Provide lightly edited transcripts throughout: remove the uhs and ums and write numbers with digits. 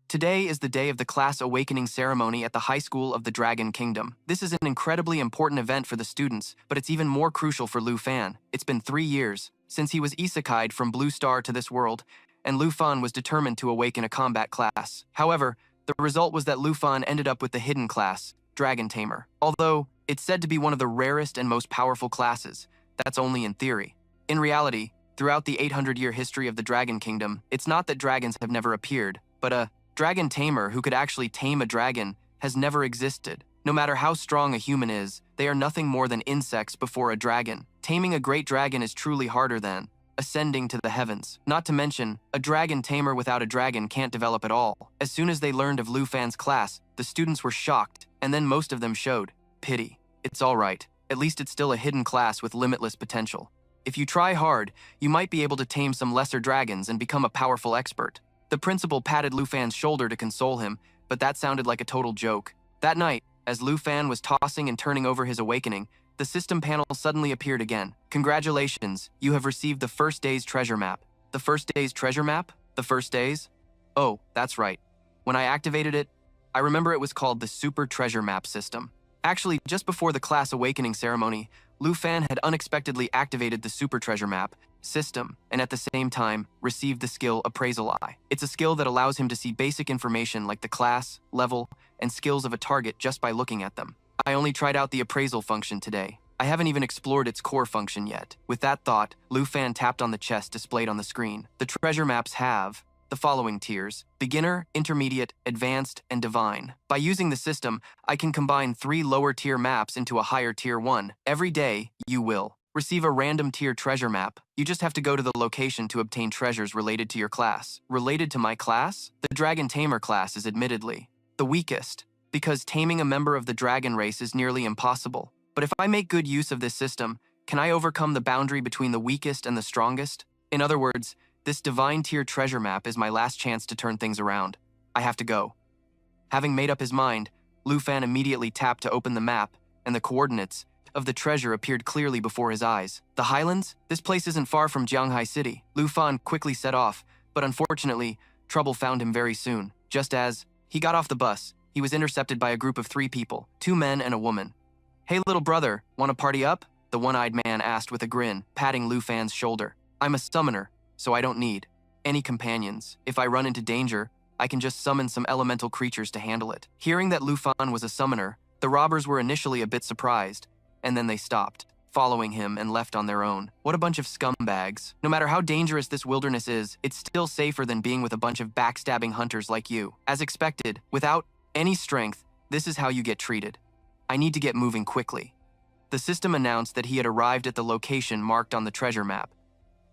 Today is the day of the class awakening ceremony at the High School of the Dragon Kingdom. This is an incredibly important event for the students, but it's even more crucial for Lu Fan. It's been 3 years since he was isekai'd from Blue Star to this world, and Lu Fan was determined to awaken a combat class. However, the result was that Lu Fan ended up with the hidden class, Dragon Tamer. Although it's said to be one of the rarest and most powerful classes, that's only in theory. In reality, throughout the 800-year history of the Dragon Kingdom, it's not that dragons have never appeared, but a dragon tamer who could actually tame a dragon has never existed. No matter how strong a human is, they are nothing more than insects before a dragon. Taming a great dragon is truly harder than ascending to the heavens. Not to mention, a dragon tamer without a dragon can't develop at all. As soon as they learned of Lu Fan's class, the students were shocked, and then most of them showed pity. It's alright. At least it's still a hidden class with limitless potential. If you try hard, you might be able to tame some lesser dragons and become a powerful expert. The principal patted Lu Fan's shoulder to console him, but that sounded like a total joke. That night, as Lu Fan was tossing and turning over his awakening, the system panel suddenly appeared again. Congratulations, you have received the first day's treasure map. The first day's treasure map? The first day's? Oh, that's right. When I activated it, I remember it was called the Super Treasure Map system. Actually, just before the class awakening ceremony, Lu Fan had unexpectedly activated the Super Treasure Map system, and at the same time, received the skill Appraisal Eye. It's a skill that allows him to see basic information like the class, level, and skills of a target just by looking at them. I only tried out the appraisal function today. I haven't even explored its core function yet. With that thought, Lu Fan tapped on the chest displayed on the screen. The treasure maps have the following tiers: beginner, intermediate, advanced, and divine. By using the system, I can combine 3 lower tier maps into a higher tier one. Every day, you will receive a random tier treasure map. You just have to go to the location to obtain treasures related to your class. Related to my class? The Dragon Tamer class is admittedly the weakest, because taming a member of the dragon race is nearly impossible. But if I make good use of this system, can I overcome the boundary between the weakest and the strongest? In other words, this divine tier treasure map is my last chance to turn things around. I have to go. Having made up his mind, Lu Fan immediately tapped to open the map, and the coordinates of the treasure appeared clearly before his eyes. The Highlands? This place isn't far from Jianghai City. Lu Fan quickly set off, but unfortunately, trouble found him very soon. Just as he got off the bus, he was intercepted by a group of 3 people, 2 men and a woman. "Hey little brother, wanna party up?" the one-eyed man asked with a grin, patting Lu Fan's shoulder. "I'm a summoner, so I don't need any companions. If I run into danger, I can just summon some elemental creatures to handle it." Hearing that Lu Fan was a summoner, the robbers were initially a bit surprised, and then they stopped, following him and left on their own. What a bunch of scumbags. No matter how dangerous this wilderness is, it's still safer than being with a bunch of backstabbing hunters like you. As expected, without any strength, this is how you get treated. I need to get moving quickly. The system announced that he had arrived at the location marked on the treasure map.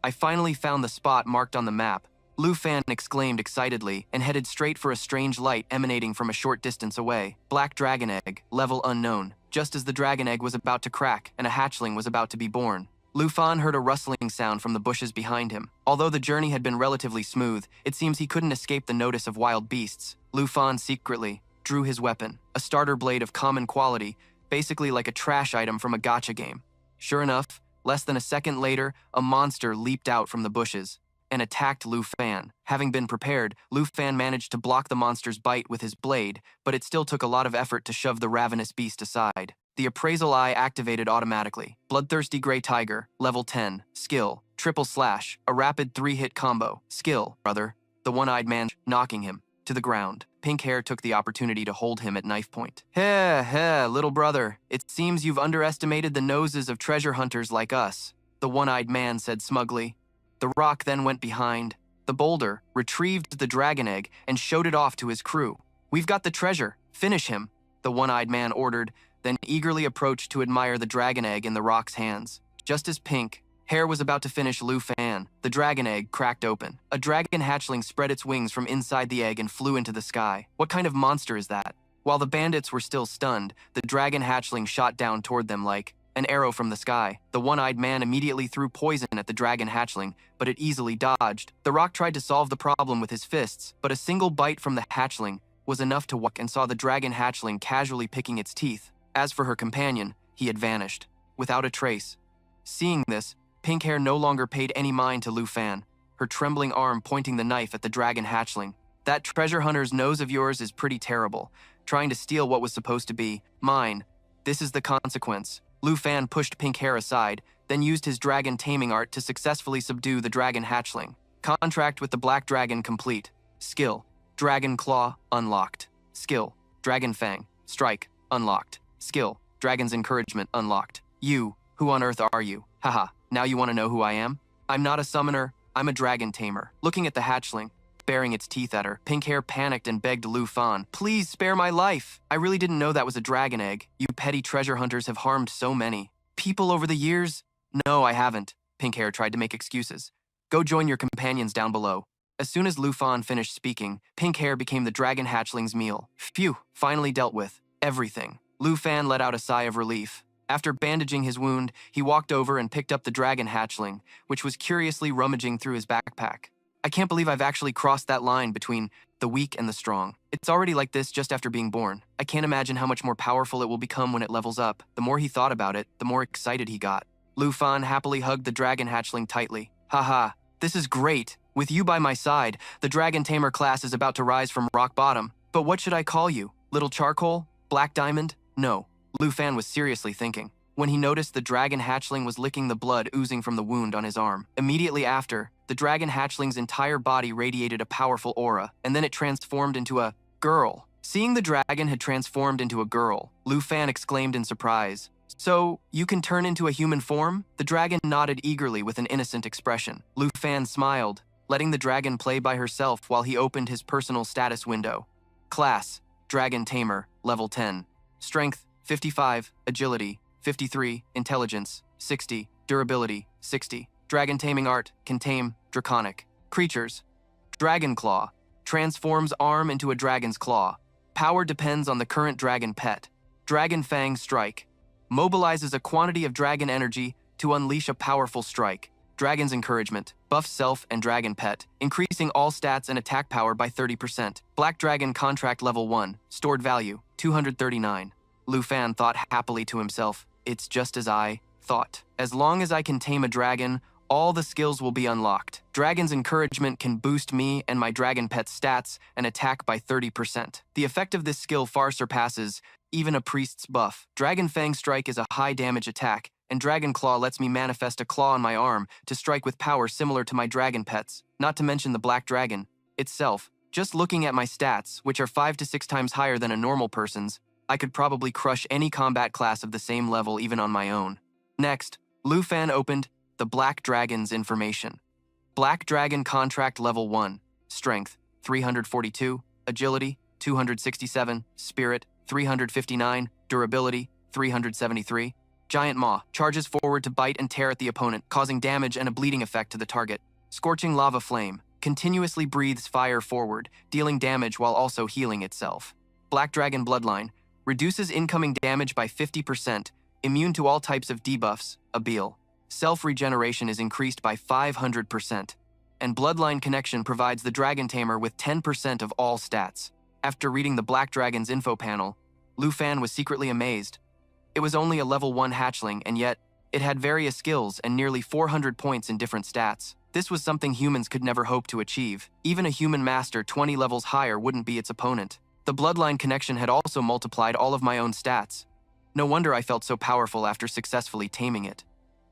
I finally found the spot marked on the map. Lu Fan exclaimed excitedly and headed straight for a strange light emanating from a short distance away. Black dragon egg, level unknown. Just as the dragon egg was about to crack and a hatchling was about to be born, Lu Fan heard a rustling sound from the bushes behind him. Although the journey had been relatively smooth, it seems he couldn't escape the notice of wild beasts. Lu Fan secretly drew his weapon, a starter blade of common quality, basically like a trash item from a gacha game. Sure enough, less than a second later, a monster leaped out from the bushes and attacked Lu Fan. Having been prepared, Lu Fan managed to block the monster's bite with his blade, but it still took a lot of effort to shove the ravenous beast aside. The appraisal eye activated automatically. Bloodthirsty Grey Tiger, level 10, skill, triple slash, a rapid 3-hit combo. Skill, brother, the one-eyed man knocking him to the ground. Pink Hair took the opportunity to hold him at knife point. Heh, little brother, it seems you've underestimated the noses of treasure hunters like us, the one-eyed man said smugly. The rock then went behind the boulder, retrieved the dragon egg, and showed it off to his crew. "We've got the treasure. Finish him," the one-eyed man ordered, then eagerly approached to admire the dragon egg in the rock's hands. Just as Pink Hair was about to finish Lu Fan, the dragon egg cracked open. A dragon hatchling spread its wings from inside the egg and flew into the sky. What kind of monster is that? While the bandits were still stunned, the dragon hatchling shot down toward them like an arrow from the sky. The one-eyed man immediately threw poison at the dragon hatchling, but it easily dodged. The rock tried to solve the problem with his fists, but a single bite from the hatchling was enough to walk and saw the dragon hatchling casually picking its teeth. As for her companion, he had vanished, without a trace. Seeing this, Pink Hair no longer paid any mind to Lu Fan, her trembling arm pointing the knife at the dragon hatchling. That treasure hunter's nose of yours is pretty terrible, trying to steal what was supposed to be mine. This is the consequence. Lu Fan pushed Pink Hair aside, then used his dragon taming art to successfully subdue the dragon hatchling. Contract with the black dragon complete. Skill, Dragon Claw, unlocked. Skill, Dragon Fang, Strike, unlocked. Skill, Dragon's Encouragement, unlocked. You, who on earth are you? Haha, now you want to know who I am? I'm not a summoner, I'm a dragon tamer. Looking at the hatchling, baring its teeth at her, Pink Hair panicked and begged Lu Fan, please spare my life. I really didn't know that was a dragon egg. You petty treasure hunters have harmed so many people over the years. No, I haven't. Pink Hair tried to make excuses. Go join your companions down below. As soon as Lu Fan finished speaking, Pink Hair became the dragon hatchling's meal. Phew, finally dealt with. Everything. Lu Fan let out a sigh of relief. After bandaging his wound, he walked over and picked up the dragon hatchling, which was curiously rummaging through his backpack. I can't believe I've actually crossed that line between the weak and the strong. It's already like this just after being born. I can't imagine how much more powerful it will become when it levels up. The more he thought about it, the more excited he got. Lu Fan happily hugged the dragon hatchling tightly. Haha, this is great. With you by my side, the dragon tamer class is about to rise from rock bottom. But what should I call you? Little Charcoal? Black Diamond? No. Lu Fan was seriously thinking when he noticed the dragon hatchling was licking the blood oozing from the wound on his arm. Immediately after, the dragon hatchling's entire body radiated a powerful aura, and then it transformed into a girl. Seeing the dragon had transformed into a girl, Lu Fan exclaimed in surprise. So, you can turn into a human form? The dragon nodded eagerly with an innocent expression. Lu Fan smiled, letting the dragon play by herself while he opened his personal status window. Class, Dragon Tamer, Level 10. Strength, 55, Agility, 53, Intelligence, 60, Durability, 60. Dragon Taming Art, can tame, Draconic. Creatures, Dragon Claw, transforms arm into a dragon's claw. Power depends on the current dragon pet. Dragon Fang Strike, mobilizes a quantity of dragon energy to unleash a powerful strike. Dragon's Encouragement, buffs self and dragon pet, increasing all stats and attack power by 30%. Black Dragon Contract Level 1, stored value, 239. Lu Fan thought happily to himself, it's just as I thought. As long as I can tame a dragon, all the skills will be unlocked. Dragon's Encouragement can boost me and my dragon pet's stats and attack by 30%. The effect of this skill far surpasses even a priest's buff. Dragon Fang Strike is a high damage attack, and Dragon Claw lets me manifest a claw on my arm to strike with power similar to my dragon pets, not to mention the Black Dragon itself. Just looking at my stats, which are 5 to 6 times higher than a normal person's, I could probably crush any combat class of the same level even on my own. Next, Lu Fan opened the Black Dragon's information. Black Dragon Contract Level 1, Strength, 342, Agility, 267, Spirit, 359, Durability, 373. Giant Maw charges forward to bite and tear at the opponent, causing damage and a bleeding effect to the target. Scorching Lava Flame continuously breathes fire forward, dealing damage while also healing itself. Black Dragon Bloodline reduces incoming damage by 50%, immune to all types of debuffs, Abil. Self-regeneration is increased by 500%. And Bloodline Connection provides the Dragon Tamer with 10% of all stats. After reading the Black Dragon's info panel, Lu Fan was secretly amazed. It was only a level 1 hatchling, and yet, it had various skills and nearly 400 points in different stats. This was something humans could never hope to achieve. Even a human master 20 levels higher wouldn't be its opponent. The Bloodline Connection had also multiplied all of my own stats. No wonder I felt so powerful after successfully taming it.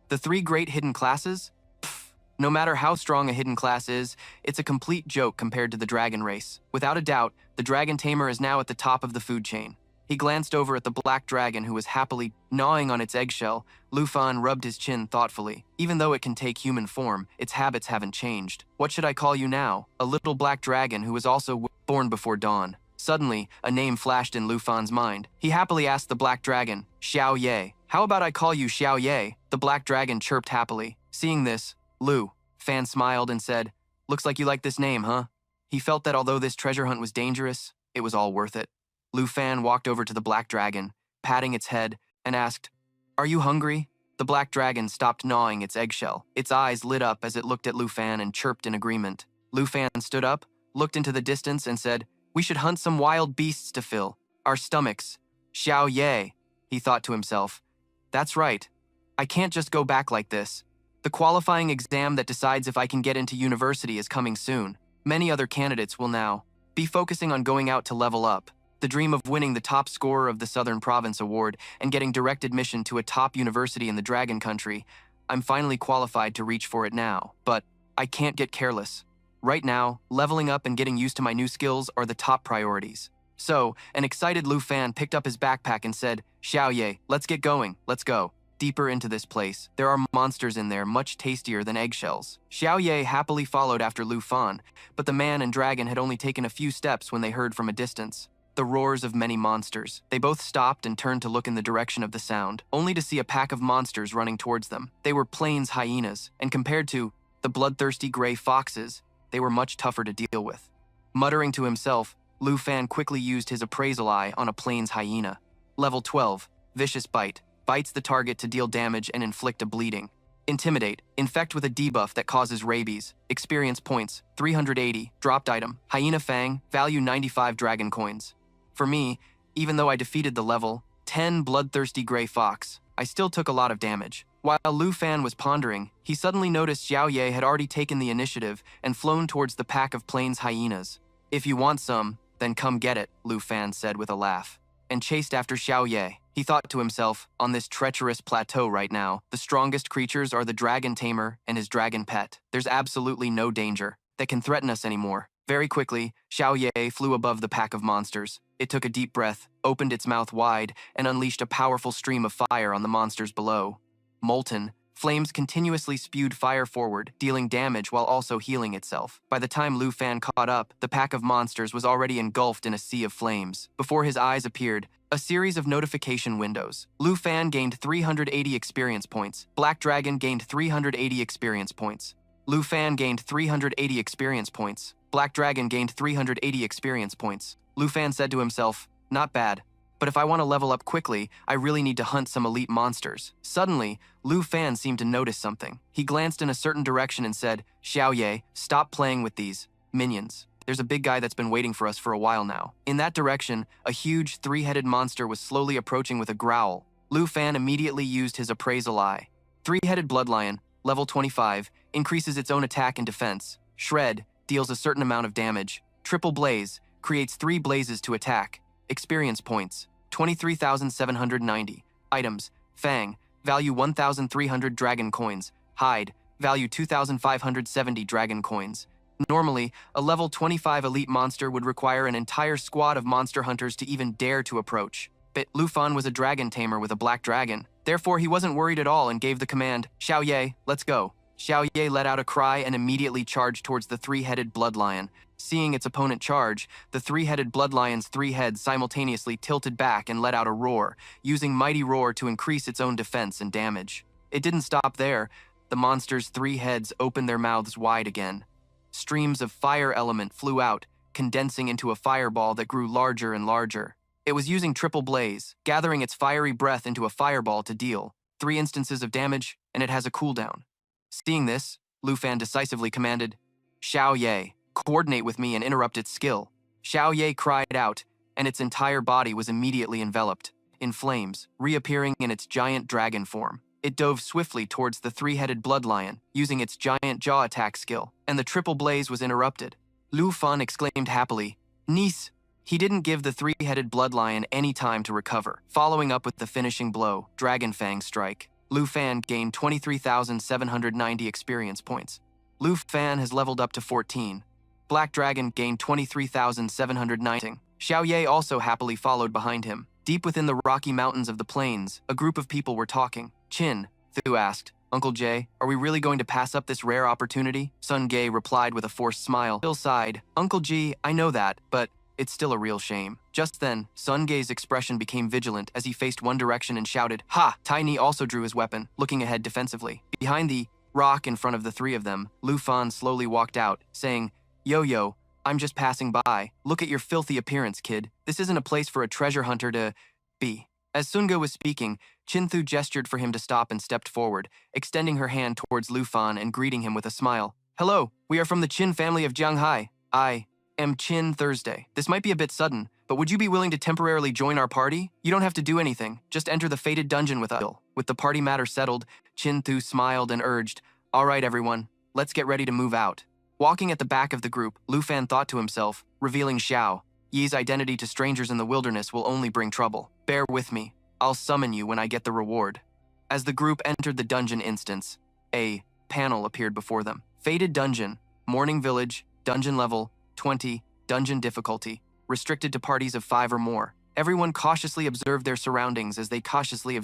The 3 great hidden classes? Pfft, no matter how strong a hidden class is, it's a complete joke compared to the dragon race. Without a doubt, the Dragon Tamer is now at the top of the food chain. He glanced over at the Black Dragon who was happily gnawing on its eggshell. Lu Fan rubbed his chin thoughtfully. Even though it can take human form, its habits haven't changed. What should I call you now? A little black dragon who was also born before dawn. Suddenly, a name flashed in Lu Fan's mind. He happily asked the Black Dragon, Xiao Ye. How about I call you Xiao Ye? The Black Dragon chirped happily. Seeing this, Lu Fan smiled and said, looks like you like this name, huh? He felt that although this treasure hunt was dangerous, it was all worth it. Lu Fan walked over to the Black Dragon, patting its head, and asked, are you hungry? The Black Dragon stopped gnawing its eggshell. Its eyes lit up as it looked at Lu Fan and chirped in agreement. Lu Fan stood up, looked into the distance, and said, we should hunt some wild beasts to fill our stomachs. Xiao Ye, he thought to himself. That's right. I can't just go back like this. The qualifying exam that decides if I can get into university is coming soon. Many other candidates will now Be focusing on going out to level up. The dream of winning the top scorer of the Southern Province Award and getting direct admission to a top university in the Dragon Country. I'm finally qualified to reach for it now, but I can't get careless. Right now, leveling up and getting used to my new skills are the top priorities. So, an excited Lu Fan picked up his backpack and said, "Xiao Ye, let's get going, let's go." Deeper into this place, there are monsters in there much tastier than eggshells. Xiao Ye happily followed after Lu Fan, but the man and dragon had only taken a few steps when they heard from a distance the roars of many monsters. They both stopped and turned to look in the direction of the sound, only to see a pack of monsters running towards them. They were plains hyenas, and compared to the bloodthirsty gray foxes, they were much tougher to deal with. Muttering to himself, Lu Fan quickly used his appraisal eye on a plains hyena. Level 12, Vicious Bite. Bites the target to deal damage and inflict a bleeding. Intimidate. Infect with a debuff that causes rabies. Experience points, 380. Dropped item. Hyena Fang. Value 95 dragon coins. For me, even though I defeated the level 10 bloodthirsty gray fox, I still took a lot of damage. While Lu Fan was pondering, he suddenly noticed Xiao Ye had already taken the initiative and flown towards the pack of plains hyenas. "If you want some, then come get it," Lu Fan said with a laugh, and chased after Xiao Ye. He thought to himself, on this treacherous plateau right now, the strongest creatures are the dragon tamer and his dragon pet. There's absolutely no danger that can threaten us anymore. Very quickly, Xiao Ye flew above the pack of monsters. It took a deep breath, opened its mouth wide, and unleashed a powerful stream of fire on the monsters below. Molten, flames continuously spewed fire forward, dealing damage while also healing itself. By the time Lu Fan caught up, the pack of monsters was already engulfed in a sea of flames. Before his eyes appeared a series of notification windows. Lu Fan gained 380 experience points. Black Dragon gained 380 experience points. Lu Fan gained 380 experience points. Black Dragon gained 380 experience points. Lu Fan said to himself, "Not bad. But if I want to level up quickly, I really need to hunt some elite monsters." Suddenly, Lu Fan seemed to notice something. He glanced in a certain direction and said, "Xiao Ye, stop playing with these minions. There's a big guy that's been waiting for us for a while now." In that direction, a huge three-headed monster was slowly approaching with a growl. Lu Fan immediately used his appraisal eye. Three-headed bloodlion, level 25, increases its own attack and defense. Shred deals a certain amount of damage. Triple blaze creates 3 blazes to attack. Experience points, 23,790. Items, Fang, value 1,300 dragon coins. Hide, value 2,570 dragon coins. Normally, a level 25 elite monster would require an entire squad of monster hunters to even dare to approach. But Lu Fan was a dragon tamer with a black dragon. Therefore, he wasn't worried at all and gave the command, "Xiao Ye, let's go." Xiao Ye let out a cry and immediately charged towards the three-headed bloodlion. Seeing its opponent charge, the three-headed bloodlion's 3 heads simultaneously tilted back and let out a roar, using Mighty Roar to increase its own defense and damage. It didn't stop there. The monster's 3 heads opened their mouths wide again. Streams of fire element flew out, condensing into a fireball that grew larger and larger. It was using triple blaze, gathering its fiery breath into a fireball to deal 3 instances of damage, and it has a cooldown. Seeing this, Lu Fan decisively commanded, "Xiao Ye, coordinate with me and interrupt its skill." Xiao Ye cried out, and its entire body was immediately enveloped in flames, reappearing in its giant dragon form. It dove swiftly towards the 3-headed bloodlion, using its giant jaw attack skill, and the triple blaze was interrupted. Lu Fan exclaimed happily, "Nice!" He didn't give the 3-headed bloodlion any time to recover. Following up with the finishing blow, Dragon Fang Strike, Lu Fan gained 23,790 experience points. Lu Fan has leveled up to 14. Black Dragon gained 23,790. Xiao Ye also happily followed behind him. Deep within the rocky mountains of the plains, a group of people were talking. "Chin," Thu asked, "Uncle Jay, are we really going to pass up this rare opportunity?" Sun Gay replied with a forced smile. Phil sighed, "Uncle G, I know that, but it's still a real shame." Just then, Sun Gay's expression became vigilant as he faced one direction and shouted, "Ha!" Tai Ni also drew his weapon, looking ahead defensively. Behind the rock in front of the 3 of them, Lu Fan slowly walked out, saying, "Yo, I'm just passing by. Look at your filthy appearance, kid. This isn't a place for a treasure hunter to be." As Sunga was speaking, Chinthu gestured for him to stop and stepped forward, extending her hand towards Lu Fan and greeting him with a smile. "Hello, we are from the Qin family of Jianghai. I am Qin Thursday. This might be a bit sudden, but would you be willing to temporarily join our party? You don't have to do anything, just enter the fated dungeon with us." With the party matter settled, Chinthu smiled and urged, "All right, everyone, let's get ready to move out." Walking at the back of the group, Lu Fan thought to himself, revealing Xiao Yi's identity to strangers in the wilderness will only bring trouble. Bear with me. I'll summon you when I get the reward. As the group entered the dungeon instance, a panel appeared before them. Fated Dungeon, Morning Village, Dungeon Level 20, Dungeon Difficulty, restricted to parties of 5 or more. Everyone cautiously observed their surroundings as they cautiously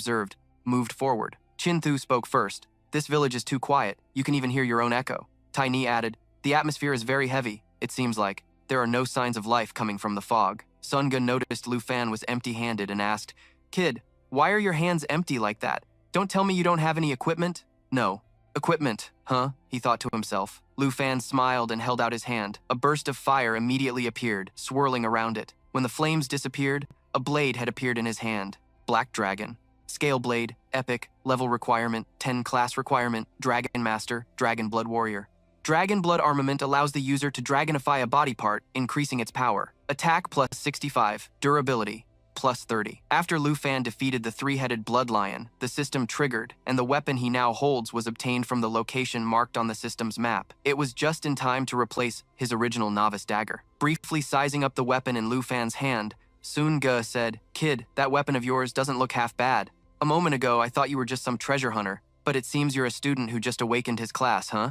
moved forward. Chin-Thu spoke first. This village is too quiet. You can even hear your own echo. Tai Ni added, the atmosphere is very heavy, it seems like. There are no signs of life coming from the fog. Sun Ge noticed Lu Fan was empty-handed and asked, Kid, why are your hands empty like that? Don't tell me you don't have any equipment? No. Equipment, huh? He thought to himself. Lu Fan smiled and held out his hand. A burst of fire immediately appeared, swirling around it. When the flames disappeared, a blade had appeared in his hand. Black Dragon. Scale Blade, Epic, Level Requirement, 10 Class Requirement, Dragon Master, Dragon Blood Warrior. Dragon Blood Armament allows the user to dragonify a body part, increasing its power. Attack plus 65, Durability plus 30. After Lu Fan defeated the three-headed Blood Lion, the system triggered, and the weapon he now holds was obtained from the location marked on the system's map. It was just in time to replace his original novice dagger. Briefly sizing up the weapon in Lu Fan's hand, Sun Ge said, Kid, that weapon of yours doesn't look half bad. A moment ago, I thought you were just some treasure hunter, but it seems you're a student who just awakened his class, huh?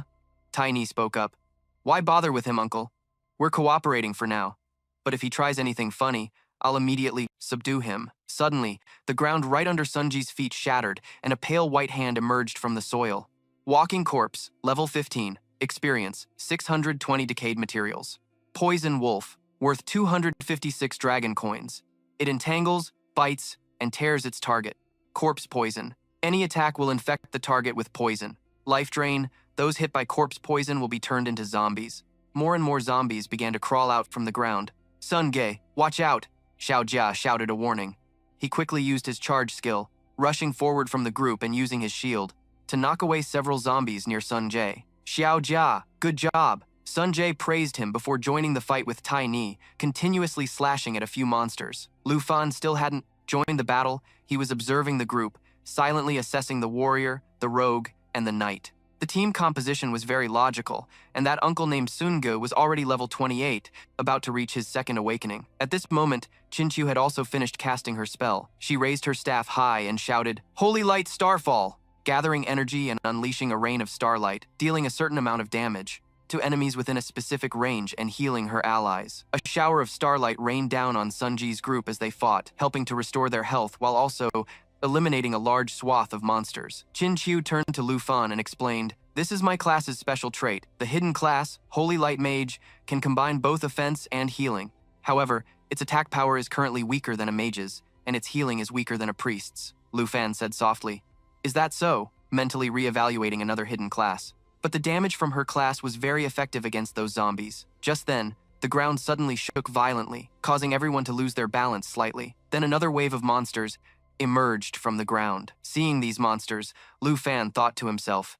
Tai Ni spoke up. Why bother with him, uncle? We're cooperating for now. But if he tries anything funny, I'll immediately subdue him. Suddenly, the ground right under Sunji's feet shattered, and a pale white hand emerged from the soil. Walking Corpse, Level 15, Experience, 620 Decayed Materials. Poison Wolf, worth 256 dragon coins. It entangles, bites, and tears its target. Corpse Poison. Any attack will infect the target with poison. Life Drain. Those hit by corpse poison will be turned into zombies. More and more zombies began to crawl out from the ground. Sun Ge, watch out! Xiao Jia shouted a warning. He quickly used his charge skill, rushing forward from the group and using his shield, to knock away several zombies near Sun Jie. Xiao Jia, good job! Sun Jie praised him before joining the fight with Tai Ni, continuously slashing at a few monsters. Lu Fan still hadn't joined the battle. He was observing the group, silently assessing the warrior, the rogue, and the knight. The team composition was very logical, and that uncle named Sun Ge was already level 28, about to reach his second awakening. At this moment, Chin-Chu had also finished casting her spell. She raised her staff high and shouted, Holy Light Starfall! Gathering energy and unleashing a rain of starlight, dealing a certain amount of damage to enemies within a specific range and healing her allies. A shower of starlight rained down on Sunji's group as they fought, helping to restore their health while also eliminating a large swath of monsters. Chin-Chu turned to Lu Fan and explained, This is my class's special trait. The hidden class, Holy Light Mage, can combine both offense and healing. However, its attack power is currently weaker than a mage's, and its healing is weaker than a priest's. Lu Fan said softly. Is that so? Mentally re-evaluating another hidden class. But the damage from her class was very effective against those zombies. Just then, the ground suddenly shook violently, causing everyone to lose their balance slightly. Then another wave of monsters emerged from the ground. Seeing these monsters, Lu Fan thought to himself,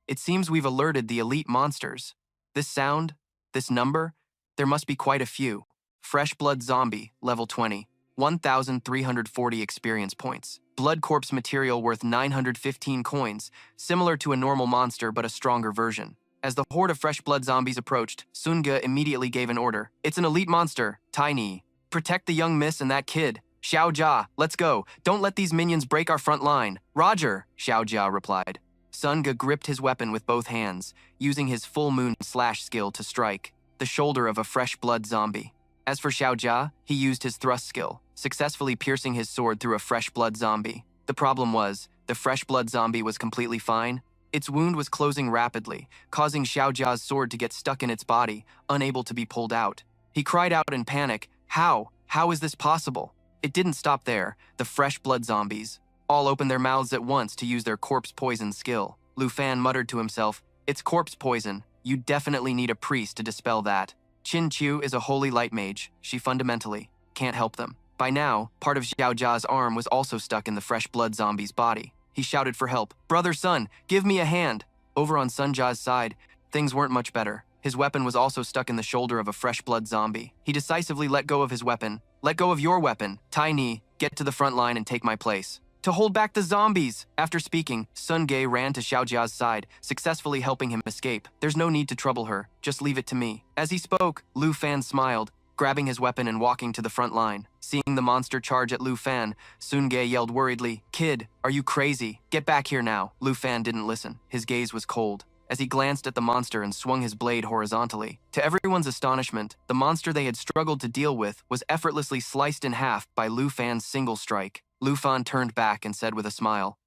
It seems we've alerted the elite monsters. This sound, this number, there must be quite a few. Fresh Blood Zombie, level 20, 1,340 experience points. Blood Corpse material worth 915 coins, similar to a normal monster but a stronger version. As the horde of Fresh Blood Zombies approached, Sun Ge immediately gave an order. It's an elite monster, Tai Ni. Protect the young miss and that kid. Xiao Jia, let's go. Don't let these minions break our front line. Roger, Xiao Jia replied. Sun Ge gripped his weapon with both hands, using his full moon slash skill to strike the shoulder of a Fresh Blood Zombie. As for Xiao Jia, he used his thrust skill, successfully piercing his sword through a Fresh Blood Zombie. The problem was, the Fresh Blood Zombie was completely fine. Its wound was closing rapidly, causing Xiao Jia's sword to get stuck in its body, unable to be pulled out. He cried out in panic, How? How is this possible? It didn't stop there. The Fresh Blood Zombies all opened their mouths at once to use their corpse poison skill. Lu Fan muttered to himself, It's corpse poison. You definitely need a priest to dispel that. Chin-Chu is a holy light mage. She fundamentally can't help them. By now, part of Xiao Jia's arm was also stuck in the Fresh Blood Zombie's body. He shouted for help. Brother Sun, give me a hand. Over on Sun Jia's side, things weren't much better. His weapon was also stuck in the shoulder of a Fresh Blood Zombie. He decisively let go of his weapon. Let go of your weapon. Tai Ni, get to the front line and take my place. to hold back the zombies. After speaking, Sun Ge ran to Xiaojia's side, successfully helping him escape. There's no need to trouble her, just leave it to me. As he spoke, Lu Fan smiled, grabbing his weapon and walking to the front line. Seeing the monster charge at Lu Fan, Sun Ge yelled worriedly, "Kid, are you crazy? Get back here now." Lu Fan didn't listen. His gaze was cold as he glanced at the monster and swung his blade horizontally. To everyone's astonishment, the monster they had struggled to deal with was effortlessly sliced in half by Lu Fan's single strike. Lu Fan turned back and said with a smile,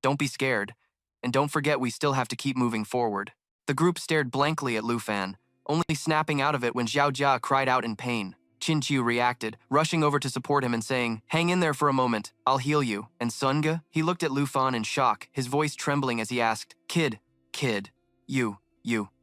"Don't be scared, and don't forget we still have to keep moving forward." The group stared blankly at Lu Fan, only snapping out of it when Xiao Jia cried out in pain. Qin Qiu reacted, rushing over to support him and saying, "Hang in there for a moment, I'll heal you." And Sun Ge? He looked at Lu Fan in shock, his voice trembling as he asked, Kid, you,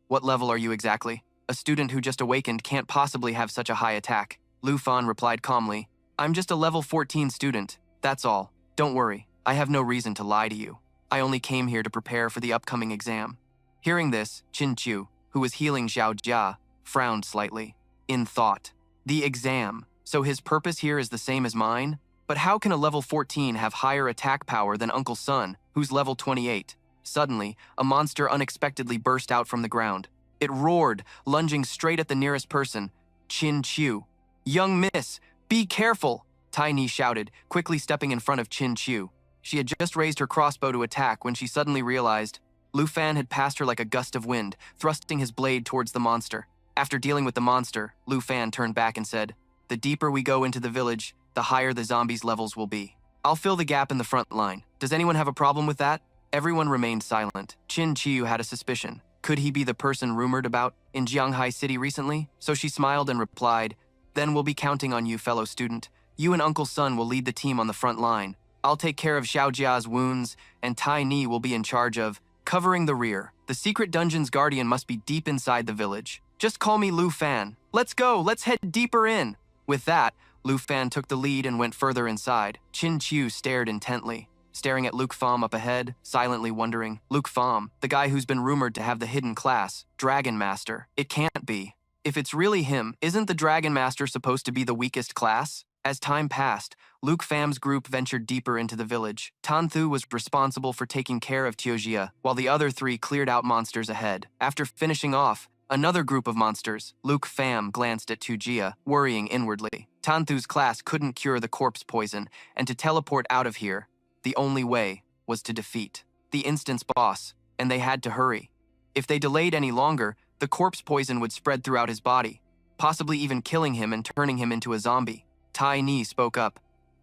what level are you exactly? A student who just awakened can't possibly have such a high attack." Lu Fan replied calmly, "I'm just a level 14 student, that's all. Don't worry, I have no reason to lie to you. I only came here to prepare for the upcoming exam." Hearing this, Qin Qiu, who was healing Xiao Jia, frowned slightly, in thought. The exam. So his purpose here is the same as mine? But how can a level 14 have higher attack power than Uncle Sun, who's level 28? Suddenly, a monster unexpectedly burst out from the ground. It roared, lunging straight at the nearest person, Qin Qiu. "Young miss, be careful!" Tai Ni shouted, quickly stepping in front of Qin Qiu. She had just raised her crossbow to attack when she suddenly realized Lu Fan had passed her like a gust of wind, thrusting his blade towards the monster. After dealing with the monster, Lu Fan turned back and said, "The deeper we go into the village, the higher the zombies' levels will be. I'll fill the gap in the front line. Does anyone have a problem with that?" Everyone remained silent. Qin Qiu had a suspicion. Could he be the person rumored about in Jianghai City recently? So she smiled and replied, "Then we'll be counting on you, fellow student. You and Uncle Sun will lead the team on the front line. I'll take care of Xiao Jia's wounds, and Tai Ni will be in charge of covering the rear. The secret dungeon's guardian must be deep inside the village. Just call me Lu Fan. Let's go, let's head deeper in." With that, Lu Fan took the lead and went further inside. Qin Qiu stared intently, staring at Luke Pham up ahead, silently wondering. Luke Pham, the guy who's been rumored to have the hidden class, Dragon Master. It can't be. If it's really him, isn't the Dragon Master supposed to be the weakest class? As time passed, Luke Pham's group ventured deeper into the village. Tan Thu was responsible for taking care of Tiojia, while the other three cleared out monsters ahead. After finishing off another group of monsters, Luke Pham glanced at Tiojia, worrying inwardly. Tan Thu's class couldn't cure the corpse poison, and to teleport out of here, the only way was to defeat the instance boss, and they had to hurry. If they delayed any longer, the corpse poison would spread throughout his body, possibly even killing him and turning him into a zombie. Tai Ni spoke up.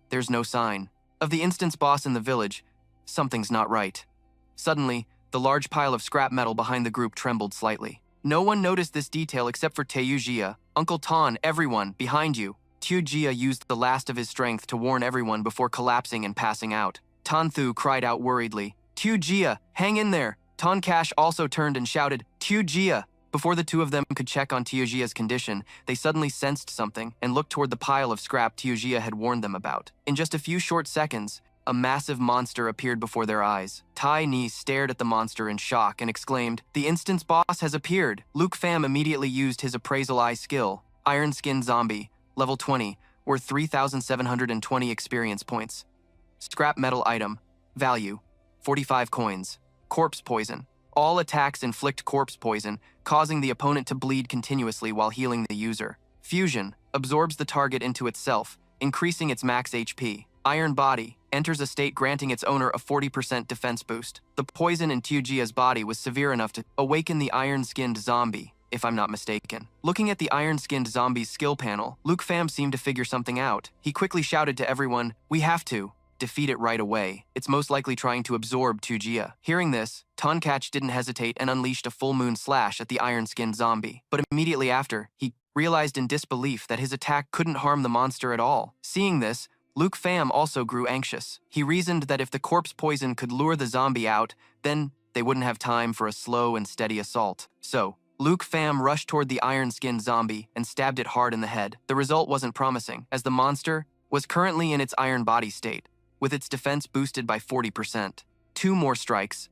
"There's no sign of the instance boss in the village. Something's not right." Suddenly, the large pile of scrap metal behind the group trembled slightly. No one noticed this detail except for Tiojia, Uncle Tan, everyone, behind you. Tiojia used the last of his strength to warn everyone before collapsing and passing out. Tan Thu cried out worriedly, "Tiojia, hang in there!" Tan Cash also turned and shouted, "Tiojia!" Before the two of them could check on Tiojia's condition, they suddenly sensed something and looked toward the pile of scrap Tiojia had warned them about. In just a few short seconds, a massive monster appeared before their eyes. Tai Ni stared at the monster in shock and exclaimed, "The instance boss has appeared!" Luke Pham immediately used his appraisal eye skill. Iron Skin Zombie, level 20, worth 3,720 experience points. Scrap metal item, value, 45 coins. Corpse poison. All attacks inflict corpse poison, causing the opponent to bleed continuously while healing the user. Fusion absorbs the target into itself, increasing its max HP. Iron Body enters a state granting its owner a 40% defense boost. The poison in Tiojia's body was severe enough to awaken the iron-skinned zombie, if I'm not mistaken. Looking at the iron-skinned zombie's skill panel, Luke Pham seemed to figure something out. He quickly shouted to everyone, "We have to defeat it right away. It's most likely trying to absorb Tiojia." Hearing this, Tonkatch didn't hesitate and unleashed a full moon slash at the iron-skinned zombie. But immediately after, he realized in disbelief that his attack couldn't harm the monster at all. Seeing this, Luke Pham also grew anxious. He reasoned that if the corpse poison could lure the zombie out, then they wouldn't have time for a slow and steady assault. So, Luke Pham rushed toward the iron-skinned zombie and stabbed it hard in the head. The result wasn't promising, as the monster was currently in its iron body state, with its defense boosted by 40%. 2 more strikes,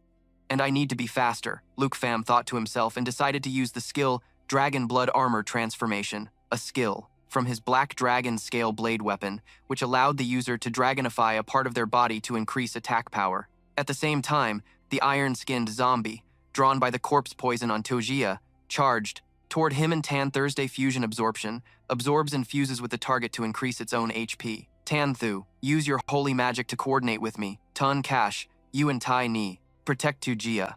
and I need to be faster, Luke Pham thought to himself and decided to use the skill Dragon Blood Armor Transformation, a skill from his black dragon scale blade weapon, which allowed the user to dragonify a part of their body to increase attack power. At the same time, the iron-skinned zombie, drawn by the corpse poison on Tojia, charged toward him and Tan Thursday fusion absorption, absorbs and fuses with the target to increase its own HP. Tanthu, use your holy magic to coordinate with me. Tun Cash, you and Tai Ni, protect Tujia.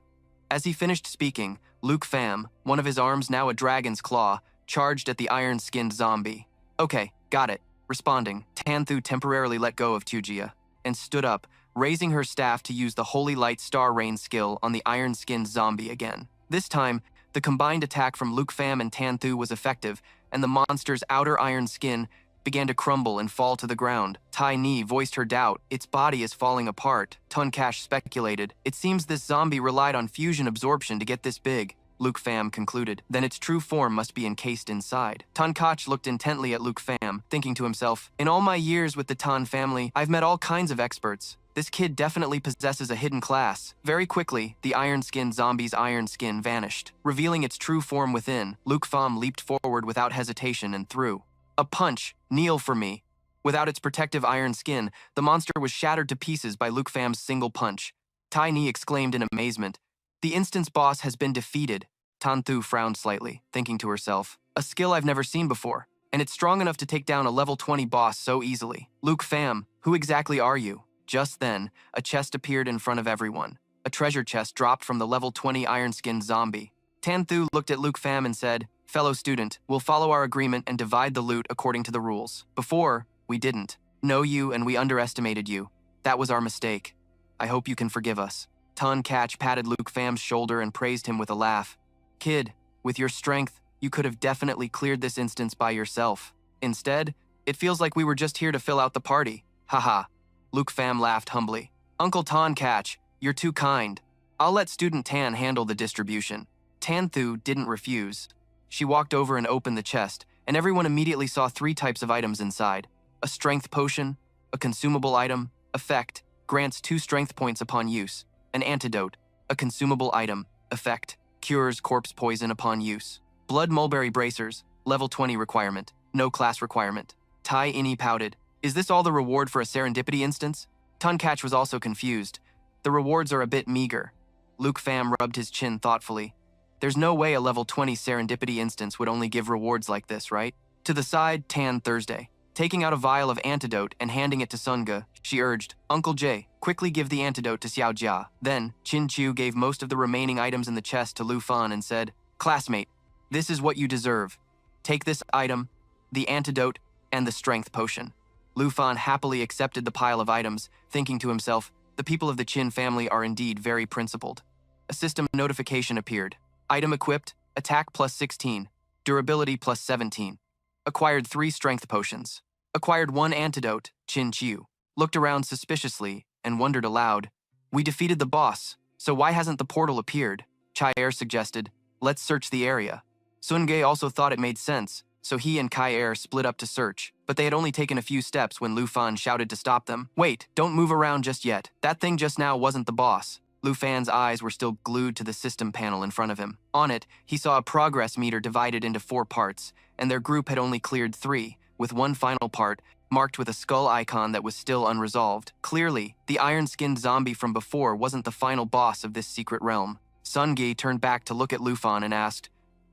As he finished speaking, Luke Pham, one of his arms now a dragon's claw, charged at the iron-skinned zombie. Okay, got it. Responding, Tanthu temporarily let go of Tujia and stood up, raising her staff to use the Holy Light Star Rain skill on the iron-skinned zombie again. This time, the combined attack from Luke Pham and Tanthu was effective, and the monster's outer iron skin began to crumble and fall to the ground. Tai Ni voiced her doubt. Its body is falling apart. Tuncash speculated. It seems this zombie relied on fusion absorption to get this big. Luke Pham concluded. Then its true form must be encased inside. Tunkach looked intently at Luke Pham, thinking to himself, in all my years with the Tan family, I've met all kinds of experts. This kid definitely possesses a hidden class. Very quickly, the iron-skinned zombie's iron skin vanished. Revealing its true form within, Luke Pham leaped forward without hesitation and threw a punch. Kneel for me. Without its protective iron skin, the monster was shattered to pieces by Luke Pham's single punch. Tai Ni exclaimed in amazement. The instance boss has been defeated. Tanthu frowned slightly, thinking to herself, a skill I've never seen before, and it's strong enough to take down a level 20 boss so easily. Luke Pham, who exactly are you? Just then, a chest appeared in front of everyone. A treasure chest dropped from the level 20 iron-skinned zombie. Tanthu looked at Luke Pham and said, fellow student, we'll follow our agreement and divide the loot according to the rules. Before, we didn't know you and we underestimated you. That was our mistake. I hope you can forgive us. Tun Catch patted Luke Pham's shoulder and praised him with a laugh. Kid, with your strength, you could have definitely cleared this instance by yourself. Instead, it feels like we were just here to fill out the party. Haha. Luke Pham laughed humbly. Uncle Tan Catch, you're too kind. I'll let Student Tan handle the distribution. Tanthu didn't refuse. She walked over and opened the chest, and everyone immediately saw 3 types of items inside. A strength potion, a consumable item, effect, grants 2 strength points upon use. An antidote, a consumable item, effect, cures corpse poison upon use. Blood mulberry bracers, level 20 requirement, no class requirement. Tai Ini pouted. Is this all the reward for a serendipity instance? Tunkach was also confused. The rewards are a bit meager. Luke Pham rubbed his chin thoughtfully. There's no way a level 20 serendipity instance would only give rewards like this, right? To the side, Tan Thursday. Taking out a vial of antidote and handing it to Sunga, she urged, Uncle Jay, quickly give the antidote to Xiao Jia. Then, Qin Chu gave most of the remaining items in the chest to Lu Fan and said, Classmate, this is what you deserve. Take this item, the antidote, and the strength potion. Lu Fan happily accepted the pile of items, thinking to himself, the people of the Qin family are indeed very principled. A system notification appeared. Item equipped, attack plus 16, durability plus 17. Acquired 3 strength potions. Acquired 1 antidote, Qin Chu. Looked around suspiciously and wondered aloud. We defeated the boss, so why hasn't the portal appeared? Chai Er suggested, let's search the area. Sun Ge also thought it made sense, so he and Kai Er split up to search, but they had only taken a few steps when Lu Fan shouted to stop them. Wait, don't move around just yet. That thing just now wasn't the boss. Lu Fan's eyes were still glued to the system panel in front of him. On it, he saw a progress meter divided into 4 parts, and their group had only cleared 3, with one final part marked with a skull icon that was still unresolved. Clearly, the iron-skinned zombie from before wasn't the final boss of this secret realm. Sun Ge turned back to look at Lu Fan and asked,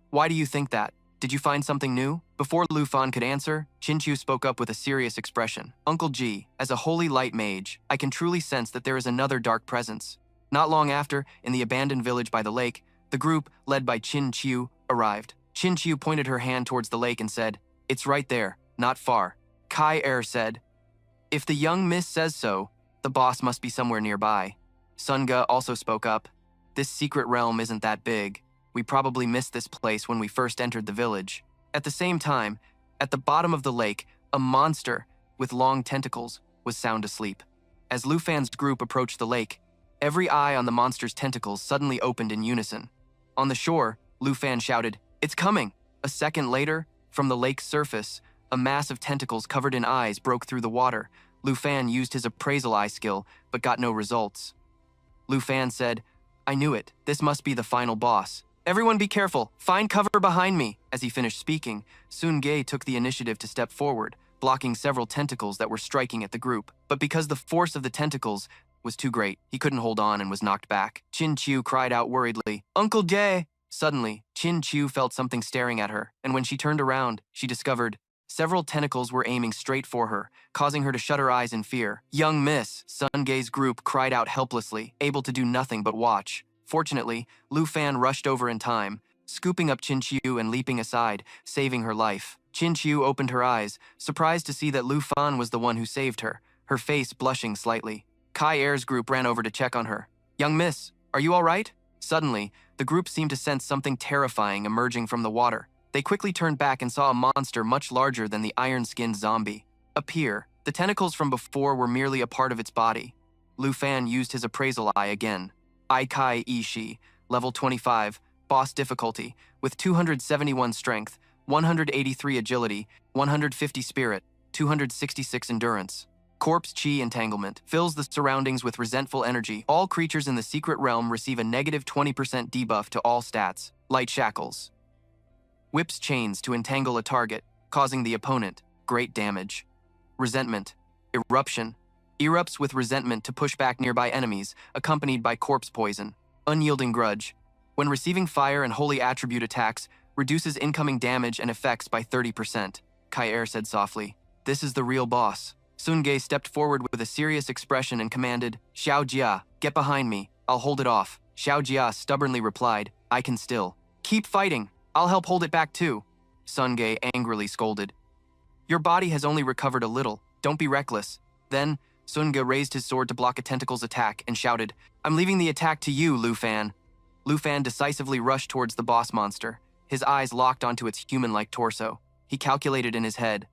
Why do you think that? Did you find something new? Before Lu Fan could answer, Qin Chu spoke up with a serious expression. Uncle Ji, as a holy light mage, I can truly sense that there is another dark presence. Not long after, in the abandoned village by the lake, the group, led by Qin Chu, arrived. Qin Chu pointed her hand towards the lake and said, It's right there, not far. Kai Er said, If the young miss says so, the boss must be somewhere nearby. Sunga also spoke up. This secret realm isn't that big. We probably missed this place when we first entered the village. At the same time, at the bottom of the lake, a monster with long tentacles was sound asleep. As Lu Fan's group approached the lake, every eye on the monster's tentacles suddenly opened in unison. On the shore, Lu Fan shouted, It's coming! A second later, from the lake's surface, a mass of tentacles covered in eyes broke through the water. Lu Fan used his appraisal eye skill, but got no results. Lu Fan said, I knew it. This must be the final boss. Everyone be careful. Find cover behind me. As he finished speaking, Sun-gae took the initiative to step forward, blocking several tentacles that were striking at the group. But because the force of the tentacles was too great, he couldn't hold on and was knocked back. Chin-Chiu cried out worriedly, "Uncle Dae!" Suddenly, Chin-Chiu felt something staring at her, and when she turned around, she discovered several tentacles were aiming straight for her, causing her to shut her eyes in fear. "Young miss!" Sun-gae's group cried out helplessly, able to do nothing but watch. Fortunately, Lu Fan rushed over in time, scooping up Chin-Chiu and leaping aside, saving her life. Chin-Chiu opened her eyes, surprised to see that Lu Fan was the one who saved her, her face blushing slightly. Kai Er's group ran over to check on her. "Young miss, are you all right?" Suddenly, the group seemed to sense something terrifying emerging from the water. They quickly turned back and saw a monster much larger than the iron-skinned zombie appear. The tentacles from before were merely a part of its body. Lu Fan used his appraisal eye again. Aikai Ishi, level 25, boss difficulty, with 271 strength, 183 agility, 150 spirit, 266 endurance. Corpse Chi Entanglement fills the surroundings with resentful energy. All creatures in the secret realm receive a negative 20% debuff to all stats. Light Shackles whips chains to entangle a target, causing the opponent great damage. Resentment Eruption erupts with resentment to push back nearby enemies, accompanied by corpse poison. Unyielding Grudge when receiving fire and holy attribute attacks, reduces incoming damage and effects by 30%. Kai Er said softly, "This is the real boss." Sun-gae stepped forward with a serious expression and commanded, "Xiao Jia, get behind me. I'll hold it off." Xiao Jia stubbornly replied, "I can still." "Keep fighting. I'll help hold it back too." Sun-gae angrily scolded. "Your body has only recovered a little. Don't be reckless." Then, Sun-gae raised his sword to block a tentacle's attack and shouted, "I'm leaving the attack to you, Lu Fan." Lu Fan decisively rushed towards the boss monster, his eyes locked onto its human-like torso. He calculated in his head,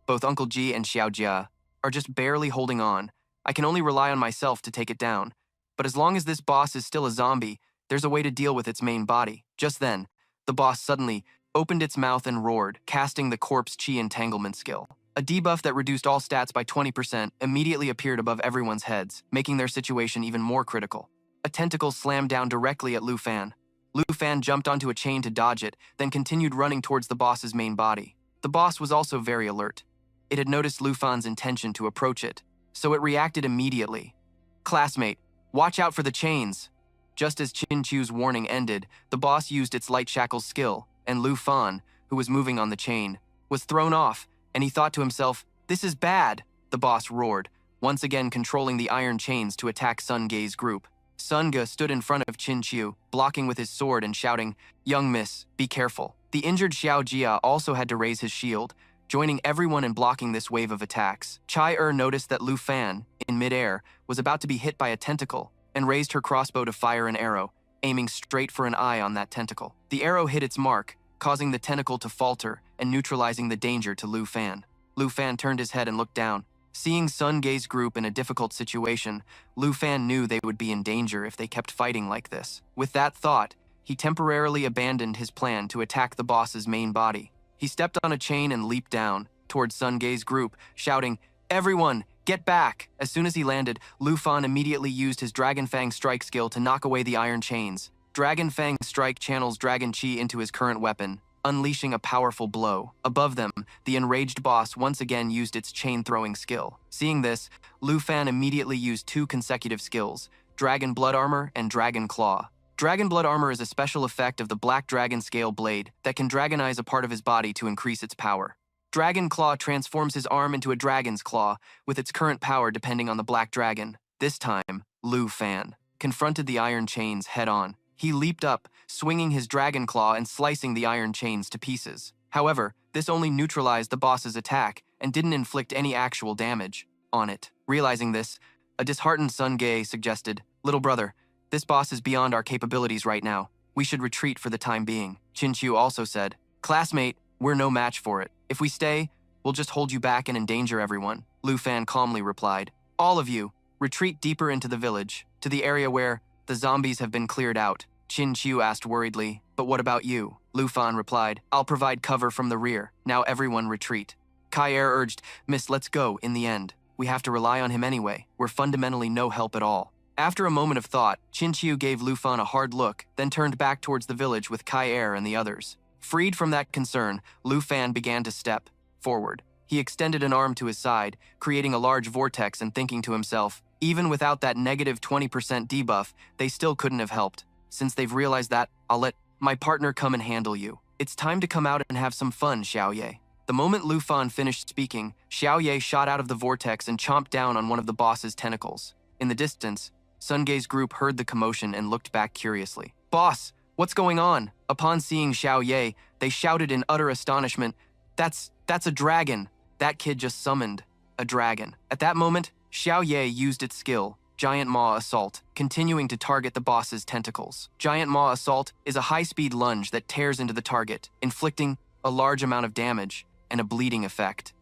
"Both Uncle Ji and Xiao Jia are just barely holding on. I can only rely on myself to take it down. But as long as this boss is still a zombie, there's a way to deal with its main body." Just then, the boss suddenly opened its mouth and roared, casting the Corpse Chi Entanglement skill. A debuff that reduced all stats by 20% immediately appeared above everyone's heads, making their situation even more critical. A tentacle slammed down directly at Lu Fan. Lu Fan jumped onto a chain to dodge it, then continued running towards the boss's main body. The boss was also very alert. It had noticed Lu Fan's intention to approach it, so it reacted immediately. "Classmate, watch out for the chains." Just as Chin-Chiu's warning ended, the boss used its light shackles skill, and Lu Fan, who was moving on the chain, was thrown off, and he thought to himself, "This is bad." The boss roared, once again controlling the iron chains to attack Sun-gae's group. Sun-gae stood in front of Chin-Chiu, blocking with his sword and shouting, "Young miss, be careful." The injured Xiao Jia also had to raise his shield, joining everyone in blocking this wave of attacks. Chai Er noticed that Lu Fan, in midair, was about to be hit by a tentacle, and raised her crossbow to fire an arrow, aiming straight for an eye on that tentacle. The arrow hit its mark, causing the tentacle to falter and neutralizing the danger to Lu Fan. Lu Fan turned his head and looked down. Seeing Sun-gae's group in a difficult situation, Lu Fan knew they would be in danger if they kept fighting like this. With that thought, he temporarily abandoned his plan to attack the boss's main body. He stepped on a chain and leaped down towards Sun-gae's group, shouting, "Everyone, get back!" As soon as he landed, Lu Fan immediately used his Dragon Fang strike skill to knock away the iron chains. Dragon Fang strike channels Dragon Chi into his current weapon, unleashing a powerful blow. Above them, the enraged boss once again used its chain-throwing skill. Seeing this, Lu Fan immediately used two consecutive skills, Dragon Blood Armor and Dragon Claw. Dragon Blood Armor is a special effect of the Black Dragon Scale Blade that can dragonize a part of his body to increase its power. Dragon Claw transforms his arm into a dragon's claw, with its current power depending on the Black Dragon. This time, Lu Fan confronted the iron chains head-on. He leaped up, swinging his dragon claw and slicing the iron chains to pieces. However, this only neutralized the boss's attack and didn't inflict any actual damage on it. Realizing this, a disheartened Sun-gae suggested, "Little brother, this boss is beyond our capabilities right now. We should retreat for the time being." Chin-Chiu also said, "Classmate, we're no match for it. If we stay, we'll just hold you back and endanger everyone." Lu Fan calmly replied, "All of you, retreat deeper into the village, to the area where the zombies have been cleared out." Chin-Chiu asked worriedly, "But what about you?" Lu Fan replied, "I'll provide cover from the rear. Now everyone retreat." Kai Er urged, "Miss, let's go, in the end. We have to rely on him anyway. We're fundamentally no help at all." After a moment of thought, Chinchiu gave Lu Fan a hard look, then turned back towards the village with Kai Er and the others. Freed from that concern, Lu Fan began to step forward. He extended an arm to his side, creating a large vortex and thinking to himself, even without that negative 20% debuff, they still couldn't have helped. Since they've realized that, I'll let my partner come and handle you. It's time to come out and have some fun, Xiaoye. The moment Lu Fan finished speaking, Xiaoye shot out of the vortex and chomped down on one of the boss's tentacles. In the distance, Sungei's group heard the commotion and looked back curiously. Boss, what's going on? Upon seeing Xiaoye, they shouted in utter astonishment, That's a dragon. That kid just summoned a dragon. At that moment, Xiaoye used its skill, Giant Maw Assault, continuing to target the boss's tentacles. Giant Maw Assault is a high-speed lunge that tears into the target, inflicting a large amount of damage and a bleeding effect.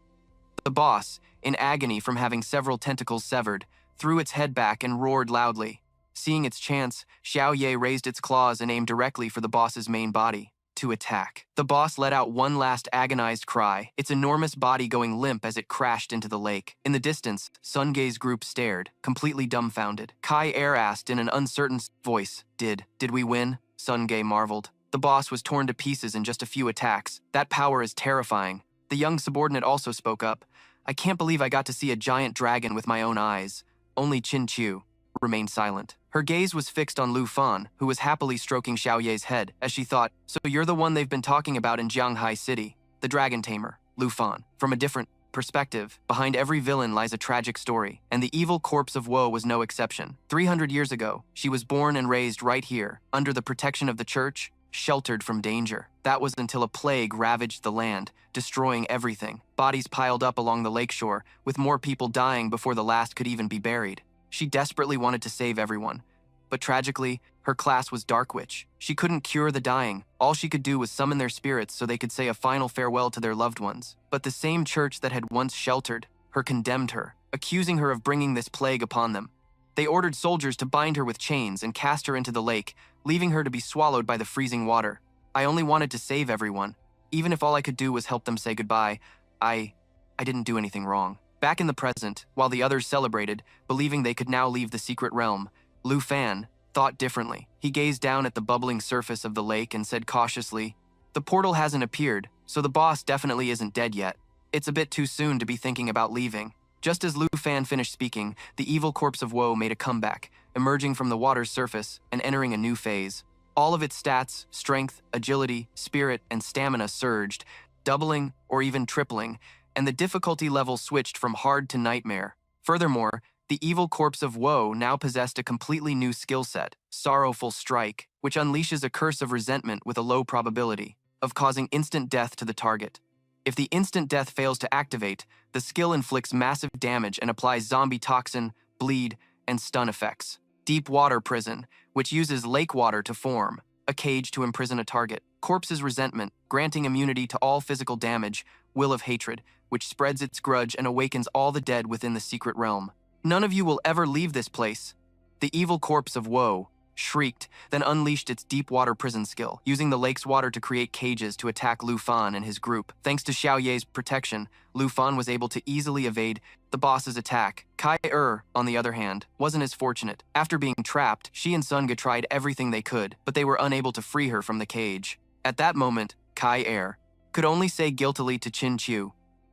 The boss, in agony from having several tentacles severed, threw its head back and roared loudly. Seeing its chance, Xiaoye raised its claws and aimed directly for the boss's main body, to attack. The boss let out one last agonized cry, its enormous body going limp as it crashed into the lake. In the distance, Sungei's group stared, completely dumbfounded. Kai Er asked in an uncertain voice, Did we win? Sungei marveled. The boss was torn to pieces in just a few attacks. That power is terrifying. The young subordinate also spoke up. I can't believe I got to see a giant dragon with my own eyes. Only Chinchiu remained silent. Her gaze was fixed on Lu Fan, who was happily stroking Xiaoye's head, as she thought, So you're the one they've been talking about in Jianghai City, the dragon tamer, Lu Fan. From a different perspective, behind every villain lies a tragic story, and the evil corpse of woe was no exception. 300 years ago, she was born and raised right here, under the protection of the church, sheltered from danger. That was until a plague ravaged the land, destroying everything. Bodies piled up along the lakeshore, with more people dying before the last could even be buried. She desperately wanted to save everyone. But tragically, her class was Dark Witch. She couldn't cure the dying. All she could do was summon their spirits so they could say a final farewell to their loved ones. But the same church that had once sheltered her condemned her, accusing her of bringing this plague upon them. They ordered soldiers to bind her with chains and cast her into the lake, leaving her to be swallowed by the freezing water. I only wanted to save everyone. Even if all I could do was help them say goodbye, I didn't do anything wrong. Back in the present, while the others celebrated, believing they could now leave the secret realm, Lu Fan thought differently. He gazed down at the bubbling surface of the lake and said cautiously, The portal hasn't appeared, so the boss definitely isn't dead yet. It's a bit too soon to be thinking about leaving. Just as Lu Fan finished speaking, the evil corpse of woe made a comeback, emerging from the water's surface and entering a new phase. All of its stats, strength, agility, spirit, and stamina surged, doubling or even tripling, and the difficulty level switched from hard to nightmare. Furthermore, the evil corpse of woe now possessed a completely new skill set, Sorrowful Strike, which unleashes a curse of resentment with a low probability of causing instant death to the target. If the instant death fails to activate, the skill inflicts massive damage and applies zombie toxin, bleed, and stun effects. Deep Water Prison, which uses lake water to form a cage to imprison a target. Corpse's Resentment, granting immunity to all physical damage. Will of Hatred, which spreads its grudge and awakens all the dead within the secret realm. None of you will ever leave this place. The evil corpse of woe shrieked, then unleashed its deep water prison skill, using the lake's water to create cages to attack Lu Fan and his group. Thanks to Xiaoye's protection, Lu Fan was able to easily evade the boss's attack. Kai Er, on the other hand, wasn't as fortunate. After being trapped, she and Sunga tried everything they could, but they were unable to free her from the cage. At that moment, Kai Er could only say guiltily to Chinchiu,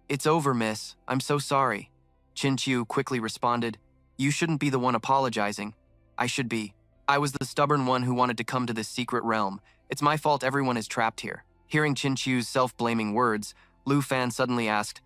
It's over, miss. I'm so sorry. Chinchiu quickly responded, You shouldn't be the one apologizing. I should be. I was the stubborn one who wanted to come to this secret realm. It's my fault everyone is trapped here. Hearing Chinchiu's self-blaming words, Lu Fan suddenly asked,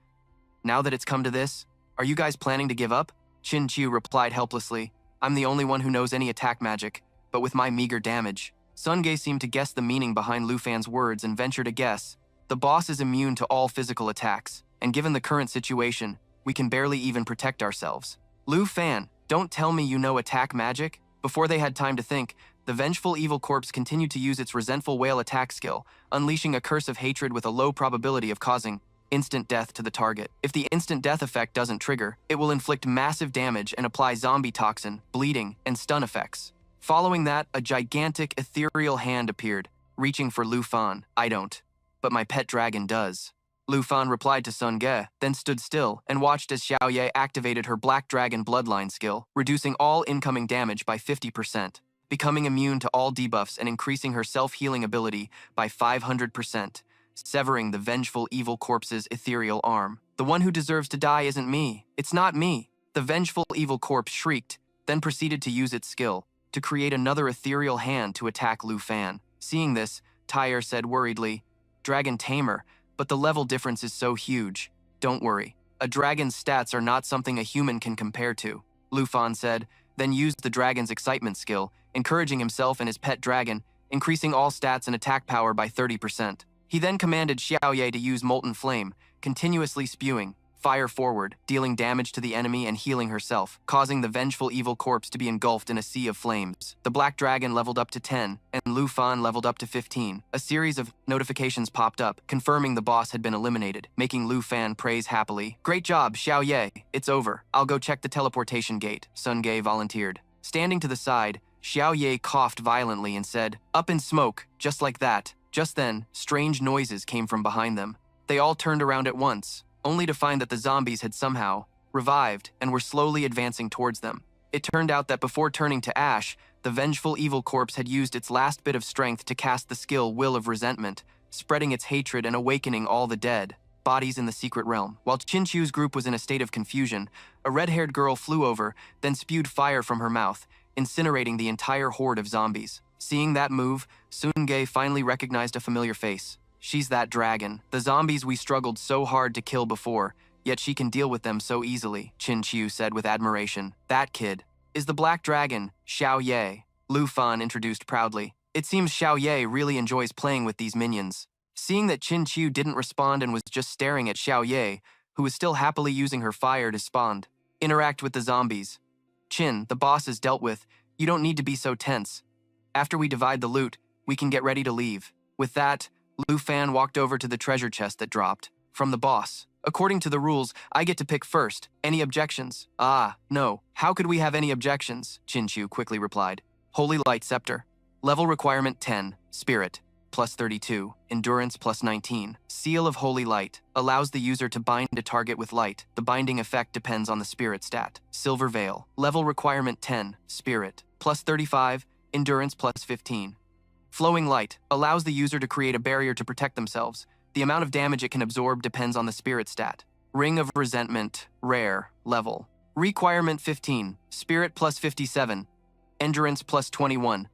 Now that it's come to this, are you guys planning to give up? Chinchiu replied helplessly, I'm the only one who knows any attack magic, but with my meager damage. Sungei seemed to guess the meaning behind Lu Fan's words and ventured a guess. The boss is immune to all physical attacks, and given the current situation, we can barely even protect ourselves. Lu Fan, don't tell me you know attack magic? Before they had time to think, the vengeful evil corpse continued to use its resentful whale attack skill, unleashing a curse of hatred with a low probability of causing instant death to the target. If the instant death effect doesn't trigger, it will inflict massive damage and apply zombie toxin, bleeding, and stun effects. Following that, a gigantic ethereal hand appeared, reaching for Lu Fan. I don't, but my pet dragon does. Lu Fan replied to Sun Ge, then stood still and watched as Xiao Ye activated her Black Dragon Bloodline skill, reducing all incoming damage by 50%, becoming immune to all debuffs and increasing her self-healing ability by 500%, severing the vengeful evil corpse's ethereal arm. The one who deserves to die isn't me. It's not me. The vengeful evil corpse shrieked, then proceeded to use its skill to create another ethereal hand to attack Lu Fan. Seeing this, Tyre said worriedly, "Dragon Tamer, but the level difference is so huge. Don't worry. A dragon's stats are not something a human can compare to," Lu Fan said, then used the dragon's excitement skill, encouraging himself and his pet dragon, increasing all stats and attack power by 30%. He then commanded Xiao Ye to use Molten Flame, continuously spewing fire forward, dealing damage to the enemy and healing herself, causing the vengeful evil corpse to be engulfed in a sea of flames. The Black Dragon leveled up to 10, and Lu Fan leveled up to 15. A series of notifications popped up, confirming the boss had been eliminated, making Lu Fan praise happily. "Great job, Xiao Ye. It's over. I'll go check the teleportation gate," Sun Ge volunteered. Standing to the side, Xiao Ye coughed violently and said, "Up in smoke," just like that. Just then, strange noises came from behind them. They all turned around at once, only to find that the zombies had somehow revived and were slowly advancing towards them. It turned out that before turning to ash, the vengeful evil corpse had used its last bit of strength to cast the skill Will of Resentment, spreading its hatred and awakening all the dead bodies in the secret realm. While Chinchu's group was in a state of confusion, a red-haired girl flew over, then spewed fire from her mouth, incinerating the entire horde of zombies. Seeing that move, Sun Ge finally recognized a familiar face. She's that dragon, the zombies we struggled so hard to kill before, yet she can deal with them so easily, Chinchu said with admiration. "That kid is the Black Dragon, Xiao Ye," Lu Fan introduced proudly. It seems Xiao Ye really enjoys playing with these minions. Seeing that Chinchu didn't respond and was just staring at Xiao Ye, who was still happily using her fire to spawn. "Interact with the zombies. Chin, the boss is dealt with. You don't need to be so tense. After we divide the loot, we can get ready to leave." With that, Lu Fan walked over to the treasure chest that dropped from the boss. "According to the rules, I get to pick first. Any objections?" "Ah, no. How could we have any objections?" Chinchu quickly replied. "Holy Light Scepter. Level requirement 10. Spirit. Plus 32. Endurance plus 19. Seal of Holy Light. Allows the user to bind a target with light. The binding effect depends on the spirit stat. Silver Veil. Level requirement 10. Spirit. Plus 35. Endurance plus 15. Flowing Light allows the user to create a barrier to protect themselves. The amount of damage it can absorb depends on the spirit stat. Ring of Resentment, rare, level. Requirement 15, Spirit plus 57, Endurance plus 21,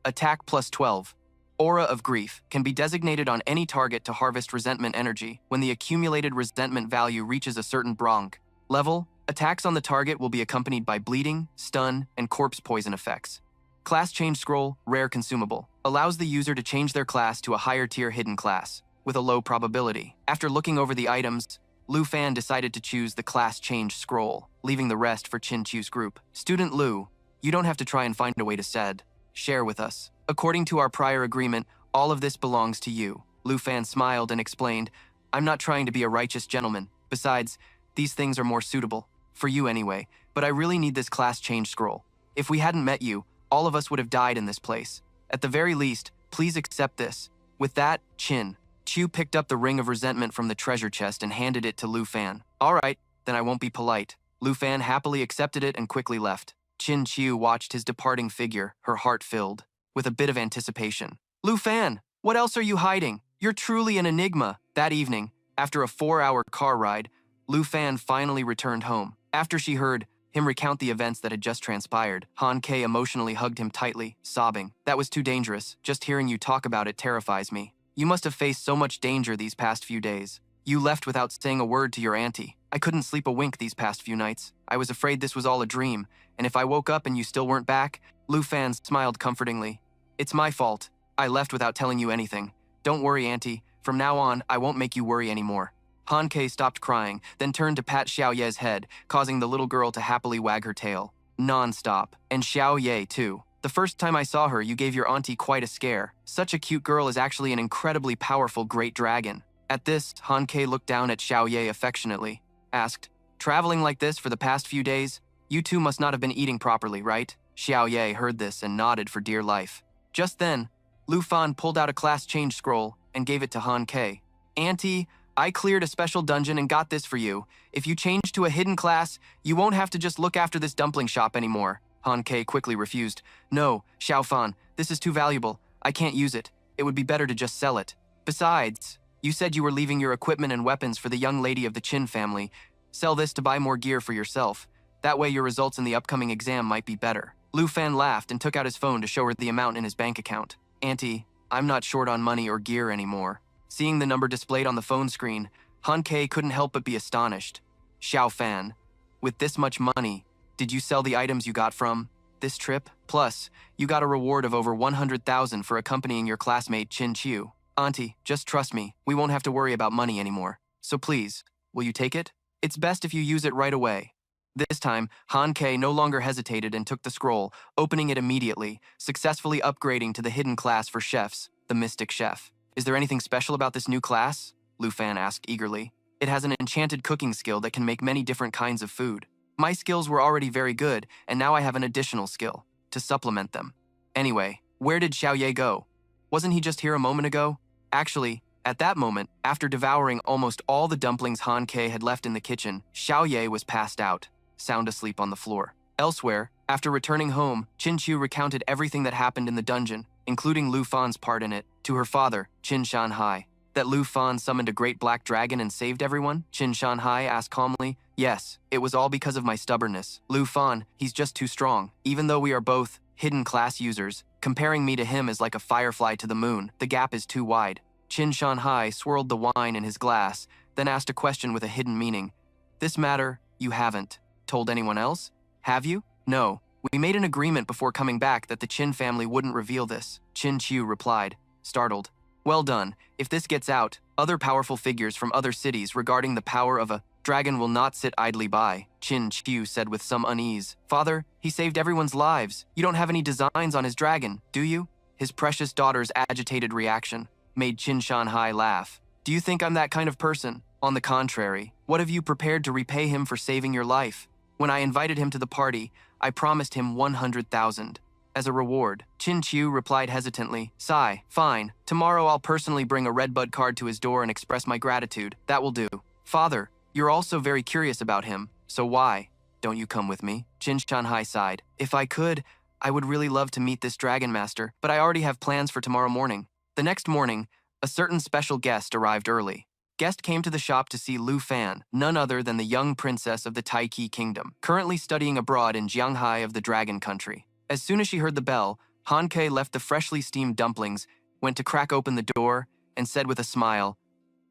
Attack plus 12. Aura of Grief can be designated on any target to harvest resentment energy. When the accumulated resentment value reaches a certain bronc level, attacks on the target will be accompanied by bleeding, stun, and corpse poison effects. Class Change Scroll, rare consumable, allows the user to change their class to a higher tier hidden class, with a low probability. After looking over the items, Lu Fan decided to choose the Class Change Scroll, leaving the rest for Chinchu's group. "Student Lu, you don't have to try and find a way to share with us. According to our prior agreement, all of this belongs to you." Lu Fan smiled and explained, "I'm not trying to be a righteous gentleman. Besides, these things are more suitable. For you anyway, but I really need this Class Change Scroll. If we hadn't met you, all of us would have died in this place. At the very least, please accept this." With that, Chu picked up the Ring of Resentment from the treasure chest and handed it to Lu Fan. "All right, then I won't be polite." Lu Fan happily accepted it and quickly left. Chu watched his departing figure, her heart filled with a bit of anticipation. "Lu Fan, what else are you hiding? You're truly an enigma." That evening, after a 4-hour car ride, Lu Fan finally returned home. After she heard him recount the events that had just transpired, Han Kei emotionally hugged him tightly, sobbing. "That was too dangerous. Just hearing you talk about it terrifies me. You must have faced so much danger these past few days. You left without saying a word to your auntie. I couldn't sleep a wink these past few nights. I was afraid this was all a dream, and if I woke up and you still weren't back..." Lu Fan smiled comfortingly. "It's my fault. I left without telling you anything. Don't worry, auntie. From now on, I won't make you worry anymore." Han Kei stopped crying, then turned to pat Xiao Ye's head, causing the little girl to happily wag her tail. Non-stop. "And Xiao Ye, too. The first time I saw her, you gave your auntie quite a scare. Such a cute girl is actually an incredibly powerful great dragon." At this, Han Kei looked down at Xiao Ye affectionately, asked, "Traveling like this for the past few days? You two must not have been eating properly, right?" Xiao Ye heard this and nodded for dear life. Just then, Lu Fan pulled out a Class Change Scroll and gave it to Han Kei. "Auntie, I cleared a special dungeon and got this for you. If you change to a hidden class, you won't have to just look after this dumpling shop anymore. Han Ke quickly refused. No, Xiao Fan, this is too valuable. I can't use it. It would be better to just sell it. Besides, you said you were leaving your equipment and weapons for the young lady of the Qin family. Sell this to buy more gear for yourself. That way your results in the upcoming exam might be better. Lu Fan laughed and took out his phone to show her the amount in his bank account. Auntie, I'm not short on money or gear anymore. Seeing the number displayed on the phone screen, Han Ke couldn't help but be astonished. Xiao Fan, with this much money, did you sell the items you got from this trip? Plus, you got a reward of over 100,000 for accompanying your classmate Qin Qiu. Auntie, just trust me, we won't have to worry about money anymore. So please, will you take it? It's best if you use it right away. This time, Han Ke no longer hesitated and took the scroll, opening it immediately, successfully upgrading to the hidden class for chefs, the Mystic Chef. Is there anything special about this new class? Lu Fan asked eagerly. It has an enchanted cooking skill that can make many different kinds of food. My skills were already very good, and now I have an additional skill, to supplement them. Anyway, where did Xiao Ye go? Wasn't he just here a moment ago? Actually, at that moment, after devouring almost all the dumplings Han Ke had left in the kitchen, Xiao Ye was passed out, sound asleep on the floor. Elsewhere, after returning home, Qin Qiu recounted everything that happened in the dungeon, including Lu Fan's part in it, to her father, Qin Shanhai. That Lu Fan summoned a great black dragon and saved everyone? Qin Shanhai asked calmly. Yes, it was all because of my stubbornness. Lu Fan, he's just too strong. Even though we are both hidden class users, comparing me to him is like a firefly to the moon. The gap is too wide. Qin Shanhai swirled the wine in his glass, then asked a question with a hidden meaning. This matter, you haven't told anyone else? Have you? No. We made an agreement before coming back that the Qin family wouldn't reveal this. Qin Qiu replied, startled. Well done. If this gets out, other powerful figures from other cities regarding the power of a dragon will not sit idly by, Qin Qiu said with some unease. Father, he saved everyone's lives. You don't have any designs on his dragon, do you? His precious daughter's agitated reaction made Qin Shanhai laugh. Do you think I'm that kind of person? On the contrary, what have you prepared to repay him for saving your life? When I invited him to the party, I promised him 100,000. As a reward, Qin Qiu replied hesitantly, Sigh, fine. Tomorrow I'll personally bring a redbud card to his door and express my gratitude. That will do. Father, you're also very curious about him, so why don't you come with me? Qin Shanhai sighed. If I could, I would really love to meet this dragon master, but I already have plans for tomorrow morning. The next morning, a certain special guest arrived early. Guest came to the shop to see Lu Fan, none other than the young princess of the Taiki Kingdom, currently studying abroad in Jianghai of the Dragon Country. As soon as she heard the bell, Han Ke left the freshly steamed dumplings, went to crack open the door, and said with a smile,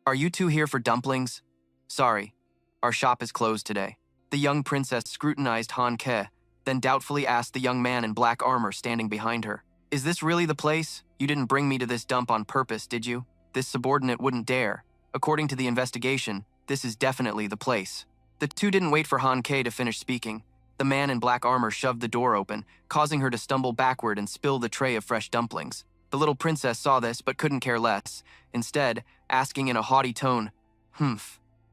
Are you two here for dumplings? Sorry, our shop is closed today. The young princess scrutinized Han Ke, then doubtfully asked the young man in black armor standing behind her, Is this really the place? You didn't bring me to this dump on purpose, did you? This subordinate wouldn't dare. According to the investigation, this is definitely the place. The two didn't wait for Han Ke to finish speaking. The man in black armor shoved the door open, causing her to stumble backward and spill the tray of fresh dumplings. The little princess saw this but couldn't care less, instead asking in a haughty tone,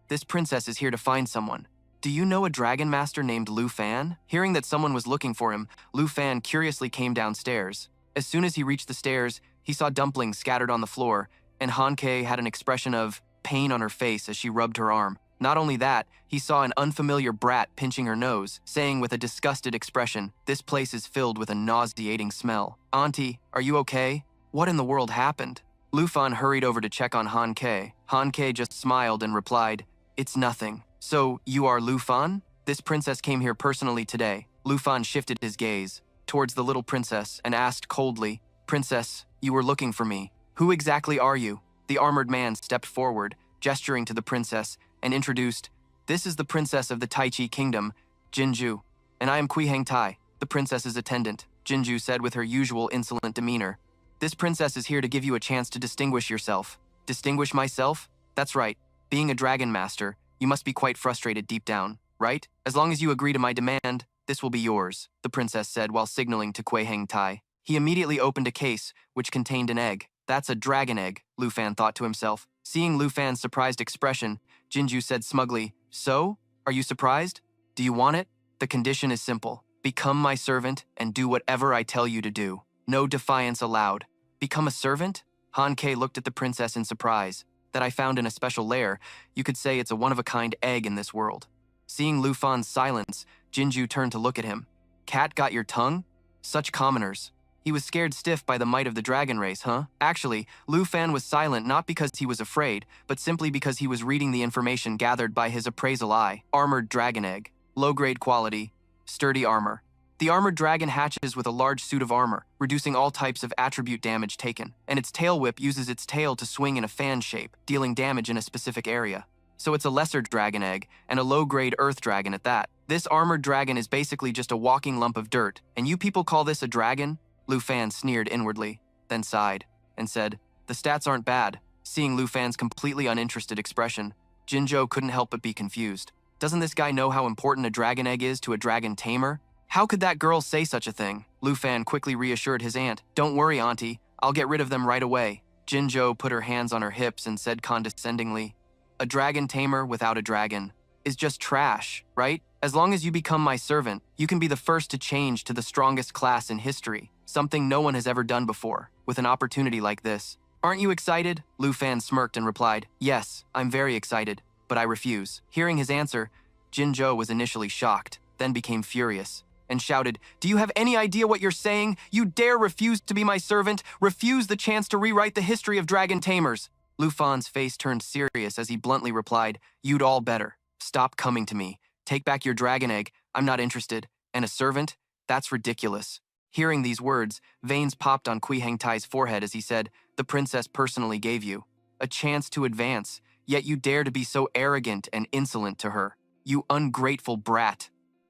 this princess is here to find someone. Do you know a dragon master named Lu Fan? Hearing that someone was looking for him, Lu Fan curiously came downstairs. As soon as he reached the stairs, he saw dumplings scattered on the floor, and Han Ke had an expression of pain on her face as she rubbed her arm. Not only that, he saw an unfamiliar brat pinching her nose, saying with a disgusted expression, This place is filled with a nauseating smell. Auntie, are you okay? What in the world happened? Lu Fan hurried over to check on Han Ke. Han Ke just smiled and replied, It's nothing. So, you are Lu Fan? This princess came here personally today. Lu Fan shifted his gaze towards the little princess and asked coldly, Princess, you were looking for me. Who exactly are you? The armored man stepped forward, gesturing to the princess, and introduced, This is the princess of the Taichi Kingdom, Jinju, and I am Kui Heng Tai, the princess's attendant, Jinju said with her usual insolent demeanor. This princess is here to give you a chance to distinguish yourself. Distinguish myself? That's right. Being a dragon master, you must be quite frustrated deep down, right? As long as you agree to my demand, this will be yours, the princess said while signaling to Kui Heng Tai. He immediately opened a case, which contained an egg. That's a dragon egg, Lu Fan thought to himself. Seeing Lu Fan's surprised expression, Jinju said smugly, So? Are you surprised? Do you want it? The condition is simple. Become my servant and do whatever I tell you to do. No defiance allowed. Become a servant? Han Ke looked at the princess in surprise. that I found in a special lair. You could say it's a one-of-a-kind egg in this world. Seeing Lu Fan's silence, Jinju turned to look at him. Cat got your tongue? Such commoners. He was scared stiff by the might of the dragon race, huh? Actually, Lu Fan was silent not because he was afraid, but simply because he was reading the information gathered by his appraisal eye. Armored dragon egg. Low-grade quality. Sturdy armor. The armored dragon hatches with a large suit of armor, reducing all types of attribute damage taken, and its tail whip uses its tail to swing in a fan shape, dealing damage in a specific area. So it's a lesser dragon egg, and a low-grade earth dragon at that. This armored dragon is basically just a walking lump of dirt, and you people call this a dragon? Lu Fan sneered inwardly, then sighed, and said, "The stats aren't bad." Seeing Lu Fan's completely uninterested expression, Jinzhou couldn't help but be confused. Doesn't this guy know how important a dragon egg is to a dragon tamer? How could that girl say such a thing? Lu Fan quickly reassured his aunt. "Don't worry, auntie. I'll get rid of them right away." Jinzhou put her hands on her hips and said condescendingly, "A dragon tamer without a dragon is just trash, right? As long as you become my servant, you can be the first to change to the strongest class in history, something no one has ever done before, with an opportunity like this. Aren't you excited?" Lu Fan smirked and replied, "Yes, I'm very excited, but I refuse." Hearing his answer, Jinzhou was initially shocked, then became furious, and shouted, "Do you have any idea what you're saying? You dare refuse to be my servant, refuse the chance to rewrite the history of dragon tamers." Lu Fan's face turned serious as he bluntly replied, "You'd all better. Stop coming to me. Take back your dragon egg. I'm not interested. And a servant? That's ridiculous." Hearing these words, veins popped on Kui Hengtai's forehead as he said, "The princess personally gave you a chance to advance, yet you dare to be so arrogant and insolent to her. You ungrateful brat.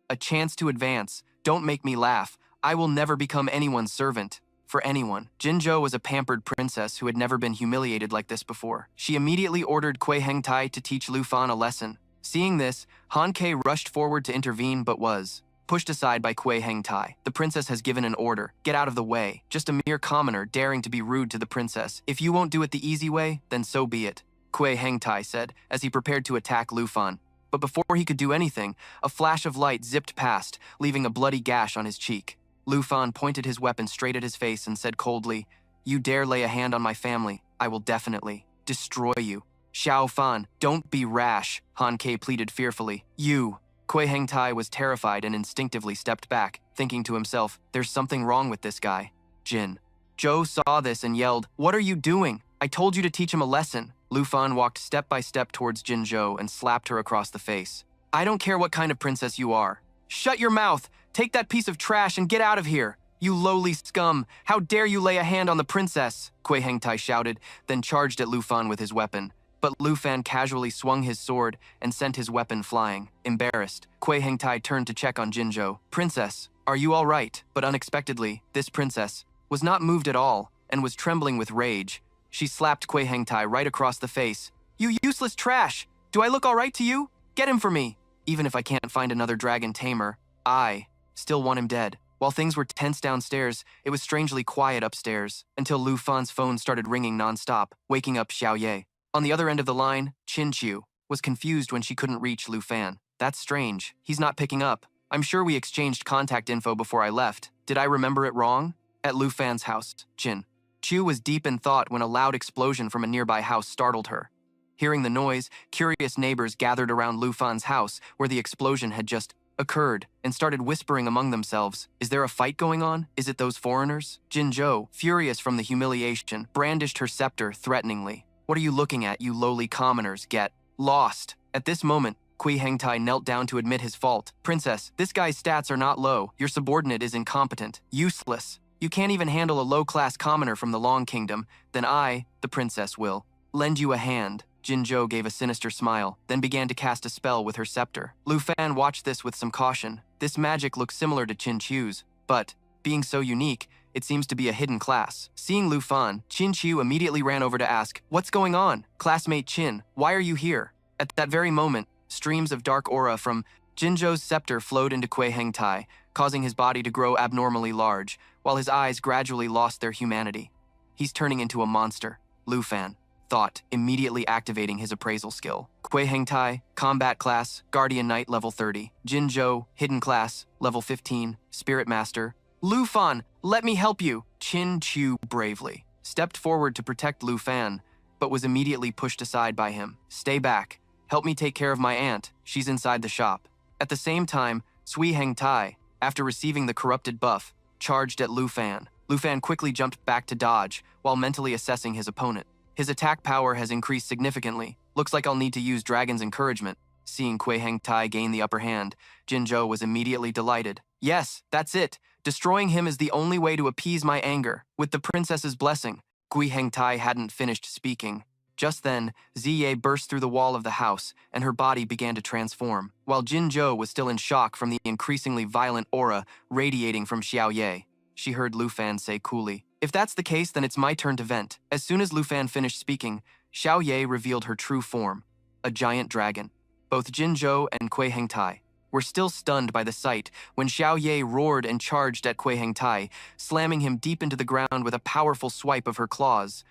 A chance to advance. Don't make me laugh. I will never become anyone's servant. For anyone." Jinzhou was a pampered princess who had never been humiliated like this before. She immediately ordered Kui Hengtai to teach Lu Fan a lesson. Seeing this, Han Ke rushed forward to intervene but was pushed aside by Kui Hengtai. "The princess has given an order. Get out of the way. Just a mere commoner daring to be rude to the princess. If you won't do it the easy way, then so be it," Kui Hengtai said as he prepared to attack Lu Fan. But before he could do anything, a flash of light zipped past, leaving a bloody gash on his cheek. Lu Fan pointed his weapon straight at his face and said coldly, "You dare lay a hand on my family, I will definitely destroy you." "Xiao Fan, don't be rash," Han Ke pleaded fearfully. "You." Kui Hengtai was terrified and instinctively stepped back, thinking to himself, "There's something wrong with this guy." Jin Zhou saw this and yelled, "What are you doing? I told you to teach him a lesson." Lu Fan walked step by step towards Jin Zhou and slapped her across the face. "I don't care what kind of princess you are. Shut your mouth! Take that piece of trash and get out of here! You lowly scum! How dare you lay a hand on the princess!" Kui Hengtai shouted, then charged at Lu Fan with his weapon. But Lu Fan casually swung his sword and sent his weapon flying. Embarrassed, Kui Hengtai turned to check on Jinzhou. "Princess, are you all right?" But unexpectedly, this princess was not moved at all and was trembling with rage. She slapped Kui Hengtai right across the face. "You useless trash! Do I look all right to you? Get him for me! Even if I can't find another dragon tamer, I still want him dead." While things were tense downstairs, it was strangely quiet upstairs, until Lu Fan's phone started ringing nonstop, waking up Xiao Ye. On the other end of the line, Qin Qiu was confused when she couldn't reach Lu Fan. "That's strange. He's not picking up. I'm sure we exchanged contact info before I left. Did I remember it wrong?" At Lu Fan's house, Qin Qiu was deep in thought when a loud explosion from a nearby house startled her. Hearing the noise, curious neighbors gathered around Lu Fan's house where the explosion had just occurred and started whispering among themselves, "Is there a fight going on? Is it those foreigners?" Jin Zhou, furious from the humiliation, brandished her scepter threateningly. "What are you looking at, you lowly commoners? Get lost!" At this moment, Kui Hengtai knelt down to admit his fault. "Princess, this guy's stats are not low. Your subordinate is incompetent. Useless. You can't even handle a low-class commoner from the Long Kingdom. Then I, the princess, will lend you a hand." Jinzhou gave a sinister smile, then began to cast a spell with her scepter. Lu Fan watched this with some caution. This magic looks similar to Qin Qiu's, but, being so unique, it seems to be a hidden class. Seeing Lu Fan, Qin Qiu immediately ran over to ask, "What's going on? Classmate Qin, why are you here?" At that very moment, streams of dark aura from Jinzhou's scepter flowed into Kui Hengtai, causing his body to grow abnormally large, while his eyes gradually lost their humanity. "He's turning into a monster," Lu Fan thought, immediately activating his appraisal skill. Kui Hengtai, Combat Class, Guardian Knight level 30. Jinzhou, Hidden Class, level 15, Spirit Master. "Lu Fan, let me help you!" Qin Qiu bravely stepped forward to protect Lu Fan, but was immediately pushed aside by him. "Stay back. Help me take care of my aunt. She's inside the shop." At the same time, Sui Hengtai, after receiving the corrupted buff, charged at Lu Fan. Lu Fan quickly jumped back to dodge while mentally assessing his opponent. His attack power has increased significantly. "Looks like I'll need to use Dragon's Encouragement." Seeing Kui Hengtai gain the upper hand, Jinzhou was immediately delighted. "Yes, that's it. Destroying him is the only way to appease my anger. With the princess's blessing." Kui Hengtai hadn't finished speaking. Just then, Ziye burst through the wall of the house, and her body began to transform, while Jinzhou was still in shock from the increasingly violent aura radiating from Xiaoye. She heard Lu Fan say coolly, "If that's the case, then it's my turn to vent." As soon as Lu Fan finished speaking, Xiaoye revealed her true form, a giant dragon. Both Jinzhou and Kui Hengtai were still stunned by the sight when Xiaoye roared and charged at Kui Hengtai, slamming him deep into the ground with a powerful swipe of her claws.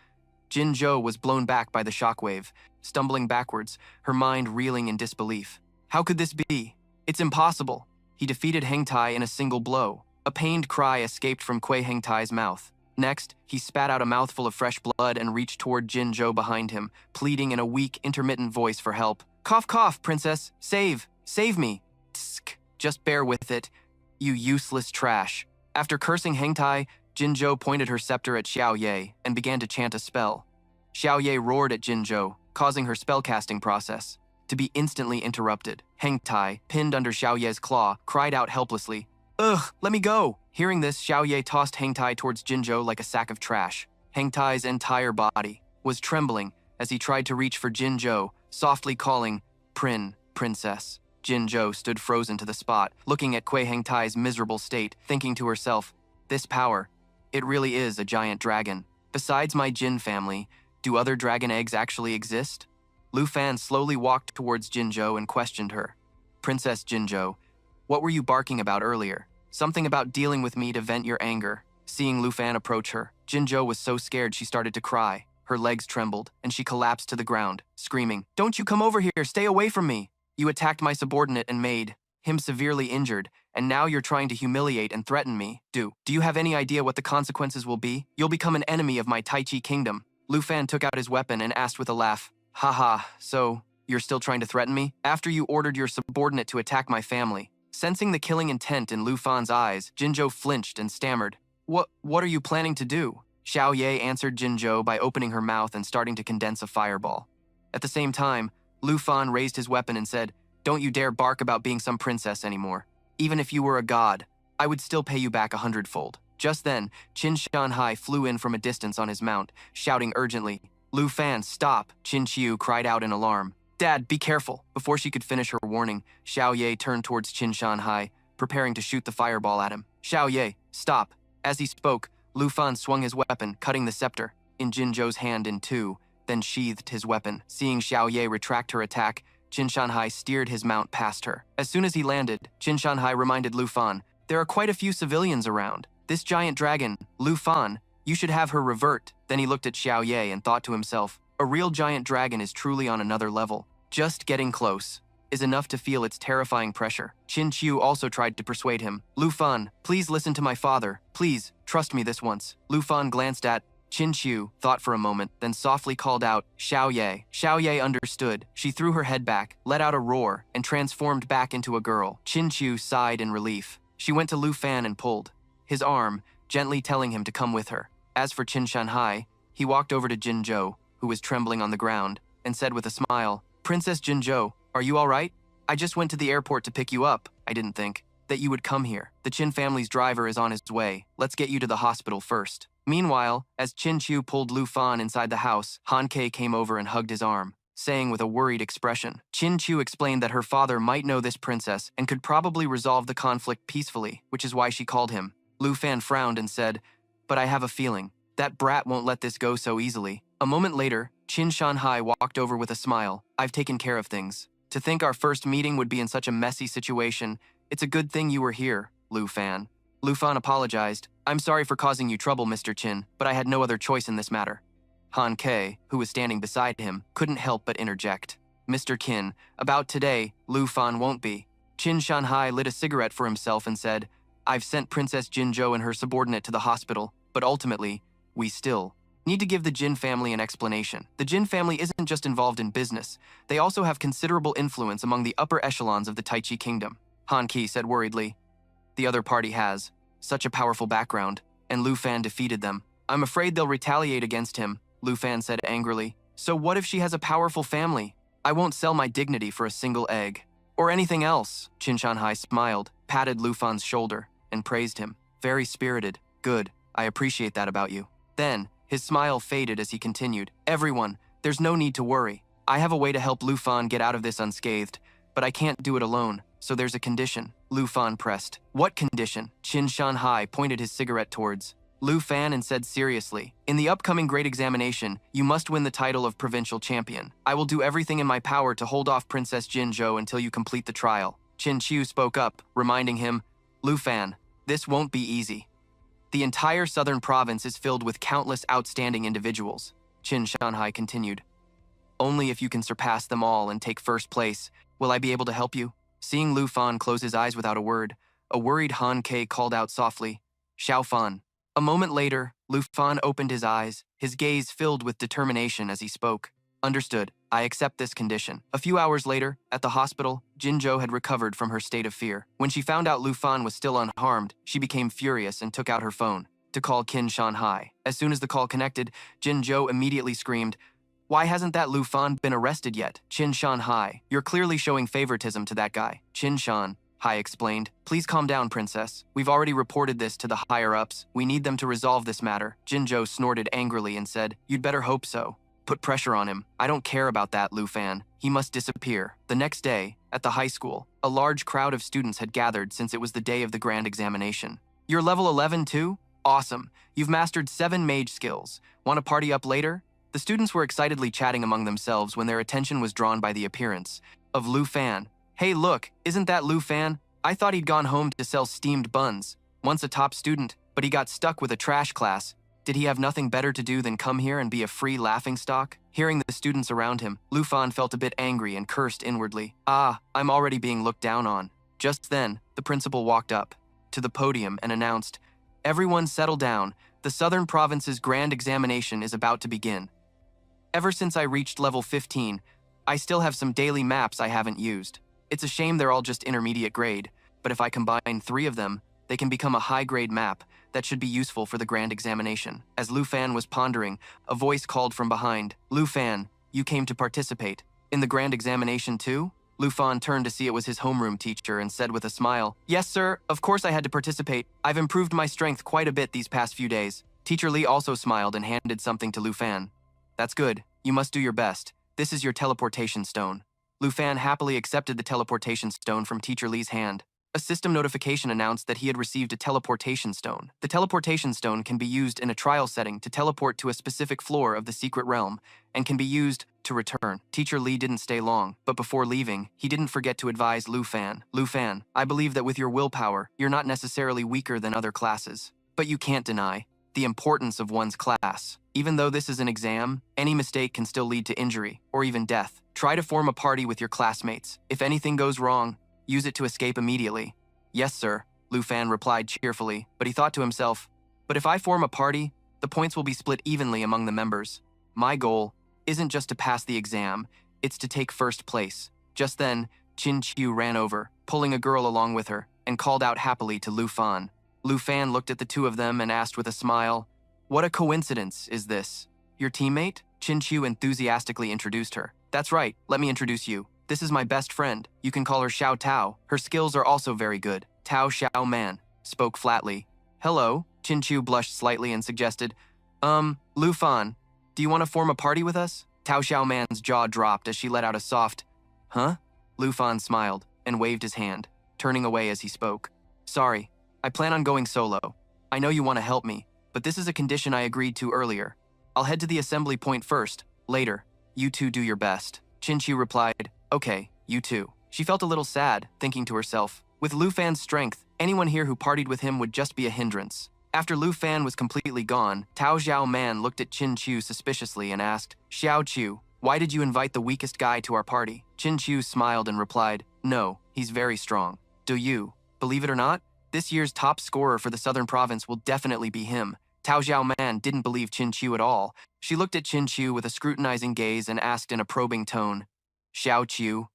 Jinzhou was blown back by the shockwave, stumbling backwards, her mind reeling in disbelief. How could this be? It's impossible. He defeated Hengtai in a single blow. A pained cry escaped from Kui Hengtai's mouth. Next, he spat out a mouthful of fresh blood and reached toward Jinzhou behind him, pleading in a weak, intermittent voice for help. "Cough, cough, princess. Save me. Tsk, just bear with it, you useless trash." After cursing Hengtai, Jinzhou pointed her scepter at Xiaoye and began to chant a spell. Xiaoye roared at Jinzhou, causing her spellcasting process to be instantly interrupted. Hengtai, pinned under Xiaoye's claw, cried out helplessly, "Ugh, let me go!" Hearing this, Xiaoye tossed Hengtai towards Jinzhou like a sack of trash. Hengtai's entire body was trembling as he tried to reach for Jinzhou, softly calling, Princess." Jinzhou stood frozen to the spot, looking at Kui Hengtai's miserable state, thinking to herself, "This power, it really is a giant dragon. Besides my Jin family, do other dragon eggs actually exist?" Lu Fan slowly walked towards Jinzhou and questioned her. "Princess Jinzhou, what were you barking about earlier? Something about dealing with me to vent your anger." Seeing Lu Fan approach her, Jinzhou was so scared she started to cry. Her legs trembled, and she collapsed to the ground, screaming, "Don't you come over here! Stay away from me! You attacked my subordinate and made him severely injured, and now you're trying to humiliate and threaten me. Do you have any idea what the consequences will be? You'll become an enemy of my Taichi kingdom." Lu Fan took out his weapon and asked with a laugh, "Haha, so you're still trying to threaten me? After you ordered your subordinate to attack my family." Sensing the killing intent in Lu Fan's eyes, Jinzhou flinched and stammered, What are you planning to do?" Xiaoye answered Jinzhou by opening her mouth and starting to condense a fireball. At the same time, Lu Fan raised his weapon and said, "Don't you dare bark about being some princess anymore. Even if you were a god, I would still pay you back 100-fold. Just then, Qin Shanhai flew in from a distance on his mount, shouting urgently, "Lu Fan, stop!" Qin Qiu cried out in alarm, "Dad, be careful!" Before she could finish her warning, Xiaoye turned towards Qin Shanhai, preparing to shoot the fireball at him. "Xiaoye, stop!" As he spoke, Lu Fan swung his weapon, cutting the scepter in Jinzhou's hand in two, then sheathed his weapon. Seeing Xiaoye retract her attack, Qin Shanhai steered his mount past her. As soon as he landed, Qin Shanhai reminded Lu Fan, "There are quite a few civilians around. This giant dragon, Lu Fan, you should have her revert." Then he looked at Xiaoye and thought to himself, a real giant dragon is truly on another level. Just getting close is enough to feel its terrifying pressure. Qin Qiu also tried to persuade him. "Lu Fan, please listen to my father. Please, trust me this once." Lu Fan glanced at Qin Qiu, thought for a moment, then softly called out, "Xiaoye." Xiaoye understood. She threw her head back, let out a roar, and transformed back into a girl. Qin Qiu sighed in relief. She went to Lu Fan and pulled his arm, gently telling him to come with her. As for Qin Shanhai, he walked over to Jinzhou, who was trembling on the ground, and said with a smile, "Princess Jinzhou, are you all right? I just went to the airport to pick you up. I didn't think that you would come here. The Qin family's driver is on his way. Let's get you to the hospital first." Meanwhile, as Qin Qiu pulled Lu Fan inside the house, Han Kei came over and hugged his arm, saying with a worried expression. Qin Qiu explained that her father might know this princess and could probably resolve the conflict peacefully, which is why she called him. Lu Fan frowned and said, "But I have a feeling that brat won't let this go so easily." A moment later, Qin Shanhai walked over with a smile. "I've taken care of things. To think our first meeting would be in such a messy situation. It's a good thing you were here, Lu Fan." Lu Fan apologized. "I'm sorry for causing you trouble, Mr. Qin, but I had no other choice in this matter." Han Kei, who was standing beside him, couldn't help but interject. "Mr. Qin, about today, Lu Fan won't be." Qin Shanhai lit a cigarette for himself and said, "I've sent Princess Jinzhou and her subordinate to the hospital, but ultimately, we still Need to give the Jin family an explanation. The Jin family isn't just involved in business. They also have considerable influence among the upper echelons of the Taichi kingdom, Han Qi said worriedly. The other party has such a powerful background, and Lu Fan defeated them. I'm afraid they'll retaliate against him, Lu Fan said angrily. So what if she has a powerful family? I won't sell my dignity for a single egg. Or anything else, Qin Shanhai smiled, patted Lu Fan's shoulder, and praised him. Very spirited. Good. I appreciate that about you. Then, his smile faded as he continued. Everyone, there's no need to worry. I have a way to help Lu Fan get out of this unscathed, but I can't do it alone, so there's a condition. Lu Fan pressed. What condition? Qin Shanhai pointed his cigarette towards Lu Fan and said seriously, in the upcoming great examination, you must win the title of provincial champion. I will do everything in my power to hold off Princess Jinzhou until you complete the trial. Qin Qiu spoke up, reminding him, Lu Fan, this won't be easy. The entire southern province is filled with countless outstanding individuals, Qin Shanhai continued. Only if you can surpass them all and take first place will I be able to help you. Seeing Lu Fan close his eyes without a word, a worried Han Ke called out softly, Xiao Fan. A moment later, Lu Fan opened his eyes, his gaze filled with determination as he spoke. Understood. I accept this condition. A few hours later, at the hospital, Jinzhou had recovered from her state of fear. When she found out Lu Fan was still unharmed, she became furious and took out her phone to call Qin Shanhai. As soon as the call connected, Jinzhou immediately screamed, Why hasn't that Lu Fan been arrested yet? Qin Shanhai, you're clearly showing favoritism to that guy. Qin Shanhai explained, Please calm down, princess. We've already reported this to the higher-ups. We need them to resolve this matter. Jinzhou snorted angrily and said, You'd better hope so. Put pressure on him. I don't care about that, Lu Fan. He must disappear. The next day, at the high school, a large crowd of students had gathered since it was the day of the grand examination. You're level 11 too? Awesome. You've mastered 7 mage skills. Want to party up later? The students were excitedly chatting among themselves when their attention was drawn by the appearance of Lu Fan. Hey look, isn't that Lu Fan? I thought he'd gone home to sell steamed buns. Once a top student, but he got stuck with a trash class. Did he have nothing better to do than come here and be a free laughingstock? Hearing the students around him, Lu Fan felt a bit angry and cursed inwardly. Ah, I'm already being looked down on. Just then, the principal walked up to the podium and announced, Everyone settle down. The Southern Province's grand examination is about to begin. Ever since I reached level 15, I still have some daily maps I haven't used. It's a shame they're all just intermediate grade, but if I combine 3 of them, they can become a high-grade map that should be useful for the grand examination. As Lu Fan was pondering, a voice called from behind, Lu Fan, you came to participate. In the grand examination too? Lu Fan turned to see it was his homeroom teacher and said with a smile, Yes, sir, of course I had to participate. I've improved my strength quite a bit these past few days. Teacher Li also smiled and handed something to Lu Fan. That's good. You must do your best. This is your teleportation stone. Lu Fan happily accepted the teleportation stone from Teacher Li's hand. A system notification announced that he had received a teleportation stone. The teleportation stone can be used in a trial setting to teleport to a specific floor of the secret realm and can be used to return. Teacher Li didn't stay long, but before leaving, he didn't forget to advise Lu Fan. Lu Fan, I believe that with your willpower, you're not necessarily weaker than other classes, but you can't deny the importance of one's class. Even though this is an exam, any mistake can still lead to injury or even death. Try to form a party with your classmates. If anything goes wrong, use it to escape immediately. Yes, sir, Lu Fan replied cheerfully, but he thought to himself, but if I form a party, the points will be split evenly among the members. My goal isn't just to pass the exam, it's to take first place. Just then, Qin Qiu ran over, pulling a girl along with her, and called out happily to Lu Fan. Lu Fan looked at the two of them and asked with a smile, What a coincidence is this? Your teammate? Qin Qiu enthusiastically introduced her. That's right, let me introduce you. This is my best friend. You can call her Xiao Tao. Her skills are also very good. Tao Xiao Man spoke flatly. Hello, Qin Qiu blushed slightly and suggested, Lu Fan, do you want to form a party with us? Tao Xiao Man's jaw dropped as she let out a soft, Huh? Lu Fan smiled and waved his hand, turning away as he spoke. Sorry, I plan on going solo. I know you want to help me, but this is a condition I agreed to earlier. I'll head to the assembly point first. Later, you two do your best. Qin Qiu replied, Okay, you too. She felt a little sad, thinking to herself, with Lu Fan's strength, anyone here who partied with him would just be a hindrance. After Lu Fan was completely gone, Tao Xiao Man looked at Qin Qiu suspiciously and asked, Xiao Qiu, why did you invite the weakest guy to our party? Qin Qiu smiled and replied, No, he's very strong. Do you? Believe it or not, this year's top scorer for the Southern Province will definitely be him. Tao Xiaoman didn't believe Qin Qiu at all. She looked at Qin Qiu with a scrutinizing gaze and asked in a probing tone, Xiao Qiu,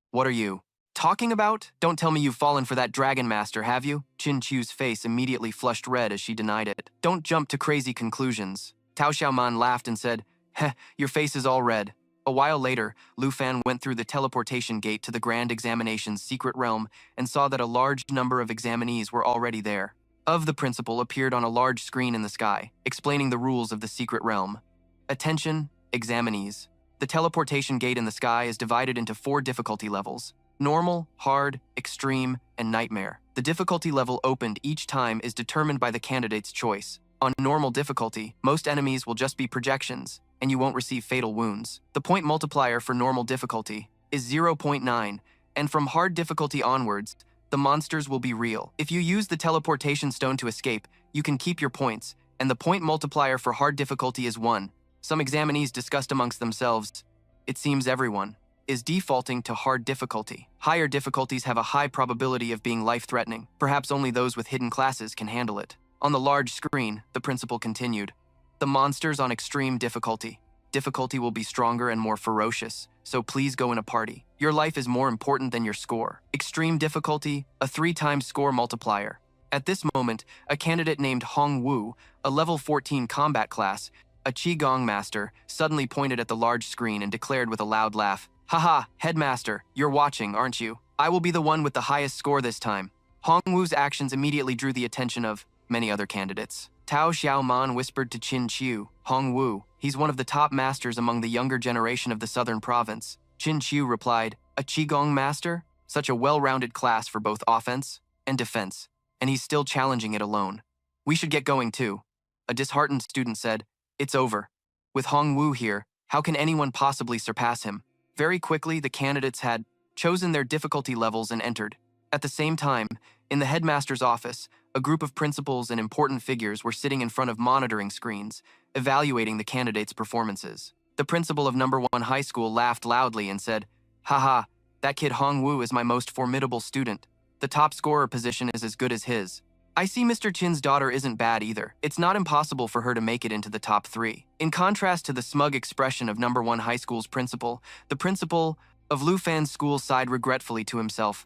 what are you talking about? Don't tell me you've fallen for that dragon master, have you? Qin Qiu's face immediately flushed red as she denied it. Don't jump to crazy conclusions. Tao Xiaoman laughed and said, Heh, your face is all red. A while later, Lu Fan went through the teleportation gate to the Grand Examination's secret realm and saw that a large number of examinees were already there. Of the principal appeared on a large screen in the sky, explaining the rules of the secret realm. Attention, examinees. The teleportation gate in the sky is divided into 4 difficulty levels: normal, hard, extreme, and nightmare. The difficulty level opened each time is determined by the candidate's choice. On normal difficulty, most enemies will just be projections, and you won't receive fatal wounds. The point multiplier for normal difficulty is 0.9, and from hard difficulty onwards, the monsters will be real. If you use the teleportation stone to escape, you can keep your points, and the point multiplier for hard difficulty is 1. Some examinees discussed amongst themselves, it seems everyone is defaulting to hard difficulty. Higher difficulties have a high probability of being life-threatening. Perhaps only those with hidden classes can handle it. On the large screen, the principal continued, the monsters on extreme difficulty. Difficulty will be stronger and more ferocious, so please go in a party. Your life is more important than your score. Extreme difficulty, a 3-times score multiplier. At this moment, a candidate named Hong Wu, a level 14 combat class, a Qigong master, suddenly pointed at the large screen and declared with a loud laugh, Haha, headmaster, you're watching, aren't you? I will be the one with the highest score this time. Hong Wu's actions immediately drew the attention of many other candidates. Tao Xiaoman whispered to Qin Qiu, Hong Wu, he's one of the top masters among the younger generation of the southern province. Qin Qiu replied, a Qigong master? Such a well-rounded class for both offense and defense, and he's still challenging it alone. We should get going too. A disheartened student said, it's over. With Hong Wu here, how can anyone possibly surpass him? Very quickly, the candidates had chosen their difficulty levels and entered. At the same time, in the headmaster's office, a group of principals and important figures were sitting in front of monitoring screens, evaluating the candidates' performances. The principal of number 1 high school laughed loudly and said, Haha, that kid Hong Wu is my most formidable student. The top scorer position is as good as his. I see Mr. Chin's daughter isn't bad either. It's not impossible for her to make it into the top 3. In contrast to the smug expression of number 1 high school's principal, the principal of Lu Fan's school sighed regretfully to himself,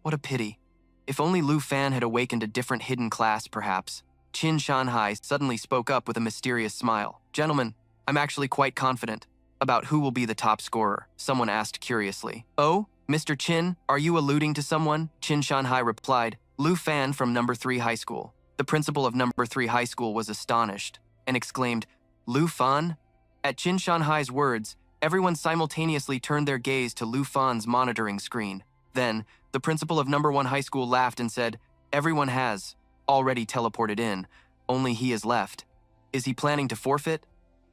what a pity. If only Lu Fan had awakened a different hidden class, perhaps. Qin Shanhai suddenly spoke up with a mysterious smile. Gentlemen, I'm actually quite confident about who will be the top scorer, someone asked curiously. Oh, Mr. Qin, are you alluding to someone? Qin Shanhai replied, Lu Fan from number 3 high school. The principal of number 3 high school was astonished and exclaimed, Lu Fan? At Qin Shanhai's words, everyone simultaneously turned their gaze to Lu Fan's monitoring screen. Then, the principal of number 1 high school laughed and said, everyone has already teleported in, only he is left. Is he planning to forfeit?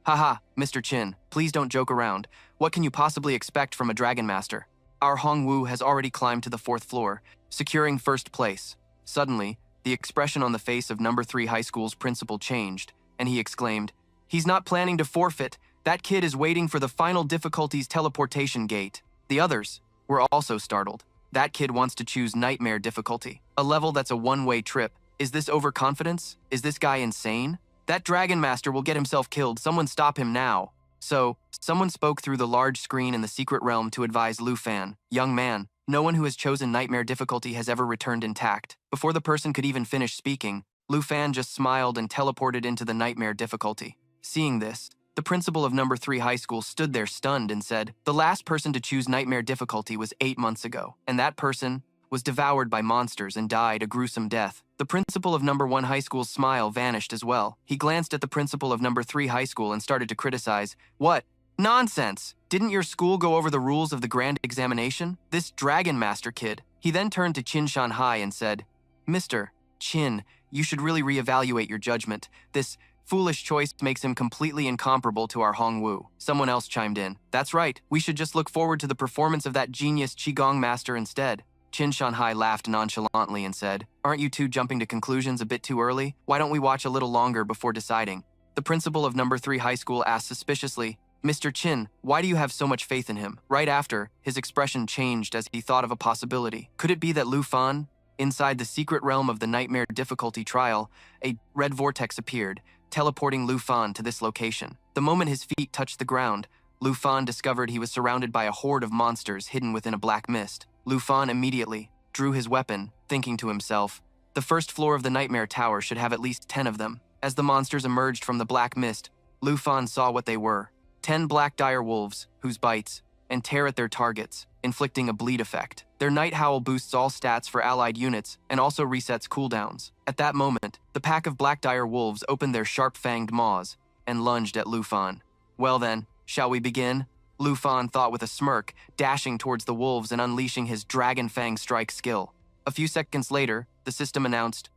Haha, Mr. Qin, please don't joke around. What can you possibly expect from a Dragon Master? Our Hong Wu has already climbed to the 4th floor, securing first place. Suddenly, the expression on the face of number 3 high school's principal changed, and he exclaimed, he's not planning to forfeit. That kid is waiting for the final difficulties teleportation gate. The others were also startled. That kid wants to choose nightmare difficulty, a level that's a one-way trip. Is this overconfidence? Is this guy insane? That Dragon Master will get himself killed. Someone stop him now. So, someone spoke through the large screen in the secret realm to advise Lu Fan, young man, no one who has chosen nightmare difficulty has ever returned intact. Before the person could even finish speaking, Lu Fan just smiled and teleported into the nightmare difficulty. Seeing this, the principal of number 3 high school stood there stunned and said, the last person to choose nightmare difficulty was 8 months ago, and that person was devoured by monsters and died a gruesome death. The principal of number 1 high school's smile vanished as well. He glanced at the principal of number 3 high school and started to criticize. What? Nonsense! Didn't your school go over the rules of the grand examination? This Dragon Master kid. He then turned to Qin Shanhai and said, Mr. Qin, you should really reevaluate your judgment. This foolish choice makes him completely incomparable to our Hong Wu. Someone else chimed in. That's right, we should just look forward to the performance of that genius Qigong master instead. Qin Shanhai laughed nonchalantly and said, aren't you two jumping to conclusions a bit too early? Why don't we watch a little longer before deciding? The principal of number 3 high school asked suspiciously, Mr. Qin, why do you have so much faith in him? Right after, his expression changed as he thought of a possibility. Could it be that Lu Fan? Inside the secret realm of the nightmare difficulty trial, a red vortex appeared, teleporting Lu Fan to this location. The moment his feet touched the ground, Lu Fan discovered he was surrounded by a horde of monsters hidden within a black mist. Lu Fan immediately drew his weapon, thinking to himself, the first floor of the Nightmare Tower should have at least 10 of them. As the monsters emerged from the black mist, Lu Fan saw what they were. 10 black dire wolves, whose bites and tear at their targets, inflicting a bleed effect. Their Night Howl boosts all stats for allied units and also resets cooldowns. At that moment, the pack of black dire wolves opened their sharp-fanged maws and lunged at Lu Fan. Well then, shall we begin? Lu Fan thought with a smirk, dashing towards the wolves and unleashing his Dragon Fang strike skill. A few seconds later, the system announced,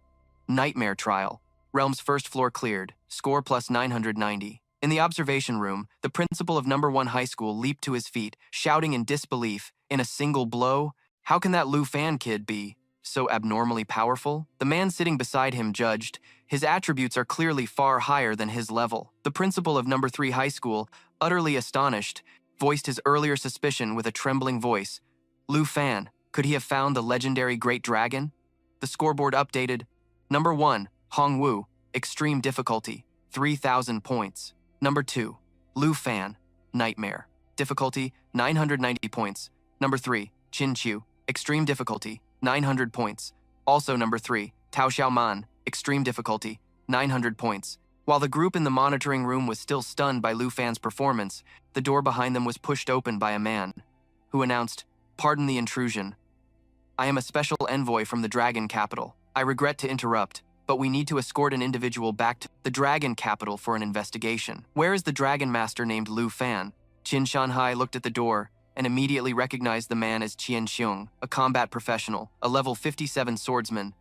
Nightmare Trial. Realm's first floor cleared, score plus 990. In the observation room, the principal of number 1 high school leaped to his feet, shouting in disbelief, in a single blow, how can that Lu Fan kid be so abnormally powerful? The man sitting beside him judged, his attributes are clearly far higher than his level. The principal of number 3 high school, utterly astonished, voiced his earlier suspicion with a trembling voice. Lu Fan, could he have found the legendary Great Dragon? The scoreboard updated. Number 1, Hong Wu, extreme difficulty, 3,000 points. Number 2, Lu Fan, Nightmare, difficulty, 990 points. Number 3, Qin Qiu, extreme difficulty, 900 points. Also number 3, Tao Xiaoman, extreme difficulty, 900 points. While the group in the monitoring room was still stunned by Lu Fan's performance, the door behind them was pushed open by a man, who announced, pardon the intrusion. I am a special envoy from the Dragon Capital. I regret to interrupt, but we need to escort an individual back to the Dragon Capital for an investigation. Where is the Dragon Master named Lu Fan? Qin Shanhai looked at the door and immediately recognized the man as Qian Xiong, a combat professional, a level 57 swordsman,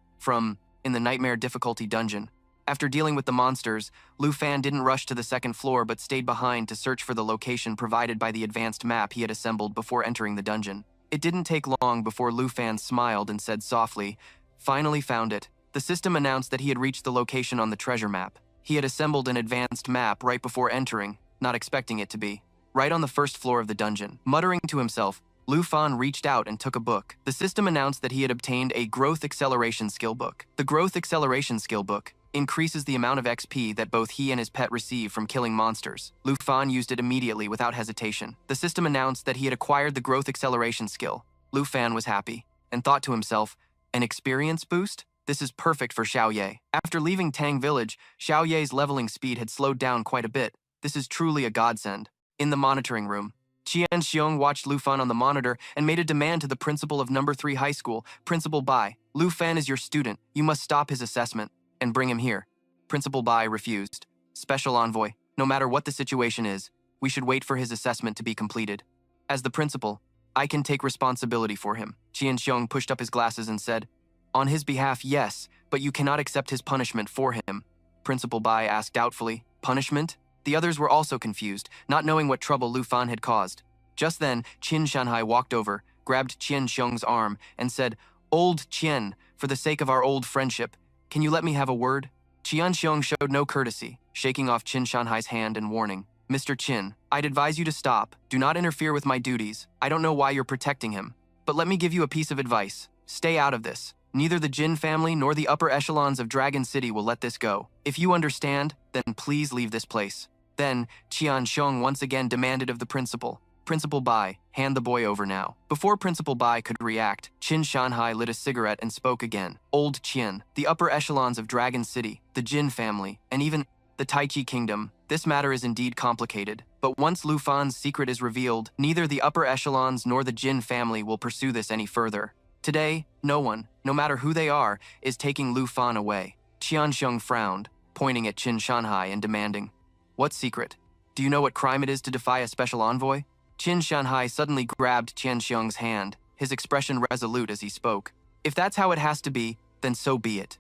in the Nightmare Difficulty dungeon. After dealing with the monsters, Lu Fan didn't rush to the second floor but stayed behind to search for the location provided by the advanced map he had assembled before entering the dungeon. It didn't take long before Lu Fan smiled and said softly, finally found it. The system announced that he had reached the location on the treasure map. He had assembled an advanced map right before entering, not expecting it to be right on the first floor of the dungeon. Muttering to himself, Lu Fan reached out and took a book. The system announced that he had obtained a Growth Acceleration skill book. The Growth Acceleration skill book increases the amount of XP that both he and his pet receive from killing monsters. Lu Fan used it immediately without hesitation. The system announced that he had acquired the Growth Acceleration skill. Lu Fan was happy and thought to himself, an experience boost? This is perfect for Xiaoye. After leaving Tang Village, Xiaoye's leveling speed had slowed down quite a bit. This is truly a godsend. In the monitoring room, Qian Xiong watched Lu Fan on the monitor and made a demand to the principal of number 3 high school, Principal Bai. Lu Fan is your student. You must stop his assessment and bring him here. Principal Bai refused. Special envoy, no matter what the situation is, we should wait for his assessment to be completed. As the principal, I can take responsibility for him. Qian Xiong pushed up his glasses and said, on his behalf, yes, but you cannot accept his punishment for him. Principal Bai asked doubtfully, punishment? The others were also confused, not knowing what trouble Lu Fan had caused. Just then, Qin Shanhai walked over, grabbed Qian Xiong's arm, and said, Old Qian, for the sake of our old friendship, can you let me have a word? Qian Xiong showed no courtesy, shaking off Qin Shanhai's hand and warning, Mr. Qin, I'd advise you to stop. Do not interfere with my duties. I don't know why you're protecting him. But let me give you a piece of advice. Stay out of this. Neither the Jin family nor the upper echelons of Dragon City will let this go. If you understand, then please leave this place. Then, Qian Xiong once again demanded of the principal, Principal Bai, hand the boy over now. Before Principal Bai could react, Qin Shanhai lit a cigarette and spoke again. Old Qian, the upper echelons of Dragon City, the Jin family, and even the Taichi Kingdom, this matter is indeed complicated. But once Lu Fan's secret is revealed, neither the upper echelons nor the Jin family will pursue this any further. Today, no one, no matter who they are, is taking Lu Fan away. Qian Xiong frowned, pointing at Qin Shanhai and demanding, what secret? Do you know what crime it is to defy a special envoy? Qin Shanhai suddenly grabbed Qian Xiong's hand, his expression resolute as he spoke. If that's how it has to be, then so be it.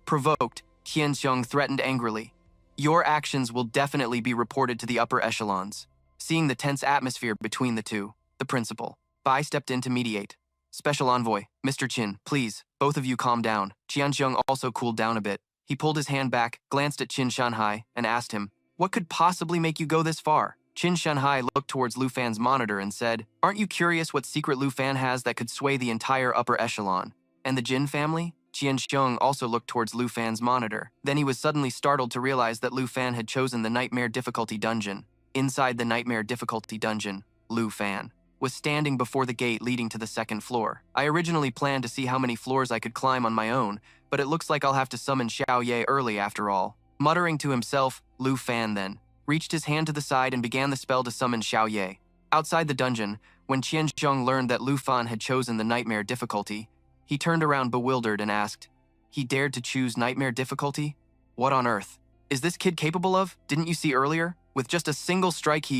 Provoked, Qian Xiong threatened angrily. Your actions will definitely be reported to the upper echelons. Seeing the tense atmosphere between the two, the principal, Bai stepped in to mediate. Special Envoy, Mr. Qin, please, both of you calm down. Qian Xiong also cooled down a bit. He pulled his hand back, glanced at Qin Shanhai, and asked him, what could possibly make you go this far? Qin Shanhai looked towards Lu Fan's monitor and said, aren't you curious what secret Lu Fan has that could sway the entire upper echelon? And the Jin family? Qianxiong also looked towards Lu Fan's monitor. Then he was suddenly startled to realize that Lu Fan had chosen the Nightmare Difficulty Dungeon. Inside the Nightmare Difficulty Dungeon, Lu Fan was standing before the gate leading to the second floor. I originally planned to see how many floors I could climb on my own, but it looks like I'll have to summon Xiao Ye early after all. Muttering to himself, Lu Fan then reached his hand to the side and began the spell to summon Xiao Ye. Outside the dungeon, when Qianxiong learned that Lu Fan had chosen the Nightmare Difficulty, he turned around bewildered and asked, "He dared to choose Nightmare Difficulty? What on earth is this kid capable of? Didn't you see earlier? With just a single strike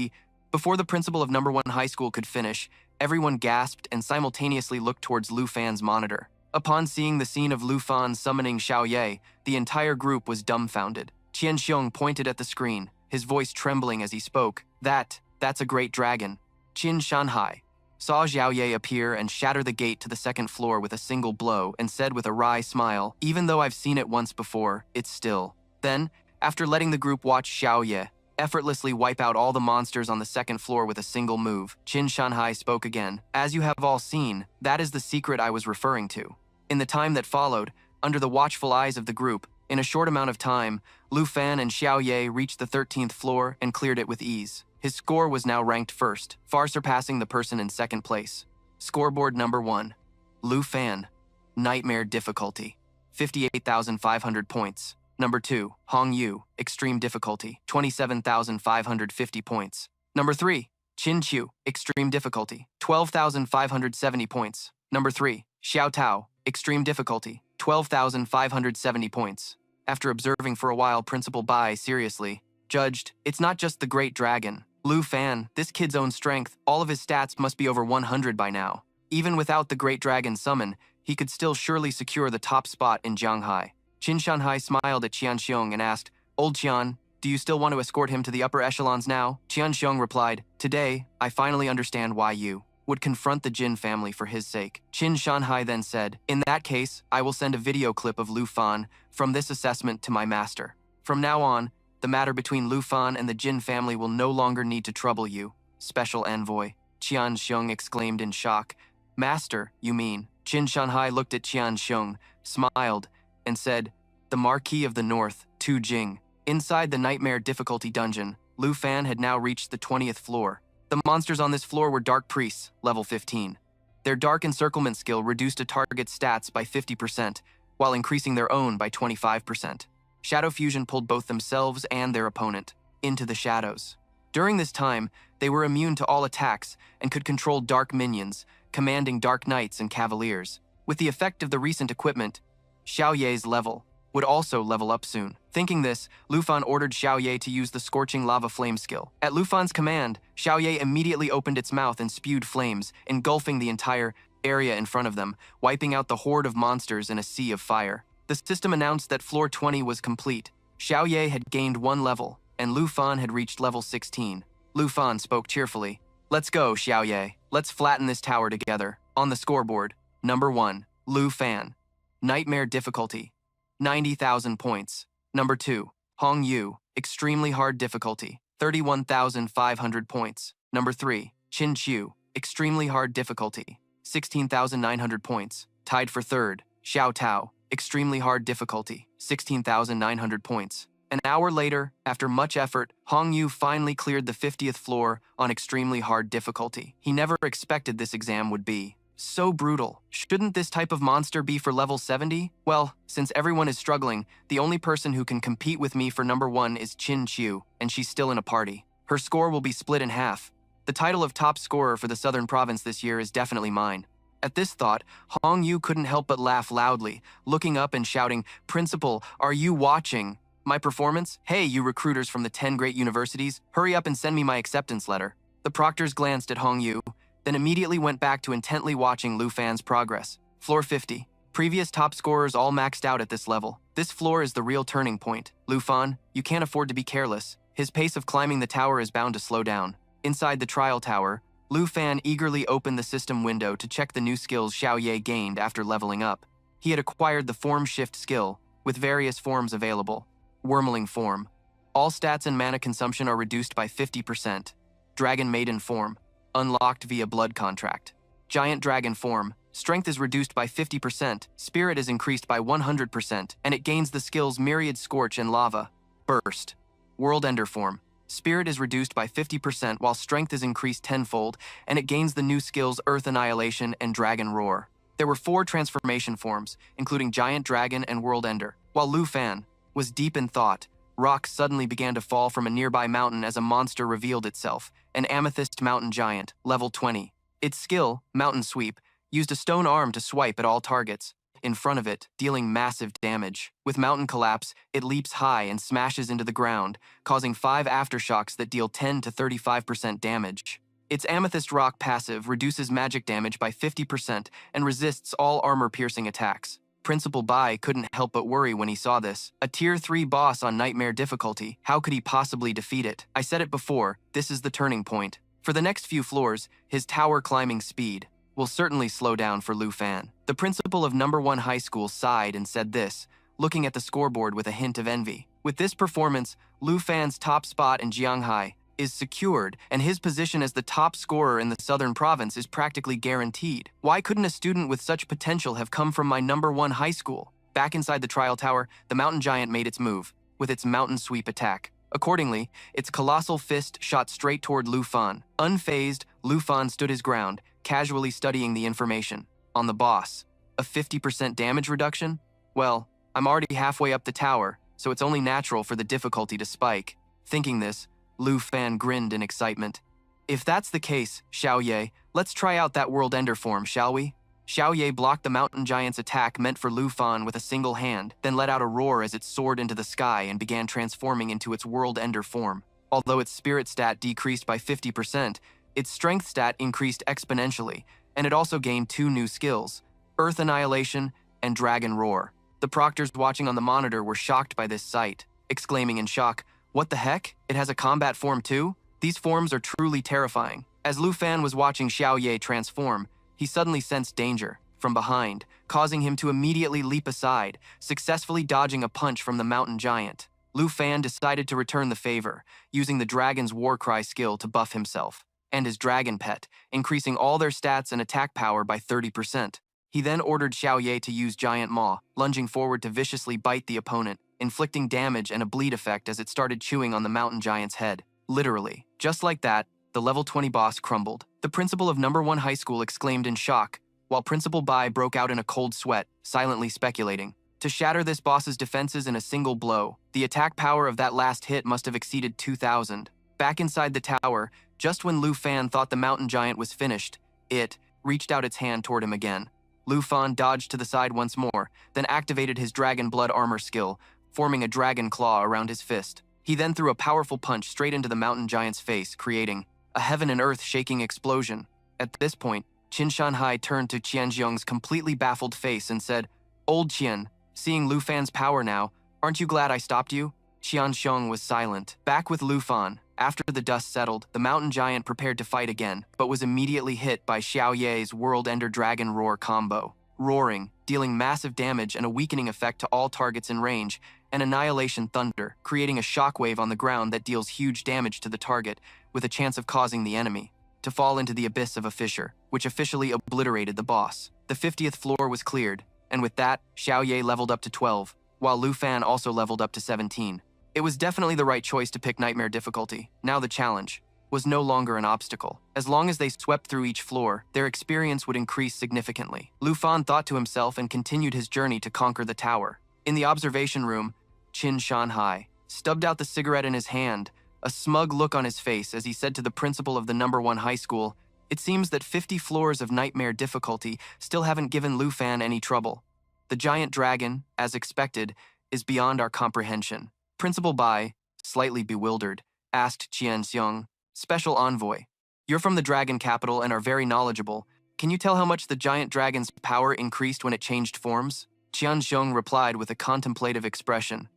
Before the principal of number 1 high school could finish, everyone gasped and simultaneously looked towards Lu Fan's monitor. Upon seeing the scene of Lu Fan summoning Xiao Ye, the entire group was dumbfounded. Qianxiong pointed at the screen, his voice trembling as he spoke. That's a great dragon. Qin Shanhai saw Xiao Ye appear and shatter the gate to the second floor with a single blow and said with a wry smile, "Even though I've seen it once before, it's still." Then, after letting the group watch Xiao Ye effortlessly wipe out all the monsters on the second floor with a single move, Qin Shanhai spoke again. "As you have all seen, that is the secret I was referring to." In the time that followed, under the watchful eyes of the group, in a short amount of time, Lu Fan and Xiao Ye reached the 13th floor and cleared it with ease. His score was now ranked first, far surpassing the person in second place. Scoreboard number 1. Lu Fan, Nightmare Difficulty, 58,500 points. Number 2, Hong Yu, Extreme Difficulty, 27,550 points. Number 3, Qin Qiu, Extreme Difficulty, 12,570 points. Number 3, Xiao Tao, Extreme Difficulty, 12,570 points. After observing for a while, Principal Bai seriously judged, "It's not just the Great Dragon. Lu Fan, this kid's own strength, all of his stats must be over 100 by now. Even without the Great Dragon summon, he could still surely secure the top spot in Jianghai." Qin Shanhai smiled at Qianxiong and asked, "Old Qian, do you still want to escort him to the upper echelons now?" Qianxiong replied, "Today, I finally understand why you would confront the Jin family for his sake." Qin Shanhai then said, "In that case, I will send a video clip of Lu Fan from this assessment to my master. From now on, the matter between Lu Fan and the Jin family will no longer need to trouble you, Special Envoy." Qianxiong exclaimed in shock. "Master, you mean?" Qin Shanhai looked at Qianxiong, smiled, and said, "The Marquis of the North, Tu Jing." Inside the Nightmare Difficulty Dungeon, Lu Fan had now reached the 20th floor. The monsters on this floor were Dark Priests, level 15. Their Dark Encirclement skill reduced a target's stats by 50%, while increasing their own by 25%. Shadow Fusion pulled both themselves and their opponent into the shadows. During this time, they were immune to all attacks and could control dark minions, commanding Dark Knights and Cavaliers. With the effect of the recent equipment, Xiao Ye's level would also level up soon. Thinking this, Lu Fan ordered Xiao Ye to use the Scorching Lava Flame skill. At Lu Fan's command, Xiao Ye immediately opened its mouth and spewed flames, engulfing the entire area in front of them, wiping out the horde of monsters in a sea of fire. The system announced that floor 20 was complete. Xiao Ye had gained 1 level, and Lu Fan had reached level 16. Lu Fan spoke cheerfully. "Let's go, Xiao Ye. Let's flatten this tower together." On the scoreboard, number 1, Lu Fan, Nightmare Difficulty, 90,000 points. Number 2, Hong Yu, Extremely Hard Difficulty, 31,500 points. Number 3, Qin Qiu, Extremely Hard Difficulty, 16,900 points. Tied for third, Xiao Tao, Extremely Hard Difficulty, 16,900 points. An hour later, after much effort, Hong Yu finally cleared the 50th floor on Extremely Hard Difficulty. He never expected this exam would be so brutal. Shouldn't this type of monster be for level 70? Well, since everyone is struggling, the only person who can compete with me for number 1 is Qin Qiu, and she's still in a party. Her score will be split in half. The title of top scorer for the Southern Province this year is definitely mine. At this thought, Hong Yu couldn't help but laugh loudly, looking up and shouting, "Principal, are you watching my performance? Hey, you recruiters from the 10 great universities, hurry up and send me my acceptance letter." The proctors glanced at Hong Yu, then immediately went back to intently watching Lu Fan's progress. Floor 50. Previous top scorers all maxed out at this level. This floor is the real turning point. Lu Fan, you can't afford to be careless. His pace of climbing the tower is bound to slow down. Inside the trial tower, Lu Fan eagerly opened the system window to check the new skills Xiao Ye gained after leveling up. He had acquired the Form Shift skill, with various forms available. Wormling form. All stats and mana consumption are reduced by 50%. Dragon Maiden form. Unlocked via blood contract. Giant dragon form. strength is reduced by 50%, spirit is increased by 100%, and it gains the skills Myriad Scorch and Lava. Burst. World Ender form. Spirit is reduced by 50% while strength is increased tenfold, and it gains the new skills Earth Annihilation and Dragon Roar. There were 4 transformation forms, including Giant Dragon and World Ender. While Lu Fan was deep in thought, rocks suddenly began to fall from a nearby mountain as a monster revealed itself, an Amethyst Mountain Giant, level 20. Its skill, Mountain Sweep, used a stone arm to swipe at all targets in front of it, dealing massive damage. With Mountain Collapse, it leaps high and smashes into the ground, causing 5 aftershocks that deal 10 to 35% damage. Its Amethyst Rock passive reduces magic damage by 50% and resists all armor-piercing attacks. Principal Bai couldn't help but worry when he saw this. A Tier 3 boss on Nightmare difficulty, how could he possibly defeat it? I said it before, this is the turning point. For the next few floors, his tower climbing speed will certainly slow down for Lu Fan. The principal of No. 1 High School sighed and said this, looking at the scoreboard with a hint of envy. With this performance, Lu Fan's top spot in Jianghai is secured, and his position as the top scorer in the southern province is practically guaranteed. Why couldn't a student with such potential have come from my No. 1 High School? Back inside the trial tower, the mountain giant made its move, with its mountain sweep attack. Accordingly, its colossal fist shot straight toward Lu Fan. Unfazed, Lu Fan stood his ground, casually studying the information. On the boss, a 50% damage reduction? Well, I'm already halfway up the tower, so it's only natural for the difficulty to spike. Thinking this, Lu Fan grinned in excitement. If that's the case, Xiao Ye, let's try out that World Ender form, shall we? Xiao Ye blocked the mountain giant's attack meant for Lu Fan with a single hand, then let out a roar as it soared into the sky and began transforming into its World Ender form. Although its spirit stat decreased by 50%, its strength stat increased exponentially, and it also gained 2 new skills, Earth Annihilation and Dragon Roar. The proctors watching on the monitor were shocked by this sight, exclaiming in shock, "What the heck? It has a combat form too?" These forms are truly terrifying. As Lu Fan was watching Xiao Ye transform, he suddenly sensed danger from behind, causing him to immediately leap aside, successfully dodging a punch from the mountain giant. Lu Fan decided to return the favor, using the dragon's Warcry skill to buff himself and his dragon pet, increasing all their stats and attack power by 30%. He then ordered Xiao Ye to use Giant Maw, lunging forward to viciously bite the opponent, inflicting damage and a bleed effect as it started chewing on the mountain giant's head. Literally. Just like that, the level 20 boss crumbled. The principal of No. 1 High School exclaimed in shock, while Principal Bai broke out in a cold sweat, silently speculating. To shatter this boss's defenses in a single blow, the attack power of that last hit must have exceeded 2,000. Back inside the tower, just when Lu Fan thought the mountain giant was finished, it reached out its hand toward him again. Lu Fan dodged to the side once more, then activated his Dragon Blood armor skill, forming a dragon claw around his fist. He then threw a powerful punch straight into the mountain giant's face, creating a heaven and earth shaking explosion. At this point, Qin Shanhai turned to Qianxiong's completely baffled face and said, "Old Qian, seeing Lu Fan's power now, aren't you glad I stopped you?" Qianxiong was silent. Back with Lu Fan, after the dust settled, the mountain giant prepared to fight again, but was immediately hit by Xiao Ye's World Ender Dragon Roar combo. Roaring, dealing massive damage and a weakening effect to all targets in range, and Annihilation Thunder, creating a shockwave on the ground that deals huge damage to the target, with a chance of causing the enemy to fall into the abyss of a fissure, which officially obliterated the boss. The 50th floor was cleared, and with that, Xiao Ye leveled up to 12, while Lu Fan also leveled up to 17. It was definitely the right choice to pick Nightmare difficulty. Now the challenge was no longer an obstacle. As long as they swept through each floor, their experience would increase significantly. Lu Fan thought to himself and continued his journey to conquer the tower. In the observation room, Qin Shanhai stubbed out the cigarette in his hand, a smug look on his face as he said to the principal of the No. 1 High School, "It seems that 50 floors of Nightmare difficulty still haven't given Lu Fan any trouble. The giant dragon, as expected, is beyond our comprehension." Principal Bai, slightly bewildered, asked Qianxiong, "Special Envoy, you're from the dragon capital and are very knowledgeable. Can you tell how much the giant dragon's power increased when it changed forms?" Qianxiong replied with a contemplative expression.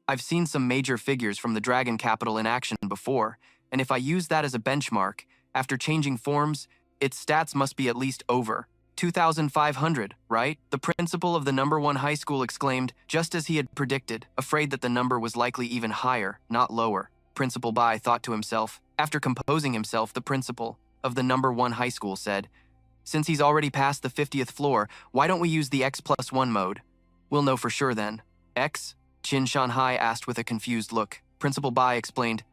"I've seen some major figures from the dragon capital in action before, and if I use that as a benchmark, after changing forms, its stats must be at least over 2,500, right?" The principal of the No. 1 High School exclaimed, just as he had predicted, afraid that the number was likely even higher, not lower. Principal Bai thought to himself. After composing himself, the principal of the No. 1 High School said, Since he's already past the 50th floor, why don't we use the X+1 mode? We'll know for sure then. X? Qin Shanhai asked with a confused look. Principal Bai explained,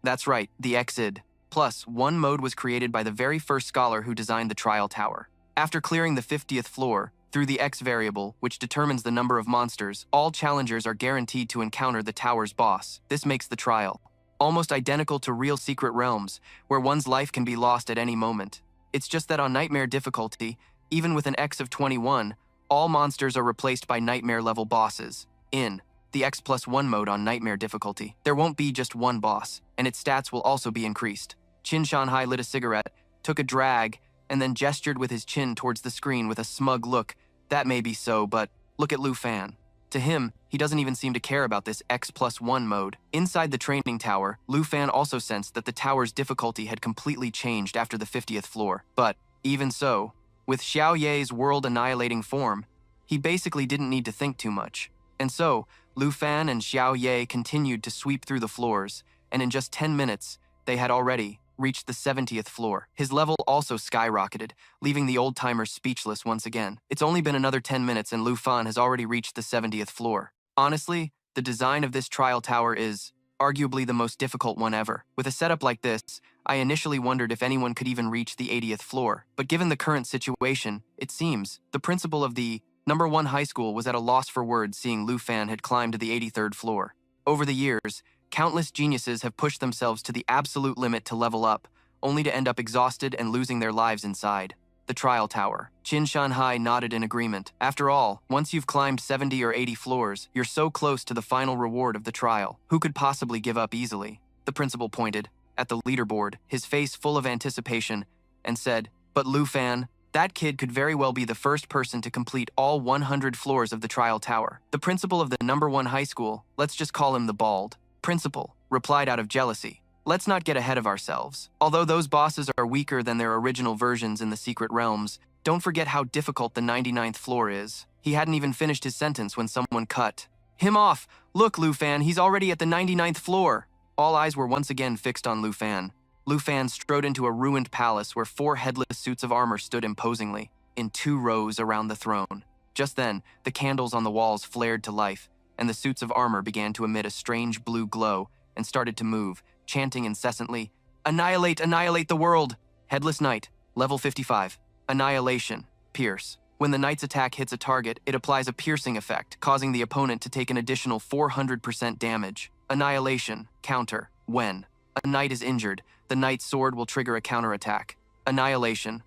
that's right, the XID. Plus, one mode was created by the very first scholar who designed the trial tower. After clearing the 50th floor, through the X variable, which determines the number of monsters, all challengers are guaranteed to encounter the tower's boss. This makes the trial almost identical to real secret realms, where one's life can be lost at any moment. It's just that on Nightmare difficulty, even with an X of 21, all monsters are replaced by Nightmare-level bosses. In the X+1 mode on Nightmare difficulty, there won't be just one boss, and its stats will also be increased. Qin Shanhai lit a cigarette, took a drag, and then gestured with his chin towards the screen with a smug look. That may be so, but look at Lu Fan. To him, he doesn't even seem to care about this X+1 mode. Inside the training tower, Lu Fan also sensed that the tower's difficulty had completely changed after the 50th floor. But, even so, with Xiao Ye's world-annihilating form, he basically didn't need to think too much. And so, Lu Fan and Xiao Ye continued to sweep through the floors, and in just 10 minutes, they had already reached the 70th floor. His level also skyrocketed, leaving the old-timers speechless once again. It's only been another 10 minutes and Lu Fan has already reached the 70th floor. Honestly, the design of this trial tower is arguably the most difficult one ever. With a setup like this, I initially wondered if anyone could even reach the 80th floor. But given the current situation, it seems the principal of the number 1 high school was at a loss for words seeing Lu Fan had climbed to the 83rd floor. Over the years, countless geniuses have pushed themselves to the absolute limit to level up, only to end up exhausted and losing their lives inside. The trial tower. Qin Shanhai nodded in agreement. After all, once you've climbed 70 or 80 floors, you're so close to the final reward of the trial. Who could possibly give up easily? The principal pointed at the leaderboard, his face full of anticipation, and said, but Lu Fan, that kid could very well be the first person to complete all 100 floors of the trial tower. The principal of the number 1 high school, let's just call him the Bald Principal, replied out of jealousy. Let's not get ahead of ourselves. Although those bosses are weaker than their original versions in the secret realms, don't forget how difficult the 99th floor is. He hadn't even finished his sentence when someone cut him off. Look, Lu Fan, he's already at the 99th floor. All eyes were once again fixed on Lu Fan. Lu Fan strode into a ruined palace where 4 headless suits of armor stood imposingly, in 2 rows around the throne. Just then, the candles on the walls flared to life, and the suits of armor began to emit a strange blue glow and started to move, chanting incessantly, Annihilate, annihilate the world! Headless Knight, level 55. Annihilation, pierce. When the Knight's attack hits a target, it applies a piercing effect, causing the opponent to take an additional 400% damage. Annihilation, counter. When a Knight is injured, the Knight's sword will trigger a counterattack. Annihilation,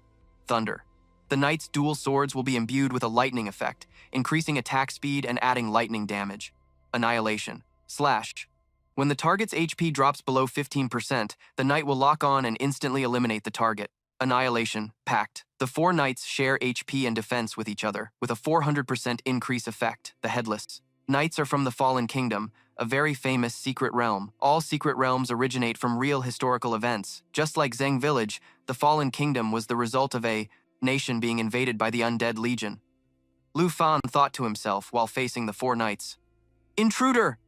thunder. The Knight's dual swords will be imbued with a lightning effect, increasing attack speed and adding lightning damage. Annihilation, slash. When the target's HP drops below 15%, the Knight will lock on and instantly eliminate the target. Annihilation, pact. The 4 Knights share HP and defense with each other, with a 400% increase effect. The Headless Knights are from the Fallen Kingdom, a very famous secret realm. All secret realms originate from real historical events. Just like Zheng Village, the Fallen Kingdom was the result of a nation being invaded by the Undead Legion. Lu Fan thought to himself while facing the 4 Knights. Intruder!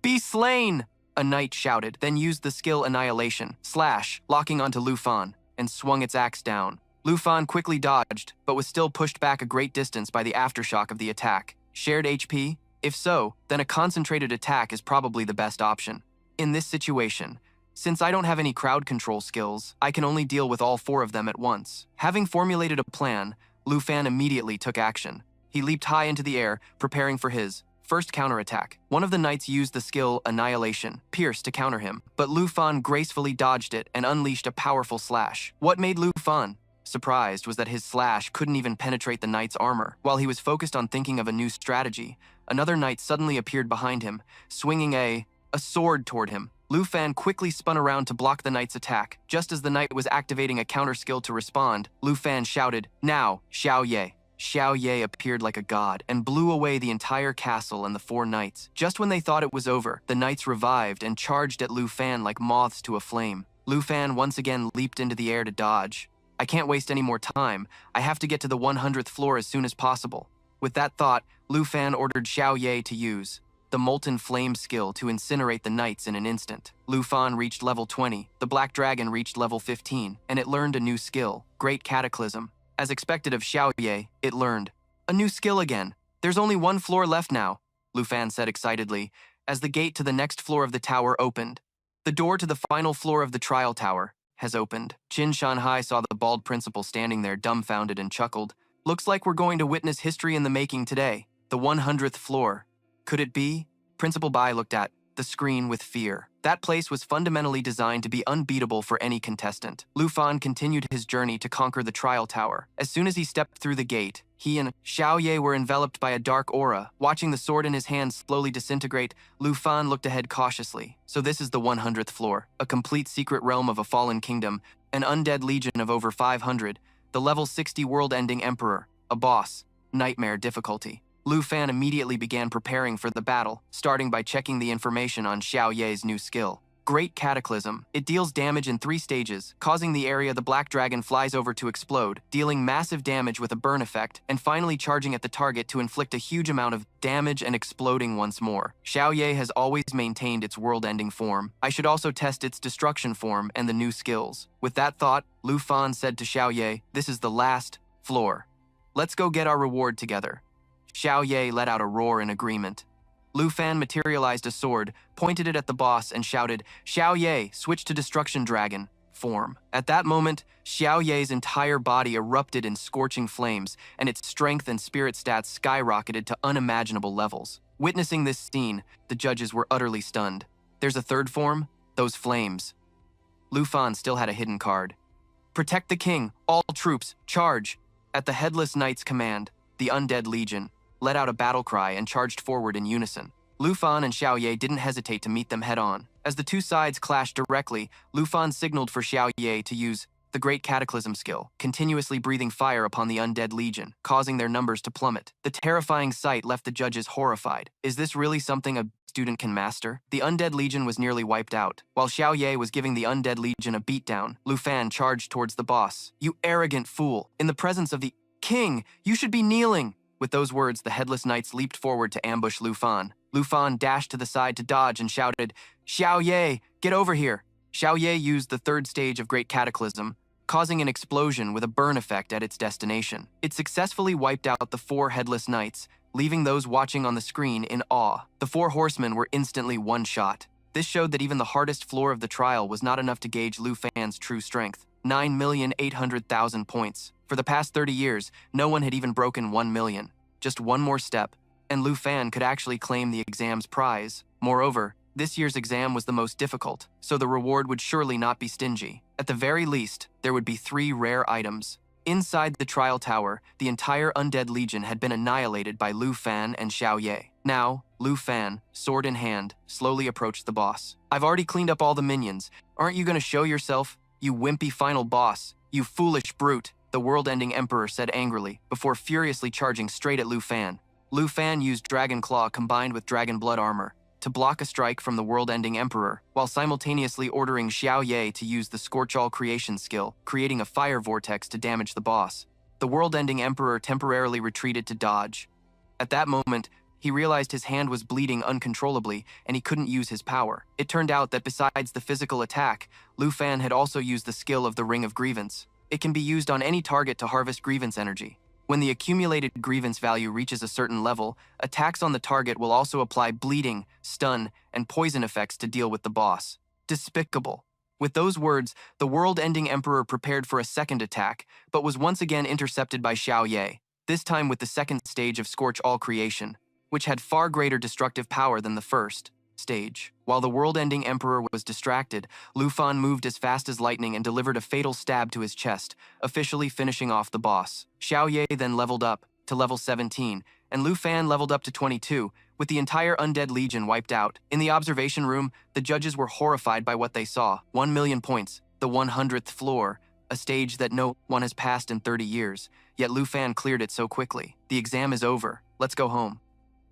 Be slain! A Knight shouted, then used the skill Annihilation, slash, locking onto Lu Fan, and swung its axe down. Lu Fan quickly dodged, but was still pushed back a great distance by the aftershock of the attack. Shared HP? If so, then a concentrated attack is probably the best option. In this situation, since I don't have any crowd control skills, I can only deal with all 4 of them at once. Having formulated a plan, Lu Fan immediately took action. He leaped high into the air, preparing for his first counterattack. One of the Knights used the skill Annihilation, Pierce, to counter him, but Lu Fan gracefully dodged it and unleashed a powerful slash. What made Lu Fan surprised was that his slash couldn't even penetrate the Knight's armor. While he was focused on thinking of a new strategy, another Knight suddenly appeared behind him, swinging a sword toward him. Lu Fan quickly spun around to block the Knight's attack. Just as the Knight was activating a counter skill to respond, Lu Fan shouted, "Now, Xiao Ye." Xiao Ye appeared like a god and blew away the entire castle and the 4 Knights. Just when they thought it was over, the Knights revived and charged at Lu Fan like moths to a flame. Lu Fan once again leaped into the air to dodge. I can't waste any more time. I have to get to the 100th floor as soon as possible. With that thought, Lu Fan ordered Xiao Ye to use the Molten Flame skill to incinerate the Knights in an instant. Lu Fan reached level 20, the Black Dragon reached level 15, and it learned a new skill, Great Cataclysm. As expected of Xiao Ye, it learned. A new skill again. There's only one floor left now, Lu Fan said excitedly, as the gate to the next floor of the tower opened. The door to the final floor of the trial tower has opened. Qin Shanhai saw the bald principal standing there dumbfounded and chuckled. Looks like we're going to witness history in the making today. The 100th floor. Could it be? Principal Bai looked at the screen with fear. That place was fundamentally designed to be unbeatable for any contestant. Lu Fan continued his journey to conquer the trial tower. As soon as he stepped through the gate, he and Xiao Ye were enveloped by a dark aura. Watching the sword in his hand slowly disintegrate, Lu Fan looked ahead cautiously. So this is the 100th floor, a complete secret realm of a fallen kingdom, an undead legion of over 500, the level 60 world-ending emperor, a boss, nightmare difficulty. Lu Fan immediately began preparing for the battle, starting by checking the information on Xiao Ye's new skill. Great Cataclysm. It deals damage in 3 stages, causing the area the black dragon flies over to explode, dealing massive damage with a burn effect, and finally charging at the target to inflict a huge amount of damage and exploding once more. Xiao Ye has always maintained its world-ending form. I should also test its destruction form and the new skills. With that thought, Lu Fan said to Xiao Ye, "This is the last floor. Let's go get our reward together." Xiao Ye let out a roar in agreement. Lu Fan materialized a sword, pointed it at the boss, and shouted, "Xiao Ye, switch to Destruction Dragon form." At that moment, Xiao Ye's entire body erupted in scorching flames, and its strength and spirit stats skyrocketed to unimaginable levels. Witnessing this scene, the judges were utterly stunned. There's a third form? Those flames. Lu Fan still had a hidden card. "Protect the king, all troops, charge!" At the Headless Knight's command, the Undead Legion let out a battle cry and charged forward in unison. Lu Fan and Xiao Ye didn't hesitate to meet them head-on. As the two sides clashed directly, Lu Fan signaled for Xiao Ye to use the Great Cataclysm skill, continuously breathing fire upon the Undead Legion, causing their numbers to plummet. The terrifying sight left the judges horrified. Is this really something a student can master? The Undead Legion was nearly wiped out. While Xiao Ye was giving the Undead Legion a beatdown, Lu Fan charged towards the boss. "You arrogant fool! In the presence of the king, you should be kneeling!" With those words, the Headless Knights leaped forward to ambush Lu Fan. Lu Fan dashed to the side to dodge and shouted, "Xiao Ye, get over here!" Xiao Ye used the 3rd stage of Great Cataclysm, causing an explosion with a burn effect at its destination. It successfully wiped out the 4 Headless Knights, leaving those watching on the screen in awe. The 4 horsemen were instantly one-shot. This showed that even the hardest floor of the trial was not enough to gauge Lu Fan's true strength. 9,800,000 points. For the past 30 years, no one had even broken 1 million. Just one more step, and Lu Fan could actually claim the exam's prize. Moreover, this year's exam was the most difficult, so the reward would surely not be stingy. At the very least, there would be 3 rare items. Inside the trial tower, the entire Undead Legion had been annihilated by Lu Fan and Xiao Ye. Now, Lu Fan, sword in hand, slowly approached the boss. "I've already cleaned up all the minions. Aren't you going to show yourself, you wimpy final boss? You foolish brute," the world-ending emperor said angrily, before furiously charging straight at Lu Fan. Lu Fan used Dragon Claw combined with Dragon Blood armor to block a strike from the world-ending emperor, while simultaneously ordering Xiao Ye to use the Scorch All Creation skill, creating a fire vortex to damage the boss. The world-ending emperor temporarily retreated to dodge. At that moment, he realized his hand was bleeding uncontrollably and he couldn't use his power. It turned out that besides the physical attack, Lu Fan had also used the skill of the Ring of Grievance. It can be used on any target to harvest grievance energy. When the accumulated grievance value reaches a certain level, attacks on the target will also apply bleeding, stun, and poison effects to deal with the boss. Despicable. With those words, the world-ending emperor prepared for a second attack, but was once again intercepted by Xiao Ye, this time with the 2nd stage of Scorch All Creation, which had far greater destructive power than the 1st stage. While the world-ending emperor was distracted, Lu Fan moved as fast as lightning and delivered a fatal stab to his chest, officially finishing off the boss. Xiao Ye then leveled up to level 17, and Lu Fan leveled up to 22, with the entire Undead Legion wiped out. In the observation room, the judges were horrified by what they saw. 1 million points, the 100th floor, a stage that no one has passed in 30 years, yet Lu Fan cleared it so quickly. The exam is over. Let's go home.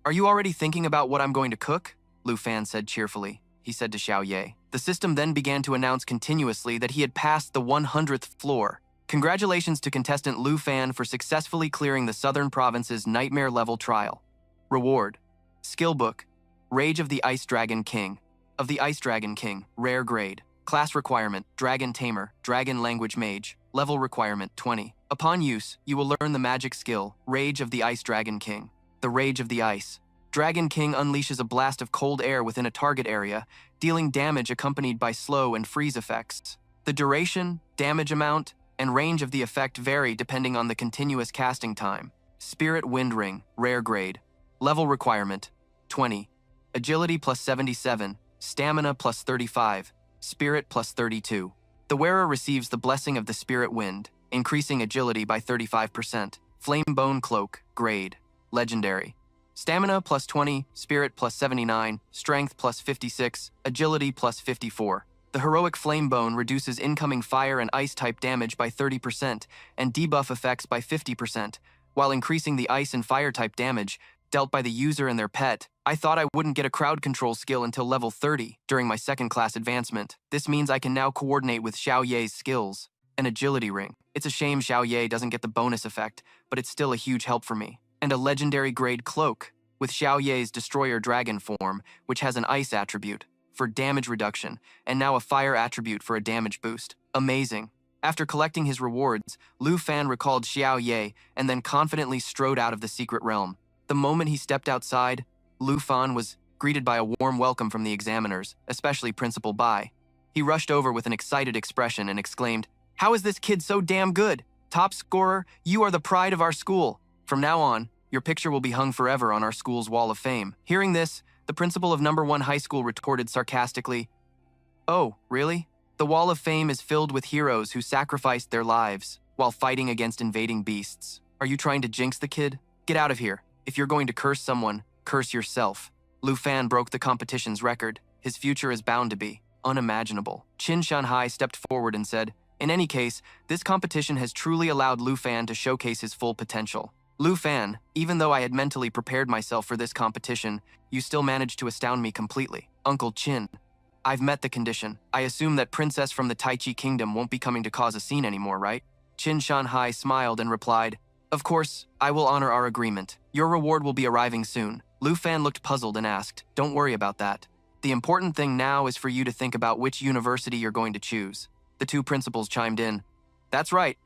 "Are you already thinking about what I'm going to cook?" Lu Fan said cheerfully. He said to Xiao Ye. The system then began to announce continuously that he had passed the 100th floor. Congratulations to contestant Lu Fan for successfully clearing the Southern Province's Nightmare level trial. Reward: Skill Book, Rage of the Ice Dragon King. Of the Ice Dragon King, Rare Grade. Class Requirement, Dragon Tamer, Dragon Language Mage. Level Requirement, 20. Upon use, you will learn the magic skill, Rage of the Ice Dragon King. The Rage of the Ice. Dragon King unleashes a blast of cold air within a target area, dealing damage accompanied by slow and freeze effects. The duration, damage amount, and range of the effect vary depending on the continuous casting time. Spirit Wind Ring, Rare Grade. Level requirement, 20. Agility plus 77, Stamina plus 35, Spirit plus 32. The wearer receives the Blessing of the Spirit Wind, increasing agility by 35%. Flame Bone Cloak, Grade. Legendary. Stamina plus 20, Spirit plus 79, Strength plus 56, Agility plus 54. The heroic Flame Bone reduces incoming fire and ice type damage by 30% and debuff effects by 50%, while increasing the ice and fire type damage dealt by the user and their pet. I thought I wouldn't get a crowd control skill until level 30 during my second class advancement. This means I can now coordinate with Xiao Ye's skills. An agility ring. It's a shame Xiao Ye doesn't get the bonus effect, but it's still a huge help for me. And a legendary grade cloak with Xiao Ye's Destroyer Dragon form, which has an ice attribute for damage reduction, and now a fire attribute for a damage boost. Amazing. After collecting his rewards, Lu Fan recalled Xiao Ye and then confidently strode out of the secret realm. The moment he stepped outside, Lu Fan was greeted by a warm welcome from the examiners, especially Principal Bai. He rushed over with an excited expression and exclaimed, "How is this kid so damn good? Top scorer, you are the pride of our school. From now on, your picture will be hung forever on our school's wall of fame." Hearing this, the principal of number 1 high school retorted sarcastically, "Oh, really? The wall of fame is filled with heroes who sacrificed their lives while fighting against invading beasts. Are you trying to jinx the kid? Get out of here. If you're going to curse someone, curse yourself." Lu Fan broke the competition's record. His future is bound to be unimaginable. Qin Shanhai stepped forward and said, "In any case, this competition has truly allowed Lu Fan to showcase his full potential. Lu Fan, even though I had mentally prepared myself for this competition, you still managed to astound me completely. Uncle Qin, I've met the condition. I assume that Princess from the Tai Chi Kingdom won't be coming to cause a scene anymore, right?" Qin Shanhai smiled and replied, "Of course, I will honor our agreement. Your reward will be arriving soon." Lu Fan looked puzzled and asked, "Don't worry about that. The important thing now is for you to think about which university you're going to choose." The 2 principals chimed in. "That's right.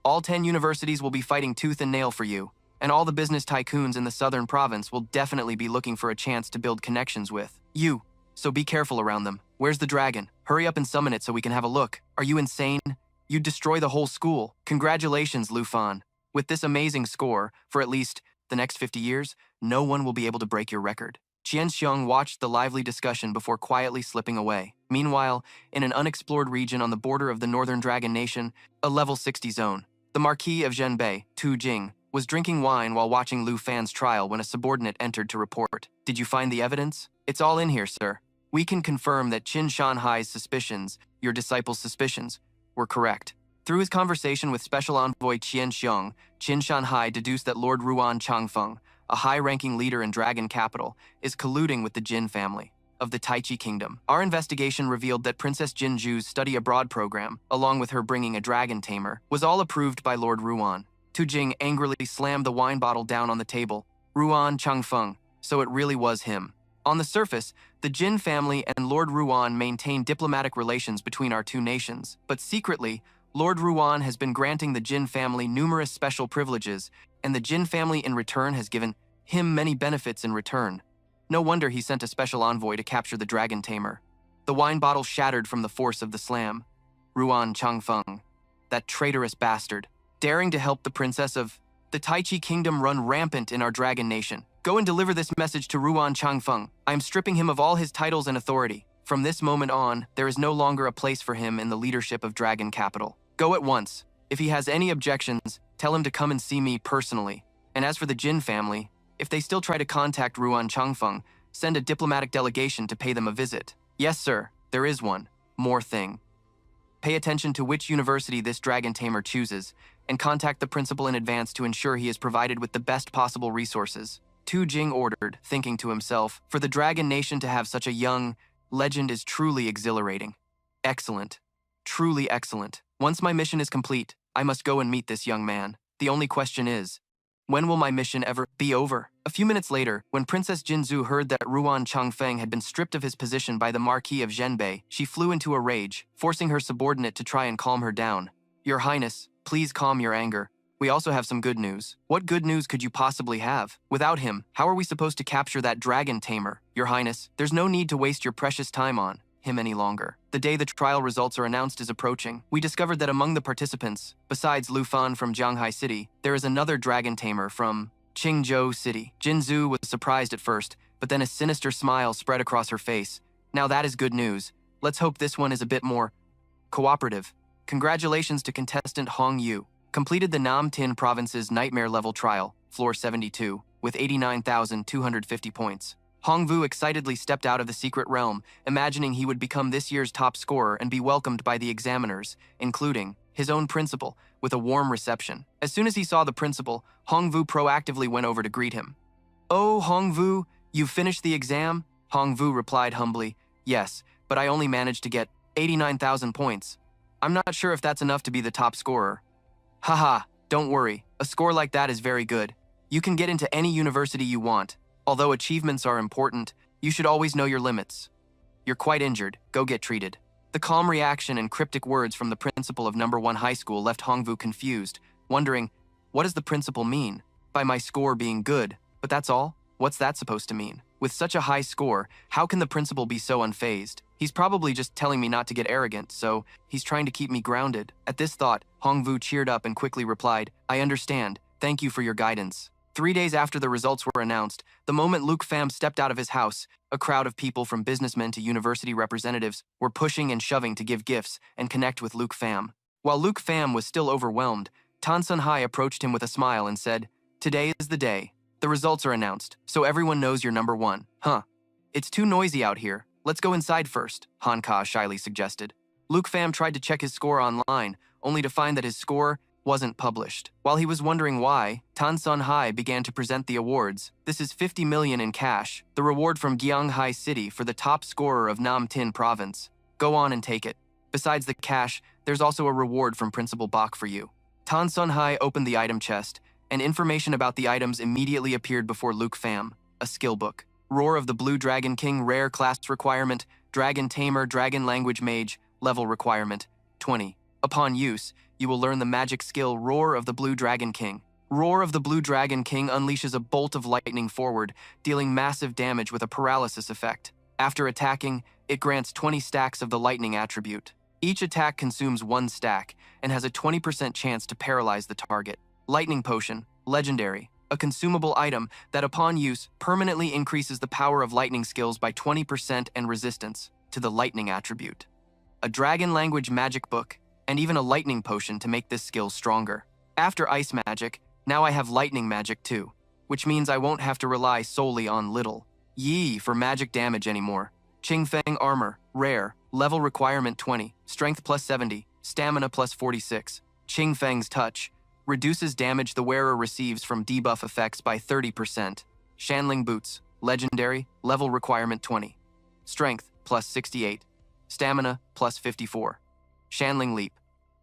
All 10 universities will be fighting tooth and nail for you, and all the business tycoons in the southern province will definitely be looking for a chance to build connections with you, so be careful around them. Where's the dragon? Hurry up and summon it so we can have a look. Are you insane? You'd destroy the whole school. Congratulations, Lu Fan. With this amazing score, for at least the next 50 years, no one will be able to break your record." Qian Xiong watched the lively discussion before quietly slipping away. Meanwhile, in an unexplored region on the border of the Northern Dragon Nation, a level 60 zone, the Marquis of Zhenbei, Tu Jing, was drinking wine while watching Lu Fan's trial when a subordinate entered to report. "Did you find the evidence?" "It's all in here, sir. We can confirm that Qin Shanhai's suspicions, your disciple's suspicions, were correct." Through his conversation with Special Envoy Qian Xiong, Qin Shanhai deduced that Lord Ruan Changfeng, a high-ranking leader in Dragon Capital, is colluding with the Jin family of the Tai Chi Kingdom. Our investigation revealed that Princess Jinju's study abroad program, along with her bringing a dragon tamer, was all approved by Lord Ruan. Tu Jing angrily slammed the wine bottle down on the table. "Ruan Changfeng, so it really was him." On the surface, the Jin family and Lord Ruan maintain diplomatic relations between our 2 nations, but secretly, Lord Ruan has been granting the Jin family numerous special privileges, and the Jin family in return has given him many benefits in return. No wonder he sent a special envoy to capture the dragon tamer. The wine bottle shattered from the force of the slam. Ruan Changfeng, that traitorous bastard, daring to help the princess of the Tai Chi Kingdom run rampant in our dragon nation. Go and deliver this message to Ruan Changfeng. I am stripping him of all his titles and authority. From this moment on, there is no longer a place for him in the leadership of Dragon Capital. Go at once. If he has any objections, tell him to come and see me personally. And as for the Jin family, if they still try to contact Ruan Changfeng, send a diplomatic delegation to pay them a visit. Yes, sir, there is one. More thing. Pay attention to which university this dragon tamer chooses, and contact the principal in advance to ensure he is provided with the best possible resources. Tu Jing ordered, thinking to himself, for the Dragon Nation to have such a young legend is truly exhilarating. Excellent. Truly excellent. Once my mission is complete, I must go and meet this young man. The only question is, when will my mission ever be over? A few minutes later, when Princess Jinzu heard that Ruan Changfeng had been stripped of his position by the Marquis of Zhenbei, she flew into a rage, forcing her subordinate to try and calm her down. Your Highness, please calm your anger. We also have some good news. What good news could you possibly have? Without him, how are we supposed to capture that dragon tamer? Your Highness, there's no need to waste your precious time on him any longer. The day the trial results are announced is approaching. We discovered that among the participants, besides Lu Fan from Jianghai City, there is another dragon tamer from Qingzhou City. Jinzhu was surprised at first, but then a sinister smile spread across her face. Now that is good news. Let's hope this one is a bit more cooperative. Congratulations to contestant Hong Yu. Completed the Nam Tin Province's Nightmare Level Trial, Floor 72, with 89,250 points. Hong Vu excitedly stepped out of the secret realm, imagining he would become this year's top scorer and be welcomed by the examiners, including his own principal, with a warm reception. As soon as he saw the principal, Hong Vu proactively went over to greet him. "Oh, Hong Vu, you finished the exam?" Hong Vu replied humbly, "Yes, but I only managed to get 89,000 points. I'm not sure if that's enough to be the top scorer." "Haha, don't worry. A score like that is very good. You can get into any university you want. Although achievements are important, you should always know your limits. You're quite injured. Go get treated." The calm reaction and cryptic words from the principal of number 1 high school left Hongvu confused, wondering, what does the principal mean by my score being good? But that's all? What's that supposed to mean? With such a high score, how can the principal be so unfazed? He's probably just telling me not to get arrogant, so he's trying to keep me grounded. At this thought, Hongvu cheered up and quickly replied, "I understand. Thank you for your guidance." 3 days after the results were announced, the moment Luke Pham stepped out of his house, a crowd of people from businessmen to university representatives were pushing and shoving to give gifts and connect with Luke Pham. While Luke Pham was still overwhelmed, Tan Sun Hai approached him with a smile and said, "Today is the day. The results are announced, so everyone knows you're number 1. Huh. It's too noisy out here. Let's go inside first," Han Ka shyly suggested. Luke Pham tried to check his score online, only to find that his score wasn't published. While he was wondering why, Tan Sun Hai began to present the awards. This is 50 million in cash, the reward from Jianghai City for the top scorer of Nam Tin Province. Go on and take it. Besides the cash, there's also a reward from Principal Bach for you. Tan Sun Hai opened the item chest, and information about the items immediately appeared before Luke Pham. A skill book. Roar of the Blue Dragon King, rare class requirement, Dragon Tamer, Dragon Language Mage, level requirement, 20. Upon use, you will learn the magic skill Roar of the Blue Dragon King. Roar of the Blue Dragon King unleashes a bolt of lightning forward, dealing massive damage with a paralysis effect. After attacking, it grants 20 stacks of the lightning attribute. Each attack consumes 1 stack and has a 20% chance to paralyze the target. Lightning Potion, legendary. A consumable item that upon use permanently increases the power of lightning skills by 20% and resistance to the lightning attribute. A Dragon Language Magic Book, and even a lightning potion to make this skill stronger. After ice magic, now I have lightning magic too, which means I won't have to rely solely on little Yi for magic damage anymore. Qingfeng Armor, rare, level requirement 20, strength plus 70, stamina plus 46. Qingfeng's Touch, reduces damage the wearer receives from debuff effects by 30%. Shanling Boots, legendary, level requirement 20, strength plus 68, stamina plus 54. Shanling Leap.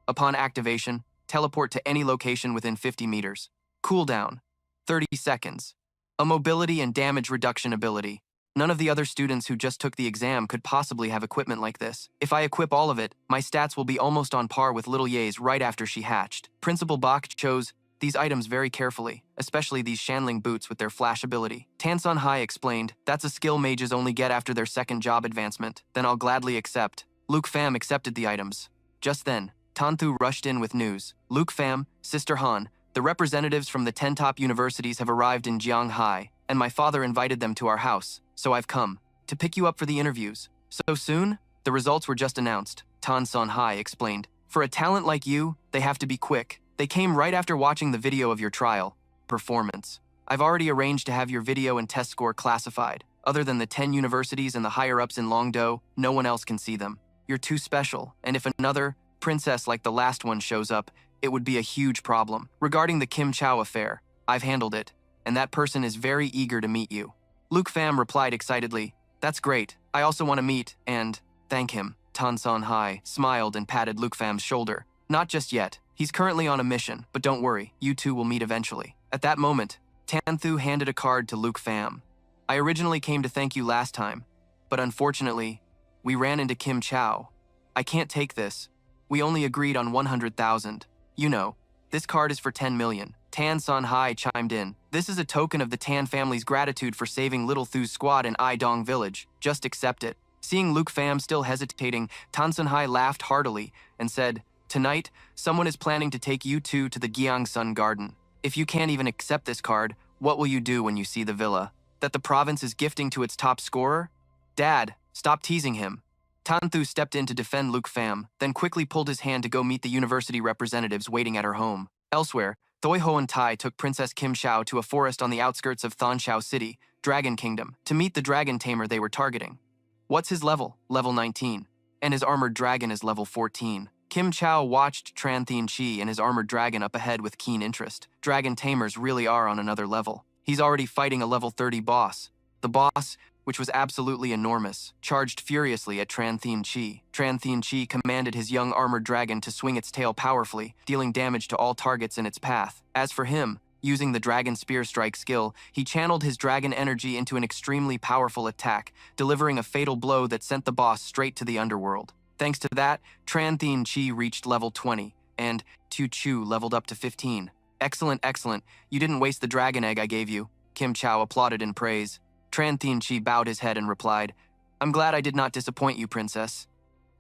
Upon activation, teleport to any location within 50 meters. Cooldown, 30 seconds. A mobility and damage reduction ability. None of the other students who just took the exam could possibly have equipment like this. If I equip all of it, my stats will be almost on par with little Ye's right after she hatched. Principal Bach chose these items very carefully, especially these Shanling Boots with their flash ability. Tan Sun Hai explained, "That's a skill mages only get after their second job advancement. Then I'll gladly accept." Luke Pham accepted the items. Just then, Tanthu rushed in with news. "Luke Pham, Sister Han, the representatives from the 10 top universities have arrived in Jianghai, and my father invited them to our house, so I've come to pick you up for the interviews." "So soon?" "The results were just announced," Tan Sun Hai explained. "For a talent like you, they have to be quick. They came right after watching the video of your trial performance. I've already arranged to have your video and test score classified. Other than the 10 universities and the higher-ups in Longdo, no one else can see them. You're too special, and if another princess like the last one shows up, it would be a huge problem. Regarding the Kim Chow affair, I've handled it, and that person is very eager to meet you." Luke Pham replied excitedly, "That's great. I also want to meet and thank him." Tan Sun Hai smiled and patted Luke Pham's shoulder. "Not just yet. He's currently on a mission, but don't worry, you two will meet eventually." At that moment, Tanthu handed a card to Luke Pham. "I originally came to thank you last time, but unfortunately, we ran into Kim Chow. I can't take this. We only agreed on 100,000. You know, This card is for 10 million. Tan Sun Hai chimed in. This is a token of the Tan family's gratitude for saving Little Thu's squad in Ai Dong village. Just accept it. Seeing Luke Pham still hesitating, Tan Sun Hai laughed heartily and said, tonight, someone is planning to take you two to the Gyeongsun Garden. If you can't even accept this card, what will you do when you see the villa that the province is gifting to its top scorer? Dad, stop teasing him. Tan Thu stepped in to defend Luke Pham, then quickly pulled his hand to go meet the university representatives waiting at her home. Elsewhere, Thoi Hoan Tai took Princess Kim Shao to a forest on the outskirts of Thonshao City, Dragon Kingdom, to meet the dragon tamer they were targeting. What's his level? Level 19. And his armored dragon is level 14. Kim Chao watched Tran Thien Chi and his armored dragon up ahead with keen interest. Dragon tamers really are on another level. He's already fighting a level 30 boss. The boss, which was absolutely enormous, charged furiously at Tran Thien Chi. Tran Thien Chi commanded his young armored dragon to swing its tail powerfully, dealing damage to all targets in its path. As for him, using the Dragon Spear Strike skill, he channeled his dragon energy into an extremely powerful attack, delivering a fatal blow that sent the boss straight to the underworld. Thanks to that, Tran Thien Chi reached level 20, and Tu Chu leveled up to 15. Excellent, excellent. You didn't waste the dragon egg I gave you. Kim Chao applauded in praise. Tran Thien Chi bowed his head and replied, I'm glad I did not disappoint you, princess.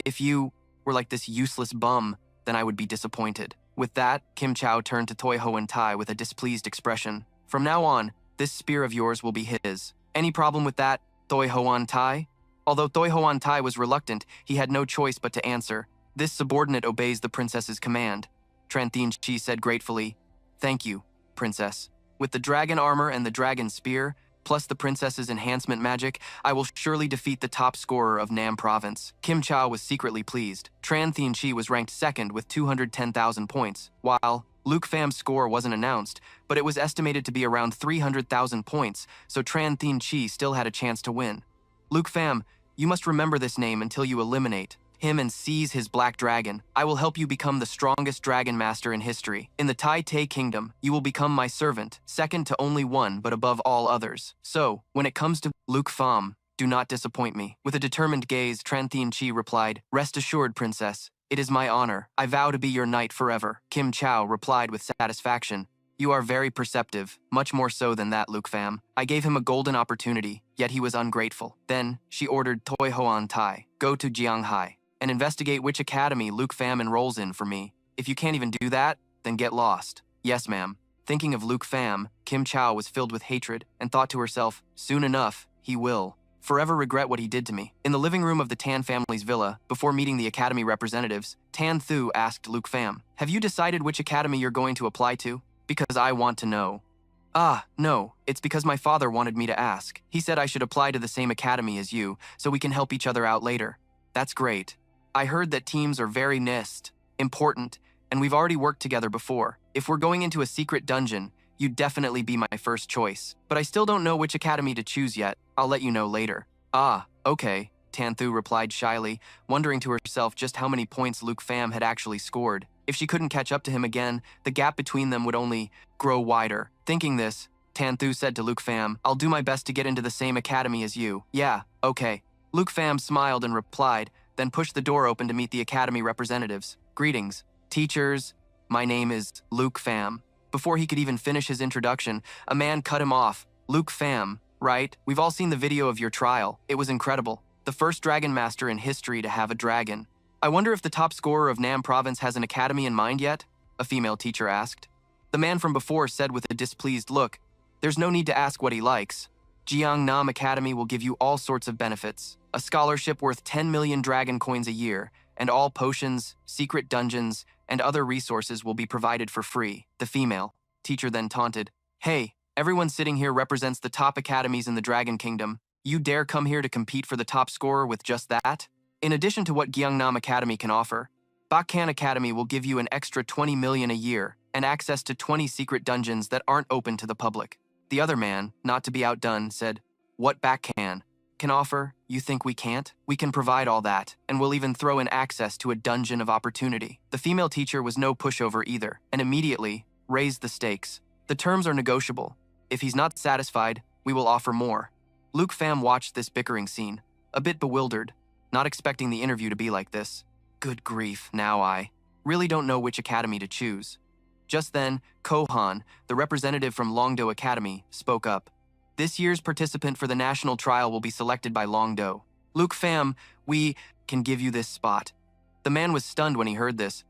If you were like this useless bum, then I would be disappointed. With that, Kim Chao turned to Thoi Hoan Tai with a displeased expression. From now on, this spear of yours will be his. Any problem with that, Thoi Hoan Tai? Although Thoi Hoan Tai was reluctant, he had no choice but to answer. This subordinate obeys the princess's command. Tran Thien Chi said gratefully, Thank you, princess. With the dragon armor and the dragon spear, plus the princess's enhancement magic, I will surely defeat the top scorer of Nam Province. Kim Chao was secretly pleased. Tran Thien Chi was ranked second with 210,000 points, while Luke Pham's score wasn't announced, but it was estimated to be around 300,000 points, so Tran Thien Chi still had a chance to win. Luke Pham, you must remember this name until you eliminate him and seize his black dragon. I will help you become the strongest dragon master in history. In the Tai Te Kingdom, you will become my servant, second to only one but above all others. So, when it comes to Luke Pham, do not disappoint me. With a determined gaze, Tran Thien Chi replied, Rest assured, princess. It is my honor. I vow to be your knight forever. Kim Chao replied with satisfaction. You are very perceptive, much more so than that, Luke Pham. I gave him a golden opportunity, yet he was ungrateful. Then, she ordered Thoi Hoan Tai, go to Jianghai and investigate which academy Luke Pham enrolls in for me. If you can't even do that, then get lost. Yes, ma'am. Thinking of Luke Pham, Kim Chao was filled with hatred and thought to herself, soon enough, he will forever regret what he did to me. In the living room of the Tan family's villa, before meeting the academy representatives, Tan Thu asked Luke Pham, Have you decided which academy you're going to apply to? Because I want to know. Ah, no, it's because my father wanted me to ask. He said I should apply to the same academy as you, so we can help each other out later. That's great. I heard that teams are very important, and we've already worked together before. If we're going into a secret dungeon, you'd definitely be my first choice. But I still don't know which academy to choose yet. I'll let you know later. Ah, okay, Tan Thu replied shyly, wondering to herself just how many points Luke Pham had actually scored. If she couldn't catch up to him again, the gap between them would only grow wider. Thinking this, Tan Thu said to Luke Pham, I'll do my best to get into the same academy as you. Yeah, okay. Luke Pham smiled and replied, then pushed the door open to meet the academy representatives. Greetings, teachers. My name is Luke Pham. Before he could even finish his introduction, a man cut him off. Luke Pham, right? We've all seen the video of your trial. It was incredible. The first dragon master in history to have a dragon. I wonder if the top scorer of Nam Province has an academy in mind yet? A female teacher asked. The man from before said with a displeased look, There's no need to ask what he likes. Jiangnam Academy will give you all sorts of benefits. A scholarship worth 10 million dragon coins a year, and all potions, secret dungeons, and other resources will be provided for free. The female teacher then taunted, Hey, everyone sitting here represents the top academies in the Dragon Kingdom. You dare come here to compete for the top scorer with just that? In addition to what Gyeongnam Academy can offer, Bakkan Academy will give you an extra 20 million a year and access to 20 secret dungeons that aren't open to the public. The other man, not to be outdone, said, What Bakkan can offer, you think we can't? We can provide all that, and we'll even throw in access to a dungeon of opportunity. The female teacher was no pushover either, and immediately raised the stakes. The terms are negotiable. If he's not satisfied, we will offer more. Luke Pham watched this bickering scene, a bit bewildered, not expecting the interview to be like this. Good grief, now I really don't know which academy to choose. Just then, Ko Han, the representative from Longdo Academy, spoke up. This year's participant for the national trial will be selected by Longdo. Luke Pham, we can give you this spot. The man was stunned when he heard this.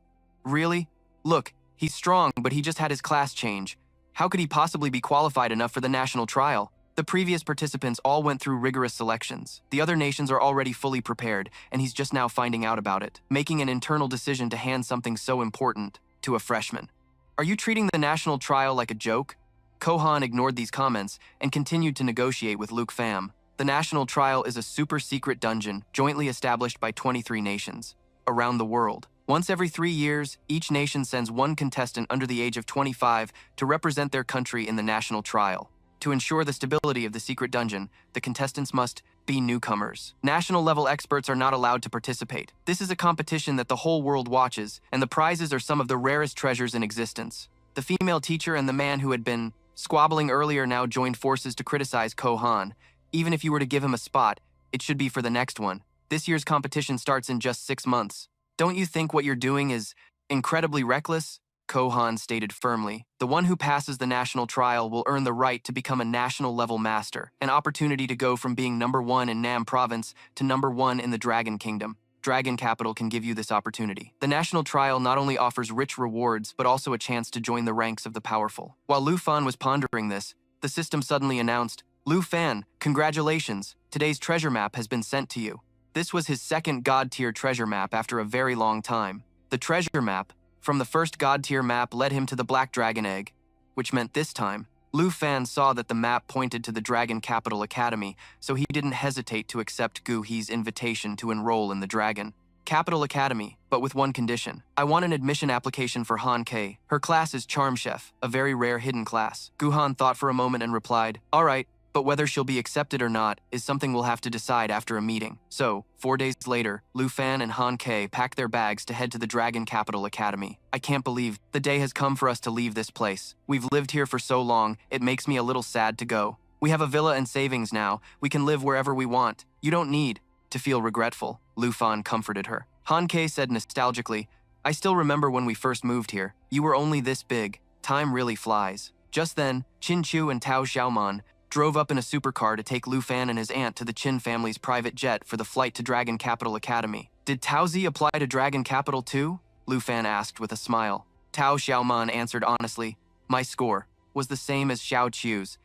Really? Look, he's strong, but he just had his class change. How could he possibly be qualified enough for the national trial? The previous participants all went through rigorous selections. The other nations are already fully prepared, and he's just now finding out about it, making an internal decision to hand something so important to a freshman. Are you treating the national trial like a joke? Ko Han ignored these comments and continued to negotiate with Luke Pham. The national trial is a super-secret dungeon jointly established by 23 nations around the world. Once every 3 years, each nation sends one contestant under the age of 25 to represent their country in the national trial. To ensure the stability of the secret dungeon, the contestants must be newcomers. National-level experts are not allowed to participate. This is a competition that the whole world watches, and the prizes are some of the rarest treasures in existence. The female teacher and the man who had been squabbling earlier now joined forces to criticize Ko Han. Even if you were to give him a spot, it should be for the next one. This year's competition starts in just 6 months. Don't you think what you're doing is incredibly reckless? Ko Han stated firmly. The one who passes the national trial will earn the right to become a national-level master, an opportunity to go from being #1 in Nam Province to #1 in the Dragon Kingdom. Dragon Capital can give you this opportunity. The national trial not only offers rich rewards, but also a chance to join the ranks of the powerful. While Lu Fan was pondering this, the system suddenly announced, Lu Fan, congratulations, today's treasure map has been sent to you. This was his second God-tier treasure map after a very long time. The treasure map from the first God-tier map led him to the Black Dragon Egg, which meant this time, Lu Fan saw that the map pointed to the Dragon Capital Academy, so he didn't hesitate to accept Gu He's invitation to enroll in the Dragon Capital Academy, but with one condition. I want an admission application for Han Kei. Her class is Charm Chef, a very rare hidden class. Gu Han thought for a moment and replied, all right, but whether she'll be accepted or not is something we'll have to decide after a meeting. So, 4 days later, Lu Fan and Han Kei packed their bags to head to the Dragon Capital Academy. I can't believe the day has come for us to leave this place. We've lived here for so long, it makes me a little sad to go. We have a villa and savings now. We can live wherever we want. You don't need to feel regretful, Lu Fan comforted her. Han Kei said nostalgically, I still remember when we first moved here. You were only this big. Time really flies. Just then, Qin Chu and Tao Xiaoman drove up in a supercar to take Lu Fan and his aunt to the Qin family's private jet for the flight to Dragon Capital Academy. Did Tao Zi apply to Dragon Capital too? Lu Fan asked with a smile. Tao Xiaoman answered honestly, my score was the same as Xiao Qiu's,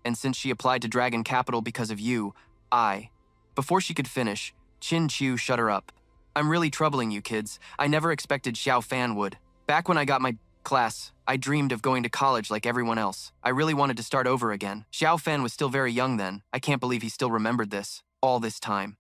and since she applied to Dragon Capital because of you, Before she could finish, Qin Chu shut her up. I'm really troubling you kids. I never expected Xiao Fan would. Back when I got my class, I dreamed of going to college like everyone else. I really wanted to start over again. Xiao Fan was still very young then. I can't believe he still remembered this, all this time.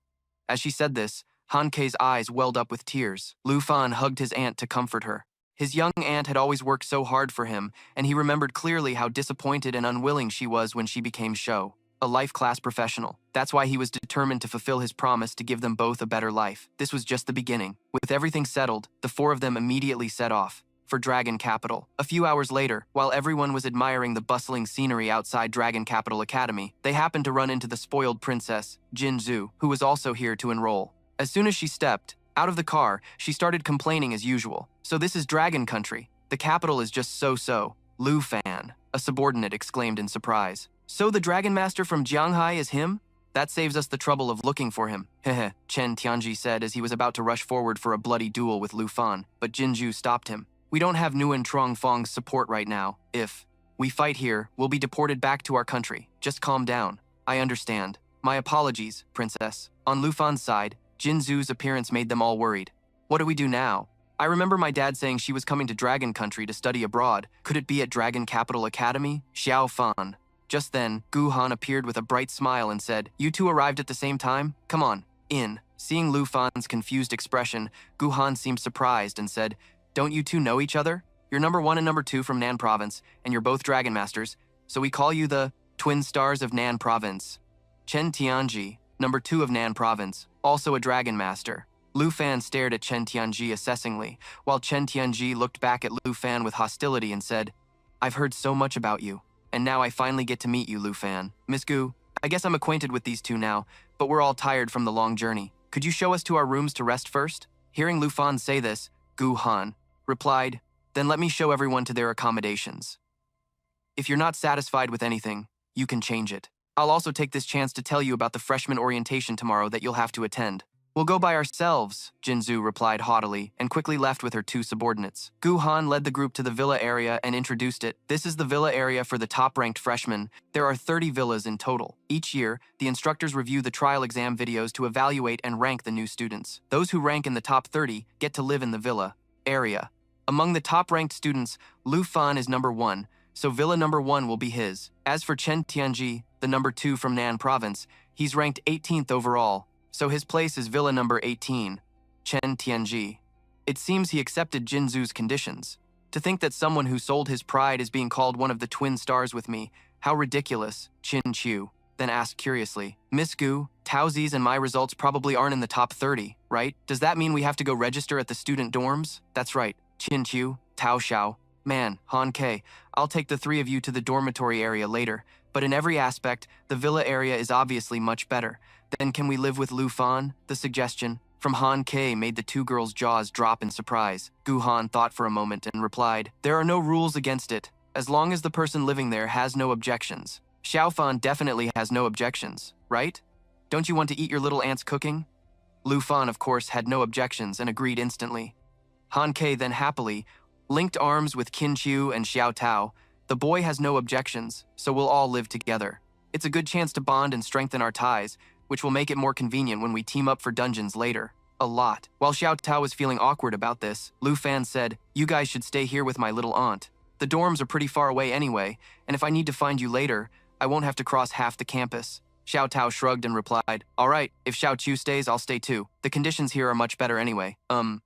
As she said this, Han Kei's eyes welled up with tears. Lu Fan hugged his aunt to comfort her. His young aunt had always worked so hard for him, and he remembered clearly how disappointed and unwilling she was when she became Shou, a life class professional. That's why he was determined to fulfill his promise to give them both a better life. This was just the beginning. With everything settled, the four of them immediately set off for Dragon Capital. A few hours later, while everyone was admiring the bustling scenery outside Dragon Capital Academy, they happened to run into the spoiled princess, Jin Zhu, who was also here to enroll. As soon as she stepped out of the car, she started complaining as usual. So this is Dragon Country. The capital is just so-so. Lu Fan, a subordinate exclaimed in surprise. So the Dragon Master from Jianghai is him? That saves us the trouble of looking for him. Hehe, Chen Tianji said as he was about to rush forward for a bloody duel with Lu Fan, but Jin Zhu stopped him. We don't have Nguyen Trong Fong's support right now. If we fight here, we'll be deported back to our country. Just calm down. I understand. My apologies, princess. On Lu Fan's side, Jin Zhu's appearance made them all worried. What do we do now? I remember my dad saying she was coming to Dragon Country to study abroad. Could it be at Dragon Capital Academy? Xiao Fan. Just then, Gu Han appeared with a bright smile and said, You two arrived at the same time? Come on, in. Seeing Lu Fan's confused expression, Gu Han seemed surprised and said, Don't you two know each other? You're #1 and #2 from Nan Province, and you're both Dragon Masters, so we call you the Twin Stars of Nan Province. Chen Tianji, #2 of Nan Province, also a Dragon Master. Lu Fan stared at Chen Tianji assessingly, while Chen Tianji looked back at Lu Fan with hostility and said, I've heard so much about you, and now I finally get to meet you, Lu Fan. Miss Gu, I guess I'm acquainted with these two now, but we're all tired from the long journey. Could you show us to our rooms to rest first? Hearing Lu Fan say this, Gu Han replied, Then let me show everyone to their accommodations. If you're not satisfied with anything, you can change it. I'll also take this chance to tell you about the freshman orientation tomorrow that you'll have to attend. We'll go by ourselves, Jinzu replied haughtily, and quickly left with her two subordinates. Gu-han led the group to the villa area and introduced it. This is the villa area for the top-ranked freshmen. There are 30 villas in total. Each year, the instructors review the trial exam videos to evaluate and rank the new students. Those who rank in the top 30 get to live in the villa area. Among the top-ranked students, Lu Fan is number 1, so villa number 1 will be his. As for Chen Tianji, the number 2 from Nan province, he's ranked 18th overall, so his place is villa number 18, Chen Tianji. It seems he accepted Jinzu's conditions. To think that someone who sold his pride is being called one of the twin stars with me, how ridiculous, Qin Chu then asked curiously. Miss Gu, Taozi's and my results probably aren't in the top 30, right? Does that mean we have to go register at the student dorms? That's right, Qin Chu, Tao Xiao. Man, Han Ke, I'll take the 3 of you to the dormitory area later, but in every aspect, the villa area is obviously much better. Then can we live with Lu Fan? The suggestion from Han Ke made the 2 girls' jaws drop in surprise. Gu Han thought for a moment and replied, there are no rules against it, as long as the person living there has no objections. Xiao Fan definitely has no objections, right? Don't you want to eat your little aunt's cooking? Lu Fan, of course, had no objections and agreed instantly. Han Ke then happily linked arms with Qin Chu and Xiao Tao. The boy has no objections, so we'll all live together. It's a good chance to bond and strengthen our ties, which will make it more convenient when we team up for dungeons later. A lot. While Xiao Tao was feeling awkward about this, Lu Fan said, you guys should stay here with my little aunt. The dorms are pretty far away anyway, and if I need to find you later, I won't have to cross half the campus. Xiao Tao shrugged and replied, all right, if Xiao Chu stays, I'll stay too. The conditions here are much better anyway.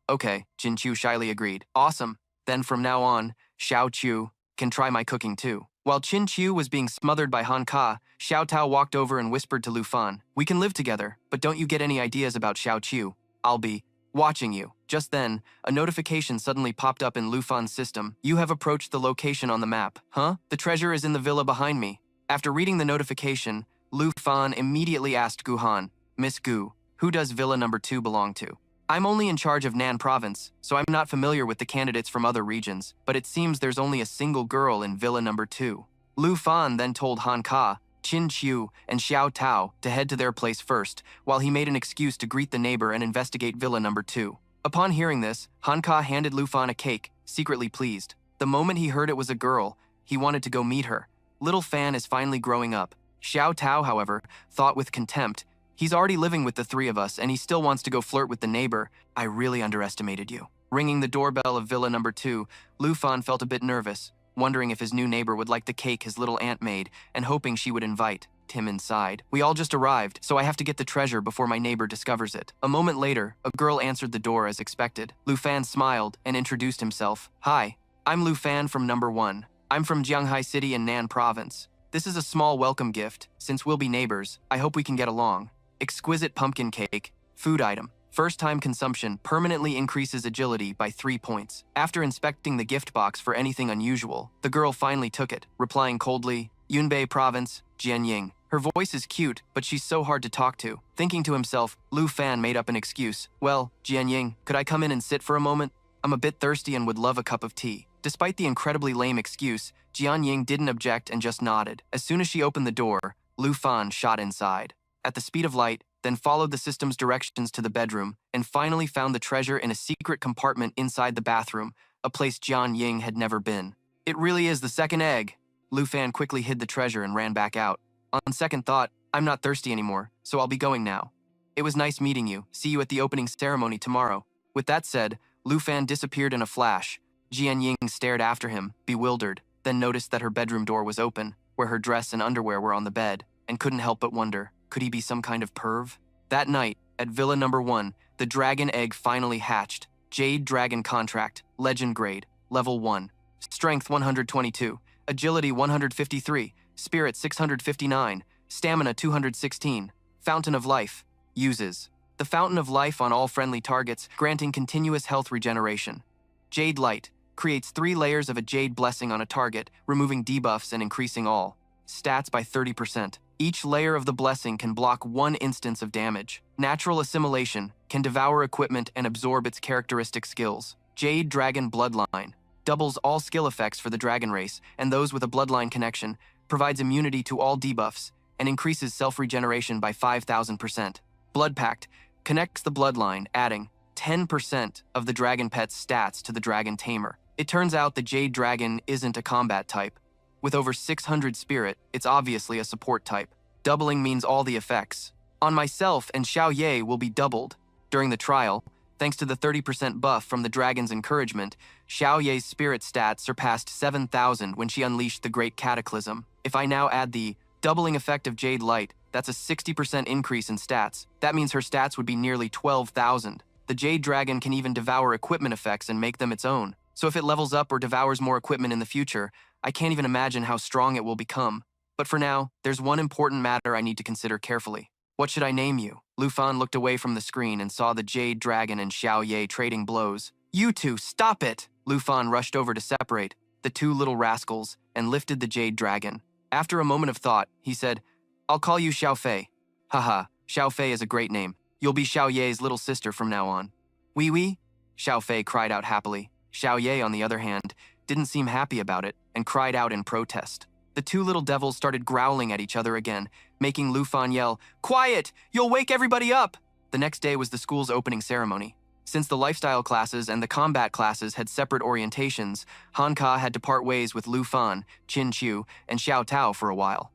Okay, Jin Chu shyly agreed. Awesome. Then from now on, Xiao Chu can try my cooking too. While Qin Chu was being smothered by Han Ka, Xiao Tao walked over and whispered to Lu Fan, we can live together, but don't you get any ideas about Xiao Chu? I'll be watching you. Just then, a notification suddenly popped up in Lu Fan's system. You have approached the location on the map. Huh? The treasure is in the villa behind me. After reading the notification, Lu Fan immediately asked Gu Han, Miss Gu, who does villa number 2 belong to? I'm only in charge of Nan province, so I'm not familiar with the candidates from other regions, but it seems there's only a single girl in villa number 2. Lu Fan then told Han Ka, Qin Chu, and Xiao Tao to head to their place first, while he made an excuse to greet the neighbor and investigate villa number 2. Upon hearing this, Han Ka handed Lu Fan a cake, secretly pleased. The moment he heard it was a girl, he wanted to go meet her. Little Fan is finally growing up. Xiao Tao, however, thought with contempt, he's already living with the 3 of us, and he still wants to go flirt with the neighbor. I really underestimated you. Ringing the doorbell of villa number 2, Lu Fan felt a bit nervous, wondering if his new neighbor would like the cake his little aunt made, and hoping she would invite him inside. We all just arrived, so I have to get the treasure before my neighbor discovers it. A moment later, a girl answered the door as expected. Lu Fan smiled and introduced himself. Hi, I'm Lu Fan from number 1. I'm from Jianghai City in Nan province. This is a small welcome gift. Since we'll be neighbors, I hope we can get along. Exquisite pumpkin cake, food item. First-time consumption permanently increases agility by 3 points. After inspecting the gift box for anything unusual, the girl finally took it, replying coldly, Yunbei Province, Jianying. Her voice is cute, but she's so hard to talk to. Thinking to himself, Lu Fan made up an excuse. Well, Jianying, could I come in and sit for a moment? I'm a bit thirsty and would love a cup of tea. Despite the incredibly lame excuse, Jianying didn't object and just nodded. As soon as she opened the door, Lu Fan shot inside. At the speed of light, then followed the system's directions to the bedroom, and finally found the treasure in a secret compartment inside the bathroom, a place Jian Ying had never been. It really is the second egg. Lu Fan quickly hid the treasure and ran back out. On second thought, I'm not thirsty anymore, so I'll be going now. It was nice meeting you. See you at the opening ceremony tomorrow. With that said, Lu Fan disappeared in a flash. Jian Ying stared after him, bewildered, then noticed that her bedroom door was open, where her dress and underwear were on the bed, and couldn't help but wonder, could he be some kind of perv? That night, at Villa number 1, the dragon egg finally hatched. Jade Dragon Contract, Legend Grade, Level 1. Strength 122, Agility 153, Spirit 659, Stamina 216. Fountain of Life. Uses the Fountain of Life on all friendly targets, granting continuous health regeneration. Jade Light. Creates 3 layers of a Jade Blessing on a target, removing debuffs and increasing all stats by 30%. Each layer of the blessing can block 1 instance of damage. Natural Assimilation can devour equipment and absorb its characteristic skills. Jade Dragon Bloodline doubles all skill effects for the dragon race and those with a bloodline connection, provides immunity to all debuffs, and increases self-regeneration by 5,000%. Blood Pact connects the bloodline, adding 10% of the dragon pet's stats to the dragon tamer. It turns out the Jade Dragon isn't a combat type. With over 600 spirit, it's obviously a support type. Doubling means all the effects on myself and Xiao Ye will be doubled. During the trial, thanks to the 30% buff from the dragon's encouragement, Xiao Ye's spirit stats surpassed 7,000 when she unleashed the Great Cataclysm. If I now add the doubling effect of Jade Light, that's a 60% increase in stats. That means her stats would be nearly 12,000. The Jade Dragon can even devour equipment effects and make them its own. So if it levels up or devours more equipment in the future, I can't even imagine how strong it will become. But for now, there's one important matter I need to consider carefully. What should I name you? Lu Fan looked away from the screen and saw the Jade Dragon and Xiao Ye trading blows. You two, stop it! Lu Fan rushed over to separate the two little rascals and lifted the Jade Dragon. After a moment of thought, he said, I'll call you Xiao Fei. Haha, Xiao Fei is a great name. You'll be Xiao Ye's little sister from now on. Oui, oui? Xiao Fei cried out happily. Xiao Ye, on the other hand, didn't seem happy about it and cried out in protest. The two little devils started growling at each other again, making Lu Fan yell, Quiet! You'll wake everybody up! The next day was the school's opening ceremony. Since the lifestyle classes and the combat classes had separate orientations, Han Ka had to part ways with Lu Fan, Qin Chu, and Xiao Tao for a while.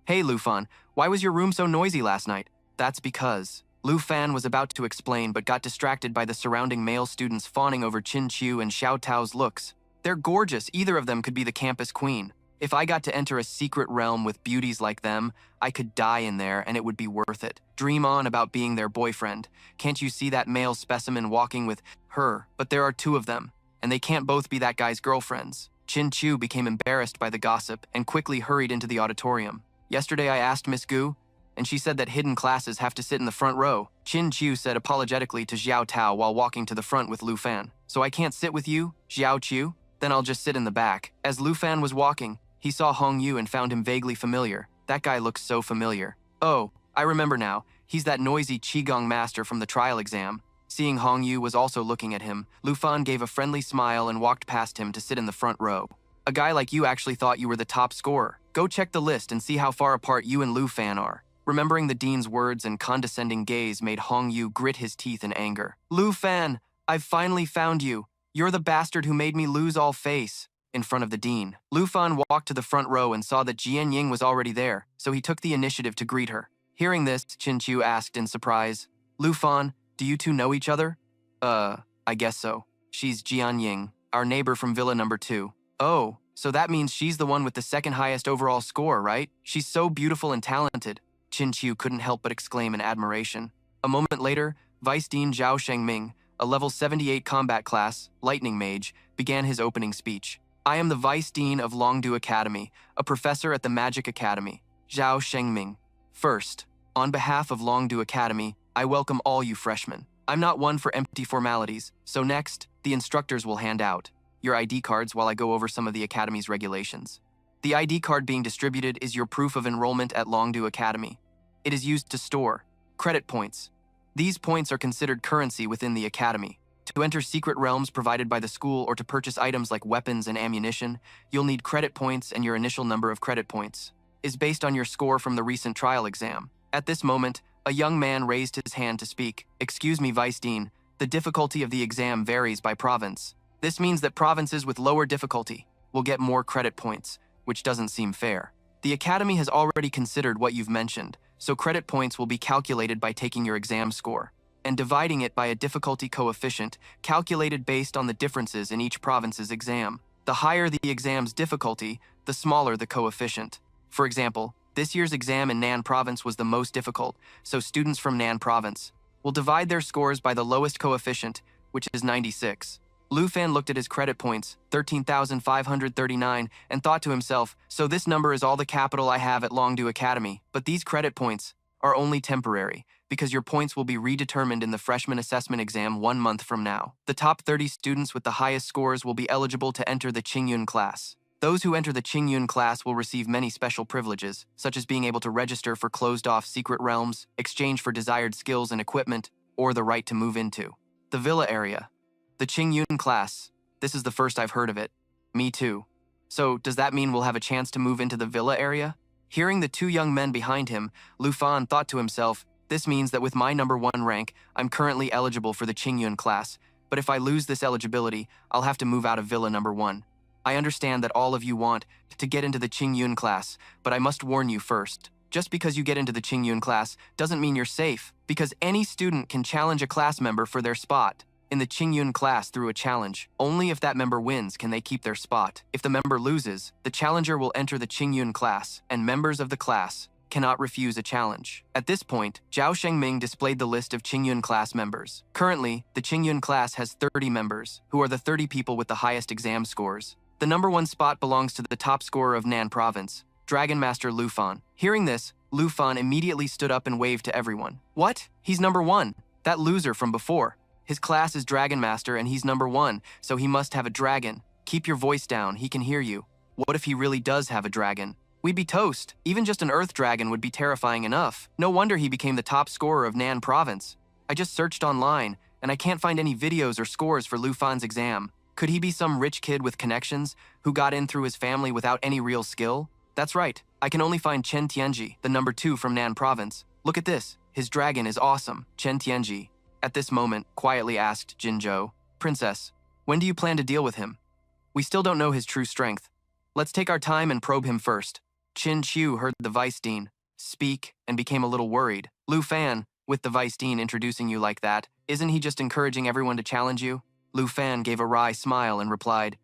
Hey Lu Fan, why was your room so noisy last night? That's because... Lu Fan was about to explain but got distracted by the surrounding male students fawning over Qin Chu and Xiao Tao's looks. They're gorgeous, either of them could be the campus queen. If I got to enter a secret realm with beauties like them, I could die in there and it would be worth it. Dream on about being their boyfriend. Can't you see that male specimen walking with her? But there are two of them, and they can't both be that guy's girlfriends. Qin Chu became embarrassed by the gossip and quickly hurried into the auditorium. Yesterday I asked Miss Gu, and she said that hidden classes have to sit in the front row. Qin Chu said apologetically to Xiao Tao while walking to the front with Lu Fan. So I can't sit with you, Xiao Chu? Then I'll just sit in the back. As Lu Fan was walking, he saw Hong Yu and found him vaguely familiar. That guy looks so familiar. Oh, I remember now. He's that noisy Qigong master from the trial exam. Seeing Hong Yu was also looking at him, Lu Fan gave a friendly smile and walked past him to sit in the front row. A guy like you actually thought you were the top scorer. Go check the list and see how far apart you and Lu Fan are. Remembering the dean's words and condescending gaze made Hong Yu grit his teeth in anger. Lu Fan, I've finally found you. You're the bastard who made me lose all face. In front of the dean, Lu Fan walked to the front row and saw that Jian Ying was already there, so he took the initiative to greet her. Hearing this, Qin Chu asked in surprise, Lu Fan, do you two know each other? I guess so. She's Jian Ying, our neighbor from Villa number 2. Oh, so that means she's the one with the second highest overall score, right? She's so beautiful and talented. Qin Chu couldn't help but exclaim in admiration. A moment later, Vice Dean Zhao Shengming, a level 78 combat class, Lightning Mage, began his opening speech. I am the Vice Dean of Longdu Academy, a professor at the Magic Academy, Zhao Shengming. First, on behalf of Longdu Academy, I welcome all you freshmen. I'm not one for empty formalities, so next, the instructors will hand out your ID cards while I go over some of the Academy's regulations. The ID card being distributed is your proof of enrollment at Longdu Academy. It is used to store credit points. These points are considered currency within the Academy. To enter secret realms provided by the school or to purchase items like weapons and ammunition, you'll need credit points, and your initial number of credit points is based on your score from the recent trial exam. At this moment, a young man raised his hand to speak. Excuse me, Vice Dean, the difficulty of the exam varies by province. This means that provinces with lower difficulty will get more credit points, which doesn't seem fair. The Academy has already considered what you've mentioned, so credit points will be calculated by taking your exam score and dividing it by a difficulty coefficient calculated based on the differences in each province's exam. The higher the exam's difficulty, the smaller the coefficient. For example, this year's exam in Nan Province was the most difficult, so students from Nan Province will divide their scores by the lowest coefficient, which is 96. Lu Fan looked at his credit points, 13,539, and thought to himself, so this number is all the capital I have at Longdu Academy. But these credit points are only temporary, because your points will be redetermined in the freshman assessment exam 1 month from now. The top 30 students with the highest scores will be eligible to enter the Qingyun class. Those who enter the Qingyun class will receive many special privileges, such as being able to register for closed-off secret realms, exchange for desired skills and equipment, or the right to move into the villa area. The Qingyun class This is the first I've heard of it. Me too. So, does that mean we'll have a chance to move into the villa area? Hearing the two young men behind him, Lu Fan thought to himself, this means that with my #1 rank, I'm currently eligible for the Qingyun class, but if I lose this eligibility, I'll have to move out of villa #1. I understand that all of you want to get into the Qingyun class, but I must warn you first. Just because you get into the Qingyun class doesn't mean you're safe, because any student can challenge a class member for their spot in the Qingyun class through a challenge. Only if that member wins can they keep their spot. If the member loses, the challenger will enter the Qingyun class, and members of the class cannot refuse a challenge. At this point, Zhao Shengming displayed the list of Qingyun class members. Currently, the Qingyun class has 30 members, who are the 30 people with the highest exam scores. The #1 spot belongs to the top scorer of Nan Province, Dragon Master Lu Fan. Hearing this, Lu Fan immediately stood up and waved to everyone. What? He's #1. That loser from before. His class is Dragon Master and he's #1, so he must have a dragon. Keep your voice down, he can hear you. What if he really does have a dragon? We'd be toast. Even just an earth dragon would be terrifying enough. No wonder he became the top scorer of Nan Province. I just searched online, and I can't find any videos or scores for Lu Fan's exam. Could he be some rich kid with connections who got in through his family without any real skill? That's right. I can only find Chen Tianji, the #2 from Nan Province. Look at this. His dragon is awesome. Chen Tianji, at this moment, quietly asked Jinzhou, Princess, when do you plan to deal with him? We still don't know his true strength. Let's take our time and probe him first. Qin Qiu heard the Vice Dean speak and became a little worried. Lu Fan, with the Vice Dean introducing you like that, isn't he just encouraging everyone to challenge you? Lu Fan gave a wry smile and replied,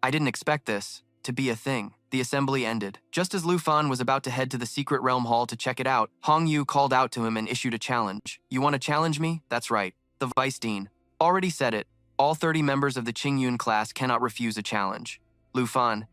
I didn't expect this to be a thing. The assembly ended. Just as Lu Fan was about to head to the secret realm hall to check it out, Hong Yu called out to him and issued a challenge. You want to challenge me? That's right. The Vice Dean already said it. All 30 members of the Qingyun class cannot refuse a challenge. Lu Fan,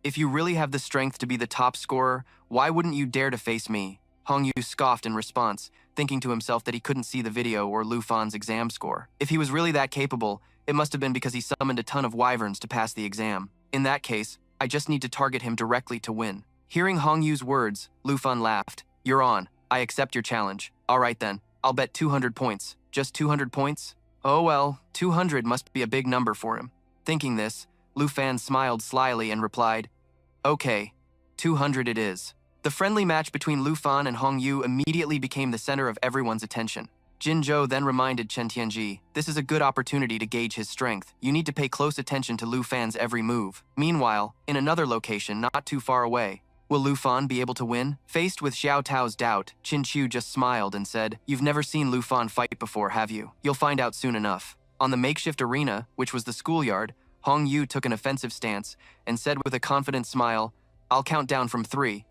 if you really have the strength to be the top scorer, why wouldn't you dare to face me? Hong Yu scoffed in response, thinking to himself that he couldn't see the video or Lu Fan's exam score. If he was really that capable, it must have been because he summoned a ton of wyverns to pass the exam. In that case, I just need to target him directly to win. Hearing Hong Yu's words, Lu Fan laughed. You're on. I accept your challenge. All right then, I'll bet 200 points. Just 200 points? Oh well, 200 must be a big number for him. Thinking this, Lu Fan smiled slyly and replied, Okay, 200 it is. The friendly match between Lu Fan and Hong Yu immediately became the center of everyone's attention. Jinzhou then reminded Chen Tianji, this is a good opportunity to gauge his strength. You need to pay close attention to Lu Fan's every move. Meanwhile, in another location not too far away, will Lu Fan be able to win? Faced with Xiao Tao's doubt, Qin Qiu just smiled and said, You've never seen Lu Fan fight before, have you? You'll find out soon enough. On the makeshift arena, which was the schoolyard, Hong Yu took an offensive stance and said with a confident smile, I'll count down from 3,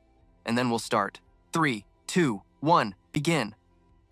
and then we'll start. 3, 2, 1, begin.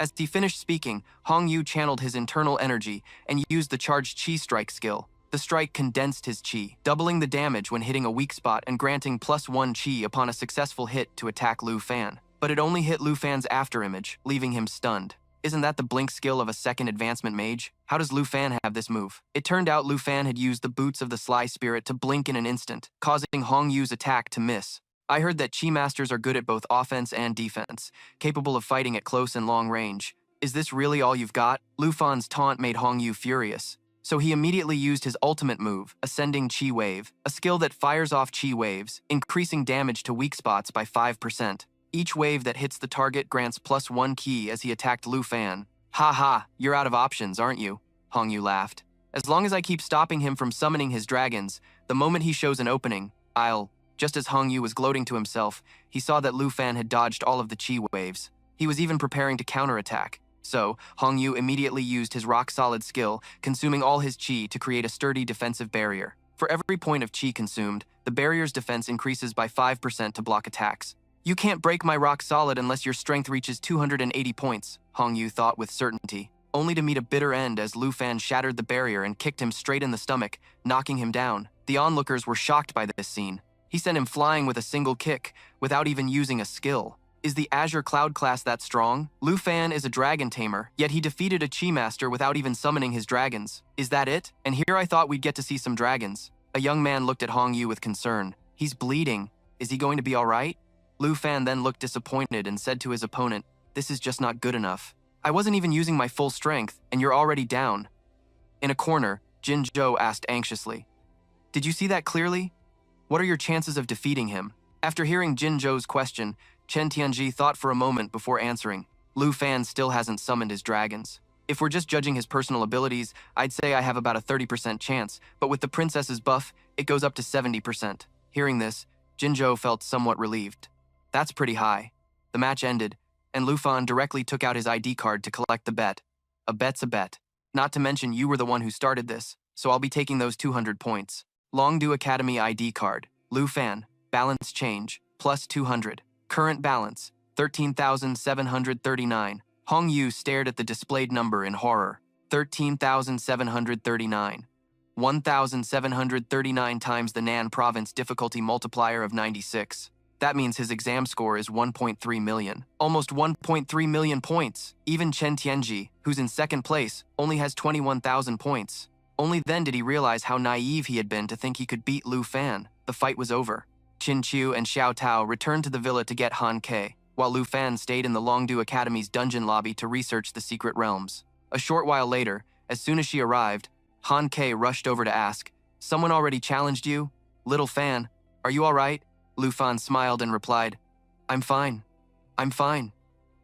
As he finished speaking, Hong Yu channeled his internal energy and used the charged Qi strike skill. The strike condensed his Qi, doubling the damage when hitting a weak spot and granting +1 Qi upon a successful hit to attack Lu Fan. But it only hit Lu Fan's afterimage, leaving him stunned. Isn't that the blink skill of a second advancement mage? How does Lu Fan have this move? It turned out Lu Fan had used the boots of the Sly Spirit to blink in an instant, causing Hong Yu's attack to miss. I heard that Qi Masters are good at both offense and defense, capable of fighting at close and long range. Is this really all you've got? Lu Fan's taunt made Hong Yu furious. So he immediately used his ultimate move, Ascending Qi Wave, a skill that fires off Qi waves, increasing damage to weak spots by 5%. Each wave that hits the target grants +1 Qi as he attacked Lu Fan. Ha ha, you're out of options, aren't you? Hong Yu laughed. As long as I keep stopping him from summoning his dragons, the moment he shows an opening, I'll... Just as Hong Yu was gloating to himself, he saw that Lu Fan had dodged all of the Qi waves. He was even preparing to counterattack. So, Hong Yu immediately used his rock-solid skill, consuming all his Qi to create a sturdy defensive barrier. For every point of Qi consumed, the barrier's defense increases by 5% to block attacks. You can't break my rock-solid unless your strength reaches 280 points, Hong Yu thought with certainty, only to meet a bitter end as Lu Fan shattered the barrier and kicked him straight in the stomach, knocking him down. The onlookers were shocked by this scene. He sent him flying with a single kick, without even using a skill. Is the Azure Cloud class that strong? Lu Fan is a dragon tamer, yet he defeated a Qi Master without even summoning his dragons. Is that it? And here I thought we'd get to see some dragons. A young man looked at Hong Yu with concern. He's bleeding. Is he going to be alright? Lu Fan then looked disappointed and said to his opponent, This is just not good enough. I wasn't even using my full strength, and you're already down. In a corner, Jinzhou asked anxiously, Did you see that clearly? What are your chances of defeating him? After hearing Jin Zhou's question, Chen Tianji thought for a moment before answering. Lu Fan still hasn't summoned his dragons. If we're just judging his personal abilities, I'd say I have about a 30% chance, but with the princess's buff, it goes up to 70%. Hearing this, Jin Zhou felt somewhat relieved. That's pretty high. The match ended, and Lu Fan directly took out his ID card to collect the bet. A bet's a bet. Not to mention you were the one who started this, so I'll be taking those 200 points. Longdu Academy ID card. Lu Fan. Balance change. Plus 200. Current balance. 13,739. Hong Yu stared at the displayed number in horror. 13,739. 1,739 times the Nan province difficulty multiplier of 96. That means his exam score is 1.3 million. Almost 1.3 million points. Even Chen Tianji, who's in second place, only has 21,000 points. Only then did he realize how naive he had been to think he could beat Lu Fan. The fight was over. Qin Chu and Xiao Tao returned to the villa to get Han Ke, while Lu Fan stayed in the Longdu Academy's dungeon lobby to research the secret realms. A short while later, as soon as she arrived, Han Ke rushed over to ask, "Someone already challenged you? Little Fan, are you all right?" Lu Fan smiled and replied, "I'm fine. I'm fine.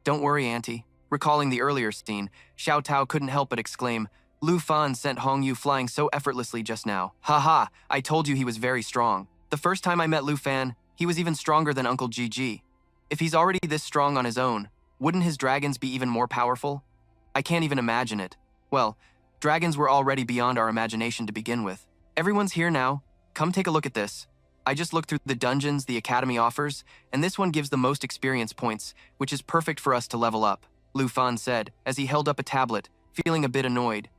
Don't worry, Auntie." Recalling the earlier scene, Xiao Tao couldn't help but exclaim, "Lu Fan sent Hong Yu flying so effortlessly just now. Haha, I told you he was very strong. The first time I met Lu Fan, he was even stronger than Uncle Gigi. If he's already this strong on his own, wouldn't his dragons be even more powerful? I can't even imagine it. Well, dragons were already beyond our imagination to begin with. Everyone's here now. Come take a look at this. I just looked through the dungeons the Academy offers, and this one gives the most experience points, which is perfect for us to level up," Lu Fan said, as he held up a tablet, feeling a bit annoyed.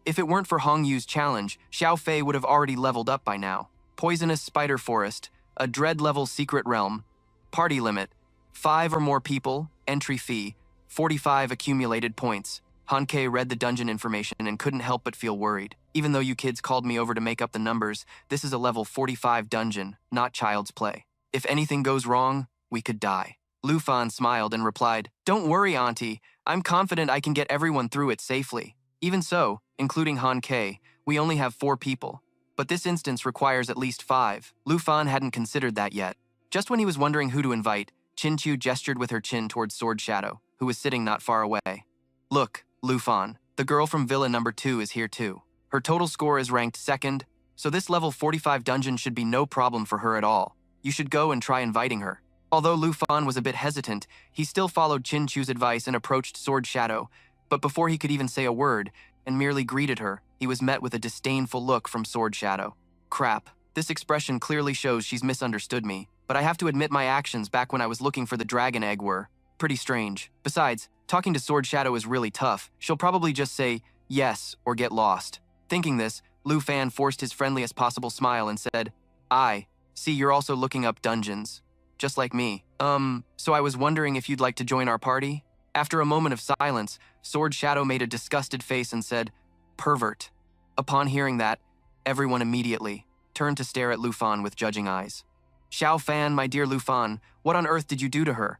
If it weren't for Hong Yu's challenge, Xiao Fei would have already leveled up by now. Poisonous Spider Forest, a dread-level secret realm. Party limit, 5 or more people, entry fee, 45 accumulated points. Han Ke read the dungeon information and couldn't help but feel worried. Even though you kids called me over to make up the numbers, this is a level 45 dungeon, not child's play. If anything goes wrong, we could die. Lu Fan smiled and replied, "Don't worry, Auntie. I'm confident I can get everyone through it safely. Even so, including Han Ke, we only have 4 people. But this instance requires at least 5. Lu Fan hadn't considered that yet. Just when he was wondering who to invite, Qin Chu gestured with her chin towards Sword Shadow, who was sitting not far away. "Look, Lu Fan, the girl from Villa number 2 is here too. Her total score is ranked 2nd, so this level 45 dungeon should be no problem for her at all. You should go and try inviting her." Although Lu Fan was a bit hesitant, he still followed Qin Chu's advice and approached Sword Shadow, but before he could even say a word, and merely greeted her, he was met with a disdainful look from Sword Shadow. Crap, this expression clearly shows she's misunderstood me, but I have to admit my actions back when I was looking for the dragon egg were pretty strange. Besides, talking to Sword Shadow is really tough. She'll probably just say yes or get lost. Thinking this, Lu Fan forced his friendliest possible smile and said, "I see you're also looking up dungeons. Just like me. So I was wondering if you'd like to join our party?" After a moment of silence, Sword Shadow made a disgusted face and said, "Pervert." Upon hearing that, everyone immediately turned to stare at Lu Fan with judging eyes. "Xiao Fan, my dear Lu Fan, what on earth did you do to her?"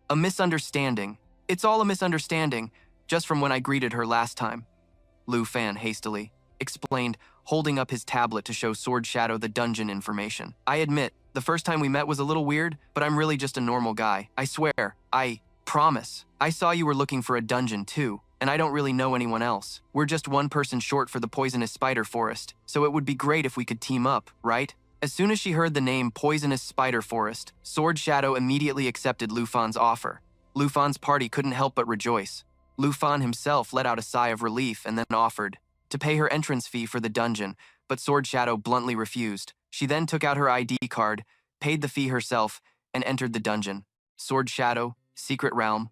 "A misunderstanding. It's all a misunderstanding, just from when I greeted her last time," Lu Fan hastily explained, holding up his tablet to show Sword Shadow the dungeon information. "I admit, the first time we met was a little weird, but I'm really just a normal guy. I swear, I promise. I saw you were looking for a dungeon too, and I don't really know anyone else. We're just one person short for the Poisonous Spider Forest, so it would be great if we could team up, right?" As soon as she heard the name Poisonous Spider Forest, Sword Shadow immediately accepted Lu Fan's offer. Lu Fan's party couldn't help but rejoice. Lu Fan himself let out a sigh of relief and then offered to pay her entrance fee for the dungeon, but Sword Shadow bluntly refused. She then took out her ID card, paid the fee herself, and entered the dungeon. Sword Shadow, Secret Realm,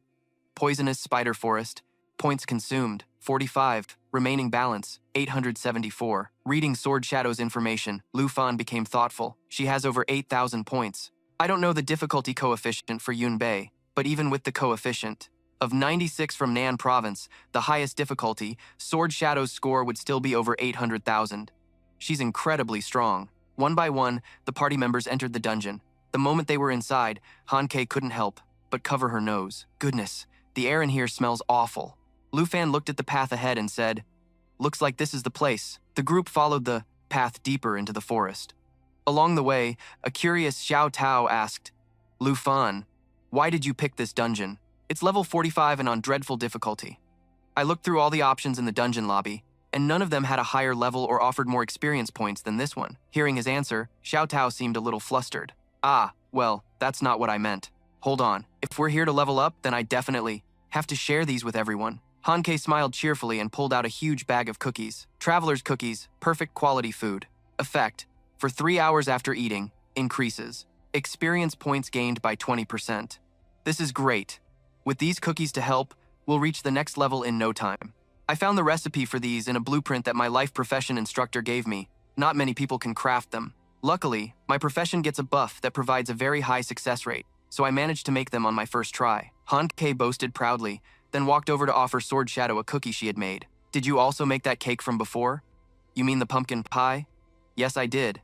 Poisonous Spider Forest, points consumed, 45, remaining balance, 874. Reading Sword Shadow's information, Lu Fan became thoughtful. She has over 8,000 points. I don't know the difficulty coefficient for Yun Bei, but even with the coefficient of 96 from Nan Province, the highest difficulty, Sword Shadow's score would still be over 800,000. She's incredibly strong. One by one, the party members entered the dungeon. The moment they were inside, Han Ke couldn't help but cover her nose. Goodness, the air in here smells awful. Lu Fan looked at the path ahead and said, "Looks like this is the place." The group followed the path deeper into the forest. Along the way, a curious Xiao Tao asked, Lu Fan, why did you pick this dungeon? It's level 45 and on dreadful difficulty. I looked through all the options in the dungeon lobby, and none of them had a higher level or offered more experience points than this one. Hearing his answer, Xiao Tao seemed a little flustered. Ah, well, that's not what I meant. Hold on, if we're here to level up, then I definitely have to share these with everyone. Han Ke smiled cheerfully and pulled out a huge bag of cookies. Traveler's cookies, perfect quality food. Effect, for 3 hours after eating, increases. Experience points gained by 20%. This is great. With these cookies to help, we'll reach the next level in no time. I found the recipe for these in a blueprint that my life profession instructor gave me. Not many people can craft them. Luckily, my profession gets a buff that provides a very high success rate, so I managed to make them on my first try. Han Ke boasted proudly, then walked over to offer Sword Shadow a cookie she had made. Did you also make that cake from before? You mean the pumpkin pie? Yes, I did.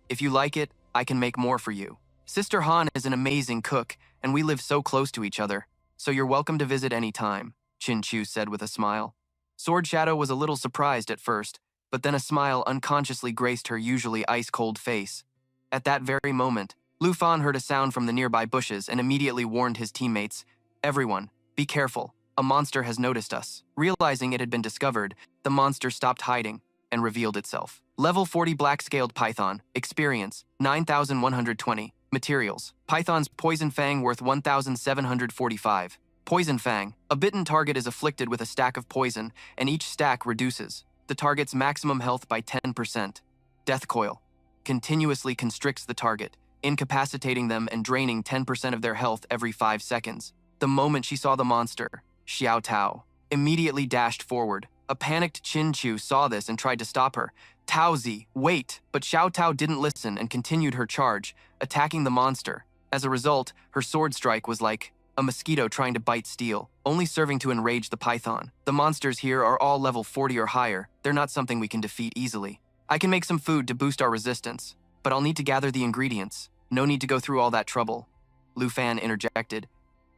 If you like it, I can make more for you. Sister Han is an amazing cook, and we live so close to each other, so you're welcome to visit any time, Chin Chu said with a smile. Sword Shadow was a little surprised at first, but then a smile unconsciously graced her usually ice-cold face. At that very moment, Lu Fan heard a sound from the nearby bushes and immediately warned his teammates, Everyone, be careful, a monster has noticed us. Realizing it had been discovered, the monster stopped hiding and revealed itself. Level 40 Black-Scaled Python, Experience, 9,120. Materials, Python's Poison Fang worth 1,745. Poison Fang, a bitten target is afflicted with a stack of poison, and each stack reduces the target's maximum health by 10%. Death Coil, continuously constricts the target, incapacitating them and draining 10% of their health every 5 seconds. The moment she saw the monster, Xiao Tao immediately dashed forward. A panicked Chin Chu saw this and tried to stop her. Tao Zi, wait! But Xiao Tao didn't listen and continued her charge, attacking the monster. As a result, her sword strike was like a mosquito trying to bite steel, only serving to enrage the python. The monsters here are all level 40 or higher. They're not something we can defeat easily. I can make some food to boost our resistance, but I'll need to gather the ingredients. No need to go through all that trouble. Lu Fan interjected.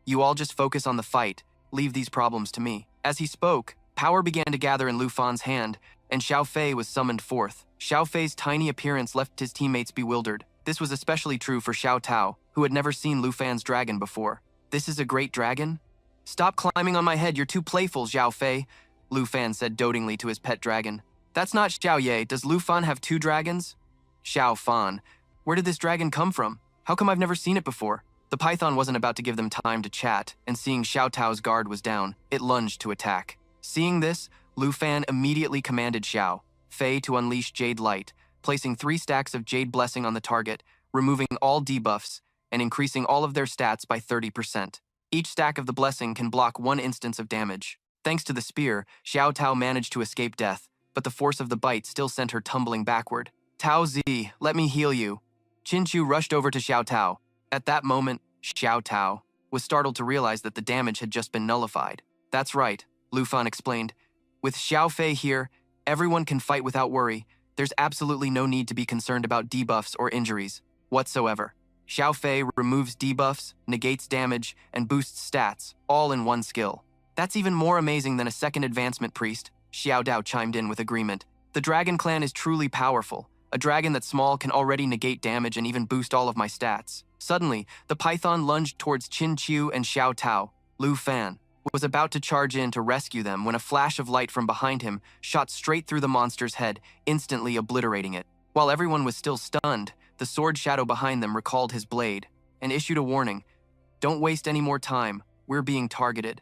You all just focus on the fight. Leave these problems to me. As he spoke, power began to gather in Lu Fan's hand, and Xiao Fei was summoned forth. Xiao Fei's tiny appearance left his teammates bewildered. This was especially true for Xiao Tao, who had never seen Lu Fan's dragon before. This is a great dragon? Stop climbing on my head, you're too playful, Xiao Fei, Lu Fan said dotingly to his pet dragon. That's not Xiao Ye. Does Lu Fan have 2 dragons? Xiao Fan. Where did this dragon come from? How come I've never seen it before? The python wasn't about to give them time to chat, and seeing Xiao Tao's guard was down, it lunged to attack. Seeing this, Lu Fan immediately commanded Xiao Fei to unleash Jade Light, placing 3 stacks of Jade Blessing on the target, removing all debuffs, and increasing all of their stats by 30%. Each stack of the blessing can block 1 instance of damage. Thanks to the spear, Xiao Tao managed to escape death, but the force of the bite still sent her tumbling backward. Tao Zi, let me heal you. Chin Chu rushed over to Xiao Tao. At that moment, Xiao Tao was startled to realize that the damage had just been nullified. That's right, Lu Fan explained. With Xiao Fei here, everyone can fight without worry. There's absolutely no need to be concerned about debuffs or injuries whatsoever. Xiao Fei removes debuffs, negates damage, and boosts stats, all in one skill. That's even more amazing than a second advancement priest, Xiao Dao chimed in with agreement. The Dragon Clan is truly powerful. A dragon that's small can already negate damage and even boost all of my stats. Suddenly, the python lunged towards Chin Chu and Xiao Tao. Lu Fan was about to charge in to rescue them when a flash of light from behind him shot straight through the monster's head, instantly obliterating it. While everyone was still stunned, the sword shadow behind them recalled his blade and issued a warning. Don't waste any more time, we're being targeted.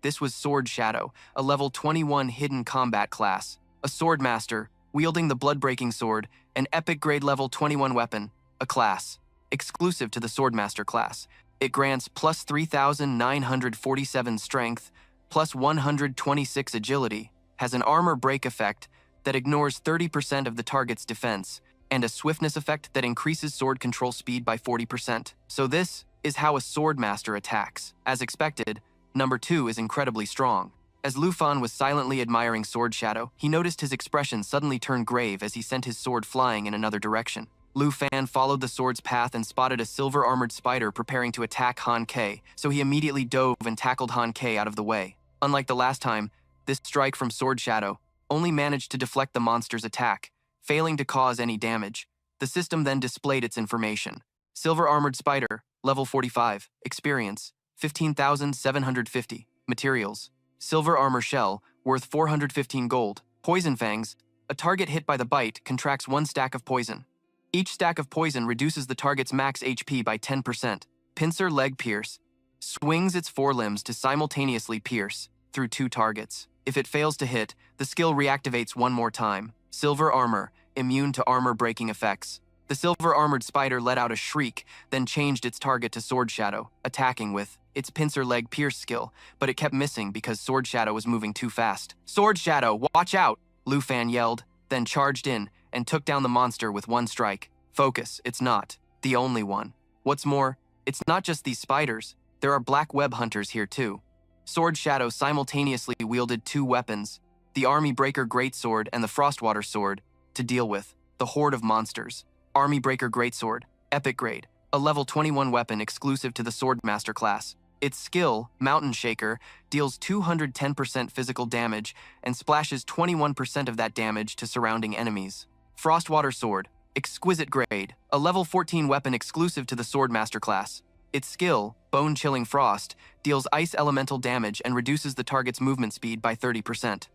This was Sword Shadow, a level 21 hidden combat class. A sword master, wielding the blood-breaking sword, an epic grade level 21 weapon, a class. Exclusive to the Swordmaster class, it grants plus 3,947 strength, plus 126 agility, has an armor break effect that ignores 30% of the target's defense, and a swiftness effect that increases sword control speed by 40%. So this is how a Swordmaster attacks. As expected, number 2 is incredibly strong. As Lu Fan was silently admiring Sword Shadow, he noticed his expression suddenly turn grave as he sent his sword flying in another direction. Lu Fan followed the sword's path and spotted a silver-armored spider preparing to attack Han Ke, so he immediately dove and tackled Han Ke out of the way. Unlike the last time, this strike from Sword Shadow only managed to deflect the monster's attack, failing to cause any damage. The system then displayed its information. Silver Armored Spider, level 45, experience, 15,750, materials. Silver Armor Shell, worth 415 gold. Poison Fangs, a target hit by the bite contracts 1 stack of poison. Each stack of poison reduces the target's max HP by 10%. Pincer Leg Pierce, swings its forelimbs to simultaneously pierce through 2 targets. If it fails to hit, the skill reactivates 1 more time. Silver Armor, immune to armor-breaking effects. The Silver Armored Spider let out a shriek, then changed its target to Sword Shadow, attacking with its Pincer Leg Pierce skill, but it kept missing because Sword Shadow was moving too fast. "Sword Shadow, watch out!" Lu Fan yelled, then charged in and took down the monster with 1 strike. Focus, it's not the only one. What's more, it's not just these spiders. There are black web hunters here too. Sword Shadow simultaneously wielded 2 weapons, the Army Breaker Greatsword and the Frostwater Sword, to deal with the horde of monsters. Army Breaker Greatsword, Epic Grade, a level 21 weapon exclusive to the Swordmaster class. Its skill, Mountain Shaker, deals 210% physical damage and splashes 21% of that damage to surrounding enemies. Frostwater Sword, Exquisite Grade, a level 14 weapon exclusive to the Swordmaster class. Its skill, Bone Chilling Frost, deals ice elemental damage and reduces the target's movement speed by 30%.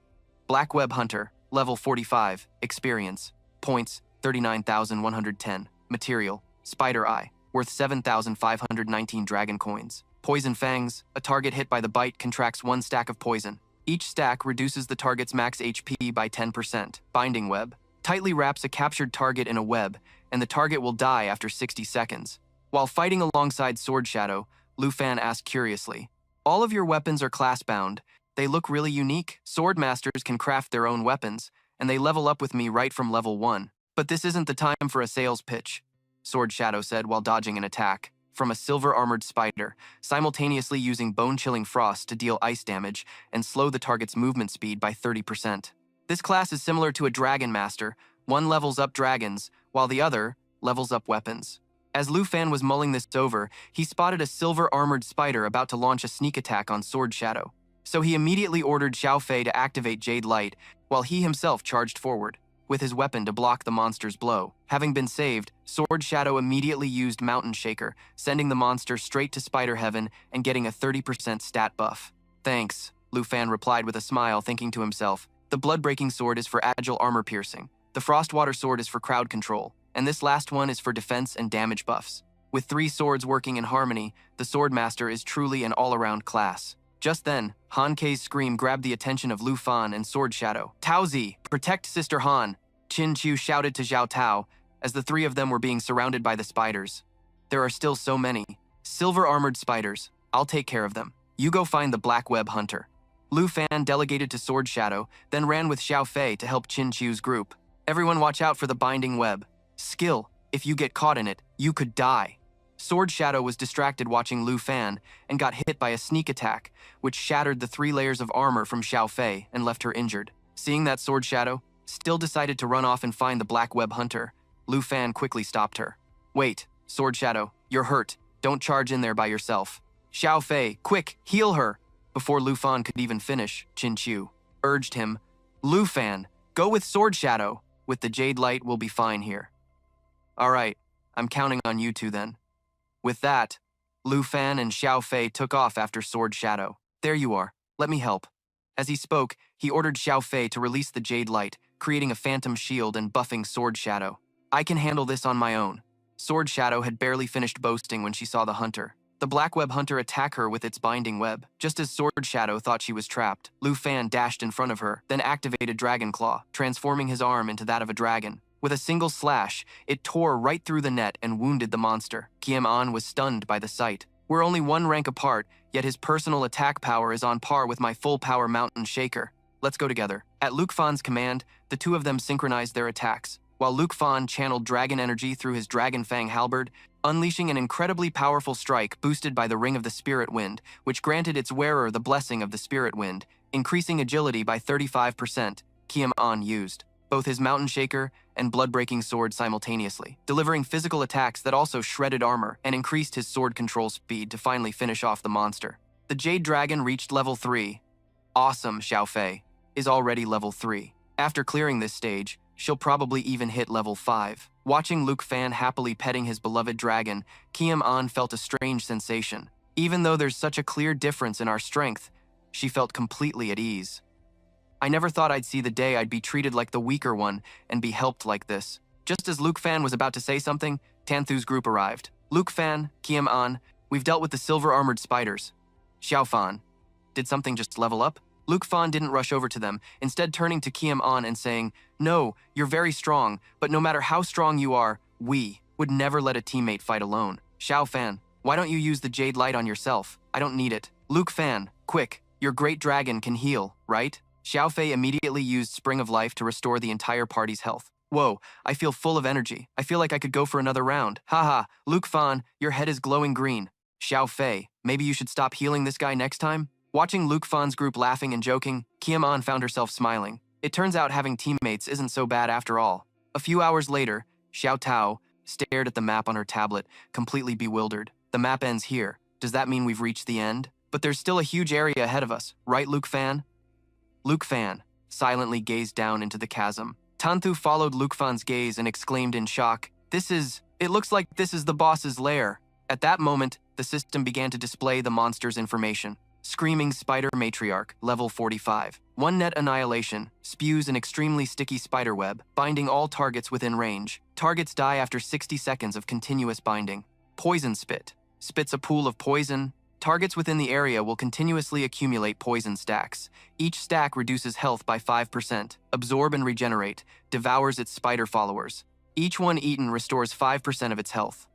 Black Web Hunter, level 45, experience, points, 39,110, material, Spider Eye, worth 7,519 dragon coins. Poison Fangs, a target hit by the bite contracts 1 stack of poison. Each stack reduces the target's max HP by 10%. Binding Web, tightly wraps a captured target in a web, and the target will die after 60 seconds. While fighting alongside Sword Shadow, Lu Fan asked curiously, "All of your weapons are class-bound. They look really unique. Sword masters can craft their own weapons, and they level up with me right from level 1. But this isn't the time for a sales pitch," Sword Shadow said while dodging an attack from a Silver Armored Spider, simultaneously using Bone-Chilling Frost to deal ice damage and slow the target's movement speed by 30%. This class is similar to a Dragon Master. One levels up dragons, while the other levels up weapons. As Lu Fan was mulling this over, he spotted a Silver Armored Spider about to launch a sneak attack on Sword Shadow. So he immediately ordered Xiao Fei to activate Jade Light, while he himself charged forward with his weapon to block the monster's blow. Having been saved, Sword Shadow immediately used Mountain Shaker, sending the monster straight to Spider Heaven and getting a 30% stat buff. "Thanks," Lu Fan replied with a smile, thinking to himself. The Blood-Breaking Sword is for agile armor piercing, the Frostwater Sword is for crowd control, and this last one is for defense and damage buffs. With 3 swords working in harmony, the Swordmaster is truly an all-around class. Just then, Han Kei's scream grabbed the attention of Lu Fan and Sword Shadow. "Taozi, protect Sister Han!" Qin Qiu shouted to Zhao Tao as the 3 of them were being surrounded by the spiders. "There are still so many. Silver Armored Spiders. I'll take care of them. You go find the Black Web Hunter." Lu Fan delegated to Sword Shadow, then ran with Xiao Fei to help Qin Qiu's group. "Everyone watch out for the Binding Web. Skill, if you get caught in it, you could die." Sword Shadow was distracted watching Lu Fan and got hit by a sneak attack, which shattered the 3 layers of armor from Xiao Fei and left her injured. Seeing that Sword Shadow still decided to run off and find the Black Web Hunter, Lu Fan quickly stopped her. "Wait, Sword Shadow, you're hurt. Don't charge in there by yourself. Xiao Fei, quick, heal her!" Before Lu Fan could even finish, Qin Qiu urged him, "Lu Fan, go with Sword Shadow. With the Jade Light, we'll be fine here." "All right, I'm counting on you two then." With that, Lu Fan and Xiao Fei took off after Sword Shadow. "There you are. Let me help." As he spoke, he ordered Xiao Fei to release the Jade Light, creating a phantom shield and buffing Sword Shadow. "I can handle this on my own." Sword Shadow had barely finished boasting when she saw the hunter. The Black Web Hunter attacked her with its binding web. Just as Sword Shadow thought she was trapped, Lu Fan dashed in front of her, then activated Dragon Claw, transforming his arm into that of a dragon. With a single slash, it tore right through the net and wounded the monster. Kiem An was stunned by the sight. "We're only 1 rank apart, yet his personal attack power is on par with my full-power Mountain Shaker. Let's go together." At Luke Fan's command, the 2 of them synchronized their attacks, while Luke Fan channeled dragon energy through his Dragon Fang halberd, unleashing an incredibly powerful strike boosted by the Ring of the Spirit Wind, which granted its wearer the blessing of the Spirit Wind, increasing agility by 35%. Kiem An used both his Mountain Shaker and Blood-Breaking Sword simultaneously, delivering physical attacks that also shredded armor and increased his sword control speed to finally finish off the monster. The Jade Dragon reached level 3. Awesome, Xiao Fei is already level 3. After clearing this stage, she'll probably even hit level 5. Watching Luke Fan happily petting his beloved dragon, Kiem An felt a strange sensation. Even though there's such a clear difference in our strength, she felt completely at ease. I never thought I'd see the day I'd be treated like the weaker one and be helped like this. Just as Luke Fan was about to say something, Tanthu's group arrived. Luke Fan, Kiem An, we've dealt with the silver-armored spiders. Xiao Fan, did something just level up? Luke Fan didn't rush over to them, instead turning to Kiem An and saying, "No, you're very strong, but no matter how strong you are, we would never let a teammate fight alone. Xiao Fan, why don't you use the Jade Light on yourself? I don't need it. Luke Fan, quick, your great dragon can heal, right?" Xiao Fei immediately used Spring of Life to restore the entire party's health. Whoa, I feel full of energy. I feel like I could go for another round. Haha, Luke Fan, your head is glowing green. Xiao Fei, maybe you should stop healing this guy next time? Watching Luke Fan's group laughing and joking, Kiem An found herself smiling. It turns out having teammates isn't so bad after all. A few hours later, Xiao Tao stared at the map on her tablet, completely bewildered. The map ends here. Does that mean we've reached the end? But there's still a huge area ahead of us, right, Luke Fan? Luke Fan silently gazed down into the chasm. Tanthu followed Luke Fan's gaze and exclaimed in shock, it looks like this is the boss's lair." At that moment, the system began to display the monster's information. Screaming Spider Matriarch, level 45. One net annihilation, spews an extremely sticky spider web, binding all targets within range. Targets die after 60 seconds of continuous binding. Poison Spit, spits a pool of poison. Targets within the area will continuously accumulate poison stacks. Each stack reduces health by 5%. Absorb and regenerate, devours its spider followers. Each one eaten restores 5% of its health.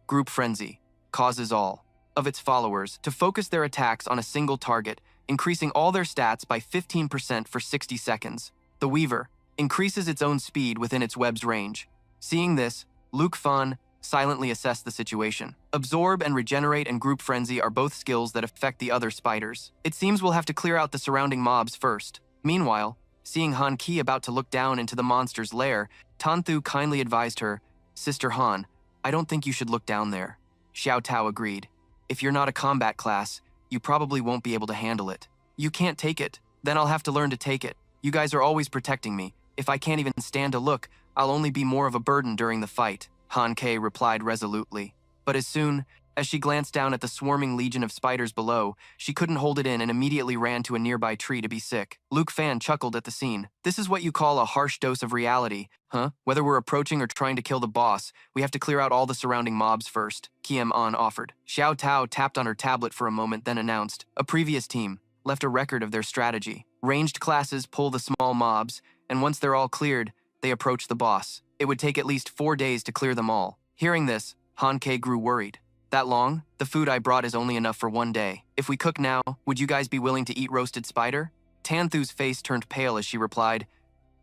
Group Frenzy, causes all of its followers to focus their attacks on a single target, increasing all their stats by 15% for 60 seconds. The Weaver increases its own speed within its web's range. Seeing this, Luke Fan silently assessed the situation. Absorb and Regenerate and Group Frenzy are both skills that affect the other spiders. It seems we'll have to clear out the surrounding mobs first. Meanwhile, seeing Han Ki about to look down into the monster's lair, Tanthu kindly advised her, "Sister Han, I don't think you should look down there." Xiao Tao agreed. "If you're not a combat class, you probably won't be able to handle it." "You can't take it. Then I'll have to learn to take it. You guys are always protecting me. If I can't even stand to look, I'll only be more of a burden during the fight," Han Ke replied resolutely. But as soon as she glanced down at the swarming legion of spiders below, she couldn't hold it in and immediately ran to a nearby tree to be sick. Luke Fan chuckled at the scene. "This is what you call a harsh dose of reality, huh? Whether we're approaching or trying to kill the boss, we have to clear out all the surrounding mobs first," Kiem An offered. Xiao Tao tapped on her tablet for a moment, then announced, "A previous team left a record of their strategy. Ranged classes pull the small mobs, and once they're all cleared, they approach the boss. It would take at least 4 days to clear them all." Hearing this, Han Ke grew worried. "That long? The food I brought is only enough for 1 day. If we cook now, would you guys be willing to eat roasted spider?" Tanthu's face turned pale as she replied,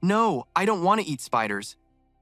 "No, I don't want to eat spiders.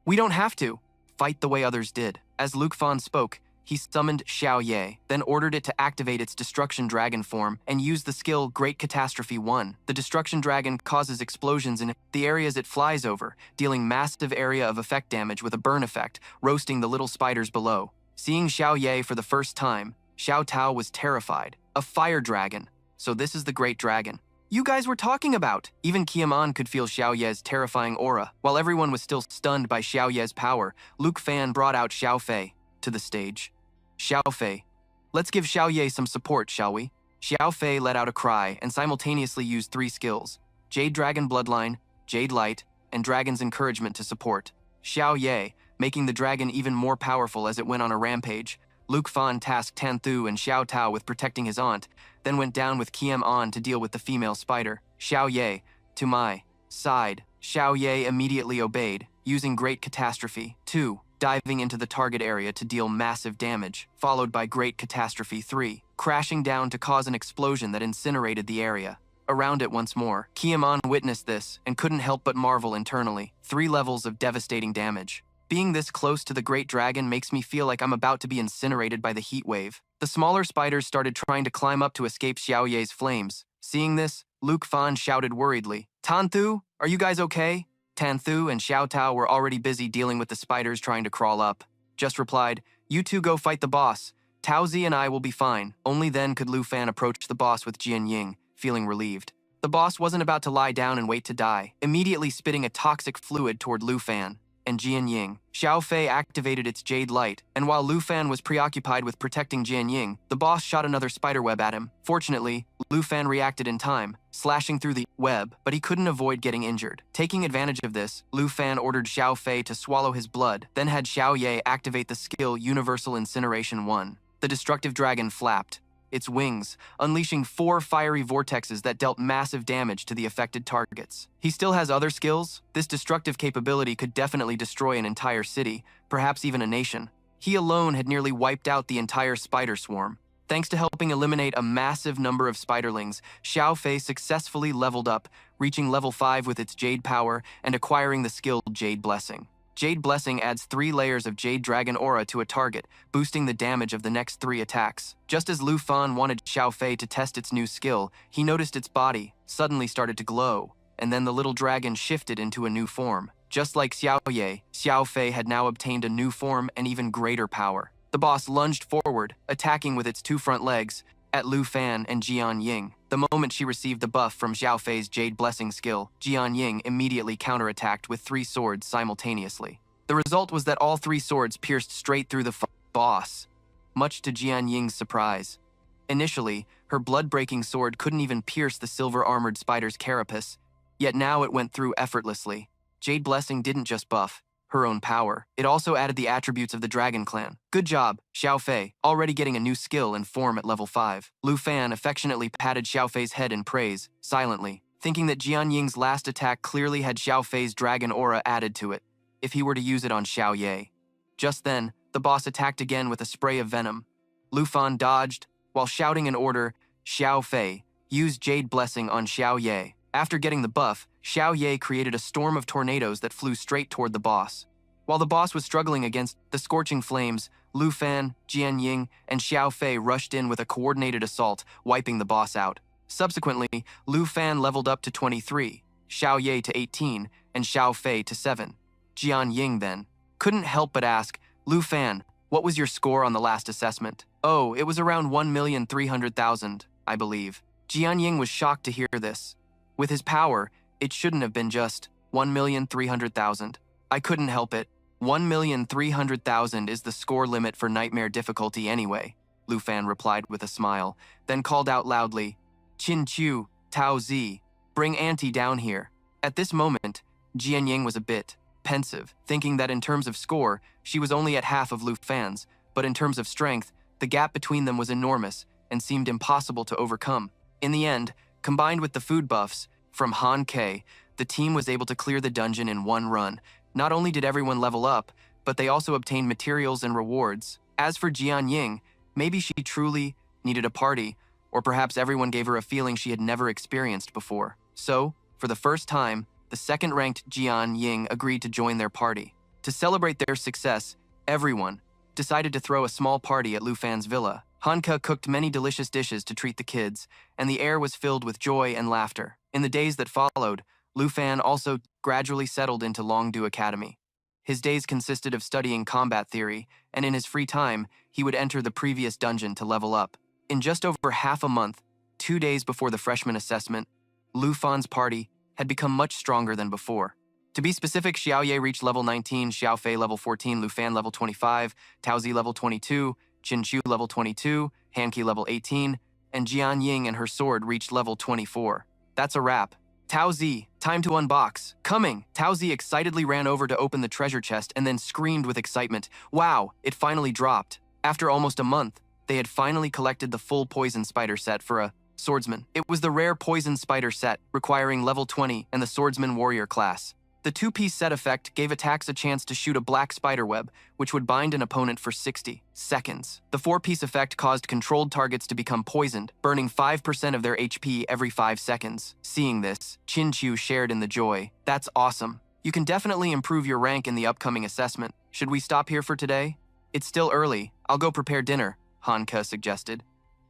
We don't have to. Fight the way others did." As Luke Fan spoke, he summoned Xiao Ye, then ordered it to activate its Destruction Dragon form and use the skill Great Catastrophe 1. The Destruction Dragon causes explosions in the areas it flies over, dealing massive area of effect damage with a burn effect, roasting the little spiders below. Seeing Xiao Ye for the first time, Xiao Tao was terrified. A fire dragon. So this is the great dragon you guys were talking about. Even Kiem An could feel Xiao Ye's terrifying aura. While everyone was still stunned by Xiao Ye's power, Luke Fan brought out Xiao Fei to the stage. "Xiao Fei, let's give Xiao Ye some support, shall we?" Xiao Fei let out a cry and simultaneously used 3 skills: Jade Dragon Bloodline, Jade Light, and Dragon's Encouragement to support Xiao Ye, making the dragon even more powerful as it went on a rampage. Luke Fan tasked Tanthu and Xiao Tao with protecting his aunt, then went down with Kiem An to deal with the female spider. "Xiao Ye, to my side." Xiao Ye immediately obeyed, using Great Catastrophe 2, diving into the target area to deal massive damage, followed by Great Catastrophe 3, crashing down to cause an explosion that incinerated the area. Around it once more, Kiem An witnessed this and couldn't help but marvel internally. 3 levels of devastating damage. Being this close to the great dragon makes me feel like I'm about to be incinerated by the heat wave. The smaller spiders started trying to climb up to escape Xiao Ye's flames. Seeing this, Luke Fan shouted worriedly, "Tanthu, are you guys okay?" Tanthu and Xiao Tao were already busy dealing with the spiders trying to crawl up. Just replied, "You two go fight the boss. Tao Zi and I will be fine." Only then could Lu Fan approach the boss with Jian Ying, feeling relieved. The boss wasn't about to lie down and wait to die, immediately spitting a toxic fluid toward Lu Fan and Jian Ying. Xiao Fei activated its jade light, and while Lu Fan was preoccupied with protecting Jian Ying, the boss shot another spiderweb at him. Fortunately, Lu Fan reacted in time, slashing through the web, but he couldn't avoid getting injured. Taking advantage of this, Lu Fan ordered Xiao Fei to swallow his blood, then had Xiao Ye activate the skill Universal Incineration 1. The destructive dragon flapped its wings, unleashing 4 fiery vortexes that dealt massive damage to the affected targets. He still has other skills. This destructive capability could definitely destroy an entire city, perhaps even a nation. He alone had nearly wiped out the entire spider swarm. Thanks to helping eliminate a massive number of spiderlings, Xiao Fei successfully leveled up, reaching level 5 with its Jade power and acquiring the skill Jade Blessing. Jade Blessing adds 3 layers of Jade Dragon Aura to a target, boosting the damage of the next 3 attacks. Just as Lu Fan wanted Xiao Fei to test its new skill, he noticed its body suddenly started to glow, and then the little dragon shifted into a new form. Just like Xiao Ye, Xiao Fei had now obtained a new form and even greater power. The boss lunged forward, attacking with its 2 front legs at Lu Fan and Jian Ying. The moment she received the buff from Xiao Fei's Jade Blessing skill, Jian Ying immediately counterattacked with 3 swords simultaneously. The result was that all 3 swords pierced straight through the boss, much to Jian Ying's surprise. Initially, her blood-breaking sword couldn't even pierce the silver-armored spider's carapace, yet now it went through effortlessly. Jade Blessing didn't just buff her own power, it also added the attributes of the Dragon Clan. Good job, Xiao Fei, already getting a new skill and form at level 5. Lu Fan affectionately patted Xiao Fei's head in praise, silently, thinking that Jian Ying's last attack clearly had Xiao Fei's dragon aura added to it, if he were to use it on Xiao Ye. Just then, the boss attacked again with a spray of venom. Lu Fan dodged, while shouting an order, Xiao Fei, use Jade Blessing on Xiao Ye. After getting the buff, Xiao Ye created a storm of tornadoes that flew straight toward the boss. While the boss was struggling against the scorching flames, Lu Fan, Jian Ying, and Xiao Fei rushed in with a coordinated assault, wiping the boss out. Subsequently, Lu Fan leveled up to 23, Xiao Ye to 18, and Xiao Fei to 7. Jian Ying then couldn't help but ask, Lu Fan, what was your score on the last assessment? Oh, it was around 1,300,000, I believe. Jian Ying was shocked to hear this. With his power, it shouldn't have been just 1,300,000. I couldn't help it. 1,300,000 is the score limit for nightmare difficulty anyway, Lu Fan replied with a smile, then called out loudly, Qin Chu, Tao Zi, bring Auntie down here. At this moment, Jian Ying was a bit pensive, thinking that in terms of score, she was only at half of Lu Fan's, but in terms of strength, the gap between them was enormous and seemed impossible to overcome. In the end, combined with the food buffs from Han Ke, the team was able to clear the dungeon in one run. Not only did everyone level up, but they also obtained materials and rewards. As for Jian Ying, maybe she truly needed a party, or perhaps everyone gave her a feeling she had never experienced before. So, for the first time, the second-ranked Jian Ying agreed to join their party. To celebrate their success, everyone decided to throw a small party at Lu Fan's villa. Hanka cooked many delicious dishes to treat the kids, and the air was filled with joy and laughter. In the days that followed, Lu Fan also gradually settled into Longdu Academy. His days consisted of studying combat theory, and in his free time, he would enter the previous dungeon to level up. In just over half a month, 2 days before the freshman assessment, Lu Fan's party had become much stronger than before. To be specific, Xiao Ye reached level 19, Xiao Fei level 14, Lu Fan level 25, Tao Zi level 22, Qin Chu level 22, Han Ki level 18, and Jian Ying and her sword reached level 24. That's a wrap. Tao Zi, time to unbox. Coming! Tao Zi excitedly ran over to open the treasure chest and then screamed with excitement. Wow, it finally dropped. After almost a month, they had finally collected the full poison spider set for a swordsman. It was the rare poison spider set, requiring level 20 and the swordsman warrior class. The 2-piece set effect gave attacks a chance to shoot a black spider web, which would bind an opponent for 60 seconds. The 4-piece effect caused controlled targets to become poisoned, burning 5% of their HP every 5 seconds. Seeing this, Qin Chu shared in the joy. That's awesome. You can definitely improve your rank in the upcoming assessment. Should we stop here for today? It's still early. I'll go prepare dinner, Hanka suggested.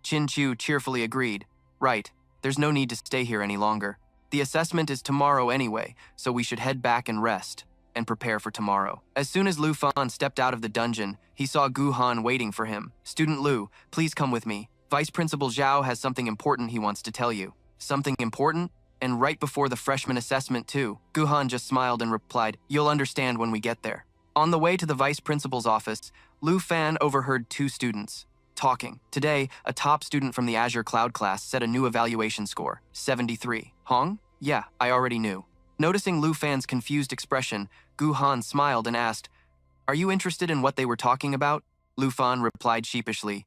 Qin Chu cheerfully agreed. Right, there's no need to stay here any longer. The assessment is tomorrow anyway, so we should head back and rest, and prepare for tomorrow. As soon as Lu Fan stepped out of the dungeon, he saw Gu Han waiting for him. Student Lu, please come with me. Vice Principal Zhao has something important he wants to tell you. Something important? And right before the freshman assessment too. Guhan just smiled and replied, "You'll understand when we get there." On the way to the vice principal's office, Lu Fan overheard two students talking. Today, a top student from the Azure Cloud class set a new evaluation score, 73. Hong? Yeah, I already knew. Noticing Lu Fan's confused expression, Gu Han smiled and asked, "Are you interested in what they were talking about?" Lu Fan replied sheepishly,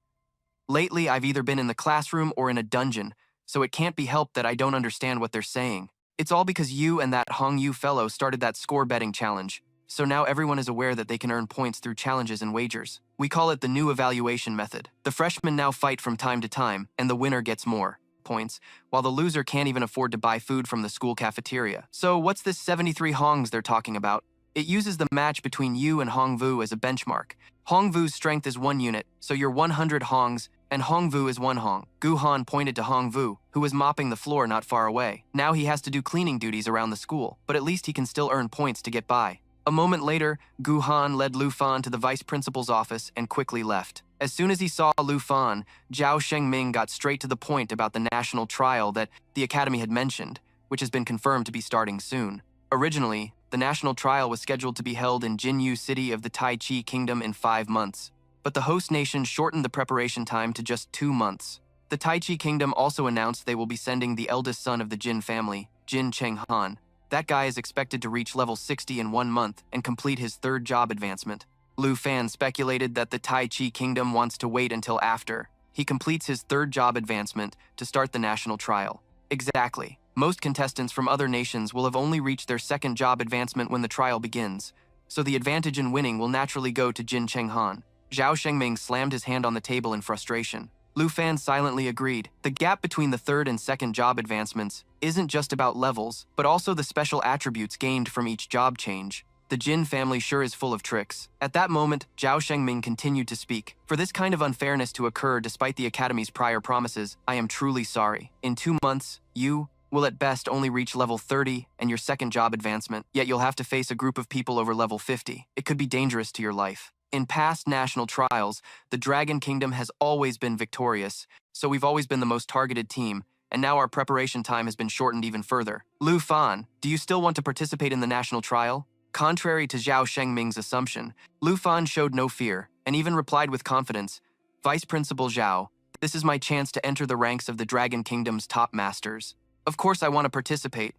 "Lately, I've either been in the classroom or in a dungeon, so it can't be helped that I don't understand what they're saying. It's all because you and that Hong Yu fellow started that score betting challenge. So now everyone is aware that they can earn points through challenges and wagers. We call it the new evaluation method. The freshmen now fight from time to time, and the winner gets more points, while the loser can't even afford to buy food from the school cafeteria. So what's this 73 Hongs they're talking about? It uses the match between you and Hong Vu as a benchmark. Hong Vu's strength is 1 unit, so you're 100 Hongs, and Hong Vu is 1 Hong. Gu Han pointed to Hong Vu, who was mopping the floor not far away. Now he has to do cleaning duties around the school, but at least he can still earn points to get by. A moment later, Gu Han led Lu Fan to the vice principal's office and quickly left. As soon as he saw Lu Fan, Zhao Shengming got straight to the point about the national trial that the academy had mentioned, which has been confirmed to be starting soon. Originally, the national trial was scheduled to be held in Jinyu City of the Tai Chi Kingdom in 5 months, but the host nation shortened the preparation time to just 2 months. The Tai Chi Kingdom also announced they will be sending the eldest son of the Jin family, Jin Chenghan. That guy is expected to reach level 60 in 1 month and complete his 3rd job advancement. Lu Fan speculated that the Tai Chi Kingdom wants to wait until after he completes his 3rd job advancement to start the national trial. Exactly. Most contestants from other nations will have only reached their 2nd job advancement when the trial begins, so the advantage in winning will naturally go to Jin Chenghan. Zhao Shengming slammed his hand on the table in frustration. Lu Fan silently agreed. The gap between the 3rd and 2nd job advancements isn't just about levels, but also the special attributes gained from each job change. The Jin family sure is full of tricks. At that moment, Zhao Shengming continued to speak. For this kind of unfairness to occur despite the Academy's prior promises, I am truly sorry. In 2 months, you will at best only reach level 30 and your 2nd job advancement, yet you'll have to face a group of people over level 50. It could be dangerous to your life. In past national trials, the Dragon Kingdom has always been victorious, so we've always been the most targeted team, and now our preparation time has been shortened even further. Lu Fan, do you still want to participate in the national trial? Contrary to Zhao Shengming's assumption, Lu Fan showed no fear, and even replied with confidence, "Vice Principal Zhao, this is my chance to enter the ranks of the Dragon Kingdom's top masters. Of course I want to participate.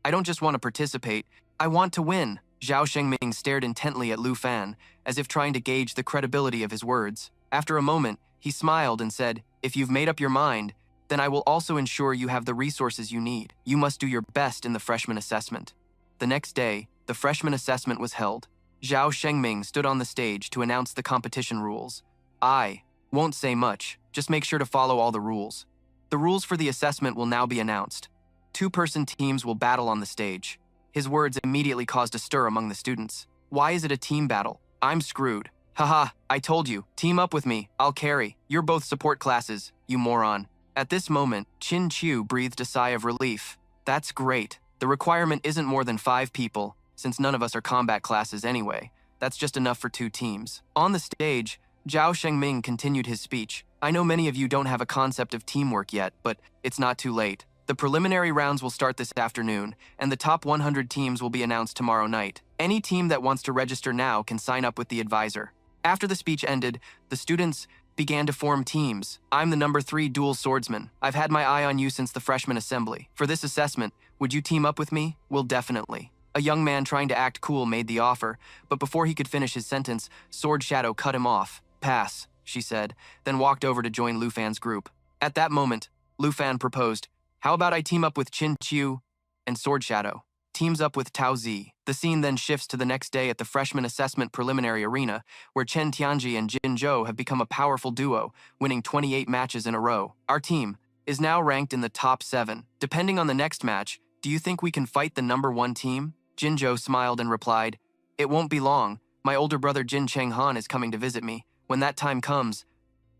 I don't just want to participate, I want to win." Zhao Shengming stared intently at Lu Fan, as if trying to gauge the credibility of his words. After a moment, he smiled and said, "If you've made up your mind, then I will also ensure you have the resources you need. You must do your best in the freshman assessment." The next day, the freshman assessment was held. Zhao Shengming stood on the stage to announce the competition rules. "I won't say much, just make sure to follow all the rules. The rules for the assessment will now be announced. 2-person teams will battle on the stage." His words immediately caused a stir among the students. "Why is it a team battle? I'm screwed. Haha, I told you. Team up with me. I'll carry. You're both support classes, you moron." At this moment, Qin Qiu breathed a sigh of relief. "That's great. The requirement isn't more than 5 people, since none of us are combat classes anyway. That's just enough for 2 teams." On the stage, Zhao Shengming continued his speech. "I know many of you don't have a concept of teamwork yet, but it's not too late. The preliminary rounds will start this afternoon, and the top 100 teams will be announced tomorrow night. Any team that wants to register now can sign up with the advisor." After the speech ended, the students began to form teams. "I'm the number 3 dual swordsman. I've had my eye on you since the freshman assembly. For this assessment, would you team up with me?" "Well, definitely." A young man trying to act cool made the offer, but before he could finish his sentence, Sword Shadow cut him off. "Pass," she said, then walked over to join Lu Fan's group. At that moment, Lu Fan proposed, "How about I team up with Qin Qiu?" And Sword Shadow teams up with Tao Zi. The scene then shifts to the next day at the freshman assessment preliminary arena, where Chen Tianji and Jin Zhou have become a powerful duo, winning 28 matches in a row. Our team is now ranked in the top 7. Depending on the next match, do you think we can fight the number 1 team? Jin Zhou smiled and replied, "It won't be long. My older brother Jin Chenghan is coming to visit me. When that time comes,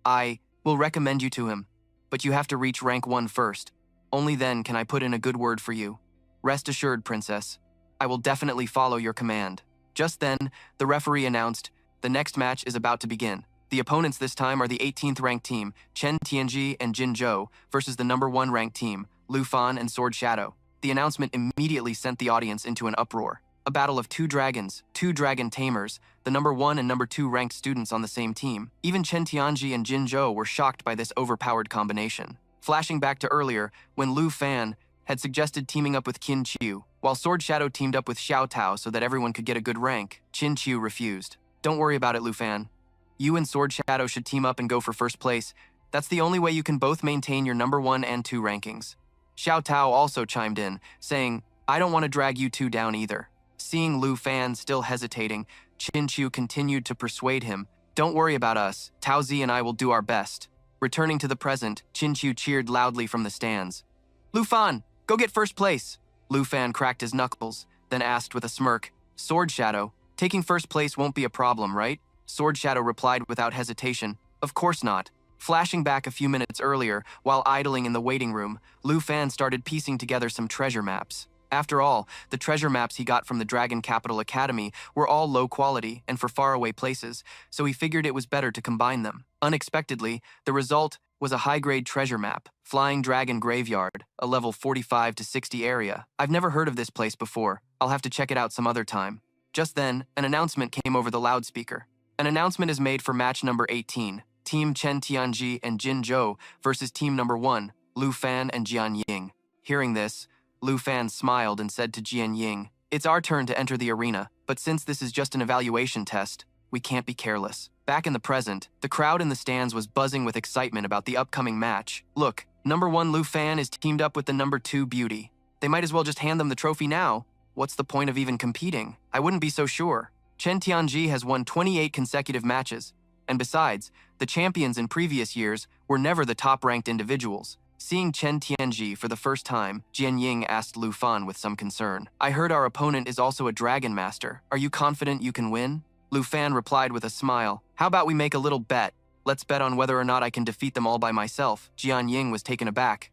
I will recommend you to him. But you have to reach rank 1 first. Only then can I put in a good word for you. Rest assured, princess, I will definitely follow your command." Just then, the referee announced, "The next match is about to begin. The opponents this time are the 18th ranked team, Chen Tianji and Jin Zhou, versus the number 1 ranked team, Lu Fan and Sword Shadow. The announcement immediately sent the audience into an uproar. A battle of two dragons, two dragon tamers, the number 1 and number 2 ranked students on the same team. Even Chen Tianji and Jin Zhou were shocked by this overpowered combination. Flashing back to earlier, when Lu Fan had suggested teaming up with Qin Qiu, while Sword Shadow teamed up with Xiao Tao so that everyone could get a good rank, Qin Qiu refused. Don't worry about it, Lu Fan. You and Sword Shadow should team up and go for first place. That's the only way you can both maintain your number 1 and 2 rankings. Xiao Tao also chimed in, saying, I don't want to drag you two down either. Seeing Lu Fan still hesitating, Qin Qiu continued to persuade him, Don't worry about us, Tao Zi and I will do our best. Returning to the present, Qin Qiu cheered loudly from the stands. Lu Fan, go get first place. Lu Fan cracked his knuckles, then asked with a smirk, Sword Shadow, taking first place won't be a problem, right? Sword Shadow replied without hesitation, Of course not. Flashing back a few minutes earlier, while idling in the waiting room, Lu Fan started piecing together some treasure maps. After all, the treasure maps he got from the Dragon Capital Academy were all low quality and for faraway places, so he figured it was better to combine them. Unexpectedly, the result was a high-grade treasure map, Flying Dragon Graveyard, a level 45 to 60 area. I've never heard of this place before. I'll have to check it out some other time. Just then, an announcement came over the loudspeaker. An announcement is made for match number 18, Team Chen Tianji and Jin Zhou versus Team number 1, Lu Fan and Jian Ying. Hearing this, Lu Fan smiled and said to Jian Ying, It's our turn to enter the arena, but since this is just an evaluation test, we can't be careless. Back in the present, the crowd in the stands was buzzing with excitement about the upcoming match. Look, number 1 Lu Fan is teamed up with the number 2 Beauty. They might as well just hand them the trophy now. What's the point of even competing? I wouldn't be so sure. Chen Tianji has won 28 consecutive matches, and besides, the champions in previous years were never the top-ranked individuals. Seeing Chen Tianji for the first time, Jian Ying asked Lu Fan with some concern. I heard our opponent is also a dragon master. Are you confident you can win? Lu Fan replied with a smile. How about we make a little bet? Let's bet on whether or not I can defeat them all by myself. Jian Ying was taken aback.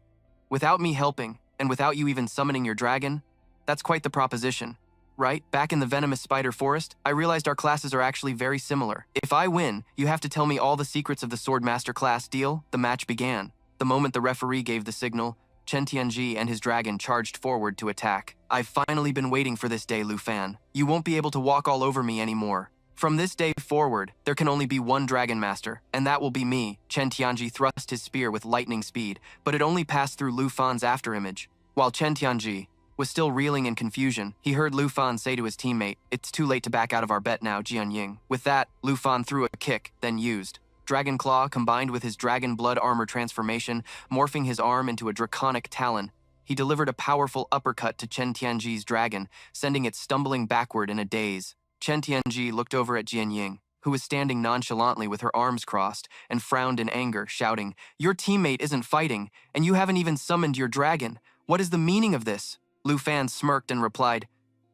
Without me helping, and without you even summoning your dragon? That's quite the proposition. Right? Back in the venomous spider forest, I realized our classes are actually very similar. If I win, you have to tell me all the secrets of the Sword Master class. Deal? The match began. The moment the referee gave the signal, Chen Tianji and his dragon charged forward to attack. I've finally been waiting for this day, Lu Fan. You won't be able to walk all over me anymore. From this day forward, there can only be one dragon master, and that will be me. Chen Tianji thrust his spear with lightning speed, but it only passed through Lu Fan's afterimage. While Chen Tianji was still reeling in confusion, he heard Lu Fan say to his teammate, It's too late to back out of our bet now, Jian Ying. With that, Lu Fan threw a kick, then used Dragon Claw combined with his Dragon Blood armor transformation, morphing his arm into a draconic talon. He delivered a powerful uppercut to Chen Tianji's dragon, sending it stumbling backward in a daze. Chen Tianji looked over at Jian Ying, who was standing nonchalantly with her arms crossed, and frowned in anger, shouting, Your teammate isn't fighting, and you haven't even summoned your dragon. What is the meaning of this? Lu Fan smirked and replied,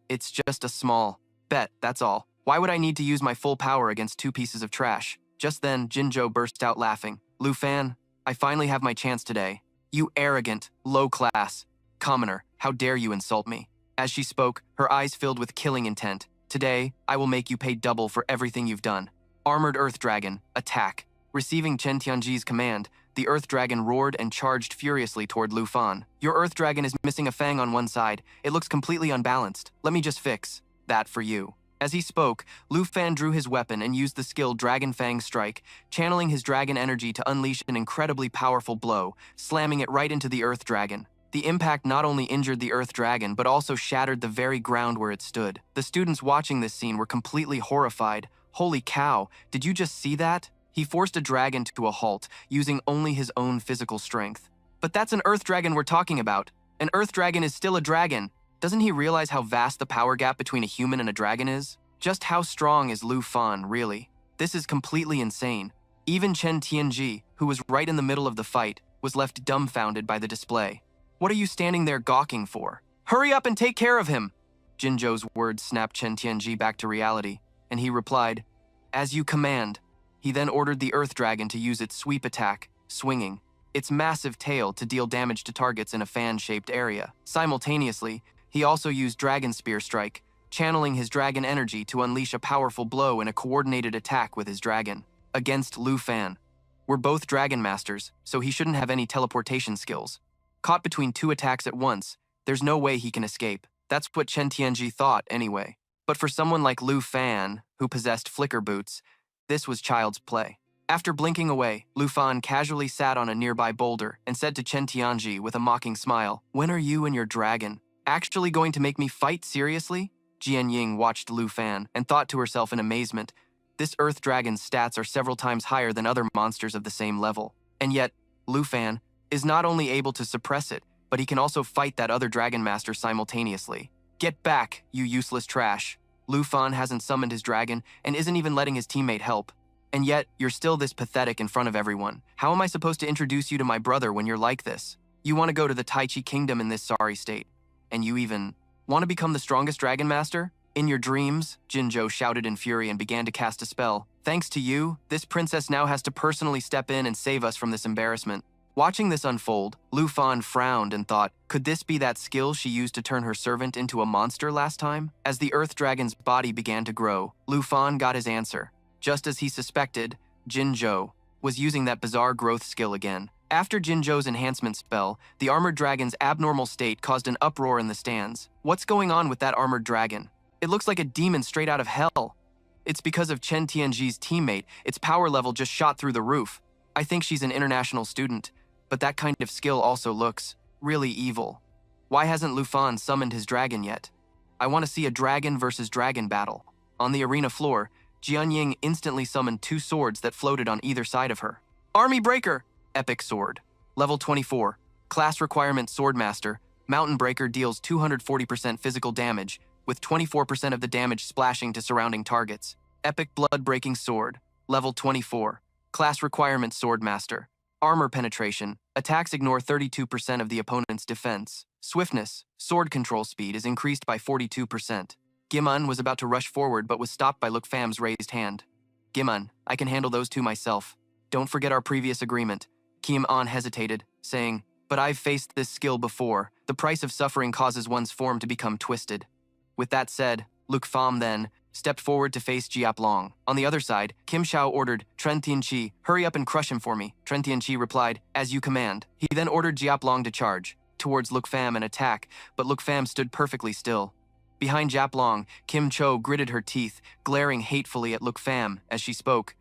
It's just a small bet, that's all. Why would I need to use my full power against two pieces of trash? Just then, Jin Zhou burst out laughing. Lu Fan, I finally have my chance today. You arrogant, low-class commoner, how dare you insult me? As she spoke, her eyes filled with killing intent. Today, I will make you pay double for everything you've done. Armored Earth Dragon, attack. Receiving Chen Tianji's command, the Earth Dragon roared and charged furiously toward Lu Fan. Your Earth Dragon is missing a fang on one side. It looks completely unbalanced. Let me just fix that for you. As he spoke, Lu Fan drew his weapon and used the skill Dragon Fang Strike, channeling his dragon energy to unleash an incredibly powerful blow, slamming it right into the Earth Dragon. The impact not only injured the Earth Dragon, but also shattered the very ground where it stood. The students watching this scene were completely horrified. Holy cow, did you just see that? He forced a dragon to a halt, using only his own physical strength. But that's an Earth Dragon we're talking about. An Earth Dragon is still a dragon. Doesn't he realize how vast the power gap between a human and a dragon is? Just how strong is Lu Fan, really? This is completely insane. Even Chen Tianji, who was right in the middle of the fight, was left dumbfounded by the display. What are you standing there gawking for? Hurry up and take care of him! Jin Zhou's words snapped Chen Tianji back to reality, and he replied, As you command. He then ordered the Earth Dragon to use its sweep attack, swinging its massive tail to deal damage to targets in a fan-shaped area. Simultaneously, he also used Dragon Spear Strike, channeling his dragon energy to unleash a powerful blow in a coordinated attack with his dragon. Against Lu Fan. We're both Dragon Masters, so he shouldn't have any teleportation skills. Caught between two attacks at once, There's no way he can escape. That's what Chen Tianji thought, anyway. But for someone like Lu Fan, who possessed flicker boots, this was child's play. After blinking away, Lu Fan casually sat on a nearby boulder and said to Chen Tianji with a mocking smile, "When are you and your dragon actually going to make me fight seriously?" Jian Ying watched Lu Fan and thought to herself in amazement, this earth dragon's stats are several times higher than other monsters of the same level. And yet, Lu Fan is not only able to suppress it, but he can also fight that other dragon master simultaneously. Get back, you useless trash. Lu Fan hasn't summoned his dragon and isn't even letting his teammate help. And yet, you're still this pathetic in front of everyone. How am I supposed to introduce you to my brother when you're like this? You want to go to the Tai Chi Kingdom in this sorry state. And you even want to become the strongest dragon master? In your dreams, Jinzhou shouted in fury and began to cast a spell. Thanks to you, this princess now has to personally step in and save us from this embarrassment. Watching this unfold, Lu Fan frowned and thought, could this be that skill she used to turn her servant into a monster last time? As the earth dragon's body began to grow, Lu Fan got his answer. Just as he suspected, Jinzhou was using that bizarre growth skill again. After Jinzhou's enhancement spell, the armored dragon's abnormal state caused an uproar in the stands. What's going on with that armored dragon? It looks like a demon straight out of hell. It's because of Chen Tianji's teammate. Its power level just shot through the roof. I think she's an international student, but that kind of skill also looks really evil. Why hasn't Lu Fan summoned his dragon yet? I want to see a dragon versus dragon battle. On the arena floor, Jian Ying instantly summoned 2 swords that floated on either side of her. Army Breaker! Epic Sword. Level 24. Class Requirement Swordmaster. Mountain Breaker deals 240% physical damage, with 24% of the damage splashing to surrounding targets. Epic Blood-Breaking Sword. Level 24. Class Requirement Swordmaster. Armor Penetration. Attacks ignore 32% of the opponent's defense. Swiftness. Sword control speed is increased by 42%. Gimun was about to rush forward but was stopped by Luk Fam's raised hand. Gimun, I can handle those 2 myself. Don't forget our previous agreement. Kim An hesitated, saying, but I've faced this skill before. The price of suffering causes one's form to become twisted. With that said, Luk Fam then stepped forward to face Jiap Long. On the other side, Kim Shao ordered Tren Tianqi, hurry up and crush him for me. Tren Tianqi replied, as you command. He then ordered Jiap Long to charge towards Luk Fam and attack, but Luk Fam stood perfectly still. Behind Jiap Long, Kim Cho gritted her teeth, glaring hatefully at Luk Fam as she spoke.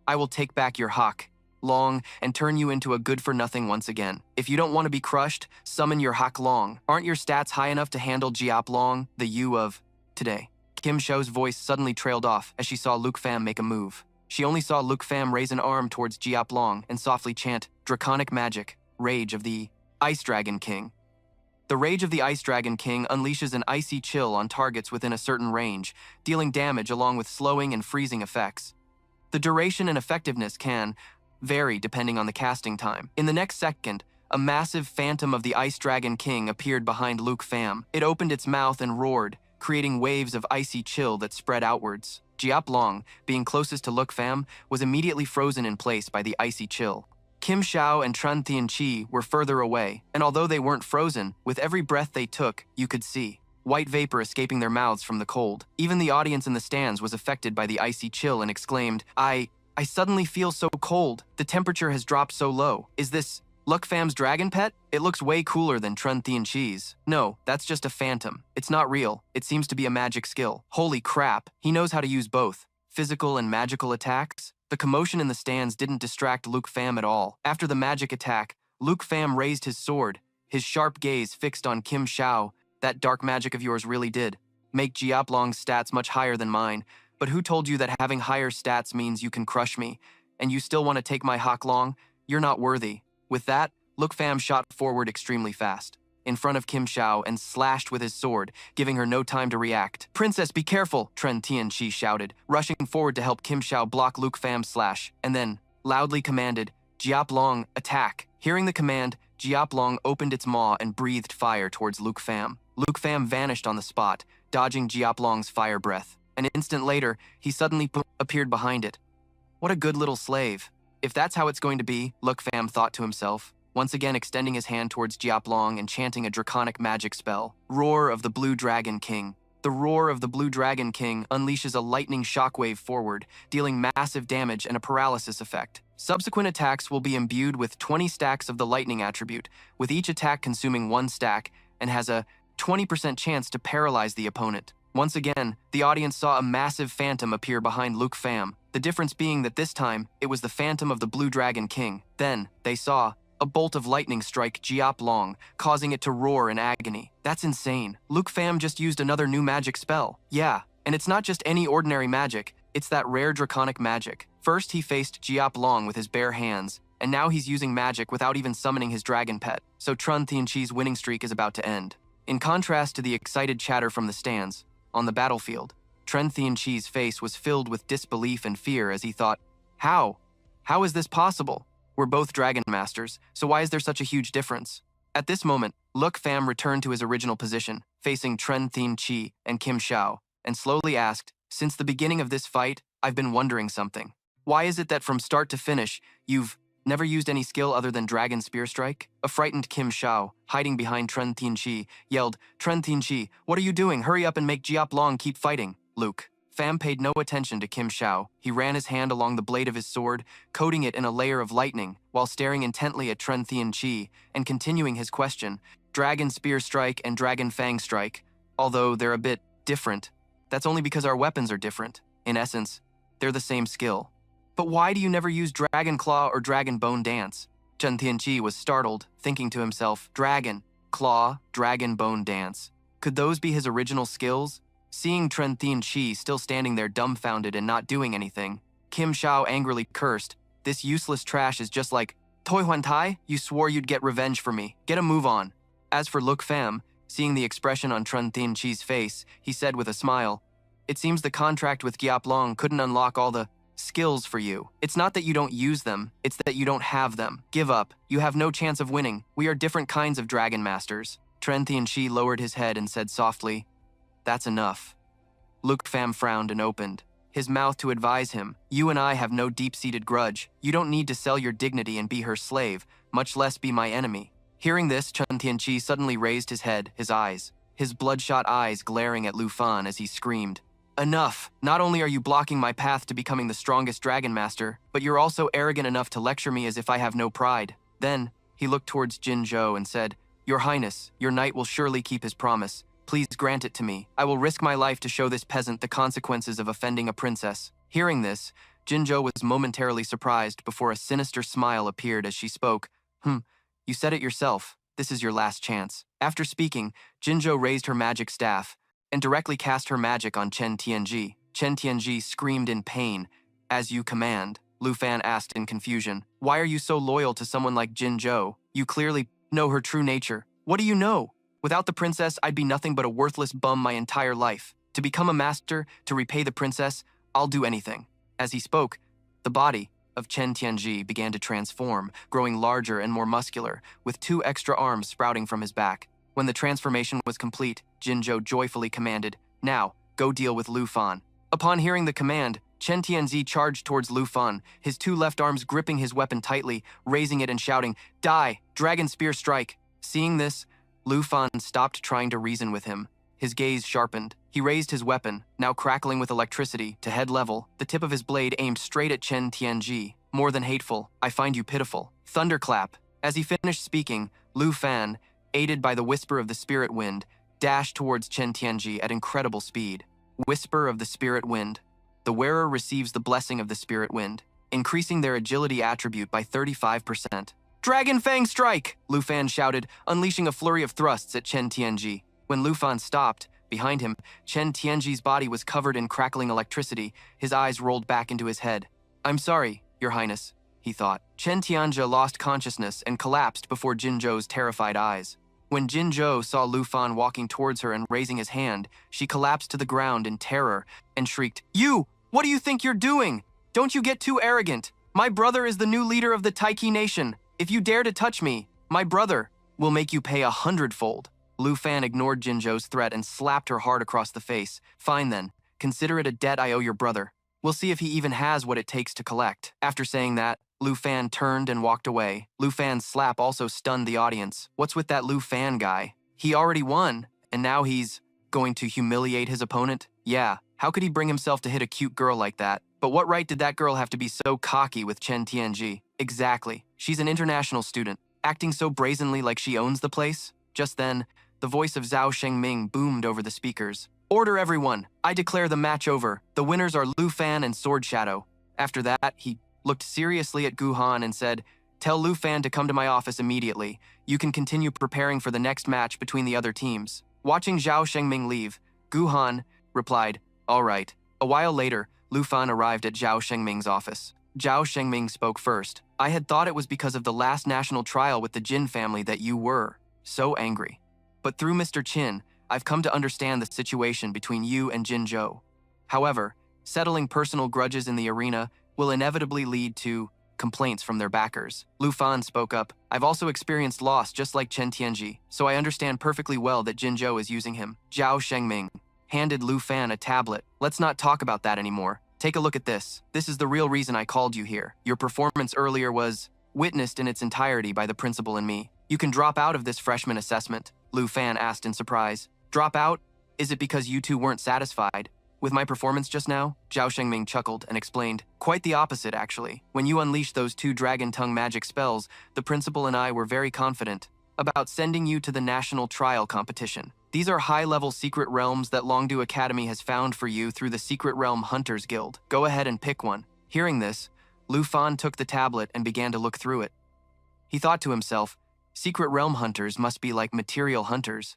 I will take back your Hak Long and turn you into a good-for-nothing once again. If you don't want to be crushed, summon your Hak Long. Aren't your stats high enough to handle Jiap Long, the you of today? Kim Sho's voice suddenly trailed off as she saw Luk Fam make a move. She only saw Luk Fam raise an arm towards Jiap Long and softly chant, Draconic Magic, Rage of the Ice Dragon King. The Rage of the Ice Dragon King unleashes an icy chill on targets within a certain range, dealing damage along with slowing and freezing effects. The duration and effectiveness can vary depending on the casting time. In the next second, a massive phantom of the Ice Dragon King appeared behind Luk Fam. It opened its mouth and roared, creating waves of icy chill that spread outwards. Jiap Long, being closest to Luk Fam, was immediately frozen in place by the icy chill. Kim Shao and Tren Tianqi were further away, and although they weren't frozen, with every breath they took, you could see white vapor escaping their mouths from the cold. Even the audience in the stands was affected by the icy chill and exclaimed, I suddenly feel so cold. The temperature has dropped so low. Is this Luk Fam's dragon pet? It looks way cooler than Tren Tianqi's. No, that's just a phantom. It's not real. It seems to be a magic skill. Holy crap, he knows how to use both physical and magical attacks. The commotion in the stands didn't distract Luk Fam at all. After the magic attack, Luk Fam raised his sword, his sharp gaze fixed on Kim Shao. That dark magic of yours really did make Jiap Long's stats much higher than mine. But who told you that having higher stats means you can crush me? And you still want to take my Hak Long? You're not worthy. With that, Luk Fam shot forward extremely fast, in front of Kim Shao and slashed with his sword, giving her no time to react. Princess, be careful, Tren Tianqi shouted, rushing forward to help Kim Shao block Luk Fam's slash, and then loudly commanded, Jiap Long, attack. Hearing the command, Jiap Long opened its maw and breathed fire towards Luk Fam. Luk Fam vanished on the spot, dodging Jiap Long's fire breath. An instant later, he suddenly appeared behind it. What a good little slave. If that's how it's going to be, Luk Fam thought to himself, once again extending his hand towards Jiap Long and chanting a draconic magic spell. Roar of the Blue Dragon King. The roar of the Blue Dragon King unleashes a lightning shockwave forward, dealing massive damage and a paralysis effect. Subsequent attacks will be imbued with 20 stacks of the lightning attribute, with each attack consuming 1 stack, and has a 20% chance to paralyze the opponent. Once again, the audience saw a massive phantom appear behind Luke Pham, the difference being that this time, it was the phantom of the Blue Dragon King. Then, they saw a bolt of lightning strike Jiap Long, causing it to roar in agony. That's insane. Luke Pham just used another new magic spell. Yeah, and it's not just any ordinary magic, it's that rare draconic magic. First, he faced Jiap Long with his bare hands, and now he's using magic without even summoning his dragon pet. So Trun Tianqi's winning streak is about to end. In contrast to the excited chatter from the stands, on the battlefield, Trun Tianqi's face was filled with disbelief and fear as he thought, How? How is this possible? We're both dragon masters, so why is there such a huge difference? At this moment, Luke Pham returned to his original position, facing Trun Tianqi and Kim Xiao, and slowly asked, Since the beginning of this fight, I've been wondering something. Why is it that from start to finish, you've never used any skill other than Dragon Spear Strike? A frightened Kim Xiao, hiding behind Trun Tianqi, yelled, Trun Tianqi, what are you doing? Hurry up and make Jiap Long keep fighting. Luke Pham paid no attention to Kim Xiao. He ran his hand along the blade of his sword, coating it in a layer of lightning, while staring intently at Trun Tianqi and continuing his question, Dragon Spear Strike and Dragon Fang Strike, although they're a bit different. That's only because our weapons are different. In essence, they're the same skill. But why do you never use Dragon Claw or Dragon Bone Dance? Trun Tianqi was startled, thinking to himself, Dragon, Claw, Dragon Bone Dance. Could those be his original skills? Seeing Trun Tianqi still standing there dumbfounded and not doing anything, Kim Xiao angrily cursed, This useless trash is just like, Toi Huan Tai, you swore you'd get revenge for me. Get a move on. As for Luke Pham, seeing the expression on Trun Tianqi's face, he said with a smile, It seems the contract with Jiap Long couldn't unlock all the skills for you. It's not that you don't use them, it's that you don't have them. Give up. You have no chance of winning. We are different kinds of dragon masters. Trun Tianqi lowered his head and said softly, That's enough. Luke Pham frowned and opened his mouth to advise him, You and I have no deep-seated grudge. You don't need to sell your dignity and be her slave, much less be my enemy. Hearing this, Trun Tianqi suddenly raised his head, his bloodshot eyes glaring at Lu Fan as he screamed, Enough! Not only are you blocking my path to becoming the strongest dragon master, but you're also arrogant enough to lecture me as if I have no pride. Then, he looked towards Jin Zhou and said, Your Highness, your knight will surely keep his promise. Please grant it to me. I will risk my life to show this peasant the consequences of offending a princess. Hearing this, Jin Zhou was momentarily surprised before a sinister smile appeared as she spoke. You said it yourself. This is your last chance. After speaking, Jin Zhou raised her magic staff and directly cast her magic on Chen Tianji. Chen Tianji screamed in pain. As you command, Lu Fan asked in confusion. Why are you so loyal to someone like Jin Zhou? You clearly know her true nature. What do you know? Without the princess, I'd be nothing but a worthless bum my entire life. To become a master, to repay the princess, I'll do anything. As he spoke, the body of Chen Tianji began to transform, growing larger and more muscular, with 2 extra arms sprouting from his back. When the transformation was complete, Jin Zhou joyfully commanded, Now, go deal with Lu Fan. Upon hearing the command, Chen Tianzi charged towards Lu Fan, his 2 left arms gripping his weapon tightly, raising it and shouting, Die! Dragon Spear Strike! Seeing this, Lu Fan stopped trying to reason with him. His gaze sharpened. He raised his weapon, now crackling with electricity, to head level, the tip of his blade aimed straight at Chen Tianji. More than hateful, I find you pitiful. Thunderclap! As he finished speaking, Lu Fan, aided by the whisper of the spirit wind, dashed towards Chen Tianji at incredible speed. Whisper of the spirit wind. The wearer receives the blessing of the spirit wind, increasing their agility attribute by 35%. Dragon Fang Strike! Lu Fan shouted, unleashing a flurry of thrusts at Chen Tianji. When Lu Fan stopped, behind him, Chen Tianji's body was covered in crackling electricity. His eyes rolled back into his head. I'm sorry, Your Highness, he thought. Chen Tianjia lost consciousness and collapsed before Jin Zhou's terrified eyes. When Jin Zhou saw Lu Fan walking towards her and raising his hand, she collapsed to the ground in terror and shrieked, You! What do you think you're doing? Don't you get too arrogant. My brother is the new leader of the Taiki nation. If you dare to touch me, my brother will make you pay 100-fold. Lu Fan ignored Jin Zhou's threat and slapped her hard across the face. Fine then, consider it a debt I owe your brother. We'll see if he even has what it takes to collect. After saying that, Lu Fan turned and walked away. Lu Fan's slap also stunned the audience. What's with that Lu Fan guy? He already won, and now he's going to humiliate his opponent? Yeah, how could he bring himself to hit a cute girl like that? But what right did that girl have to be so cocky with Chen Tianji? Exactly. She's an international student, acting so brazenly like she owns the place. Just then, The voice of Zhao Shengming boomed over the speakers. Order everyone! I declare the match over. The winners are Lu Fan and Sword Shadow. After that, he looked seriously at Gu Han and said, Tell Lu Fan to come to my office immediately. You can continue preparing for the next match between the other teams. Watching Zhao Shengming leave, Gu Han replied, All right. A while later, Lu Fan arrived at Zhao Shengming's office. Zhao Shengming spoke first. I had thought it was because of the last national trial with the Jin family that you were so angry. But through Mr. Qin, I've come to understand the situation between you and Jin Zhou. However, settling personal grudges in the arena will inevitably lead to complaints from their backers. Lu Fan spoke up. I've also experienced loss just like Chen Tianji, so I understand perfectly well that Jin Zhou is using him. Zhao Shengming handed Lu Fan a tablet. Let's not talk about that anymore. Take a look at this. This is the real reason I called you here. Your performance earlier was witnessed in its entirety by the principal and me. You can drop out of this freshman assessment, Lu Fan asked in surprise. Drop out? Is it because you two weren't satisfied with my performance just now? Zhao Shengming chuckled and explained. Quite the opposite, actually. When you unleashed those 2 dragon tongue magic spells, the principal and I were very confident about sending you to the national trial competition. These are high-level secret realms that Longdu Academy has found for you through the Secret Realm Hunters Guild. Go ahead and pick one. Hearing this, Lu Fan took the tablet and began to look through it. He thought to himself, Secret Realm Hunters must be like material hunters.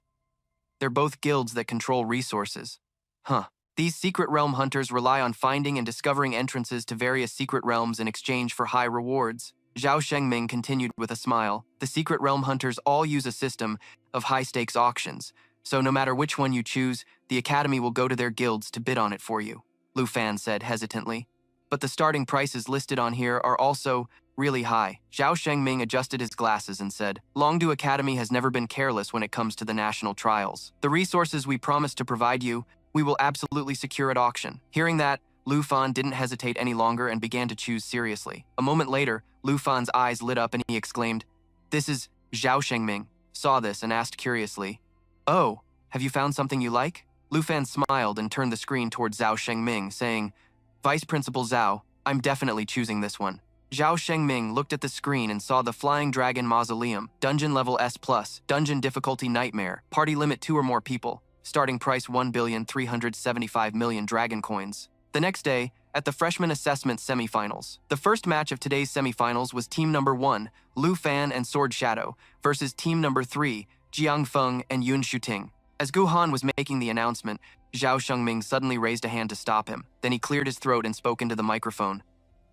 They're both guilds that control resources. These Secret Realm Hunters rely on finding and discovering entrances to various secret realms in exchange for high rewards. Zhao Shengming continued with a smile. The Secret Realm Hunters all use a system of high-stakes auctions, so no matter which one you choose, the Academy will go to their guilds to bid on it for you, Lu Fan said hesitantly. But the starting prices listed on here are also really high. Zhao Shengming adjusted his glasses and said, Longdu Academy has never been careless when it comes to the national trials. The resources we promised to provide you, we will absolutely secure at auction. Hearing that, Lu Fan didn't hesitate any longer and began to choose seriously. A moment later, Lu Fan's eyes lit up and he exclaimed, This is Zhao Shengming. Saw this and asked curiously, Oh, have you found something you like? Lu Fan smiled and turned the screen towards Zhao Shengming, saying, Vice Principal Zhao, I'm definitely choosing this one. Zhao Shengming looked at the screen and saw the Flying Dragon Mausoleum, Dungeon Level S+, Dungeon Difficulty Nightmare, Party Limit 2 or more people, starting price 1,375,000,000 Dragon Coins. The next day, at the Freshman Assessment Semifinals, the first match of today's semifinals was Team Number 1, Lu Fan and Sword Shadow, versus Team Number 3, Jiang Feng and Yun Shuting. As Gu Han was making the announcement, Zhao Shengming suddenly raised a hand to stop him. Then he cleared his throat and spoke into the microphone.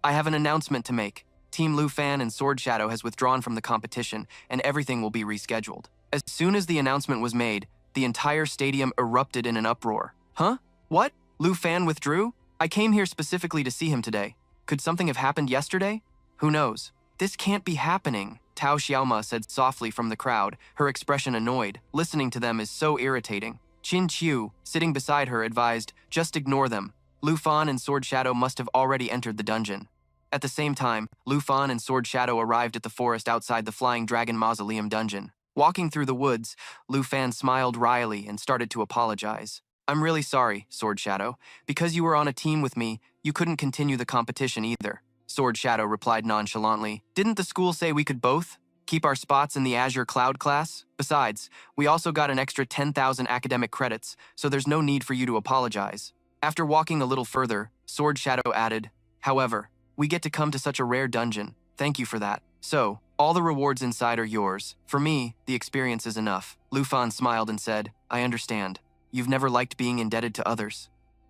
I have an announcement to make. Team Lu Fan and Sword Shadow has withdrawn from the competition, and everything will be rescheduled. As soon as the announcement was made, the entire stadium erupted in an uproar. Huh? What? Lu Fan withdrew? I came here specifically to see him today. Could something have happened yesterday? Who knows? This can't be happening, Tao Xiaoma said softly from the crowd, her expression annoyed. Listening to them is so irritating. Qin Qiu, sitting beside her, advised, just ignore them. Lu Fan and Sword Shadow must have already entered the dungeon. At the same time, Lu Fan and Sword Shadow arrived at the forest outside the Flying Dragon Mausoleum dungeon. Walking through the woods, Lu Fan smiled wryly and started to apologize. I'm really sorry, Sword Shadow. Because you were on a team with me, you couldn't continue the competition either. Sword Shadow replied nonchalantly. Didn't the school say we could both keep our spots in the Azure Cloud class? Besides, we also got an extra 10,000 academic credits, so there's no need for you to apologize. After walking a little further, Sword Shadow added, However, we get to come to such a rare dungeon. Thank you for that. So, all the rewards inside are yours. For me, the experience is enough. Lu Fan smiled and said, I understand. You've never liked being indebted to others.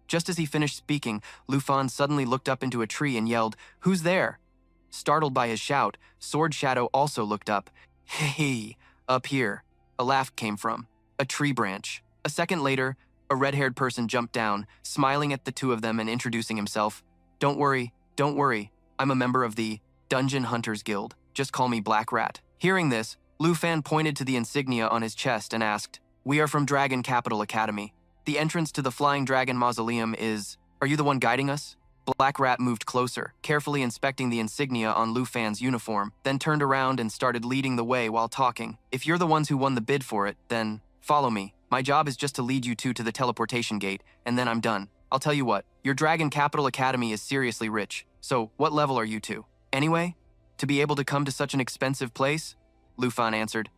Just as he finished speaking, Lu Fan suddenly looked up into a tree and yelled, Who's there? Startled by his shout, Sword Shadow also looked up. Hey, up here. A laugh came from a tree branch. A second later, a red-haired person jumped down, smiling at the two of them and introducing himself. Don't worry. I'm a member of the Dungeon Hunters Guild. Just call me Black Rat. Hearing this, Lu Fan pointed to the insignia on his chest and asked, We are from Dragon Capital Academy. The entrance to the Flying Dragon Mausoleum is... Are you the one guiding us? Black Rat moved closer, carefully inspecting the insignia on Lu Fan's uniform, then turned around and started leading the way while talking. If you're the ones who won the bid for it, then follow me. My job is just to lead you two to the teleportation gate, and then I'm done. I'll tell you what, your Dragon Capital Academy is seriously rich, so what level are you two? Anyway, to be able to come to such an expensive place? Lu Fan answered.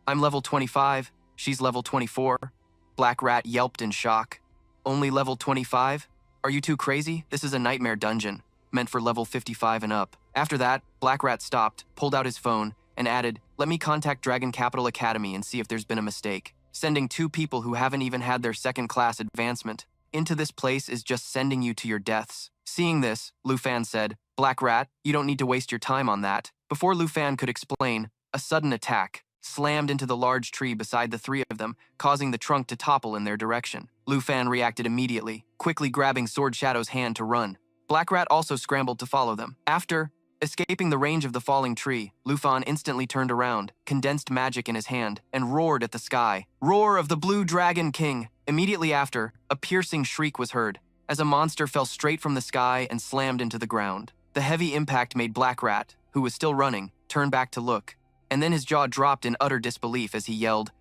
I'm level 25. She's level 24. Black Rat yelped in shock. Only level 25? Are you too crazy? This is a nightmare dungeon, meant for level 55 and up. After that, Black Rat stopped, pulled out his phone, and added, "Let me contact Dragon Capital Academy and see if there's been a mistake. Sending 2 people who haven't even had their second-class advancement into this place is just sending you to your deaths." Seeing this, Lu Fan said, "Black Rat, you don't need to waste your time on that." Before Lu Fan could explain, a sudden attack slammed into the large tree beside the 3 of them, causing the trunk to topple in their direction. Lu Fan reacted immediately, quickly grabbing Sword Shadow's hand to run. Black Rat also scrambled to follow them. After escaping the range of the falling tree, Lu Fan instantly turned around, condensed magic in his hand, and roared at the sky. Roar of the Blue Dragon King! Immediately after, a piercing shriek was heard, as a monster fell straight from the sky and slammed into the ground. The heavy impact made Black Rat, who was still running, turn back to look, and then his jaw dropped in utter disbelief as he yelled,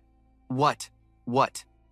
What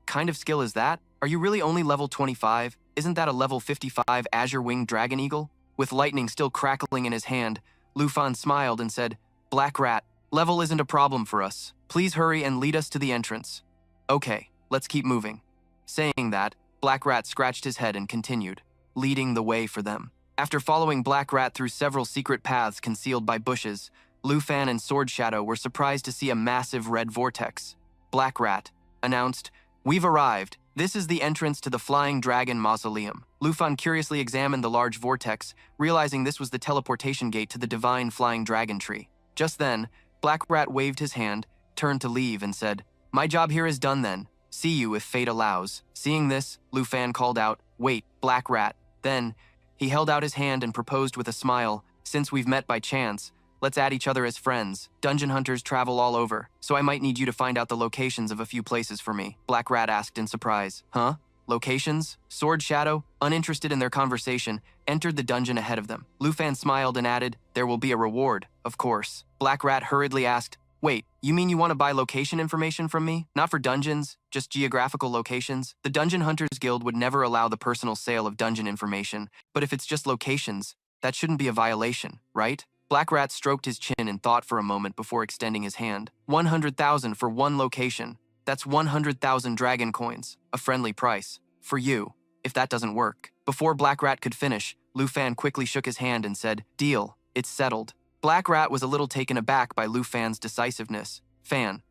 kind of skill is that? Are you really only level 25? Isn't that a level 55 Azure Winged Dragon Eagle?" With lightning still crackling in his hand, Lu Fan smiled and said, "Black Rat, level isn't a problem for us. Please hurry and lead us to the entrance." "Okay, let's keep moving." Saying that, Black Rat scratched his head and continued, leading the way for them. After following Black Rat through several secret paths concealed by bushes, Lu Fan and Sword Shadow were surprised to see a massive red vortex. Black Rat announced, "We've arrived. This is the entrance to the Flying Dragon Mausoleum." Lu Fan curiously examined the large vortex, realizing this was the teleportation gate to the divine Flying Dragon Tree. Just then, Black Rat waved his hand, turned to leave, and said, "My job here is done then. See you if fate allows." Seeing this, Lu Fan called out, "Wait, Black Rat." Then, he held out his hand and proposed with a smile, "Since we've met by chance, let's add each other as friends. Dungeon hunters travel all over, so I might need you to find out the locations of a few places for me." Black Rat asked in surprise. "Huh? Locations?" Sword Shadow, uninterested in their conversation, entered the dungeon ahead of them. Lu Fan smiled and added, "There will be a reward, of course." Black Rat hurriedly asked, "Wait, you mean you want to buy location information from me? Not for dungeons, just geographical locations?" The Dungeon Hunters Guild would never allow the personal sale of dungeon information, but if it's just locations, that shouldn't be a violation, right? Black Rat stroked his chin in thought for a moment before extending his hand. 100,000 for one location. That's 100,000 dragon coins, a friendly price. For you, if that doesn't work. Before Black Rat could finish, Lu Fan quickly shook his hand and said, "Deal, it's settled." Black Rat was a little taken aback by Lu Fan's decisiveness.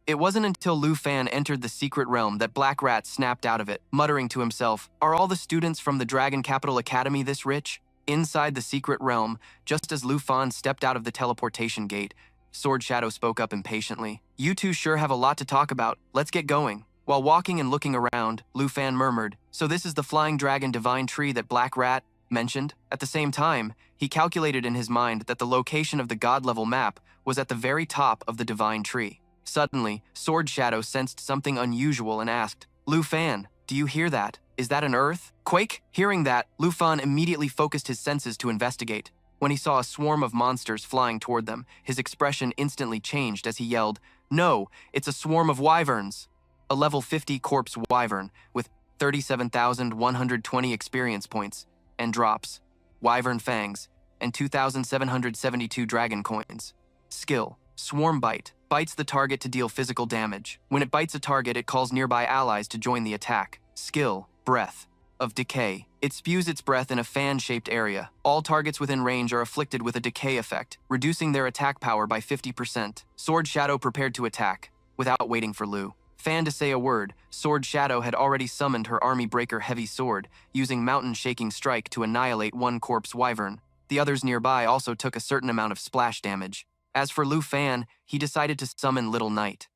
It wasn't until Lu Fan entered the secret realm that Black Rat snapped out of it, muttering to himself, "Are all the students from the Dragon Capital Academy this rich?" Inside the secret realm, just as Lu Fan stepped out of the teleportation gate, Sword Shadow spoke up impatiently. "You two sure have a lot to talk about. Let's get going." While walking and looking around, Lu Fan murmured, "So this is the Flying Dragon Divine Tree that Black Rat mentioned?" At the same time, he calculated in his mind that the location of the God-level map was at the very top of the Divine Tree. Suddenly, Sword Shadow sensed something unusual and asked, "Lu Fan, do you hear that? Is that an earthquake?" Hearing that, Lu Fan immediately focused his senses to investigate. When he saw a swarm of monsters flying toward them, his expression instantly changed as he yelled, "No, it's a swarm of wyverns!" A level 50 corpse wyvern with 37,120 experience points and drops, wyvern fangs, and 2,772 dragon coins. Skill, Swarm Bite. Bites the target to deal physical damage. When it bites a target, it calls nearby allies to join the attack. Skill, Breath of Decay. It spews its breath in a fan-shaped area. All targets within range are afflicted with a decay effect, reducing their attack power by 50%. Sword Shadow prepared to attack, without waiting for Lu Fan to say a word. Sword Shadow had already summoned her Army Breaker Heavy Sword, using Mountain Shaking Strike to annihilate one corpse wyvern. The others nearby also took a certain amount of splash damage. As for Lu Fan, he decided to summon Little Knight.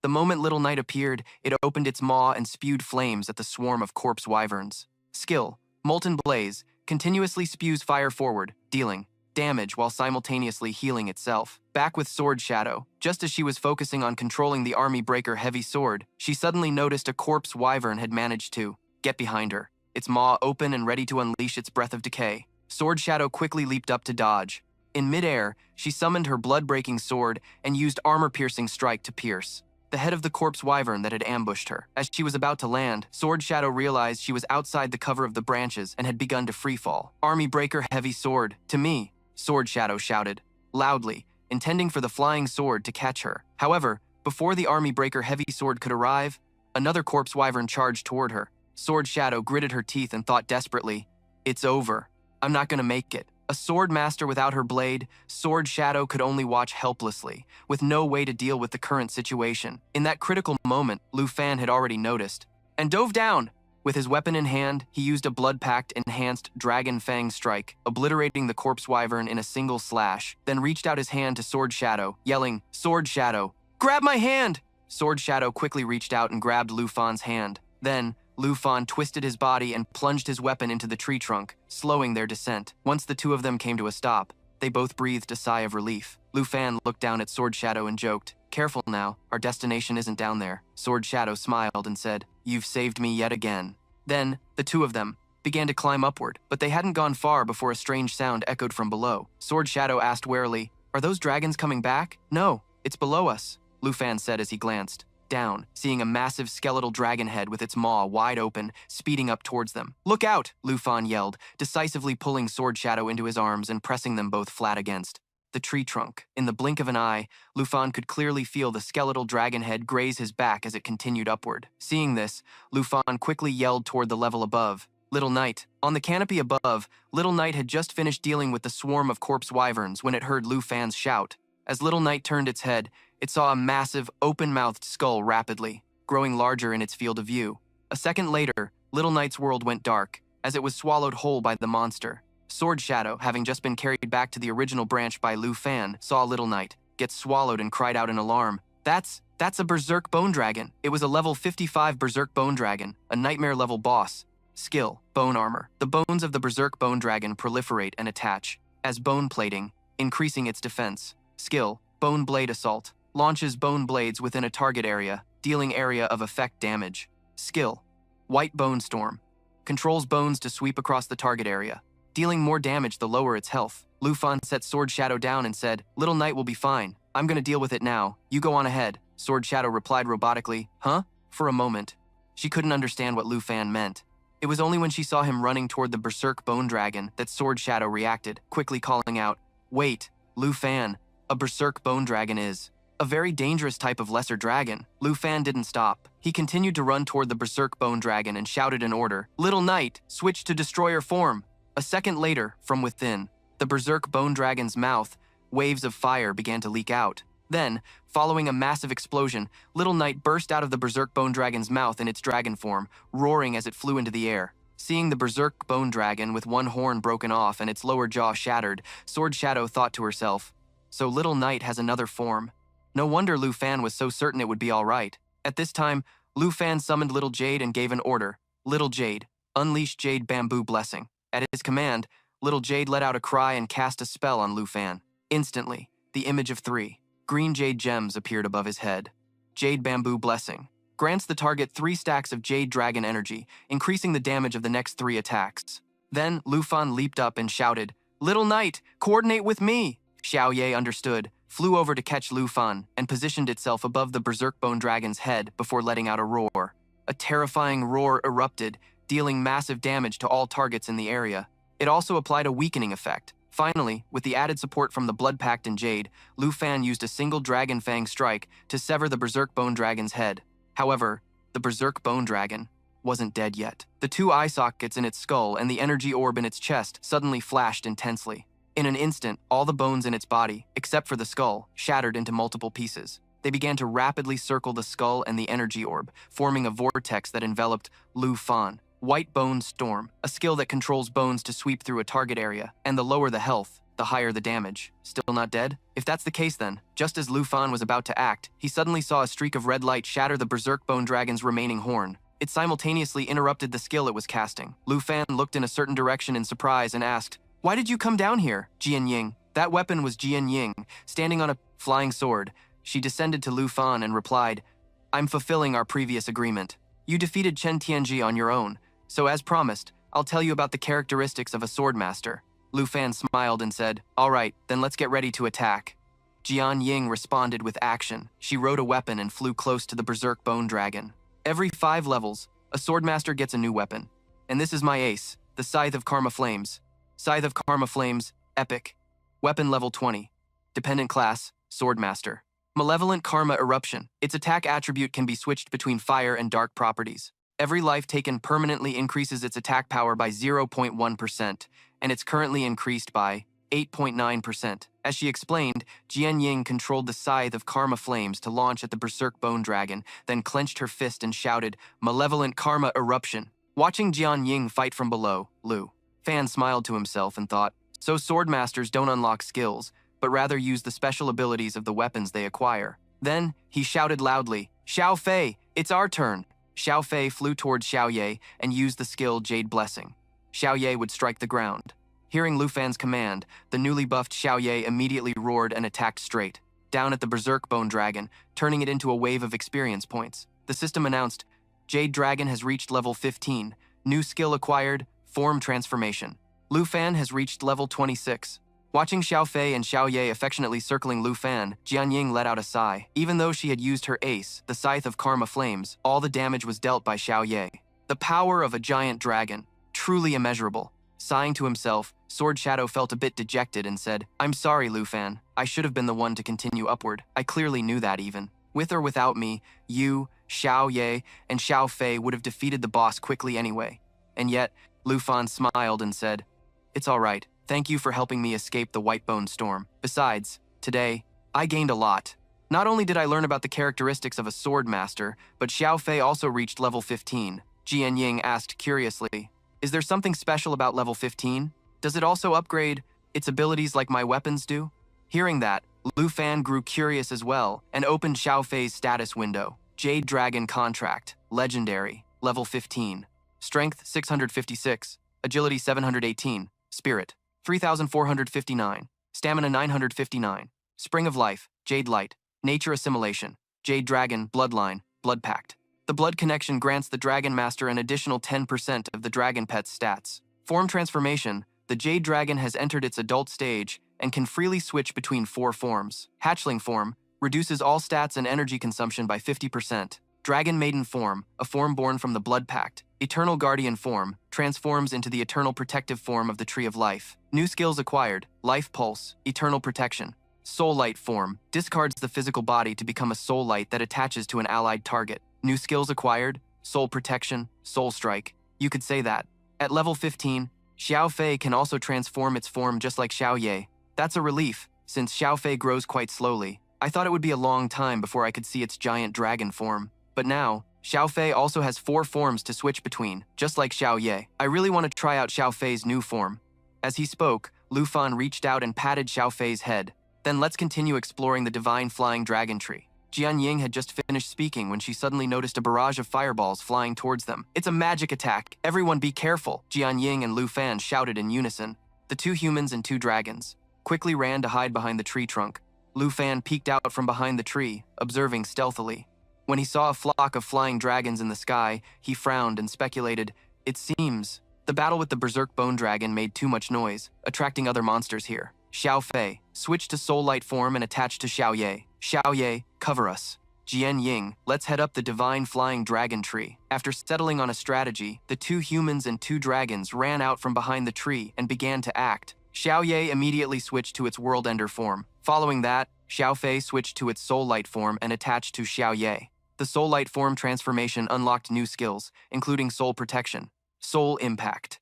The moment Little Knight appeared, it opened its maw and spewed flames at the swarm of corpse wyverns. Skill, Molten Blaze, continuously spews fire forward, dealing damage while simultaneously healing itself. Back with Sword Shadow, just as she was focusing on controlling the Army Breaker Heavy Sword, she suddenly noticed a corpse wyvern had managed to get behind her, its maw open and ready to unleash its breath of decay. Sword Shadow quickly leaped up to dodge. In midair, she summoned her blood-breaking sword and used armor-piercing strike to pierce the head of the corpse wyvern that had ambushed her. As she was about to land, Sword Shadow realized she was outside the cover of the branches and had begun to freefall. "Army Breaker Heavy Sword, to me!" Sword Shadow shouted, loudly, intending for the flying sword to catch her. However, Before the army breaker heavy sword could arrive, another corpse wyvern charged toward her. Sword Shadow gritted her teeth and thought desperately, "It's over. I'm not gonna make it." A sword master without her blade, Sword Shadow could only watch helplessly, with no way to deal with the current situation. In that critical moment, Lu Fan had already noticed, and dove down. With his weapon in hand, he used a blood-packed, enhanced Dragon Fang strike, obliterating the corpse wyvern in a single slash, then reached out his hand to Sword Shadow, yelling, "Sword Shadow, grab my hand!" Sword Shadow quickly reached out and grabbed Lu Fan's hand. Then, Lu Fan twisted his body and plunged his weapon into the tree trunk, slowing their descent. Once the two of them came to a stop, they both breathed a sigh of relief. Lu Fan looked down at Sword Shadow and joked, "Careful now, our destination isn't down there." Sword Shadow smiled and said, "You've saved me yet again." Then, the two of them began to climb upward, but they hadn't gone far before a strange sound echoed from below. Sword Shadow asked warily, "Are those dragons coming back?" "No, it's below us," Lu Fan said as he glanced down, seeing a massive skeletal dragon head with its maw wide open, speeding up towards them. "Look out!" Lu Fan yelled, decisively pulling Sword Shadow into his arms and pressing them both flat against the tree trunk. In the blink of an eye, Lu Fan could clearly feel the skeletal dragon head graze his back as it continued upward. Seeing this, Lu Fan quickly yelled toward the level above, "Little Knight." On the canopy above, Little Knight had just finished dealing with the swarm of corpse wyverns when it heard Lu Fan's shout. As Little Knight turned its head, it saw a massive, open-mouthed skull rapidly, growing larger in its field of view. A second later, Little Knight's world went dark, as it was swallowed whole by the monster. Sword Shadow, having just been carried back to the original branch by Lu Fan, saw Little Knight get swallowed and cried out in alarm, That's a Berserk Bone Dragon." It was a level 55 Berserk Bone Dragon, a nightmare-level boss. Skill, Bone Armor. The bones of the Berserk Bone Dragon proliferate and attach as bone plating, increasing its defense. Skill, Bone Blade Assault. Launches bone blades within a target area, dealing area of effect damage. Skill, White Bone Storm. Controls bones to sweep across the target area, dealing more damage the lower its health. Lu Fan set Sword Shadow down and said, "Little Knight will be fine. I'm gonna deal with it now. You go on ahead." Sword Shadow replied robotically, "Huh?" For a moment, she couldn't understand what Lu Fan meant. It was only when she saw him running toward the Berserk Bone Dragon that Sword Shadow reacted, quickly calling out, "Wait, Lu Fan, a Berserk Bone Dragon is a very dangerous type of lesser dragon." Lu Fan didn't stop. He continued to run toward the Berserk Bone Dragon and shouted an order, "Little Knight, switch to Destroyer form." A second later, from within the Berserk Bone Dragon's mouth, waves of fire began to leak out. Then, following a massive explosion, Little Knight burst out of the Berserk Bone Dragon's mouth in its dragon form, roaring as it flew into the air. Seeing the Berserk Bone Dragon with one horn broken off and its lower jaw shattered, Sword Shadow thought to herself, "So Little Knight has another form. No wonder Lu Fan was so certain it would be all right." At this time, Lu Fan summoned Little Jade and gave an order. "Little Jade, unleash Jade Bamboo Blessing." At his command, Little Jade let out a cry and cast a spell on Lu Fan. Instantly, the image of 3 green jade gems appeared above his head. Jade Bamboo Blessing grants the target 3 stacks of Jade Dragon energy, increasing the damage of the next 3 attacks. Then, Lu Fan leaped up and shouted, "Little Knight, coordinate with me!" Xiao Ye understood, flew over to catch Lu Fan, and positioned itself above the Berserk Bone Dragon's head before letting out a roar. A terrifying roar erupted, dealing massive damage to all targets in the area. It also applied a weakening effect. Finally, with the added support from the Blood Pact and Jade, Lu Fan used a single Dragon Fang strike to sever the Berserk Bone Dragon's head. However, the Berserk Bone Dragon wasn't dead yet. The 2 eye sockets in its skull and the energy orb in its chest suddenly flashed intensely. In an instant, all the bones in its body, except for the skull, shattered into multiple pieces. They began to rapidly circle the skull and the energy orb, forming a vortex that enveloped Lu Fan. White Bone Storm, a skill that controls bones to sweep through a target area, and the lower the health, the higher the damage. Still not dead? If that's the case then, just as Lu Fan was about to act, he suddenly saw a streak of red light shatter the Berserk Bone Dragon's remaining horn. It simultaneously interrupted the skill it was casting. Lu Fan looked in a certain direction in surprise and asked, "Why did you come down here, Jian Ying?" That weapon was Jian Ying, standing on a flying sword. She descended to Lu Fan and replied, "I'm fulfilling our previous agreement. You defeated Chen Tianji on your own. So as promised, I'll tell you about the characteristics of a swordmaster." Lu Fan smiled and said, "All right, then let's get ready to attack." Jian Ying responded with action. She rode a weapon and flew close to the Berserk Bone Dragon. Every 5 levels, a swordmaster gets a new weapon. And this is my ace, the Scythe of Karma Flames. Scythe of Karma Flames, Epic. Weapon level 20. Dependent class, Swordmaster. Malevolent Karma Eruption. Its attack attribute can be switched between fire and dark properties. Every life taken permanently increases its attack power by 0.1%, and it's currently increased by 8.9%. As she explained, Jian Ying controlled the scythe of karma flames to launch at the berserk bone dragon, then clenched her fist and shouted, "Malevolent Karma Eruption." Watching Jian Ying fight from below, Lu Fan smiled to himself and thought, so swordmasters don't unlock skills, but rather use the special abilities of the weapons they acquire. Then, he shouted loudly, "Xiao Fei, it's our turn." Xiao Fei flew towards Xiao Ye and used the skill Jade Blessing. Xiao Ye would strike the ground. Hearing Lu Fan's command, the newly buffed Xiao Ye immediately roared and attacked straight, down at the berserk bone dragon, turning it into a wave of experience points. The system announced, Jade Dragon has reached level 15, new skill acquired, form transformation. Lu Fan has reached level 26. Watching Xiao Fei and Xiao Ye affectionately circling Lu Fan, Jian Ying let out a sigh. Even though she had used her ace, the Scythe of Karma Flames, all the damage was dealt by Xiao Ye. The power of a giant dragon, truly immeasurable. Sighing to himself, Sword Shadow felt a bit dejected and said, "I'm sorry, Lu Fan. I should have been the one to continue upward. I clearly knew that even. With or without me, you, Xiao Ye, and Xiao Fei would have defeated the boss quickly anyway." And yet, Lu Fan smiled and said, "It's all right. Thank you for helping me escape the Whitebone Storm. Besides, today, I gained a lot. Not only did I learn about the characteristics of a sword master, but Xiao Fei also reached level 15. Jian Ying asked curiously, "Is there something special about level 15? Does it also upgrade its abilities like my weapons do?" Hearing that, Lu Fan grew curious as well and opened Xiao Fei's status window. Jade Dragon Contract, Legendary, level 15. Strength 656, Agility 718, Spirit 3,459, Stamina 959, Spring of Life, Jade Light, Nature Assimilation, Jade Dragon, Bloodline, Blood Pact. The Blood Connection grants the Dragon Master an additional 10% of the Dragon Pet's stats. Form Transformation, the Jade Dragon has entered its adult stage and can freely switch between 4 forms. Hatchling Form, reduces all stats and energy consumption by 50%. Dragon Maiden Form, a form born from the Blood Pact. Eternal Guardian Form, transforms into the eternal protective form of the Tree of Life. New skills acquired, Life Pulse, Eternal Protection. Soul Light Form, discards the physical body to become a soul light that attaches to an allied target. New skills acquired, Soul Protection, Soul Strike. You could say that. At level 15, Xiao Fei can also transform its form just like Xiao Ye. That's a relief, since Xiao Fei grows quite slowly. I thought it would be a long time before I could see its giant dragon form. But now, Xiao Fei also has 4 forms to switch between, just like Xiao Ye. I really want to try out Xiao Fei's new form. As he spoke, Lu Fan reached out and patted Xiao Fei's head. Then let's continue exploring the divine flying dragon tree. Jian Ying had just finished speaking when she suddenly noticed a barrage of fireballs flying towards them. "It's a magic attack! Everyone be careful!" Jian Ying and Lu Fan shouted in unison. The 2 humans and 2 dragons quickly ran to hide behind the tree trunk. Lu Fan peeked out from behind the tree, observing stealthily. When he saw a flock of flying dragons in the sky, he frowned and speculated, "It seems the battle with the berserk bone dragon made too much noise, attracting other monsters here." Xiao Fei switched to soul light form and attached to Xiao Ye. "Xiao Ye, cover us." Jian Ying, let's head up the divine flying dragon tree. After settling on a strategy, the 2 humans and 2 dragons ran out from behind the tree and began to act. Xiao Ye immediately switched to its world ender form. Following that, Xiao Fei switched to its soul light form and attached to Xiao Ye. The soul light form transformation unlocked new skills, including soul protection, soul impact.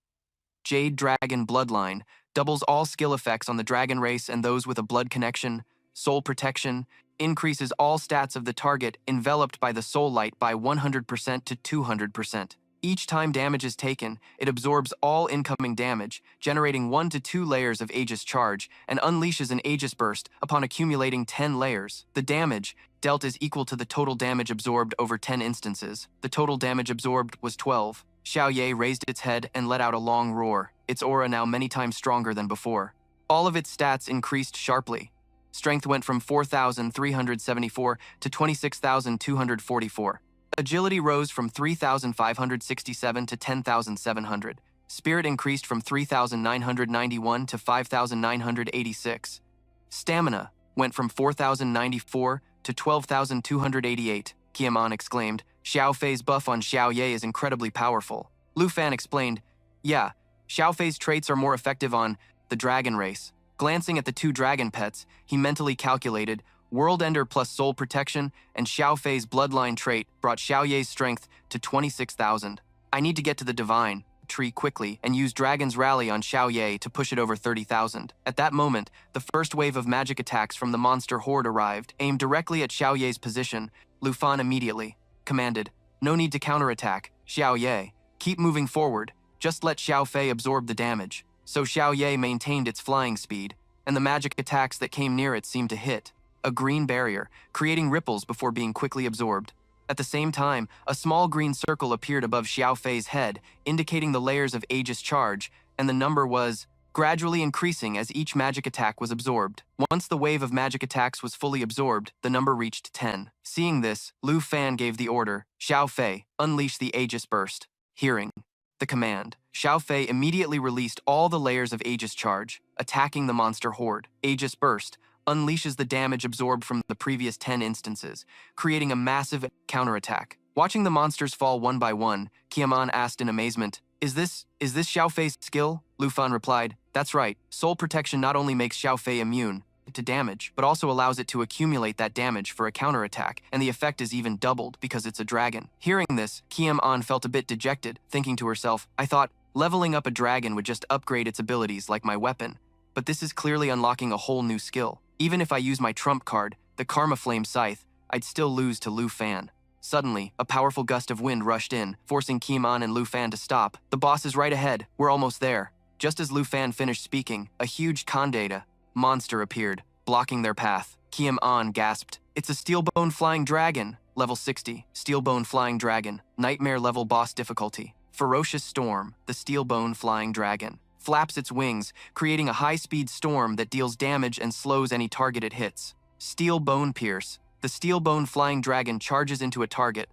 Jade Dragon Bloodline doubles all skill effects on the dragon race and those with a blood connection. Soul protection increases all stats of the target enveloped by the soul light by 100% to 200%. Each time damage is taken, it absorbs all incoming damage, generating 1 to 2 layers of Aegis charge, and unleashes an Aegis burst upon accumulating 10 layers. The damage dealt is equal to the total damage absorbed over 10 instances. The total damage absorbed was 12. Xiao Ye raised its head and let out a long roar, its aura now many times stronger than before. All of its stats increased sharply. Strength went from 4,374 to 26,244. Agility rose from 3,567 to 10,700. Spirit increased from 3,991 to 5,986. Stamina went from 4,094 to 12,288. Kiaman exclaimed, "Xiao Fei's buff on Xiao Ye is incredibly powerful." Lu Fan explained, "Yeah, Xiao Fei's traits are more effective on the dragon race." Glancing at the 2 dragon pets, he mentally calculated World Ender plus Soul Protection and Xiao Fei's Bloodline trait brought Xiao Ye's strength to 26,000. I need to get to the Divine Tree quickly and use Dragon's Rally on Xiao Ye to push it over 30,000. At that moment, the first wave of magic attacks from the monster horde arrived, aimed directly at Xiao Ye's position. Lu Fan immediately commanded, "No need to counterattack, Xiao Ye. Keep moving forward. Just let Xiao Fei absorb the damage." So Xiao Ye maintained its flying speed, and the magic attacks that came near it seemed to hit a green barrier, creating ripples before being quickly absorbed. At the same time, a small green circle appeared above Xiao Fei's head, indicating the layers of Aegis charge, and the number was gradually increasing as each magic attack was absorbed. Once the wave of magic attacks was fully absorbed, the number reached 10. Seeing this, Lu Fan gave the order, "Xiao Fei, unleash the Aegis burst." Hearing the command, Xiao Fei immediately released all the layers of Aegis charge, attacking the monster horde. Aegis burst unleashes the damage absorbed from the previous 10 instances, creating a massive counterattack. Watching the monsters fall one by one, Qiaman asked in amazement, Is this Xiao Fei's skill?" Lu Fan replied, "That's right. Soul Protection not only makes Xiao Fei immune to damage, but also allows it to accumulate that damage for a counterattack, and the effect is even doubled because it's a dragon." Hearing this, Qiaman felt a bit dejected, thinking to herself, "I thought leveling up a dragon would just upgrade its abilities like my weapon, but this is clearly unlocking a whole new skill. Even if I use my trump card, the Karma Flame Scythe, I'd still lose to Lu Fan." Suddenly, a powerful gust of wind rushed in, forcing Qiaman and Lu Fan to stop. "The boss is right ahead. We're almost there." Just as Lu Fan finished speaking, a huge Kandata monster appeared, blocking their path. Qiaman gasped, "It's a Steelbone Flying Dragon." Level 60, Steelbone Flying Dragon, Nightmare level boss difficulty. Ferocious Storm, the Steelbone Flying Dragon flaps its wings, creating a high-speed storm that deals damage and slows any target it hits. Steel Bone Pierce. The Steel Bone Flying Dragon charges into a target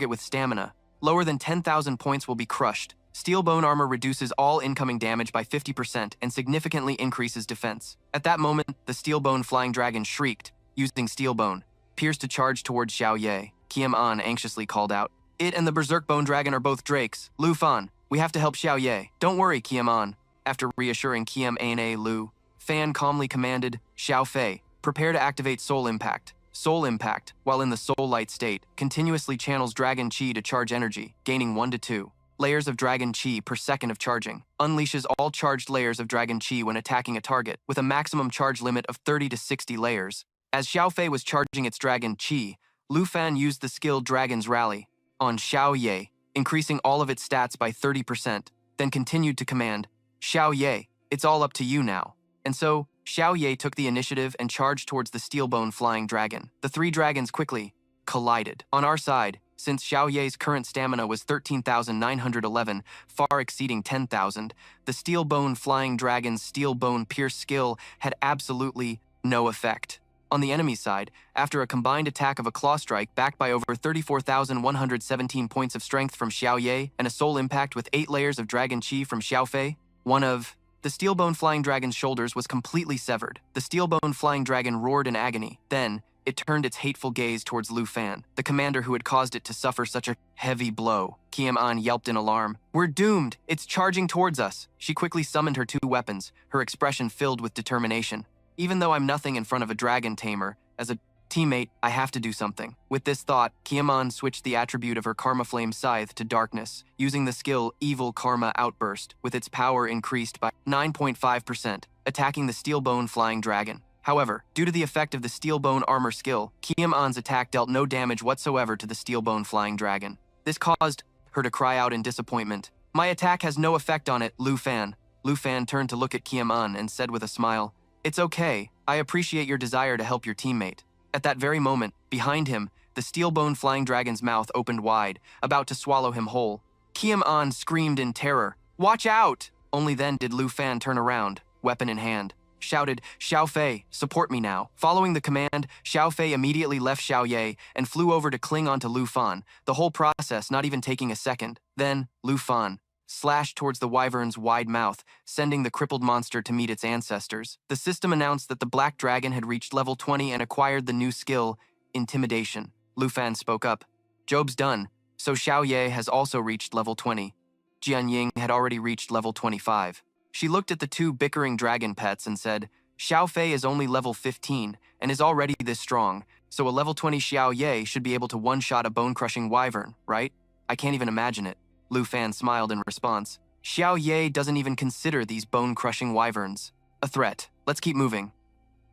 with stamina. Lower than 10,000 points will be crushed. Steel Bone Armor reduces all incoming damage by 50% and significantly increases defense. At that moment, the Steel Bone Flying Dragon shrieked, using Steel Bone Pierce to charge towards Xiao Ye. Qiaman anxiously called out, "It and the Berserk Bone Dragon are both drakes. Lu Fan, we have to help Xiao Ye." "Don't worry, Qiaman." After reassuring Qiaman, Lu Fan calmly commanded, "Xiao Fei, prepare to activate Soul Impact." Soul Impact, while in the Soul Light state, continuously channels Dragon Chi to charge energy, gaining 1 to 2 layers of Dragon Chi per second of charging. Unleashes all charged layers of Dragon Chi when attacking a target, with a maximum charge limit of 30 to 60 layers. As Xiao Fei was charging its Dragon Chi, Lu Fan used the skill Dragon's Rally on Xiao Ye, increasing all of its stats by 30%, then continued to command, "Xiao Ye, it's all up to you now." And so, Xiao Ye took the initiative and charged towards the Steelbone Flying Dragon. The three dragons quickly collided. On our side, since Xiao Ye's current stamina was 13,911, far exceeding 10,000, the Steelbone Flying Dragon's Steelbone Pierce skill had absolutely no effect. On the enemy side, after a combined attack of a Claw Strike backed by over 34,117 points of strength from Xiao Ye and a Soul Impact with 8 layers of Dragon Chi from Xiao Fei, one of the Steelbone Flying Dragon's shoulders was completely severed. The Steelbone Flying Dragon roared in agony. Then, it turned its hateful gaze towards Lu Fan, the commander who had caused it to suffer such a heavy blow. Qiaman yelped in alarm. "We're doomed! It's charging towards us!" She quickly summoned her 2 weapons, her expression filled with determination. "Even though I'm nothing in front of a dragon tamer, as a teammate, I have to do something." With this thought, Qiaman switched the attribute of her Karma Flame Scythe to Darkness, using the skill Evil Karma Outburst, with its power increased by 9.5%, attacking the Steelbone Flying Dragon. However, due to the effect of the Steelbone Armor skill, Qiaman's attack dealt no damage whatsoever to the Steelbone Flying Dragon. This caused her to cry out in disappointment. "My attack has no effect on it, Lu Fan." Lu Fan turned to look at Qiaman and said with a smile, "It's okay. I appreciate your desire to help your teammate." At that very moment, behind him, the Steelbone Flying Dragon's mouth opened wide, about to swallow him whole. Qiaman screamed in terror, "Watch out!" Only then did Lu Fan turn around, weapon in hand, shouted, "Xiao Fei, support me now." Following the command, Xiao Fei immediately left Xiao Ye and flew over to cling onto Lu Fan, the whole process not even taking a second. Then, Lu Fan slashed towards the wyvern's wide mouth, sending the crippled monster to meet its ancestors. The system announced that the Black Dragon had reached level 20 and acquired the new skill, Intimidation. Lu Fan spoke up. "Job's done, so Xiao Ye has also reached level 20. Jian Ying had already reached level 25. She looked at the 2 bickering dragon pets and said, Xiao Fei is only level 15 and is already this strong, so a level 20 Xiao Ye should be able to one-shot a bone-crushing wyvern, right? I can't even imagine it. Lu Fan smiled in response. Xiao Ye doesn't even consider these bone-crushing wyverns a threat. Let's keep moving.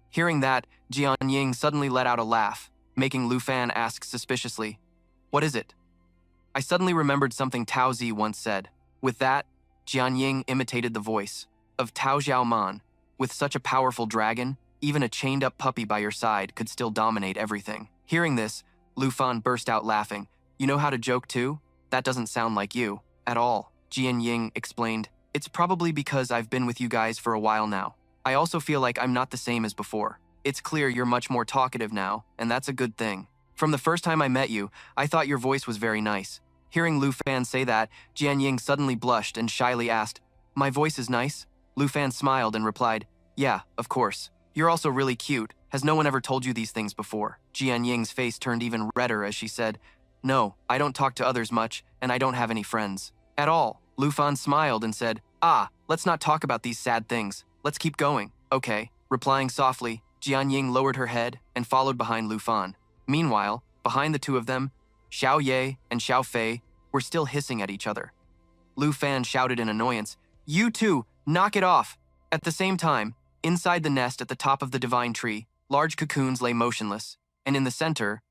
Hearing that, Jian Ying suddenly let out a laugh, making Lu Fan ask suspiciously, "What is it?" I suddenly remembered something Tao Zi once said. With that, Jian Ying imitated the voice of Tao Xiaoman. With such a powerful dragon, even a chained-up puppy by your side could still dominate everything. Hearing this, Lu Fan burst out laughing. You know how to joke too? That doesn't sound like you, at all. Jian Ying explained, it's probably because I've been with you guys for a while now. I also feel like I'm not the same as before. It's clear you're much more talkative now, and that's a good thing. From the first time I met you, I thought your voice was very nice. Hearing Lu Fan say that, Jian Ying suddenly blushed and shyly asked, My voice is nice? Lu Fan smiled and replied, Yeah, of course. You're also really cute. Has no one ever told you these things before? Jian Ying's face turned even redder as she said, No, I don't talk to others much, and I don't have any friends. At all. Lu Fan smiled and said, Let's not talk about these sad things. Let's keep going. Okay. Replying softly, Jian Ying lowered her head and followed behind Lu Fan. Meanwhile, behind the two of them, Xiao Ye and Xiao Fei were still hissing at each other. Lu Fan shouted in annoyance, You two, knock it off! At the same time, inside the nest at the top of the divine tree, large cocoons lay motionless, and in the center,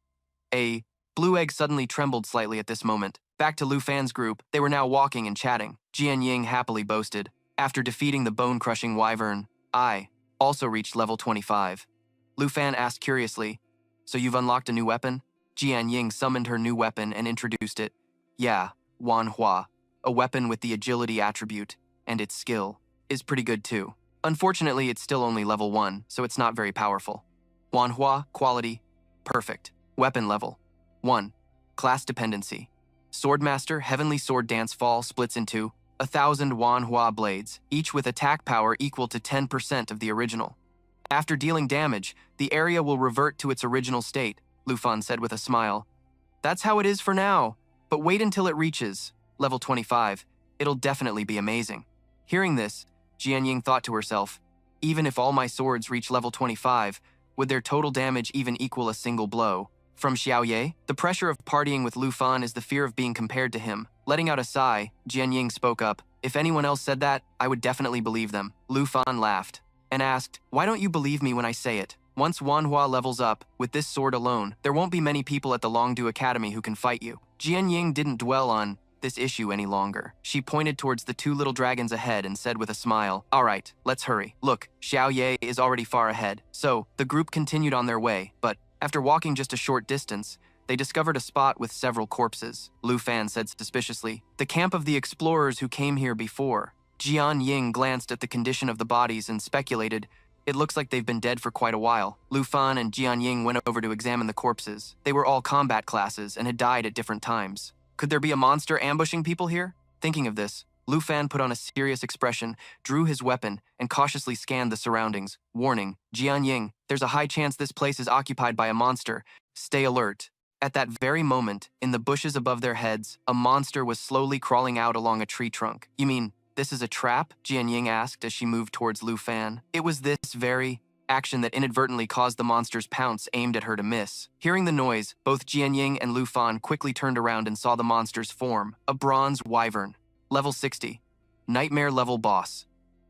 a blue egg suddenly trembled slightly at this moment. Back to Lu Fan's group, they were now walking and chatting. Jian Ying happily boasted, After defeating the bone-crushing wyvern, I also reached level 25. Lu Fan asked curiously, So you've unlocked a new weapon? Jian Ying summoned her new weapon and introduced it. Yeah, Manhwa, a weapon with the agility attribute, and its skill is pretty good too. Unfortunately, it's still only level 1, so it's not very powerful. Manhwa, quality, perfect. Weapon level, 1. Class dependency. Swordmaster Heavenly Sword Dance Fall splits into 1,000 Wanhua blades, each with attack power equal to 10% of the original. After dealing damage, the area will revert to its original state, Lu Fan said with a smile. That's how it is for now, but wait until it reaches level 25. It'll definitely be amazing. Hearing this, Jian Ying thought to herself, even if all my swords reach level 25, would their total damage even equal a single blow? From Xiao Ye, the pressure of partying with Lu Fan is the fear of being compared to him. Letting out a sigh, Jian Ying spoke up. If anyone else said that, I would definitely believe them. Lu Fan laughed and asked, Why don't you believe me when I say it? Once Wanhua levels up, with this sword alone, there won't be many people at the Longdu Academy who can fight you. Jian Ying didn't dwell on this issue any longer. She pointed towards the two little dragons ahead and said with a smile, All right, let's hurry. Look, Xiao Ye is already far ahead. So, the group continued on their way, but after walking just a short distance, they discovered a spot with several corpses. Lu Fan said suspiciously, The camp of the explorers who came here before. Jian Ying glanced at the condition of the bodies and speculated, It looks like they've been dead for quite a while. Lu Fan and Jian Ying went over to examine the corpses. They were all combat classes and had died at different times. Could there be a monster ambushing people here? Thinking of this, Lu Fan put on a serious expression, drew his weapon, and cautiously scanned the surroundings. Warning, Jian Ying, there's a high chance this place is occupied by a monster. Stay alert. At that very moment, in the bushes above their heads, a monster was slowly crawling out along a tree trunk. You mean, this is a trap? Jian Ying asked as she moved towards Lu Fan. It was this very action that inadvertently caused the monster's pounce aimed at her to miss. Hearing the noise, both Jian Ying and Lu Fan quickly turned around and saw the monster's form, a bronze wyvern. Level 60. Nightmare level boss.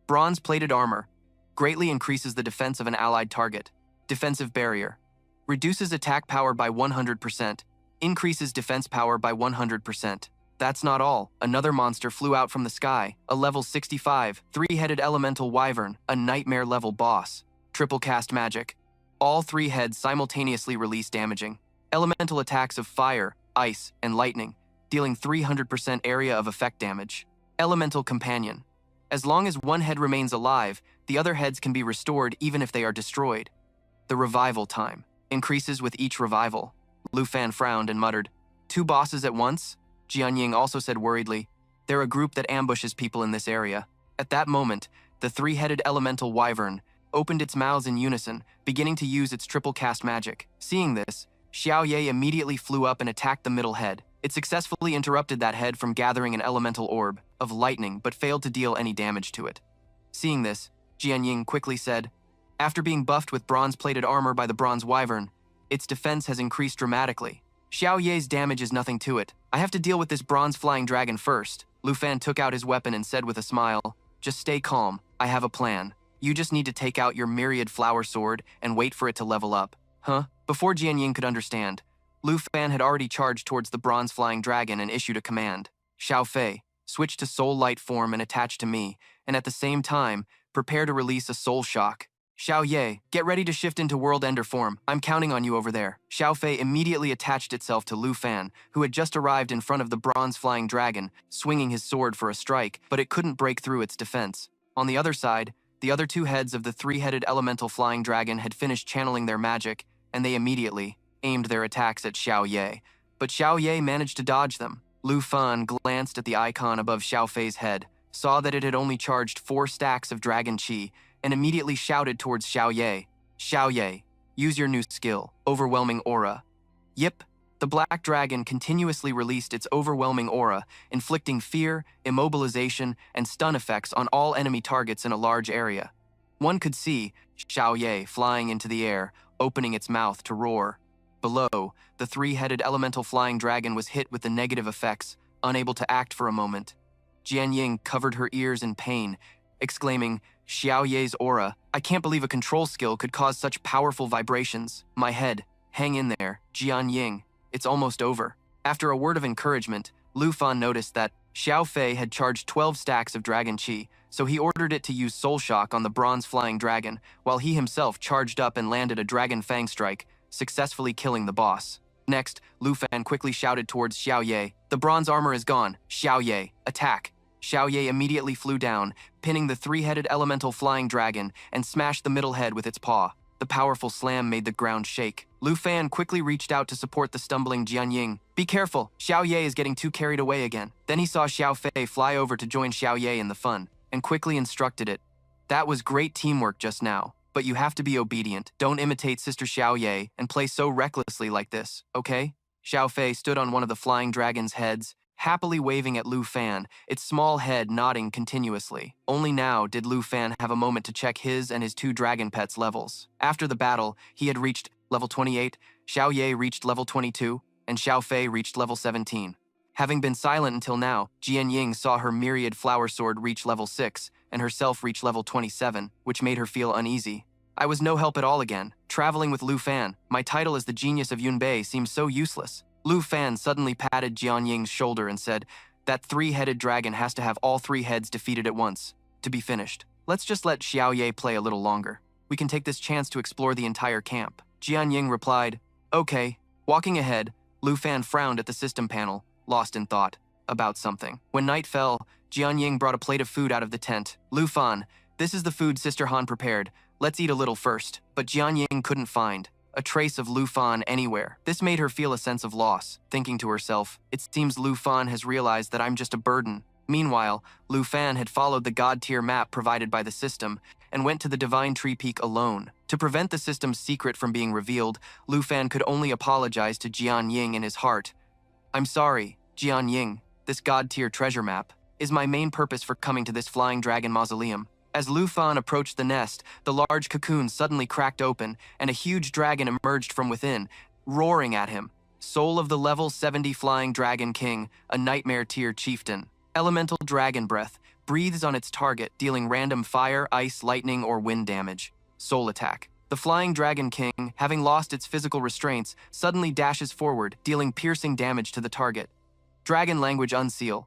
Bronze-plated armor. Greatly increases the defense of an allied target. Defensive barrier. Reduces attack power by 100%. Increases defense power by 100%. That's not all. Another monster flew out from the sky. A level 65, three-headed elemental wyvern, a nightmare level boss. Triple cast magic. All three heads simultaneously release damaging elemental attacks of fire, ice, and lightning, dealing 300% area of effect damage. Elemental companion. As long as one head remains alive, the other heads can be restored even if they are destroyed. The revival time increases with each revival. Lu Fan frowned and muttered, 2 bosses at once? Jian Ying also said worriedly, They're a group that ambushes people in this area. At that moment, the three-headed elemental wyvern opened its mouths in unison, beginning to use its triple cast magic. Seeing this, Xiao Ye immediately flew up and attacked the middle head. It successfully interrupted that head from gathering an elemental orb of lightning, but failed to deal any damage to it. Seeing this, Jian Ying quickly said, After being buffed with bronze-plated armor by the bronze wyvern, its defense has increased dramatically. Xiao Ye's damage is nothing to it. I have to deal with this bronze flying dragon first. Lu Fan took out his weapon and said with a smile, "Just stay calm, I have a plan. You just need to take out your myriad flower sword and wait for it to level up." Huh? Before Jianying could understand, Lu Fan had already charged towards the bronze flying dragon and issued a command. "Xiao Fei, switch to soul light form and attach to me, and at the same time, prepare to release a soul shock. Xiao Ye, get ready to shift into World Ender form. I'm counting on you over there." Xiao Fei immediately attached itself to Lu Fan, who had just arrived in front of the bronze flying dragon, swinging his sword for a strike, but it couldn't break through its defense. On the other side, the other two heads of the three-headed elemental flying dragon had finished channeling their magic, and they immediately aimed their attacks at Xiao Ye. But Xiao Ye managed to dodge them. Lu Fan glanced at the icon above Xiao Fei's head, saw that it had only charged 4 stacks of dragon chi, and immediately shouted towards Xiao Ye. "Xiao Ye, use your new skill, Overwhelming Aura." Yip, the black dragon continuously released its overwhelming aura, inflicting fear, immobilization, and stun effects on all enemy targets in a large area. One could see Xiao Ye flying into the air, opening its mouth to roar. Below, the three-headed elemental flying dragon was hit with the negative effects, unable to act for a moment. Jianying covered her ears in pain, exclaiming, "Xiao Ye's aura, I can't believe a control skill could cause such powerful vibrations. My head, hang in there, Jianying, it's almost over." After a word of encouragement, Lu Fan noticed that Xiao Fei had charged 12 stacks of dragon chi, so he ordered it to use Soul Shock on the bronze flying dragon, while he himself charged up and landed a dragon fang strike, successfully killing the boss. Next, Lu Fan quickly shouted towards Xiao Ye, "The bronze armor is gone. Xiao Ye, attack." Xiao Ye immediately flew down, pinning the three-headed elemental flying dragon and smashed the middle head with its paw. The powerful slam made the ground shake. Lu Fan quickly reached out to support the stumbling Jianying. "Be careful, Xiao Ye is getting too carried away again." Then he saw Xiao Fei fly over to join Xiao Ye in the fun, and quickly instructed it. "That was great teamwork just now, but you have to be obedient. Don't imitate Sister Xiao Ye and play so recklessly like this, okay?" Xiao Fei stood on one of the flying dragon's heads, happily waving at Lu Fan, its small head nodding continuously. Only now did Lu Fan have a moment to check his and his 2 dragon pets' levels. After the battle, he had reached level 28, Xiao Ye reached level 22, and Xiao Fei reached level 17. Having been silent until now, Jianying saw her myriad flower sword reach level 6, and herself reach level 27, which made her feel uneasy. "I was no help at all again. Traveling with Lu Fan, my title as the genius of Yunbei seems so useless." Lu Fan suddenly patted Jianying's shoulder and said, "That 3-headed dragon has to have all 3 heads defeated at once, to be finished. Let's just let Xiao Ye play a little longer. We can take this chance to explore the entire camp." Jianying replied, "Okay." Walking ahead, Lu Fan frowned at the system panel, lost in thought about something. When night fell, Jianying brought a plate of food out of the tent. "Lu Fan, this is the food Sister Han prepared. Let's eat a little first." But Jianying couldn't find a trace of Lu Fan anywhere. This made her feel a sense of loss, thinking to herself, "It seems Lu Fan has realized that I'm just a burden." Meanwhile, Lu Fan had followed the god-tier map provided by the system and went to the Divine Tree Peak alone. To prevent the system's secret from being revealed, Lu Fan could only apologize to Jianying in his heart. "I'm sorry, Jianying, this god-tier treasure map is my main purpose for coming to this flying dragon mausoleum." As Lu Fan approached the nest, the large cocoon suddenly cracked open, and a huge dragon emerged from within, roaring at him. Soul of the level 70 Flying Dragon King, a nightmare tier chieftain. Elemental dragon breath, breathes on its target, dealing random fire, ice, lightning, or wind damage. Soul attack. The Flying Dragon King, having lost its physical restraints, suddenly dashes forward, dealing piercing damage to the target. Dragon Language Unseal.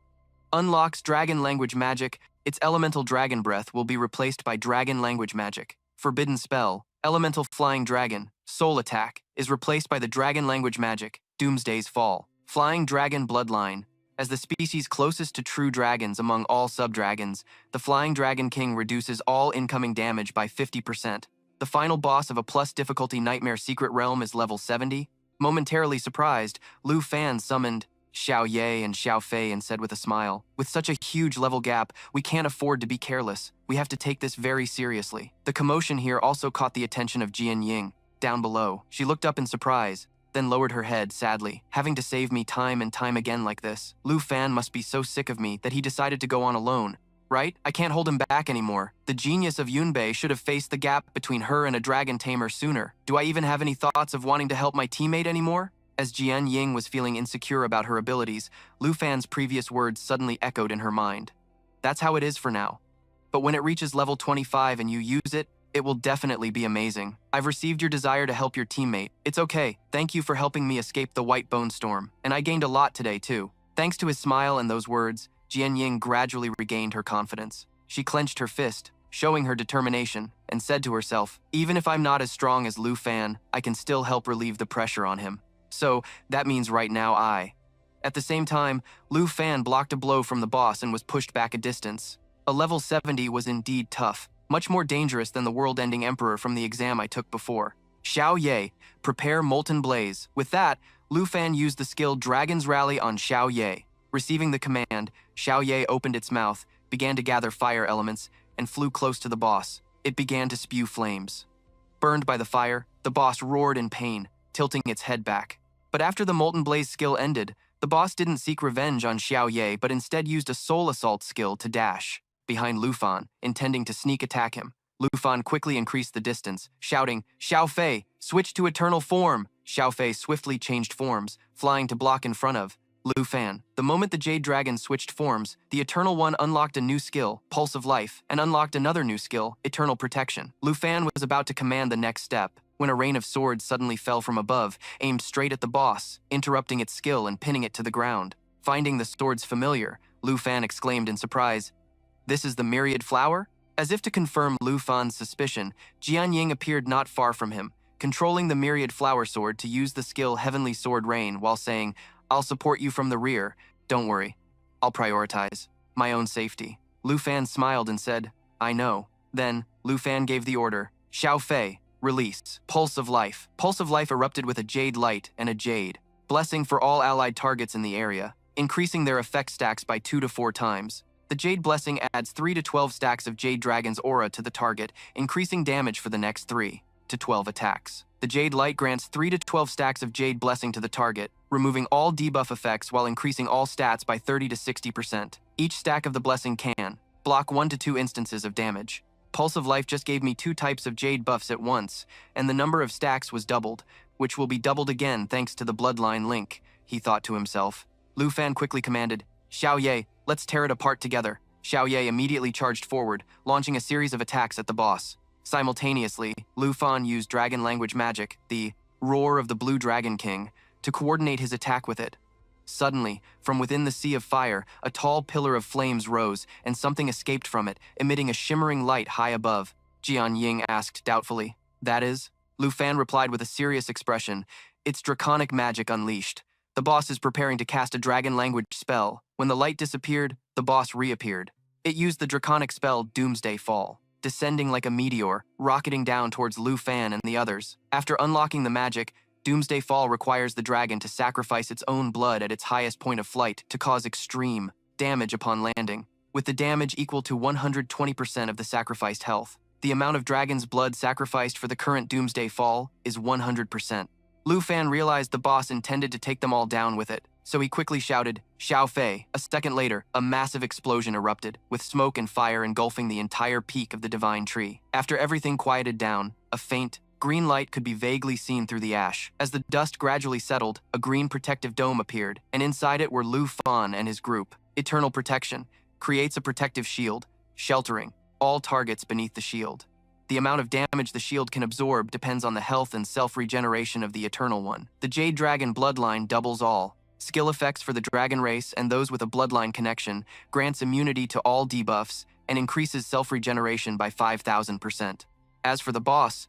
Unlocks Dragon Language Magic. Its elemental dragon breath will be replaced by dragon language magic. Forbidden spell, elemental flying dragon, soul attack, is replaced by the dragon language magic, Doomsday's Fall. Flying dragon bloodline. As the species closest to true dragons among all sub-dragons, the Flying Dragon King reduces all incoming damage by 50%. The final boss of a plus difficulty nightmare secret realm is level 70. Momentarily surprised, Lu Fan summoned Xiao Ye and Xiao Fei and said with a smile, "With such a huge level gap, we can't afford to be careless. We have to take this very seriously." The commotion here also caught the attention of Jianying. Down below, she looked up in surprise, then lowered her head sadly. "Having to save me time and time again like this. Lu Fan must be so sick of me that he decided to go on alone. right? I can't hold him back anymore. The genius of Yunbei should have faced the gap between her and a dragon tamer sooner. Do I even have any thoughts of wanting to help my teammate anymore? As Jian Ying was feeling insecure about her abilities, Lu Fan's previous words suddenly echoed in her mind. That's how it is for now. But when it reaches level 25 and you use it, it will definitely be amazing. I've received your desire to help your teammate. It's okay. Thank you for helping me escape the White Bone Storm. And I gained a lot today too. Thanks to his smile and those words, Jian Ying gradually regained her confidence. She clenched her fist, showing her determination, and said to herself, even if I'm not as strong as Lu Fan, I can still help relieve the pressure on him. So, that means right now At the same time, Lu Fan blocked a blow from the boss and was pushed back a distance. A level 70 was indeed tough, much more dangerous than the world-ending emperor from the exam I took before. Xiao Ye, prepare Molten Blaze. With that, Lu Fan used the skill Dragon's Rally on Xiao Ye. Receiving the command, Xiao Ye opened its mouth, began to gather fire elements, and flew close to the boss. It began to spew flames. Burned by the fire, the boss roared in pain, tilting its head back. But after the Molten Blaze skill ended, the boss didn't seek revenge on Xiao Ye but instead used a Soul Assault skill to dash behind Lu Fan, intending to sneak attack him. Lu Fan quickly increased the distance, shouting, Xiao Fei, switch to eternal form! Xiao Fei swiftly changed forms, flying to block in front of Lu Fan. The moment the Jade Dragon switched forms, the Eternal One unlocked a new skill, Pulse of Life, and unlocked another new skill, Eternal Protection. Lu Fan was about to command the next step, when a rain of swords suddenly fell from above, aimed straight at the boss, interrupting its skill and pinning it to the ground. Finding the swords familiar, Lu Fan exclaimed in surprise, this is the Myriad Flower? As if to confirm Lu Fan's suspicion, Jian Ying appeared not far from him, controlling the Myriad Flower Sword to use the skill Heavenly Sword Rain while saying, I'll support you from the rear. Don't worry. I'll prioritize my own safety. Lu Fan smiled and said, I know. Then, Lu Fan gave the order, Xiao Fei, release. Pulse of Life. Pulse of Life erupted with a Jade Light and a Jade Blessing for all allied targets in the area, increasing their effect stacks by 2 to 4 times. The Jade Blessing adds 3 to 12 stacks of Jade Dragon's aura to the target, increasing damage for the next 3 to 12 attacks. The Jade Light grants 3 to 12 stacks of Jade Blessing to the target, removing all debuff effects while increasing all stats by 30 to 60%. Each stack of the Blessing can block 1 to 2 instances of damage. Pulse of Life just gave me 2 types of Jade buffs at once, and the number of stacks was doubled, which will be doubled again thanks to the Bloodline link, he thought to himself. Lu Fan quickly commanded, Xiao Ye, let's tear it apart together. Xiao Ye immediately charged forward, launching a series of attacks at the boss. Simultaneously, Lu Fan used dragon language magic, the Roar of the Blue Dragon King, to coordinate his attack with it. Suddenly, from within the sea of fire, a tall pillar of flames rose, and something escaped from it, emitting a shimmering light high above. Jian Ying asked doubtfully, that is? Lu Fan replied with a serious expression, it's draconic magic unleashed. The boss is preparing to cast a dragon language spell. When the light disappeared, the boss reappeared. It used the draconic spell Doomsday Fall, descending like a meteor, rocketing down towards Lu Fan and the others. After unlocking the magic, Doomsday Fall requires the dragon to sacrifice its own blood at its highest point of flight to cause extreme damage upon landing, with the damage equal to 120% of the sacrificed health. The amount of dragon's blood sacrificed for the current Doomsday Fall is 100%. Lu Fan realized the boss intended to take them all down with it, so he quickly shouted, Xiao Fei. A second later, a massive explosion erupted, with smoke and fire engulfing the entire peak of the divine tree. After everything quieted down, a faint, green light could be vaguely seen through the ash. As the dust gradually settled, a green protective dome appeared, and inside it were Lu Fan and his group. Eternal Protection creates a protective shield, sheltering all targets beneath the shield. The amount of damage the shield can absorb depends on the health and self-regeneration of the Eternal One. The Jade Dragon bloodline doubles all. Skill effects for the dragon race and those with a bloodline connection grants immunity to all debuffs and increases self-regeneration by 5,000%. As for the boss,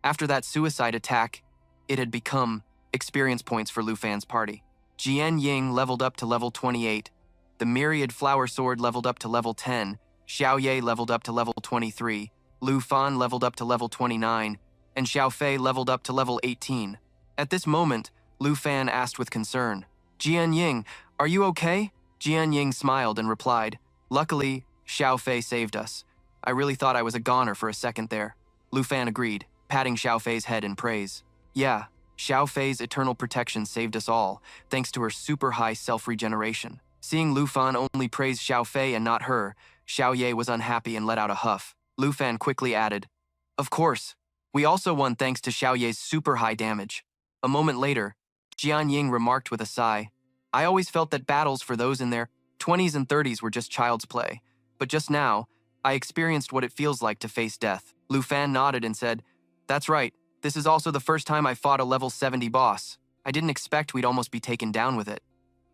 after that suicide attack, it had become experience points for Lu Fan's party. Jian Ying leveled up to level 28, the Myriad Flower Sword leveled up to level 10, Xiao Ye leveled up to level 23, Lu Fan leveled up to level 29, and Xiao Fei leveled up to level 18. At this moment, Lu Fan asked with concern, Jian Ying, are you okay? Jian Ying smiled and replied, luckily, Xiao Fei saved us. I really thought I was a goner for a second there. Lu Fan agreed, patting Xiao Fei's head in praise. Yeah, Xiao Fei's eternal protection saved us all, thanks to her super high self-regeneration. Seeing Lu Fan only praise Xiao Fei and not her, Xiao Ye was unhappy and let out a huff. Lu Fan quickly added, "Of course. We also won thanks to Xiao Ye's super high damage." A moment later, Jian Ying remarked with a sigh, "I always felt that battles for those in their 20s and 30s were just child's play. But just now, I experienced what it feels like to face death." Lu Fan nodded and said, "That's right. This is also the first time I fought a level 70 boss. I didn't expect we'd almost be taken down with it.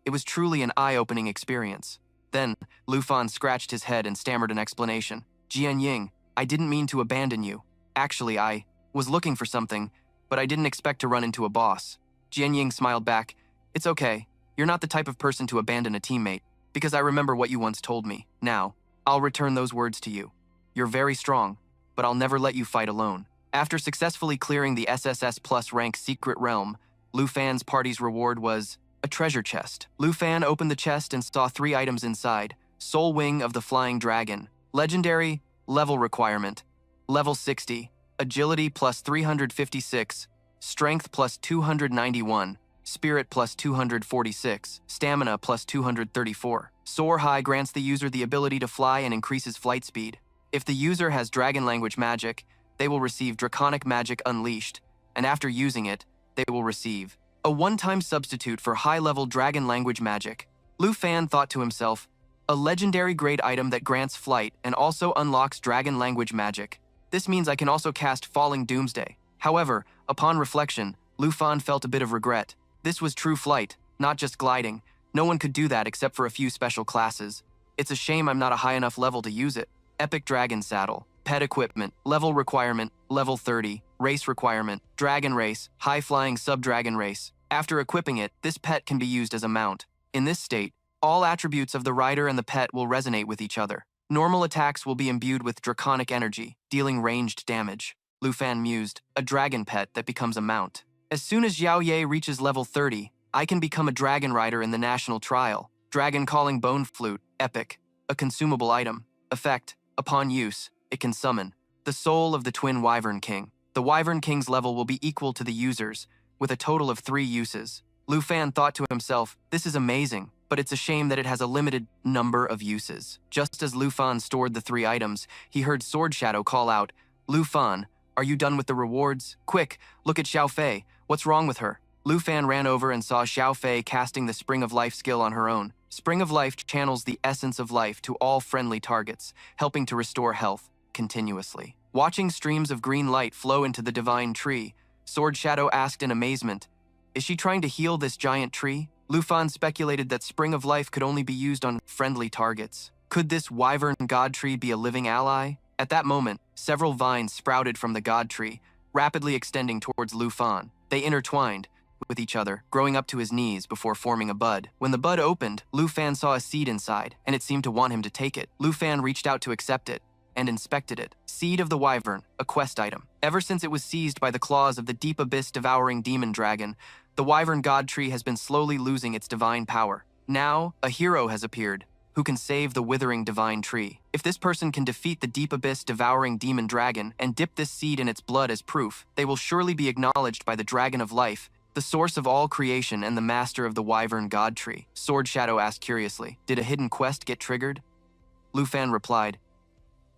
It was truly an eye-opening experience." Then, Lu Fan scratched his head and stammered an explanation. "Jian Ying, I didn't mean to abandon you. Actually, I was looking for something, but I didn't expect to run into a boss." Jian Ying smiled back. "It's okay. You're not the type of person to abandon a teammate, because I remember what you once told me. Now, I'll return those words to you. You're very strong, but I'll never let you fight alone." After successfully clearing the SSS Plus rank Secret Realm, Lu Fan's party's reward was a treasure chest. Lu Fan opened the chest and saw 3 items inside: Soul Wing of the Flying Dragon, Legendary, Level Requirement, Level 60, Agility plus 356, Strength plus 291, Spirit plus 246, Stamina plus 234. Soar High grants the user the ability to fly and increases flight speed. If the user has Dragon Language Magic, they will receive Draconic Magic Unleashed, and after using it, they will receive a one-time substitute for high-level Dragon Language Magic. Lu Fan thought to himself, a legendary grade item that grants flight and also unlocks Dragon Language Magic. This means I can also cast Falling Doomsday. However, upon reflection, Lu Fan felt a bit of regret. This was true flight, not just gliding. No one could do that except for a few special classes. It's a shame I'm not a high enough level to use it. Epic Dragon Saddle, Pet Equipment, Level Requirement, Level 30, Race Requirement, Dragon Race, High Flying Sub-Dragon Race. After equipping it, this pet can be used as a mount. In this state, all attributes of the rider and the pet will resonate with each other. Normal attacks will be imbued with draconic energy, dealing ranged damage. Lu Fan mused, a dragon pet that becomes a mount. As soon as Xiao Ye reaches level 30, I can become a dragon rider in the national trial. Dragon Calling Bone Flute, Epic, a consumable item. Effect, upon use, it can summon the soul of the twin Wyvern King. The Wyvern King's level will be equal to the user's, with a total of 3 uses. Lu Fan thought to himself, this is amazing, but it's a shame that it has a limited number of uses. Just as Lu Fan stored the 3 items, he heard Sword Shadow call out, "Lu Fan, are you done with the rewards? Quick, look at Xiao Fei. What's wrong with her?" Lu Fan ran over and saw Xiao Fei casting the Spring of Life skill on her own. Spring of Life channels the essence of life to all friendly targets, helping to restore health continuously. Watching streams of green light flow into the divine tree, Sword Shadow asked in amazement, "Is she trying to heal this giant tree?" Lu Fan speculated that Spring of Life could only be used on friendly targets. Could this Wyvern God Tree be a living ally? At that moment, several vines sprouted from the God Tree, rapidly extending towards Lu Fan. They intertwined with each other, growing up to his knees before forming a bud. When the bud opened, Lu Fan saw a seed inside, and it seemed to want him to take it. Lu Fan reached out to accept it, and inspected it. Seed of the Wyvern, a quest item. Ever since it was seized by the claws of the deep abyss devouring demon dragon, the Wyvern God Tree has been slowly losing its divine power. Now, a hero has appeared, who can save the withering divine tree. If this person can defeat the deep abyss devouring demon dragon and dip this seed in its blood as proof, they will surely be acknowledged by the Dragon of Life, the source of all creation and the master of the Wyvern God Tree. Sword Shadow asked curiously, "Did a hidden quest get triggered?" Lu Fan replied,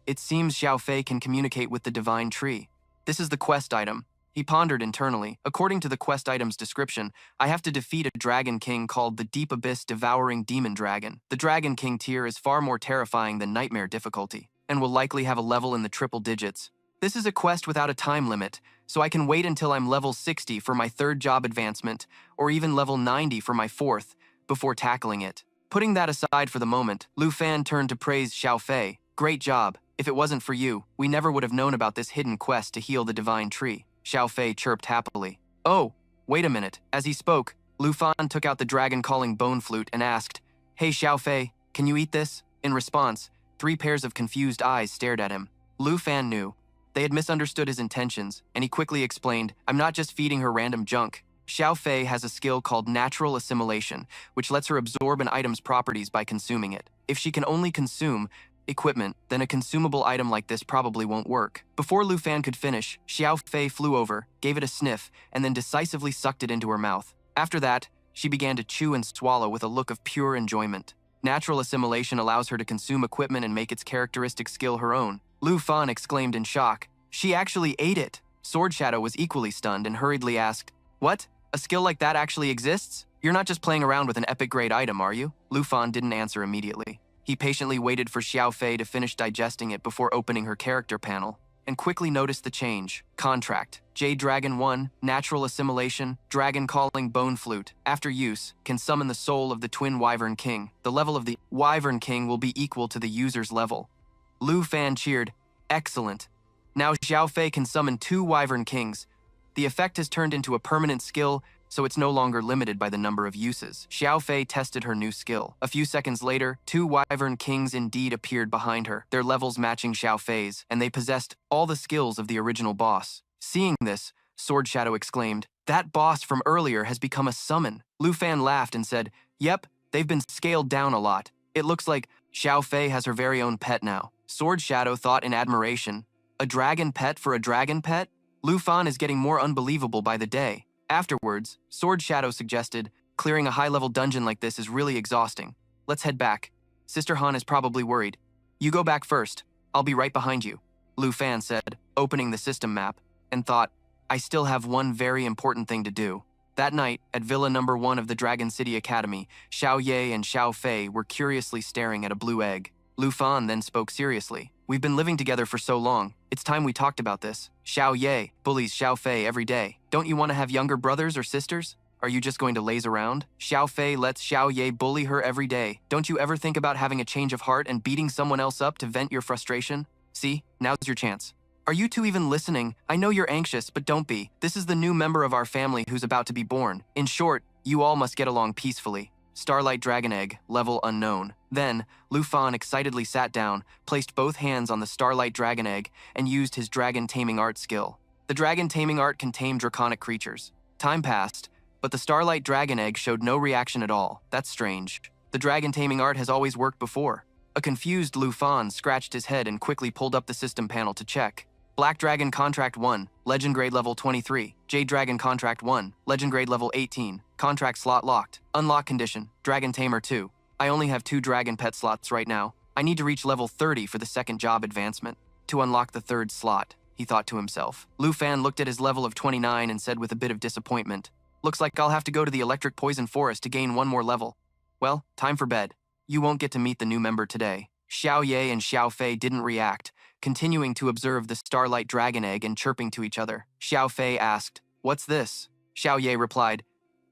"It seems Xiao Fei can communicate with the divine tree. This is the quest item." He pondered internally. According to the quest item's description, I have to defeat a dragon king called the Deep Abyss Devouring Demon Dragon. The Dragon King tier is far more terrifying than Nightmare difficulty, and will likely have a level in the triple digits. This is a quest without a time limit, so I can wait until I'm level 60 for my 3rd job advancement, or even level 90 for my 4th, before tackling it. Putting that aside for the moment, Lu Fan turned to praise Xiao Fei. "Great job. If it wasn't for you, we never would have known about this hidden quest to heal the divine tree." Xiao Fei chirped happily. "Oh, wait a minute." As he spoke, Lu Fan took out the Dragon Calling Bone Flute and asked, "Hey Xiao Fei, can you eat this?" In response, 3 pairs of confused eyes stared at him. Lu Fan knew. They had misunderstood his intentions, and he quickly explained, "I'm not just feeding her random junk. Xiao Fei has a skill called Natural Assimilation, which lets her absorb an item's properties by consuming it. If she can only consume equipment, then a consumable item like this probably won't work." Before Lu Fan could finish, Xiao Fei flew over, gave it a sniff, and then decisively sucked it into her mouth. After that, she began to chew and swallow with a look of pure enjoyment. Natural assimilation allows her to consume equipment and make its characteristic skill her own. Lu Fan exclaimed in shock. She actually ate it. Sword Shadow was equally stunned and hurriedly asked, "What? A skill like that actually exists? You're not just playing around with an epic grade item, are you?" Lu Fan didn't answer immediately. He patiently waited for Xiao Fei to finish digesting it before opening her character panel, and quickly noticed the change. Contract. Jade Dragon 1, Natural Assimilation, Dragon Calling Bone Flute. After use, can summon the soul of the Twin Wyvern King. The level of the Wyvern King will be equal to the user's level. Lu Fan cheered. Excellent. Now Xiao Fei can summon 2 Wyvern Kings. The effect has turned into a permanent skill, so it's no longer limited by the number of uses. Xiao Fei tested her new skill. A few seconds later, 2 Wyvern Kings indeed appeared behind her, their levels matching Xiao Fei's, and they possessed all the skills of the original boss. Seeing this, Sword Shadow exclaimed, "That boss from earlier has become a summon." Lu Fan laughed and said, "Yep, they've been scaled down a lot. It looks like Xiao Fei has her very own pet now." Sword Shadow thought in admiration, "A dragon pet for a dragon pet? Lu Fan is getting more unbelievable by the day." Afterwards, Sword Shadow suggested, "Clearing a high-level dungeon like this is really exhausting. Let's head back. Sister Han is probably worried. You go back first. I'll be right behind you," Lu Fan said, opening the system map, and thought, "I still have one very important thing to do." That night, at Villa Number 1 of the Dragon City Academy, Xiao Ye and Xiao Fei were curiously staring at a blue egg. Lu Fan then spoke seriously. "We've been living together for so long. It's time we talked about this. Xiao Ye bullies Xiao Fei every day. Don't you want to have younger brothers or sisters? Are you just going to laze around? Xiao Fei lets Xiao Ye bully her every day. Don't you ever think about having a change of heart and beating someone else up to vent your frustration? See, now's your chance. Are you two even listening? I know you're anxious, but don't be. This is the new member of our family who's about to be born. In short, you all must get along peacefully." Starlight Dragon Egg, level unknown. Then, Lu Fan excitedly sat down, placed both hands on the Starlight Dragon Egg, and used his Dragon Taming Art skill. The Dragon Taming Art can tame draconic creatures. Time passed, but the Starlight Dragon Egg showed no reaction at all. That's strange. The Dragon Taming Art has always worked before. A confused Lu Fan scratched his head and quickly pulled up the system panel to check. Black Dragon Contract 1, Legend Grade Level 23. Jade Dragon Contract 1, Legend Grade Level 18. Contract slot locked. Unlock condition, Dragon Tamer 2. I only have 2 dragon pet slots right now. I need to reach level 30 for the second job advancement. To unlock the 3rd slot, he thought to himself. Lu Fan looked at his level of 29 and said with a bit of disappointment, "Looks like I'll have to go to the Electric Poison Forest to gain 1 more level. Well, time for bed. You won't get to meet the new member today." Xiao Ye and Xiao Fei didn't react, continuing to observe the Starlight Dragon Egg and chirping to each other. Xiao Fei asked, "What's this?" Xiao Ye replied,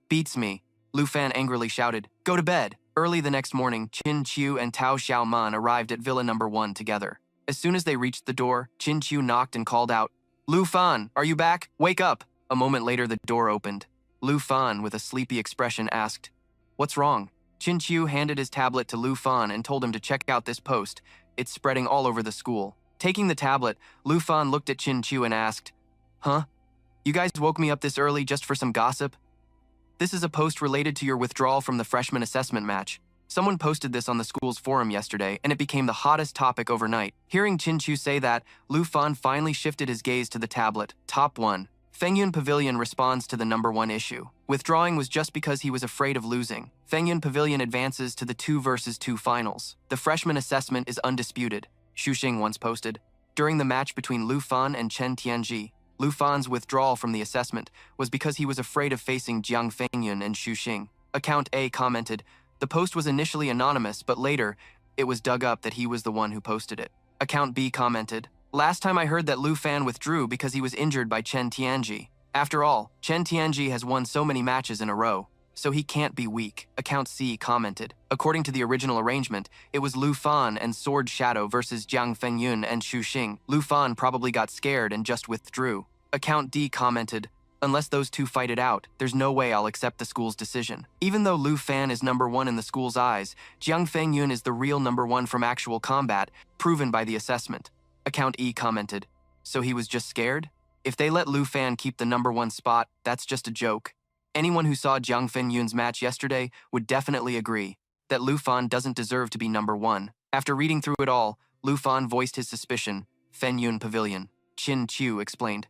"Beats me." Lu Fan angrily shouted, "Go to bed." Early the next morning, Qin Qiu and Tao Xiaoman arrived at Villa Number 1 together. As soon as they reached the door, Qin Qiu knocked and called out, "Lu Fan, are you back? Wake up!" A moment later, the door opened. Lu Fan, with a sleepy expression, asked, "What's wrong?" Qin Qiu handed his tablet to Lu Fan and told him to check out this post. It's spreading all over the school. Taking the tablet, Lu Fan looked at Qin Qiu and asked, "Huh? You guys woke me up this early just for some gossip?" "This is a post related to your withdrawal from the freshman assessment match. Someone posted this on the school's forum yesterday, and it became the hottest topic overnight." Hearing Qin Qiu say that, Lu Fan finally shifted his gaze to the tablet. Top 1. Fengyun Pavilion responds to the number 1 issue. Withdrawing was just because he was afraid of losing. Fengyun Pavilion advances to the 2 versus 2 finals. The freshman assessment is undisputed, Xu Xing once posted. During the match between Lu Fan and Chen Tianji, Lu Fan's withdrawal from the assessment was because he was afraid of facing Jiang Fengyun and Xu Xing. Account A commented, "The post was initially anonymous, but later, it was dug up that he was the one who posted it." Account B commented, "Last time I heard that Lu Fan withdrew because he was injured by Chen Tianji. After all, Chen Tianji has won so many matches in a row, so he can't be weak." Account C commented, "According to the original arrangement, it was Lu Fan and Sword Shadow versus Jiang Fengyun and Xu Xing. Lu Fan probably got scared and just withdrew." Account D commented, "Unless those 2 fight it out, there's no way I'll accept the school's decision." Even though Lu Fan is number 1 in the school's eyes, Jiang Fengyun is the real number 1 from actual combat, proven by the assessment. Account E commented, "So he was just scared? If they let Lu Fan keep the number 1 spot, that's just a joke." Anyone who saw Jiang Fenyun's match yesterday would definitely agree that Lu Fan doesn't deserve to be number 1. After reading through it all, Lu Fan voiced his suspicion. Fenyun Pavilion. Qin Qiu explained.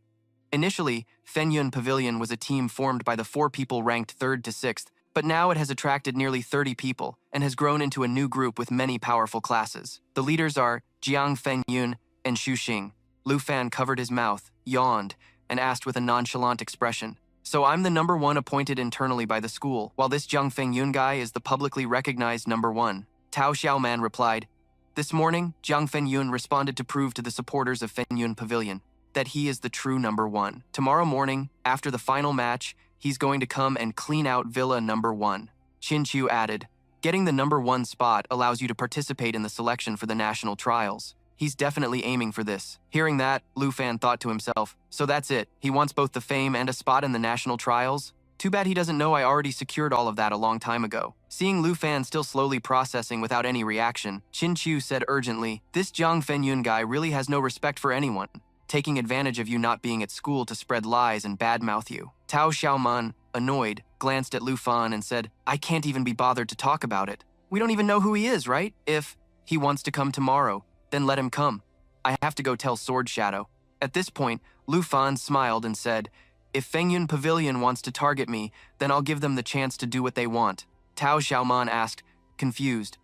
Initially, Fenyun Pavilion was a team formed by the 4 people ranked 3rd to 6th, but now it has attracted nearly 30 people and has grown into a new group with many powerful classes. The leaders are Jiang Fengyun and Xu Xing. Lu Fan covered his mouth, yawned, and asked with a nonchalant expression, "So I'm the number one appointed internally by the school, while this Jiang Fengyun guy is the publicly recognized number one?" Tao Xiaoman replied, "This morning, Jiang Fengyun responded to prove to the supporters of Fengyun Pavilion that he is the true number one. Tomorrow morning, after the final match, he's going to come and clean out Villa number one." Qin Chu added, "Getting the number one spot allows you to participate in the selection for the national trials. He's definitely aiming for this." Hearing that, Lu Fan thought to himself, "So that's it. He wants both the fame and a spot in the national trials? Too bad he doesn't know I already secured all of that a long time ago." Seeing Lu Fan still slowly processing without any reaction, Qin Chu said urgently, "This Jiang Fengyun guy really has no respect for anyone, taking advantage of you not being at school to spread lies and badmouth you." Tao Xiaoman, annoyed, glanced at Lu Fan and said, "I can't even be bothered to talk about it. We don't even know who he is, right? If he wants to come tomorrow, then let him come. I have to go tell Sword Shadow." At this point, Lu Fan smiled and said, "If Fengyun Pavilion wants to target me, then I'll give them the chance to do what they want." Tao Xiaoman asked, confused,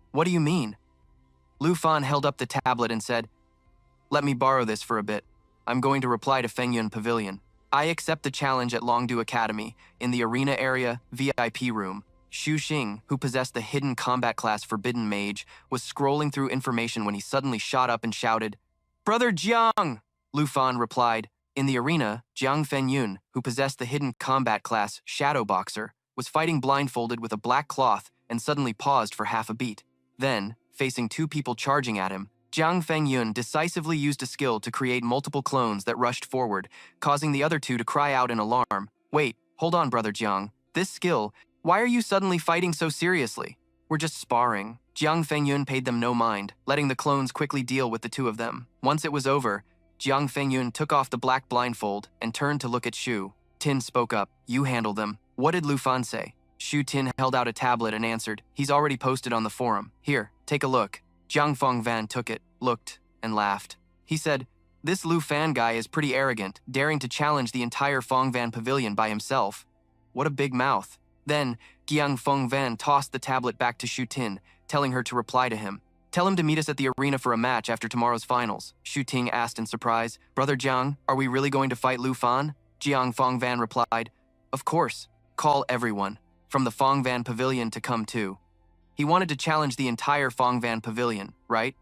"What do you mean?" Lu Fan held up the tablet and said, "Let me borrow this for a bit. I'm going to reply to Fengyun Pavilion. I accept the challenge at Longdu Academy, in the arena area, VIP room." Xu Xing, who possessed the hidden combat class Forbidden Mage, was scrolling through information when he suddenly shot up and shouted, "Brother Jiang!" Lu Fan replied. In the arena, Jiang Fengyun, who possessed the hidden combat class Shadow Boxer, was fighting blindfolded with a black cloth and suddenly paused for half a beat. Then, facing two people charging at him, Jiang Fengyun decisively used a skill to create multiple clones that rushed forward, causing the other two to cry out in alarm. "Wait, hold on, Brother Jiang. This skill, why are you suddenly fighting so seriously? We're just sparring." Jiang Fengyun paid them no mind, letting the clones quickly deal with the two of them. Once it was over, Jiang Fengyun took off the black blindfold and turned to look at Xu. Tin spoke up, "You handle them." "What did Lu Fan say?" Xu Tin held out a tablet and answered, "He's already posted on the forum. Here, take a look." Jiang Fengvan took it, looked, and laughed. He said, "This Lu Fan guy is pretty arrogant, daring to challenge the entire Fengvan Pavilion by himself. What a big mouth." Then, Jiang Fengvan tossed the tablet back to Xu Tin, telling her to reply to him. "Tell him to meet us at the arena for a match after tomorrow's finals." Xu Ting asked in surprise, "Brother Jiang, are we really going to fight Lu Fan?" Jiang Fengvan replied, "Of course. Call everyone from the Fengvan Pavilion to come too." He wanted to challenge the entire Fengvan Pavilion, right?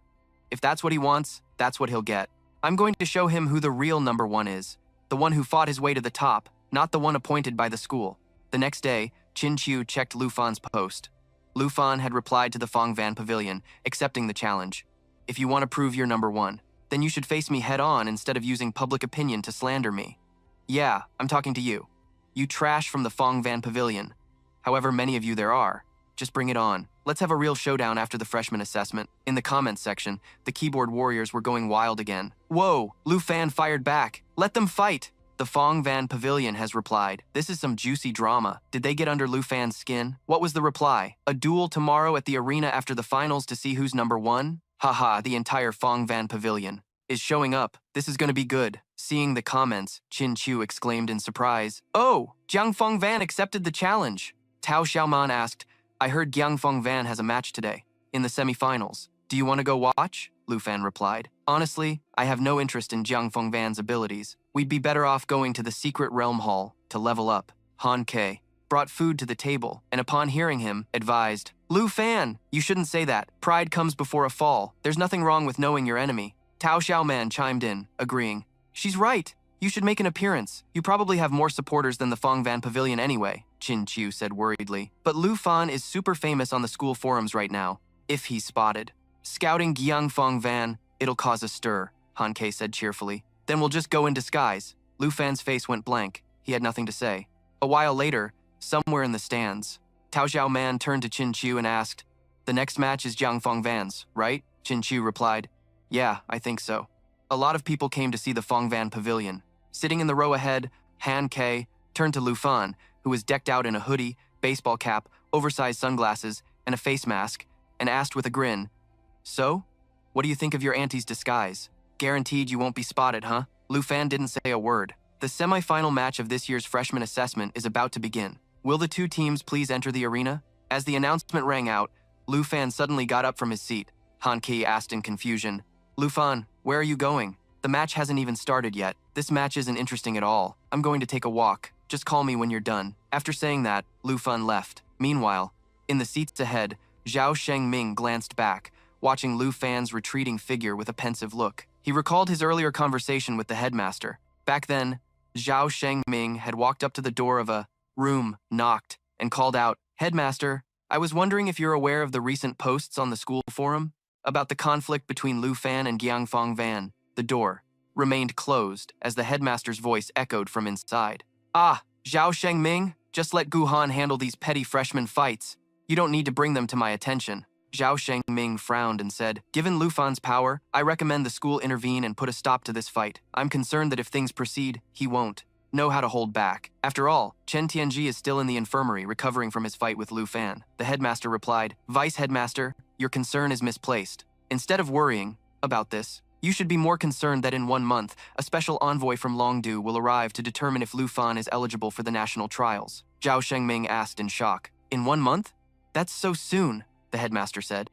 If that's what he wants, that's what he'll get. I'm going to show him who the real number one is, the one who fought his way to the top, not the one appointed by the school. The next day, Qin Chu checked Lu Fan's post. Lu Fan had replied to the Fengvan Pavilion, accepting the challenge. "If you want to prove you're number one, then you should face me head-on instead of using public opinion to slander me. Yeah, I'm talking to you. You trash from the Fengvan Pavilion. However many of you there are, just bring it on. Let's have a real showdown after the freshman assessment." In the comments section, the keyboard warriors were going wild again. "Whoa, Lu Fan fired back. Let them fight." The Fengvan Pavilion has replied, "This is some juicy drama. Did they get under Lu Fan's skin?" What was the reply? "A duel tomorrow at the arena after the finals to see who's number one? Haha, the entire Fengvan Pavilion is showing up. This is going to be good." Seeing the comments, Qin Chu exclaimed in surprise, "Oh, Jiang Fengvan accepted the challenge." Tao Xiaoman asked, "I heard Jiang Fengvan has a match today, in the semifinals. Do you want to go watch?" Lu Fan replied, "Honestly, I have no interest in Jiang Fengvan's abilities. We'd be better off going to the secret realm hall to level up." Han Ke brought food to the table, and upon hearing him, advised, "Lu Fan, you shouldn't say that. Pride comes before a fall. There's nothing wrong with knowing your enemy." Tao Xiaoman chimed in, agreeing, "She's right. You should make an appearance. You probably have more supporters than the Fengvan Pavilion anyway," Qin Chu said worriedly. "But Lu Fan is super famous on the school forums right now, if he's spotted. Scouting Jiang Fengvan, it'll cause a stir," Han Ke said cheerfully. "Then we'll just go in disguise." Lu Fan's face went blank. He had nothing to say. A while later, somewhere in the stands, Tao Xiaoman turned to Qin Chu and asked, "The next match is Jiang Fengvan's, right?" Qin Chu replied, "Yeah, I think so." A lot of people came to see the Fengvan Pavilion. Sitting in the row ahead, Han Ke turned to Lu Fan, who was decked out in a hoodie, baseball cap, oversized sunglasses, and a face mask, and asked with a grin, "So, what do you think of your auntie's disguise? Guaranteed you won't be spotted, huh?" Lu Fan didn't say a word. The semi-final match of this year's freshman assessment is about to begin. Will the two teams please enter the arena? As the announcement rang out, Lu Fan suddenly got up from his seat. Han Ki asked in confusion, Lu Fan, where are you going? The match hasn't even started yet. This match isn't interesting at all. I'm going to take a walk. Just call me when you're done. After saying that, Lu Fan left. Meanwhile, in the seats ahead, Zhao Shengming glanced back, watching Lu Fan's retreating figure with a pensive look. He recalled his earlier conversation with the headmaster. Back then, Zhao Shengming had walked up to the door of a room, knocked, and called out, Headmaster, I was wondering if you're aware of the recent posts on the school forum about the conflict between Lu Fan and Giangfang Van. The door remained closed as the headmaster's voice echoed from inside. Ah, Zhao Shengming, just let Gu Han handle these petty freshman fights. You don't need to bring them to my attention. Zhao Shengming frowned and said, Given Lu Fan's power, I recommend the school intervene and put a stop to this fight. I'm concerned that if things proceed, he won't know how to hold back. After all, Chen Tianji is still in the infirmary recovering from his fight with Lu Fan. The headmaster replied, Vice Headmaster, your concern is misplaced. Instead of worrying about this, you should be more concerned that in 1 month, a special envoy from Longdu will arrive to determine if Lu Fan is eligible for the national trials. Zhao Shengming asked in shock. In 1 month? That's so soon, the headmaster said.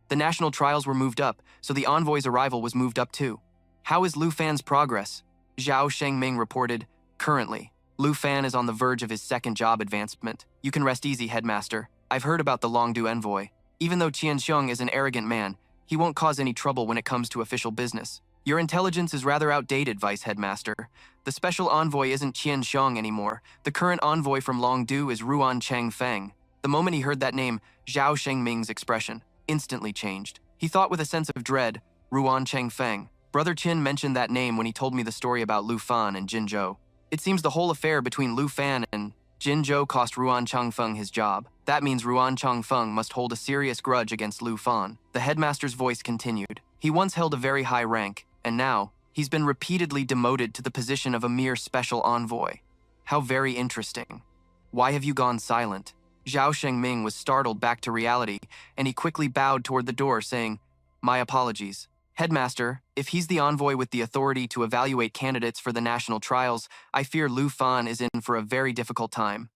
The national trials were moved up, so the envoy's arrival was moved up too. How is Lu Fan's progress? Zhao Shengming reported, Currently, Lu Fan is on the verge of his second job advancement. You can rest easy, headmaster. I've heard about the Longdu envoy. Even though Qian Xiong is an arrogant man, he won't cause any trouble when it comes to official business. Your intelligence is rather outdated, Vice Headmaster. The special envoy isn't Qian Xiong anymore. The current envoy from Longdu is Ruan Changfeng. The moment he heard that name, Zhao Shengming's expression instantly changed. He thought with a sense of dread, Ruan Changfeng. Brother Qin mentioned that name when he told me the story about Lu Fan and Jinzhou. It seems the whole affair between Lu Fan and Jinzhou cost Ruan Changfeng his job. That means Ruan Changfeng must hold a serious grudge against Lu Fan. The headmaster's voice continued. He once held a very high rank, and now he's been repeatedly demoted to the position of a mere special envoy. How very interesting. Why have you gone silent? Zhao Shengming was startled back to reality, and he quickly bowed toward the door, saying, My apologies. Headmaster, if he's the envoy with the authority to evaluate candidates for the national trials, I fear Lu Fan is in for a very difficult time.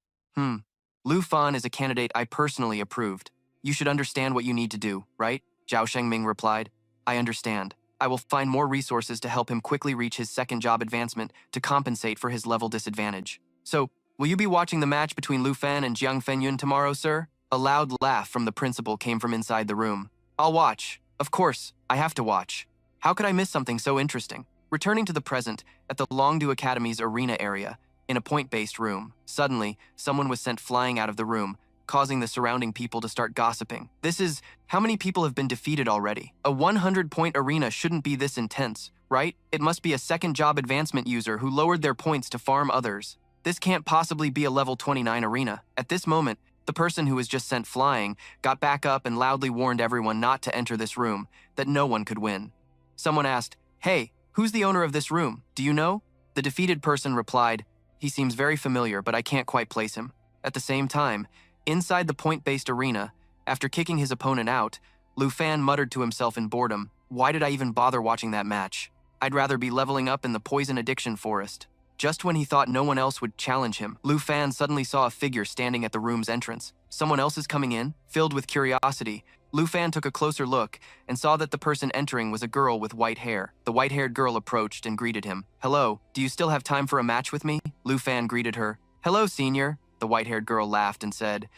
Lu Fan is a candidate I personally approved. You should understand what you need to do, right? Zhao Shengming replied. I understand. I will find more resources to help him quickly reach his second job advancement to compensate for his level disadvantage. So, will you be watching the match between Lu Fan and Jiang Fenyun tomorrow, sir? A loud laugh from the principal came from inside the room. I'll watch. Of course, I have to watch. How could I miss something so interesting? Returning to the present, at the Longdu Academy's arena area, in a point-based room, suddenly, someone was sent flying out of the room, causing the surrounding people to start gossiping. How many people have been defeated already? A 100-point arena shouldn't be this intense, right? It must be a second job advancement user who lowered their points to farm others. This can't possibly be a level 29 arena. At this moment, the person who was just sent flying got back up and loudly warned everyone not to enter this room, that no one could win. Someone asked, Hey, who's the owner of this room? Do you know? The defeated person replied, He seems very familiar, but I can't quite place him. At the same time, inside the point-based arena, after kicking his opponent out, Lu Fan muttered to himself in boredom, Why did I even bother watching that match? I'd rather be leveling up in the poison addiction forest. Just when he thought no one else would challenge him, Lu Fan suddenly saw a figure standing at the room's entrance. Someone else is coming in? Filled with curiosity, Lu Fan took a closer look and saw that the person entering was a girl with white hair. The white-haired girl approached and greeted him. Hello, do you still have time for a match with me? Lu Fan greeted her. Hello, senior. The white-haired girl laughed and said,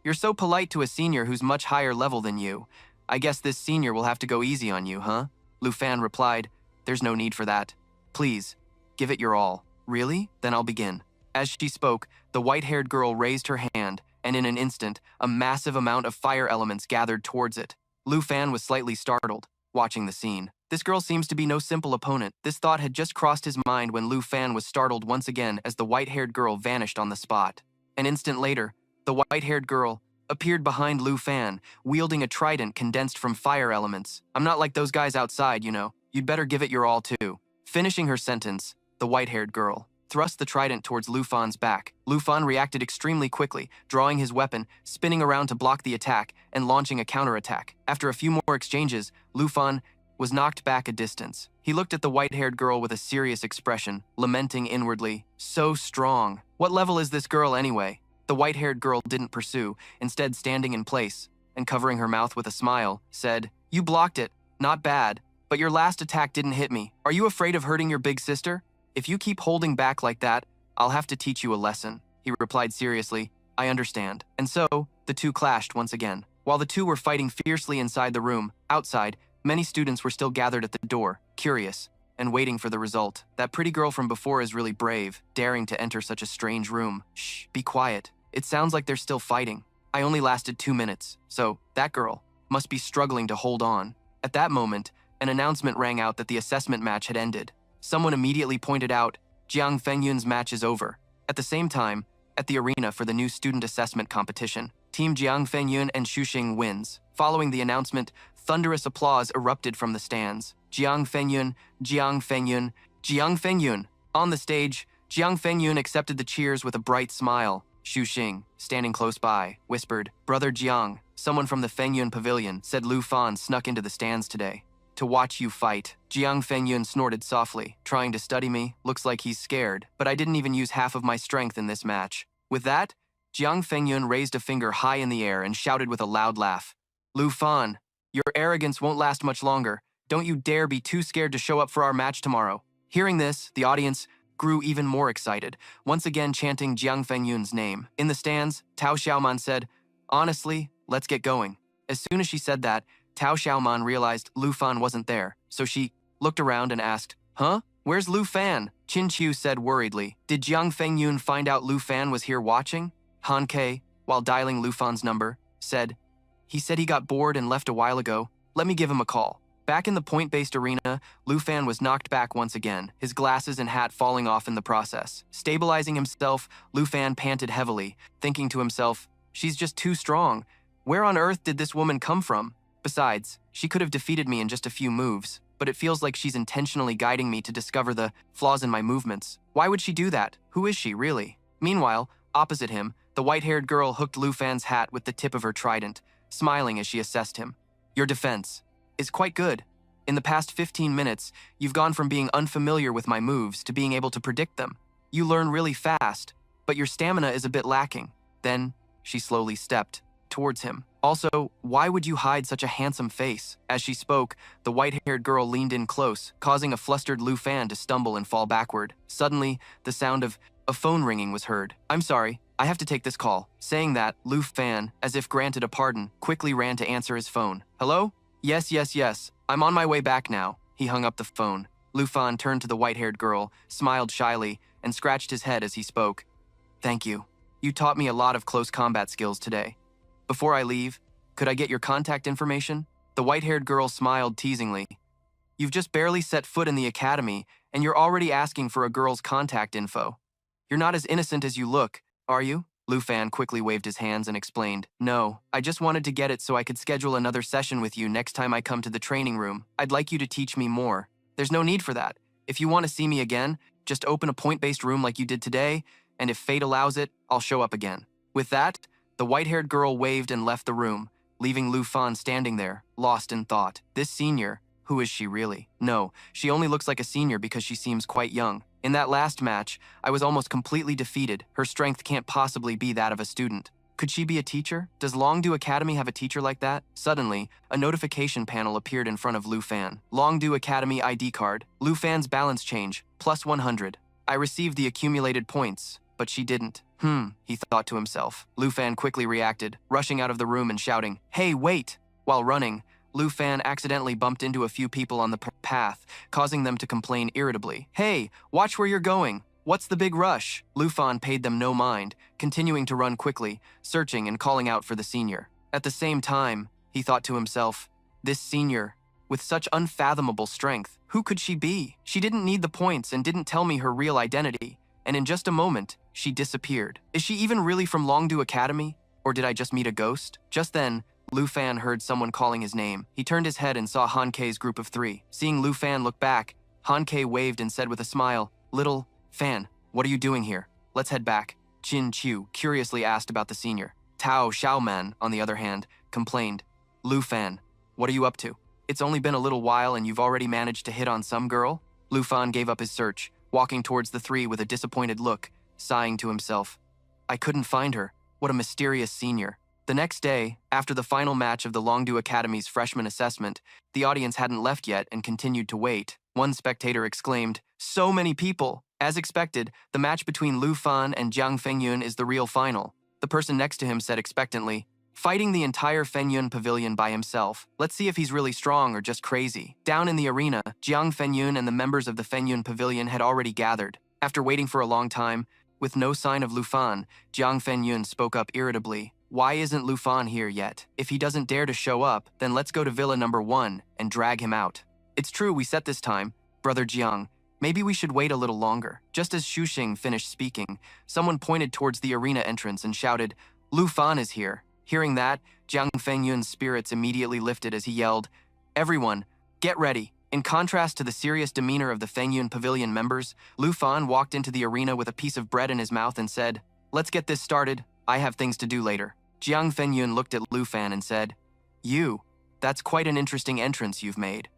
You're so polite to a senior who's much higher level than you. I guess this senior will have to go easy on you, huh? Lu Fan replied, There's no need for that. Please, give it your all. Really? Then I'll begin. As she spoke, the white-haired girl raised her hand, and in an instant, a massive amount of fire elements gathered towards it. Lu Fan was slightly startled, watching the scene. This girl seems to be no simple opponent. This thought had just crossed his mind when Lu Fan was startled once again as the white-haired girl vanished on the spot. An instant later, the white-haired girl appeared behind Lu Fan, wielding a trident condensed from fire elements. I'm not like those guys outside, you know. You'd better give it your all too. Finishing her sentence, the white-haired girl thrust the trident towards Lu Fan's back. Lu Fan reacted extremely quickly, drawing his weapon, spinning around to block the attack, and launching a counterattack. After a few more exchanges, Lu Fan was knocked back a distance. He looked at the white-haired girl with a serious expression, lamenting inwardly, So strong. What level is this girl anyway? The white-haired girl didn't pursue, instead standing in place, and covering her mouth with a smile, said, "You blocked it. Not bad. But your last attack didn't hit me. Are you afraid of hurting your big sister? If you keep holding back like that, I'll have to teach you a lesson." He replied seriously, "I understand." And so, the two clashed once again. While the two were fighting fiercely inside the room, outside, many students were still gathered at the door, curious, and waiting for the result. That pretty girl from before is really brave, daring to enter such a strange room. Shh, be quiet. It sounds like they're still fighting. I only lasted 2 minutes, so that girl must be struggling to hold on. At that moment, an announcement rang out that the assessment match had ended. Someone immediately pointed out, "Jiang Fengyun's match is over." At the same time, at the arena for the new student assessment competition, Team Jiang Fengyun and Xuxing wins. Following the announcement, thunderous applause erupted from the stands. Jiang Fengyun, Jiang Fengyun, Jiang Fengyun. On the stage, Jiang Fengyun accepted the cheers with a bright smile. Xuxing, standing close by, whispered, "Brother Jiang." Someone from the Fengyun pavilion said Lu Fan snuck into the stands today to watch you fight. Jiang Fengyun snorted softly. "Trying to study me? Looks like he's scared, but I didn't even use half of my strength in this match." With that, Jiang Fengyun raised a finger high in the air and shouted with a loud laugh, "Lu Fan, your arrogance won't last much longer. Don't you dare be too scared to show up for our match tomorrow." Hearing this, the audience grew even more excited, once again chanting Jiang Fengyun's name. In the stands, Tao Xiaoman said, "Honestly, let's get going." As soon as she said that, Tao Xiaoman realized Lu Fan wasn't there, so she looked around and asked, "Huh? Where's Lu Fan?" Qin Qiu said worriedly, "Did Jiang Fengyun find out Lu Fan was here watching?" Han Ke, while dialing Lu Fan's number, said, "He said he got bored and left a while ago. Let me give him a call." Back in the point-based arena, Lu Fan was knocked back once again, his glasses and hat falling off in the process. Stabilizing himself, Lu Fan panted heavily, thinking to himself, "She's just too strong. Where on earth did this woman come from? Besides, she could have defeated me in just a few moves, but it feels like she's intentionally guiding me to discover the flaws in my movements. Why would she do that? Who is she, really?" Meanwhile, opposite him, the white-haired girl hooked Lu Fan's hat with the tip of her trident, smiling as she assessed him. "Your defense is quite good. In the past 15 minutes, you've gone from being unfamiliar with my moves to being able to predict them. You learn really fast, but your stamina is a bit lacking." Then, she slowly stepped towards him. "Also, why would you hide such a handsome face?" As she spoke, the white-haired girl leaned in close, causing a flustered Lu Fan to stumble and fall backward. Suddenly, the sound of a phone ringing was heard. "I'm sorry, I have to take this call." Saying that, Lu Fan, as if granted a pardon, quickly ran to answer his phone. "Hello? Yes. I'm on my way back now." He hung up the phone. Lu Fan turned to the white-haired girl, smiled shyly, and scratched his head as he spoke. "Thank you. You taught me a lot of close combat skills today. Before I leave, could I get your contact information?" The white-haired girl smiled teasingly. "You've just barely set foot in the academy, and you're already asking for a girl's contact info. You're not as innocent as you look, are you?" Lu Fan quickly waved his hands and explained, "No, I just wanted to get it so I could schedule another session with you next time I come to the training room. I'd like you to teach me more. There's no need for that. If you want to see me again, just open a point-based room like you did today, and if fate allows it, I'll show up again." With that, the white-haired girl waved and left the room, leaving Lu Fan standing there, lost in thought. This senior, who is she really? No, she only looks like a senior because she seems quite young. In that last match, I was almost completely defeated. Her strength can't possibly be that of a student. Could she be a teacher? Does Longdu Academy have a teacher like that? Suddenly, a notification panel appeared in front of Lu Fan. Longdu Academy ID card. Lu Fan's balance change, plus 100. I received the accumulated points, but she didn't. He thought to himself. Lu Fan quickly reacted, rushing out of the room and shouting, "Hey, wait!" While running, Lu Fan accidentally bumped into a few people on the path, causing them to complain irritably. "Hey, watch where you're going. What's the big rush?" Lu Fan paid them no mind, continuing to run quickly, searching and calling out for the senior. At the same time, he thought to himself, this senior, with such unfathomable strength, who could she be? She didn't need the points and didn't tell me her real identity, and in just a moment, she disappeared. Is she even really from Longdu Academy? Or did I just meet a ghost? Just then, Lu Fan heard someone calling his name. He turned his head and saw Han Ke's group of 3. Seeing Lu Fan look back, Han Ke waved and said with a smile, "Little Fan, what are you doing here? Let's head back." Qin Qiu curiously asked about the senior. Tao Xiaoman, on the other hand, complained, "Lu Fan, what are you up to? It's only been a little while and you've already managed to hit on some girl?" Lu Fan gave up his search, walking towards the 3 with a disappointed look, sighing to himself. I couldn't find her. What a mysterious senior. The next day, after the final match of the Longdu Academy's freshman assessment, the audience hadn't left yet and continued to wait. One spectator exclaimed, "So many people!" As expected, the match between Lu Fan and Jiang Fengyun is the real final. The person next to him said expectantly, "Fighting the entire Fengyun pavilion by himself. Let's see if he's really strong or just crazy." Down in the arena, Jiang Fengyun and the members of the Fengyun pavilion had already gathered. After waiting for a long time, with no sign of Lu Fan, Jiang Fengyun spoke up irritably. "Why isn't Lu Fan here yet? If he doesn't dare to show up, then let's go to Villa number 1 and drag him out." "It's true we set this time, Brother Jiang. Maybe we should wait a little longer." Just as Xu Xing finished speaking, someone pointed towards the arena entrance and shouted, "Lu Fan is here." Hearing that, Jiang Fengyun's spirits immediately lifted as he yelled, "Everyone, get ready." In contrast to the serious demeanor of the Fengyun Pavilion members, Lu Fan walked into the arena with a piece of bread in his mouth and said, "Let's get this started. I have things to do later." Jiang Fengyun looked at Lu Fan and said, That's quite an interesting entrance you've made."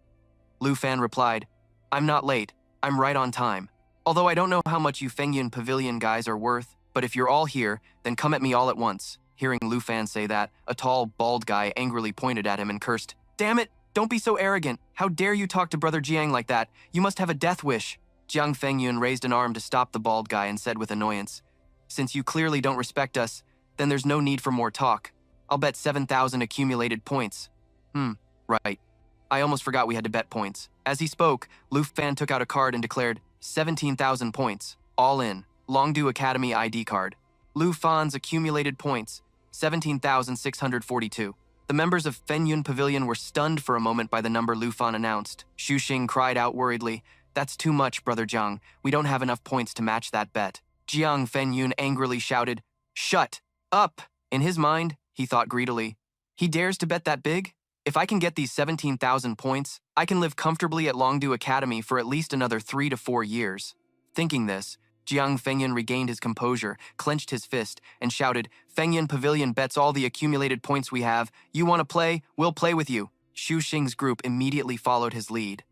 Lu Fan replied, "I'm not late. I'm right on time. Although I don't know how much you Fengyun Pavilion guys are worth, but if you're all here, then come at me all at once." Hearing Lu Fan say that, a tall, bald guy angrily pointed at him and cursed, "Damn it! Don't be so arrogant. How dare you talk to Brother Jiang like that? You must have a death wish." Jiang Fengyun raised an arm to stop the bald guy and said with annoyance, "Since you clearly don't respect us, then there's no need for more talk. I'll bet 7,000 accumulated points." Right. I almost forgot we had to bet points." As he spoke, Lu Fan took out a card and declared, 17,000 points, all in, Longdu Academy ID card. Lu Fan's accumulated points, 17,642. The members of Fengyun Pavilion were stunned for a moment by the number Lu Fan announced. Xu Xing cried out worriedly, "That's too much, Brother Jiang. We don't have enough points to match that bet." Jiang Fengyun angrily shouted, "Shut up!" In his mind, he thought greedily, "He dares to bet that big? If I can get these 17,000 points, I can live comfortably at Longdu Academy for at least another 3 to 4 years." Thinking this, Jiang Fengyun regained his composure, clenched his fist, and shouted, "Fengyun Pavilion bets all the accumulated points we have. You want to play? We'll play with you." Xu Xing's group immediately followed his lead.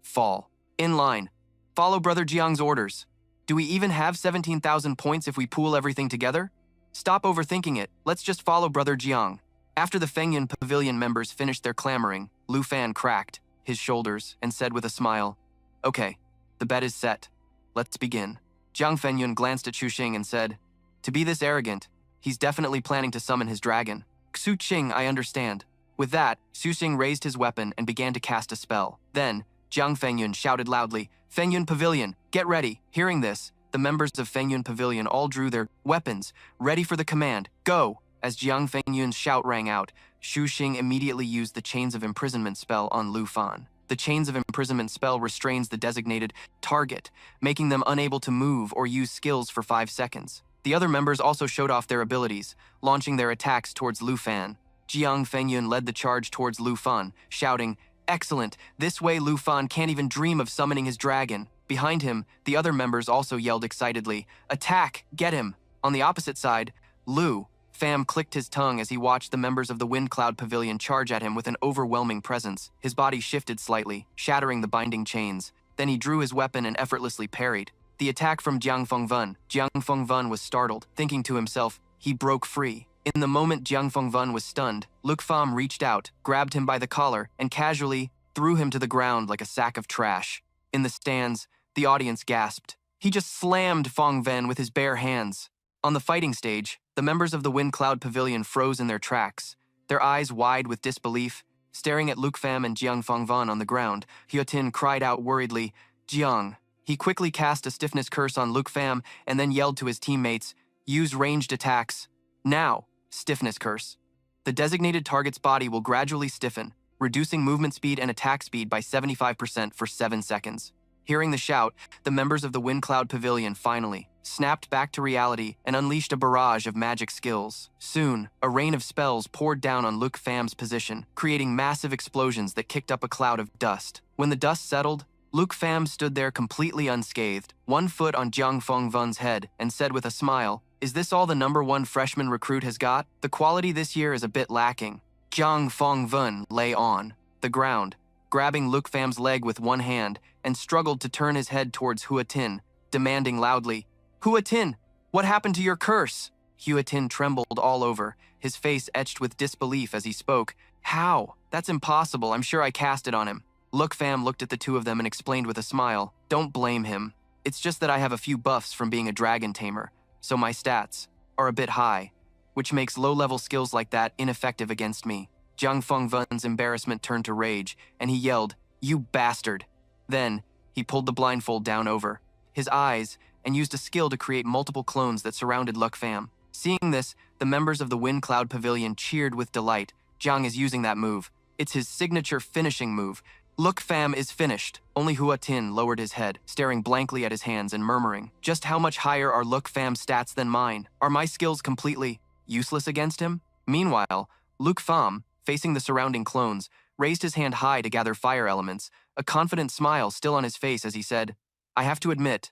Fall. In line. Follow Brother Jiang's orders. Do we even have 17,000 points if we pool everything together? Stop overthinking it. Let's just follow Brother Jiang. After the Fengyun Pavilion members finished their clamoring, Lu Fan cracked his shoulders and said with a smile, "Okay, the bet is set. Let's begin." Jiang Fengyun glanced at Xu Xing and said, "To be this arrogant, he's definitely planning to summon his dragon." "Xu Xing, I understand." With that, Xu Xing raised his weapon and began to cast a spell. Then, Jiang Fengyun shouted loudly, "Fengyun Pavilion, get ready." Hearing this, the members of Fengyun Pavilion all drew their weapons, ready for the command, "Go!" As Jiang Fengyun's shout rang out, Xu Xing immediately used the Chains of Imprisonment spell on Lu Fan. The Chains of Imprisonment spell restrains the designated target, making them unable to move or use skills for 5 seconds. The other members also showed off their abilities, launching their attacks towards Lu Fan. Jiang Fengyun led the charge towards Lu Fan, shouting, "Excellent! This way Lu Fan can't even dream of summoning his dragon." Behind him, the other members also yelled excitedly, "Attack! Get him!" On the opposite side, Lu Fan clicked his tongue as he watched the members of the Wind Cloud Pavilion charge at him with an overwhelming presence. His body shifted slightly, shattering the binding chains. Then he drew his weapon and effortlessly parried the attack from Jiang Fengwen. Jiang Fengwen was startled, thinking to himself, he broke free. In the moment Jiang Fengwen was stunned, Lu Fan reached out, grabbed him by the collar, and casually threw him to the ground like a sack of trash. In the stands, the audience gasped. He just slammed Fengwen with his bare hands. On the fighting stage, the members of the Wind Cloud Pavilion froze in their tracks, their eyes wide with disbelief. Staring at Lu Fan and Jiang Fengwen on the ground, Huatin cried out worriedly, "Jiang." He quickly cast a stiffness curse on Lu Fan and then yelled to his teammates, "Use ranged attacks. Now!" Stiffness curse. The designated target's body will gradually stiffen, reducing movement speed and attack speed by 75% for 7 seconds. Hearing the shout, the members of the Wind Cloud Pavilion finally snapped back to reality and unleashed a barrage of magic skills. Soon, a rain of spells poured down on Lu Fan's position, creating massive explosions that kicked up a cloud of dust. When the dust settled, Lu Fan stood there completely unscathed, one foot on Jiang Fengwen's head, and said with a smile, "Is this all the #1 freshman recruit has got? The quality this year is a bit lacking." Jiang Fengwen lay on the ground, grabbing Lu Fan's leg with one hand, and struggled to turn his head towards Huatin, demanding loudly, "Huatin, what happened to your curse?" Hua Tin trembled all over, his face etched with disbelief as he spoke. How? That's impossible, I'm sure I cast it on him. Look Fam looked at the two of them and explained with a smile, don't blame him. It's just that I have a few buffs from being a dragon tamer, so my stats are a bit high, which makes low-level skills like that ineffective against me. Jiang Fengven's embarrassment turned to rage, and he yelled, you bastard. Then, he pulled the blindfold down over his eyes and used a skill to create multiple clones that surrounded Luck Fam. Seeing this, the members of the Wind Cloud Pavilion cheered with delight. Jiang is using that move. It's his signature finishing move. Look Fam is finished. Only Hua Tin lowered his head, staring blankly at his hands and murmuring, just how much higher are Look Fam's stats than mine? Are my skills completely useless against him? Meanwhile, Luke Pham, facing the surrounding clones, raised his hand high to gather fire elements, a confident smile still on his face as he said, I have to admit,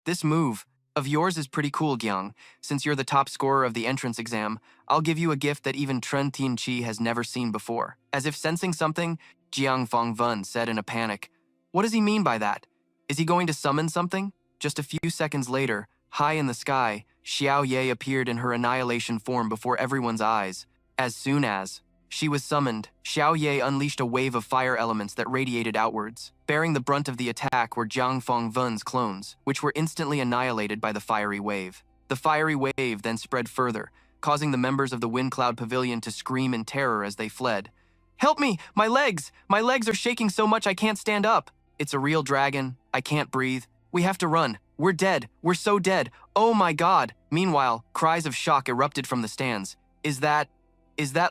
this move of yours is pretty cool, Gyang. Since you're the top scorer of the entrance exam, I'll give you a gift that even Tren Tin Chi has never seen before. As if sensing something, Jiang Fengven said in a panic, what does he mean by that? Is he going to summon something? Just a few seconds later, high in the sky, Xiao Ye appeared in her annihilation form before everyone's eyes. As soon as she was summoned, Xiao Ye unleashed a wave of fire elements that radiated outwards. Bearing the brunt of the attack were Jiang Fengven's clones, which were instantly annihilated by the fiery wave. The fiery wave then spread further, causing the members of the Wind Cloud Pavilion to scream in terror as they fled. Help me! My legs! My legs are shaking so much I can't stand up! It's a real dragon. I can't breathe. We have to run. We're dead. We're so dead. Oh my god! Meanwhile, cries of shock erupted from the stands. Is that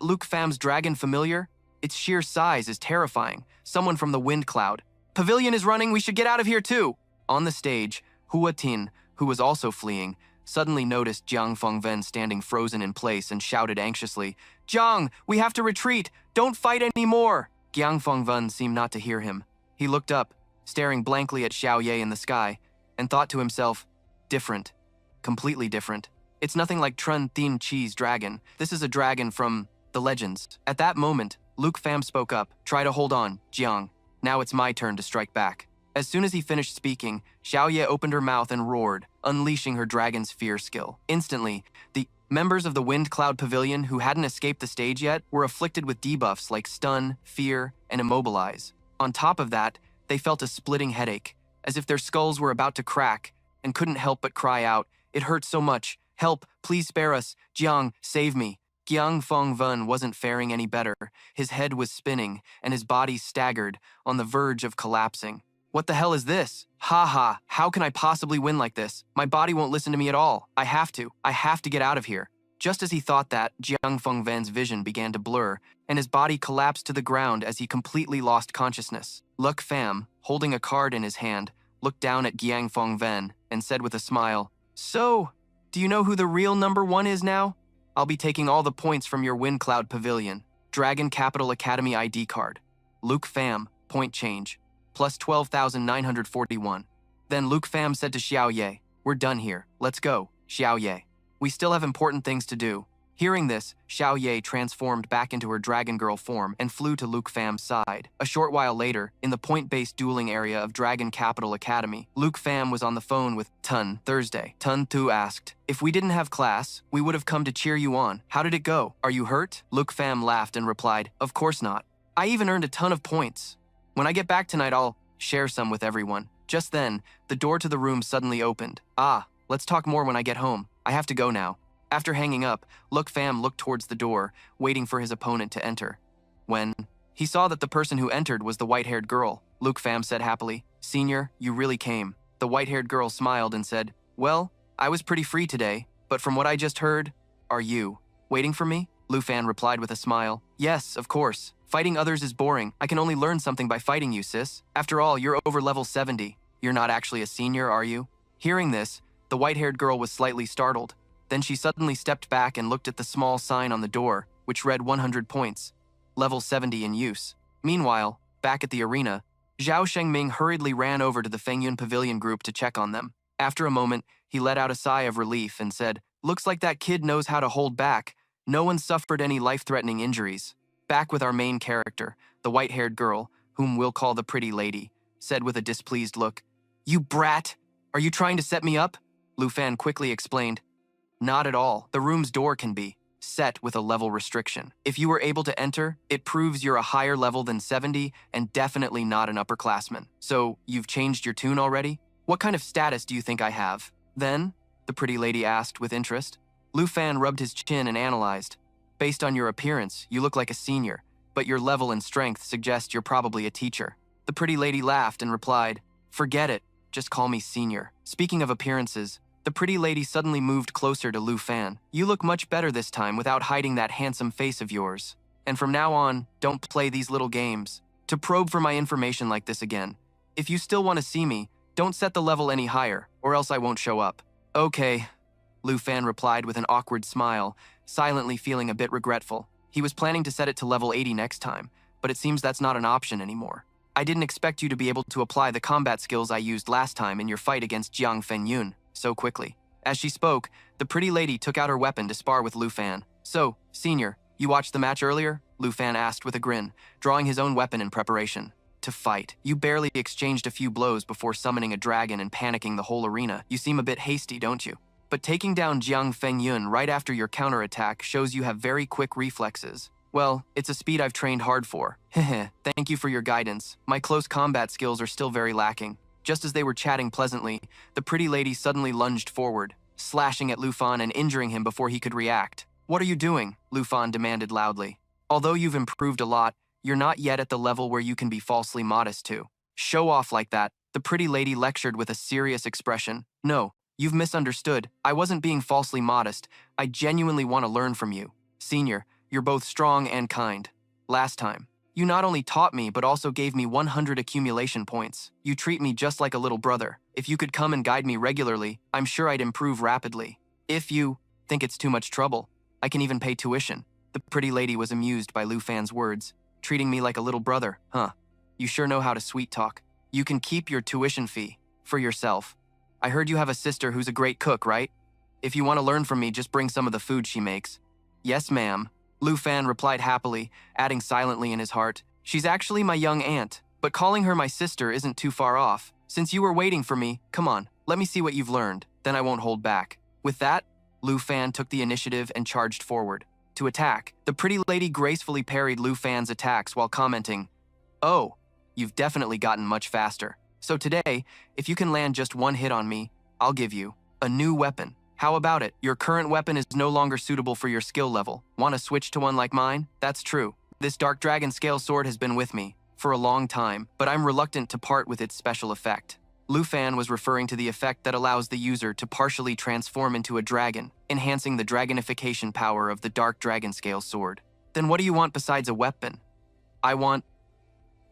Luke Fam's dragon familiar? Its sheer size is terrifying. Someone from the Wind Cloud. Pavilion is running, we should get out of here too! On the stage, Hua Tin, who was also fleeing, suddenly noticed Jiang Fengven standing frozen in place and shouted anxiously, Jiang, we have to retreat! Don't fight anymore! Jiang Fengven seemed not to hear him. He looked up, staring blankly at Xiao Ye in the sky, and thought to himself, different. Completely different. It's nothing like Tren Tin Chi's dragon. This is a dragon from the legends. At that moment, Luke Pham spoke up. Try to hold on, Jiang. Now it's my turn to strike back. As soon as he finished speaking, Xiao Ye opened her mouth and roared, unleashing her dragon's fear skill. Instantly, the members of the Wind Cloud Pavilion who hadn't escaped the stage yet were afflicted with debuffs like stun, fear, and immobilize. On top of that, they felt a splitting headache, as if their skulls were about to crack, and couldn't help but cry out, it hurts so much. Help, please spare us. Jiang, save me. Jiang Fengven wasn't faring any better. His head was spinning, and his body staggered, on the verge of collapsing. What the hell is this? Ha, how can I possibly win like this? My body won't listen to me at all. I have to get out of here. Just as he thought that, Jiang Fengven's vision began to blur, and his body collapsed to the ground as he completely lost consciousness. Luck Pham, holding a card in his hand, looked down at Jiang Fengven and said with a smile, So, do you know who the real number one is now? I'll be taking all the points from your Wind Cloud Pavilion. Dragon Capital Academy ID card. Luke Pham, point change, plus 12,941. Then Luke Pham said to Xiao Ye, we're done here, let's go, Xiao Ye. We still have important things to do. Hearing this, Xiao Ye transformed back into her dragon girl form and flew to Luke Pham's side. A short while later, in the point-based dueling area of Dragon Capital Academy, Luke Pham was on the phone with Tun Thursday. Tun Tu asked, if we didn't have class, we would have come to cheer you on. How did it go? Are you hurt? Luke Pham laughed and replied, of course not. I even earned a ton of points. When I get back tonight, I'll share some with everyone. Just then, the door to the room suddenly opened. Let's talk more when I get home. I have to go now. After hanging up, Luke Pham looked towards the door, waiting for his opponent to enter. When he saw that the person who entered was the white-haired girl, Luke Pham said happily, Senior, you really came. The white-haired girl smiled and said, well, I was pretty free today, but from what I just heard, are you waiting for me? Lu Fan replied with a smile, yes, of course. Fighting others is boring. I can only learn something by fighting you, sis. After all, you're over level 70. You're not actually a senior, are you? Hearing this, the white-haired girl was slightly startled. Then she suddenly stepped back and looked at the small sign on the door, which read 100 points, level 70 in use. Meanwhile, back at the arena, Zhao Shengming hurriedly ran over to the Fengyun Pavilion group to check on them. After a moment, he let out a sigh of relief and said, looks like that kid knows how to hold back. No one suffered any life-threatening injuries. Back with our main character, the white-haired girl, whom we'll call the pretty lady, said with a displeased look, you brat! Are you trying to set me up? Lu Fan quickly explained, Not at all. The room's door can be set with a level restriction. If you were able to enter, it proves you're a higher level than 70 and definitely not an upperclassman. So, you've changed your tune already? What kind of status do you think I have? Then, the pretty lady asked with interest. Lu Fan rubbed his chin and analyzed. Based on your appearance, you look like a senior, but your level and strength suggest you're probably a teacher. The pretty lady laughed and replied, forget it, just call me senior. Speaking of appearances, the pretty lady suddenly moved closer to Lu Fan. You look much better this time without hiding that handsome face of yours. And from now on, don't play these little games. To probe for my information like this again. If you still want to see me, don't set the level any higher, or else I won't show up. Okay, Lu Fan replied with an awkward smile, silently feeling a bit regretful. He was planning to set it to level 80 next time, but it seems that's not an option anymore. I didn't expect you to be able to apply the combat skills I used last time in your fight against Jiang Fenyun so quickly. As she spoke, the pretty lady took out her weapon to spar with Lu Fan. So, senior, you watched the match earlier? Lu Fan asked with a grin, drawing his own weapon in preparation. To fight. You barely exchanged a few blows before summoning a dragon and panicking the whole arena. You seem a bit hasty, don't you? But taking down Jiang Fenyun right after your counterattack shows you have very quick reflexes. Well, it's a speed I've trained hard for. Heh. Thank you for your guidance. My close combat skills are still very lacking. Just as they were chatting pleasantly, the pretty lady suddenly lunged forward, slashing at Lu Fan and injuring him before he could react. What are you doing? Lu Fan demanded loudly. Although you've improved a lot, you're not yet at the level where you can be falsely modest too. Show off like that, the pretty lady lectured with a serious expression. No, you've misunderstood. I wasn't being falsely modest. I genuinely want to learn from you. Senior, you're both strong and kind. Last time, you not only taught me but also gave me 100 accumulation points. You treat me just like a little brother. If you could come and guide me regularly, I'm sure I'd improve rapidly. If you think it's too much trouble, I can even pay tuition. The pretty lady was amused by Lu Fan's words. Treating me like a little brother, huh? You sure know how to sweet talk. You can keep your tuition fee for yourself. I heard you have a sister who's a great cook, right? If you want to learn from me, just bring some of the food she makes. Yes, ma'am. Lu Fan replied happily, adding silently in his heart, she's actually my young aunt, but calling her my sister isn't too far off. Since you were waiting for me, come on, let me see what you've learned, then I won't hold back. With that, Lu Fan took the initiative and charged forward. To attack, the pretty lady gracefully parried Lu Fan's attacks while commenting, oh, you've definitely gotten much faster. So today, if you can land just one hit on me, I'll give you a new weapon. How about it? Your current weapon is no longer suitable for your skill level. Want to switch to one like mine? That's true. This Dark Dragon Scale Sword has been with me for a long time, but I'm reluctant to part with its special effect. Lu Fan was referring to the effect that allows the user to partially transform into a dragon, enhancing the dragonification power of the Dark Dragon Scale Sword. Then what do you want besides a weapon? I want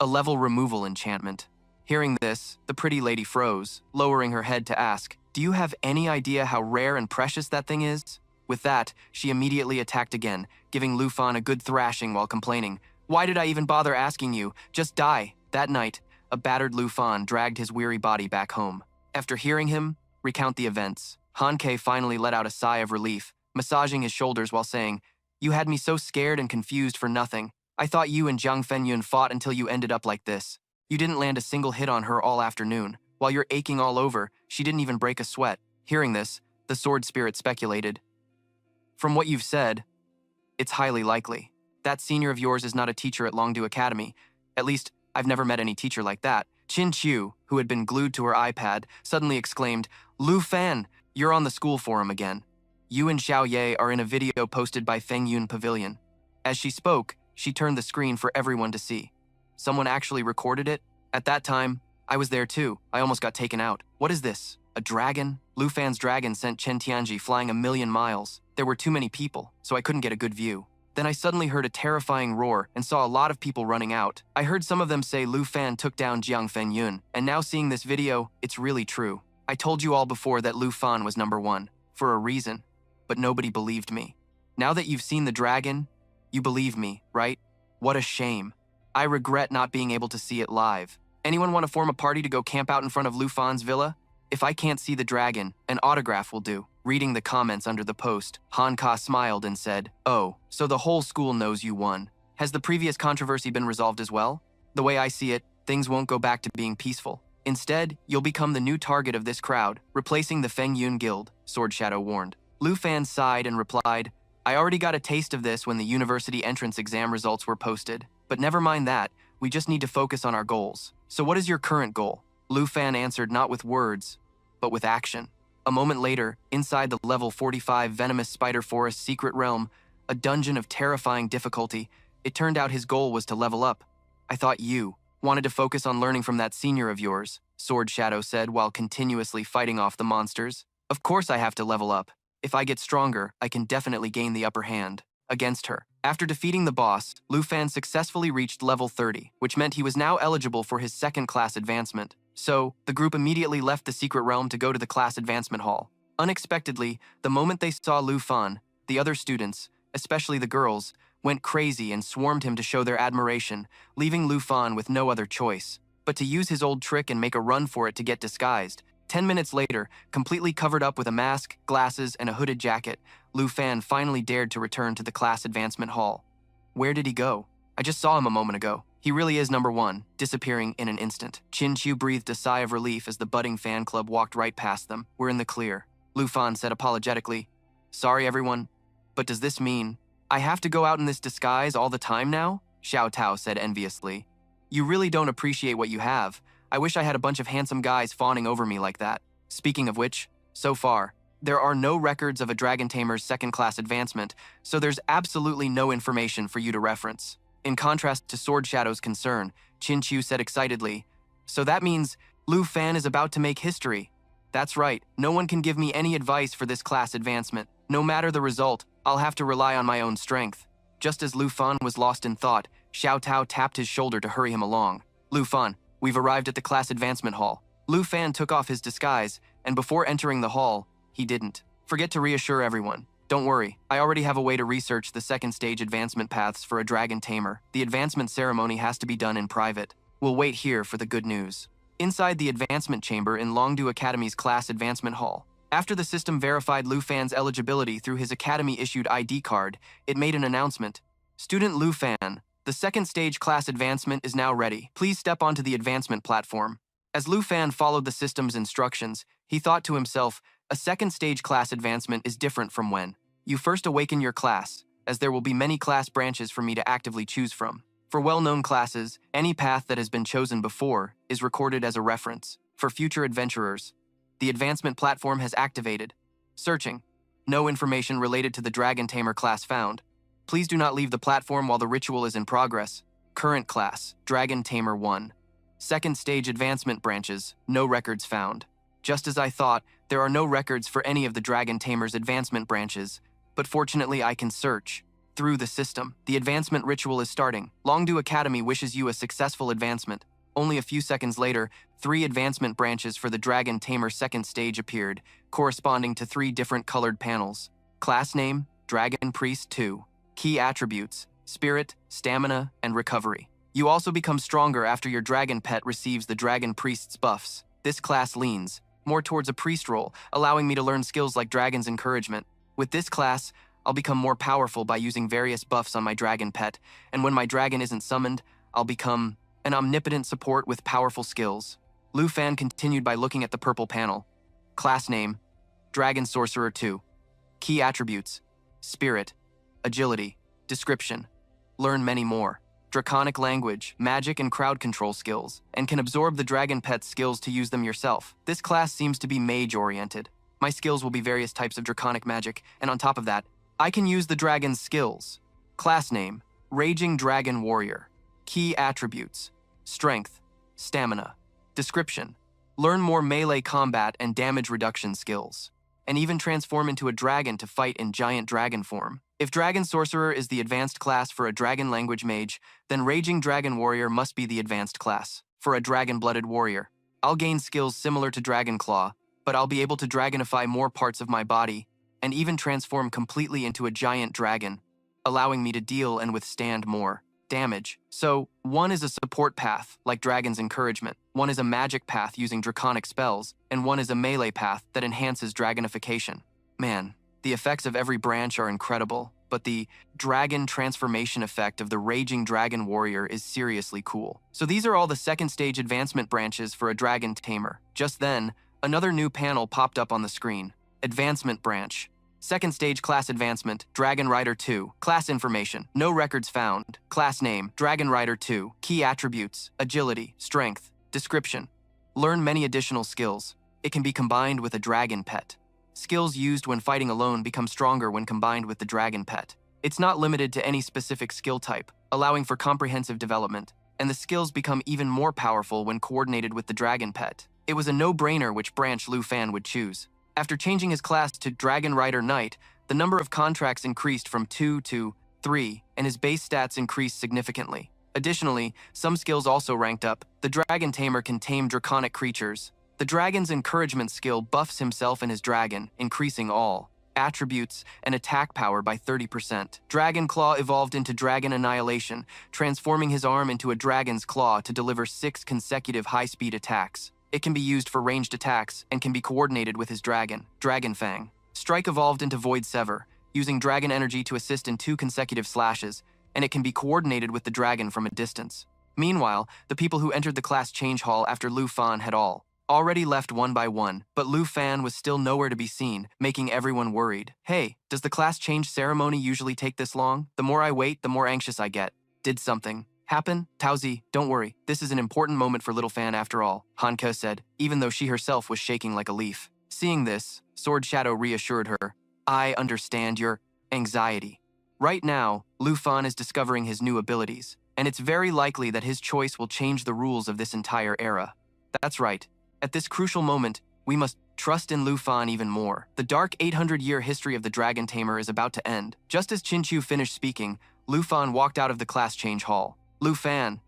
a level removal enchantment. Hearing this, the pretty lady froze, lowering her head to ask, do you have any idea how rare and precious that thing is? With that, she immediately attacked again, giving Lu Fan a good thrashing while complaining, why did I even bother asking you? Just die. That night, a battered Lu Fan dragged his weary body back home. After hearing him recount the events, Han Ke finally let out a sigh of relief, massaging his shoulders while saying, you had me so scared and confused for nothing. I thought you and Jiang Fenyun fought until you ended up like this. You didn't land a single hit on her all afternoon. While you're aching all over, she didn't even break a sweat. Hearing this, the sword spirit speculated. From what you've said, it's highly likely. That senior of yours is not a teacher at Longdu Academy. At least, I've never met any teacher like that. Qin Qiu, who had been glued to her iPad, suddenly exclaimed, Lu Fan, you're on the school forum again. You and Xiao Ye are in a video posted by Feng Yun Pavilion. As she spoke, she turned the screen for everyone to see. Someone actually recorded it? At that time, I was there too. I almost got taken out. What is this? A dragon? Lu Fan's dragon sent Chen Tianji flying 1,000,000 miles. There were too many people, so I couldn't get a good view. Then I suddenly heard a terrifying roar and saw a lot of people running out. I heard some of them say Lu Fan took down Jiang Fenyun, and now seeing this video, it's really true. I told you all before that Lu Fan was #1, for a reason, but nobody believed me. Now that you've seen the dragon, you believe me, right? What a shame. I regret not being able to see it live. Anyone want to form a party to go camp out in front of Lu Fan's villa? If I can't see the dragon, an autograph will do. Reading the comments under the post, Han Ka smiled and said, oh, so the whole school knows you won. Has the previous controversy been resolved as well? The way I see it, things won't go back to being peaceful. Instead, you'll become the new target of this crowd, replacing the Feng Yun Guild, Sword Shadow warned. Lu Fan sighed and replied, I already got a taste of this when the university entrance exam results were posted. But never mind that, we just need to focus on our goals. So what is your current goal? Lu Fan answered not with words, but with action. A moment later, inside the level 45 venomous spider forest secret realm, a dungeon of terrifying difficulty, it turned out his goal was to level up. I thought you wanted to focus on learning from that senior of yours, Sword Shadow said while continuously fighting off the monsters. Of course I have to level up. If I get stronger, I can definitely gain the upper hand against her. After defeating the boss, Lu Fan successfully reached level 30, which meant he was now eligible for his second class advancement. So, the group immediately left the secret realm to go to the class advancement hall. Unexpectedly, the moment they saw Lu Fan, the other students, especially the girls, went crazy and swarmed him to show their admiration, leaving Lu Fan with no other choice but to use his old trick and make a run for it to get disguised. 10 minutes later, completely covered up with a mask, glasses, and a hooded jacket, Lu Fan finally dared to return to the class advancement hall. Where did he go? I just saw him a moment ago. He really is number one, disappearing in an instant. Chin Chu breathed a sigh of relief as the budding fan club walked right past them. We're in the clear. Lu Fan said apologetically, Sorry everyone, but does this mean I have to go out in this disguise all the time now? Xiao Tao said enviously. You really don't appreciate what you have. I wish I had a bunch of handsome guys fawning over me like that. Speaking of which, so far, there are no records of a Dragon Tamer's second-class advancement, so there's absolutely no information for you to reference. In contrast to Sword Shadow's concern, Chin Chu said excitedly, So that means Lu Fan is about to make history. That's right, no one can give me any advice for this class advancement. No matter the result, I'll have to rely on my own strength. Just as Lu Fan was lost in thought, Xiao Tao tapped his shoulder to hurry him along. Lu Fan, we've arrived at the class advancement hall. Lu Fan took off his disguise, and before entering the hall, he didn't forget to reassure everyone. Don't worry, I already have a way to research the second stage advancement paths for a dragon tamer. The advancement ceremony has to be done in private. We'll wait here for the good news. Inside the advancement chamber in Longdu Academy's class advancement hall, after the system verified Lu Fan's eligibility through his academy-issued ID card, it made an announcement. Student Lu Fan, the second stage class advancement is now ready. Please step onto the advancement platform. As Lu Fan followed the system's instructions, he thought to himself, a second stage class advancement is different from when you first awaken your class, as there will be many class branches for me to actively choose from. For well-known classes, any path that has been chosen before is recorded as a reference. For future adventurers, the advancement platform has activated. Searching. No information related to the Dragon Tamer class found. Please do not leave the platform while the ritual is in progress. Current class, Dragon Tamer 1. Second stage advancement branches, no records found. Just as I thought, there are no records for any of the Dragon Tamer's advancement branches, but fortunately I can search. Through the system, the advancement ritual is starting. Longdu Academy wishes you a successful advancement. Only a few seconds later, 3 advancement branches for the Dragon Tamer second stage appeared, corresponding to 3 different colored panels. Class name, Dragon Priest 2. Key attributes, Spirit, Stamina, and Recovery. You also become stronger after your dragon pet receives the Dragon Priest's buffs. This class leans more towards a priest role, allowing me to learn skills like Dragon's Encouragement. With this class, I'll become more powerful by using various buffs on my dragon pet, and when my dragon isn't summoned, I'll become an omnipotent support with powerful skills. Lu Fan continued by looking at the purple panel. Class name, Dragon Sorcerer 2. Key attributes, Spirit, Agility, Description. Learn many more. Draconic language, magic, and crowd control skills, and can absorb the dragon pet's skills to use them yourself. This class seems to be mage-oriented. My skills will be various types of draconic magic, and on top of that, I can use the dragon's skills. Class name, Raging Dragon Warrior. Key attributes, Strength, Stamina. Description, learn more melee combat and damage reduction skills, and even transform into a dragon to fight in giant dragon form. If Dragon Sorcerer is the advanced class for a dragon language mage, then Raging Dragon Warrior must be the advanced class for a dragon-blooded warrior. I'll gain skills similar to Dragon Claw, but I'll be able to dragonify more parts of my body and even transform completely into a giant dragon, allowing me to deal and withstand more damage. So, one is a support path, like Dragon's Encouragement, one is a magic path using draconic spells, and one is a melee path that enhances dragonification. Man, the effects of every branch are incredible, but the dragon transformation effect of the Raging Dragon Warrior is seriously cool. So these are all the second stage advancement branches for a dragon tamer. Just then, another new panel popped up on the screen. Advancement branch, Second stage class advancement, Dragon Rider 2. Class information, no records found. Class name, Dragon Rider 2. Key attributes, agility, strength. Description, learn many additional skills. It can be combined with a dragon pet. Skills used when fighting alone become stronger when combined with the dragon pet. It's not limited to any specific skill type, allowing for comprehensive development, and the skills become even more powerful when coordinated with the dragon pet. It was a no-brainer which branch Lu Fan would choose. After changing his class to Dragon Rider Knight, the number of contracts increased from 2 to 3, and his base stats increased significantly. Additionally, some skills also ranked up. The Dragon Tamer can tame draconic creatures. The Dragon's Encouragement skill buffs himself and his dragon, increasing all attributes and attack power by 30%. Dragon Claw evolved into Dragon Annihilation, transforming his arm into a dragon's claw to deliver 6 consecutive high-speed attacks. It can be used for ranged attacks and can be coordinated with his dragon, Dragon Fang. Strike evolved into Void Sever, using dragon energy to assist in 2 consecutive slashes, and it can be coordinated with the dragon from a distance. Meanwhile, the people who entered the class change hall after Lu Fan had already left one by one, but Lu Fan was still nowhere to be seen, making everyone worried. Hey, does the class change ceremony usually take this long? The more I wait, the more anxious I get. Did something happen? Taozi, don't worry. This is an important moment for Little Fan after all, Han Ke said, even though she herself was shaking like a leaf. Seeing this, Sword Shadow reassured her. I understand your anxiety. Right now, Lu Fan is discovering his new abilities, and it's very likely that his choice will change the rules of this entire era. That's right. At this crucial moment, we must trust in Lu Fan even more. The dark 800-year history of the Dragon Tamer is about to end. Just as Qin Chu finished speaking, Lu Fan walked out of the class change hall. Lu Fan,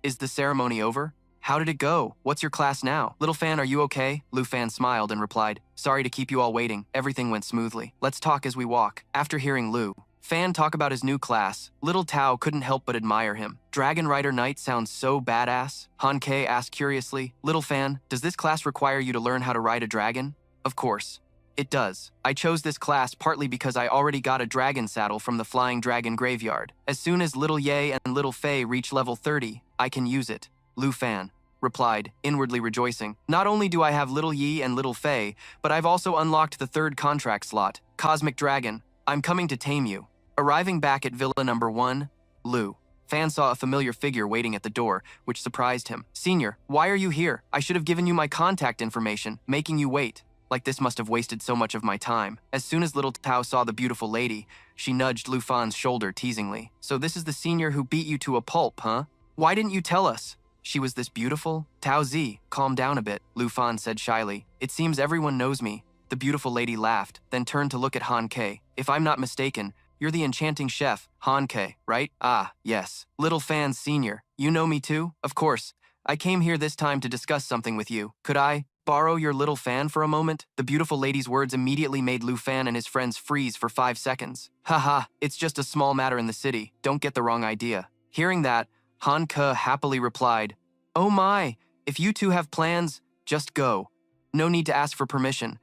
is the ceremony over? How did it go? What's your class now? Little Fan, are you okay? Lu Fan smiled and replied, sorry to keep you all waiting. Everything went smoothly. Let's talk as we walk. After hearing Lu Fan talk about his new class, Little Tao couldn't help but admire him. Dragon Rider Knight sounds so badass. Han Ke asked curiously, Little Fan, does this class require you to learn how to ride a dragon? Of course. It does. I chose this class partly because I already got a dragon saddle from the Flying Dragon Graveyard. As soon as Little Ye and Little Fei reach level 30, I can use it. Lu Fan replied, inwardly rejoicing. Not only do I have Little Yi and Little Fei, but I've also unlocked the 3rd contract slot, Cosmic Dragon. I'm coming to tame you. Arriving back at Villa number 1, Lu Fan saw a familiar figure waiting at the door, which surprised him. Senior, why are you here? I should have given you my contact information, making you wait. Like this must have wasted so much of my time. As soon as Little Tao saw the beautiful lady, she nudged Lu Fan's shoulder teasingly. So this is the senior who beat you to a pulp, huh? Why didn't you tell us? She was this beautiful? Tao Zi, calm down a bit, Lu Fan said shyly. It seems everyone knows me. The beautiful lady laughed, then turned to look at Han Ke. If I'm not mistaken, you're the enchanting chef, Han Ke, right? Ah, yes. Little Fan Senior, you know me too? Of course. I came here this time to discuss something with you. Could I borrow your Little Fan for a moment? The beautiful lady's words immediately made Lu Fan and his friends freeze for 5 seconds. Haha, it's just a small matter in the city. Don't get the wrong idea. Hearing that, Han Ke happily replied, oh my, if you two have plans, just go. No need to ask for permission.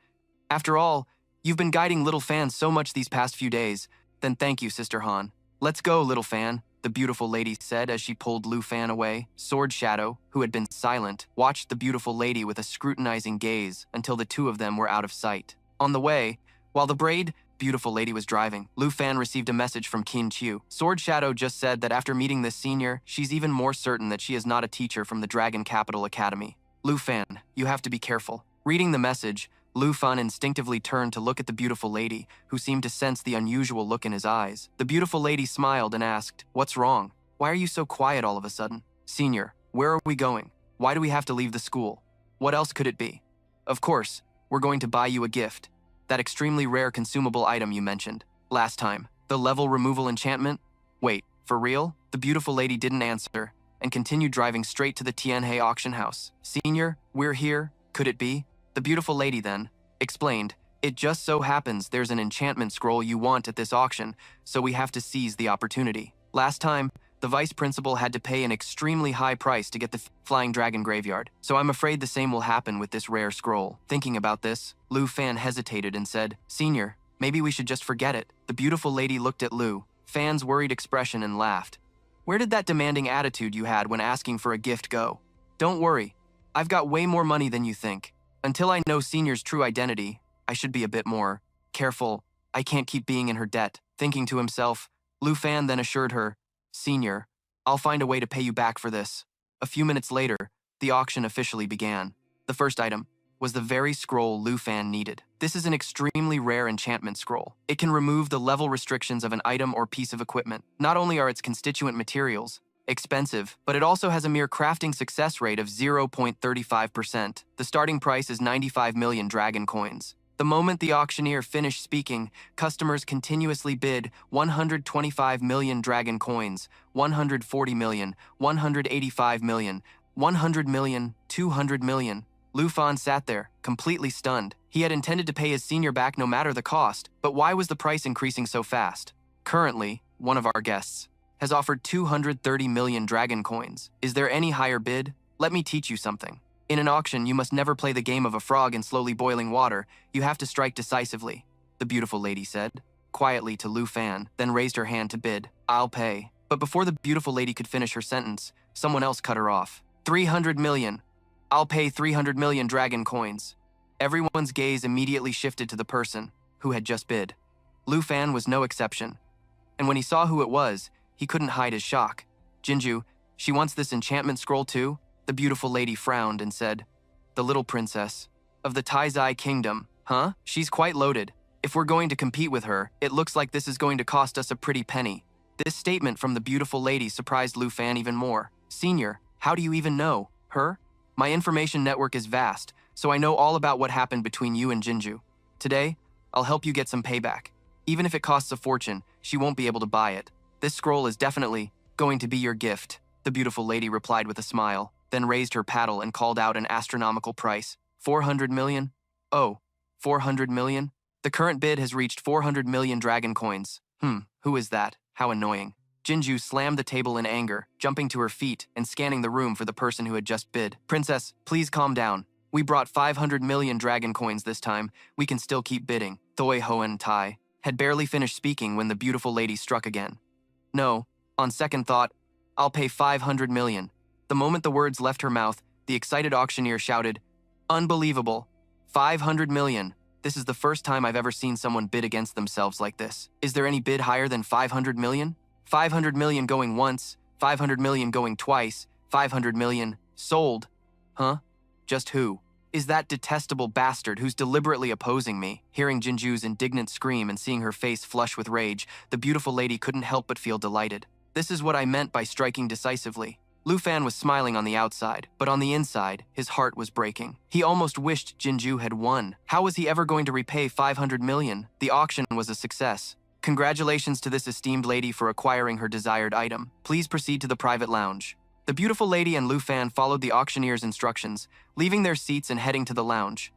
After all, you've been guiding Little Fan so much these past few days. Then thank you, Sister Han. Let's go, Little Fan, the beautiful lady said as she pulled Lu Fan away. Sword Shadow, who had been silent, watched the beautiful lady with a scrutinizing gaze until the two of them were out of sight. On the way, while the beautiful lady was driving, Lu Fan received a message from Qin Chu. Sword Shadow just said that after meeting this senior, she's even more certain that she is not a teacher from the Dragon Capital Academy. Lu Fan, you have to be careful. Reading the message, Lu Fan instinctively turned to look at the beautiful lady, who seemed to sense the unusual look in his eyes. The beautiful lady smiled and asked, what's wrong? Why are you so quiet all of a sudden? Senior, where are we going? Why do we have to leave the school? What else could it be? Of course, we're going to buy you a gift. That extremely rare consumable item you mentioned last time. The level removal enchantment? Wait, for real? The beautiful lady didn't answer and continued driving straight to the Tianhe auction house. Senior, we're here. Could it be? The beautiful lady then explained, it just so happens there's an enchantment scroll you want at this auction, so we have to seize the opportunity. Last time, the vice principal had to pay an extremely high price to get the Flying Dragon Graveyard, so I'm afraid the same will happen with this rare scroll. Thinking about this, Lu Fan hesitated and said, Senior, maybe we should just forget it. The beautiful lady looked at Lu Fan's worried expression and laughed. Where did that demanding attitude you had when asking for a gift go? Don't worry, I've got way more money than you think. Until I know Senior's true identity, I should be a bit more careful I can't keep being in her debt. Thinking to himself, Lu Fan then assured her, Senior, I'll find a way to pay you back for this. A few minutes later, the auction officially began. The first item was the very scroll Lu Fan needed. This is an extremely rare enchantment scroll. It can remove the level restrictions of an item or piece of equipment. Not only are its constituent materials expensive, but it also has a mere crafting success rate of 0.35%. The starting price is 95 million dragon coins. The moment the auctioneer finished speaking, customers continuously bid 125 million dragon coins, 140 million, 185 million, 100 million, 200 million. Lu Fan sat there, completely stunned. He had intended to pay his senior back no matter the cost, but why was the price increasing so fast? Currently, one of our guests has offered 230 million dragon coins. Is there any higher bid? Let me teach you something. In an auction, you must never play the game of a frog in slowly boiling water. You have to strike decisively, the beautiful lady said, quietly to Lu Fan, then raised her hand to bid. I'll pay. But before the beautiful lady could finish her sentence, someone else cut her off. 300 million. I'll pay 300 million dragon coins. Everyone's gaze immediately shifted to the person who had just bid. Lu Fan was no exception. And when he saw who it was, he couldn't hide his shock. Jinju, she wants this enchantment scroll too? The beautiful lady frowned and said, The little princess of the Taizai kingdom, huh? She's quite loaded. If we're going to compete with her, it looks like this is going to cost us a pretty penny. This statement from the beautiful lady surprised Lu Fan even more. Senior, how do you even know her? My information network is vast, so I know all about what happened between you and Jinju. Today, I'll help you get some payback. Even if it costs a fortune, she won't be able to buy it. This scroll is definitely going to be your gift, the beautiful lady replied with a smile, then raised her paddle and called out an astronomical price. 400 million? Oh, 400 million? The current bid has reached 400 million dragon coins. Who is that? How annoying. Jinju slammed the table in anger, jumping to her feet and scanning the room for the person who had just bid. Princess, please calm down. We brought 500 million dragon coins this time. We can still keep bidding. Thoi Hoen Tai had barely finished speaking when the beautiful lady struck again. No, on second thought, I'll pay 500 million. The moment the words left her mouth, the excited auctioneer shouted, Unbelievable. 500 million. This is the first time I've ever seen someone bid against themselves like this. Is there any bid higher than 500 million? 500 million going once, 500 million going twice, 500 million sold. Huh? Just who? Is that detestable bastard who's deliberately opposing me? Hearing Jinju's indignant scream and seeing her face flush with rage, the beautiful lady couldn't help but feel delighted. This is what I meant by striking decisively. Lu Fan was smiling on the outside, but on the inside, his heart was breaking. He almost wished Jinju had won. How was he ever going to repay 500 million? The auction was a success. Congratulations to this esteemed lady for acquiring her desired item. Please proceed to the private lounge. The beautiful lady and Lu Fan followed the auctioneer's instructions, leaving their seats and heading to the lounge.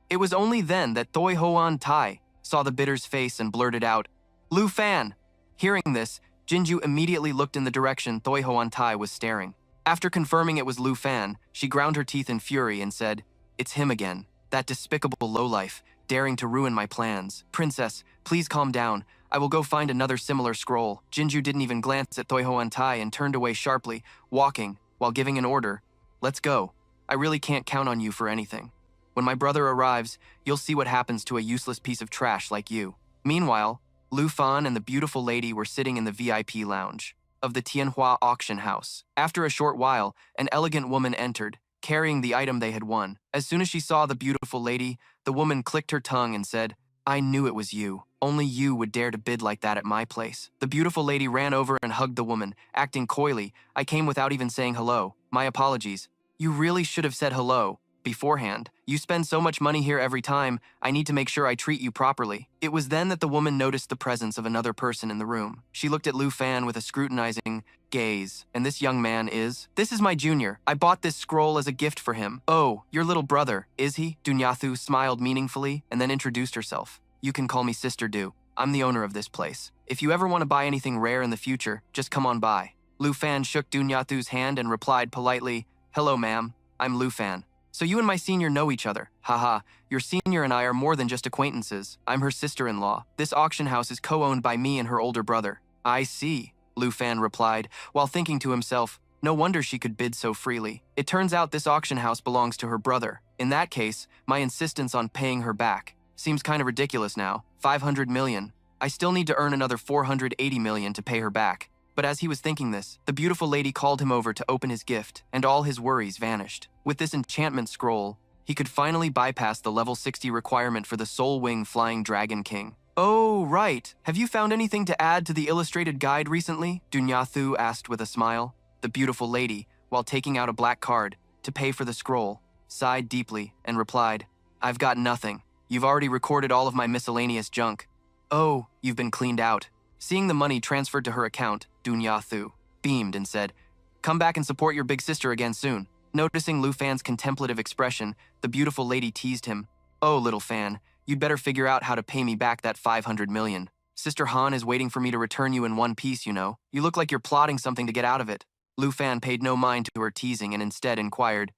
It was only then that Thoi Hoan Tai saw the bidder's face and blurted out, Lu Fan! Hearing this, Jinju immediately looked in the direction Thoi Hoan Tai was staring. After confirming it was Lu Fan, she ground her teeth in fury and said, It's him again, that despicable lowlife, daring to ruin my plans. Princess, please calm down. I will go find another similar scroll. Jinju didn't even glance at Thoi Hoan Tai and turned away sharply, walking, while giving an order. Let's go. I really can't count on you for anything. When my brother arrives, you'll see what happens to a useless piece of trash like you. Meanwhile, Lu Fan and the beautiful lady were sitting in the VIP lounge of the Tianhua auction house. After a short while, an elegant woman entered, carrying the item they had won. As soon as she saw the beautiful lady, the woman clicked her tongue and said, I knew it was you. Only you would dare to bid like that at my place. The beautiful lady ran over and hugged the woman, acting coyly. I came without even saying hello. My apologies. You really should have said hello beforehand. You spend so much money here every time. I need to make sure I treat you properly. It was then that the woman noticed the presence of another person in the room. She looked at Lu Fan with a scrutinizing gaze. And this young man is? This is my junior. I bought this scroll as a gift for him. Oh, your little brother, is he? Dunyathu smiled meaningfully and then introduced herself. You can call me Sister Du. I'm the owner of this place. If you ever want to buy anything rare in the future, just come on by. Lu Fan shook Dunyathu's hand and replied politely, Hello, ma'am. I'm Lu Fan. So you and my senior know each other. Haha, your senior and I are more than just acquaintances. I'm her sister-in-law. This auction house is co-owned by me and her older brother. I see, Lu Fan replied, while thinking to himself, no wonder she could bid so freely. It turns out this auction house belongs to her brother. In that case, my insistence on paying her back Seems kind of ridiculous now. 500 million. I still need to earn another 480 million to pay her back. But as he was thinking this, the beautiful lady called him over to open his gift, and all his worries vanished. With this enchantment scroll, he could finally bypass the level 60 requirement for the Soul Wing Flying Dragon King. Oh, right. Have you found anything to add to the illustrated guide recently? Dunyathu asked with a smile. The beautiful lady, while taking out a black card to pay for the scroll, sighed deeply and replied, I've got nothing. You've already recorded all of my miscellaneous junk. Oh, you've been cleaned out. Seeing the money transferred to her account, Dunyathu beamed and said, Come back and support your big sister again soon. Noticing Lu Fan's contemplative expression, the beautiful lady teased him. Oh, little Fan, you'd better figure out how to pay me back that 500 million. Sister Han is waiting for me to return you in one piece, you know. You look like you're plotting something to get out of it. Lu Fan paid no mind to her teasing and instead inquired,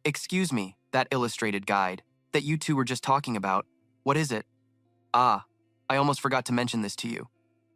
Excuse me, that illustrated guide that you two were just talking about, what is it? Ah, I almost forgot to mention this to you.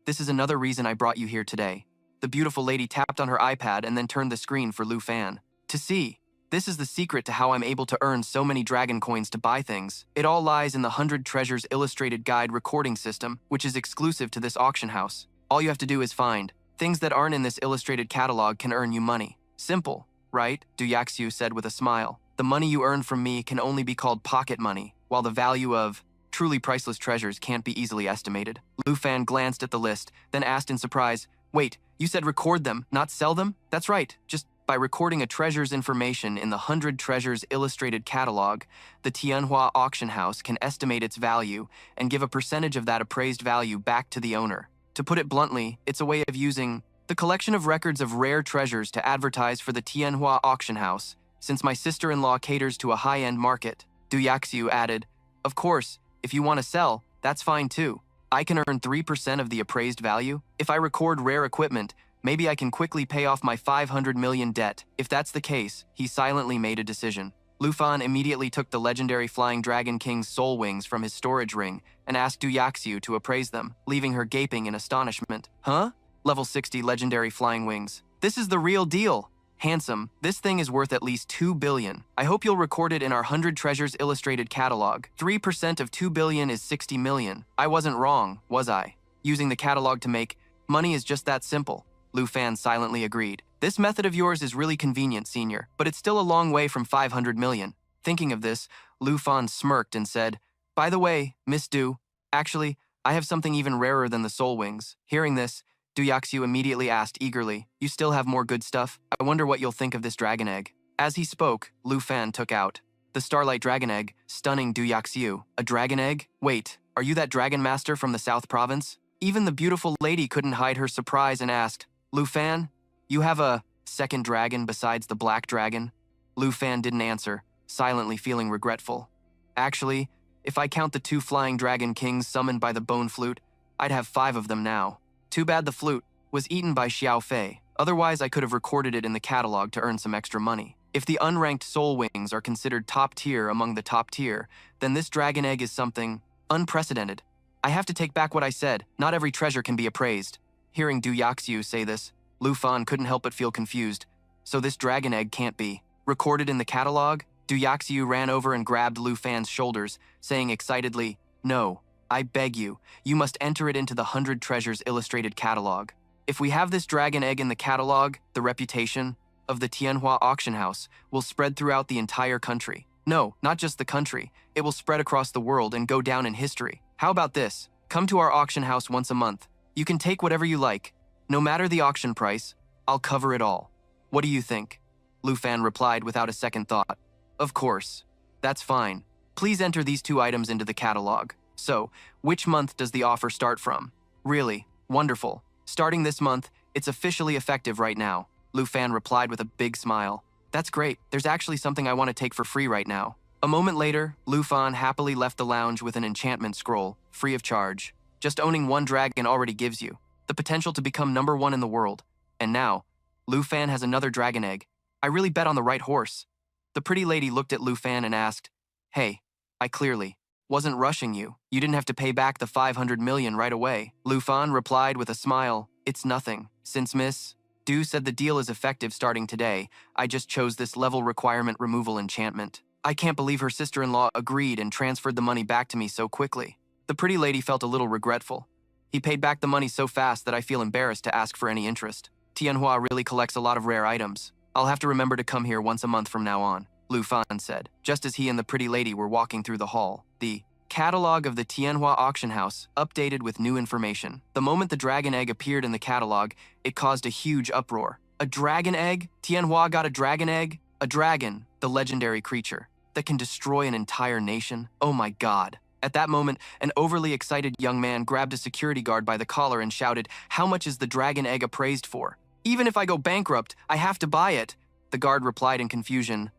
This is another reason I brought you here today. The beautiful lady tapped on her iPad and then turned the screen for Lu Fan to see. This is the secret to how I'm able to earn so many dragon coins to buy things. It all lies in the 100 Treasures Illustrated Guide recording system, which is exclusive to this auction house. All you have to do is find things that aren't in this illustrated catalog can earn you money. Simple, right? Duyaxiu said with a smile. The money you earn from me can only be called pocket money, while the value of truly priceless treasures can't be easily estimated. Lu Fan glanced at the list, then asked in surprise, Wait, you said record them, not sell them? That's right, just by recording a treasure's information in the 100 Treasures Illustrated Catalog, the Tianhua auction house can estimate its value and give a percentage of that appraised value back to the owner. To put it bluntly, it's a way of using the collection of records of rare treasures to advertise for the Tianhua auction house, since my sister-in-law caters to a high-end market. Duyaxiu added, Of course, if you want to sell, that's fine too. I can earn 3% of the appraised value. If I record rare equipment, maybe I can quickly pay off my 500 million debt. If that's the case, he silently made a decision. Lu Fan immediately took the legendary Flying Dragon King's soul wings from his storage ring and asked Duyaxiu to appraise them, leaving her gaping in astonishment. Huh? Level 60 legendary flying wings. This is the real deal. Handsome, this thing is worth at least 2 billion. I hope you'll record it in our 100 Treasures Illustrated catalog. 3% of 2 billion is 60 million. I wasn't wrong, was I? Using the catalog to make money is just that simple. Lu Fan silently agreed. This method of yours is really convenient, senior, but it's still a long way from 500 million. Thinking of this, Lu Fan smirked and said, By the way, Miss Du, actually, I have something even rarer than the soul wings. Hearing this, Duyaxiu immediately asked eagerly, You still have more good stuff? I wonder what you'll think of this dragon egg. As he spoke, Lu Fan took out the Starlight Dragon Egg, stunning Duyaxiu. A dragon egg? Wait, are you that dragon master from the South Province? Even the beautiful lady couldn't hide her surprise and asked, Lu Fan, you have a second dragon besides the black dragon? Lu Fan didn't answer, silently feeling regretful. Actually, if I count the 2 Flying Dragon Kings summoned by the Bone Flute, I'd have 5 of them now. Too bad the flute was eaten by Xiao Fei. Otherwise, I could have recorded it in the catalog to earn some extra money. If the unranked soul wings are considered top tier among the top tier, then this dragon egg is something unprecedented. I have to take back what I said. Not every treasure can be appraised. Hearing Duyaxiu say this, Lu Fan couldn't help but feel confused. So this dragon egg can't be recorded in the catalog? Duyaxiu ran over and grabbed Lu Fan's shoulders, saying excitedly, No, I beg you, you must enter it into the 100 Treasures Illustrated catalog. If we have this dragon egg in the catalog, the reputation of the Tianhua auction house will spread throughout the entire country. No, not just the country. It will spread across the world and go down in history. How about this? Come to our auction house once a month. You can take whatever you like. No matter the auction price, I'll cover it all. What do you think? Lu Fan replied without a second thought. Of course. That's fine. Please enter these 2 items into the catalog. So, which month does the offer start from? Really? Wonderful. Starting this month, it's officially effective right now. Lu Fan replied with a big smile. That's great. There's actually something I want to take for free right now. A moment later, Lu Fan happily left the lounge with an enchantment scroll, free of charge. Just owning 1 dragon already gives you the potential to become #1 in the world. And now, Lu Fan has another dragon egg. I really bet on the right horse. The pretty lady looked at Lu Fan and asked, Hey, I clearly wasn't rushing you. You didn't have to pay back the 500 million right away. Lu Fan replied with a smile, It's nothing. Since Miss Du said the deal is effective starting today, I just chose this level requirement removal enchantment. I can't believe her sister-in-law agreed and transferred the money back to me so quickly. The pretty lady felt a little regretful. He paid back the money so fast that I feel embarrassed to ask for any interest. Tianhua really collects a lot of rare items. I'll have to remember to come here once a month from now on, Lu Fan said, just as he and the pretty lady were walking through the hall. The catalog of the Tianhua auction house updated with new information. The moment the dragon egg appeared in the catalog, it caused a huge uproar. A dragon egg? Tianhua got a dragon egg? A dragon, the legendary creature that can destroy an entire nation? Oh my god. At that moment, an overly excited young man grabbed a security guard by the collar and shouted, "How much is the dragon egg appraised for? Even if I go bankrupt, I have to buy it." The guard replied in confusion,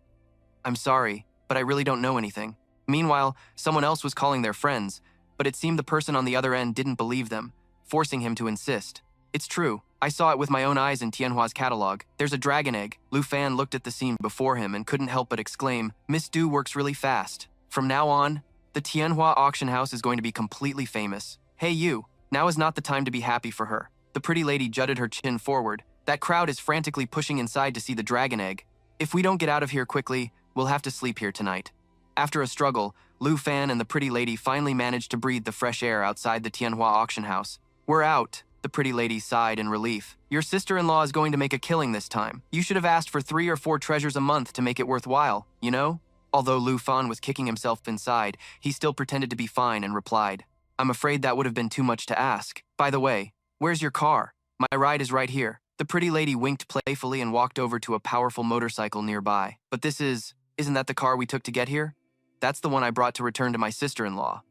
"I'm sorry, but I really don't know anything." Meanwhile, someone else was calling their friends, but it seemed the person on the other end didn't believe them, forcing him to insist. "It's true. I saw it with my own eyes in Tianhua's catalog. There's a dragon egg." Lu Fan looked at the scene before him and couldn't help but exclaim, "Miss Du works really fast. From now on, the Tianhua auction house is going to be completely famous. Hey you, now is not the time to be happy for her." The pretty lady jutted her chin forward. "That crowd is frantically pushing inside to see the dragon egg. If we don't get out of here quickly, we'll have to sleep here tonight." After a struggle, Lu Fan and the pretty lady finally managed to breathe the fresh air outside the Tianhua auction house. "We're out," the pretty lady sighed in relief. "Your sister-in-law is going to make a killing this time. You should have asked for 3 or 4 treasures a month to make it worthwhile, you know?" Although Lu Fan was kicking himself inside, he still pretended to be fine and replied, "I'm afraid that would have been too much to ask. By the way, where's your car? My ride is right here." The pretty lady winked playfully and walked over to a powerful motorcycle nearby. "But isn't that the car we took to get here? That's the one I brought to return to my sister-in-law.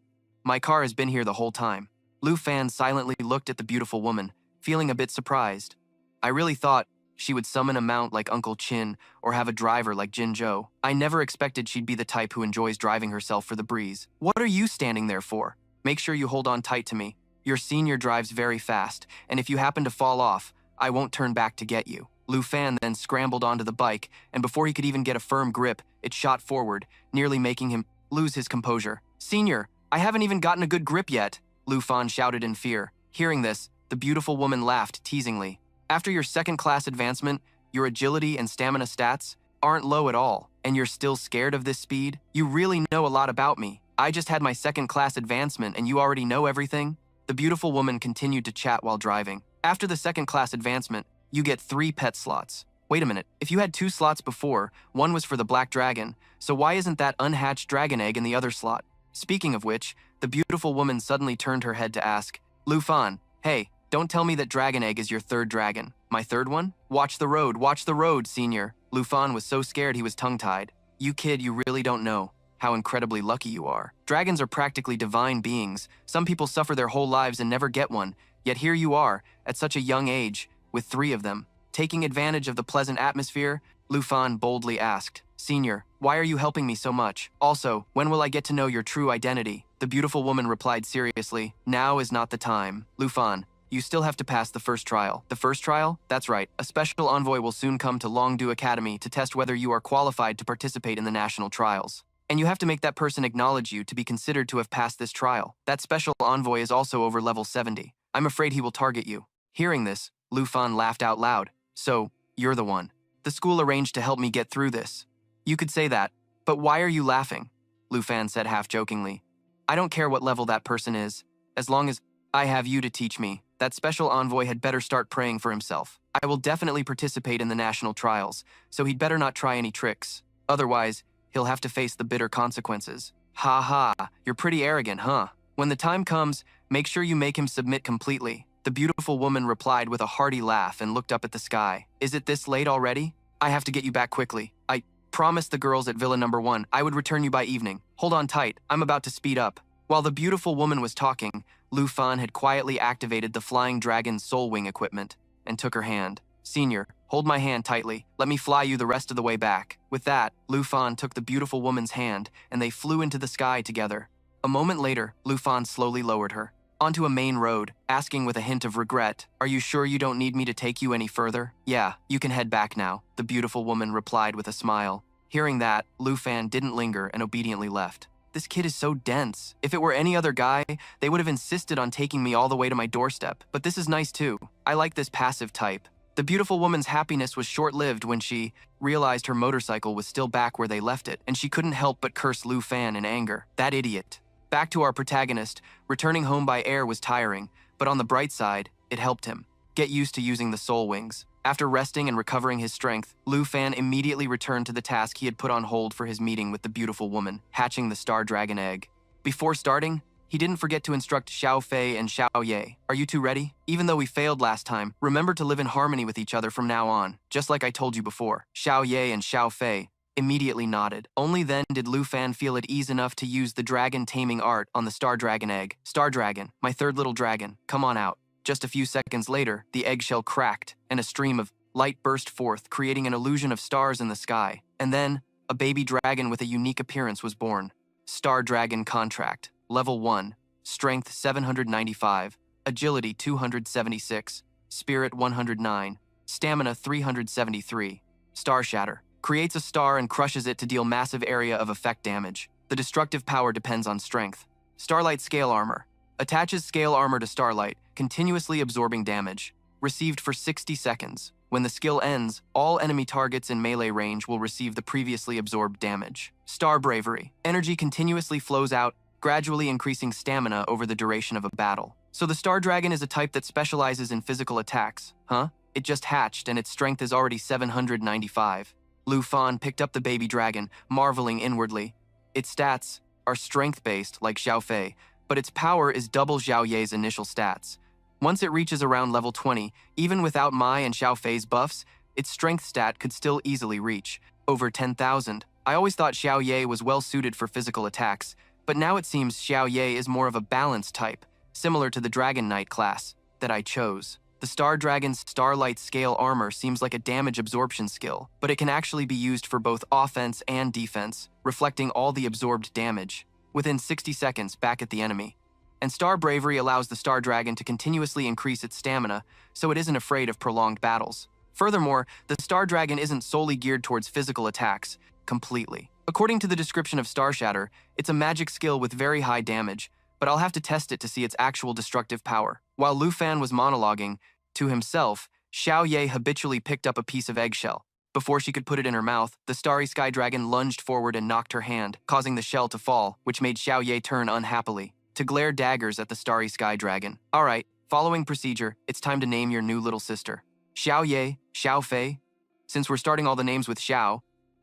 My car has been here the whole time." Lu Fan silently looked at the beautiful woman, feeling a bit surprised. "I really thought she would summon a mount like Uncle Chin or have a driver like Jin Zhou. I never expected she'd be the type who enjoys driving herself for the breeze. What are you standing there for? Make sure you hold on tight to me. Your senior drives very fast, and if you happen to fall off, I won't turn back to get you." Lu Fan then scrambled onto the bike, and before he could even get a firm grip, it shot forward, nearly making him lose his composure. "Senior, I haven't even gotten a good grip yet," Lu Fan shouted in fear. Hearing this, the beautiful woman laughed teasingly. "After your second-class advancement, your agility and stamina stats aren't low at all, and you're still scared of this speed? You really know a lot about me. I just had my second-class advancement and you already know everything?" The beautiful woman continued to chat while driving. "After the second-class advancement, you get 3 pet slots. Wait a minute, if you had 2 slots before, one was for the black dragon, so why isn't that unhatched dragon egg in the other slot?" Speaking of which, the beautiful woman suddenly turned her head to ask, "Lu Fan, hey, don't tell me that dragon egg is your 3rd dragon." "My 3rd one? Watch the road, senior." Lu Fan was so scared he was tongue-tied. "You kid, you really don't know how incredibly lucky you are. Dragons are practically divine beings. Some people suffer their whole lives and never get one, yet here you are, at such a young age, with 3 of them. Taking advantage of the pleasant atmosphere?" Lu Fan boldly asked, "Senior, why are you helping me so much? Also, when will I get to know your true identity?" The beautiful woman replied seriously, "Now is not the time. Lu Fan, you still have to pass the first trial." "The first trial?" "That's right. A special envoy will soon come to Longdu Academy to test whether you are qualified to participate in the national trials. And you have to make that person acknowledge you to be considered to have passed this trial. That special envoy is also over level 70. I'm afraid he will target you." Hearing this, Lu Fan laughed out loud. "So, you're the one. The school arranged to help me get through this." "You could say that, but why are you laughing?" Lu Fan said half-jokingly. "I don't care what level that person is, as long as I have you to teach me. That special envoy had better start praying for himself. I will definitely participate in the national trials, so he'd better not try any tricks. Otherwise, he'll have to face the bitter consequences." "Ha ha, you're pretty arrogant, huh? When the time comes, make sure you make him submit completely." The beautiful woman replied with a hearty laugh and looked up at the sky. "Is it this late already? I have to get you back quickly. I promised the girls at Villa Number 1 I would return you by evening. Hold on tight, I'm about to speed up." While the beautiful woman was talking, Lu Fan had quietly activated the Flying Dragon's soul wing equipment and took her hand. "Senior, hold my hand tightly. Let me fly you the rest of the way back." With that, Lu Fan took the beautiful woman's hand and they flew into the sky together. A moment later, Lu Fan slowly lowered her onto a main road, asking with a hint of regret, "Are you sure you don't need me to take you any further?" "Yeah, you can head back now," the beautiful woman replied with a smile. Hearing that, Lu Fan didn't linger and obediently left. "This kid is so dense. If it were any other guy, they would have insisted on taking me all the way to my doorstep. But this is nice too. I like this passive type." The beautiful woman's happiness was short-lived when she realized her motorcycle was still back where they left it, and she couldn't help but curse Lu Fan in anger. That idiot. Back to our protagonist, returning home by air was tiring, but on the bright side, it helped him get used to using the soul wings. After resting and recovering his strength, Lu Fan immediately returned to the task he had put on hold for his meeting with the beautiful woman, hatching the Star Dragon egg. Before starting, he didn't forget to instruct Xiao Fei and Xiao Ye. Are you two ready? Even though we failed last time, remember to live in harmony with each other from now on, just like I told you before. Xiao Ye and Xiao Fei immediately nodded. Only then did Lu Fan feel at ease enough to use the dragon taming art on the Star Dragon egg. Star Dragon, my third little dragon, come on out. Just a few seconds later, the eggshell cracked, and a stream of light burst forth, creating an illusion of stars in the sky. And then, a baby dragon with a unique appearance was born. Star Dragon Contract. Level 1. Strength 795. Agility 276. Spirit 109. Stamina 373. Star Shatter. Creates a star and crushes it to deal massive area of effect damage. The destructive power depends on strength. Starlight Scale Armor. Attaches scale armor to Starlight, continuously absorbing damage. Received for 60 seconds. When the skill ends, all enemy targets in melee range will receive the previously absorbed damage. Star Bravery. Energy continuously flows out, gradually increasing stamina over the duration of a battle. So the Star Dragon is a type that specializes in physical attacks, huh? It just hatched and its strength is already 795. Lu Fan picked up the baby dragon, marveling inwardly. Its stats are strength-based, like Xiao Fei, but its power is double Xiao Ye's initial stats. Once it reaches around level 20, even without Mai and Xiao Fei's buffs, its strength stat could still easily reach over 10,000. I always thought Xiao Ye was well suited for physical attacks, but now it seems Xiao Ye is more of a balanced type, similar to the Dragon Knight class that I chose. The Star Dragon's Starlight Scale Armor seems like a damage absorption skill, but it can actually be used for both offense and defense, reflecting all the absorbed damage within 60 seconds back at the enemy. And Star Bravery allows the Star Dragon to continuously increase its stamina, so it isn't afraid of prolonged battles. Furthermore, the Star Dragon isn't solely geared towards physical attacks, completely. According to the description of Star Shatter, it's a magic skill with very high damage, but I'll have to test it to see its actual destructive power. While Lu Fan was monologuing to himself, Xiao Ye habitually picked up a piece of eggshell. Before she could put it in her mouth, the Starry Sky Dragon lunged forward and knocked her hand, causing the shell to fall, which made Xiao Ye turn unhappily to glare daggers at the Starry Sky Dragon. Alright, following procedure, it's time to name your new little sister. Xiao Ye, Xiao Fei. Since we're starting all the names with Xiao,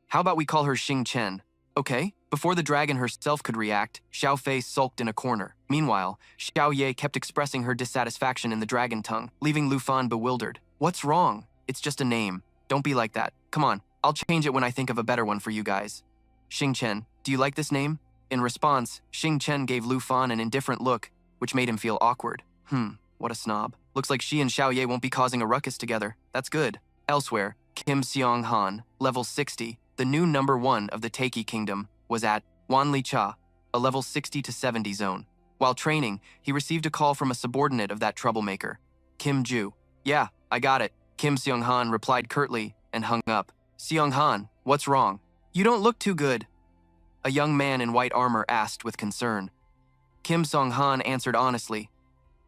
how about we call her Xing Chen? Okay? Before the dragon herself could react, Xiao Fei sulked in a corner. Meanwhile, Xiao Ye kept expressing her dissatisfaction in the dragon tongue, leaving Lu Fan bewildered. What's wrong? It's just a name. Don't be like that. Come on, I'll change it when I think of a better one for you guys. Xing Chen, do you like this name? In response, Xing Chen gave Lu Fan an indifferent look, which made him feel awkward. What a snob. Looks like she and Xiao Ye won't be causing a ruckus together. That's good. Elsewhere, Kim Seong Han, level 60, the new number 1 of the Taiki Kingdom, was at Wanli Cha, a level 60 to 70 zone. While training, he received a call from a subordinate of that troublemaker, Kim Ju. Yeah, I got it. Kim Seong Han replied curtly and hung up. Seong Han, what's wrong? You don't look too good. A young man in white armor asked with concern. Kim Seong Han answered honestly.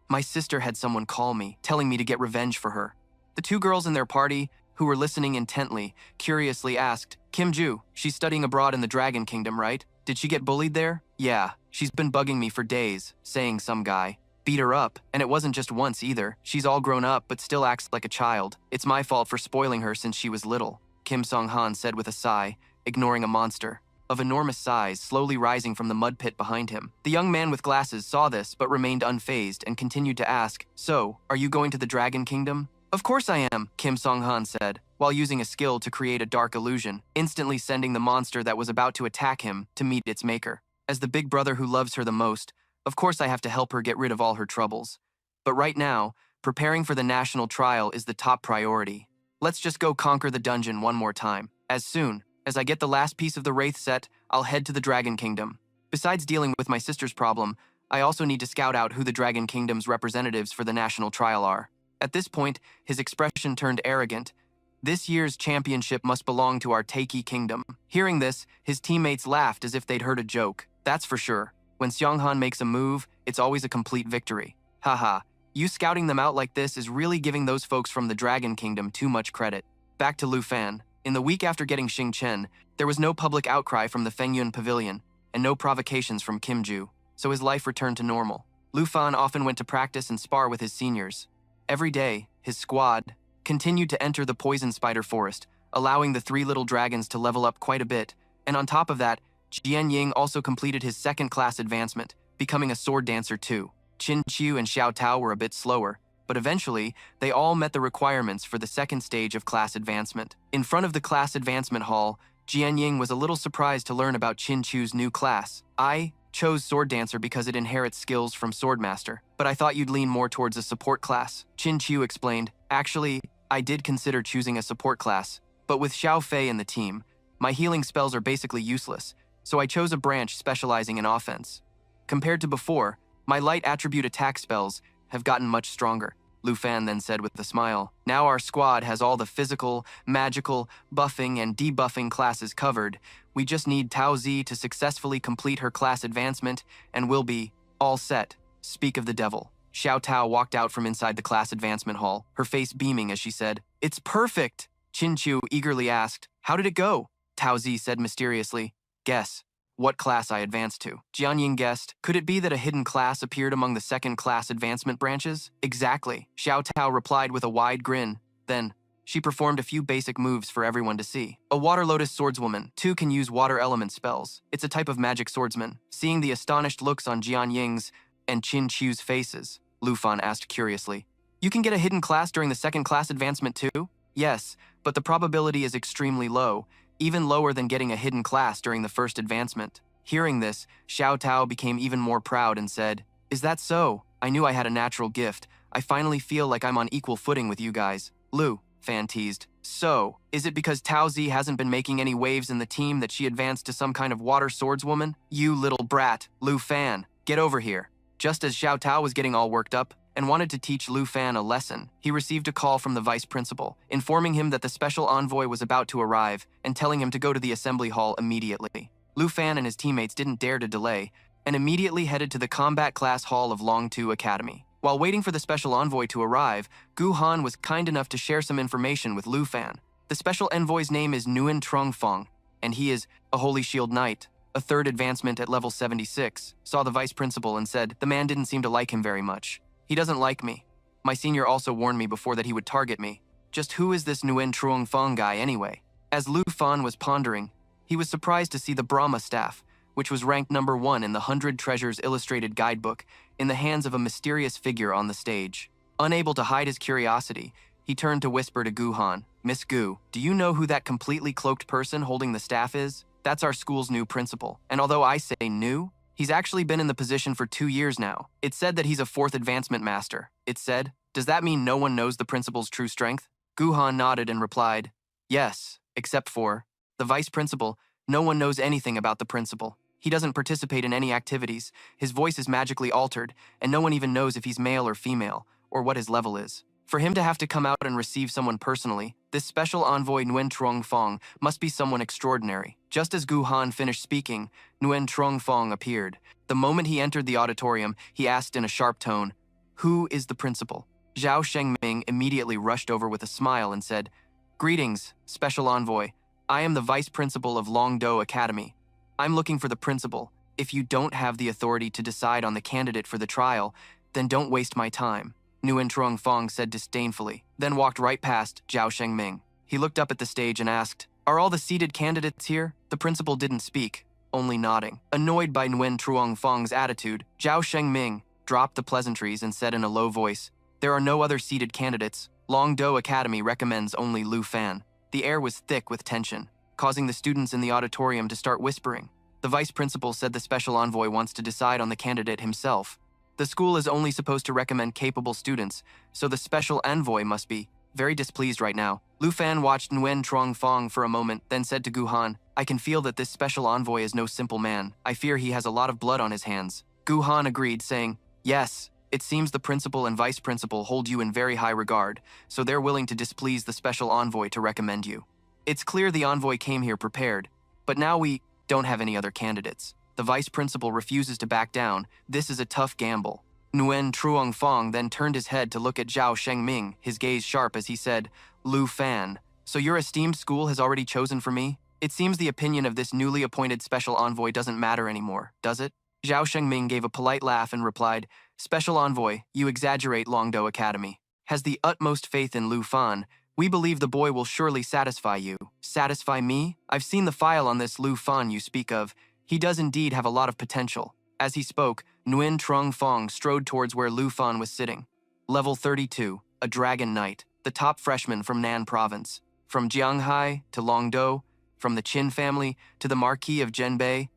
My sister had someone call me, telling me to get revenge for her. The two girls in their party, who were listening intently, curiously asked, Kim Ju, she's studying abroad in the Dragon Kingdom, right? Did she get bullied there? Yeah, she's been bugging me for days, saying some guy beat her up, and it wasn't just once either. She's all grown up but still acts like a child. It's my fault for spoiling her since she was little, Kim Seong Han said with a sigh, ignoring a monster of enormous size slowly rising from the mud pit behind him. The young man with glasses saw this but remained unfazed and continued to ask, So, are you going to the Dragon Kingdom? Of course I am, Kim Seong Han said, while using a skill to create a dark illusion, instantly sending the monster that was about to attack him to meet its maker. As the big brother who loves her the most, of course I have to help her get rid of all her troubles. But right now, preparing for the national trial is the top priority. Let's just go conquer the dungeon one more time. As soon as I get the last piece of the Wraith set, I'll head to the Dragon Kingdom. Besides dealing with my sister's problem, I also need to scout out who the Dragon Kingdom's representatives for the national trial are. At this point, his expression turned arrogant. This year's championship must belong to our Taiki Kingdom. Hearing this, his teammates laughed as if they'd heard a joke. That's for sure. When Seong Han makes a move, it's always a complete victory. Haha, You scouting them out like this is really giving those folks from the Dragon Kingdom too much credit. Back to Lu Fan. In the week after getting Xing Chen, there was no public outcry from the Fengyun Pavilion, and no provocations from Kim Ju, so his life returned to normal. Lu Fan often went to practice and spar with his seniors. Every day, his squad continued to enter the poison spider forest, allowing the three little dragons to level up quite a bit, and on top of that, Jian Ying also completed his second-class advancement, becoming a sword dancer too. Qin Qiu and Xiao Tao were a bit slower, but eventually, they all met the requirements for the second stage of class advancement. In front of the class advancement hall, Jian Ying was a little surprised to learn about Qin Qiu's new class. I chose Sword Dancer because it inherits skills from Swordmaster, but I thought you'd lean more towards a support class. Qin Qiu explained, actually, I did consider choosing a support class, but with Xiao Fei in the team, my healing spells are basically useless, so I chose a branch specializing in offense. Compared to before, my light attribute attack spells have gotten much stronger, Lu Fan then said with a smile. Now our squad has all the physical, magical, buffing, and debuffing classes covered. We just need Tao Zi to successfully complete her class advancement, and we'll be all set. Speak of the devil. Xiao Tao walked out from inside the class advancement hall, her face beaming as she said, "It's perfect!" Qin Qiu eagerly asked, "How did it go?" Tao Zi said mysteriously, "Guess what class I advanced to." Jian Ying guessed, "Could it be that a hidden class appeared among the second class advancement branches?" "Exactly," Xiao Tao replied with a wide grin. Then, she performed a few basic moves for everyone to see. A Water Lotus swordswoman, too, can use water element spells. It's a type of magic swordsman. Seeing the astonished looks on Jian Ying's and Qin Qiu's faces, Lu Fan asked curiously, "You can get a hidden class during the second class advancement too?" "Yes, but the probability is extremely low, even lower than getting a hidden class during the first advancement." Hearing this, Xiao Tao became even more proud and said, "Is that so? I knew I had a natural gift. I finally feel like I'm on equal footing with you guys." Lu Fan teased, "So, is it because Tao Zi hasn't been making any waves in the team that she advanced to some kind of water swordswoman? You little brat, Lu Fan, get over here." Just as Xiao Tao was getting all worked up and wanted to teach Lu Fan a lesson, he received a call from the vice principal, informing him that the special envoy was about to arrive and telling him to go to the assembly hall immediately. Lu Fan and his teammates didn't dare to delay and immediately headed to the combat class hall of Longtu Academy. While waiting for the special envoy to arrive, Gu Han was kind enough to share some information with Lu Fan. The special envoy's name is Nguyen Trung Fong, and he is a Holy Shield Knight. A third advancement at level 76, saw the vice principal and said the man didn't seem to like him very much. "He doesn't like me. My senior also warned me before that he would target me. Just who is this Nguyen Trung Fong guy anyway?" As Lu Fan was pondering, he was surprised to see the Brahma staff, which was ranked number 1 in the 100 Treasures illustrated guidebook, in the hands of a mysterious figure on the stage. Unable to hide his curiosity, he turned to whisper to Gu Han, "Miss Gu, do you know who that completely cloaked person holding the staff is? That's our school's new principal, and although I say new, he's actually been in the position for 2 years now. It's said that he's a 4th advancement master." It said, "Does that mean no one knows the principal's true strength?" Gu Han nodded and replied, "Yes, except for the vice principal. No one knows anything about the principal. He doesn't participate in any activities, his voice is magically altered, and no one even knows if he's male or female, or what his level is. For him to have to come out and receive someone personally, this special envoy Nguyen Trung Fong must be someone extraordinary." Just as Gu Han finished speaking, Nguyen Trung Fong appeared. The moment he entered the auditorium, he asked in a sharp tone, "Who is the principal?" Zhao Shengming immediately rushed over with a smile and said, "Greetings, special envoy. I am the vice principal of Longdo Academy. I'm looking for the principal. If you don't have the authority to decide on the candidate for the trial, then don't waste my time," Nguyen Trung Fong said disdainfully, then walked right past Zhao Shengming. He looked up at the stage and asked, "Are all the seated candidates here?" The principal didn't speak, only nodding. Annoyed by Nguyen Trung Fong's attitude, Zhao Shengming dropped the pleasantries and said in a low voice, "There are no other seated candidates. Longdo Academy recommends only Lu Fan." The air was thick with tension, causing the students in the auditorium to start whispering. The vice principal said the special envoy wants to decide on the candidate himself. The school is only supposed to recommend capable students, so the special envoy must be very displeased right now. Lu Fan watched Nguyen Trung Fong for a moment, then said to Gu Han, "I can feel that this special envoy is no simple man. I fear he has a lot of blood on his hands." Gu Han agreed, saying, "Yes, it seems the principal and vice principal hold you in very high regard, so they're willing to displease the special envoy to recommend you. It's clear the envoy came here prepared, but now we don't have any other candidates. The vice principal refuses to back down. This is a tough gamble." Nguyen Truong Fong then turned his head to look at Zhao Shengming, his gaze sharp as he said, Lu Fan, so your esteemed school has already chosen for me? It seems the opinion of this newly appointed special envoy doesn't matter anymore, does it? Zhao Shengming gave a polite laugh and replied, Special envoy, you exaggerate, Longdo Academy. Has the utmost faith in Lu Fan. We believe the boy will surely satisfy you. Satisfy me? I've seen the file on this Lu Fan you speak of. He does indeed have a lot of potential. As he spoke, Nguyen Truong Fong strode towards where Lu Fan was sitting. Level 32, a Dragon Knight, the top freshman from Nan Province. From Jianghai to Longdo, from the Qin family to the Marquis of Zhenbei.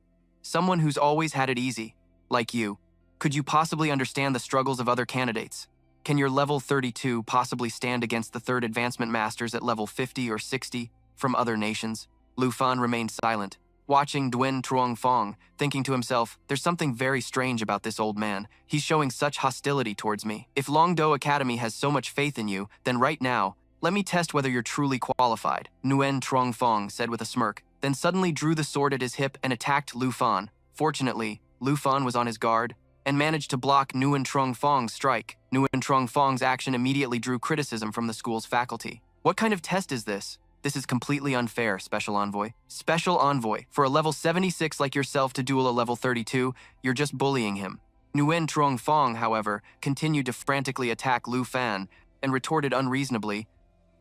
Someone who's always had it easy, like you. Could you possibly understand the struggles of other candidates? Can your level 32 possibly stand against the third advancement masters at level 50 or 60 from other nations? Lu Fan remained silent, watching Nguyen Truong Fong, thinking to himself, there's something very strange about this old man. He's showing such hostility towards me. If Longdo Academy has so much faith in you, then right now, let me test whether you're truly qualified, Nguyen Truong Fong said with a smirk, then suddenly drew the sword at his hip and attacked Lu Fan. Fortunately, Lu Fan was on his guard and managed to block Nguyen Truong Fong's strike. Nguyen Truong Fong's action immediately drew criticism from the school's faculty. What kind of test is this? This is completely unfair, Special Envoy. Special Envoy, for a level 76 like yourself to duel a level 32, you're just bullying him. Nguyen Truong Fong, however, continued to frantically attack Lu Fan and retorted unreasonably,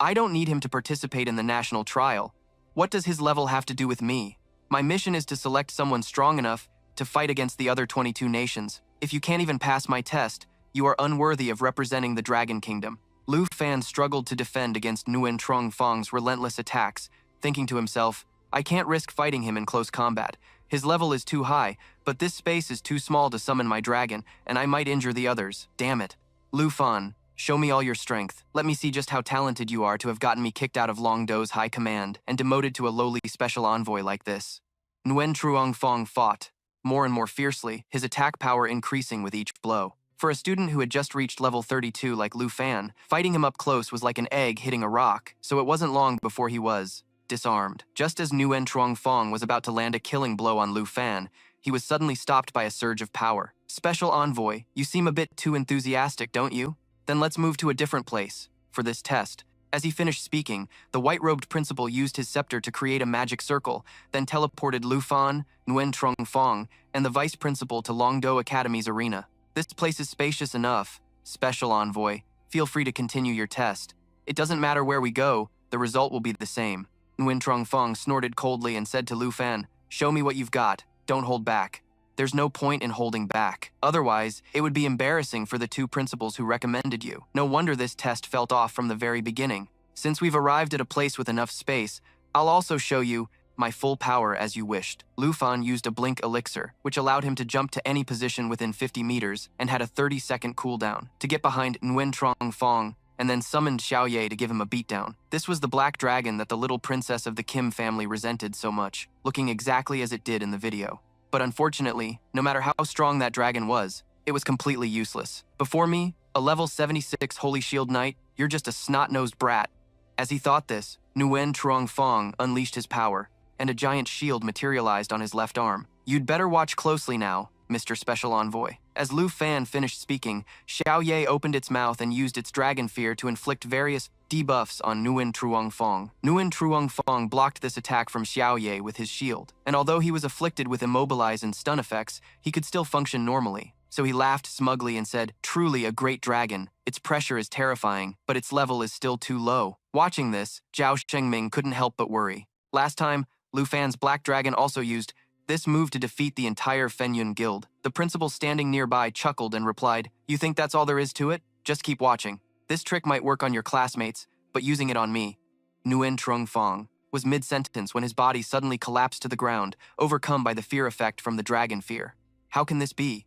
I don't need him to participate in the national trial. What does his level have to do with me? My mission is to select someone strong enough to fight against the other 22 nations. If you can't even pass my test, you are unworthy of representing the Dragon Kingdom. Lu Fan struggled to defend against Nguyen Truong Fong's relentless attacks, thinking to himself, I can't risk fighting him in close combat. His level is too high, but this space is too small to summon my dragon, and I might injure the others. Damn it. Lu Fan, show me all your strength. Let me see just how talented you are to have gotten me kicked out of Longdo's high command and demoted to a lowly special envoy like this. Nguyen Truong Fong fought, more and more fiercely, his attack power increasing with each blow. For a student who had just reached level 32 like Lu Fan, fighting him up close was like an egg hitting a rock, so it wasn't long before he was disarmed. Just as Nguyen Truong Fong was about to land a killing blow on Lu Fan, he was suddenly stopped by a surge of power. Special Envoy, you seem a bit too enthusiastic, don't you? Then let's move to a different place for this test. As he finished speaking, the white-robed principal used his scepter to create a magic circle, then teleported Lu Fan, Nguyen Truong Fong, and the vice principal to Longdo Academy's arena. This place is spacious enough. Special Envoy, feel free to continue your test. It doesn't matter where we go, the result will be the same. Nguyen Truong Fong snorted coldly and said to Lu Fan, show me what you've got, don't hold back. There's no point in holding back. Otherwise, it would be embarrassing for the two principals who recommended you. No wonder this test felt off from the very beginning. Since we've arrived at a place with enough space, I'll also show you my full power as you wished. Lu Fan used a blink elixir, which allowed him to jump to any position within 50 meters and had a 30-second cooldown to get behind Nguyen Truong Fong and then summoned Xiao Ye to give him a beatdown. This was the black dragon that the little princess of the Kim family resented so much, looking exactly as it did in the video. But unfortunately, no matter how strong that dragon was, it was completely useless. Before me, a level 76 Holy Shield Knight, you're just a snot-nosed brat. As he thought this, Nguyen Truong Fong unleashed his power, and a giant shield materialized on his left arm. You'd better watch closely now, Mr. Special Envoy. As Lu Fan finished speaking, Xiao Ye opened its mouth and used its dragon fear to inflict various debuffs on Nguyen Truong Fong. Nguyen Truong Fong blocked this attack from Xiao Ye with his shield, and although he was afflicted with immobilize and stun effects, he could still function normally. So he laughed smugly and said, truly a great dragon. Its pressure is terrifying, but its level is still too low. Watching this, Zhao Shengming couldn't help but worry. Last time, Lu Fan's black dragon also used this move to defeat the entire Fenyun guild. The principal standing nearby chuckled and replied, you think that's all there is to it? Just keep watching. This trick might work on your classmates, but using it on me. Nguyen Truong Fong was mid-sentence when his body suddenly collapsed to the ground, overcome by the fear effect from the dragon fear. How can this be?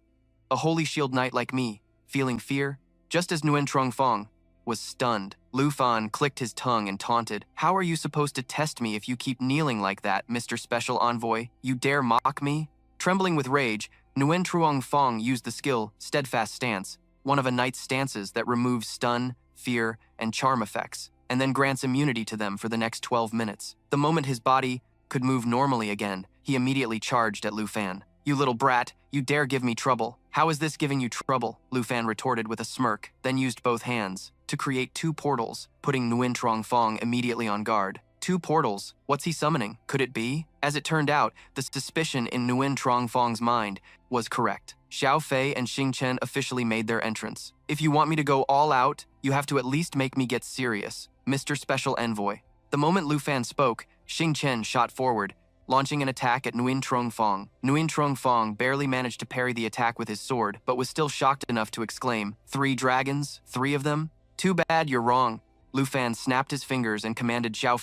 A Holy Shield Knight like me, feeling fear? Just as Nguyen Truong Fong was stunned, Lu Fan clicked his tongue and taunted, how are you supposed to test me if you keep kneeling like that, Mr. Special Envoy? You dare mock me? Trembling with rage, Nguyen Truong Fong used the skill Steadfast Stance, one of a knight's stances that removes stun, fear, and charm effects, and then grants immunity to them for the next 12 minutes. The moment his body could move normally again, he immediately charged at Lu Fan. You little brat, you dare give me trouble. How is this giving you trouble? Lu Fan retorted with a smirk, then used both hands to create two portals, putting Nguyen Truong Fong immediately on guard. Two portals? What's he summoning? Could it be? As it turned out, the suspicion in Nguyen Truong Fong's mind was correct. Xiao Fei and Xing Chen officially made their entrance. If you want me to go all out, you have to at least make me get serious, Mr. Special Envoy. The moment Lu Fan spoke, Xing Chen shot forward, launching an attack at Nguyen Truong Fong. Nguyen Truong Fong barely managed to parry the attack with his sword, but was still shocked enough to exclaim, "3 dragons? 3 of them? Too bad you're wrong." Lu Fan snapped his fingers and commanded Xiao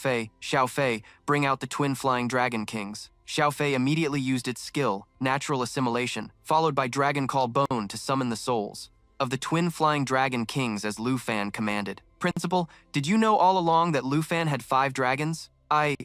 Fei, bring out the twin flying dragon kings. Xiao Fei immediately used its skill, natural assimilation, followed by Dragon Call Bone to summon the souls of the twin flying dragon kings as Lu Fan commanded. Principal, did you know all along that Lu Fan had 5 dragons? I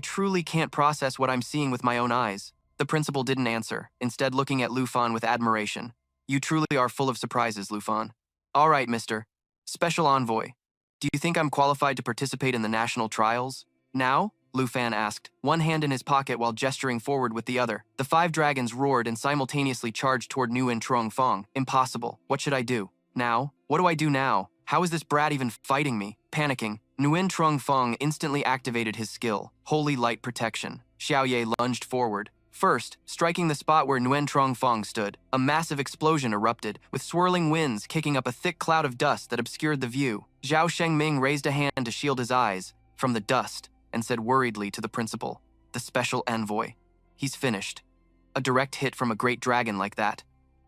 truly can't process what I'm seeing with my own eyes. The principal didn't answer, instead looking at Lu Fan with admiration. You truly are full of surprises, Lu Fan. All right, Mr. Special Envoy. Do you think I'm qualified to participate in the national trials? Now? Lu Fan asked, one hand in his pocket while gesturing forward with the other. The 5 dragons roared and simultaneously charged toward Nguyen Truong Fong. Impossible. What should I do? Now? What do I do now? How is this brat even fighting me? Panicking, Nguyen Truong Fong instantly activated his skill, Holy Light Protection. Xiao Ye lunged forward. First, striking the spot where Nguyen Truong Fong stood, a massive explosion erupted, with swirling winds kicking up a thick cloud of dust that obscured the view. Zhao Shengming raised a hand to shield his eyes from the dust and said worriedly to the principal, the Special Envoy, "He's finished. A direct hit from a great dragon like that.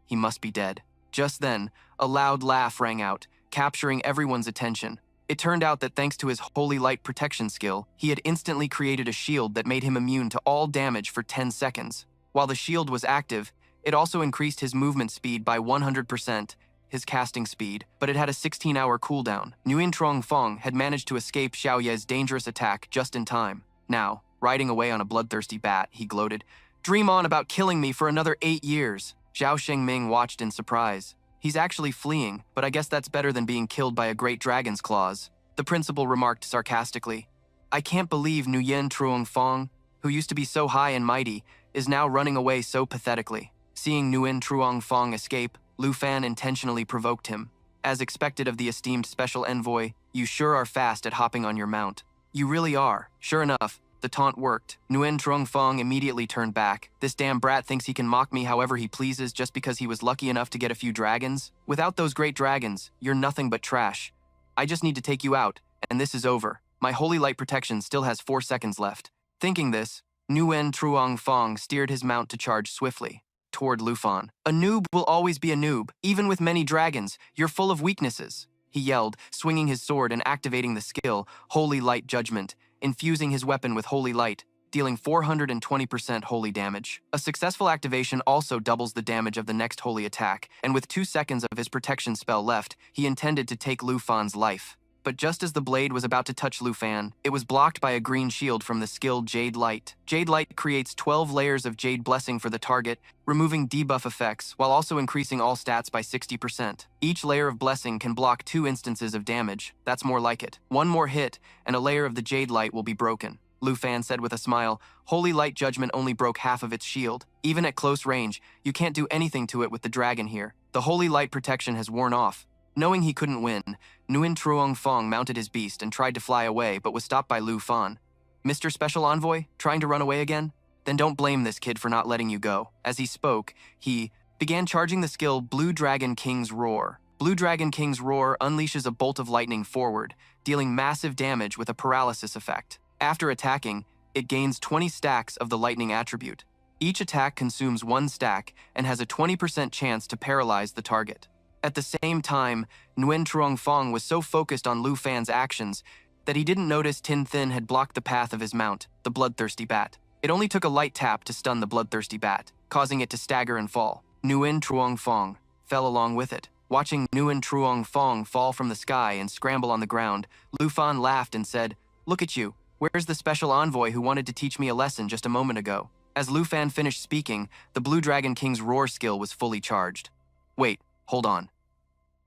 He must be dead." Just then, a loud laugh rang out, capturing everyone's attention. It turned out that thanks to his Holy Light Protection skill, he had instantly created a shield that made him immune to all damage for 10 seconds. While the shield was active, it also increased his movement speed by 100%, his casting speed, but it had a 16-hour cooldown. Nguyen Truong Fong had managed to escape Xiao Ye's dangerous attack just in time. Now, riding away on a bloodthirsty bat, he gloated, "Dream on about killing me for another 8 years." Zhao Shengming watched in surprise. He's actually fleeing, but I guess that's better than being killed by a great dragon's claws. The principal remarked sarcastically, "I can't believe Nguyen Truong Fong, who used to be so high and mighty, is now running away so pathetically." Seeing Nguyen Truong Fong escape, Lu Fan intentionally provoked him. As expected of the esteemed Special Envoy, "You sure are fast at hopping on your mount." "You really are." Sure enough, the taunt worked. Nguyen Truong Fong immediately turned back. This damn brat thinks he can mock me however he pleases just because he was lucky enough to get a few dragons? Without those great dragons, you're nothing but trash. I just need to take you out, and this is over. My Holy Light Protection still has 4 seconds left. Thinking this, Nguyen Truong Fong steered his mount to charge swiftly toward Lu Fan. "A noob will always be a noob, even with many dragons. You're full of weaknesses," he yelled, swinging his sword and activating the skill, Holy Light Judgment, infusing his weapon with holy light, dealing 420% holy damage. A successful activation also doubles the damage of the next holy attack, and with 2 seconds of his protection spell left, he intended to take Lu Fan's life. But just as the blade was about to touch Lu Fan, it was blocked by a green shield from the skill Jade Light. Jade Light creates 12 layers of Jade Blessing for the target, removing debuff effects while also increasing all stats by 60%. Each layer of Blessing can block 2 instances of damage. That's more like it. One more hit, and a layer of the Jade Light will be broken. Lu Fan said with a smile, "Holy Light Judgment only broke half of its shield. Even at close range, you can't do anything to it with the dragon here. The Holy Light Protection has worn off." Knowing he couldn't win, Nguyen Truong Fong mounted his beast and tried to fly away but was stopped by Lu Fan. "Mr. Special Envoy, trying to run away again? Then don't blame this kid for not letting you go." As he spoke, he began charging the skill Blue Dragon King's Roar. Blue Dragon King's Roar unleashes a bolt of lightning forward, dealing massive damage with a paralysis effect. After attacking, it gains 20 stacks of the lightning attribute. Each attack consumes 1 stack and has a 20% chance to paralyze the target. At the same time, Nguyen Truong Fong was so focused on Lu Fan's actions that he didn't notice Tin Thin had blocked the path of his mount, the bloodthirsty bat. It only took a light tap to stun the bloodthirsty bat, causing it to stagger and fall. Nguyen Truong Fong fell along with it. Watching Nguyen Truong Fong fall from the sky and scramble on the ground, Lu Fan laughed and said, "Look at you. Where's the Special Envoy who wanted to teach me a lesson just a moment ago?" As Lu Fan finished speaking, the Blue Dragon King's Roar skill was fully charged. "Wait, hold on."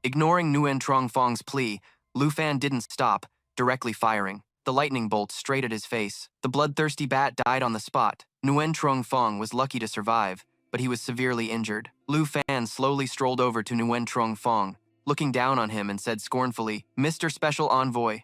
Ignoring Nguyen Truong Fong's plea, Lu Fan didn't stop, directly firing the lightning bolt straight at his face. The bloodthirsty bat died on the spot. Nguyen Truong Fong was lucky to survive, but he was severely injured. Lu Fan slowly strolled over to Nguyen Trong Fong, looking down on him and said scornfully, "Mr. Special Envoy,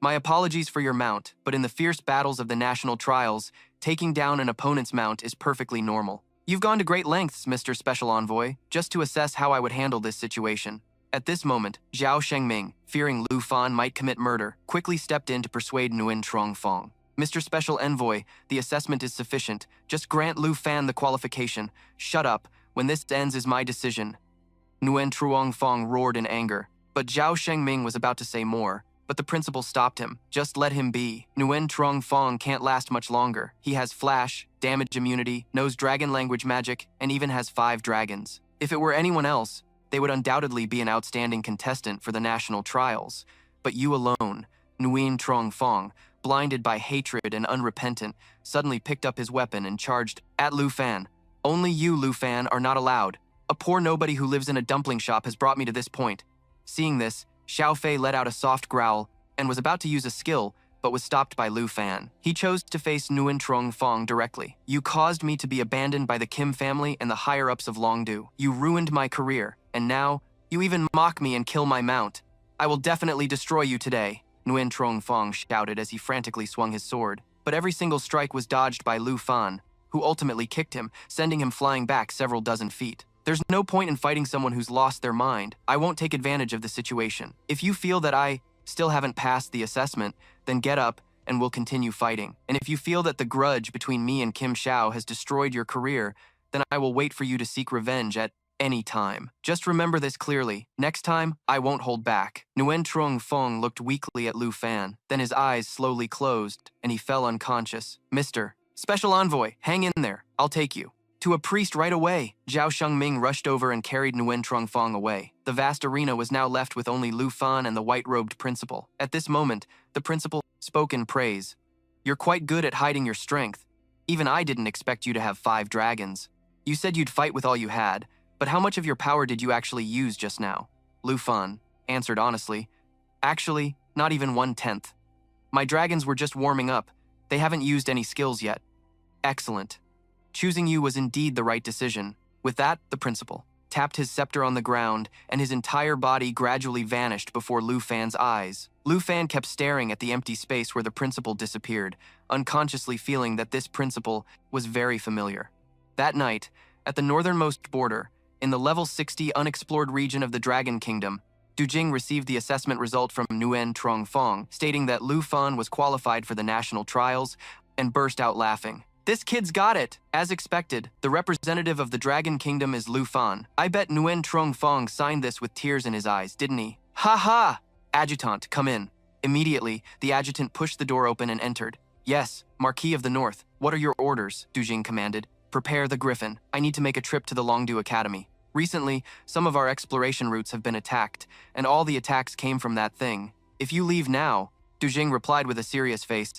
my apologies for your mount, but in the fierce battles of the national trials, taking down an opponent's mount is perfectly normal. You've gone to great lengths, Mr. Special Envoy, just to assess how I would handle this situation." At this moment, Zhao Shengming, fearing Lu Fan might commit murder, quickly stepped in to persuade Nguyen Trong Fong. "Mr. Special Envoy, the assessment is sufficient. Just grant Lu Fan the qualification. Shut up. When this ends is my decision." Nguyen Truong Fong roared in anger, but Zhao Shengming was about to say more, but the principal stopped him. "Just let him be. Nguyen Truong Fong can't last much longer. He has flash, damage immunity, knows dragon language magic, and even has 5 dragons. If it were anyone else, they would undoubtedly be an outstanding contestant for the national trials. But you alone," Nguyen Truong Fong, blinded by hatred and unrepentant, suddenly picked up his weapon and charged at Lu Fan. "Only you, Lu Fan, are not allowed. A poor nobody who lives in a dumpling shop has brought me to this point." Seeing this, Xiao Fei let out a soft growl and was about to use a skill, but was stopped by Lu Fan. He chose to face Nguyen Truong Fong directly. "You caused me to be abandoned by the Kim family and the higher-ups of Longdu. You ruined my career, and now you even mock me and kill my mount. I will definitely destroy you today," Nguyen Truong Fong shouted as he frantically swung his sword. But every single strike was dodged by Lu Fan, who ultimately kicked him, sending him flying back several dozen feet. "There's no point in fighting someone who's lost their mind. I won't take advantage of the situation. If you feel that I still haven't passed the assessment, then get up and we'll continue fighting. And if you feel that the grudge between me and Kim Xiao has destroyed your career, then I will wait for you to seek revenge at any time. Just remember this clearly. Next time, I won't hold back." Nguyen Truong Fong looked weakly at Lu Fan, then his eyes slowly closed, and he fell unconscious. "Mr. Special Envoy, hang in there. I'll take you to a priest right away." Zhao Shengming rushed over and carried Nguyen Truong Fong away. The vast arena was now left with only Lu Fan and the white-robed principal. At this moment, the principal spoke in praise. "You're quite good at hiding your strength. Even I didn't expect you to have 5 dragons. You said you'd fight with all you had, but how much of your power did you actually use just now?" Lu Fan answered honestly, "Actually, not even 1/10. My dragons were just warming up. They haven't used any skills yet." "Excellent. Choosing you was indeed the right decision." With that, the principal tapped his scepter on the ground, and his entire body gradually vanished before Lu Fan's eyes. Lu Fan kept staring at the empty space where the principal disappeared, unconsciously feeling that this principal was very familiar. That night, at the northernmost border, in the level 60 unexplored region of the Dragon Kingdom, Du Jing received the assessment result from Nguyen Truong Fong, stating that Lu Fan was qualified for the national trials, and burst out laughing. "This kid's got it!" As expected, the representative of the Dragon Kingdom is Lu Fan. I bet Nguyen Truong Fong signed this with tears in his eyes, didn't he? "Ha ha! Adjutant, come in." Immediately, the adjutant pushed the door open and entered. "Yes, Marquis of the North, what are your orders?" Du Jing commanded. "Prepare the Griffin. I need to make a trip to the Longdu Academy. Recently, some of our exploration routes have been attacked, and all the attacks came from that thing. If you leave now," Du Jing replied with a serious face,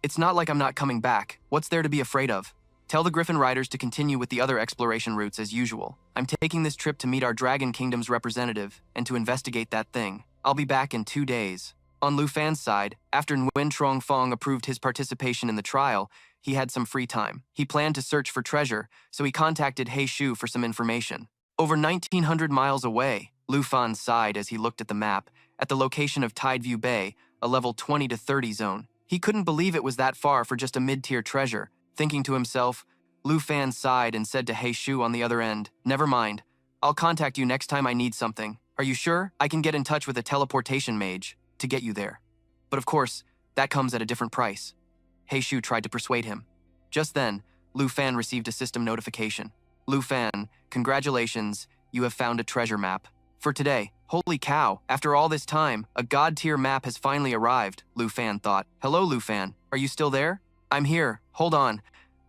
"it's not like I'm not coming back. What's there to be afraid of? Tell the Griffin Riders to continue with the other exploration routes as usual. I'm taking this trip to meet our Dragon Kingdom's representative and to investigate that thing. I'll be back in 2 days." On Lu Fan's side, after Nguyen Truong Fong approved his participation in the trial, he had some free time. He planned to search for treasure, so he contacted He Shu for some information. Over 1,900 miles away, Lu Fan sighed as he looked at the map, at the location of Tideview Bay, a level 20 to 30 zone. He couldn't believe it was that far for just a mid-tier treasure. Thinking to himself, Lu Fan sighed and said to He Shu on the other end, "Never mind. I'll contact you next time I need something. Are you sure? I can get in touch with a teleportation mage to get you there. But of course, that comes at a different price." He Shu tried to persuade him. Just then, Lu Fan received a system notification. "Lu Fan, congratulations, you have found a treasure map. For today." Holy cow, after all this time, a god-tier map has finally arrived, Lu Fan thought. "Hello, Lu Fan, are you still there?" "I'm here, hold on.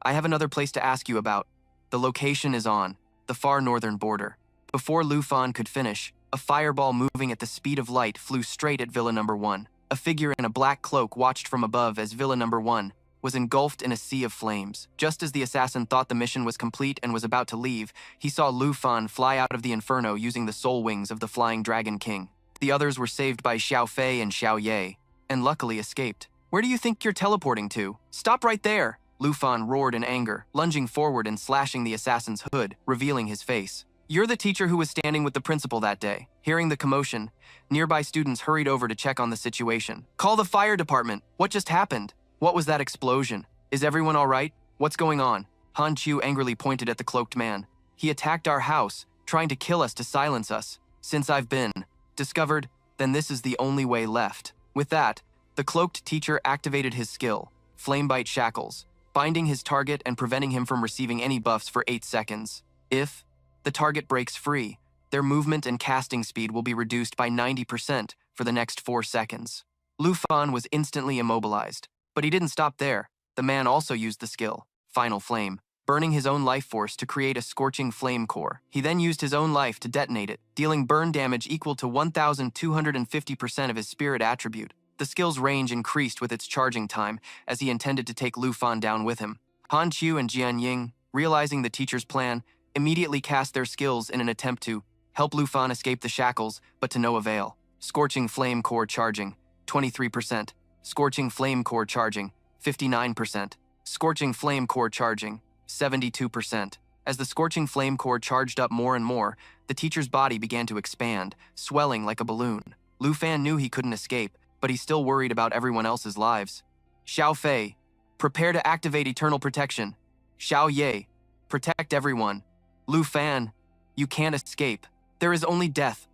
I have another place to ask you about." The location is on the far northern border. Before Lu Fan could finish, a fireball moving at the speed of light flew straight at Villa Number 1. A figure in a black cloak watched from above as Villa Number 1 was engulfed in a sea of flames. Just as the assassin thought the mission was complete and was about to leave, he saw Lu Fan fly out of the inferno using the soul wings of the Flying Dragon King. The others were saved by Xiao Fei and Xiao Ye, and luckily escaped. "Where do you think you're teleporting to? Stop right there!" Lu Fan roared in anger, lunging forward and slashing the assassin's hood, revealing his face. "You're the teacher who was standing with the principal that day." Hearing the commotion, nearby students hurried over to check on the situation. "Call the fire department! What just happened? What was that explosion? Is everyone all right? What's going on?" Han Chu angrily pointed at the cloaked man. "He attacked our house, trying to kill us to silence us. Since I've been discovered, then this is the only way left." With that, the cloaked teacher activated his skill, Flamebite Shackles, binding his target and preventing him from receiving any buffs for 8 seconds. If the target breaks free, their movement and casting speed will be reduced by 90% for the next 4 seconds. Lu Fan was instantly immobilized, but he didn't stop there. The man also used the skill, Final Flame, burning his own life force to create a scorching flame core. He then used his own life to detonate it, dealing burn damage equal to 1,250% of his spirit attribute. The skill's range increased with its charging time, as he intended to take Lu Fan down with him. Han Chu and Jian Ying, realizing the teacher's plan, immediately cast their skills in an attempt to help Lu Fan escape the shackles, but to no avail. Scorching Flame Core charging, 23%. Scorching Flame Core charging, 59%. Scorching Flame Core charging, 72%. As the Scorching Flame Core charged up more and more, the teacher's body began to expand, swelling like a balloon. Lu Fan knew he couldn't escape, but he still worried about everyone else's lives. "Xiao Fei, prepare to activate Eternal Protection. Xiao Ye, protect everyone. Lu Fan, you can't escape. There is only death,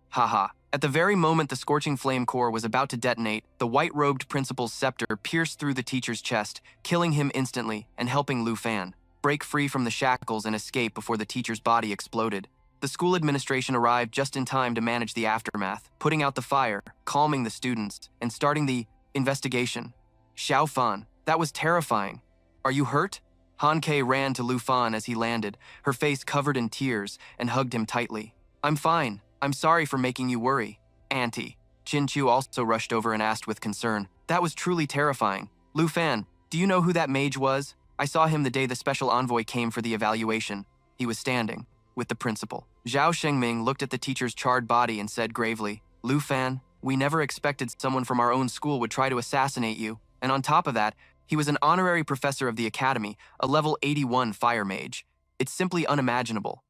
haha." At the very moment the Scorching Flame Core was about to detonate, the white-robed principal's scepter pierced through the teacher's chest, killing him instantly and helping Lu Fan break free from the shackles and escape before the teacher's body exploded. The school administration arrived just in time to manage the aftermath, putting out the fire, calming the students, and starting the investigation. "Xiao Fan, that was terrifying. Are you hurt?" Han Ke ran to Lu Fan as he landed, her face covered in tears, and hugged him tightly. "I'm fine. I'm sorry for making you worry, Auntie." Chin Chu also rushed over and asked with concern. "That was truly terrifying. Lu Fan, do you know who that mage was? I saw him the day the special envoy came for the evaluation. He was standing with the principal." Zhao Shengming looked at the teacher's charred body and said gravely, "Lu Fan, we never expected someone from our own school would try to assassinate you. And on top of that, he was an honorary professor of the academy, a level 81 fire mage. It's simply unimaginable.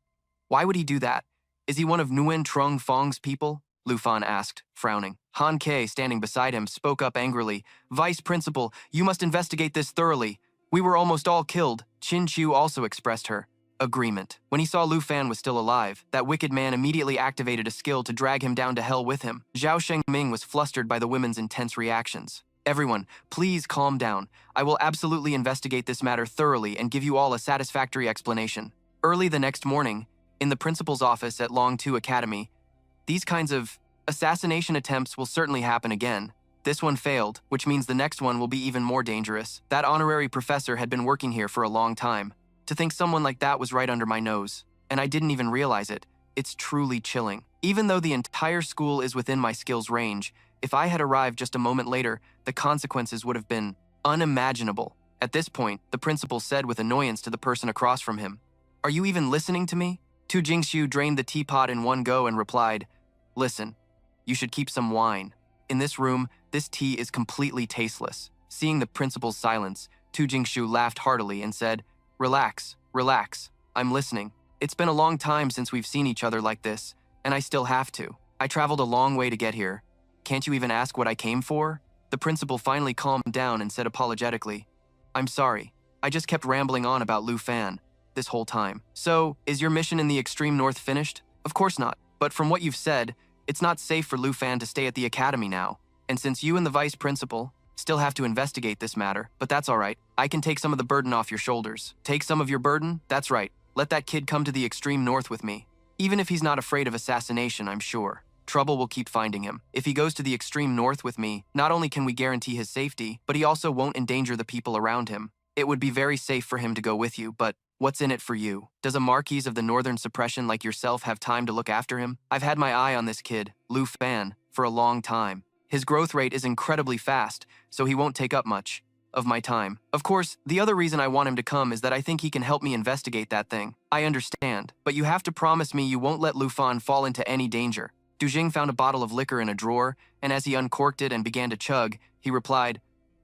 Why would he do that? Is he one of Nguyen Trung Fong's people?" Lu Fan asked, frowning. Han Ke, standing beside him, spoke up angrily. "Vice Principal, you must investigate this thoroughly. We were almost all killed." Chin Chu also expressed her agreement. When he saw Lu Fan was still alive, that wicked man immediately activated a skill to drag him down to hell with him. Zhao Shengming was flustered by the women's intense reactions. "Everyone, please calm down. I will absolutely investigate this matter thoroughly and give you all a satisfactory explanation." Early the next morning, in the principal's office at Long 2 Academy, these kinds of assassination attempts will certainly happen again. This one failed, which means the next one will be even more dangerous. That honorary professor had been working here for a long time. To think someone like that was right under my nose, and I didn't even realize it. It's truly chilling. Even though the entire school is within my skills range, if I had arrived just a moment later, the consequences would have been unimaginable. At this point, the principal said with annoyance to the person across from him, "Are you even listening to me?" Tu Jingxiu drained the teapot in one go and replied, "Listen, you should keep some wine. In this room, this tea is completely tasteless." Seeing the principal's silence, Tu Jingxiu laughed heartily and said, Relax. I'm listening. It's been a long time since we've seen each other like this, and I still have to. I traveled a long way to get here. Can't you even ask what I came for?" The principal finally calmed down and said apologetically, "I'm sorry. I just kept rambling on about Lu Fan this whole time." "So, is your mission in the extreme north finished?" "Of course not. But from what you've said, it's not safe for Lu Fan to stay at the academy now. And since you and the vice principal still have to investigate this matter, but that's all right. I can take some of the burden off your shoulders." "Take some of your burden? That's right. Let that kid come to the extreme north with me. Even if he's not afraid of assassination, I'm sure trouble will keep finding him. If he goes to the extreme north with me, not only can we guarantee his safety, but he also won't endanger the people around him. It would be very safe for him to go with you, but what's in it for you? Does a Marquis of the Northern Suppression like yourself have time to look after him? I've had my eye on this kid, Lu Fan, for a long time. His growth rate is incredibly fast, so he won't take up much of my time. Of course, the other reason I want him to come is that I think he can help me investigate that thing. I understand, but you have to promise me you won't let Lu Fan fall into any danger." Du Jing found a bottle of liquor in a drawer, and as he uncorked it and began to chug, he replied,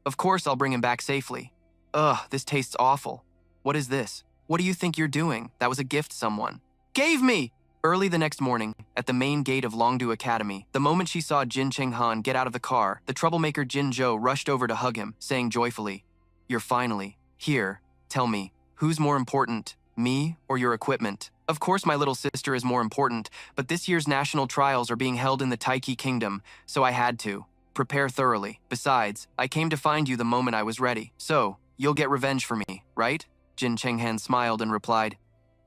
"Of course I'll bring him back safely." Ugh, this tastes awful. What is this? What do you think you're doing? That was a gift someone gave me! Early the next morning, at the main gate of Longdu Academy, the moment she saw Jin Chenghan get out of the car, the troublemaker Jin Zhou rushed over to hug him, saying joyfully, "You're finally here. Tell me, who's more important, me or your equipment?" Of course my little sister is more important, but this year's national trials are being held in the Taiki Kingdom, so I had to prepare thoroughly. Besides, I came to find you the moment I was ready. So, you'll get revenge for me, right? Jin Chenghan smiled and replied,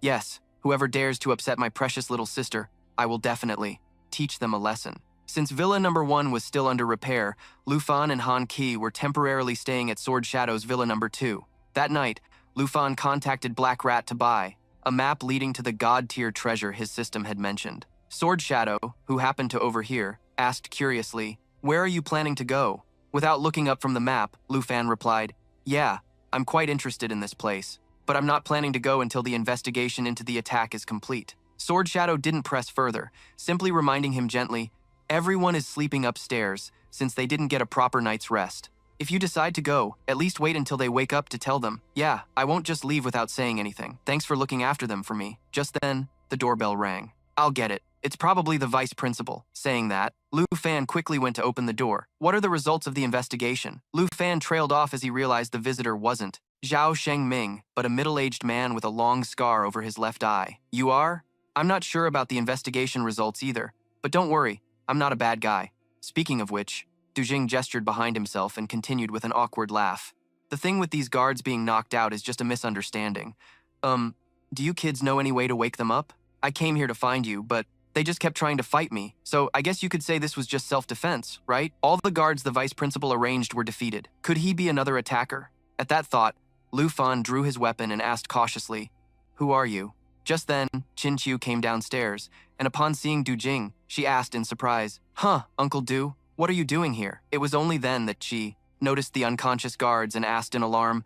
"Yes, whoever dares to upset my precious little sister, I will definitely teach them a lesson." Since Villa Number 1 was still under repair, Lu Fan and Han Qi were temporarily staying at Sword Shadow's Villa Number 2. That night, Lu Fan contacted Black Rat to buy a map leading to the god-tier treasure his system had mentioned. Sword Shadow, who happened to overhear, asked curiously, "Where are you planning to go?" Without looking up from the map, Lu Fan replied, "Yeah, I'm quite interested in this place, but I'm not planning to go until the investigation into the attack is complete." Sword Shadow didn't press further, simply reminding him gently, "Everyone is sleeping upstairs, since they didn't get a proper night's rest. If you decide to go, at least wait until they wake up to tell them. Yeah, I won't just leave without saying anything. Thanks for looking after them for me." Just then, the doorbell rang. "I'll get it. It's probably the vice principal." Saying that, Lu Fan quickly went to open the door. "What are the results of the investigation?" Lu Fan trailed off as he realized the visitor wasn't Zhao Shengming, but a middle-aged man with a long scar over his left eye. "You are? I'm not sure about the investigation results either, but don't worry, I'm not a bad guy." Speaking of which, Du Jing gestured behind himself and continued with an awkward laugh. "The thing with these guards being knocked out is just a misunderstanding. Do you kids know any way to wake them up? I came here to find you, but they just kept trying to fight me, so I guess you could say this was just self-defense, right? All the guards the vice principal arranged were defeated. Could he be another attacker?" At that thought, Lu Fan drew his weapon and asked cautiously, "Who are you?" Just then, Qin Qiu came downstairs, and upon seeing Du Jing, she asked in surprise, "Huh, Uncle Du, what are you doing here?" It was only then that she noticed the unconscious guards and asked in alarm,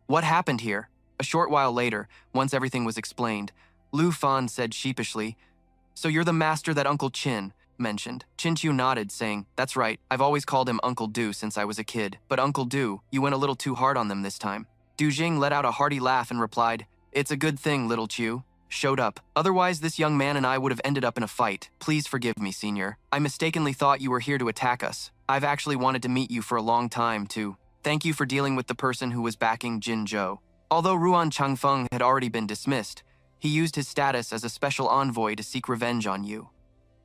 "What happened here?" A short while later, once everything was explained, Lu Fan said sheepishly, "So you're the master that Uncle Qin mentioned." Qin Qiu nodded, saying, "That's right, I've always called him Uncle Du since I was a kid. But Uncle Du, you went a little too hard on them this time." Du Jing let out a hearty laugh and replied, "It's a good thing little Qiu showed up. Otherwise, this young man and I would have ended up in a fight. Please forgive me, senior. I mistakenly thought you were here to attack us. I've actually wanted to meet you for a long time, too. Thank you for dealing with the person who was backing Jin Zhou." Although Ruan Changfeng had already been dismissed, he used his status as a special envoy to seek revenge on you.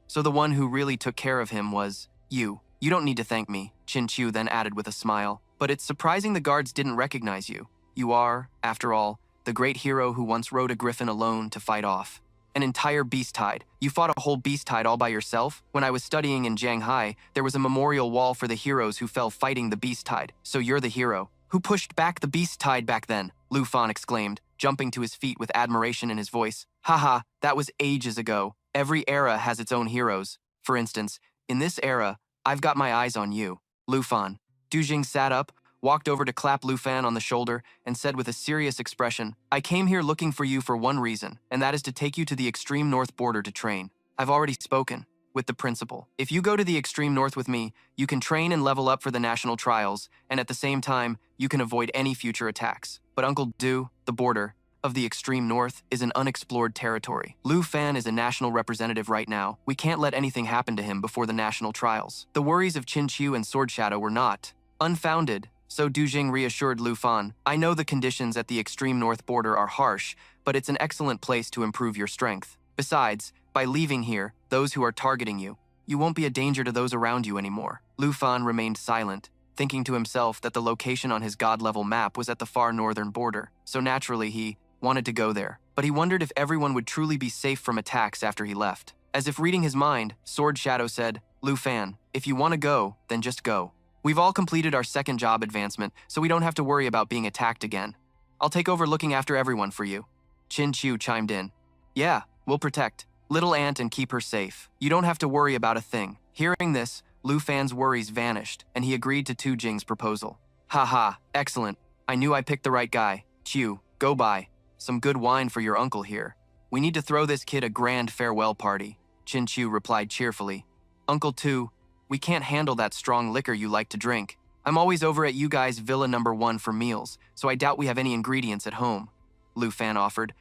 So the one who really took care of him was you. "You don't need to thank me," Qin Qiu then added with a smile. "But it's surprising the guards didn't recognize you. You are, after all, the great hero who once rode a griffin alone to fight off an entire beast tide. You fought a whole beast tide all by yourself? When I was studying in Shanghai, there was a memorial wall for the heroes who fell fighting the beast tide. So you're the hero. Who pushed back the beast tide back then?" Lu Fan exclaimed, jumping to his feet with admiration in his voice. "Haha, that was ages ago. Every era has its own heroes. For instance, in this era, I've got my eyes on you, Lu Fan." Du Jing sat up, walked over to clap Lu Fan on the shoulder, and said with a serious expression, "I came here looking for you for one reason, and that is to take you to the extreme north border to train. I've already spoken with the principal. If you go to the extreme north with me, you can train and level up for the national trials, and at the same time, you can avoid any future attacks. But Uncle Du, the border of the extreme north is an unexplored territory. Lu Fan is a national representative right now. We can't let anything happen to him before the national trials." The worries of Qin Qiu and Sword Shadow were not unfounded. So Du Jing reassured Lu Fan, "I know the conditions at the extreme north border are harsh, but it's an excellent place to improve your strength. Besides, by leaving here, those who are targeting you, you won't be a danger to those around you anymore." Lu Fan remained silent, thinking to himself that the location on his god-level map was at the far northern border, so naturally he wanted to go there. But he wondered if everyone would truly be safe from attacks after he left. As if reading his mind, Sword Shadow said, "Lu Fan, if you want to go, then just go. We've all completed our second job advancement, so we don't have to worry about being attacked again. I'll take over looking after everyone for you." Qin Qiu chimed in, "Yeah, we'll protect little Aunt and keep her safe. You don't have to worry about a thing." Hearing this, Lu Fan's worries vanished, and he agreed to Tu Jing's proposal. "Haha, excellent. I knew I picked the right guy. Qiu, go buy some good wine for your uncle here. We need to throw this kid a grand farewell party." Qin Qiu replied cheerfully, "Uncle Tu, we can't handle that strong liquor you like to drink. I'm always over at you guys' Villa #1 for meals, so I doubt we have any ingredients at home, Lu Fan offered.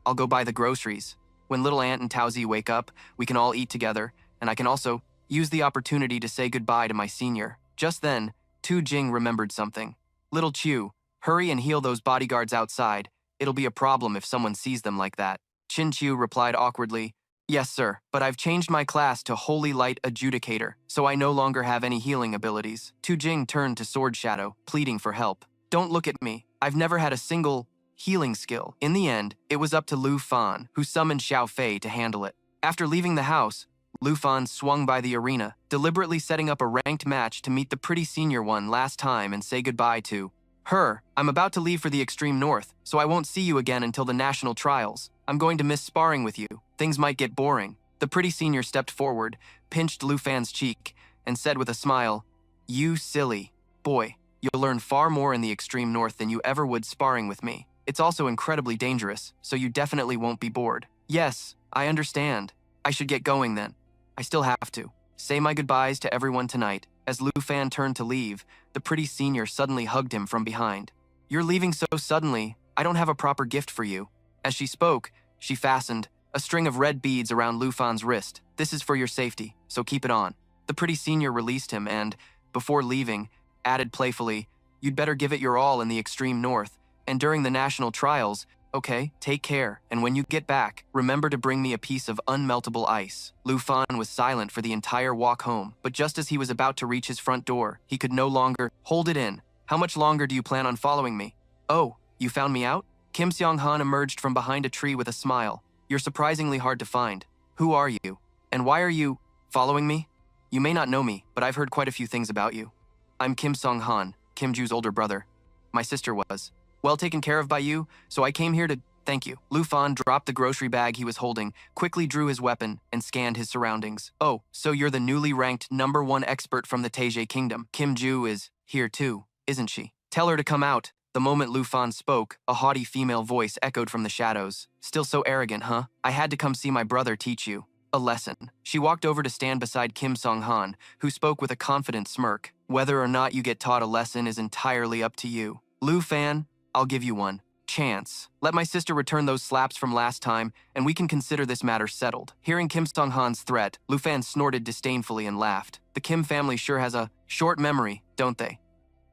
I'll go buy the groceries. When little Aunt and Taozi wake up, we can all eat together, and I can also use the opportunity to say goodbye to my senior. Just then, Tu Jing remembered something. Little Chu, hurry and heal those bodyguards outside. It'll be a problem if someone sees them like that. Chin Chu replied awkwardly, yes, sir, but I've changed my class to Holy Light Adjudicator, so I no longer have any healing abilities. Tu Jing turned to Sword Shadow, pleading for help. Don't look at me. I've never had a single healing skill. In the end, it was up to Lu Fan, who summoned Xiao Fei to handle it. After leaving the house, Lu Fan swung by the arena, deliberately setting up a ranked match to meet the pretty senior one last time and say goodbye to her. I'm about to leave for the extreme north, so I won't see you again until the national trials. I'm going to miss sparring with you. Things might get boring. The pretty senior stepped forward, pinched Lu Fan's cheek, and said with a smile, you silly boy, you'll learn far more in the extreme north than you ever would sparring with me. It's also incredibly dangerous, so you definitely won't be bored. Yes, I understand. I should get going then. I still have to say my goodbyes to everyone tonight. As Lu Fan turned to leave, the pretty senior suddenly hugged him from behind. You're leaving so suddenly. I don't have a proper gift for you. As she spoke, she fastened a string of red beads around Lu Fan's wrist. This is for your safety, so keep it on. The pretty senior released him and, before leaving, added playfully, you'd better give it your all in the extreme north, and during the national trials, okay, take care, and when you get back, remember to bring me a piece of unmeltable ice. Lu Fan was silent for the entire walk home, but just as he was about to reach his front door, he could no longer hold it in. How much longer do you plan on following me? Oh, you found me out? Kim Seong-han emerged from behind a tree with a smile. You're surprisingly hard to find. Who are you? And why are you following me? You may not know me, but I've heard quite a few things about you. I'm Kim Seong-han, Kim Ju's older brother. My sister was well taken care of by you, so I came here to thank you. Lu Fan dropped the grocery bag he was holding, quickly drew his weapon, and scanned his surroundings. Oh, so you're the newly ranked #1 expert from the Taizhe Kingdom. Kim Ju is here too, isn't she? Tell her to come out. The moment Lu Fan spoke, a haughty female voice echoed from the shadows. Still so arrogant, huh? I had to come see my brother teach you a lesson. She walked over to stand beside Kim Seong-han, who spoke with a confident smirk. Whether or not you get taught a lesson is entirely up to you. Lu Fan, I'll give you one chance. Let my sister return those slaps from last time, and we can consider this matter settled. Hearing Kim Seong-han's threat, Lu Fan snorted disdainfully and laughed. The Kim family sure has a short memory, don't they?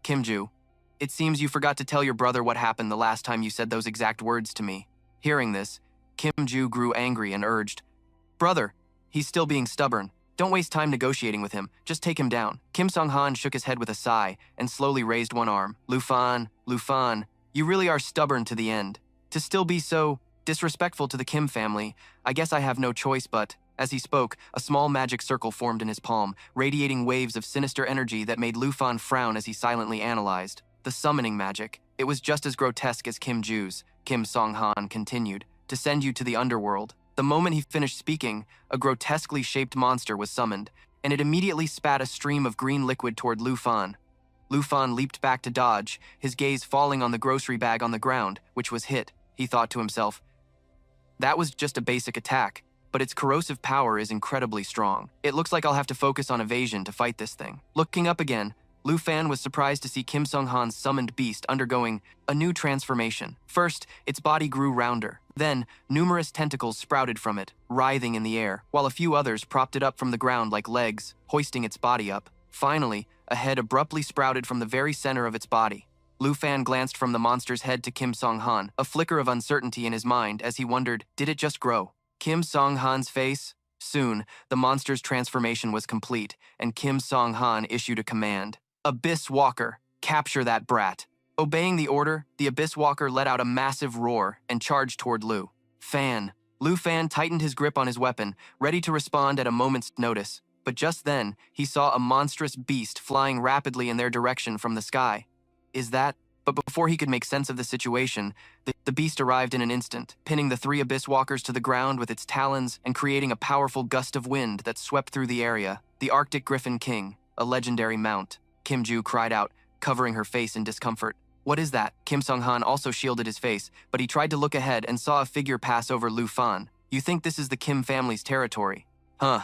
Kim Ju, it seems you forgot to tell your brother what happened the last time you said those exact words to me. Hearing this, Kim Ju grew angry and urged, brother, he's still being stubborn. Don't waste time negotiating with him. Just take him down. Kim Seong-han shook his head with a sigh and slowly raised one arm. Lu Fan, you really are stubborn to the end. To still be so disrespectful to the Kim family, I guess I have no choice but... As he spoke, a small magic circle formed in his palm, radiating waves of sinister energy that made Lu Fan frown as he silently analyzed. The summoning magic. It was just as grotesque as Kim Ju's. Kim Seong-han continued, to send you to the underworld. The moment he finished speaking, a grotesquely shaped monster was summoned, and it immediately spat a stream of green liquid toward Lu Fan. Lu Fan leaped back to dodge, his gaze falling on the grocery bag on the ground, which was hit. He thought to himself, that was just a basic attack, but its corrosive power is incredibly strong. It looks like I'll have to focus on evasion to fight this thing. Looking up again, Lu Fan was surprised to see Kim Seong-han's summoned beast undergoing a new transformation. First, its body grew rounder. Then, numerous tentacles sprouted from it, writhing in the air, while a few others propped it up from the ground like legs, hoisting its body up. Finally, a head abruptly sprouted from the very center of its body. Lu Fan glanced from the monster's head to Kim Seong-han, a flicker of uncertainty in his mind as he wondered, did it just grow? Kim Seong-han's face? Soon, the monster's transformation was complete, and Kim Seong-han issued a command. Abyss Walker, capture that brat. Obeying the order, the Abyss Walker let out a massive roar and charged toward Lu Fan. Lu Fan tightened his grip on his weapon, ready to respond at a moment's notice. But just then, he saw a monstrous beast flying rapidly in their direction from the sky. Is that? But before he could make sense of the situation, the beast arrived in an instant, pinning the 3 Abyss Walkers to the ground with its talons and creating a powerful gust of wind that swept through the area. The Arctic Griffin King, a legendary mount. Kim Ju cried out, covering her face in discomfort. What is that? Kim Seong-han also shielded his face, but he tried to look ahead and saw a figure pass over Lu Fan. You think this is the Kim family's territory? Huh.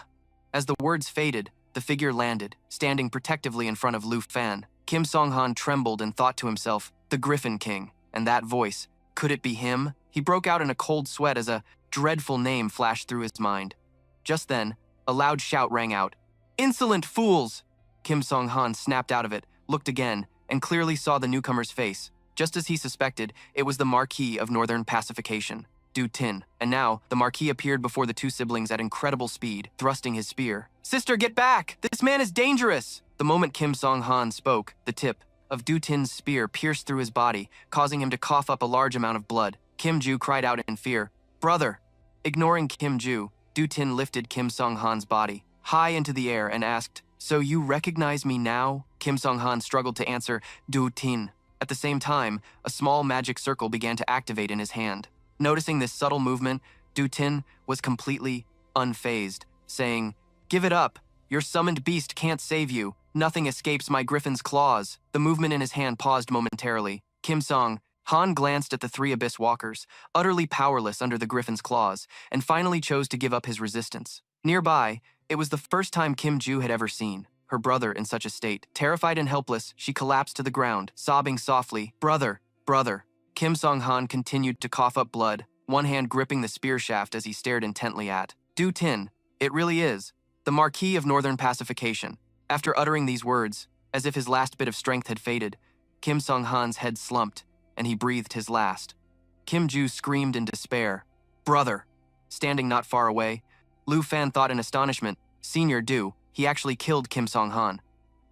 As the words faded, the figure landed, standing protectively in front of Lu Fan. Kim Song-han trembled and thought to himself, the Griffin King, and that voice, could it be him? He broke out in a cold sweat as a dreadful name flashed through his mind. Just then, a loud shout rang out. Insolent fools! Kim Song-han snapped out of it, looked again, and clearly saw the newcomer's face. Just as he suspected, it was the Marquis of Northern Pacification, Du Tin. And now, the Marquis appeared before the two siblings at incredible speed, thrusting his spear. Sister, get back! This man is dangerous! The moment Kim Song-han spoke, the tip of Du Tin's spear pierced through his body, causing him to cough up a large amount of blood. Kim Ju cried out in fear, Brother! Ignoring Kim Ju, Du Tin lifted Kim Song-han's body high into the air and asked, So you recognize me now? Kim Song-han struggled to answer, Du Tin. At the same time, a small magic circle began to activate in his hand. Noticing this subtle movement, Du Tin was completely unfazed, saying, Give it up. Your summoned beast can't save you. Nothing escapes my griffin's claws. The movement in his hand paused momentarily. Kim Song-han glanced at the three abyss walkers, utterly powerless under the griffin's claws, and finally chose to give up his resistance. Nearby, it was the first time Kim Ju had ever seen her brother in such a state. Terrified and helpless, she collapsed to the ground, sobbing softly, Brother, brother. Kim Song-han continued to cough up blood, one hand gripping the spear shaft as he stared intently at Du Tin. It really is the Marquis of Northern Pacification. After uttering these words, as if his last bit of strength had faded, Kim Song-han's head slumped, and he breathed his last. Kim Ju screamed in despair, Brother! Standing not far away, Lu Fan thought in astonishment, Senior Du, he actually killed Kim Song-han.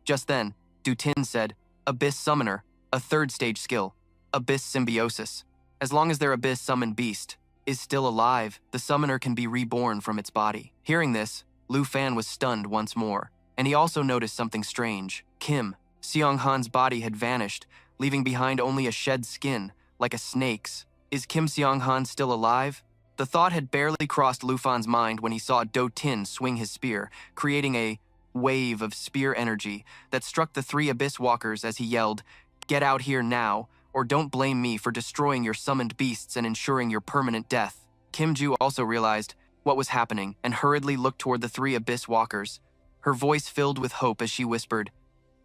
Just then, Du Tin said, Abyss Summoner, a third stage skill, Abyss Symbiosis. As long as their Abyss summoned beast is still alive, the summoner can be reborn from its body. Hearing this, Lu Fan was stunned once more, and he also noticed something strange. Kim Seong-han's body had vanished, leaving behind only a shed skin, like a snake's. Is Kim Seong-han still alive? The thought had barely crossed Lu Fan's mind when he saw Du Tin swing his spear, creating a wave of spear energy that struck the three abyss walkers as he yelled, Get out here now, or don't blame me for destroying your summoned beasts and ensuring your permanent death. Kim Ju also realized what was happening and hurriedly looked toward the three abyss walkers, her voice filled with hope as she whispered,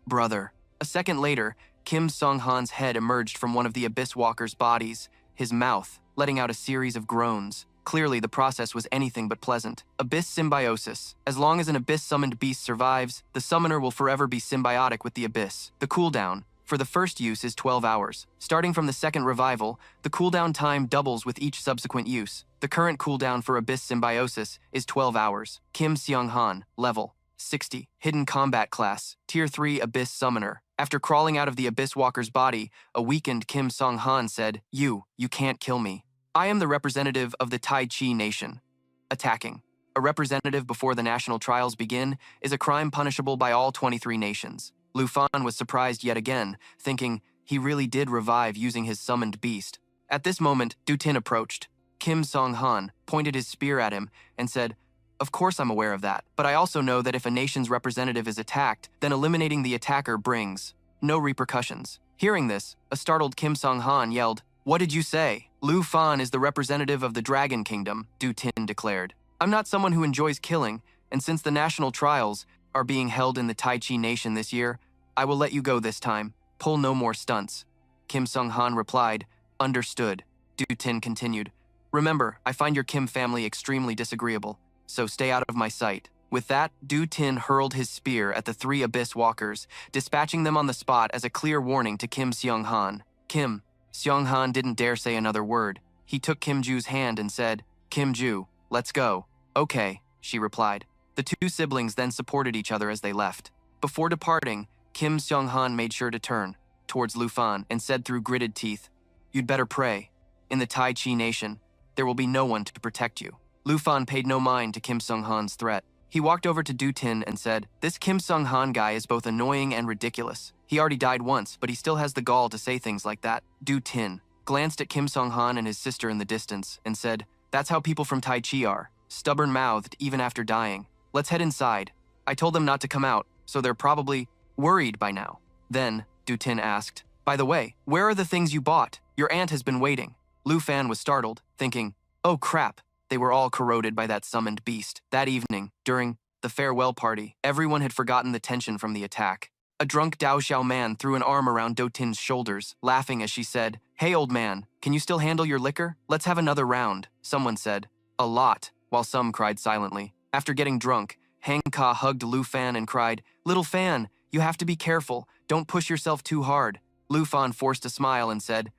Brother. A second later, Kim Song-han's head emerged from one of the abyss walkers' bodies, his mouth letting out a series of groans. Clearly, the process was anything but pleasant. Abyss Symbiosis. As long as an abyss-summoned beast survives, the summoner will forever be symbiotic with the abyss. The cooldown for the first use is 12 hours. Starting from the second revival, the cooldown time doubles with each subsequent use. The current cooldown for Abyss Symbiosis is 12 hours. Kim Seong-han, level 60. Hidden Combat Class, Tier 3 Abyss Summoner. After crawling out of the Abyss Walker's body, a weakened Kim Song-han said, You can't kill me. I am the representative of the Tai Chi Nation. Attacking. A representative before the national trials begin is a crime punishable by all 23 nations. Lu Fan was surprised yet again, thinking he really did revive using his summoned beast. At this moment, Du Tin approached. Kim Song-han pointed his spear at him and said, Of course I'm aware of that, but I also know that if a nation's representative is attacked, then eliminating the attacker brings no repercussions. Hearing this, a startled Kim Song-han yelled, What did you say? Lu Fan is the representative of the Dragon Kingdom, Du Tin declared. I'm not someone who enjoys killing, and since the national trials are being held in the Tai Chi Nation this year, I will let you go this time. Pull no more stunts. Kim Song-han replied, Understood. Du Tin continued, Remember, I find your Kim family extremely disagreeable, so stay out of my sight. With that, Du Tin hurled his spear at the three abyss walkers, dispatching them on the spot as a clear warning to Kim Seong-han. Kim Seong-han didn't dare say another word. He took Kim Ju's hand and said, Kim Ju, let's go. Okay, she replied. The two siblings then supported each other as they left. Before departing, Kim Seong-han made sure to turn towards Lu Fan and said through gritted teeth, You'd better pray. In the Tai Chi Nation, there will be no one to protect you. Lu Fan paid no mind to Kim Song-han's threat. He walked over to Du Tin and said, This Kim Song-han guy is both annoying and ridiculous. He already died once, but he still has the gall to say things like that. Du Tin glanced at Kim Song-han and his sister in the distance and said, That's how people from Tai Chi are, stubborn-mouthed even after dying. Let's head inside. I told them not to come out, so they're probably worried by now. Then, Du Tin asked, By the way, where are the things you bought? Your aunt has been waiting. Lu Fan was startled, thinking, Oh crap. They were all corroded by that summoned beast. That evening, during the farewell party, everyone had forgotten the tension from the attack. A drunk Dao Xiao man threw an arm around Do Tin's shoulders, laughing as she said, "Hey old man, can you still handle your liquor? Let's have another round," someone said. "A lot," while some cried silently. After getting drunk, Hang Ka hugged Lu Fan and cried, "Little Fan, you have to be careful, don't push yourself too hard." Lu Fan forced a smile and said,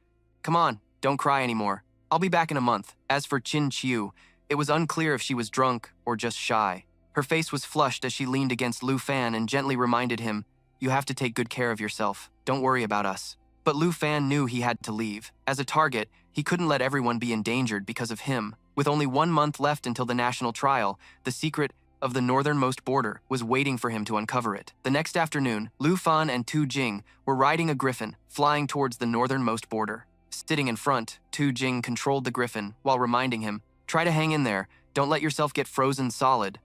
"Come on, don't cry anymore. I'll be back in a month." As for Qin Qiu, it was unclear if she was drunk or just shy. Her face was flushed as she leaned against Lu Fan and gently reminded him, "You have to take good care of yourself. Don't worry about us." But Lu Fan knew he had to leave. As a target, he couldn't let everyone be endangered because of him. With only 1 month left until the national trial, the secret of the northernmost border was waiting for him to uncover it. The next afternoon, Lu Fan and Tu Jing were riding a griffin, flying towards the northernmost border. Sitting in front, Tu Jing controlled the griffin while reminding him, "Try to hang in there, don't let yourself get frozen solid."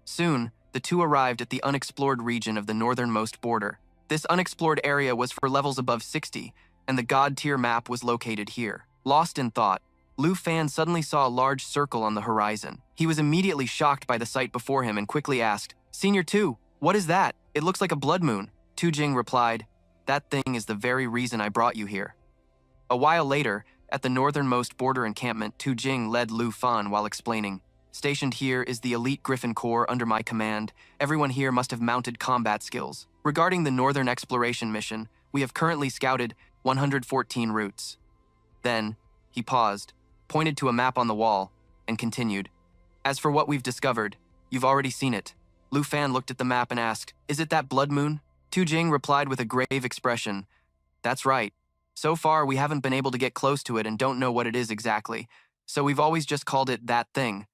Soon, the two arrived at the unexplored region of the northernmost border. This unexplored area was for levels above 60, and the God-tier map was located here. Lost in thought, Lu Fan suddenly saw a large circle on the horizon. He was immediately shocked by the sight before him and quickly asked, "Senior Tu, what is that? It looks like a blood moon." Tu Jing replied, "That thing is the very reason I brought you here." A while later, at the northernmost border encampment, Tu Jing led Lu Fan while explaining, "Stationed here is the elite Griffin Corps under my command. Everyone here must have mounted combat skills. Regarding the northern exploration mission, we have currently scouted 114 routes." Then, he paused, pointed to a map on the wall, and continued, "As for what we've discovered, you've already seen it." Lu Fan looked at the map and asked, "Is it that blood moon?" Tu Jing replied with a grave expression, "That's right. So far, we haven't been able to get close to it and don't know what it is exactly, so we've always just called it that thing."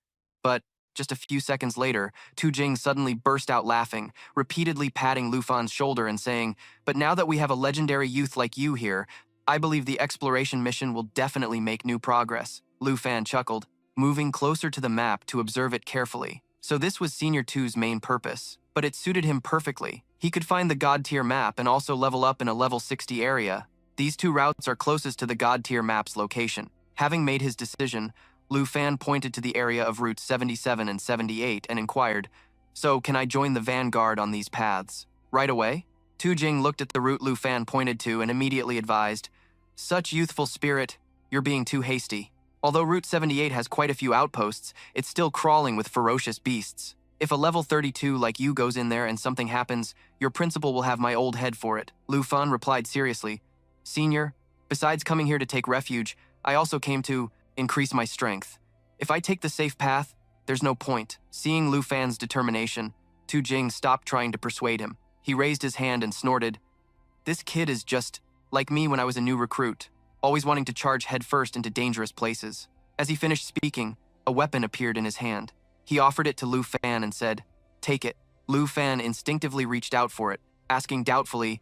But just a few seconds later, Tu Jing suddenly burst out laughing, repeatedly patting Lu Fan's shoulder and saying, "But now that we have a legendary youth like you here, I believe the exploration mission will definitely make new progress." Lu Fan chuckled, moving closer to the map to observe it carefully. So this was Senior Two's main purpose, but it suited him perfectly. He could find the God-tier map and also level up in a level 60 area. These two routes are closest to the God-tier map's location. Having made his decision, Lu Fan pointed to the area of routes 77 and 78 and inquired, "So, can I join the vanguard on these paths right away?" Tu Jing looked at the route Lu Fan pointed to and immediately advised, "Such youthful spirit, you're being too hasty. Although Route 78 has quite a few outposts, it's still crawling with ferocious beasts. If a level 32 like you goes in there and something happens, your principal will have my old head for it." Lu Fan replied seriously, "Senior, besides coming here to take refuge, I also came to increase my strength. If I take the safe path, there's no point." Seeing Lu Fan's determination, Tu Jing stopped trying to persuade him. He raised his hand and snorted, "This kid is just like me when I was a new recruit, always wanting to charge headfirst into dangerous places." As he finished speaking, a weapon appeared in his hand. He offered it to Lu Fan and said, "Take it." Lu Fan instinctively reached out for it, asking doubtfully,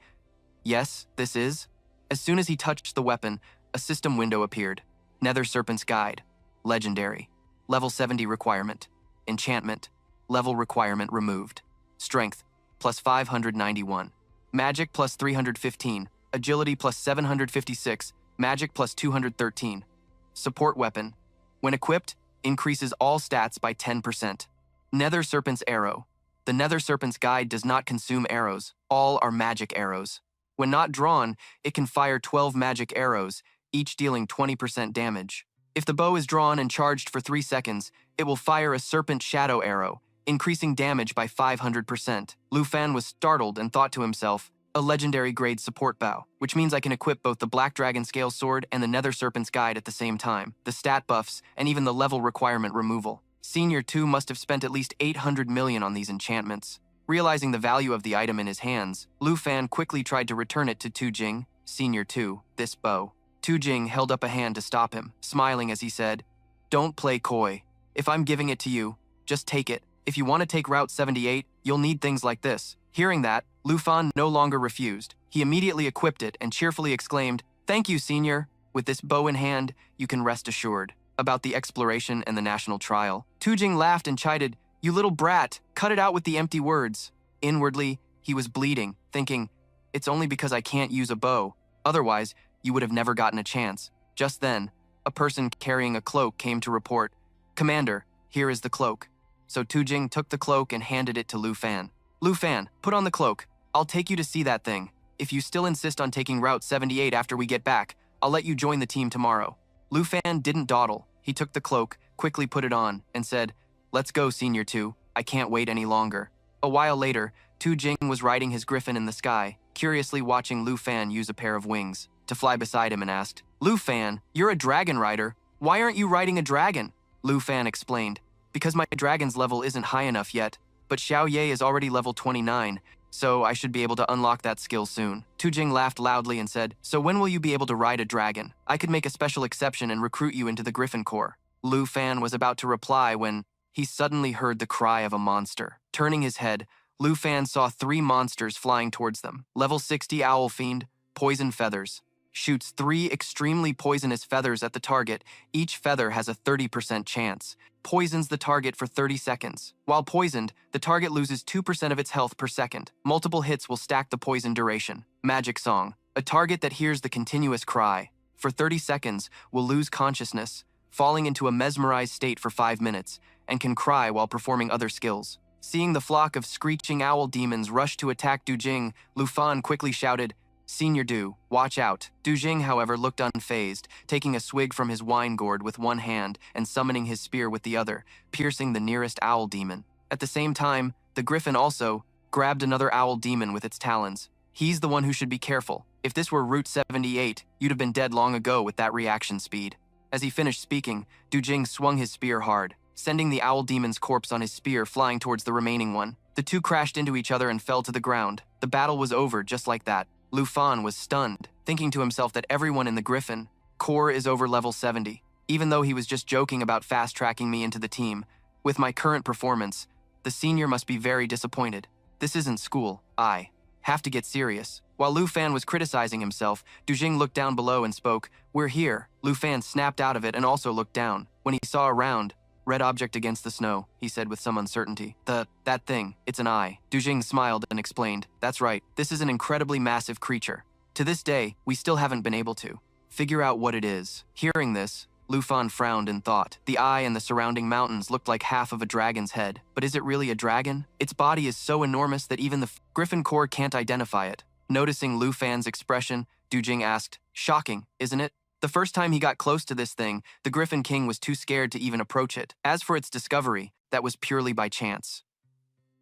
"Yes, this is?" As soon as he touched the weapon, a system window appeared. Nether Serpent's Guide. Legendary. Level 70 requirement. Enchantment. Level requirement removed. Strength, plus 591. Magic, plus 315. Agility, plus 756. Magic, plus 213. Support weapon. When equipped, increases all stats by 10%. Nether Serpent's Arrow. The Nether Serpent's Guide does not consume arrows. All are magic arrows. When not drawn, it can fire 12 magic arrows, each dealing 20% damage. If the bow is drawn and charged for 3 seconds, it will fire a serpent shadow arrow, increasing damage by 500%. Lu Fan was startled and thought to himself, "A legendary grade support bow, which means I can equip both the Black Dragon Scale Sword and the Nether Serpent's Guide at the same time, the stat buffs, and even the level requirement removal." Senior 2 must have spent at least 800 million on these enchantments. Realizing the value of the item in his hands, Lu Fan quickly tried to return it to Tu Jing. "Senior 2, this bow." Tu Jing held up a hand to stop him, smiling as he said, "Don't play coy. If I'm giving it to you, just take it. If you want to take Route 78, you'll need things like this." Hearing that, Lu Fan no longer refused. He immediately equipped it and cheerfully exclaimed, "Thank you, Senior. With this bow in hand, you can rest assured." About the exploration and the national trial, Tu Jing laughed and chided, "You little brat, cut it out with the empty words." Inwardly, he was bleeding, thinking, "It's only because I can't use a bow. Otherwise, you would have never gotten a chance." Just then, a person carrying a cloak came to report, "Commander, here is the cloak." So Tu Jing took the cloak and handed it to Lu Fan. "Lu Fan, put on the cloak. I'll take you to see that thing. If you still insist on taking Route 78 after we get back, I'll let you join the team tomorrow." Lu Fan didn't dawdle. He took the cloak, quickly put it on, and said, "Let's go, Senior 2. I can't wait any longer." A while later, Tu Jing was riding his griffin in the sky, curiously watching Lu Fan use a pair of wings to fly beside him and asked, "Lu Fan, you're a dragon rider. Why aren't you riding a dragon?" Lu Fan explained, "Because my dragon's level isn't high enough yet, but Xiao Ye is already level 29, so I should be able to unlock that skill soon." Tu Jing laughed loudly and said, "So when will you be able to ride a dragon? I could make a special exception and recruit you into the Griffin Corps." Lu Fan was about to reply when he suddenly heard the cry of a monster. Turning his head, Lu Fan saw 3 monsters flying towards them. Level 60 Owl Fiend, Poison Feathers. Shoots 3 extremely poisonous feathers at the target. Each feather has a 30% chance. Poisons the target for 30 seconds. While poisoned, the target loses 2% of its health per second. Multiple hits will stack the poison duration. Magic Song. A target that hears the continuous cry for 30 seconds will lose consciousness, falling into a mesmerized state for 5 minutes, and can cry while performing other skills. Seeing the flock of screeching owl demons rush to attack Du Jing, Lu Fan quickly shouted, "Senior Du, watch out." Du Jing, however, looked unfazed, taking a swig from his wine gourd with one hand and summoning his spear with the other, piercing the nearest owl demon. At the same time, the griffin also grabbed another owl demon with its talons. He's the one who should be careful. If this were Route 78, you'd have been dead long ago with that reaction speed. As he finished speaking, Du Jing swung his spear hard, sending the owl demon's corpse on his spear flying towards the remaining one. The two crashed into each other and fell to the ground. The battle was over just like that. Lu Fan was stunned, thinking to himself that everyone in the Griffin Corps is over level 70. Even though he was just joking about fast-tracking me into the team, with my current performance, the senior must be very disappointed. This isn't school. I have to get serious. While Lu Fan was criticizing himself, Du Jing looked down below and spoke, "We're here." Lu Fan snapped out of it and also looked down. When he saw a round, red object against the snow, he said with some uncertainty. That thing, it's an eye." Du Jing smiled and explained, "That's right, this is an incredibly massive creature. To this day, we still haven't been able to figure out what it is." Hearing this, Lu Fan frowned and thought. The eye and the surrounding mountains looked like half of a dragon's head. But is it really a dragon? Its body is so enormous that even the Griffin Corps can't identify it. Noticing Lu Fan's expression, Du Jing asked, "Shocking, isn't it?" The first time he got close to this thing, the Griffin King was too scared to even approach it. As for its discovery, that was purely by chance.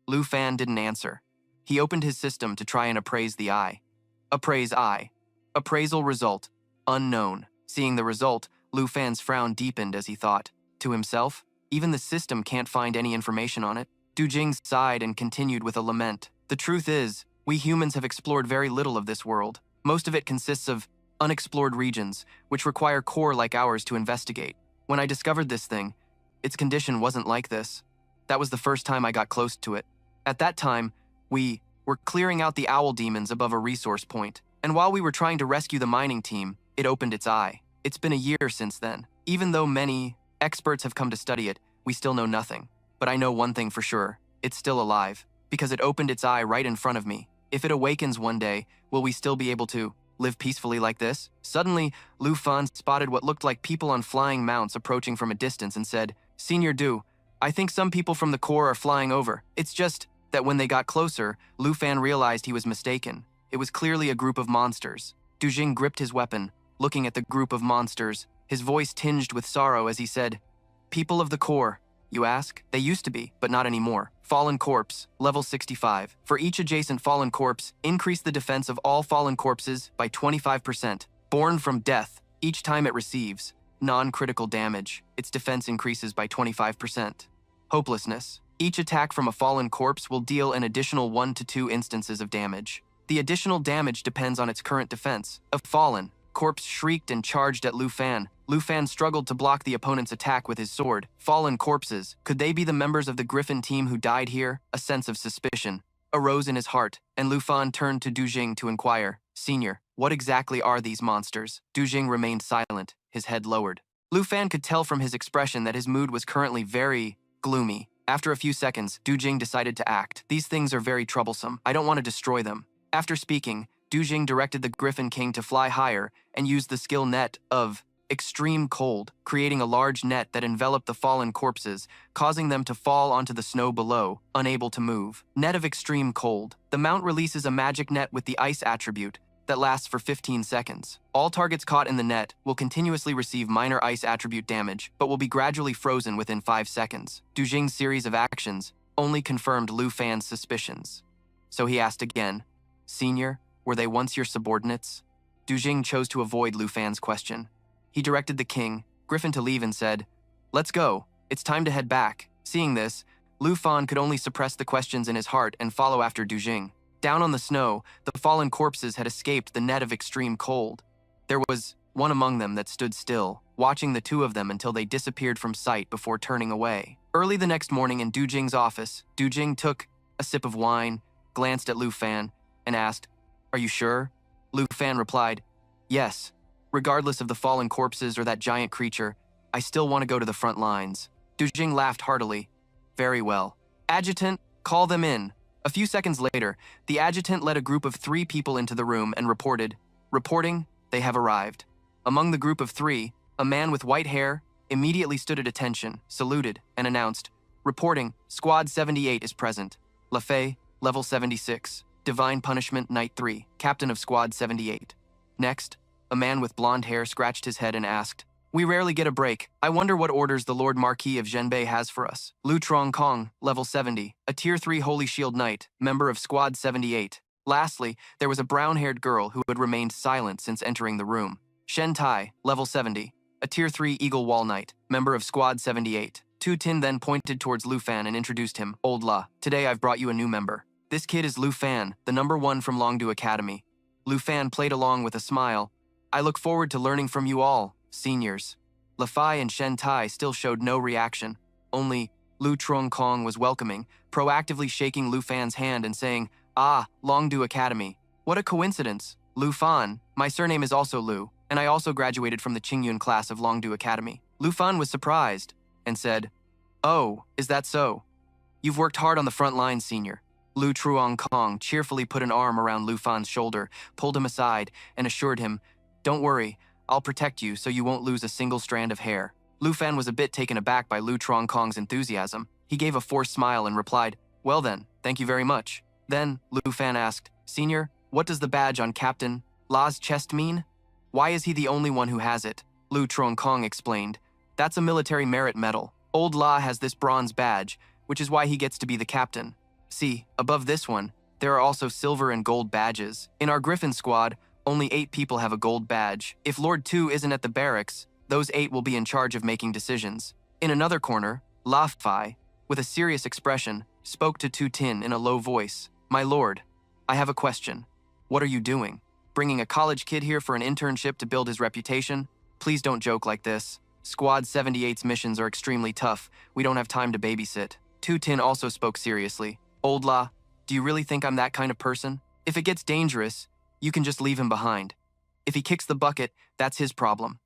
Lu Fan didn't answer. He opened his system to try and appraise the eye. Appraise eye. Appraisal result. Unknown. Seeing the result, Lu Fan's frown deepened as he thought. To himself, even the system can't find any information on it. Du Jing sighed and continued with a lament. "The truth is, we humans have explored very little of this world. Most of it consists of unexplored regions, which require core like ours to investigate. When I discovered this thing, its condition wasn't like this. That was the first time I got close to it. At that time, we were clearing out the owl demons above a resource point, and while we were trying to rescue the mining team, it opened its eye. It's been a year since then. Even though many experts have come to study it, we still know nothing. But I know one thing for sure, it's still alive, because it opened its eye right in front of me. If it awakens one day, will we still be able to live peacefully like this?" Suddenly, Lu Fan spotted what looked like people on flying mounts approaching from a distance and said, "Senior Du, I think some people from the Corps are flying over." It's just that when they got closer, Lu Fan realized he was mistaken. It was clearly a group of monsters. Du Jing gripped his weapon, looking at the group of monsters, his voice tinged with sorrow as he said, "People of the Corps, you ask? They used to be, but not anymore. Fallen corpse, level 65. For each adjacent fallen corpse, increase the defense of all fallen corpses by 25%. Born from death, each time it receives non-critical damage, its defense increases by 25%. Hopelessness. Each attack from a fallen corpse will deal an additional 1 to 2 instances of damage. The additional damage depends on its current defense. A fallen corpse shrieked and charged at Lu Fan. Lu Fan struggled to block the opponent's attack with his sword. Fallen corpses. Could they be the members of the Griffin team who died here? A sense of suspicion arose in his heart, and Lu Fan turned to Du Jing to inquire, "Senior, what exactly are these monsters?" Du Jing remained silent, his head lowered. Lu Fan could tell from his expression that his mood was currently very gloomy. After a few seconds, Du Jing decided to act. "These things are very troublesome. I don't want to destroy them." After speaking, Du Jing directed the Griffin King to fly higher and use the skill net of extreme cold, creating a large net that enveloped the fallen corpses, causing them to fall onto the snow below, unable to move. Net of extreme cold. The mount releases a magic net with the ice attribute that lasts for 15 seconds. All targets caught in the net will continuously receive minor ice attribute damage, but will be gradually frozen within 5 seconds. Du Jing's series of actions only confirmed Lu Fan's suspicions. So he asked again, "Senior, were they once your subordinates?" Du Jing chose to avoid Lu Fan's question. He directed the king, Griffin, to leave and said, "Let's go. It's time to head back." Seeing this, Lu Fan could only suppress the questions in his heart and follow after Du Jing. Down on the snow, the fallen corpses had escaped the net of extreme cold. There was one among them that stood still, watching the two of them until they disappeared from sight before turning away. Early the next morning in Du Jing's office, Du Jing took a sip of wine, glanced at Lu Fan, and asked, "Are you sure?" Lu Fan replied, "Yes. Regardless of the fallen corpses or that giant creature, I still want to go to the front lines." Du Jing laughed heartily. "Very well. Adjutant, call them in." A few seconds later, the adjutant led a group of 3 people into the room and reported, "Reporting, they have arrived." Among the group of 3, a man with white hair immediately stood at attention, saluted, and announced, "Reporting, Squad 78 is present. LaFay, Level 76. Divine Punishment, Night 3, Captain of Squad 78. Next, a man with blonde hair scratched his head and asked, "We rarely get a break. I wonder what orders the Lord Marquis of Zhenbei has for us." Lu Trong Kong, Level 70, a Tier 3 Holy Shield Knight, member of Squad 78. Lastly, there was a brown-haired girl who had remained silent since entering the room. Shen Tai, Level 70, a Tier 3 Eagle Wall Knight, member of Squad 78. Tu Tin then pointed towards Lu Fan and introduced him. "Old La, today I've brought you a new member. This kid is Lu Fan, the #1 from Longdu Academy." Lu Fan played along with a smile. "I look forward to learning from you all, seniors." LaFai and Shen Tai still showed no reaction. Only Lu Trong Kong was welcoming, proactively shaking Lu Fan's hand and saying, "Ah, Longdu Academy. What a coincidence. Lu Fan, my surname is also Lu, and I also graduated from the Qingyun class of Longdu Academy." Lu Fan was surprised and said, "Oh, is that so? You've worked hard on the front lines, senior." Lu Truong Kong cheerfully put an arm around Lu Fan's shoulder, pulled him aside, and assured him, "Don't worry, I'll protect you so you won't lose a single strand of hair." Lu Fan was a bit taken aback by Lu Truong Kong's enthusiasm. He gave a forced smile and replied, "Well then, thank you very much." Then, Lu Fan asked, "Senior, what does the badge on Captain La's chest mean? Why is he the only one who has it?" Lu Truong Kong explained, "That's a military merit medal. Old La has this bronze badge, which is why he gets to be the captain. See, above this one, there are also silver and gold badges. In our Griffin squad, only 8 people have a gold badge. If Lord 2 isn't at the barracks, those 8 will be in charge of making decisions." In another corner, La Fai, with a serious expression, spoke to Tu Tin in a low voice. "My lord, I have a question. What are you doing? Bringing a college kid here for an internship to build his reputation? Please don't joke like this. Squad 78's missions are extremely tough. We don't have time to babysit." Tu Tin also spoke seriously. "Old La, do you really think I'm that kind of person? If it gets dangerous, you can just leave him behind. If he kicks the bucket, that's his problem.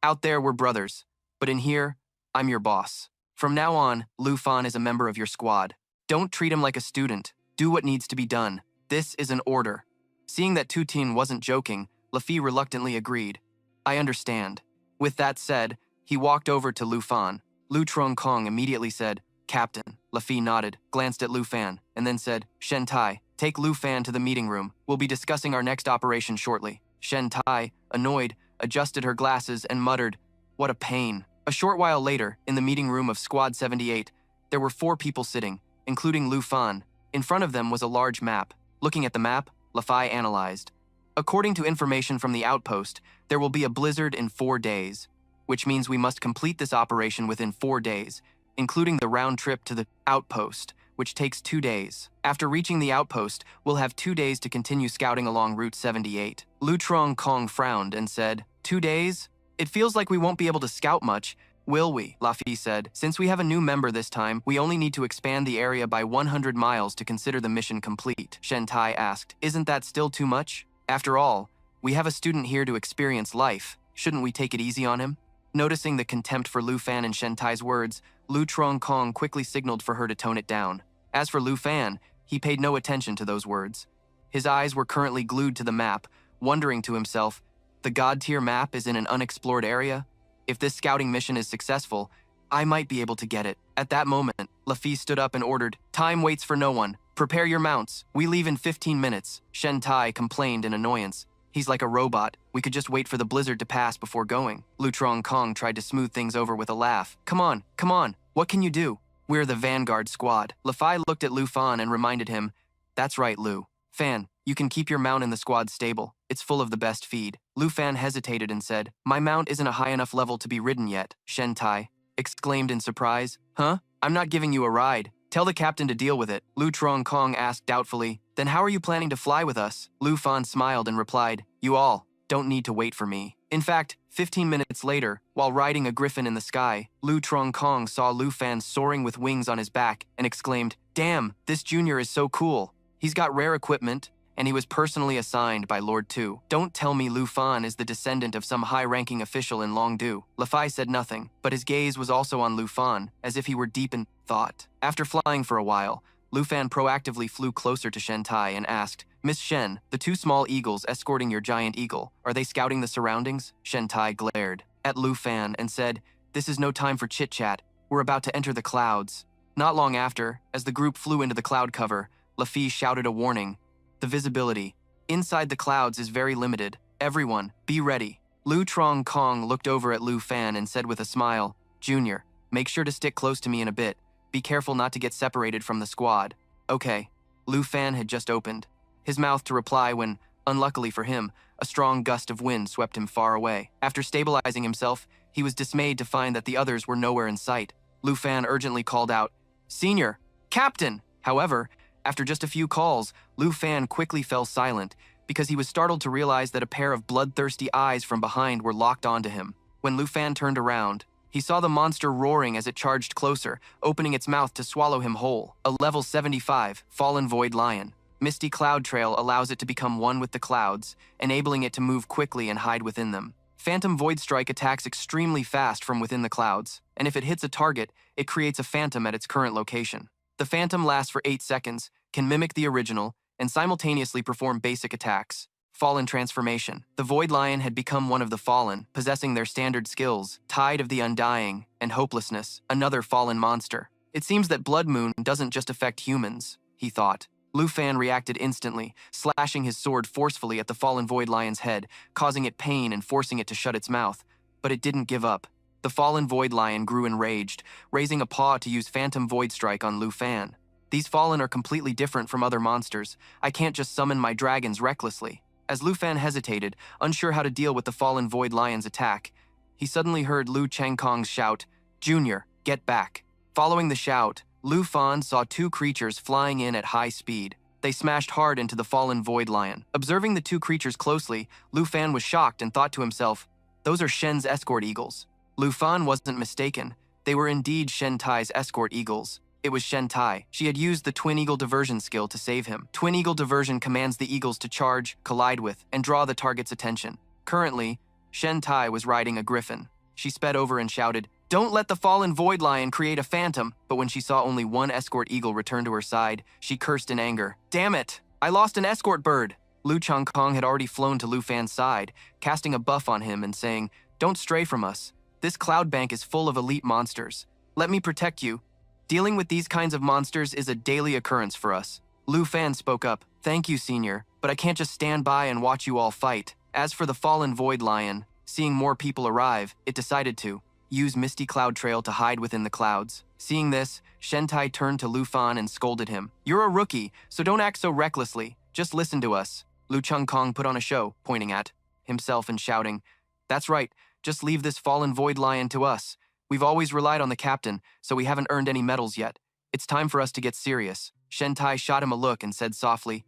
Out there, we're brothers. But in here, I'm your boss. From now on, Lu Fan is a member of your squad. Don't treat him like a student. Do what needs to be done. This is an order." Seeing that Tu Tin wasn't joking, Lafi reluctantly agreed. "I understand." With that said, he walked over to Lu Fan. Lu Trong Kong immediately said, "Captain." Lafi nodded, glanced at Lu Fan, and then said, "Shen Tai, take Lu Fan to the meeting room. We'll be discussing our next operation shortly." Shen Tai, annoyed, adjusted her glasses and muttered, "What a pain." A short while later, in the meeting room of Squad 78, there were 4 people sitting, including Lu Fan. In front of them was a large map. Looking at the map, LaFai analyzed. "According to information from the outpost, there will be a blizzard in 4 days, which means we must complete this operation within 4 days, including the round trip to the outpost, which takes 2 days. After reaching the outpost, we'll have 2 days to continue scouting along Route 78. Lu Trong Kong frowned and said, 2 days? It feels like we won't be able to scout much, will we? Lafi said. Since we have a new member this time, we only need to expand the area by 100 miles to consider the mission complete. Shen Tai asked, Isn't that still too much? After all, we have a student here to experience life. Shouldn't we take it easy on him? Noticing the contempt for Lu Fan in Shen Tai's words, Lu Trong Kong quickly signaled for her to tone it down. As for Lu Fan, he paid no attention to those words. His eyes were currently glued to the map, wondering to himself, the God-tier map is in an unexplored area? If this scouting mission is successful, I might be able to get it. At that moment, Lafi stood up and ordered, "Time waits for no one. Prepare your mounts. We leave in 15 minutes." Shen Tai complained in annoyance. "He's like a robot. We could just wait for the blizzard to pass before going." Lu Kong tried to smooth things over with a laugh. Come on. What can you do? We're the vanguard squad." Lafi looked at Lu Fan and reminded him, "That's right, Lu. Fan, you can keep your mount in the squad stable. It's full of the best feed." Lu Fan hesitated and said, "My mount isn't a high enough level to be ridden yet." Shen Tai exclaimed in surprise. "Huh? I'm not giving you a ride. Tell the captain to deal with it." Lu Kong asked doubtfully, "Then how are you planning to fly with us?" Lu Fan smiled and replied, "You all don't need to wait for me." In fact, 15 minutes later, while riding a griffin in the sky, Lu Kong saw Lu Fan soaring with wings on his back and exclaimed, "Damn, this junior is so cool. He's got rare equipment, and he was personally assigned by Lord Tu. Don't tell me Lu Fan is the descendant of some high-ranking official in Longdu." Lafai said nothing, but his gaze was also on Lu Fan, as if he were deep in thought. After flying for a while, Lu Fan proactively flew closer to Shen Tai and asked, "Miss Shen, the two small eagles escorting your giant eagle, are they scouting the surroundings?" Shen Tai glared at Lu Fan and said, "This is no time for chit-chat. We're about to enter the clouds." Not long after, as the group flew into the cloud cover, Lafi shouted a warning. "The visibility inside the clouds is very limited. Everyone, be ready." Lu Kong looked over at Lu Fan and said with a smile, "Junior, make sure to stick close to me in a bit. Be careful not to get separated from the squad." "Okay." Lu Fan had just opened his mouth to reply when, unluckily for him, a strong gust of wind swept him far away. After stabilizing himself, he was dismayed to find that the others were nowhere in sight. Lu Fan urgently called out, "Senior! Captain!" However, after just a few calls, Lu Fan quickly fell silent because he was startled to realize that a pair of bloodthirsty eyes from behind were locked onto him. When Lu Fan turned around, he saw the monster roaring as it charged closer, opening its mouth to swallow him whole. A level 75, Fallen Void Lion. Misty Cloud Trail allows it to become one with the clouds, enabling it to move quickly and hide within them. Phantom Void Strike attacks extremely fast from within the clouds, and if it hits a target, it creates a phantom at its current location. The phantom lasts for 8 seconds, can mimic the original, and simultaneously perform basic attacks. Fallen Transformation. The Void Lion had become one of the Fallen, possessing their standard skills, Tide of the Undying, and Hopelessness, another fallen monster. It seems that Blood Moon doesn't just affect humans, he thought. Lu Fan reacted instantly, slashing his sword forcefully at the fallen Void Lion's head, causing it pain and forcing it to shut its mouth. But it didn't give up. The fallen Void Lion grew enraged, raising a paw to use Phantom Void Strike on Lu Fan. "These Fallen are completely different from other monsters. I can't just summon my dragons recklessly." As Lu Fan hesitated, unsure how to deal with the fallen Void Lion's attack, he suddenly heard Lu Kong's shout, "Junior, get back." Following the shout, Lu Fan saw two creatures flying in at high speed. They smashed hard into the fallen Void Lion. Observing the two creatures closely, Lu Fan was shocked and thought to himself, "Those are Shen's escort eagles." Lu Fan wasn't mistaken. They were indeed Shen Tai's escort eagles. It was Shen Tai. She had used the Twin Eagle Diversion skill to save him. Twin Eagle Diversion commands the eagles to charge, collide with, and draw the target's attention. Currently, Shen Tai was riding a griffin. She sped over and shouted, "Don't let the fallen Void Lion create a phantom." But when she saw only one escort eagle return to her side, she cursed in anger. "Damn it! I lost an escort bird!" Lu Kong had already flown to Lu Fan's side, casting a buff on him and saying, "Don't stray from us. This cloud bank is full of elite monsters. Let me protect you. Dealing with these kinds of monsters is a daily occurrence for us." Lu Fan spoke up, "Thank you, Senior, but I can't just stand by and watch you all fight." As for the fallen Void Lion, seeing more people arrive, it decided to use Misty Cloud Trail to hide within the clouds. Seeing this, Shen Tai turned to Lu Fan and scolded him. "You're a rookie, so don't act so recklessly. Just listen to us." Lu Kong put on a show, pointing at himself and shouting, "That's right, just leave this fallen Void Lion to us. We've always relied on the captain, so we haven't earned any medals yet. It's time for us to get serious." Shen Tai shot him a look and said softly,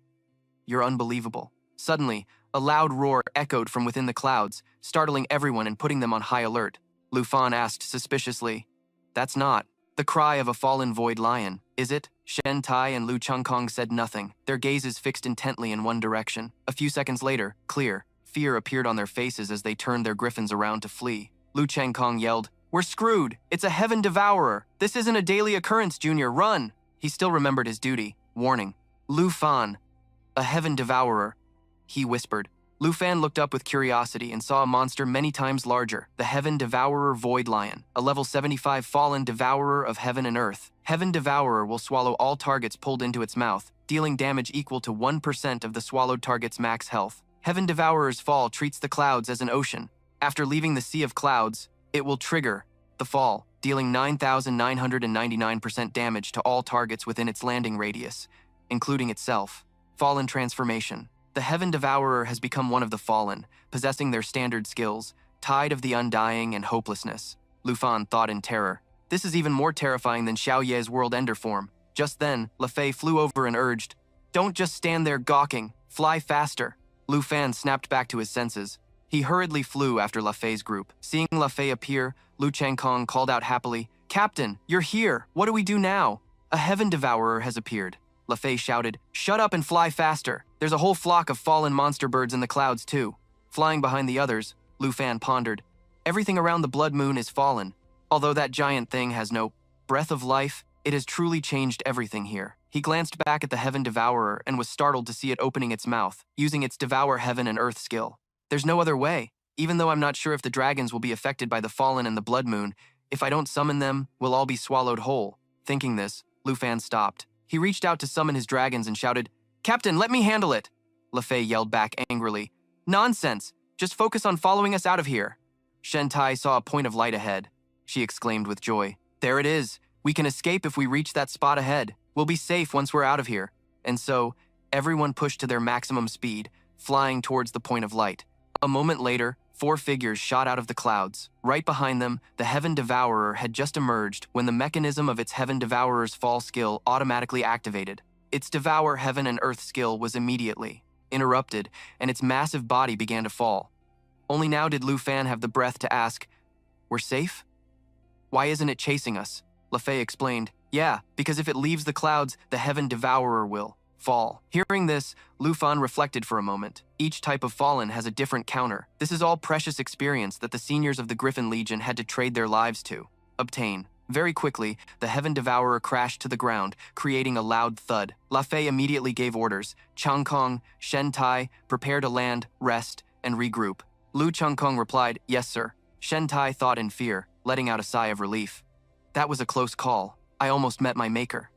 "You're unbelievable." Suddenly, a loud roar echoed from within the clouds, startling everyone and putting them on high alert. Lu Fan asked suspiciously, "That's not the cry of a fallen Void Lion, is it?" Shen Tai and Lu Kong said nothing, their gazes fixed intently in one direction. A few seconds later, clear fear appeared on their faces as they turned their griffins around to flee. Lu Kong yelled, "We're screwed! It's a Heaven Devourer! This isn't a daily occurrence, Junior, run!" He still remembered his duty, warning, "Lu Fan, a Heaven Devourer," he whispered. Lu Fan looked up with curiosity and saw a monster many times larger, the Heaven Devourer Void Lion, a level 75 fallen devourer of heaven and earth. Heaven Devourer will swallow all targets pulled into its mouth, dealing damage equal to 1% of the swallowed target's max health. Heaven Devourer's fall treats the clouds as an ocean. After leaving the sea of clouds, it will trigger the fall, dealing 9,999% damage to all targets within its landing radius, including itself. Fallen Transformation. The Heaven Devourer has become one of the fallen, possessing their standard skills, Tide of the Undying and Hopelessness. Lu Fan thought in terror. This is even more terrifying than Xiao Ye's World Ender form. Just then, Le Fei flew over and urged, "Don't just stand there gawking, fly faster." Lu Fan snapped back to his senses. He hurriedly flew after Le Fei's group. Seeing Le Fei appear, Lu Changkong called out happily, "Captain, you're here! What do we do now?" "A Heaven Devourer has appeared." Le Fei shouted, "Shut up and fly faster! There's a whole flock of fallen monster birds in the clouds too." Flying behind the others, Lu Fan pondered, "Everything around the blood moon is fallen. Although that giant thing has no breath of life, it has truly changed everything here." He glanced back at the Heaven Devourer and was startled to see it opening its mouth, using its Devour Heaven and Earth skill. "There's no other way. Even though I'm not sure if the dragons will be affected by the fallen and the blood moon, if I don't summon them, we'll all be swallowed whole." Thinking this, Lu Fan stopped. He reached out to summon his dragons and shouted, "Captain, let me handle it!" Le Fei yelled back angrily, "Nonsense! Just focus on following us out of here." Shen Tai saw a point of light ahead. She exclaimed with joy, "There it is! We can escape if we reach that spot ahead. We'll be safe once we're out of here." And so, everyone pushed to their maximum speed, flying towards the point of light. A moment later, 4 figures shot out of the clouds. Right behind them, the Heaven Devourer had just emerged when the mechanism of its Heaven Devourer's fall skill automatically activated. Its Devour Heaven and Earth skill was immediately interrupted, and its massive body began to fall. Only now did Lu Fan have the breath to ask, "We're safe? Why isn't it chasing us?" Le Fei explained, "Yeah, because if it leaves the clouds, the Heaven Devourer will fall." Hearing this, Lu Fan reflected for a moment. Each type of fallen has a different counter. This is all precious experience that the seniors of the Griffin Legion had to trade their lives to obtain. Very quickly, the Heaven Devourer crashed to the ground, creating a loud thud. La Fei immediately gave orders. Changkong, Shen Tai, prepare to land, rest, and regroup. Lu Changkong replied, "Yes, sir." Shen Tai thought in fear, letting out a sigh of relief. That was a close call. I almost met my maker.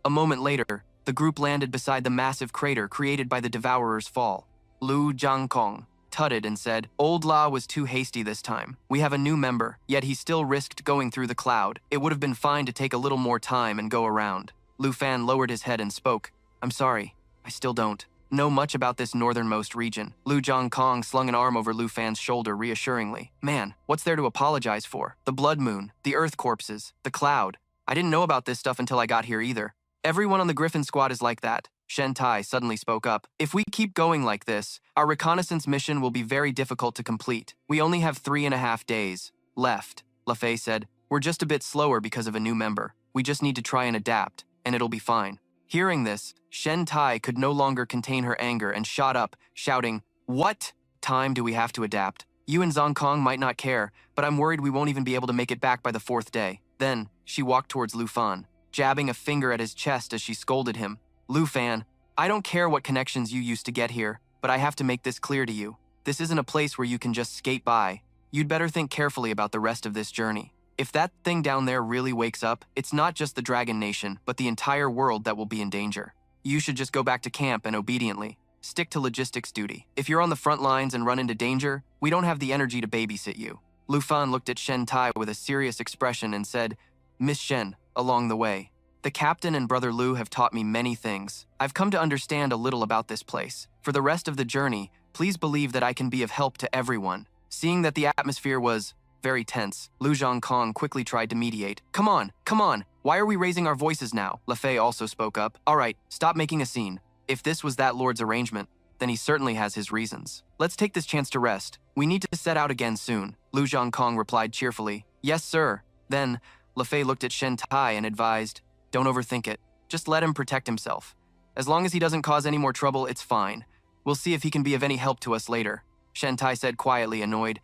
A moment later, the group landed beside the massive crater created by the Devourer's fall. Lu Jiangkong tutted and said, "Old La was too hasty this time. We have a new member, yet he still risked going through the cloud. It would have been fine to take a little more time and go around." Lu Fan lowered his head and spoke, "I'm sorry, I still don't know much about this northernmost region." Lu Jiangkong slung an arm over Lu Fan's shoulder reassuringly. "Man, what's there to apologize for? The blood moon, the earth corpses, the cloud. I didn't know about this stuff until I got here either. Everyone on the Griffin squad is like that." Shen Tai suddenly spoke up. "If we keep going like this, our reconnaissance mission will be very difficult to complete. We only have 3.5 days left." Le Fei said, "We're just a bit slower because of a new member. We just need to try and adapt, and it'll be fine." Hearing this, Shen Tai could no longer contain her anger and shot up, shouting, "What time do we have to adapt? You and Zongkong might not care, but I'm worried we won't even be able to make it back by the 4th day." Then, she walked towards Lu Fan, jabbing a finger at his chest as she scolded him. "Lu Fan, I don't care what connections you used to get here, but I have to make this clear to you. This isn't a place where you can just skate by. You'd better think carefully about the rest of this journey. If that thing down there really wakes up, it's not just the Dragon Nation, but the entire world that will be in danger. You should just go back to camp and obediently stick to logistics duty. If you're on the front lines and run into danger, we don't have the energy to babysit you." Lu Fan looked at Shen Tai with a serious expression and said, "Miss Shen, along the way. The captain and Brother Lu have taught me many things. I've come to understand a little about this place. For the rest of the journey, please believe that I can be of help to everyone." Seeing that the atmosphere was very tense, Lu Jiangkong quickly tried to mediate. Come on, why are we raising our voices now?" Le Fei also spoke up. "All right, stop making a scene. If this was that lord's arrangement, then he certainly has his reasons. Let's take this chance to rest. We need to set out again soon." Lu Jiangkong replied cheerfully, "Yes, sir." Then, Le Fei looked at Shen Tai and advised, "Don't overthink it. Just let him protect himself. As long as he doesn't cause any more trouble, it's fine. We'll see if he can be of any help to us later." Shen Tai said quietly, annoyed.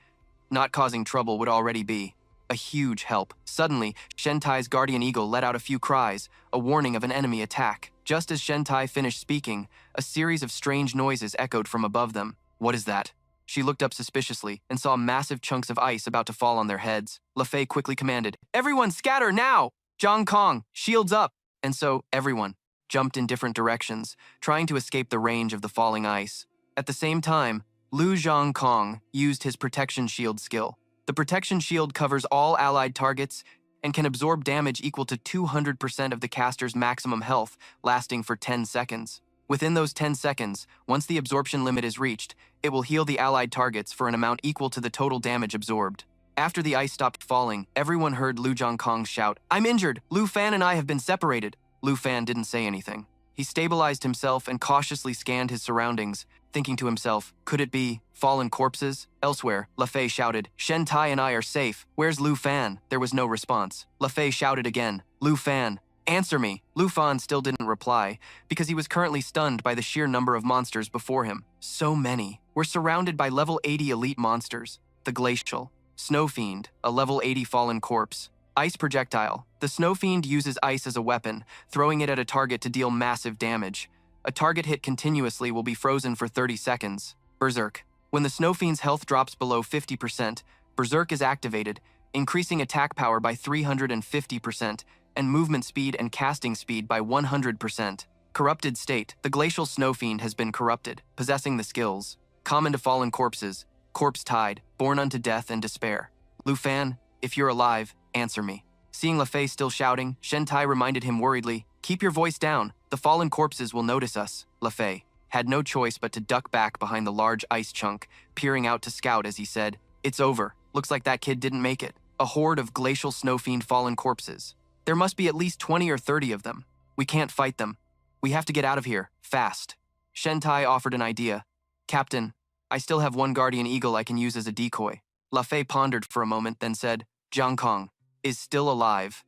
Not causing trouble would already be a huge help. Suddenly, Shen Tai's guardian eagle let out a few cries, a warning of an enemy attack. Just as Shen Tai finished speaking, a series of strange noises echoed from above them. What is that? She looked up suspiciously and saw massive chunks of ice about to fall on their heads. Le Fay quickly commanded, "Everyone scatter now! Zhang Kong, shields up!" And so, everyone jumped in different directions, trying to escape the range of the falling ice. At the same time, Lu Zhang Kong used his protection shield skill. The protection shield covers all allied targets and can absorb damage equal to 200% of the caster's maximum health, lasting for 10 seconds. Within those 10 seconds, once the absorption limit is reached, it will heal the allied targets for an amount equal to the total damage absorbed. After the ice stopped falling, everyone heard Lu Zhangkong shout, "I'm injured! Lu Fan and I have been separated!" Lu Fan didn't say anything. He stabilized himself and cautiously scanned his surroundings, thinking to himself, could it be fallen corpses? Elsewhere, Le Fay shouted, "Shen Tai and I are safe. Where's Lu Fan?" There was no response. Le Fay shouted again, "Lu Fan, answer me!" Lu Fan still didn't reply, because he was currently stunned by the sheer number of monsters before him. So many. We're surrounded by level 80 elite monsters. The Glacial. Snow Fiend, a level 80 fallen corpse. Ice Projectile. The Snow Fiend uses ice as a weapon, throwing it at a target to deal massive damage. A target hit continuously will be frozen for 30 seconds. Berserk. When the Snow Fiend's health drops below 50%, Berserk is activated, increasing attack power by 350% and movement speed and casting speed by 100%. Corrupted State. The Glacial Snow Fiend has been corrupted, possessing the skills. Common to fallen corpses. Corpse Tide, born unto death and despair. Lu Fan, if you're alive, answer me. Seeing Le Fay still shouting, Shen Tai reminded him worriedly, "Keep your voice down. The fallen corpses will notice us." Le Fay had no choice but to duck back behind the large ice chunk, peering out to scout as he said, "It's over. Looks like that kid didn't make it. A horde of Glacial Snow Fiend fallen corpses. There must be at least 20 or 30 of them. We can't fight them. We have to get out of here, fast." Shen Tai offered an idea. "Captain, I still have one guardian eagle I can use as a decoy." Le Fay pondered for a moment, then said, "Zhang Kong is still alive.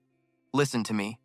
Listen to me.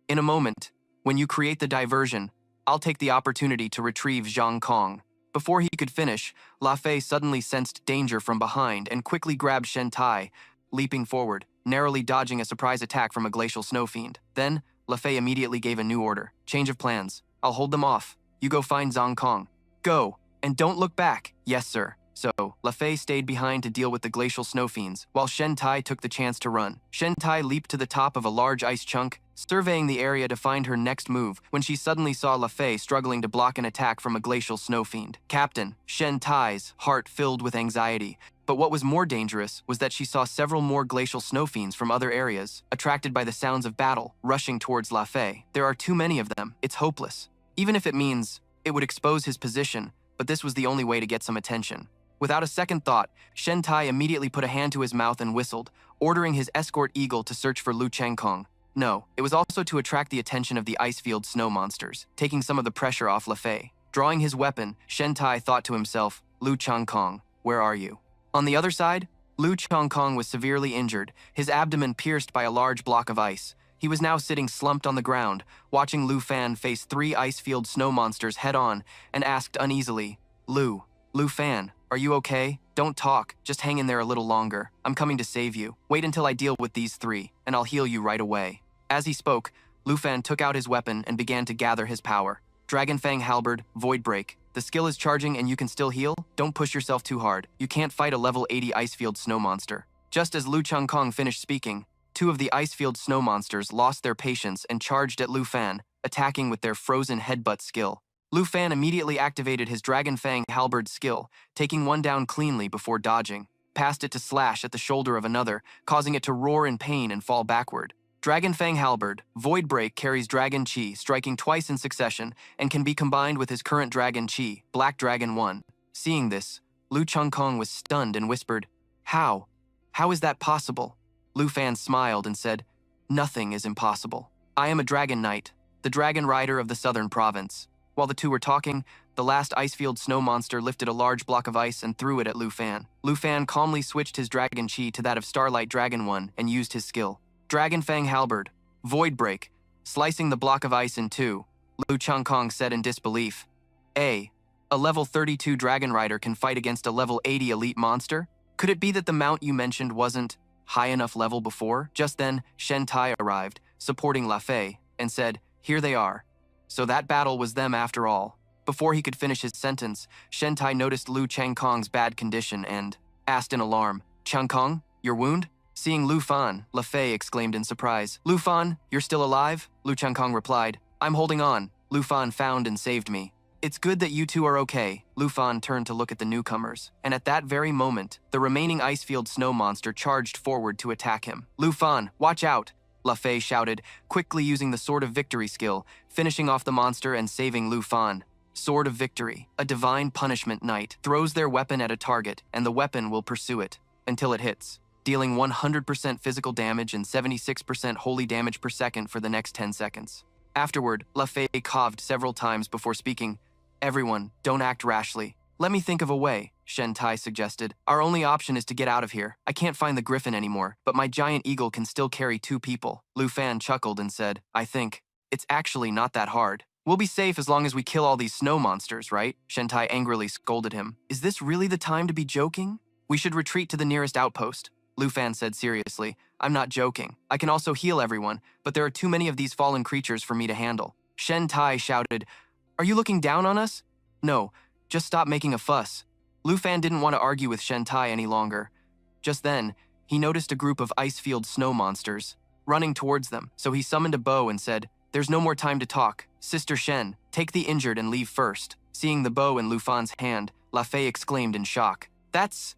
In a moment, when you create the diversion, I'll take the opportunity to retrieve Zhang Kong." Before he could finish, Le Fay suddenly sensed danger from behind and quickly grabbed Shen Tai, leaping forward, narrowly dodging a surprise attack from a Glacial Snow Fiend. Then, Le Fay immediately gave a new order. "Change of plans. I'll hold them off. You go find Zhang Kong. Go, and don't look back." "Yes, sir." So, Le Fay stayed behind to deal with the Glacial Snow Fiends, while Shen Tai took the chance to run. Shen Tai leaped to the top of a large ice chunk, surveying the area to find her next move when she suddenly saw Le Fay struggling to block an attack from a Glacial Snow Fiend. Captain, Shen Tai's heart filled with anxiety, but what was more dangerous was that she saw several more Glacial Snow Fiends from other areas, attracted by the sounds of battle, rushing towards Le Fay. There are too many of them. It's hopeless. Even if it means it would expose his position, but this was the only way to get some attention. Without a second thought, Shen Tai immediately put a hand to his mouth and whistled, ordering his escort eagle to search for Lu Changkong. No, it was also to attract the attention of the ice-field snow monsters, taking some of the pressure off Le Fay. Drawing his weapon, Shen Tai thought to himself, "Lu Changkong, where are you?" On the other side, Lu Changkong was severely injured, his abdomen pierced by a large block of ice. He was now sitting slumped on the ground, watching Lu Fan face 3 ice-field snow monsters head-on, and asked uneasily, Lu Fan, are you okay? Don't talk, just hang in there a little longer. I'm coming to save you. Wait until I deal with these 3, and I'll heal you right away." As he spoke, Lu Fan took out his weapon and began to gather his power. Dragon Fang Halberd, Void Break. The skill is charging and you can still heal? Don't push yourself too hard. You can't fight a level 80 Icefield snow monster. Just as Lu Changkong finished speaking, 2 of the Icefield snow monsters lost their patience and charged at Lu Fan, attacking with their frozen headbutt skill. Lu Fan immediately activated his Dragon Fang Halberd skill, taking one down cleanly before dodging, passed it to slash at the shoulder of another, causing it to roar in pain and fall backward. Dragon Fang Halberd, Void Break carries Dragon Chi, striking twice in succession, and can be combined with his current Dragon Chi, Black Dragon 1. Seeing this, Lu Changkong was stunned and whispered, How? How is that possible?" Lu Fan smiled and said, "Nothing is impossible. I am a Dragon Knight, the Dragon Rider of the Southern Province." While the 2 were talking, the last Icefield snow monster lifted a large block of ice and threw it at Lu Fan. Lu Fan calmly switched his Dragon Chi to that of Starlight Dragon 1 and used his skill. Dragon Fang Halberd, Void Break, slicing the block of ice in 2, Lu Changkong said in disbelief, A level 32 Dragon Rider can fight against a level 80 elite monster? Could it be that the mount you mentioned wasn't high enough level before?" Just then, Shen Tai arrived, supporting Le Fay, and said, "Here they are. So that battle was them after all." Before he could finish his sentence, Shen Tai noticed Lu Changkong's bad condition and asked in alarm, "Changkong, your wound?" Seeing Lu Fan, La Fei exclaimed in surprise. "Lu Fan, you're still alive?" Lu Changkong replied, "I'm holding on. Lu Fan found and saved me." "It's good that you two are okay." Lu Fan turned to look at the newcomers, and at that very moment, the remaining Icefield snow monster charged forward to attack him. "Lu Fan, watch out!" La Fei shouted, quickly using the Sword of Victory skill, finishing off the monster and saving Lu Fan. Sword of Victory, a divine punishment knight, throws their weapon at a target, and the weapon will pursue it until it hits, dealing 100% physical damage and 76% holy damage per second for the next 10 seconds. Afterward, La Fei coughed several times before speaking. "Everyone, don't act rashly. Let me think of a way," Shen Tai suggested. "Our only option is to get out of here. I can't find the griffin anymore, but my giant eagle can still carry 2 people." Lu Fan chuckled and said, "I think it's actually not that hard. We'll be safe as long as we kill all these snow monsters, right?" Shen Tai angrily scolded him. "Is this really the time to be joking? We should retreat to the nearest outpost." Lu Fan said seriously, "I'm not joking. I can also heal everyone, but there are too many of these fallen creatures for me to handle." Shen Tai shouted, "Are you looking down on us?" "No, just stop making a fuss." Lu Fan didn't want to argue with Shen Tai any longer. Just then, he noticed a group of Icefield snow monsters running towards them, so he summoned a bow and said, "There's no more time to talk. Sister Shen, take the injured and leave first." Seeing the bow in Lu Fan's hand, La Fei exclaimed in shock, That's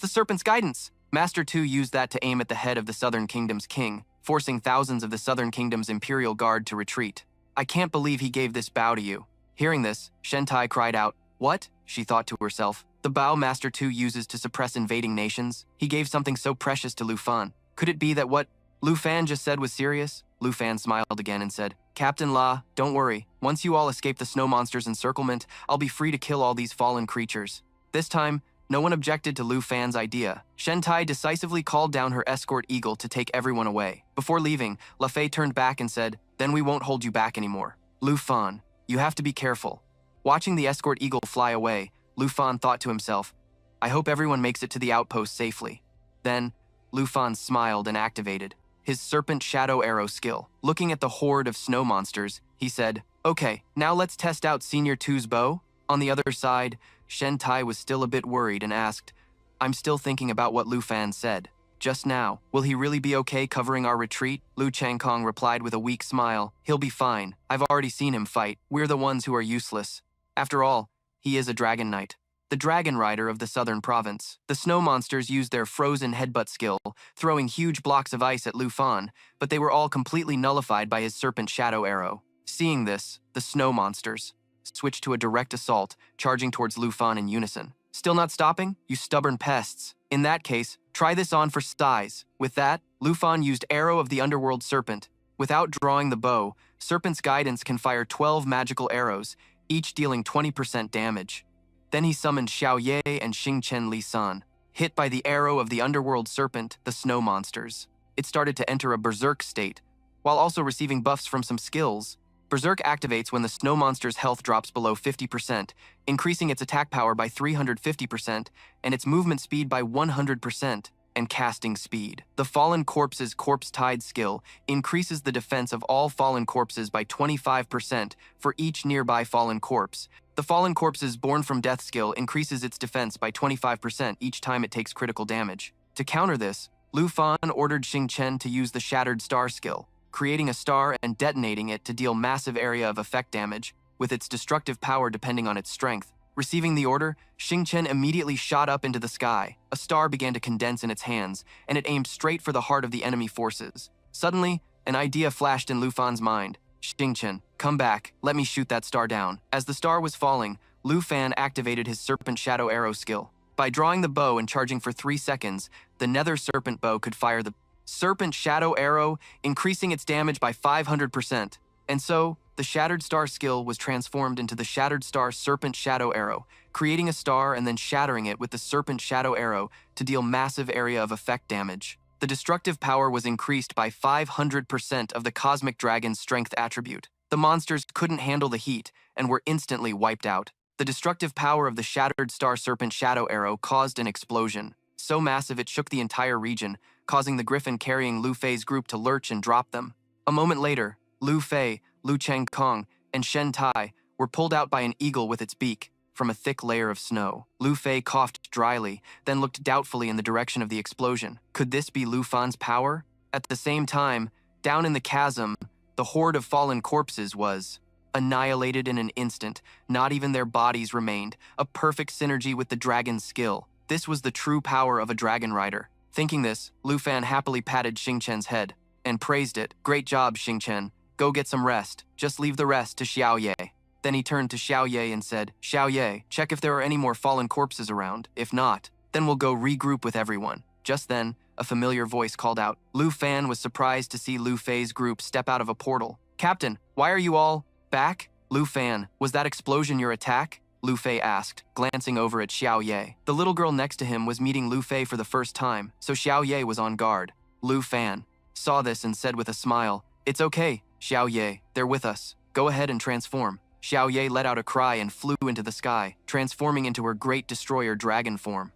the serpent's guidance." Master Tu used that to aim at the head of the Southern Kingdom's king, forcing thousands of the Southern Kingdom's imperial guard to retreat. "I can't believe he gave this bow to you." Hearing this, Shen Tai cried out, "What?" she thought to herself. "The bow Master Tu uses to suppress invading nations? He gave something so precious to Lu Fan. Could it be that what Lu Fan just said was serious?" Lu Fan smiled again and said, "Captain La, don't worry. Once you all escape the snow monster's encirclement, I'll be free to kill all these fallen creatures." This time, no one objected to Lu Fan's idea. Shen Tai decisively called down her escort eagle to take everyone away. Before leaving, La Fei turned back and said, "Then we won't hold you back anymore. Lu Fan, you have to be careful." Watching the escort eagle fly away, Lu Fan thought to himself, "I hope everyone makes it to the outpost safely." Then, Lu Fan smiled and activated his Serpent Shadow Arrow skill. Looking at the horde of snow monsters, he said, "Okay, now let's test out Senior Tu's bow." On the other side, Shen Tai was still a bit worried and asked, "I'm still thinking about what Lu Fan said just now. Will he really be okay covering our retreat?" Lu Changkong replied with a weak smile, "He'll be fine. I've already seen him fight. We're the ones who are useless. After all, he is a dragon knight, the dragon rider of the southern province." The snow monsters used their frozen headbutt skill, throwing huge blocks of ice at Lu Fan, but they were all completely nullified by his Serpent Shadow Arrow. Seeing this, the snow monsters switched to a direct assault, charging towards Lu Fan in unison. "Still not stopping? You stubborn pests. In that case, try this on for size." With that, Lu Fan used Arrow of the Underworld Serpent. Without drawing the bow, Serpent's Guidance can fire 12 magical arrows, each dealing 20% damage. Then he summoned Xiao Ye and Xingchen Li San. Hit by the Arrow of the Underworld Serpent, the snow monsters, it started to enter a berserk state, while also receiving buffs from some skills. Berserk activates when the snow monster's health drops below 50%, increasing its attack power by 350% and its movement speed by 100%, and casting speed. The Fallen Corpse's Corpse Tide skill increases the defense of all fallen corpses by 25% for each nearby fallen corpse. The Fallen Corpse's Born from Death skill increases its defense by 25% each time it takes critical damage. To counter this, Lu Fan ordered Xing Chen to use the Shattered Star skill, creating a star and detonating it to deal massive area of effect damage, with its destructive power depending on its strength. Receiving the order, Xing Chen immediately shot up into the sky. A star began to condense in its hands, and it aimed straight for the heart of the enemy forces. Suddenly, an idea flashed in Lu Fan's mind. "Xing Chen, come back. Let me shoot that star down." As the star was falling, Lu Fan activated his Serpent Shadow Arrow skill. By drawing the bow and charging for 3 seconds, the Nether Serpent bow could fire the Serpent Shadow Arrow, increasing its damage by 500%. And so, the Shattered Star skill was transformed into the Shattered Star Serpent Shadow Arrow, creating a star and then shattering it with the Serpent Shadow Arrow to deal massive area of effect damage. The destructive power was increased by 500% of the Cosmic Dragon's strength attribute. The monsters couldn't handle the heat and were instantly wiped out. The destructive power of the Shattered Star Serpent Shadow Arrow caused an explosion, so massive it shook the entire region, causing the griffin carrying Lu Fei's group to lurch and drop them. A moment later, Lu Fei, Lu Changkong, and Shen Tai were pulled out by an eagle with its beak from a thick layer of snow. Lu Fei coughed dryly, then looked doubtfully in the direction of the explosion. Could this be Lu Fan's power? At the same time, down in the chasm, the horde of fallen corpses was annihilated in an instant. Not even their bodies remained, a perfect synergy with the dragon's skill. This was the true power of a dragon rider. Thinking this, Lu Fan happily patted Xingchen's head and praised it. Great job, Xingchen. Go get some rest. Just leave the rest to Xiao Ye. Then he turned to Xiao Ye and said, Xiao Ye, check if there are any more fallen corpses around. If not, then we'll go regroup with everyone. Just then, a familiar voice called out. Lu Fan was surprised to see Lu Fei's group step out of a portal. Captain, why are you all back? Lu Fan, was that explosion your attack? Lu Fei asked, glancing over at Xiao Ye. The little girl next to him was meeting Lu Fei for the first time, so Xiao Ye was on guard. Lu Fan saw this and said with a smile, It's okay, Xiao Ye, they're with us. Go ahead and transform. Xiao Ye let out a cry and flew into the sky, transforming into her great destroyer dragon form.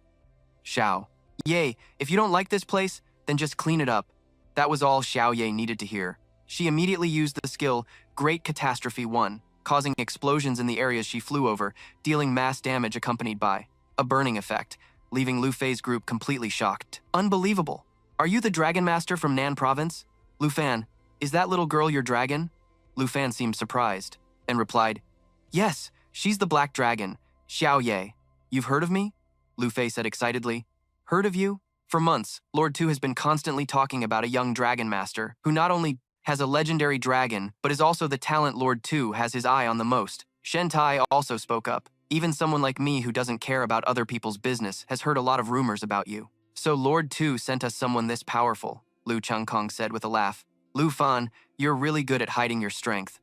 Xiao Ye, if you don't like this place, then just clean it up. That was all Xiao Ye needed to hear. She immediately used the skill Great Catastrophe 1, causing explosions in the areas she flew over, dealing mass damage accompanied by a burning effect, leaving Lu Fei's group completely shocked. Unbelievable. Are you the Dragon Master from Nan Province? Lu Fan, is that little girl your dragon? Lu Fan seemed surprised and replied, Yes, she's the Black Dragon, Xiao Ye. You've heard of me? Lu Fei said excitedly. Heard of you? For months, Lord Tu has been constantly talking about a young dragon master who not only has a legendary dragon, but is also the talent Lord Tu has his eye on the most. Shen Tai also spoke up. Even someone like me who doesn't care about other people's business has heard a lot of rumors about you. So Lord Tu sent us someone this powerful, Lu Changkong said with a laugh. Lu Fan, you're really good at hiding your strength.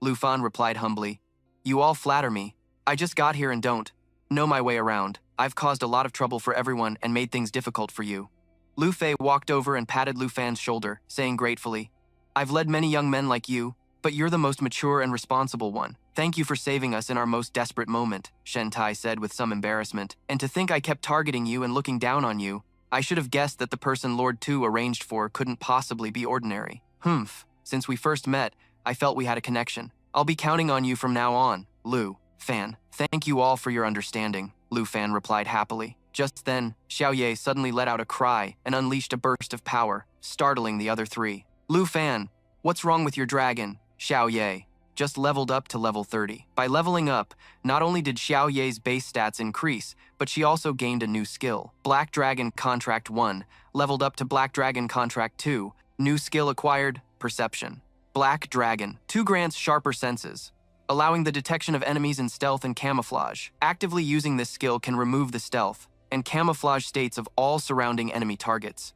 Lu Fan replied humbly, You all flatter me. I just got here and don't know my way around. I've caused a lot of trouble for everyone and made things difficult for you. Lu Fei walked over and patted Lu Fan's shoulder, saying gratefully, I've led many young men like you, but you're the most mature and responsible one. Thank you for saving us in our most desperate moment, Shen Tai said with some embarrassment. And to think I kept targeting you and looking down on you, I should have guessed that the person Lord Tu arranged for couldn't possibly be ordinary. Humph, since we first met, I felt we had a connection. I'll be counting on you from now on, Lu Fan. Thank you all for your understanding, Lu Fan replied happily. Just then, Xiao Ye suddenly let out a cry and unleashed a burst of power, startling the other three. Lu Fan, what's wrong with your dragon? Xiao Ye just leveled up to level 30. By leveling up, not only did Xiao Ye's base stats increase, but she also gained a new skill. Black Dragon Contract 1 leveled up to Black Dragon Contract 2. New skill acquired, Perception. Black Dragon 2 grants sharper senses, allowing the detection of enemies in stealth and camouflage. Actively using this skill can remove the stealth and camouflage states of all surrounding enemy targets.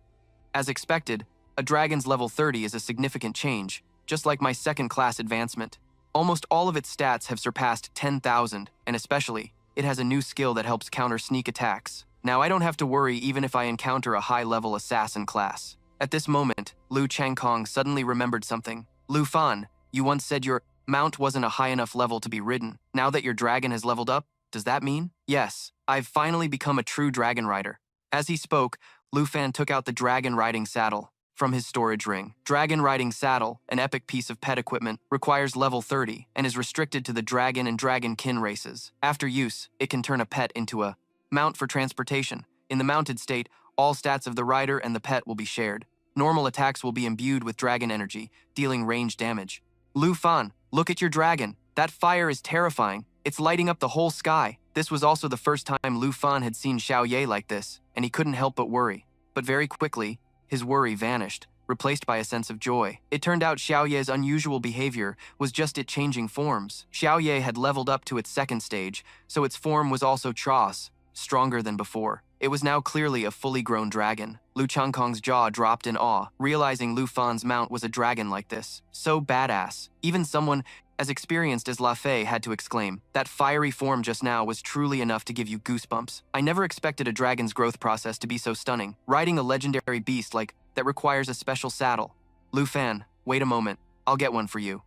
As expected, a dragon's level 30 is a significant change, just like my second class advancement. Almost all of its stats have surpassed 10,000, and especially, it has a new skill that helps counter sneak attacks. Now I don't have to worry even if I encounter a high-level assassin class. At this moment, Lu Changkong suddenly remembered something. Lu Fan, you once said your mount wasn't a high enough level to be ridden. Now that your dragon has leveled up, does that mean? Yes, I've finally become a true dragon rider. As he spoke, Lu Fan took out the dragon riding saddle from his storage ring. Dragon riding saddle, an epic piece of pet equipment, requires level 30 and is restricted to the dragon and dragon kin races. After use, it can turn a pet into a mount for transportation. In the mounted state, all stats of the rider and the pet will be shared. Normal attacks will be imbued with dragon energy, dealing range damage. Lu Fan, look at your dragon. That fire is terrifying. It's lighting up the whole sky. This was also the first time Lu Fan had seen Xiao Ye like this, and he couldn't help but worry. But very quickly, his worry vanished, replaced by a sense of joy. It turned out Xiao Ye's unusual behavior was just it changing forms. Xiao Ye had leveled up to its second stage, so its form was also Chos, stronger than before. It was now clearly a fully grown dragon. Lu Changkong's jaw dropped in awe, realizing Lu Fan's mount was a dragon like this. So badass. Even someone as experienced as La Fei had to exclaim, that fiery form just now was truly enough to give you goosebumps. I never expected a dragon's growth process to be so stunning. Riding a legendary beast like that requires a special saddle. Lu Fan, wait a moment. I'll get one for you.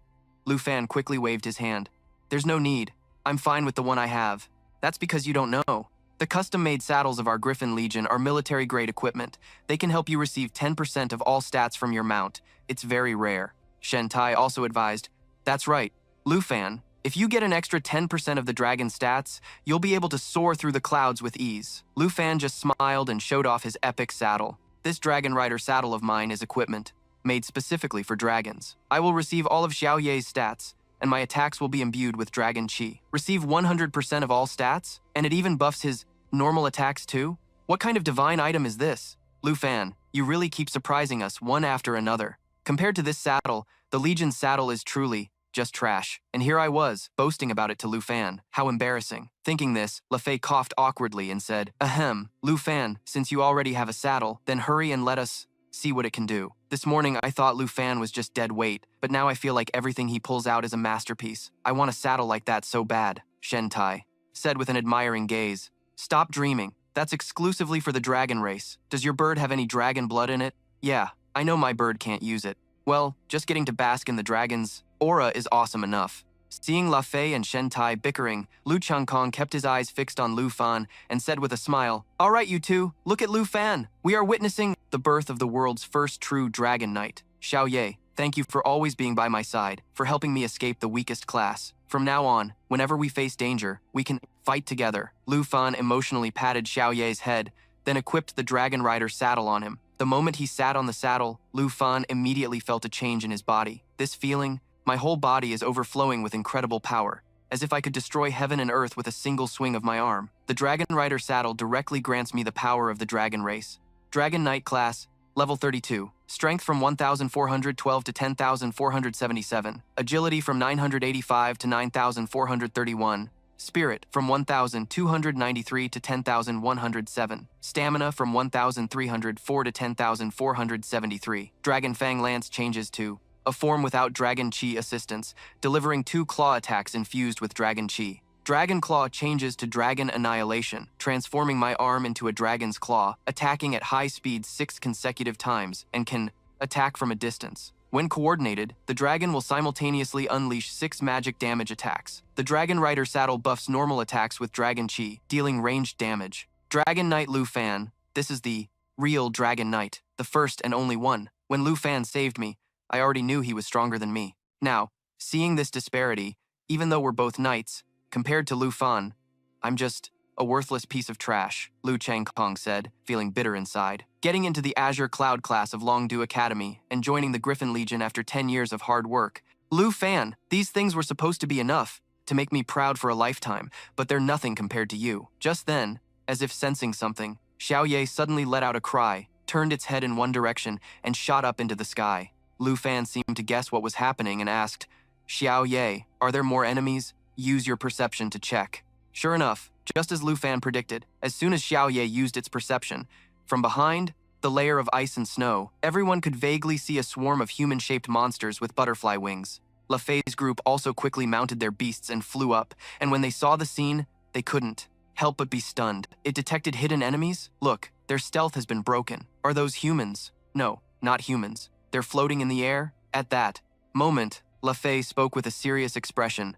Lu Fan quickly waved his hand. There's no need. I'm fine with the one I have. That's because you don't know. The custom-made saddles of our Griffin Legion are military-grade equipment. They can help you receive 10% of all stats from your mount. It's very rare. Shen Tai also advised, That's right. Lu Fan, If you get an extra 10% of the dragon stats, you'll be able to soar through the clouds with ease. Lu Fan just smiled and showed off his epic saddle. This Dragon Rider saddle of mine is equipment, made specifically for dragons. I will receive all of Xiao Ye's stats, and my attacks will be imbued with Dragon Chi. Receive 100% of all stats, and it even buffs his normal attacks too? What kind of divine item is this? Lu Fan, you really keep surprising us one after another. Compared to this saddle, the Legion's saddle is truly just trash. And here I was, boasting about it to Lu Fan. How embarrassing. Thinking this, Lafay coughed awkwardly and said, "Ahem, Lu Fan, since you already have a saddle, then hurry and let us see what it can do." This morning I thought Lu Fan was just dead weight, but now I feel like everything he pulls out is a masterpiece. I want a saddle like that so bad, Shen Tai said with an admiring gaze. Stop dreaming. That's exclusively for the dragon race. Does your bird have any dragon blood in it? Yeah, I know my bird can't use it. Well, just getting to bask in the dragon's aura is awesome enough. Seeing La Fei and Shen Tai bickering, Lu Changkong kept his eyes fixed on Lu Fan and said with a smile, "All right, you two, look at Lu Fan. We are witnessing the birth of the world's first true dragon knight. Xiao Ye, thank you for always being by my side, for helping me escape the weakest class. From now on, whenever we face danger, we can fight together." Lu Fan emotionally patted Xiao Ye's head, then equipped the Dragon Rider saddle on him. The moment he sat on the saddle, Lu Fan immediately felt a change in his body. This feeling, my whole body is overflowing with incredible power, as if I could destroy heaven and earth with a single swing of my arm. The Dragon Rider saddle directly grants me the power of the dragon race. Dragon Knight class, level 32. Strength from 1,412 to 10,477. Agility from 985 to 9,431. Spirit from 1,293 to 10,107. Stamina from 1,304 to 10,473. Dragon Fang Lance changes to a form without Dragon Chi assistance, delivering 2 claw attacks infused with Dragon Chi. Dragon Claw changes to Dragon Annihilation, transforming my arm into a dragon's claw, attacking at high speed 6 consecutive times, and can attack from a distance. When coordinated, the dragon will simultaneously unleash 6 magic damage attacks. The Dragon Rider saddle buffs normal attacks with Dragon Chi, dealing ranged damage. Dragon Knight Lu Fan, this is the real Dragon Knight, the first and only one. When Lu Fan saved me, I already knew he was stronger than me. Now, seeing this disparity, even though we're both knights, compared to Lu Fan, I'm just a worthless piece of trash, Lu Changkong said, feeling bitter inside. Getting into the Azure Cloud class of Longdu Academy and joining the Griffin Legion after 10 years of hard work. Lu Fan, these things were supposed to be enough to make me proud for a lifetime, but they're nothing compared to you. Just then, as if sensing something, Xiao Ye suddenly let out a cry, turned its head in one direction, and shot up into the sky. Lu Fan seemed to guess what was happening and asked, "Xiao Ye, are there more enemies? Use your perception to check." Sure enough, just as Lu Fan predicted, as soon as Xiao Ye used its perception, from behind the layer of ice and snow, everyone could vaguely see a swarm of human-shaped monsters with butterfly wings. La Fei's group also quickly mounted their beasts and flew up, and when they saw the scene, they couldn't help but be stunned. It detected hidden enemies? Look, their stealth has been broken. Are those humans? No, not humans. They're floating in the air? At that moment, La Fei spoke with a serious expression.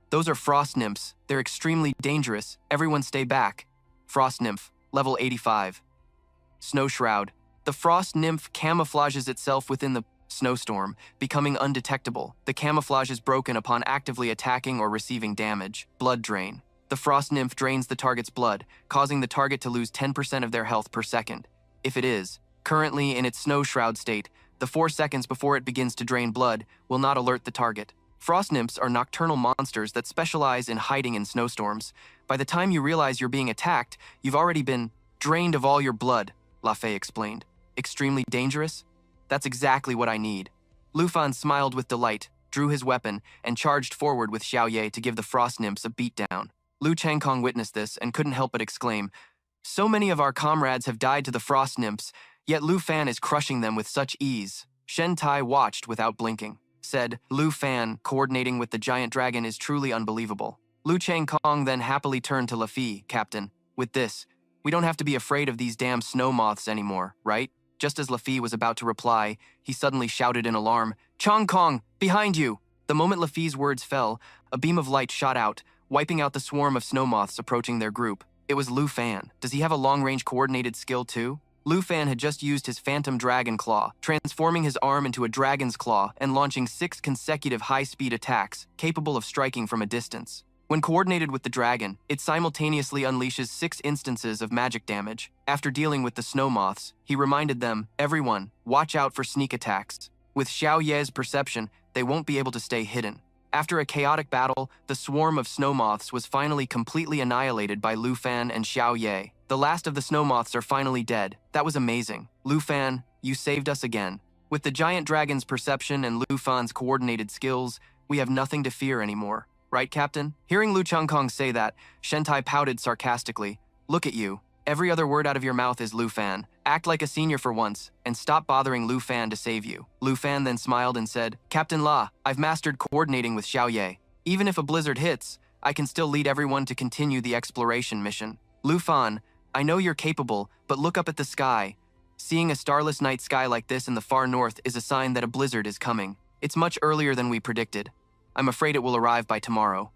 "Those are frost nymphs. They're extremely dangerous. Everyone stay back." Frost nymph, level 85. Snow shroud. The frost nymph camouflages itself within the snowstorm, becoming undetectable. The camouflage is broken upon actively attacking or receiving damage. Blood drain. The frost nymph drains the target's blood, causing the target to lose 10% of their health per second. If it is currently in its snow shroud state, the 4 seconds before it begins to drain blood will not alert the target. Frost nymphs are nocturnal monsters that specialize in hiding in snowstorms. By the time you realize you're being attacked, you've already been drained of all your blood, La Fei explained. Extremely dangerous? That's exactly what I need. Lu Fan smiled with delight, drew his weapon, and charged forward with Xiao Ye to give the frost nymphs a beatdown. Lu Changkong witnessed this and couldn't help but exclaim, "So many of our comrades have died to the frost nymphs, yet Lu Fan is crushing them with such ease." Shen Tai watched without blinking. Said, "Lu Fan, coordinating with the giant dragon is truly unbelievable." Lu Changkong then happily turned to La Fei, "Captain, with this, we don't have to be afraid of these damn snow moths anymore, right?" Just as La Fei was about to reply, he suddenly shouted in alarm, "Changkong, behind you!" The moment La Fei's words fell, a beam of light shot out, wiping out the swarm of snow moths approaching their group. It was Lu Fan. Does he have a long-range coordinated skill too? Lu Fan had just used his Phantom Dragon Claw, transforming his arm into a dragon's claw and launching 6 consecutive high-speed attacks, capable of striking from a distance. When coordinated with the dragon, it simultaneously unleashes 6 instances of magic damage. After dealing with the snow moths, he reminded them, "Everyone, watch out for sneak attacks. With Xiao Ye's perception, they won't be able to stay hidden." After a chaotic battle, the swarm of snow moths was finally completely annihilated by Lu Fan and Xiao Ye. The last of the snow moths are finally dead. That was amazing. Lu Fan, you saved us again. With the giant dragon's perception and Lu Fan's coordinated skills, we have nothing to fear anymore. Right, Captain? Hearing Lu Changkong say that, Shentai pouted sarcastically. Look at you. Every other word out of your mouth is Lu Fan. Act like a senior for once, and stop bothering Lu Fan to save you. Lu Fan then smiled and said, Captain La, I've mastered coordinating with Xiao Ye. Even if a blizzard hits, I can still lead everyone to continue the exploration mission. Lu Fan, I know you're capable, but look up at the sky. Seeing a starless night sky like this in the far north is a sign that a blizzard is coming. It's much earlier than we predicted. I'm afraid it will arrive by tomorrow.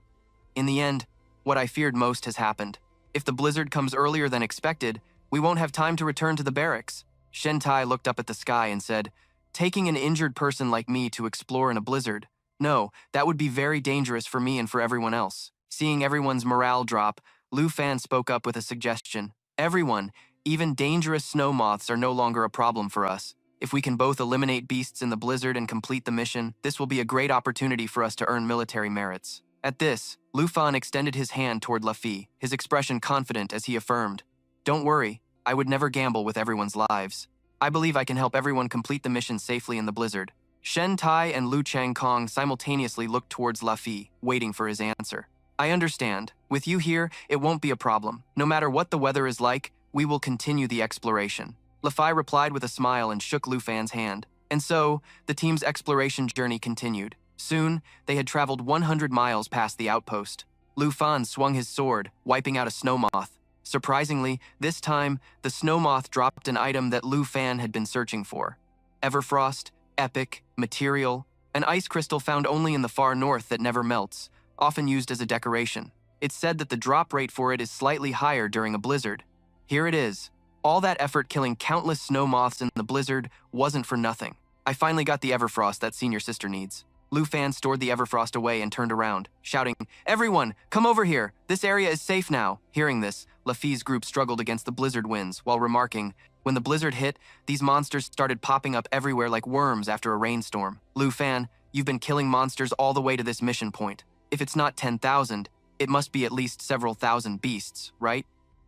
In the end, what I feared most has happened. If the blizzard comes earlier than expected, we won't have time to return to the barracks. Shentai looked up at the sky and said, taking an injured person like me to explore in a blizzard? No, that would be very dangerous for me and for everyone else. Seeing everyone's morale drop, Lu Fan spoke up with a suggestion. Everyone, even dangerous snow moths are no longer a problem for us. If we can both eliminate beasts in the blizzard and complete the mission, this will be a great opportunity for us to earn military merits. At this, Lu Fan extended his hand toward Lafi, his expression confident as he affirmed, Don't worry, I would never gamble with everyone's lives. I believe I can help everyone complete the mission safely in the blizzard. Shen Tai and Lu Changkong simultaneously looked towards Lafi, waiting for his answer. I understand. With you here, it won't be a problem. No matter what the weather is like, we will continue the exploration. Lafi replied with a smile and shook Lu Fan's hand. And so, the team's exploration journey continued. Soon, they had traveled 100 miles past the outpost. Lu Fan swung his sword, wiping out a snow moth. Surprisingly, this time, the snow moth dropped an item that Lu Fan had been searching for. Everfrost, epic, material, an ice crystal found only in the far north that never melts, often used as a decoration. It's said that the drop rate for it is slightly higher during a blizzard. Here it is. All that effort killing countless snow moths in the blizzard wasn't for nothing. I finally got the Everfrost that senior sister needs. Lu Fan stored the Everfrost away and turned around, shouting, Everyone, come over here! This area is safe now! Hearing this, Lafi's group struggled against the blizzard winds while remarking, when the blizzard hit, these monsters started popping up everywhere like worms after a rainstorm. Lu Fan, you've been killing monsters all the way to this mission point. If it's not 10,000, it must be at least several thousand beasts, right?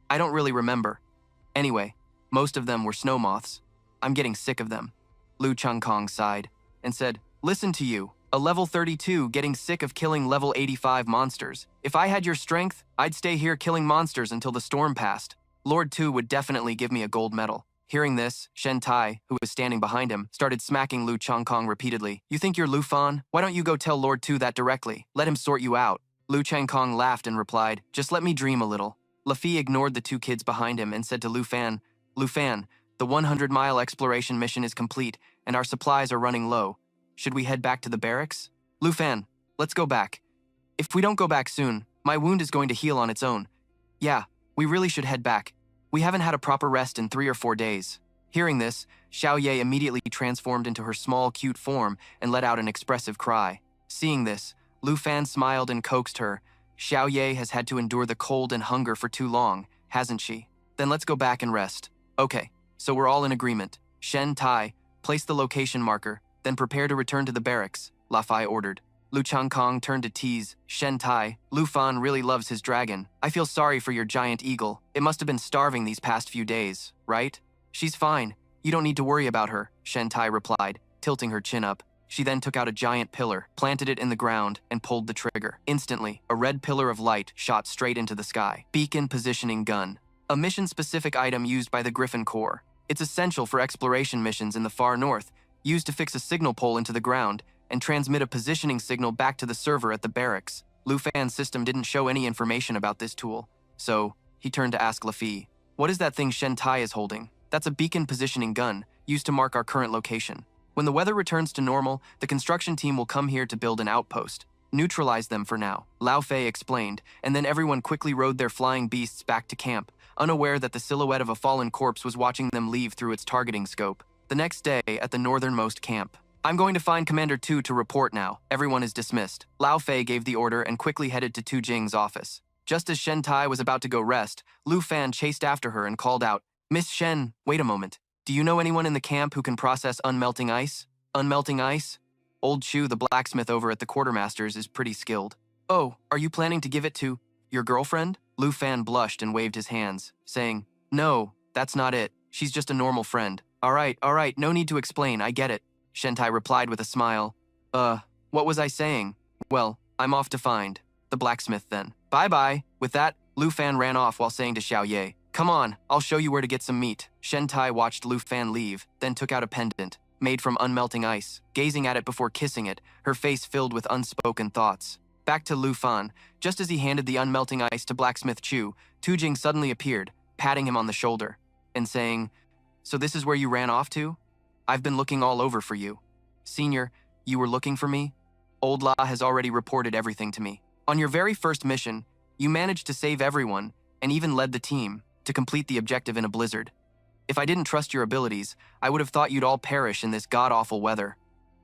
I don't really remember. Anyway, most of them were snow moths. I'm getting sick of them. Lu Changkong sighed and said, Listen to you. A level 32 getting sick of killing level 85 monsters. If I had your strength, I'd stay here killing monsters until the storm passed. Lord 2 would definitely give me a gold medal. Hearing this, Shen Tai, who was standing behind him, started smacking Lu Changkong repeatedly. You think you're Lu Fan? Why don't you go tell Lord 2 that directly? Let him sort you out. Lu Changkong laughed and replied, Just let me dream a little. Lafi ignored the 2 kids behind him and said to Lu Fan, the 100-mile exploration mission is complete and our supplies are running low. Should we head back to the barracks? Lu Fan, let's go back. If we don't go back soon, my wound is going to heal on its own. Yeah, we really should head back. We haven't had a proper rest in 3 or 4 days. Hearing this, Xiao Ye immediately transformed into her small, cute form and let out an expressive cry. Seeing this, Lu Fan smiled and coaxed her. Xiao Ye has had to endure the cold and hunger for too long, hasn't she? Then let's go back and rest. Okay, so we're all in agreement. Shen Tai, place the location marker, then prepare to return to the barracks, Lafi ordered. Lu Changkong turned to tease, Shen Tai, Lu Fan really loves his dragon. I feel sorry for your giant eagle. It must have been starving these past few days, right? She's fine. You don't need to worry about her, Shen Tai replied, tilting her chin up. She then took out a giant pillar, planted it in the ground, and pulled the trigger. Instantly, a red pillar of light shot straight into the sky. Beacon Positioning Gun. A mission-specific item used by the Griffin Corps. It's essential for exploration missions in the far north, used to fix a signal pole into the ground and transmit a positioning signal back to the server at the barracks. Lu Fan's system didn't show any information about this tool, so he turned to ask Lafi, What is that thing Shen Tai is holding? That's a beacon positioning gun, used to mark our current location. When the weather returns to normal, the construction team will come here to build an outpost. Neutralize them for now, Lao Fei explained, and then everyone quickly rode their flying beasts back to camp, unaware that the silhouette of a fallen corpse was watching them leave through its targeting scope. The next day, at the northernmost camp. I'm going to find Commander Tu to report now. Everyone is dismissed. Lao Fei gave the order and quickly headed to Tu Jing's office. Just as Shen Tai was about to go rest, Lu Fan chased after her and called out, Miss Shen, wait a moment. Do you know anyone in the camp who can process unmelting ice? Unmelting ice? Old Chu, the blacksmith over at the quartermaster's, is pretty skilled. Oh, are you planning to give it to your girlfriend? Lu Fan blushed and waved his hands, saying, No, that's not it. She's just a normal friend. All right, no need to explain, I get it. Shen Tai replied with a smile. What was I saying? Well, I'm off to find the blacksmith then. Bye-bye. With that, Lu Fan ran off while saying to Xiao Ye, Come on, I'll show you where to get some meat. Shen Tai watched Lu Fan leave, then took out a pendant, made from unmelting ice. Gazing at it before kissing it, her face filled with unspoken thoughts. Back to Lu Fan, just as he handed the unmelting ice to Blacksmith Chu, Tu Jing suddenly appeared, patting him on the shoulder, and saying, So this is where you ran off to? I've been looking all over for you. Senior, you were looking for me? Old La has already reported everything to me. On your very first mission, you managed to save everyone, and even led the team, to complete the objective in a blizzard. If I didn't trust your abilities, I would have thought you'd all perish in this god-awful weather.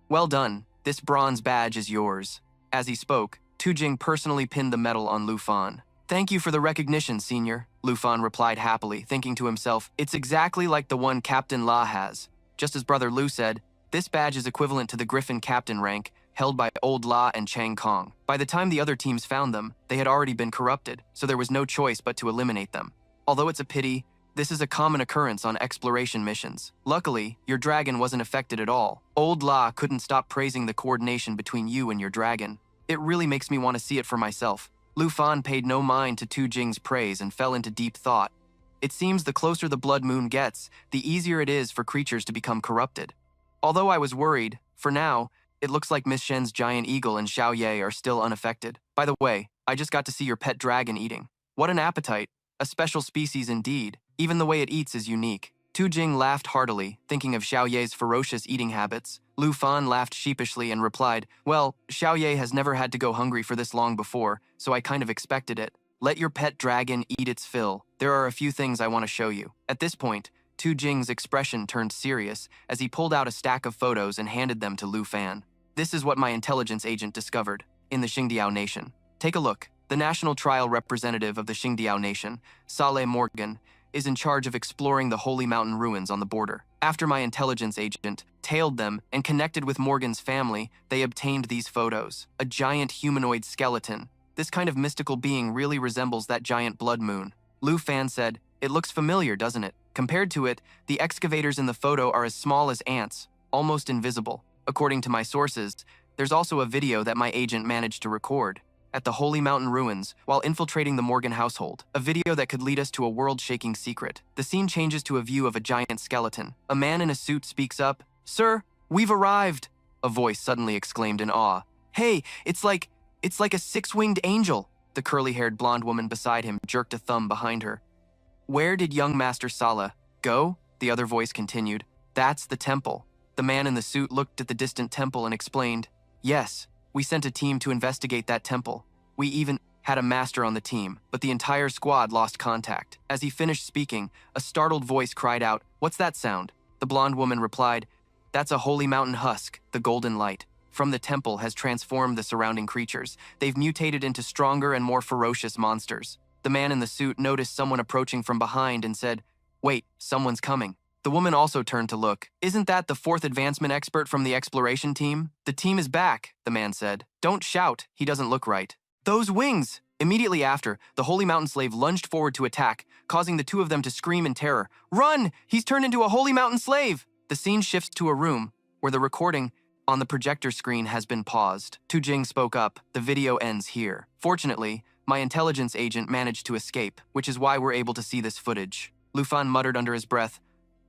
Well done, this bronze badge is yours. As he spoke, Tu Jing personally pinned the medal on Lu Fan. Thank you for the recognition, Senior, Lu Fan replied happily, thinking to himself, It's exactly like the one Captain La has. Just as Brother Lu said, this badge is equivalent to the Griffin Captain rank, held by Old La and Chang Kong. By the time the other teams found them, they had already been corrupted, so there was no choice but to eliminate them. Although it's a pity, this is a common occurrence on exploration missions. Luckily, your dragon wasn't affected at all. Old La couldn't stop praising the coordination between you and your dragon. It really makes me want to see it for myself. Lu Fan paid no mind to Tu Jing's praise and fell into deep thought. It seems the closer the blood moon gets, the easier it is for creatures to become corrupted. Although I was worried, for now, it looks like Miss Shen's giant eagle and Xiao Ye are still unaffected. By the way, I just got to see your pet dragon eating. What an appetite. A special species indeed. Even the way it eats is unique. Tu Jing laughed heartily, thinking of Xiao Ye's ferocious eating habits. Lu Fan laughed sheepishly and replied, Well, Xiao Ye has never had to go hungry for this long before, so I kind of expected it. Let your pet dragon eat its fill. There are a few things I want to show you. At this point, Tu Jing's expression turned serious as he pulled out a stack of photos and handed them to Lu Fan. This is what my intelligence agent discovered in the Xingdiao Nation. Take a look. The national trial representative of the Xingdiao Nation, Saleh Morgan, is in charge of exploring the Holy Mountain ruins on the border. After my intelligence agent tailed them and connected with Morgan's family, they obtained these photos. A giant humanoid skeleton. This kind of mystical being really resembles that giant blood moon. Lu Fan said, It looks familiar, doesn't it? Compared to it, the excavators in the photo are as small as ants, almost invisible. According to my sources, there's also a video that my agent managed to record at the Holy Mountain ruins while infiltrating the Morgan household, a video that could lead us to a world-shaking secret. The scene changes to a view of a giant skeleton. A man in a suit speaks up, Sir, we've arrived! A voice suddenly exclaimed in awe. Hey, it's like a six-winged angel! The curly-haired blonde woman beside him jerked a thumb behind her. Where did young Master Sala go? The other voice continued. That's the temple. The man in the suit looked at the distant temple and explained, Yes, we sent a team to investigate that temple. We even had a master on the team, but the entire squad lost contact. As he finished speaking, a startled voice cried out, What's that sound? The blonde woman replied, That's a holy mountain husk, the golden light. From the temple has transformed the surrounding creatures. They've mutated into stronger and more ferocious monsters. The man in the suit noticed someone approaching from behind and said, Wait, someone's coming. The woman also turned to look. Isn't that the fourth advancement expert from the exploration team? The team is back, the man said. Don't shout, he doesn't look right. Those wings! Immediately after, the Holy Mountain Slave lunged forward to attack, causing the two of them to scream in terror. Run! He's turned into a Holy Mountain Slave! The scene shifts to a room where the recording on the projector screen has been paused. Tu Jing spoke up. The video ends here. Fortunately, my intelligence agent managed to escape, which is why we're able to see this footage. Lu Fan muttered under his breath,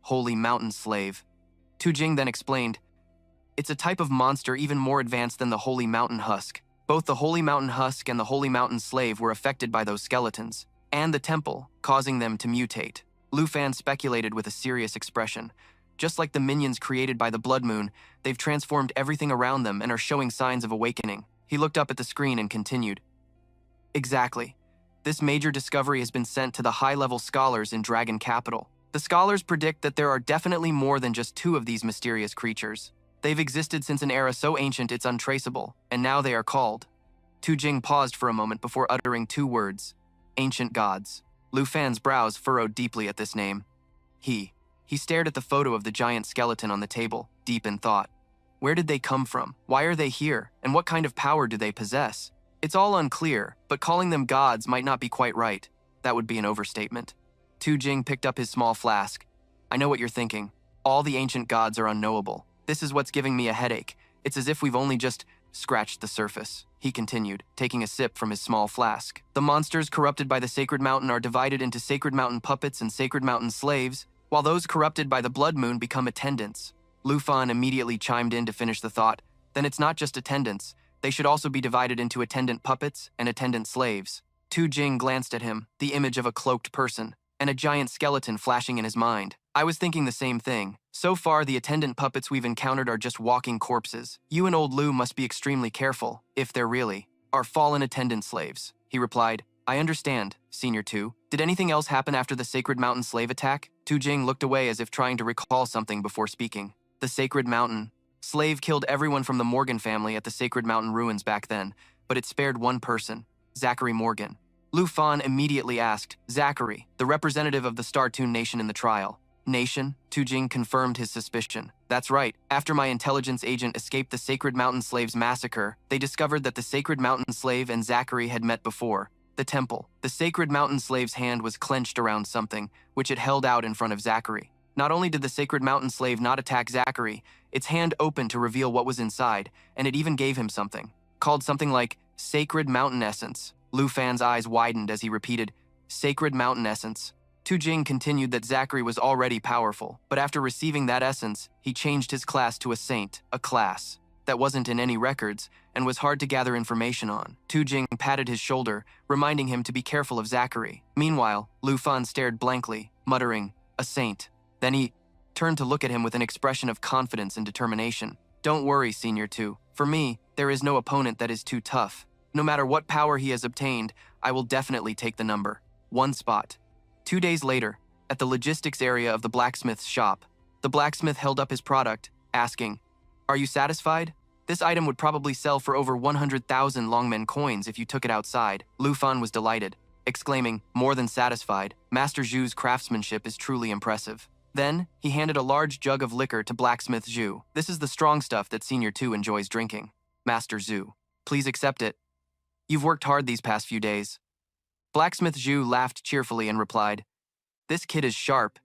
Holy Mountain Slave. Tu Jing then explained, It's a type of monster even more advanced than the Holy Mountain Husk. Both the Holy Mountain Husk and the Holy Mountain Slave were affected by those skeletons, and the temple, causing them to mutate. Lu Fan speculated with a serious expression. Just like the minions created by the Blood Moon, they've transformed everything around them and are showing signs of awakening. He looked up at the screen and continued. Exactly. This major discovery has been sent to the high-level scholars in Dragon Capital. The scholars predict that there are definitely more than just 2 of these mysterious creatures. They've existed since an era so ancient it's untraceable, and now they are called. Tu Jing paused for a moment before uttering 2 words. Ancient gods. Lu Fan's brows furrowed deeply at this name. He stared at the photo of the giant skeleton on the table, deep in thought. Where did they come from? Why are they here? And what kind of power do they possess? It's all unclear, but calling them gods might not be quite right. That would be an overstatement. Tu Jing picked up his small flask. I know what you're thinking. All the ancient gods are unknowable. This is what's giving me a headache. It's as if we've only just scratched the surface, he continued, taking a sip from his small flask. The monsters corrupted by the Sacred Mountain are divided into Sacred Mountain puppets and Sacred Mountain slaves, while those corrupted by the Blood Moon become attendants. Lu Fan immediately chimed in to finish the thought. Then it's not just attendants. They should also be divided into attendant puppets and attendant slaves. Tu Jing glanced at him, the image of a cloaked person, and a giant skeleton flashing in his mind. I was thinking the same thing. So far, the attendant puppets we've encountered are just walking corpses. You and old Lu must be extremely careful, if they're really are fallen attendant slaves, he replied. I understand, Senior Tu. Did anything else happen after the Sacred Mountain slave attack? Tu Jing looked away as if trying to recall something before speaking. The Sacred Mountain. Slave killed everyone from the Morgan family at the Sacred Mountain ruins back then, but it spared one person, Zachary Morgan. Lu Fan immediately asked, Zachary, the representative of the Star Toon Nation in the trial. Nation? Tu Jing confirmed his suspicion. That's right. After my intelligence agent escaped the Sacred Mountain Slaves massacre, they discovered that the Sacred Mountain Slave and Zachary had met before. The temple. The Sacred Mountain Slave's hand was clenched around something, which it held out in front of Zachary. Not only did the Sacred Mountain Slave not attack Zachary, its hand opened to reveal what was inside, and it even gave him something. Called something like Sacred Mountain Essence. Lu Fan's eyes widened as he repeated, Sacred Mountain Essence. Tu Jing continued that Zachary was already powerful, but after receiving that essence, he changed his class to a saint, a class that wasn't in any records and was hard to gather information on. Tu Jing patted his shoulder, reminding him to be careful of Zachary. Meanwhile, Lu Fan stared blankly, muttering, a saint. Then he turned to look at him with an expression of confidence and determination. Don't worry, Senior Tu. For me, there is no opponent that is too tough. No matter what power he has obtained, I will definitely take the number. 1 spot. 2 days later, at the logistics area of the blacksmith's shop, the blacksmith held up his product, asking, Are you satisfied? This item would probably sell for over 100,000 Longmen coins if you took it outside. Lu Fan was delighted, exclaiming, More than satisfied. Master Zhu's craftsmanship is truly impressive. Then, he handed a large jug of liquor to Blacksmith Zhu. This is the strong stuff that Senior Tu enjoys drinking. Master Zhu, please accept it. You've worked hard these past few days. Blacksmith Zhu laughed cheerfully and replied, This kid is sharp.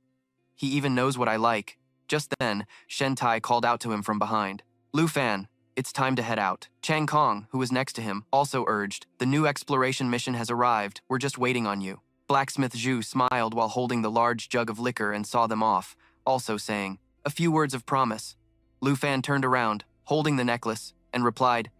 He even knows what I like. Just then, Shen Tai called out to him from behind. Lu Fan, it's time to head out. Chang Kong, who was next to him, also urged, The new exploration mission has arrived. We're just waiting on you. Blacksmith Zhu smiled while holding the large jug of liquor and saw them off, also saying, A few words of promise. Lu Fan turned around, holding the necklace, and replied,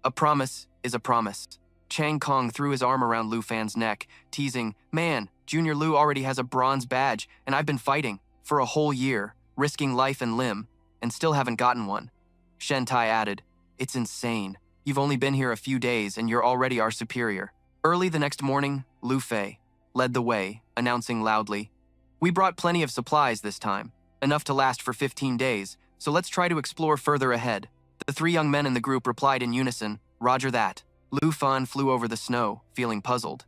A promise is a promise. Chang Kong threw his arm around Lu Fan's neck, teasing, Man, Junior Lu already has a bronze badge, and I've been fighting for a whole year, risking life and limb, and still haven't gotten one. Shen Tai added, It's insane. You've only been here a few days, and you're already our superior. Early the next morning, Lu Fei led the way, announcing loudly, We brought plenty of supplies this time, enough to last for 15 days, so let's try to explore further ahead. The 3 young men in the group replied in unison, Roger that. Lu Fan flew over the snow, feeling puzzled.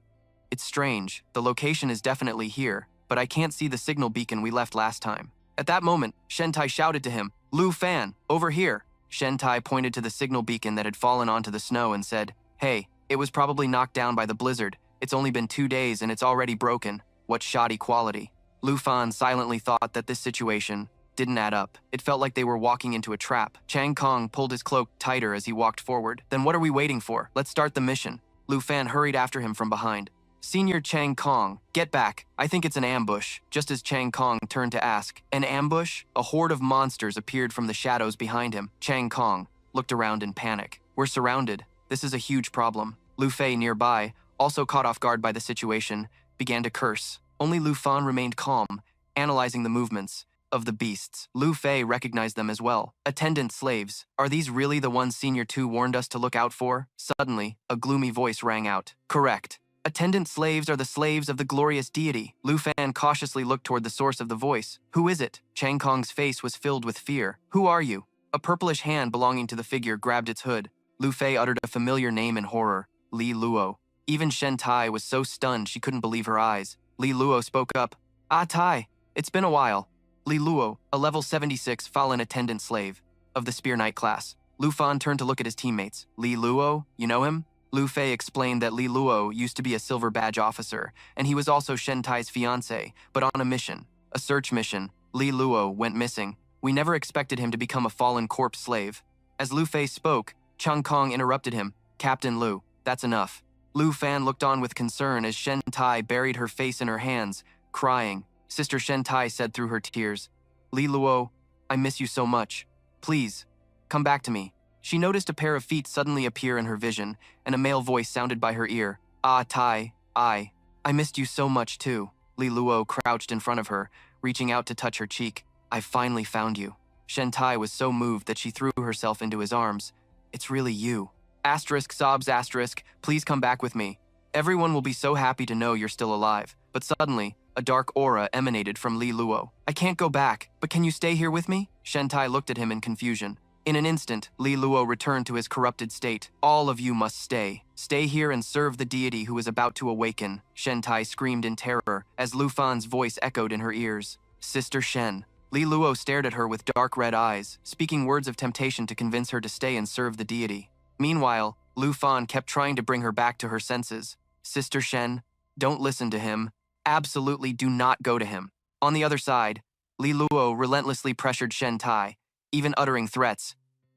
It's strange, the location is definitely here, but I can't see the signal beacon we left last time. At that moment, Shen Tai shouted to him, Lu Fan, over here. Shen Tai pointed to the signal beacon that had fallen onto the snow and said, Hey, it was probably knocked down by the blizzard. It's only been 2 days and it's already broken. What shoddy quality. Lu Fan silently thought that this situation didn't add up. It felt like they were walking into a trap. Chang Kong pulled his cloak tighter as he walked forward. Then what are we waiting for? Let's start the mission. Lu Fan hurried after him from behind. Senior Chang Kong, get back. I think it's an ambush. Just as Chang Kong turned to ask, An ambush? A horde of monsters appeared from the shadows behind him. Chang Kong looked around in panic. We're surrounded. This is a huge problem. Lu Fei nearby, also caught off guard by the situation, began to curse. Only Lu Fan remained calm, analyzing the movements. of the beasts. Lu Fei recognized them as well. Attendant slaves. Are these really the ones Senior 2 warned us to look out for? Suddenly, a gloomy voice rang out. Correct. Attendant slaves are the slaves of the glorious deity. Lu Fan cautiously looked toward the source of the voice. Who is it? Chang Kong's face was filled with fear. Who are you? A purplish hand belonging to the figure grabbed its hood. Lu Fei uttered a familiar name in horror. Li Luo. Even Shen Tai was so stunned she couldn't believe her eyes. Li Luo spoke up. Ah Tai, it's been a while. Li Luo, a level 76 fallen attendant slave of the Spear Knight class. Lu Fan turned to look at his teammates. Li Luo, you know him? Lu Fei explained that Li Luo used to be a silver badge officer, and he was also Shen Tai's fiancé, but on a mission. A search mission. Li Luo went missing. We never expected him to become a fallen corpse slave. As Lu Fei spoke, Chang Kong interrupted him. Captain Lu, that's enough. Lu Fan looked on with concern as Shen Tai buried her face in her hands, crying. Sister Shen Tai said through her tears, Li Luo, I miss you so much. Please, come back to me. She noticed a pair of feet suddenly appear in her vision, and a male voice sounded by her ear. Ah, Tai, I missed you so much too. Li Luo crouched in front of her, reaching out to touch her cheek. I finally found you. Shen Tai was so moved that she threw herself into his arms. It's really you. Asterisk sobs asterisk, please come back with me. Everyone will be so happy to know you're still alive. But suddenly, a dark aura emanated from Li Luo. I can't go back, but can you stay here with me? Shen Tai looked at him in confusion. In an instant, Li Luo returned to his corrupted state. All of you must stay. Stay here and serve the deity who is about to awaken. Shen Tai screamed in terror as Lu Fan's voice echoed in her ears. Sister Shen. Li Luo stared at her with dark red eyes, speaking words of temptation to convince her to stay and serve the deity. Meanwhile, Lu Fan kept trying to bring her back to her senses. Sister Shen, don't listen to him. Absolutely do not go to him. On the other side, Li Luo relentlessly pressured Shen Tai, even uttering threats.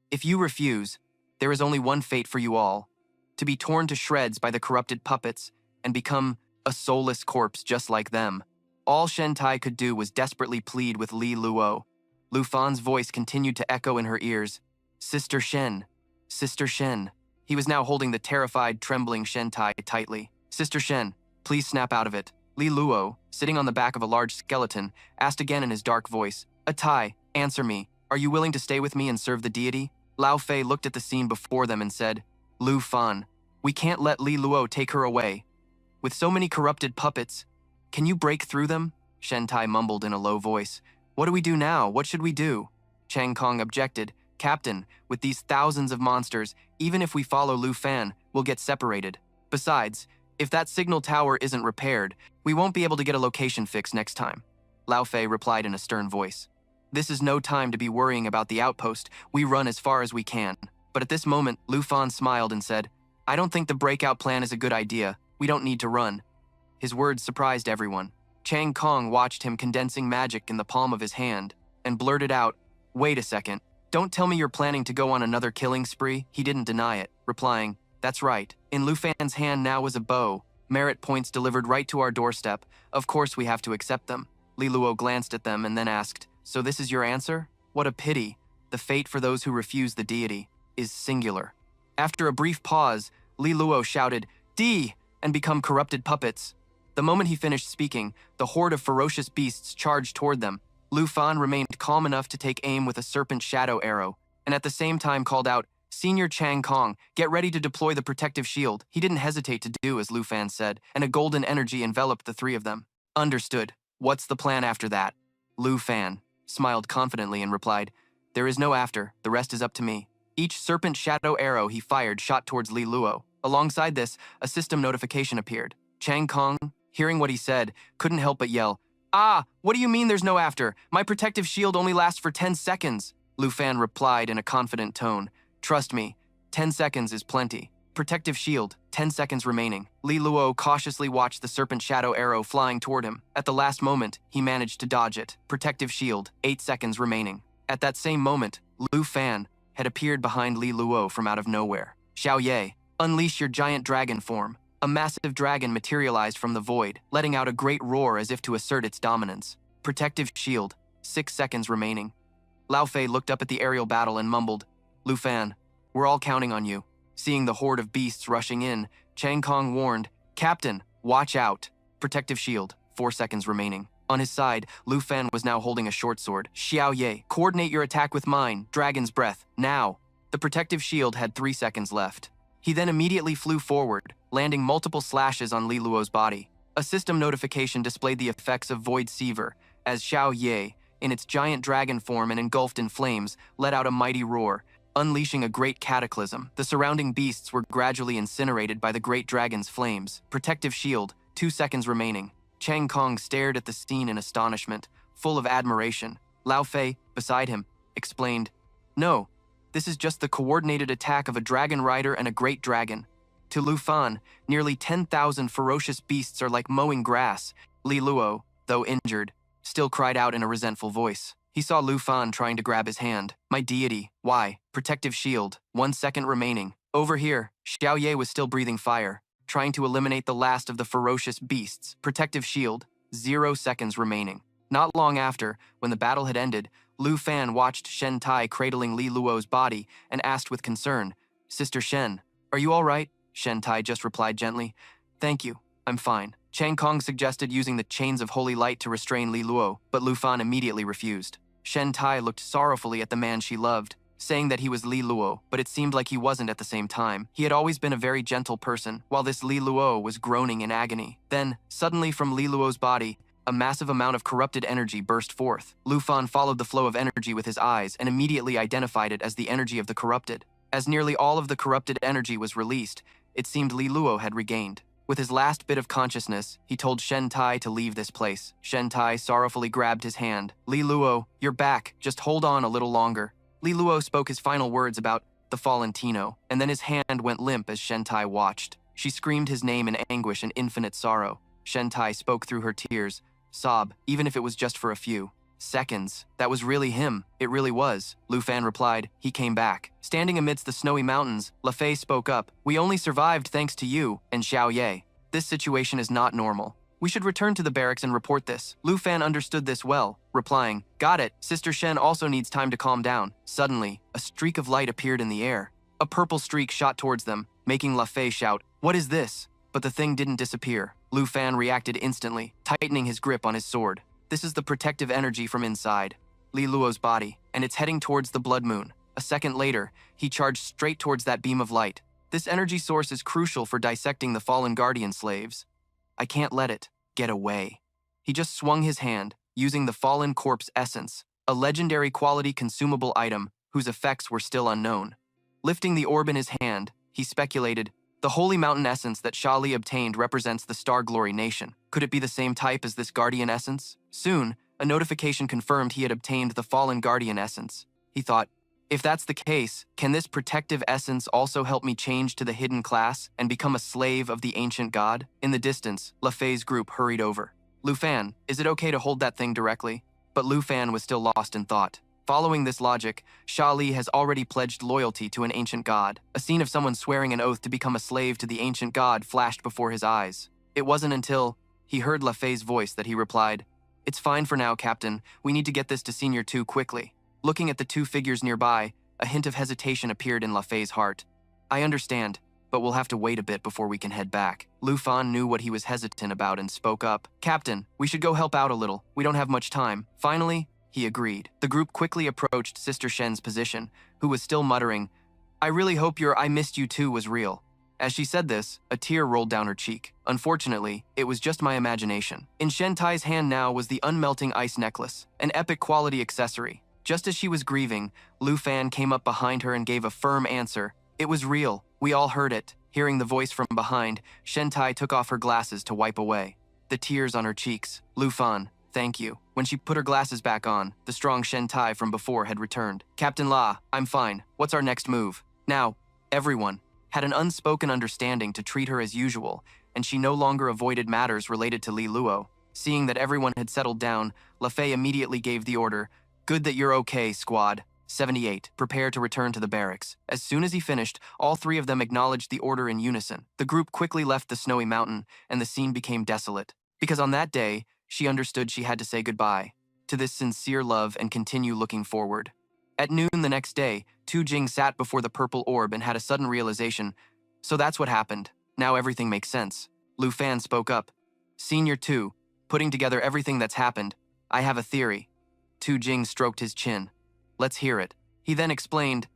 If you refuse, there is only one fate for you all, to be torn to shreds by the corrupted puppets and become a soulless corpse just like them. All Shen Tai could do was desperately plead with Li Luo. Lu Fan's voice continued to echo in her ears. Sister Shen, Sister Shen. He was now holding the terrified, trembling Shen Tai tightly. Sister Shen, please snap out of it. Li Luo, sitting on the back of a large skeleton, asked again in his dark voice. Tai, answer me. Are you willing to stay with me and serve the deity? Lao Fei looked at the scene before them and said, Lu Fan, we can't let Li Luo take her away. With so many corrupted puppets, can you break through them? Shen Tai mumbled in a low voice. What do we do now? What should we do? Chang Kong objected. Captain, with these thousands of monsters, even if we follow Lu Fan, we'll get separated. Besides, if that signal tower isn't repaired, we won't be able to get a location fix next time. Lao Fei replied in a stern voice. This is no time to be worrying about the outpost. We run as far as we can. But at this moment, Lu Fan smiled and said, I don't think the breakout plan is a good idea. We don't need to run. His words surprised everyone. Chang Kong watched him condensing magic in the palm of his hand and blurted out, Wait a second. Don't tell me you're planning to go on another killing spree. He didn't deny it, replying, That's right. In Lu Fan's hand now was a bow. Merit points delivered right to our doorstep. Of course we have to accept them. Li Luo glanced at them and then asked, So this is your answer? What a pity. The fate for those who refuse the deity is singular. After a brief pause, Li Luo shouted, D! And become corrupted puppets. The moment he finished speaking, the horde of ferocious beasts charged toward them. Lu Fan remained calm enough to take aim with a serpent shadow arrow, and at the same time called out, Senior Chang Kong, get ready to deploy the protective shield. He didn't hesitate to do as Lu Fan said, and a golden energy enveloped the three of them. Understood. What's the plan after that? Lu Fan smiled confidently and replied, There is no after, the rest is up to me. Each serpent shadow arrow he fired shot towards Li Luo. Alongside this, a system notification appeared. Chang Kong, hearing what he said, couldn't help but yell, Ah, what do you mean there's no after? My protective shield only lasts for 10 seconds. Lu Fan replied in a confident tone, Trust me, 10 seconds is plenty. Protective shield, 10 seconds remaining. Li Luo cautiously watched the serpent shadow arrow flying toward him. At the last moment, he managed to dodge it. Protective shield, 8 seconds remaining. At that same moment, Lu Fan had appeared behind Li Luo from out of nowhere. Xiao Ye, unleash your giant dragon form. A massive dragon materialized from the void, letting out a great roar as if to assert its dominance. Protective shield, 6 seconds remaining. Lao Fei looked up at the aerial battle and mumbled, Lu Fan, we're all counting on you. Seeing the horde of beasts rushing in, Chang Kong warned, Captain, watch out. Protective shield, 4 seconds remaining. On his side, Lu Fan was now holding a short sword. Xiao Ye, coordinate your attack with mine. Dragon's breath, now. The protective shield had 3 seconds left. He then immediately flew forward, landing multiple slashes on Li Luo's body. A system notification displayed the effects of Void Seaver, as Xiao Ye, in its giant dragon form and engulfed in flames, let out a mighty roar, unleashing a great cataclysm. The surrounding beasts were gradually incinerated by the great dragon's flames. Protective shield, 2 seconds remaining. Chang Kong stared at the scene in astonishment, full of admiration. Lao Fei, beside him, explained, "No, this is just the coordinated attack of a dragon rider and a great dragon." To Lu Fan, nearly 10,000 ferocious beasts are like mowing grass. Li Luo, though injured, still cried out in a resentful voice. He saw Lu Fan trying to grab his hand. "My deity, why? Protective shield, 1 second remaining." Over here, Xiao Ye was still breathing fire, trying to eliminate the last of the ferocious beasts. Protective shield, 0 seconds remaining. Not long after, when the battle had ended, Lu Fan watched Shen Tai cradling Li Luo's body and asked with concern, "Sister Shen, are you all right?" Shen Tai just replied gently, "Thank you, I'm fine." Chang Kong suggested using the chains of holy light to restrain Li Luo, but Lu Fan immediately refused. Shen Tai looked sorrowfully at the man she loved, saying that he was Li Luo, but it seemed like he wasn't at the same time. He had always been a very gentle person, while this Li Luo was groaning in agony. Then, suddenly from Li Luo's body, a massive amount of corrupted energy burst forth. Lu Fan followed the flow of energy with his eyes and immediately identified it as the energy of the corrupted. As nearly all of the corrupted energy was released, it seemed Li Luo had regained. With his last bit of consciousness, he told Shen Tai to leave this place. Shen Tai sorrowfully grabbed his hand. "Li Luo, you're back. Just hold on a little longer." Li Luo spoke his final words about the fallen Tino, and then his hand went limp as Shen Tai watched. She screamed his name in anguish and infinite sorrow. Shen Tai spoke through her tears. "Sob, even if it was just for a few seconds. That was really him. It really was." Lu Fan replied, "He came back." Standing amidst the snowy mountains, La Fei spoke up, "We only survived thanks to you and Xiao Ye. This situation is not normal. We should return to the barracks and report this." Lu Fan understood this well, replying, "Got it. Sister Shen also needs time to calm down." Suddenly, a streak of light appeared in the air. A purple streak shot towards them, making La Fei shout, "What is this?" But the thing didn't disappear. Lu Fan reacted instantly, tightening his grip on his sword. This is the protective energy from inside Li Luo's body, and it's heading towards the blood moon. A second later, he charged straight towards that beam of light. This energy source is crucial for dissecting the fallen guardian slaves. I can't let it get away. He just swung his hand, using the fallen corpse essence, a legendary quality consumable item whose effects were still unknown. Lifting the orb in his hand, he speculated, the holy mountain essence that Sha Li obtained represents the Star Glory Nation. Could it be the same type as this guardian essence? Soon, a notification confirmed he had obtained the fallen guardian essence. He thought, if that's the case, can this protective essence also help me change to the hidden class and become a slave of the ancient god? In the distance, La Fei's group hurried over. "Lu Fan, is it okay to hold that thing directly?" But Lu Fan was still lost in thought. Following this logic, Sha Li has already pledged loyalty to an ancient god. A scene of someone swearing an oath to become a slave to the ancient god flashed before his eyes. It wasn't until he heard La Fei's voice that he replied, "It's fine for now, Captain. We need to get this to Senior 2 quickly." Looking at the two figures nearby, a hint of hesitation appeared in La Fei's heart. "I understand, but we'll have to wait a bit before we can head back." Lu Fan knew what he was hesitant about and spoke up. "Captain, we should go help out a little. We don't have much time." Finally, he agreed. The group quickly approached Sister Shen's position, who was still muttering, "I really hope your 'I missed you too' was real." As she said this, a tear rolled down her cheek. Unfortunately, it was just my imagination. In Shen Tai's hand now was the unmelting ice necklace, an epic quality accessory. Just as she was grieving, Lu Fan came up behind her and gave a firm answer. "It was real. We all heard it." Hearing the voice from behind, Shen Tai took off her glasses to wipe away the tears on her cheeks. "Lu Fan, thank you." When she put her glasses back on, the strong Shen Tai from before had returned. "Captain La, I'm fine. What's our next move?" Now, everyone had an unspoken understanding to treat her as usual, and she no longer avoided matters related to Li Luo. Seeing that everyone had settled down, La Fei immediately gave the order, "Good that you're okay, squad. 78, prepare to return to the barracks." As soon as he finished, all three of them acknowledged the order in unison. The group quickly left the snowy mountain, and the scene became desolate. Because on that day, she understood she had to say goodbye to this sincere love and continue looking forward. At noon the next day, Tu Jing sat before the purple orb and had a sudden realization. So that's what happened. Now everything makes sense. Lu Fan spoke up. "Senior 2, Putting together everything that's happened, I have a theory. Tu Jing stroked his chin. Let's hear it. He then explained,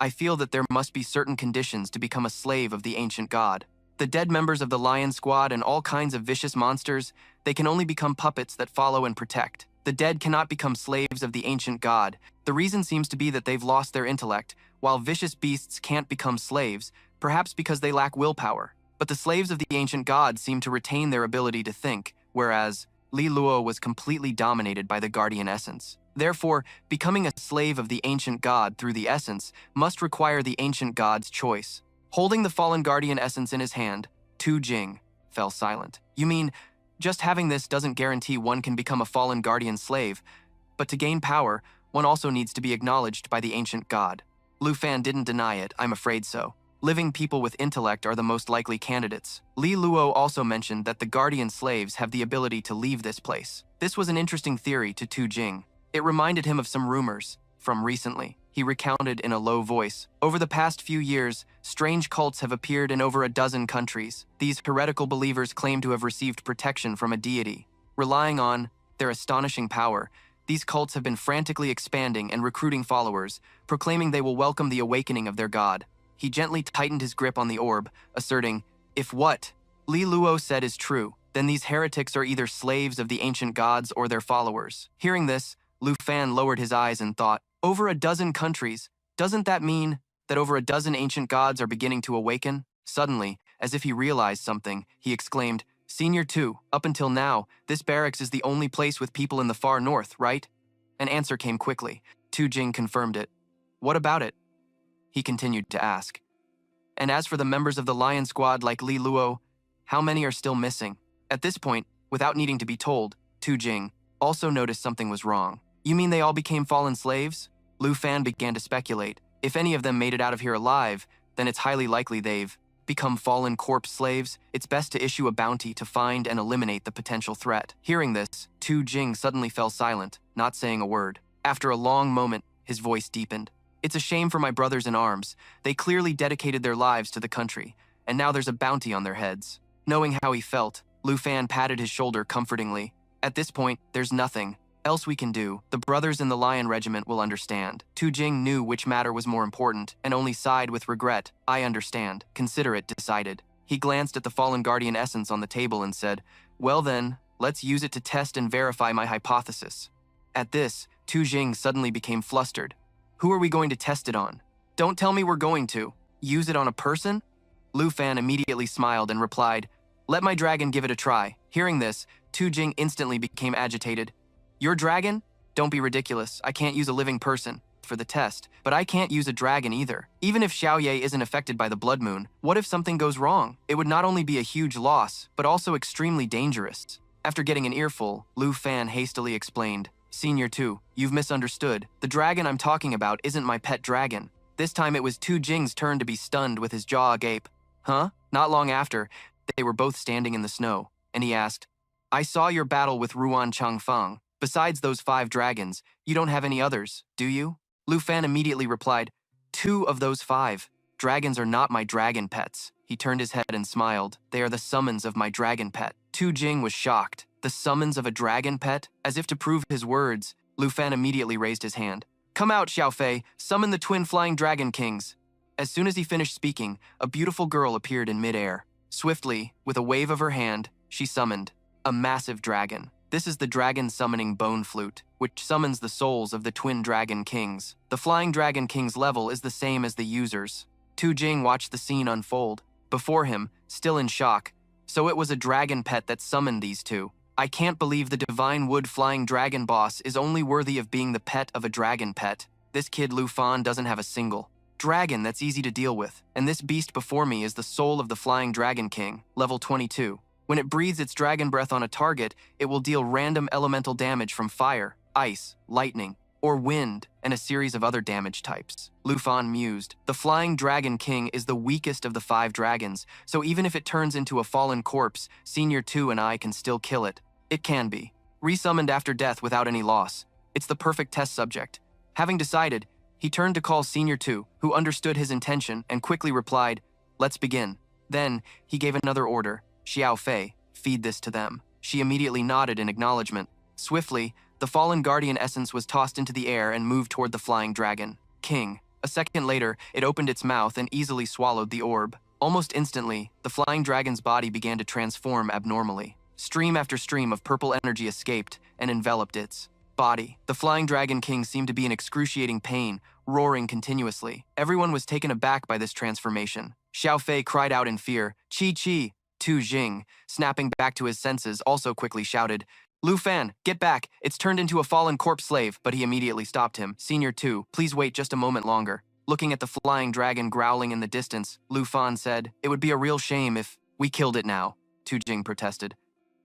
I feel that there must be certain conditions to become a slave of the ancient god. The dead members of the lion squad and all kinds of vicious monsters, they can only become puppets that follow and protect. The dead cannot become slaves of the ancient god. The reason seems to be that they've lost their intellect, while vicious beasts can't become slaves, perhaps because they lack willpower. But the slaves of the ancient god seem to retain their ability to think, whereas Li Luo was completely dominated by the guardian essence. Therefore, becoming a slave of the ancient god through the essence must require the ancient god's choice. Holding the fallen guardian essence in his hand, Tu Jing fell silent. You mean, just having this doesn't guarantee one can become a fallen guardian slave, but to gain power, one also needs to be acknowledged by the ancient god. Lu Fan didn't deny it, I'm afraid so. Living people with intellect are the most likely candidates. Li Luo also mentioned that the guardian slaves have the ability to leave this place. This was an interesting theory to Tu Jing. It reminded him of some rumors from recently. He recounted in a low voice. Over the past few years, strange cults have appeared in over a dozen countries. These heretical believers claim to have received protection from a deity. Relying on their astonishing power, these cults have been frantically expanding and recruiting followers, proclaiming they will welcome the awakening of their god. He gently tightened his grip on the orb, asserting, if what Li Luo said is true, then these heretics are either slaves of the ancient gods or their followers. Hearing this, Lu Fan lowered his eyes and thought, over a dozen countries, doesn't that mean that over a dozen ancient gods are beginning to awaken? Suddenly, as if he realized something, he exclaimed, Senior 2, up until now, this barracks is the only place with people in the far north, right? An answer came quickly. Tu Jing confirmed it. What about it? He continued to ask. And as for the members of the lion squad like Li Luo, how many are still missing? At this point, without needing to be told, Tu Jing also noticed something was wrong. You mean they all became fallen slaves? Lu Fan began to speculate. If any of them made it out of here alive, then it's highly likely they've become fallen corpse slaves. It's best to issue a bounty to find and eliminate the potential threat. Hearing this, Tu Jing suddenly fell silent, not saying a word. After a long moment, his voice deepened. It's a shame for my brothers in arms. They clearly dedicated their lives to the country, and now there's a bounty on their heads. Knowing how he felt, Lu Fan patted his shoulder comfortingly. At this point, there's nothing else we can do. The brothers in the Lion Regiment will understand. Tu Jing knew which matter was more important, and only sighed with regret. I understand. Consider it decided. He glanced at the fallen guardian essence on the table and said, well then, let's use it to test and verify my hypothesis. At this, Tu Jing suddenly became flustered. Who are we going to test it on? Don't tell me we're going to use it on a person? Lu Fan immediately smiled and replied, let my dragon give it a try. Hearing this, Tu Jing instantly became agitated. Your dragon? Don't be ridiculous. I can't use a living person for the test, but I can't use a dragon either. Even if Xiaoye isn't affected by the blood moon, what if something goes wrong? It would not only be a huge loss, but also extremely dangerous. After getting an earful, Lu Fan hastily explained, Senior 2, you've misunderstood. The dragon I'm talking about isn't my pet dragon. This time it was Tu Jing's turn to be stunned with his jaw agape. Huh? Not long after, they were both standing in the snow, and he asked, I saw your battle with Ruan Changfeng. Besides those 5 dragons, you don't have any others, do you? Lu Fan immediately replied, 2 of those 5. Dragons are not my dragon pets. He turned his head and smiled. They are the summons of my dragon pet. Tu Jing was shocked. The summons of a dragon pet? As if to prove his words, Lu Fan immediately raised his hand. Come out, Xiaofei, summon the twin flying dragon kings. As soon as he finished speaking, a beautiful girl appeared in midair. Swiftly, with a wave of her hand, she summoned a massive dragon. This is the dragon summoning bone flute, which summons the souls of the twin dragon kings. The flying dragon king's level is the same as the user's. Tu Jing watched the scene unfold. Before him, still in shock, so it was a dragon pet that summoned these 2. I can't believe the divine wood flying dragon boss is only worthy of being the pet of a dragon pet. This kid Lu Fan doesn't have a single dragon that's easy to deal with, and this beast before me is the soul of the flying dragon king, level 22. When it breathes its dragon breath on a target, it will deal random elemental damage from fire, ice, lightning, or wind, and a series of other damage types. Lu Fan mused. The flying dragon king is the weakest of the 5 dragons, so even if it turns into a fallen corpse, Senior 2 and I can still kill it. It can be resummoned after death without any loss. It's the perfect test subject. Having decided, he turned to call Senior 2, who understood his intention and quickly replied, let's begin. Then, he gave another order. Xiaofei, feed this to them. She immediately nodded in acknowledgement. Swiftly, the fallen guardian essence was tossed into the air and moved toward the flying dragon king. A second later, it opened its mouth and easily swallowed the orb. Almost instantly, the flying dragon's body began to transform abnormally. Stream after stream of purple energy escaped and enveloped its body. The flying dragon king seemed to be in excruciating pain, roaring continuously. Everyone was taken aback by this transformation. Xiao Fei cried out in fear, "Qi Qi!" Tu Jing, snapping back to his senses, also quickly shouted, "Lu Fan, get back! It's turned into a fallen corpse slave," but he immediately stopped him. "Senior 2, please wait just a moment longer." Looking at the flying dragon growling in the distance, Lu Fan said, "It would be a real shame if we killed it now," Tu Jing protested.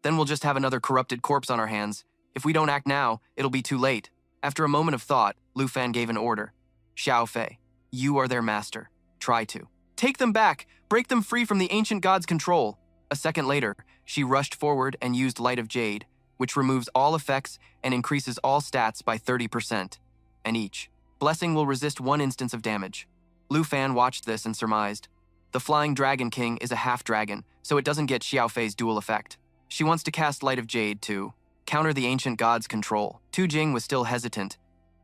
"Then we'll just have another corrupted corpse on our hands. If we don't act now, it'll be too late." After a moment of thought, Lu Fan gave an order. "Xiao Fei, you are their master. Try to take them back, break them free from the ancient god's control." A second later, she rushed forward and used Light of Jade, which removes all effects and increases all stats by 30%, and each blessing will resist 1 instance of damage. Lu Fan watched this and surmised, the Flying Dragon King is a half-dragon, so it doesn't get Xiao Fei's dual effect. She wants to cast Light of Jade to counter the ancient god's control. Tu Jing was still hesitant.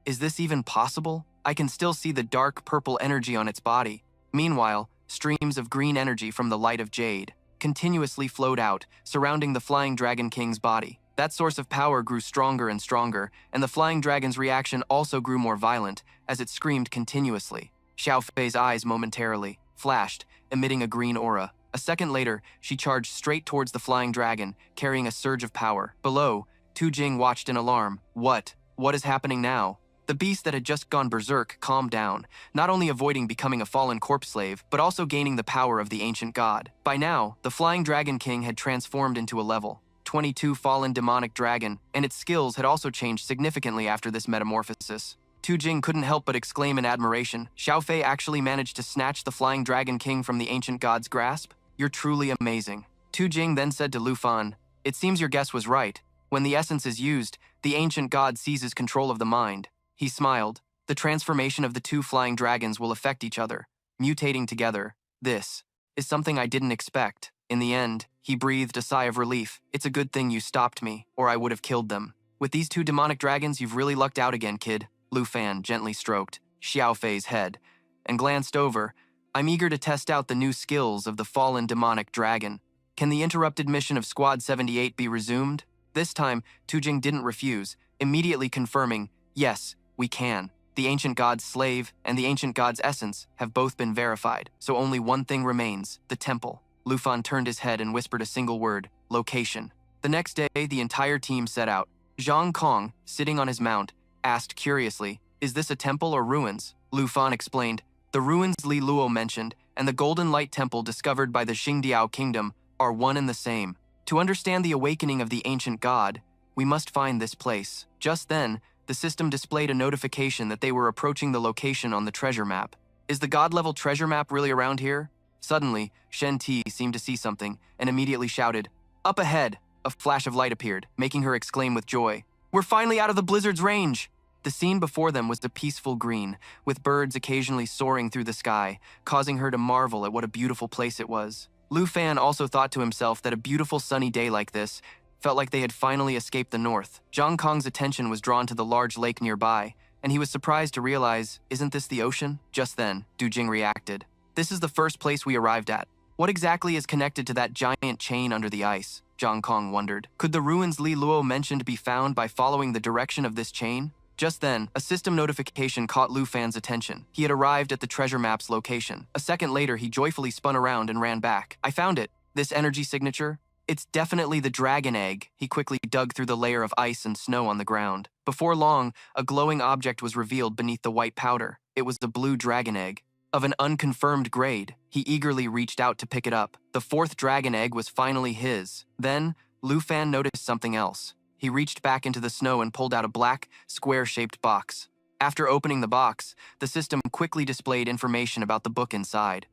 Is this even possible? I can still see the dark purple energy on its body. Meanwhile, streams of green energy from the Light of Jade continuously flowed out, surrounding the Flying Dragon King's body. That source of power grew stronger and stronger, and the flying dragon's reaction also grew more violent as it screamed continuously. Xiao Fei's eyes momentarily flashed, emitting a green aura. A second later, she charged straight towards the flying dragon, carrying a surge of power. Below, Tu Jing watched in alarm. What is happening now? The beast that had just gone berserk calmed down, not only avoiding becoming a fallen corpse slave, but also gaining the power of the ancient god. By now, the Flying Dragon King had transformed into a level 22 fallen demonic dragon, and its skills had also changed significantly after this metamorphosis. Tu Jing couldn't help but exclaim in admiration. Xiao Fei actually managed to snatch the Flying Dragon King from the ancient god's grasp? You're truly amazing. Tu Jing then said to Lu Fan, "It seems your guess was right. When the essence is used, the ancient god seizes control of the mind." He smiled. The transformation of the 2 flying dragons will affect each other, mutating together. This is something I didn't expect. In the end, he breathed a sigh of relief. "It's a good thing you stopped me, or I would have killed them. With these 2 demonic dragons, you've really lucked out again, kid." Lu Fan gently stroked Xiao Fei's head and glanced over. "I'm eager to test out the new skills of the fallen demonic dragon. Can the interrupted mission of Squad 78 be resumed?" This time, Tu Jing didn't refuse, immediately confirming, "Yes, we can. The ancient god's slave and the ancient god's essence have both been verified, so only one thing remains, the temple." Lu Fan turned his head and whispered a single word, location. The next day, the entire team set out. Zhang Kong, sitting on his mount, asked curiously, "Is this a temple or ruins?" Lu Fan explained, "The ruins Li Luo mentioned and the Golden Light Temple discovered by the Xingdiao Kingdom are one and the same. To understand the awakening of the ancient god, we must find this place." Just then, the system displayed a notification that they were approaching the location on the treasure map. "Is the god-level treasure map really around here?" Suddenly, Shen Ti seemed to see something and immediately shouted, "Up ahead!" A flash of light appeared, making her exclaim with joy, "We're finally out of the blizzard's range!" The scene before them was the peaceful green, with birds occasionally soaring through the sky, causing her to marvel at what a beautiful place it was. Lu Fan also thought to himself that a beautiful sunny day like this felt like they had finally escaped the north. Zhang Kong's attention was drawn to the large lake nearby, and he was surprised to realize, "Isn't this the ocean?" Just then, Du Jing reacted. "This is the first place we arrived at. What exactly is connected to that giant chain under the ice?" Zhang Kong wondered. Could the ruins Li Luo mentioned be found by following the direction of this chain? Just then, a system notification caught Lu Fan's attention. He had arrived at the treasure map's location. A second later, he joyfully spun around and ran back. "I found it. This energy signature? It's definitely the dragon egg." He quickly dug through the layer of ice and snow on the ground. Before long, a glowing object was revealed beneath the white powder. It was the blue dragon egg. Of an unconfirmed grade, he eagerly reached out to pick it up. The 4th dragon egg was finally his. Then, Lu Fan noticed something else. He reached back into the snow and pulled out a black, square-shaped box. After opening the box, the system quickly displayed information about the book inside.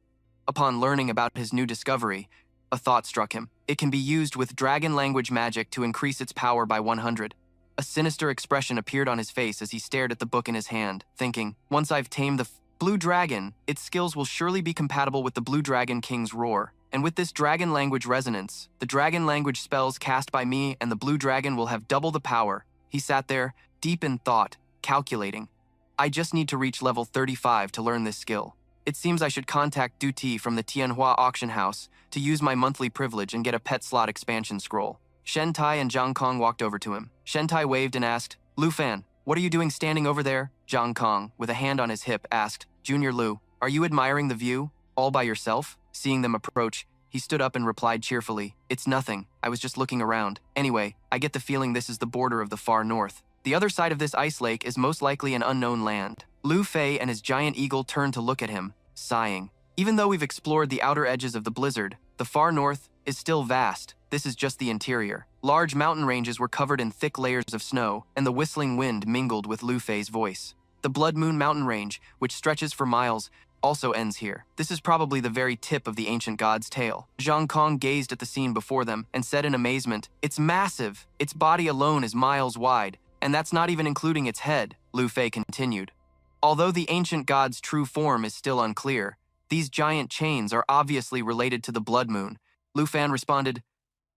Upon learning about his new discovery, a thought struck him. It can be used with dragon language magic to increase its power by 100. A sinister expression appeared on his face as he stared at the book in his hand, thinking, "Once I've tamed the Blue Dragon, its skills will surely be compatible with the Blue Dragon King's roar." And with this dragon language resonance, the dragon language spells cast by me and the blue dragon will have double the power. He sat there, deep in thought, calculating. I just need to reach level 35 to learn this skill. It seems I should contact Duty from the Tianhua auction house to use my monthly privilege and get a pet slot expansion scroll. Shen Tai and Zhang Kong walked over to him. Shen Tai waved and asked, Lu Fan, what are you doing standing over there? Zhang Kong, with a hand on his hip, asked, Junior Lu, are you admiring the view? All by yourself? Seeing them approach, he stood up and replied cheerfully, It's nothing, I was just looking around. Anyway, I get the feeling this is the border of the far north. The other side of this ice lake is most likely an unknown land. Lu Fei and his giant eagle turned to look at him, sighing. Even though we've explored the outer edges of the blizzard, the far north is still vast. This is just the interior. Large mountain ranges were covered in thick layers of snow, and the whistling wind mingled with Lu Fei's voice. The Blood Moon mountain range, which stretches for miles, also ends here. This is probably the very tip of the ancient god's tail. Zhang Kong gazed at the scene before them and said in amazement, It's massive! Its body alone is miles wide, and that's not even including its head, Lu Fei continued. Although the ancient god's true form is still unclear, these giant chains are obviously related to the Blood Moon. Lu Fan responded,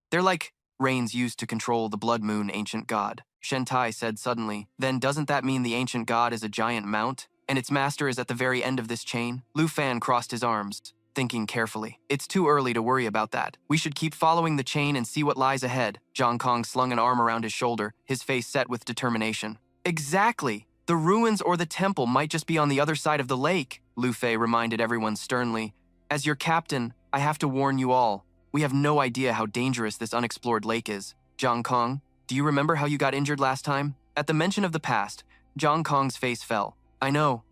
They're like reins used to control the Blood Moon ancient god. Shen Tai said suddenly, Then doesn't that mean the ancient god is a giant mount, and its master is at the very end of this chain? Lu Fan crossed his arms, thinking carefully. It's too early to worry about that. We should keep following the chain and see what lies ahead. Zhang Kong slung an arm around his shoulder, his face set with determination. Exactly! The ruins or the temple might just be on the other side of the lake, Lu Fei reminded everyone sternly. As your captain, I have to warn you all. We have no idea how dangerous this unexplored lake is. Zhang Kong, do you remember how you got injured last time? At the mention of the past, Zhang Kong's face fell. I know.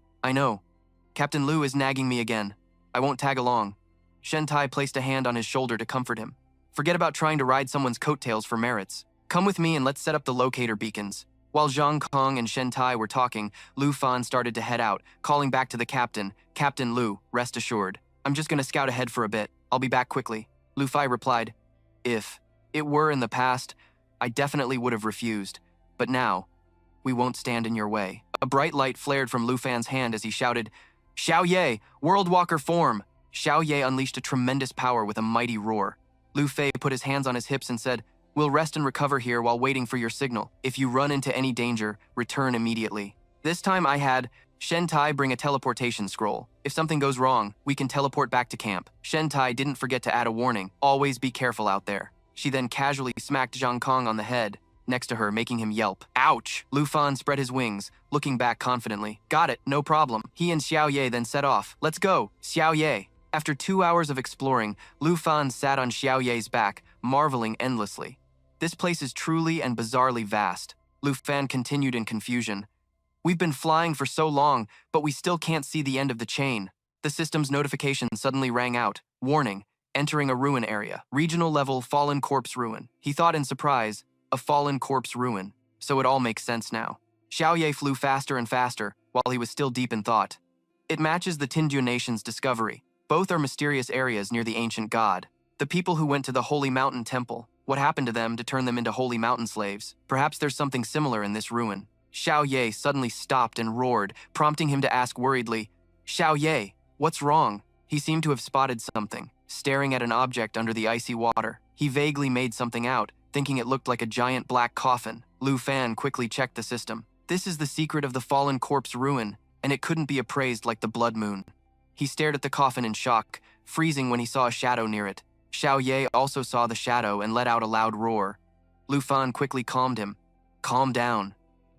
Captain Lu is nagging me again. I won't tag along. Shen Tai placed a hand on his shoulder to comfort him. Forget about trying to ride someone's coattails for merits. Come with me and let's set up the locator beacons. While Zhang Kong and Shen Tai were talking, Lu Fan started to head out, calling back to the captain, Captain Lu, rest assured. I'm just gonna scout ahead for a bit. I'll be back quickly. Lu Fei replied, If it were in the past, I definitely would have refused. But now, we won't stand in your way. A bright light flared from Lu Fan's hand as he shouted, Xiao Ye, World Walker form! Xiao Ye unleashed a tremendous power with a mighty roar. Lu Fei put his hands on his hips and said, We'll rest and recover here while waiting for your signal. If you run into any danger, return immediately. This time I had Shen Tai bring a teleportation scroll. If something goes wrong, we can teleport back to camp. Shen Tai didn't forget to add a warning, always be careful out there. She then casually smacked Zhang Kong on the head, next to her, making him yelp. Ouch! Lu Fan spread his wings, looking back confidently. Got it, no problem. He and Xiao Ye then set off. Let's go, Xiao Ye. After 2 hours of exploring, Lu Fan sat on Xiao Ye's back, marveling endlessly. This place is truly and bizarrely vast. Lu Fan continued in confusion. We've been flying for so long, but we still can't see the end of the chain. The system's notification suddenly rang out. Warning, entering a ruin area. Regional level fallen corpse ruin. He thought in surprise, a fallen corpse ruin. So it all makes sense now. Xiao Ye flew faster and faster, while he was still deep in thought. It matches the Tinju Nation's discovery. Both are mysterious areas near the ancient god. The people who went to the Holy Mountain Temple. What happened to them to turn them into Holy Mountain slaves? Perhaps there's something similar in this ruin. Xiao Ye suddenly stopped and roared, prompting him to ask worriedly, Xiao Ye, what's wrong? He seemed to have spotted something, staring at an object under the icy water. He vaguely made something out, thinking it looked like a giant black coffin. Lu Fan quickly checked the system. This is the secret of the fallen corpse ruin, and it couldn't be appraised like the Blood Moon. He stared at the coffin in shock, freezing when he saw a shadow near it. Xiao Ye also saw the shadow and let out a loud roar. Lu Fan quickly calmed him. Calm down,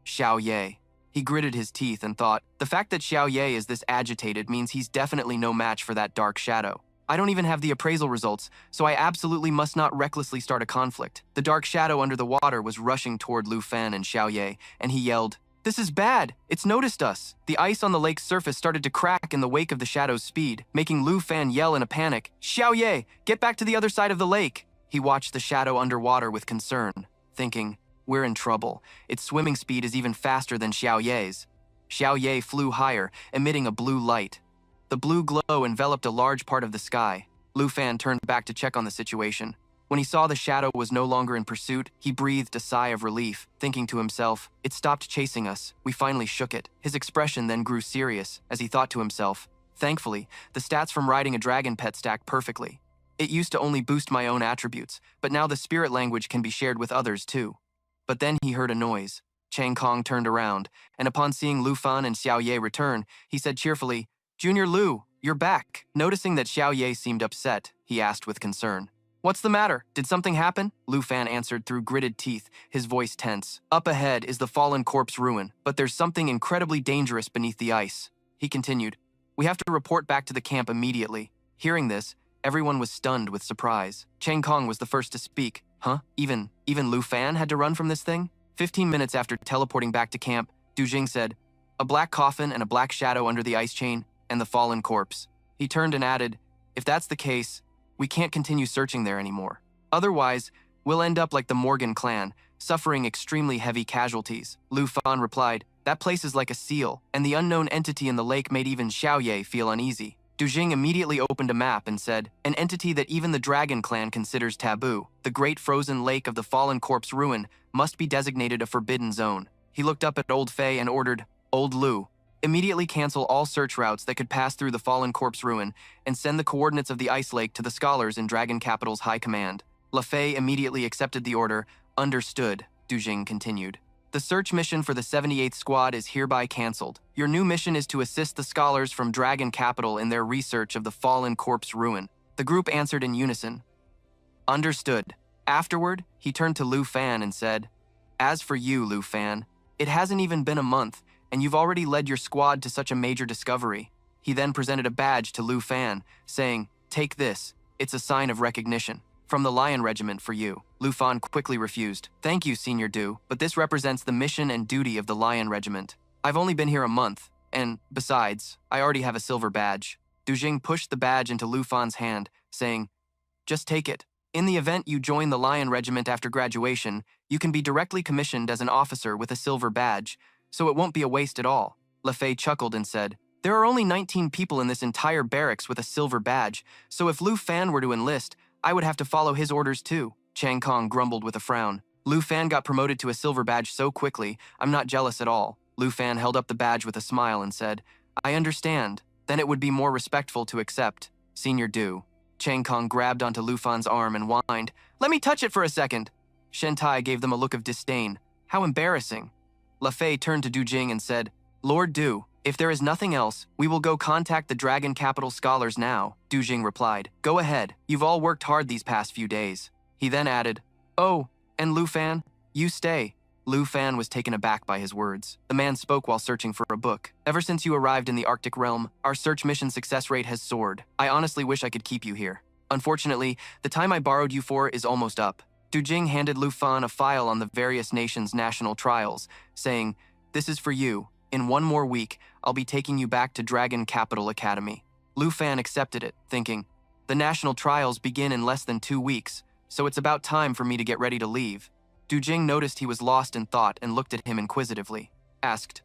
Xiao Ye. He gritted his teeth and thought, the fact that Xiao Ye is this agitated means he's definitely no match for that dark shadow. I don't even have the appraisal results, so I absolutely must not recklessly start a conflict. The dark shadow under the water was rushing toward Lu Fan and Xiao Ye, and he yelled, This is bad! It's noticed us! The ice on the lake's surface started to crack in the wake of the shadow's speed, making Lu Fan yell in a panic, Xiao Ye, get back to the other side of the lake! He watched the shadow underwater with concern, thinking, we're in trouble. Its swimming speed is even faster than Xiao Ye's. Xiao Ye flew higher, emitting a blue light. The blue glow enveloped a large part of the sky. Lu Fan turned back to check on the situation. When he saw the shadow was no longer in pursuit, he breathed a sigh of relief, thinking to himself, it stopped chasing us. We finally shook it. His expression then grew serious, as he thought to himself, thankfully, the stats from riding a dragon pet stacked perfectly. It used to only boost my own attributes, but now the spirit language can be shared with others too. But then he heard a noise. Chang Kong turned around, and upon seeing Lu Fan and Xiao Ye return, he said cheerfully, "Junior Lu, you're back." Noticing that Xiao Ye seemed upset, he asked with concern, "What's the matter? Did something happen?" Lu Fan answered through gritted teeth, his voice tense. "Up ahead is the fallen corpse ruin, but there's something incredibly dangerous beneath the ice." He continued, "We have to report back to the camp immediately." Hearing this, everyone was stunned with surprise. Chang Kong was the first to speak. Huh? Even Lu Fan had to run from this thing? 15 minutes after teleporting back to camp, Du Jing said, "A black coffin and a black shadow under the ice chain, and the fallen corpse." He turned and added, "If that's the case, we can't continue searching there anymore. Otherwise, we'll end up like the Morgan clan, suffering extremely heavy casualties." Lu Fan replied, "That place is like a seal, and the unknown entity in the lake made even Xiao Ye feel uneasy." Du Jing immediately opened a map and said, "An entity that even the Dragon Clan considers taboo. The great frozen lake of the fallen corpse ruin must be designated a forbidden zone." He looked up at Old Fei and ordered, "Old Lu, immediately cancel all search routes that could pass through the fallen corpse ruin and send the coordinates of the ice lake to the scholars in Dragon Capital's high command." La Fei immediately accepted the order. "Understood," Du Jing continued. "The search mission for the 78th Squad is hereby cancelled. Your new mission is to assist the scholars from Dragon Capital in their research of the fallen corpse ruin." The group answered in unison, "Understood." Afterward, he turned to Lu Fan and said, "As for you, Lu Fan, it hasn't even been a month, and you've already led your squad to such a major discovery." He then presented a badge to Lu Fan, saying, "Take this. It's a sign of recognition. From the Lion Regiment for you." Lu Fan quickly refused. "Thank you, Senior Du, but this represents the mission and duty of the Lion Regiment. I've only been here a month, and besides, I already have a silver badge." Du Jing pushed the badge into Lu Fan's hand, saying, "Just take it. In the event you join the Lion Regiment after graduation, you can be directly commissioned as an officer with a silver badge, so it won't be a waste at all." La Fei chuckled and said, "There are only 19 people in this entire barracks with a silver badge, so if Lu Fan were to enlist, I would have to follow his orders too." Chang Kong grumbled with a frown. "Lu Fan got promoted to a silver badge so quickly, I'm not jealous at all." Lu Fan held up the badge with a smile and said, "I understand. Then it would be more respectful to accept. Senior Du." Chang Kong grabbed onto Lu Fan's arm and whined, "Let me touch it for a second." Shen Tai gave them a look of disdain. How embarrassing. La Fei turned to Du Jing and said, "Lord Du, if there is nothing else, we will go contact the Dragon Capital scholars now." Du Jing replied, "Go ahead. You've all worked hard these past few days." He then added, "Oh, and Lu Fan, you stay." Lu Fan was taken aback by his words. The man spoke while searching for a book. "Ever since you arrived in the Arctic realm, our search mission success rate has soared. I honestly wish I could keep you here. Unfortunately, the time I borrowed you for is almost up." Du Jing handed Lu Fan a file on the various nations' national trials, saying, "This is for you. In 1 more week, I'll be taking you back to Dragon Capital Academy." Lu Fan accepted it, thinking, "The national trials begin in less than 2 weeks, so it's about time for me to get ready to leave." Du Jing noticed he was lost in thought and looked at him inquisitively. Asked,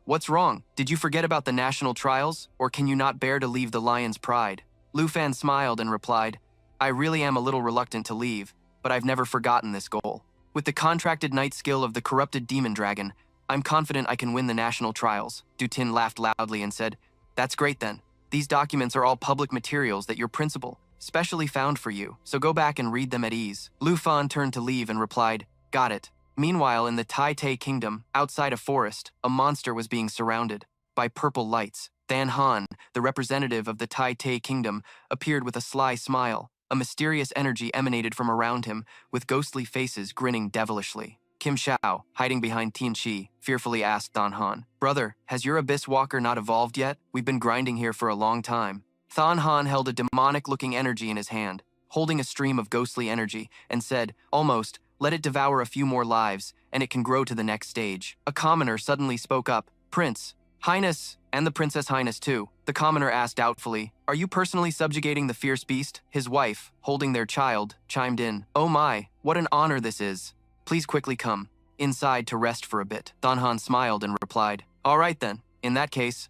"What's wrong? Did you forget about the national trials, or can you not bear to leave the Lion's Pride?" Lu Fan smiled and replied, "I really am a little reluctant to leave, but I've never forgotten this goal. With the contracted night skill of the corrupted demon dragon, I'm confident I can win the national trials." Du Tin laughed loudly and said, "That's great then. These documents are all public materials that your principal specially found for you, so go back and read them at ease." Lu Fan turned to leave and replied, "Got it." Meanwhile, in the Tai Te Kingdom, outside a forest, a monster was being surrounded by purple lights. Than Han, the representative of the Tai Te Kingdom, appeared with a sly smile. A mysterious energy emanated from around him, with ghostly faces grinning devilishly. Kim Shao, hiding behind Tian Chi, fearfully asked Than Han, "Brother, has your Abyss Walker not evolved yet? We've been grinding here for a long time." Than Han held a demonic-looking energy in his hand, holding a stream of ghostly energy, and said, "Almost, let it devour a few more lives, and it can grow to the next stage." A commoner suddenly spoke up, "Prince, Highness, and the Princess Highness too." The commoner asked doubtfully, "Are you personally subjugating the fierce beast?" His wife, holding their child, chimed in, "Oh my, what an honor this is. Please quickly come inside to rest for a bit." Than Han smiled and replied, "All right then, in that case,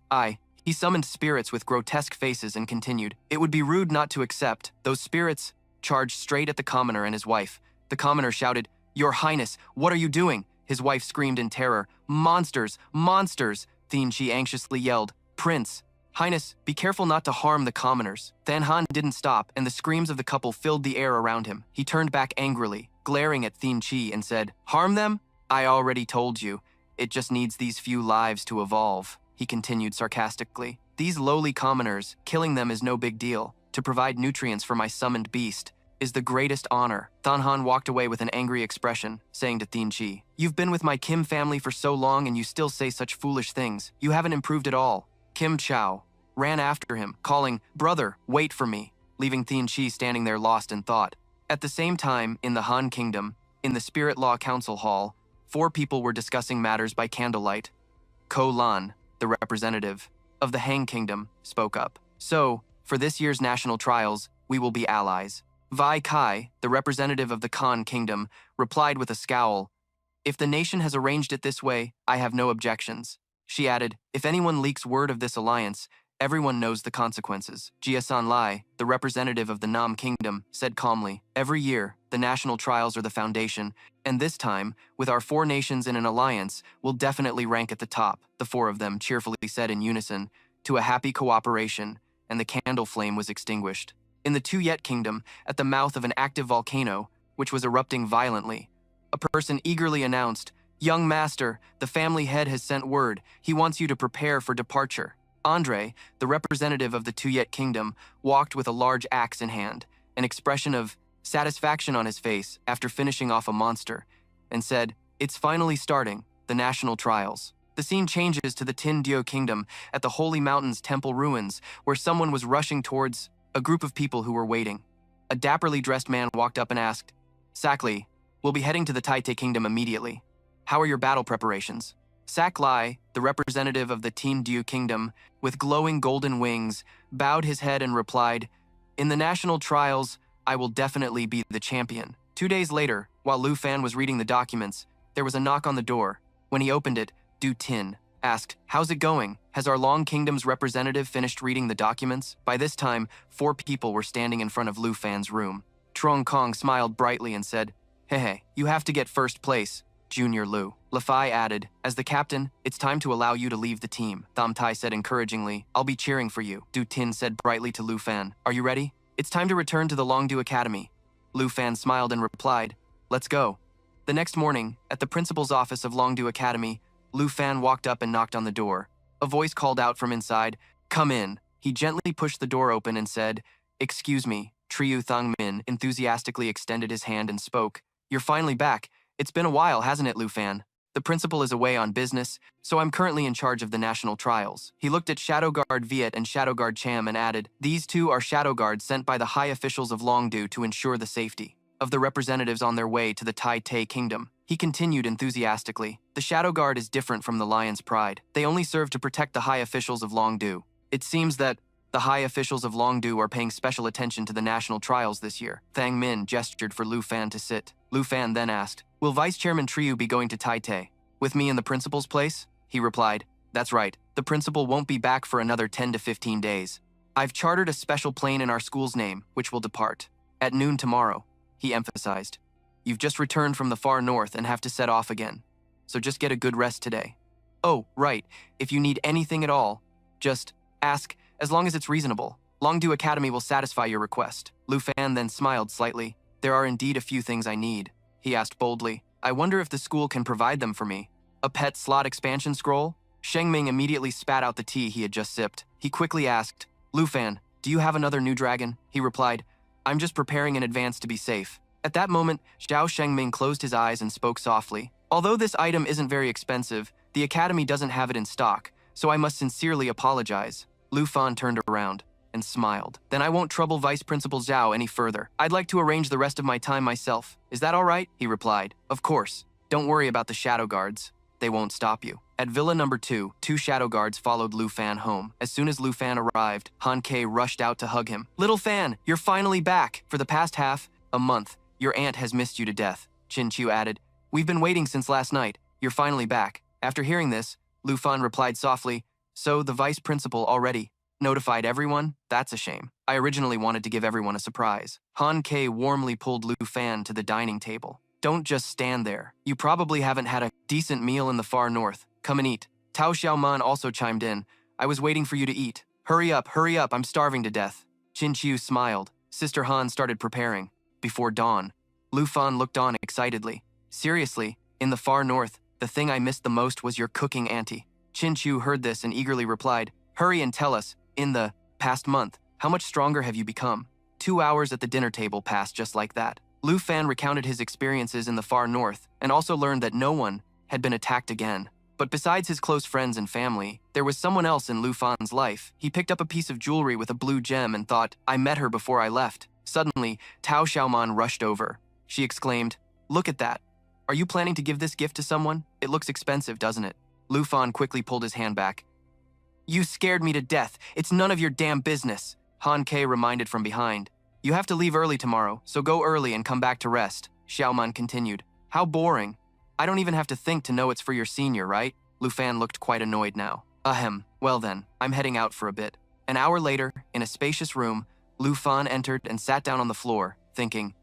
He summoned spirits with grotesque faces and continued, "It would be rude not to accept." Those spirits charged straight at the commoner and his wife. The commoner shouted, "Your Highness, what are you doing?" His wife screamed in terror, "Monsters! Monsters!" Tian Chi anxiously yelled, "Prince, Highness, be careful not to harm the commoners. Than Han didn't stop, and the screams of the couple filled the air around him. He turned back angrily, glaring at Thin Chi, and said, "Harm them? I already told you. It just needs these few lives to evolve," he continued sarcastically. "These lowly commoners, killing them is no big deal. To provide nutrients for my summoned beast is the greatest honor." Than Han walked away with an angry expression, saying to Thin Chi, "You've been with my Kim family for so long and you still say such foolish things. You haven't improved at all." Kim Chow ran after him, calling, "Brother, wait for me," leaving Thin Chi standing there lost in thought. At the same time, in the Han Kingdom, in the Spirit Law Council Hall, 4 people were discussing matters by candlelight. Ko Lan, the representative of the Hang Kingdom, spoke up. "So, for this year's national trials, we will be allies." Vai Kai, the representative of the Khan Kingdom, replied with a scowl, "If the nation has arranged it this way, I have no objections." She added, "If anyone leaks word of this alliance, everyone knows the consequences." Jia San Lai, the representative of the Nam Kingdom, said calmly, "Every year, the national trials are the foundation, and this time, with our 4 nations in an alliance, we'll definitely rank at the top." The 4 of them cheerfully said in unison, "To a happy cooperation," and the candle flame was extinguished. In the Tuyet Kingdom, at the mouth of an active volcano, which was erupting violently, a person eagerly announced, "Young master, the family head has sent word. He wants you to prepare for departure." Andre, the representative of the Tuyet Kingdom, walked with a large axe in hand, an expression of satisfaction on his face after finishing off a monster, and said, "It's finally starting, the national trials." The scene changes to the Tin Dio Kingdom at the Holy Mountains temple ruins, where someone was rushing towards a group of people who were waiting. A dapperly dressed man walked up and asked, "Sakli, we'll be heading to the Taite Kingdom immediately. How are your battle preparations?" Sak Lai, the representative of the Tin Dio Kingdom, with glowing golden wings, bowed his head and replied, "In the national trials, I will definitely be the champion." 2 days later, while Lu Fan was reading the documents, there was a knock on the door. When he opened it, Du Tin asked, "How's it going? Has our Long Kingdom's representative finished reading the documents?" By this time, 4 people were standing in front of Lu Fan's room. Trong Kong smiled brightly and said, "Hey, you have to get first place, Junior Lu." Lafai added, "As the captain, it's time to allow you to leave the team." Tham Tai said encouragingly, "I'll be cheering for you." Du Tin said brightly to Lu Fan, "Are you ready? It's time to return to the Longdu Academy." Lu Fan smiled and replied, "Let's go." The next morning, at the principal's office of Longdu Academy, Lu Fan walked up and knocked on the door. A voice called out from inside, "Come in." He gently pushed the door open and said, "Excuse me." Triu Thang Min enthusiastically extended his hand and spoke, "You're finally back. It's been a while, hasn't it, Lu Fan? The principal is away on business, so I'm currently in charge of the national trials." He looked at Shadow Guard Viet and Shadow Guard Cham and added, "These 2 are Shadow Guards sent by the high officials of Longdu to ensure the safety of the representatives on their way to the Tai Te Kingdom." He continued enthusiastically, "The Shadow Guard is different from the Lion's Pride. They only serve to protect the high officials of Longdu. It seems that the high officials of Longdu are paying special attention to the national trials this year." Thang Min gestured for Lu Fan to sit. Lu Fan then asked, "Will Vice Chairman Triu be going to Taite with me in the principal's place?" He replied, "That's right. The principal won't be back for another 10 to 15 days. I've chartered a special plane in our school's name, which will depart at noon tomorrow." He emphasized, "You've just returned from the far north and have to set off again, so just get a good rest today. Oh, right, if you need anything at all, just ask, as long as it's reasonable. Longdu Academy will satisfy your request." Lu Fan then smiled slightly. "There are indeed a few things I need," he asked boldly. "I wonder if the school can provide them for me. A pet slot expansion scroll?" Sheng Ming immediately spat out the tea he had just sipped. He quickly asked, "Lu Fan, do you have another new dragon?" He replied, "I'm just preparing in advance to be safe." At that moment, Xiao Shengming closed his eyes and spoke softly. "Although this item isn't very expensive, the Academy doesn't have it in stock, so I must sincerely apologize." Lu Fan turned around and smiled. "Then I won't trouble Vice Principal Zhao any further. I'd like to arrange the rest of my time myself. Is that all right?" He replied. "Of course. Don't worry about the Shadow Guards. They won't stop you." At Villa Number 2, 2 Shadow Guards followed Lu Fan home. As soon as Lu Fan arrived, Han Kei rushed out to hug him. "Little Fan, you're finally back. For the past a month, your aunt has missed you to death." Chin Chu added, "We've been waiting since last night. You're finally back." After hearing this, Lu Fan replied softly, "So the vice principal already notified everyone? That's a shame. I originally wanted to give everyone a surprise." Han Kei warmly pulled Lu Fan to the dining table. "Don't just stand there. You probably haven't had a decent meal in the far north. Come and eat." Tao Xiaoman also chimed in, "I was waiting for you to eat." hurry up, I'm starving to death. Qin Qiu smiled. Sister Han started preparing. Before dawn, Lu Fan looked on excitedly. Seriously, in the far north, the thing I missed the most was your cooking auntie. Qin Qiu heard this and eagerly replied, hurry and tell us, in the past month, how much stronger have you become? 2 hours at the dinner table passed just like that. Lu Fan recounted his experiences in the far north and also learned that no one had been attacked again. But besides his close friends and family, there was someone else in Lu Fan's life. He picked up a piece of jewelry with a blue gem and thought, I met her before I left. Suddenly, Tao Xiaoman rushed over. She exclaimed, look at that. Are you planning to give this gift to someone? It looks expensive, doesn't it? Lu Fan quickly pulled his hand back. You scared me to death. It's none of your damn business. Han Ke reminded from behind. You have to leave early tomorrow, so go early and come back to rest. Xiaoman continued. How boring. I don't even have to think to know it's for your senior, right? Lu Fan looked quite annoyed now. Ahem. Well then, I'm heading out for a bit. An hour later, in a spacious room, Lu Fan entered and sat down on the floor, thinking,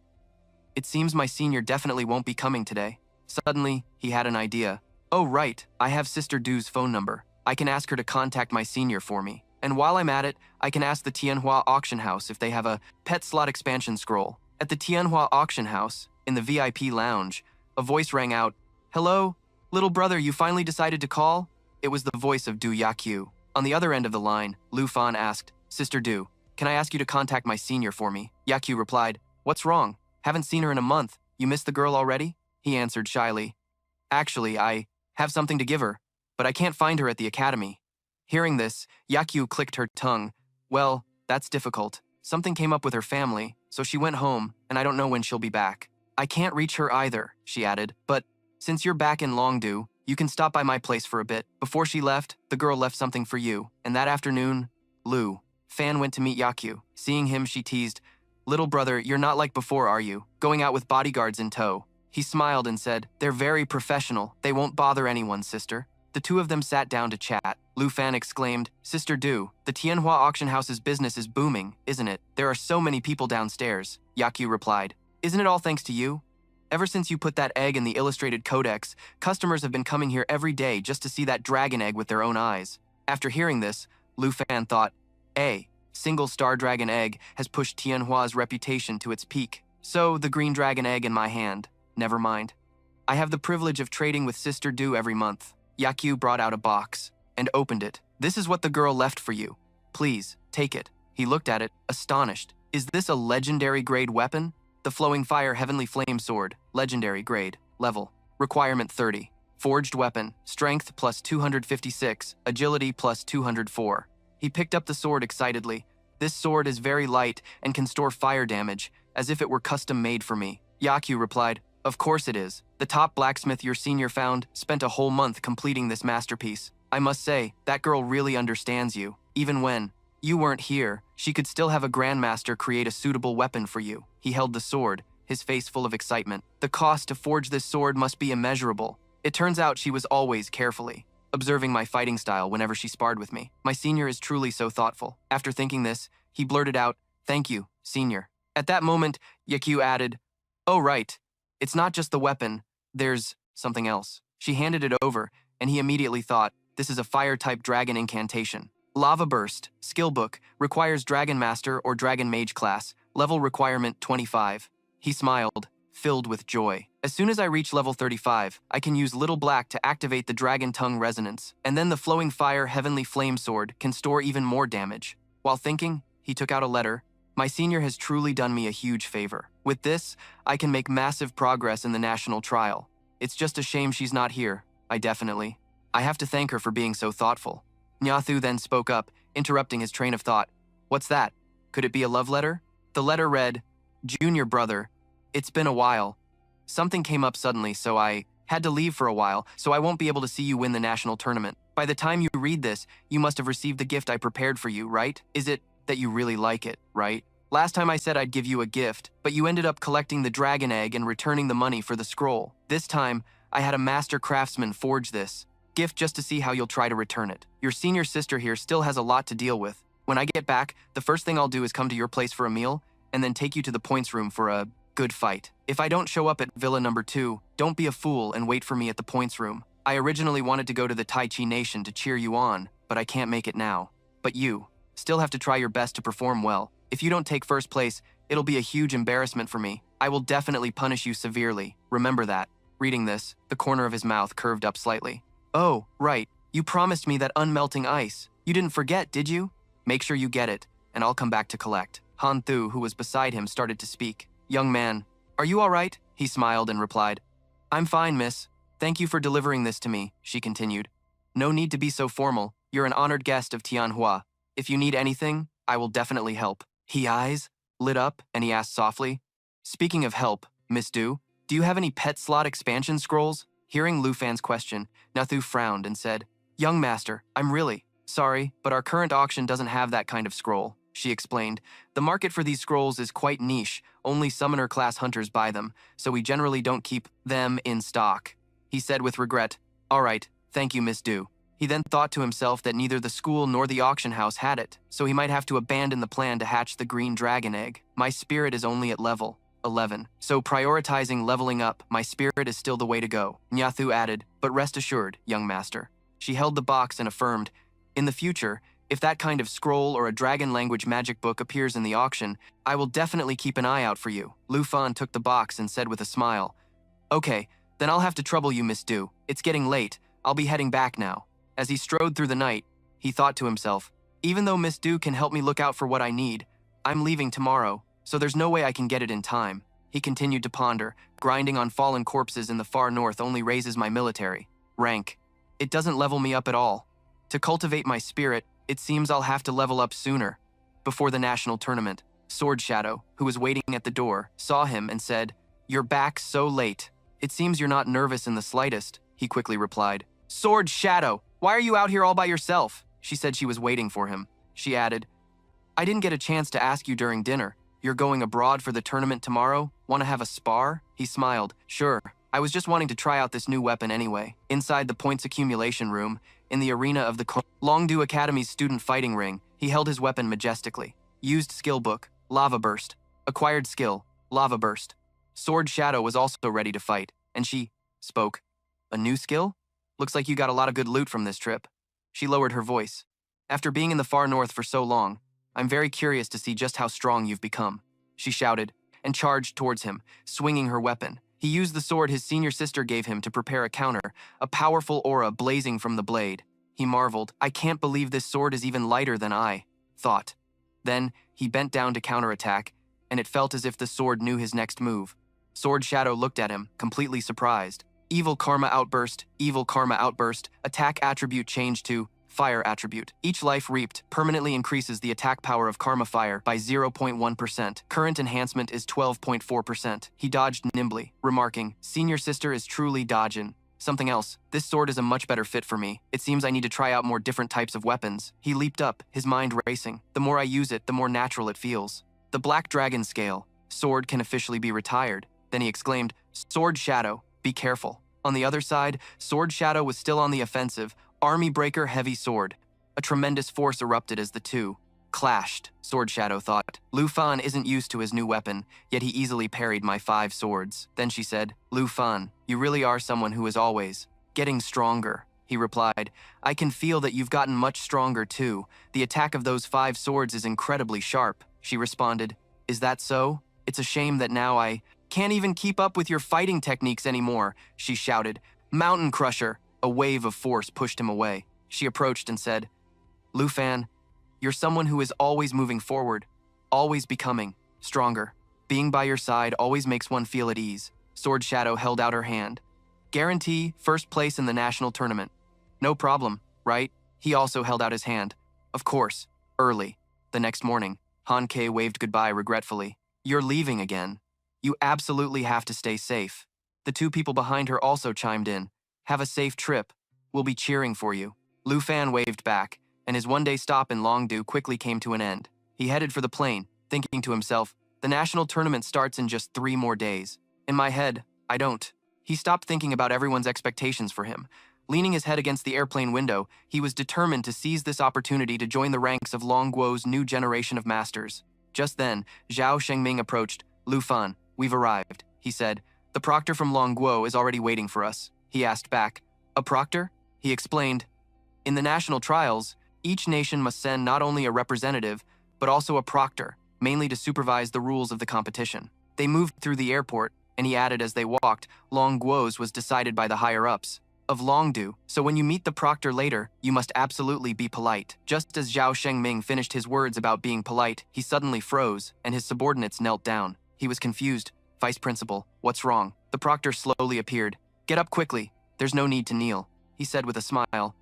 it seems my senior definitely won't be coming today. Suddenly, he had an idea. Oh right, I have Sister Du's phone number. I can ask her to contact my senior for me. And while I'm at it, I can ask the Tianhua auction house if they have a pet slot expansion scroll. At the Tianhua auction house, in the VIP lounge, a voice rang out, hello? Little brother, you finally decided to call? It was the voice of Du Yakyu. On the other end of the line, Lu Fan asked, Sister Du, can I ask you to contact my senior for me? Yakyu replied, what's wrong? Haven't seen her in a month. You missed the girl already? He answered shyly. Actually, I have something to give her, but I can't find her at the academy. Hearing this, Yakyu clicked her tongue. Well, that's difficult. Something came up with her family, so she went home, and I don't know when she'll be back. I can't reach her either, she added, but since you're back in Longdu, you can stop by my place for a bit. Before she left, the girl left something for you, and that afternoon, Lu Fan went to meet Yakyu. Seeing him, she teased, little brother, you're not like before, are you? Going out with bodyguards in tow. He smiled and said, they're very professional. They won't bother anyone, sister. The two of them sat down to chat. Lu Fan exclaimed, Sister Du, the Tianhua auction house's business is booming, isn't it? There are so many people downstairs. Yakyu replied, isn't it all thanks to you? Ever since you put that egg in the illustrated codex, customers have been coming here every day just to see that dragon egg with their own eyes. After hearing this, Lu Fan thought, a single star dragon egg has pushed Tianhua's reputation to its peak. So, the green dragon egg in my hand. Never mind. I have the privilege of trading with Sister Du every month. Yakyu brought out a box and opened it. This is what the girl left for you. Please, take it. He looked at it, astonished. Is this a legendary grade weapon? The Flowing Fire Heavenly Flame Sword, legendary grade, level. Requirement 30. Forged weapon, strength plus 256, agility plus 204. He picked up the sword excitedly. This sword is very light and can store fire damage, as if it were custom made for me. Yakyu replied, of course it is. The top blacksmith your senior found spent a whole month completing this masterpiece. I must say, that girl really understands you. Even when you weren't here, she could still have a grandmaster create a suitable weapon for you. He held the sword, his face full of excitement. The cost to forge this sword must be immeasurable. It turns out she was always carefully observing my fighting style whenever she sparred with me. My senior is truly so thoughtful. After thinking this, he blurted out, thank you, senior. At that moment, Yakyu added, oh right, it's not just the weapon, there's something else. She handed it over, and he immediately thought, this is a fire-type dragon incantation. Lava Burst, skill book, requires Dragon Master or Dragon Mage class, level requirement 25. He smiled, filled with joy. As soon as I reach level 35, I can use Little Black to activate the Dragon Tongue Resonance, and then the Flowing Fire Heavenly Flame Sword can store even more damage. While thinking, he took out a letter. My senior has truly done me a huge favor. With this, I can make massive progress in the national trial. It's just a shame she's not here. I have to thank her for being so thoughtful. Nyathu then spoke up, interrupting his train of thought. What's that? Could it be a love letter? The letter read, Junior brother, it's been a while. Something came up suddenly, so I had to leave for a while, so I won't be able to see you win the national tournament. By the time you read this, you must have received the gift I prepared for you, right? Is it that you really like it, right? Last time I said I'd give you a gift, but you ended up collecting the dragon egg and returning the money for the scroll. This time, I had a master craftsman forge this gift just to see how you'll try to return it. Your senior sister here still has a lot to deal with. When I get back, the first thing I'll do is come to your place for a meal, and then take you to the points room for a good fight. If I don't show up at Villa number 2, don't be a fool and wait for me at the points room. I originally wanted to go to the Tai Chi Nation to cheer you on, but I can't make it now. But you, Still have to try your best to perform well. If you don't take first place, it'll be a huge embarrassment for me. I will definitely punish you severely. Remember that." Reading this, the corner of his mouth curved up slightly. "Oh, right. You promised me that unmelting ice. You didn't forget, did you? Make sure you get it, and I'll come back to collect." Han Thu, who was beside him, started to speak. "Young man, are you all right?" He smiled and replied. "I'm fine, miss. Thank you for delivering this to me," she continued. "No need to be so formal. You're an honored guest of Tianhua. If you need anything, I will definitely help." His eyes lit up, and he asked softly, "Speaking of help, Miss Du, do you have any pet slot expansion scrolls?" Hearing Lu Fan's question, Nathu frowned and said, "Young master, I'm really sorry, but our current auction doesn't have that kind of scroll," she explained. "The market for these scrolls is quite niche. Only summoner-class hunters buy them, so we generally don't keep them in stock." He said with regret, "All right, thank you, Miss Du." He then thought to himself that neither the school nor the auction house had it, so he might have to abandon the plan to hatch the green dragon egg. My spirit is only at level 11, so prioritizing leveling up, my spirit is still the way to go. Nyathu added, "But rest assured, young master." She held the box and affirmed, "In the future, if that kind of scroll or a dragon language magic book appears in the auction, I will definitely keep an eye out for you." Lu Fan took the box and said with a smile, "Okay, then I'll have to trouble you, Miss Du. It's getting late. I'll be heading back now." As he strode through the night, he thought to himself, "Even though Miss Du can help me look out for what I need, I'm leaving tomorrow, so there's no way I can get it in time." He continued to ponder, "Grinding on fallen corpses in the far north only raises my military rank. It doesn't level me up at all. To cultivate my spirit, it seems I'll have to level up sooner." Before the national tournament, Sword Shadow, who was waiting at the door, saw him and said, "You're back so late. It seems you're not nervous in the slightest," he quickly replied. "Sword Shadow, why are you out here all by yourself?" She said she was waiting for him. She added, "I didn't get a chance to ask you during dinner. You're going abroad for the tournament tomorrow? Want to have a spar?" He smiled. "Sure. I was just wanting to try out this new weapon anyway." Inside the points accumulation room, in the arena of the Longdu Academy's student fighting ring, he held his weapon majestically. Used skill book, Lava Burst. Acquired skill, Lava Burst. Sword Shadow was also ready to fight, and she spoke. "A new skill? Looks like you got a lot of good loot from this trip." She lowered her voice. "After being in the far north for so long, I'm very curious to see just how strong you've become." She shouted and charged towards him, swinging her weapon. He used the sword his senior sister gave him to prepare a counter, a powerful aura blazing from the blade. He marveled, "I can't believe this sword is even lighter than I thought." Then he bent down to counterattack, and it felt as if the sword knew his next move. Sword Shadow looked at him, completely surprised. Evil Karma Outburst, Evil Karma Outburst, attack attribute changed to Fire attribute. Each life reaped permanently increases the attack power of Karma Fire by 0.1%. Current enhancement is 12.4%. He dodged nimbly, remarking, "Senior sister is truly dodgin'. Something else. This sword is a much better fit for me. It seems I need to try out more different types of weapons." He leaped up, his mind racing. "The more I use it, the more natural it feels." The Black Dragon Scale. Sword can officially be retired. Then he exclaimed, "Sword Shadow, be careful." On the other side, Sword Shadow was still on the offensive. Army Breaker Heavy Sword. A tremendous force erupted as the two clashed, Sword Shadow thought. Lu Fan isn't used to his new weapon, yet he easily parried my 5 swords. Then she said, "Lu Fan, you really are someone who is always getting stronger." He replied, "I can feel that you've gotten much stronger too. The attack of those 5 swords is incredibly sharp." She responded, "Is that so? It's a shame that now I can't even keep up with your fighting techniques anymore," she shouted. "Mountain Crusher." A wave of force pushed him away. She approached and said, "Lu Fan, you're someone who is always moving forward, always becoming stronger. Being by your side always makes one feel at ease." Sword Shadow held out her hand. "Guarantee first place in the national tournament." "No problem, right?" He also held out his hand. "Of course, early." The next morning, Han Kei waved goodbye regretfully. "You're leaving again. You absolutely have to stay safe." The 2 people behind her also chimed in. "Have a safe trip. We'll be cheering for you." Lu Fan waved back, and his one-day stop in Longdu quickly came to an end. He headed for the plane, thinking to himself, the national tournament starts in just 3 more days. In my head, I don't. He stopped thinking about everyone's expectations for him. Leaning his head against the airplane window, he was determined to seize this opportunity to join the ranks of Longguo's new generation of masters. Just then, Zhao Shengming approached. "Lu Fan, we've arrived," he said. "The proctor from Longguo is already waiting for us." He asked back, "A proctor?" He explained, "In the national trials, Each nation must send not only a representative, but also a proctor, mainly to supervise the rules of the competition. They moved through the airport, and he added as they walked, Long Guo's was decided by the higher-ups of Longdu, so when you meet the proctor later, you must absolutely be polite. Just as Zhao Shengming finished his words about being polite, he suddenly froze, and his subordinates knelt down. He was confused. Vice Principal, what's wrong? The proctor slowly appeared. Get up quickly. There's no need to kneel, he said with a smile.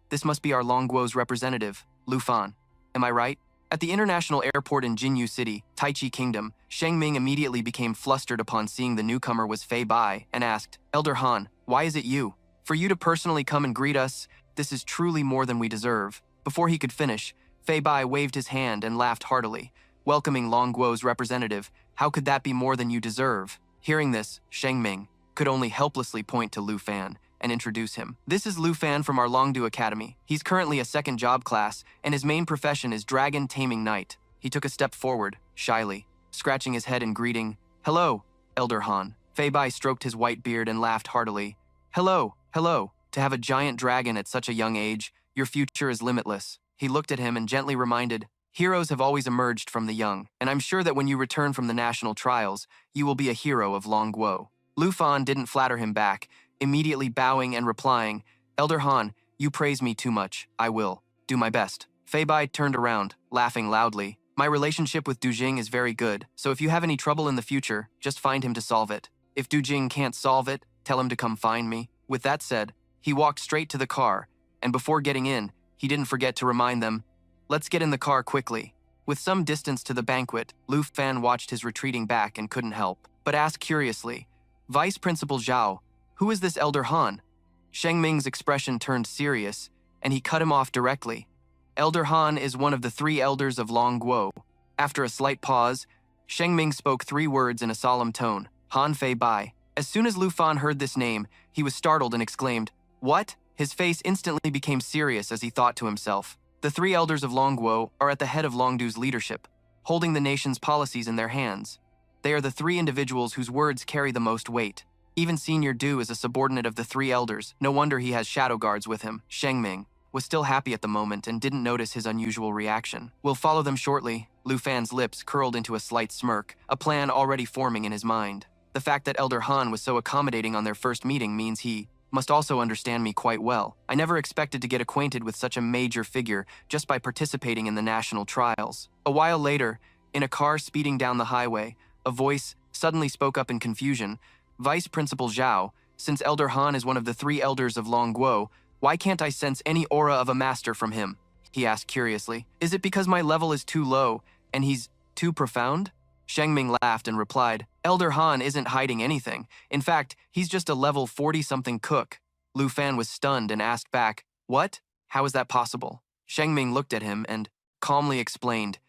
This must be our Longguo's representative, Lu Fan. Am I right? At the international airport in Jinyu City, Taichi Kingdom, Shengming immediately became flustered upon seeing the newcomer was Fei Bai and asked, Elder Han, why is it you? For you to personally come and greet us, this is truly more than we deserve. Before he could finish, Fei Bai waved his hand and laughed heartily, welcoming Longguo's representative. How could that be more than you deserve? Hearing this, Shengming could only helplessly point to Lu Fan and introduce him. This is Lu Fan from our Longdu Academy. He's currently a second job class, and his main profession is Dragon Taming Knight. He took a step forward, shyly, scratching his head in greeting. Hello, Elder Han. Fei Bai stroked his white beard and laughed heartily. Hello, hello. To have a giant dragon at such a young age, your future is limitless. He looked at him and gently reminded, heroes have always emerged from the young, and I'm sure that when you return from the national trials, you will be a hero of Longguo. Lu Fan didn't flatter him back, immediately bowing and replying, Elder Han, you praise me too much. I will do my best. Fei Bai turned around, laughing loudly. My relationship with Du Jing is very good, so if you have any trouble in the future, just find him to solve it. If Du Jing can't solve it, tell him to come find me. With that said, he walked straight to the car, and before getting in, he didn't forget to remind them, let's get in the car quickly. With some distance to the banquet, Lu Fan watched his retreating back and couldn't help but ask curiously, Vice Principal Zhao, who is this Elder Han? Shengming's expression turned serious, and he cut him off directly. Elder Han is one of the 3 elders of Longguo. After a slight pause, Shengming spoke 3 words in a solemn tone, Han Fei Bai. As soon as Lu Fan heard this name, he was startled and exclaimed, What? His face instantly became serious as he thought to himself. The 3 elders of Longguo are at the head of Longdu's leadership, holding the nation's policies in their hands. They are the 3 individuals whose words carry the most weight. Even Senior Du is a subordinate of the 3 elders. No wonder he has shadow guards with him. Shengming was still happy at the moment and didn't notice his unusual reaction. We'll follow them shortly. Lu Fan's lips curled into a slight smirk, a plan already forming in his mind. The fact that Elder Han was so accommodating on their first meeting means he must also understand me quite well. I never expected to get acquainted with such a major figure just by participating in the national trials. A while later, in a car speeding down the highway, a voice suddenly spoke up in confusion. Vice Principal Zhao, since Elder Han is one of the 3 elders of Longguo, why can't I sense any aura of a master from him? He asked curiously. Is it because my level is too low and he's too profound? Shengming laughed and replied, Elder Han isn't hiding anything. In fact, he's just a level 40-something cook. Lu Fan was stunned and asked back, What? How is that possible? Shengming looked at him and calmly explained,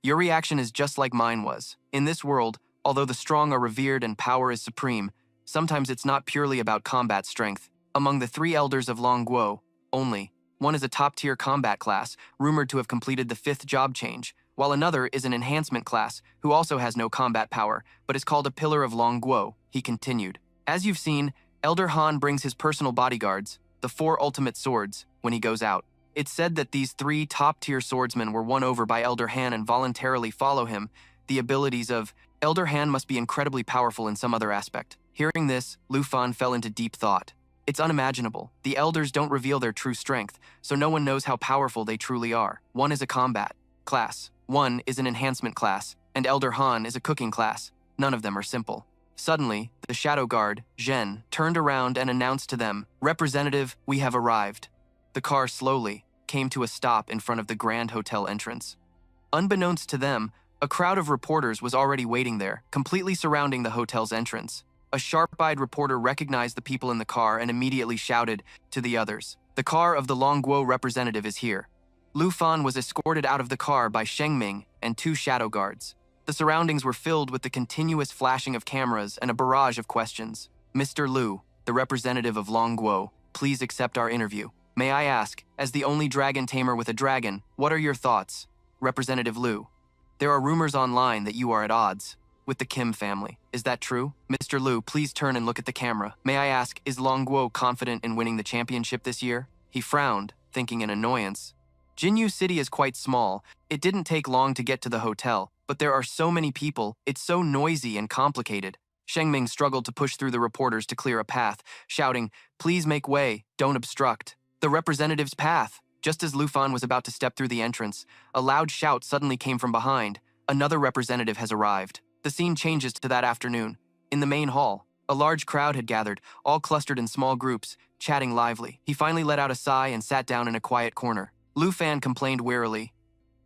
Your reaction is just like mine was. In this world, although the strong are revered and power is supreme, sometimes it's not purely about combat strength. Among the 3 elders of Longguo, only one is a top-tier combat class, rumored to have completed the 5th job change, while another is an enhancement class, who also has no combat power, but is called a pillar of Longguo, he continued. As you've seen, Elder Han brings his personal bodyguards, the 4 ultimate swords, when he goes out. It's said that these 3 top-tier swordsmen were won over by Elder Han and voluntarily follow him. The abilities of Elder Han must be incredibly powerful in some other aspect. Hearing this, Lu Fan fell into deep thought. It's unimaginable. The elders don't reveal their true strength, so no one knows how powerful they truly are. One is a combat class, one is an enhancement class, and Elder Han is a cooking class. None of them are simple. Suddenly, the shadow guard, Zhen, turned around and announced to them, Representative, we have arrived. The car slowly came to a stop in front of the Grand Hotel entrance. Unbeknownst to them, a crowd of reporters was already waiting there, completely surrounding the hotel's entrance. A sharp-eyed reporter recognized the people in the car and immediately shouted to the others, The car of the Longguo representative is here. Lu Fan was escorted out of the car by Shengming and 2 shadow guards. The surroundings were filled with the continuous flashing of cameras and a barrage of questions. Mr. Lu, the representative of Longguo, please accept our interview. May I ask, as the only dragon tamer with a dragon, what are your thoughts? Representative Lu, there are rumors online that you are at odds with the Kim family. Is that true? Mr. Lu, please turn and look at the camera. May I ask, is Longguo confident in winning the championship this year? He frowned, thinking in annoyance. Jinyu City is quite small. It didn't take long to get to the hotel, but there are so many people, it's so noisy and complicated. Shengming struggled to push through the reporters to clear a path, shouting, "Please make way, don't obstruct." The representative's path. Just as Lufan was about to step through the entrance, a loud shout suddenly came from behind. Another representative has arrived. The scene changes to that afternoon. In the main hall, a large crowd had gathered, all clustered in small groups, chatting lively. He finally let out a sigh and sat down in a quiet corner. Lu Fan complained wearily,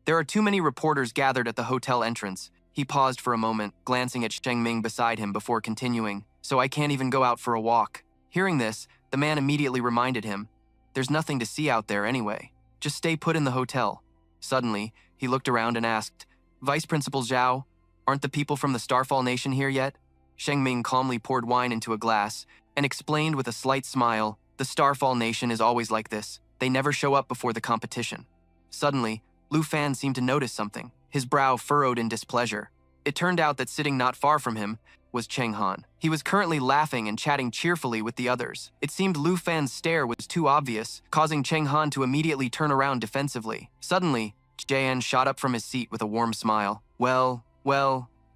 "There are too many reporters gathered at the hotel entrance." He paused for a moment, glancing at Sheng Ming beside him before continuing, "So I can't even go out for a walk." Hearing this, the man immediately reminded him, "There's nothing to see out there anyway. Just stay put in the hotel." Suddenly, he looked around and asked, "Vice Principal Zhao, aren't the people from the Starfall Nation here yet?" Sheng Ming calmly poured wine into a glass and explained with a slight smile, "The Starfall Nation is always like this. They never show up before the competition." Suddenly, Lu Fan seemed to notice something. His brow furrowed in displeasure. It turned out that sitting not far from him was Cheng Han. He was currently laughing and chatting cheerfully with the others. It seemed Lu Fan's stare was too obvious, causing Cheng Han to immediately turn around defensively. Suddenly, Jian shot up from his seat with a warm smile. Well,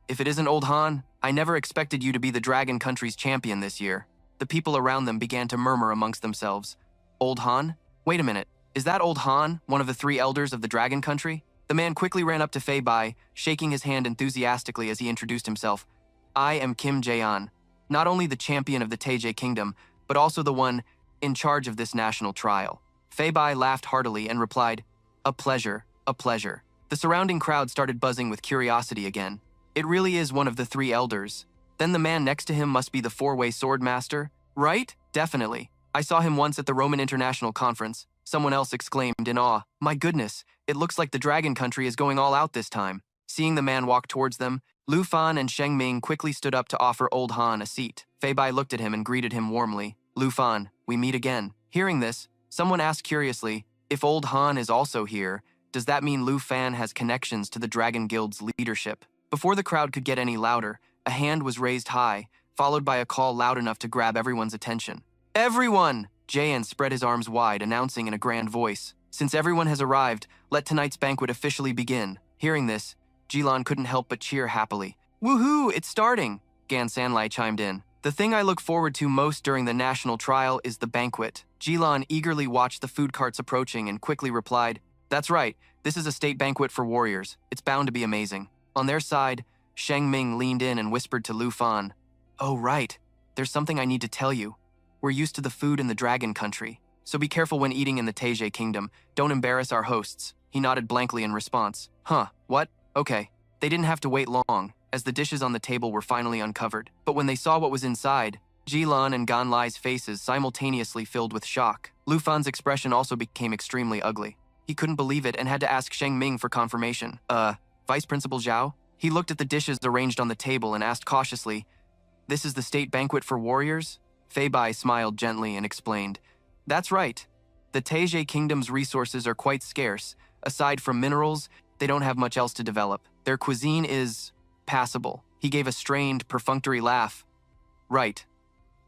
if it isn't old Han, I never expected you to be the Dragon Country's champion this year." The people around them began to murmur amongst themselves. "Old Han? Wait a minute. Is that old Han, one of the 3 elders of the Dragon Country?" The man quickly ran up to Fei Bai, shaking his hand enthusiastically as he introduced himself. "I am Kim Jaean, not only the champion of the Taejie Kingdom, but also the one in charge of this national trial." Fei Bai laughed heartily and replied, "A pleasure, a pleasure." The surrounding crowd started buzzing with curiosity again. "It really is one of the 3 elders. Then the man next to him must be the 4-way sword master, right?" "Definitely. I saw him once at the Roman International Conference." Someone else exclaimed in awe, "My goodness, it looks like the Dragon Country is going all out this time." Seeing the man walk towards them, Lu Fan and Sheng Ming quickly stood up to offer old Han a seat. Fei Bai looked at him and greeted him warmly. "Lu Fan, we meet again." Hearing this, someone asked curiously, "If old Han is also here, does that mean Lu Fan has connections to the Dragon Guild's leadership?" Before the crowd could get any louder, a hand was raised high, followed by a call loud enough to grab everyone's attention. "Everyone!" Jaean spread his arms wide, announcing in a grand voice, "Since everyone has arrived, let tonight's banquet officially begin." Hearing this, Jilan couldn't help but cheer happily. "Woohoo, it's starting!" Gan Sanlai chimed in. "The thing I look forward to most during the national trial is the banquet." Jilan eagerly watched the food carts approaching and quickly replied, "That's right, this is a state banquet for warriors. It's bound to be amazing." On their side, Sheng Ming leaned in and whispered to Lu Fan, "Oh right, there's something I need to tell you. We're used to the food in the Dragon Country, so be careful when eating in the Taejie Kingdom. Don't embarrass our hosts." He nodded blankly in response. "Huh, what? Okay." They didn't have to wait long, as the dishes on the table were finally uncovered. But when they saw what was inside, Jilan and Ganlai's faces simultaneously filled with shock. Lu Fan's expression also became extremely ugly. He couldn't believe it and had to ask Sheng Ming for confirmation. Vice Principal Zhao?" He looked at the dishes arranged on the table and asked cautiously, "This is the state banquet for warriors?" Fei Bai smiled gently and explained, "That's right. The Taejie Kingdom's resources are quite scarce. Aside from minerals, they don't have much else to develop. Their cuisine is passable." He gave a strained, perfunctory laugh. "Right.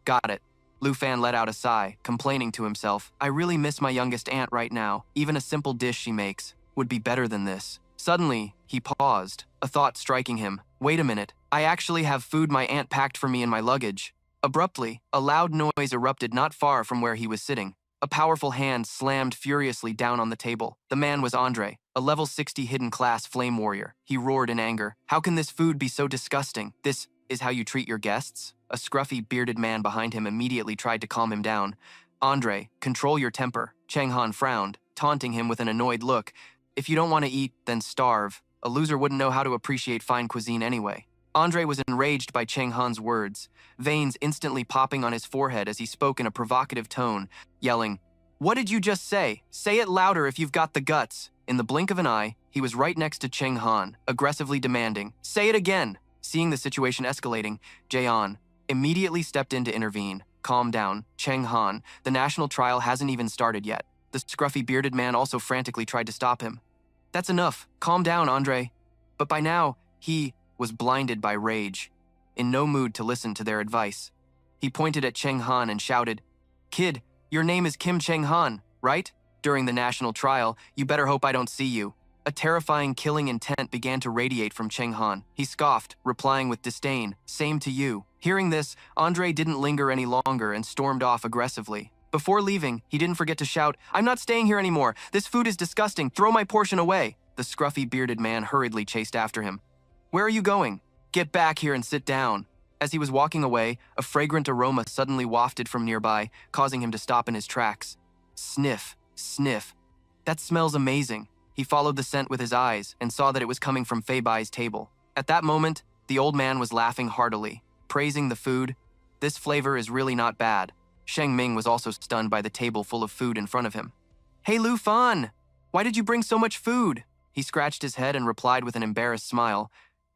Got it." Lu Fan let out a sigh, complaining to himself, "I really miss my youngest aunt right now. Even a simple dish she makes would be better than this." Suddenly, he paused, a thought striking him. "Wait a minute. I actually have food my aunt packed for me in my luggage." Abruptly, a loud noise erupted not far from where he was sitting. A powerful hand slammed furiously down on the table. The man was Andre, a level 60 hidden class flame warrior. He roared in anger. "How can this food be so disgusting? This is how you treat your guests?" A scruffy, bearded man behind him immediately tried to calm him down. "Andre, control your temper." Cheng Han frowned, taunting him with an annoyed look. "If you don't want to eat, then starve. A loser wouldn't know how to appreciate fine cuisine anyway." Andre was enraged by Cheng Han's words, veins instantly popping on his forehead as he spoke in a provocative tone, yelling, "What did you just say? Say it louder if you've got the guts." In the blink of an eye, he was right next to Cheng Han, aggressively demanding, "Say it again." Seeing the situation escalating, Jaean immediately stepped in to intervene. "Calm down, Cheng Han. The national trial hasn't even started yet." The scruffy bearded man also frantically tried to stop him. "That's enough. Calm down, Andre." But by now, he was blinded by rage, in no mood to listen to their advice. He pointed at Cheng Han and shouted, "Kid, your name is Kim Cheng Han, right? During the national trial, you better hope I don't see you. A terrifying killing intent began to radiate from Cheng Han. He scoffed, replying with disdain, "Same to you." Hearing this, Andre didn't linger any longer and stormed off aggressively. Before leaving, he didn't forget to shout, "I'm not staying here anymore. This food is disgusting. Throw my portion away." The scruffy bearded man hurriedly chased after him. "Where are you going? Get back here and sit down." As he was walking away, a fragrant aroma suddenly wafted from nearby, causing him to stop in his tracks. Sniff, sniff. That smells amazing. He followed the scent with his eyes and saw that it was coming from Fei Bai's table. At that moment, the old man was laughing heartily, praising the food. "This flavor is really not bad." Sheng Ming was also stunned by the table full of food in front of him. "Hey Lu Fan, why did you bring so much food?" He scratched his head and replied with an embarrassed smile.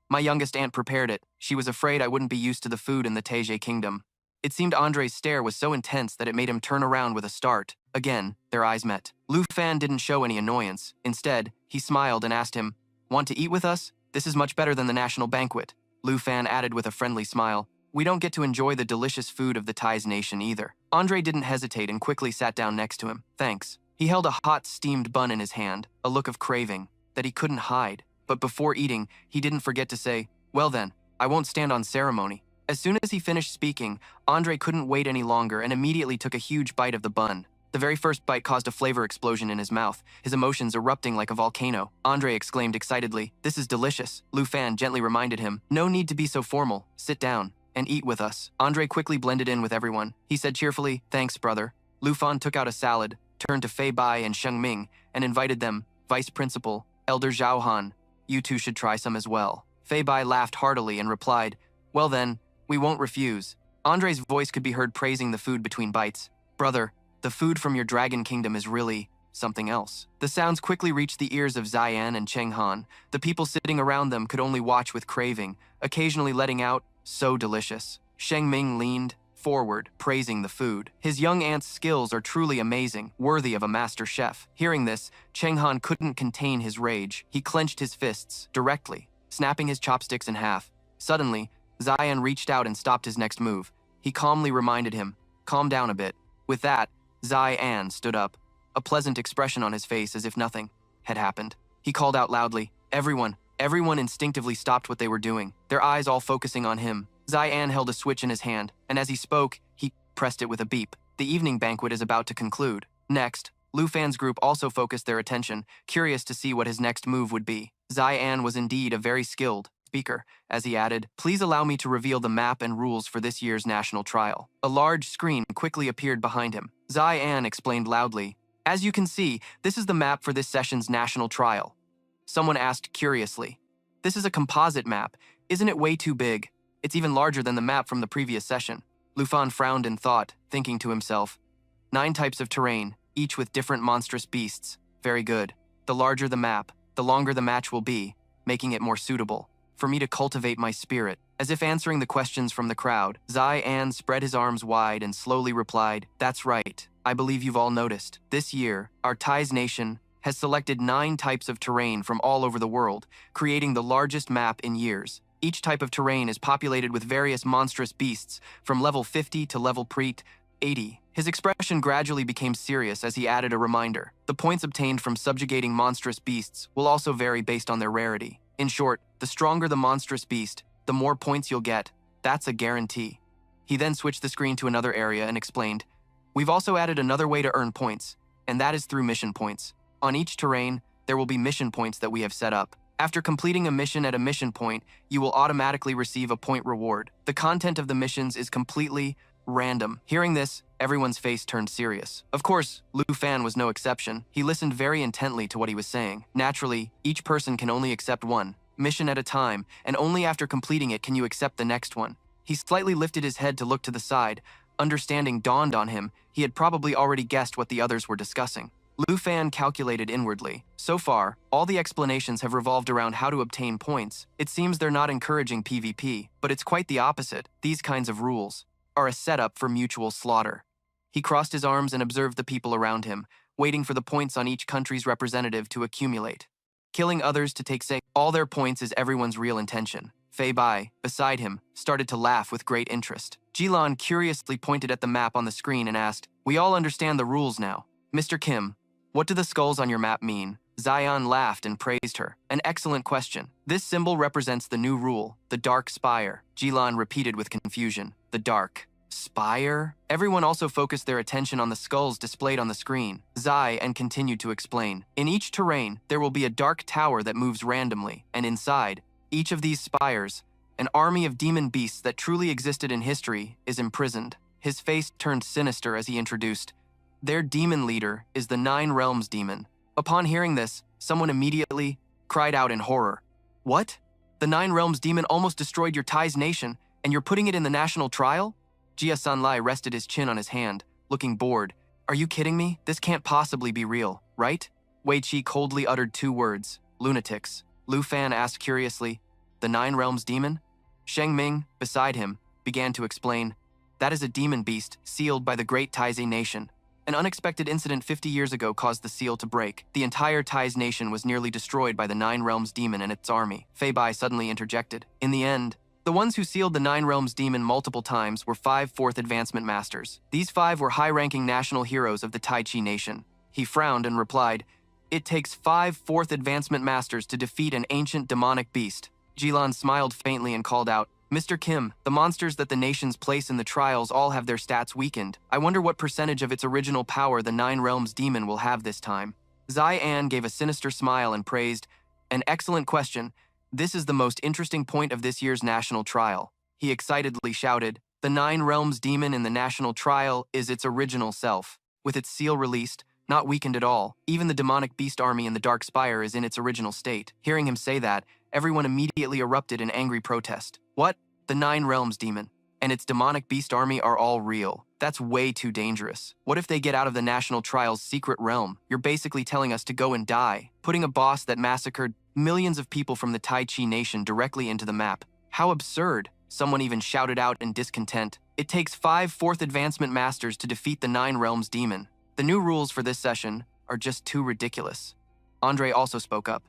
"My youngest aunt prepared it. She was afraid I wouldn't be used to the food in the Teje kingdom." It seemed Andre's stare was so intense that it made him turn around with a start. Again, their eyes met. Lu Fan didn't show any annoyance. Instead, he smiled and asked him, "Want to eat with us? This is much better than the national banquet." Lu Fan added with a friendly smile, "We don't get to enjoy the delicious food of the Thai's nation either." Andre didn't hesitate and quickly sat down next to him. "Thanks." He held a hot, steamed bun in his hand, a look of craving that he couldn't hide. But before eating, he didn't forget to say, "Well then, I won't stand on ceremony." As soon as he finished speaking, Andre couldn't wait any longer and immediately took a huge bite of the bun. The very first bite caused a flavor explosion in his mouth, his emotions erupting like a volcano. Andre exclaimed excitedly, "This is delicious." Lu Fan gently reminded him, "No need to be so formal. Sit down and eat with us." Andre quickly blended in with everyone. He said cheerfully, "Thanks, brother." Lu Fan took out a salad, turned to Fei Bai and Sheng Ming, and invited them, "Vice Principal, Elder Zhao Han, you two should try some as well." Fei Bai laughed heartily and replied, "Well then, we won't refuse." Andre's voice could be heard praising the food between bites. "Brother, the food from your dragon kingdom is really something else." The sounds quickly reached the ears of Zian and Cheng Han. The people sitting around them could only watch with craving, occasionally letting out, "So delicious." Sheng Ming leaned forward, praising the food. His young aunt's skills are truly amazing, worthy of a master chef. Hearing this, Cheng Han couldn't contain his rage. He clenched his fists directly, snapping his chopsticks in half. Suddenly, Zian reached out and stopped his next move. He calmly reminded him, "Calm down a bit." With that, Zian stood up, a pleasant expression on his face as if nothing had happened. He called out loudly, Everyone instinctively stopped what they were doing, their eyes all focusing on him. Zian held a switch in his hand, and as he spoke, he pressed it with a beep. The evening banquet is about to conclude. Next, Lu Fan's group also focused their attention, curious to see what his next move would be. Zian was indeed a very skilled speaker, as he added, "Please allow me to reveal the map and rules for this year's national trial." A large screen quickly appeared behind him. Zian explained loudly, "As you can see, this is the map for this session's national trial." Someone asked curiously, "This is a composite map. Isn't it way too big? It's even larger than the map from the previous session." Lu Fan frowned in thought, thinking to himself, 9 types of terrain, each with different monstrous beasts. Very good. The larger the map, the longer the match will be, making it more suitable for me to cultivate my spirit. As if answering the questions from the crowd, Zian spread his arms wide and slowly replied, "That's right. I believe you've all noticed. This year, our Thai's nation has selected 9 types of terrain from all over the world, creating the largest map in years. Each type of terrain is populated with various monstrous beasts, from level 50 to level pre 80. His expression gradually became serious as he added a reminder. The points obtained from subjugating monstrous beasts will also vary based on their rarity. In short, the stronger the monstrous beast, the more points you'll get. That's a guarantee." He then switched the screen to another area and explained, "We've also added another way to earn points, and that is through mission points. On each terrain, there will be mission points that we have set up. After completing a mission at a mission point, you will automatically receive a point reward. The content of the missions is completely random." Hearing this, everyone's face turned serious. Of course, Lu Fan was no exception. He listened very intently to what he was saying. Naturally, each person can only accept one mission at a time, and only after completing it can you accept the next one. He slightly lifted his head to look to the side. Understanding dawned on him. He had probably already guessed what the others were discussing. Lu Fan calculated inwardly. So far, all the explanations have revolved around how to obtain points. It seems they're not encouraging PvP, but it's quite the opposite. These kinds of rules are a setup for mutual slaughter. He crossed his arms and observed the people around him, waiting for the points on each country's representative to accumulate. Killing others to take all their points is everyone's real intention. Fei Bai, beside him, started to laugh with great interest. Jilan curiously pointed at the map on the screen and asked, "We all understand the rules now. Mr. Kim, What do the skulls on your map mean? Zion laughed and praised her. An excellent question. This symbol represents the new rule, the dark spire. Jilan repeated with confusion. The dark spire? Everyone also focused their attention on the skulls displayed on the screen. Zai and continued to explain. In each terrain, there will be a dark tower that moves randomly, and inside each of these spires, an army of demon beasts that truly existed in history is imprisoned. His face turned sinister as he introduced, their demon leader is the Nine Realms demon. Upon hearing this, someone immediately cried out in horror. What? The Nine Realms demon almost destroyed your Tai's nation, and you're putting it in the national trial? Jia Sanlai rested his chin on his hand, looking bored. Are you kidding me? This can't possibly be real, right? Wei Qi coldly uttered 2 words, lunatics. Lu Fan asked curiously, the Nine Realms demon? Sheng Ming, beside him, began to explain, that is a demon beast sealed by the great Taizé nation. An unexpected incident 50 years ago caused the seal to break. The entire Tai's nation was nearly destroyed by the Nine Realms demon and its army. Fei Bai suddenly interjected. In the end, the ones who sealed the Nine Realms demon multiple times were 5 fourth advancement masters. These 5 were high-ranking national heroes of the Tai Chi nation. He frowned and replied, it takes 5 fourth advancement masters to defeat an ancient demonic beast. Jilan smiled faintly and called out, Mr. Kim, the monsters that the nations place in the trials all have their stats weakened. I wonder what percentage of its original power the Nine Realms demon will have this time. Zai An gave a sinister smile and praised, an excellent question. This is the most interesting point of this year's national trial. He excitedly shouted, the Nine Realms demon in the national trial is its original self. With its seal released, not weakened at all, even the demonic beast army in the Dark Spire is in its original state. Hearing him say that, everyone immediately erupted in angry protest. What? The Nine Realms demon and its demonic beast army are all real. That's way too dangerous. What if they get out of the national trial's secret realm? You're basically telling us to go and die, putting a boss that massacred millions of people from the Tai Chi nation directly into the map. How absurd. Someone even shouted out in discontent. It takes 5 fourth advancement masters to defeat the Nine Realms demon. The new rules for this session are just too ridiculous. Andre also spoke up.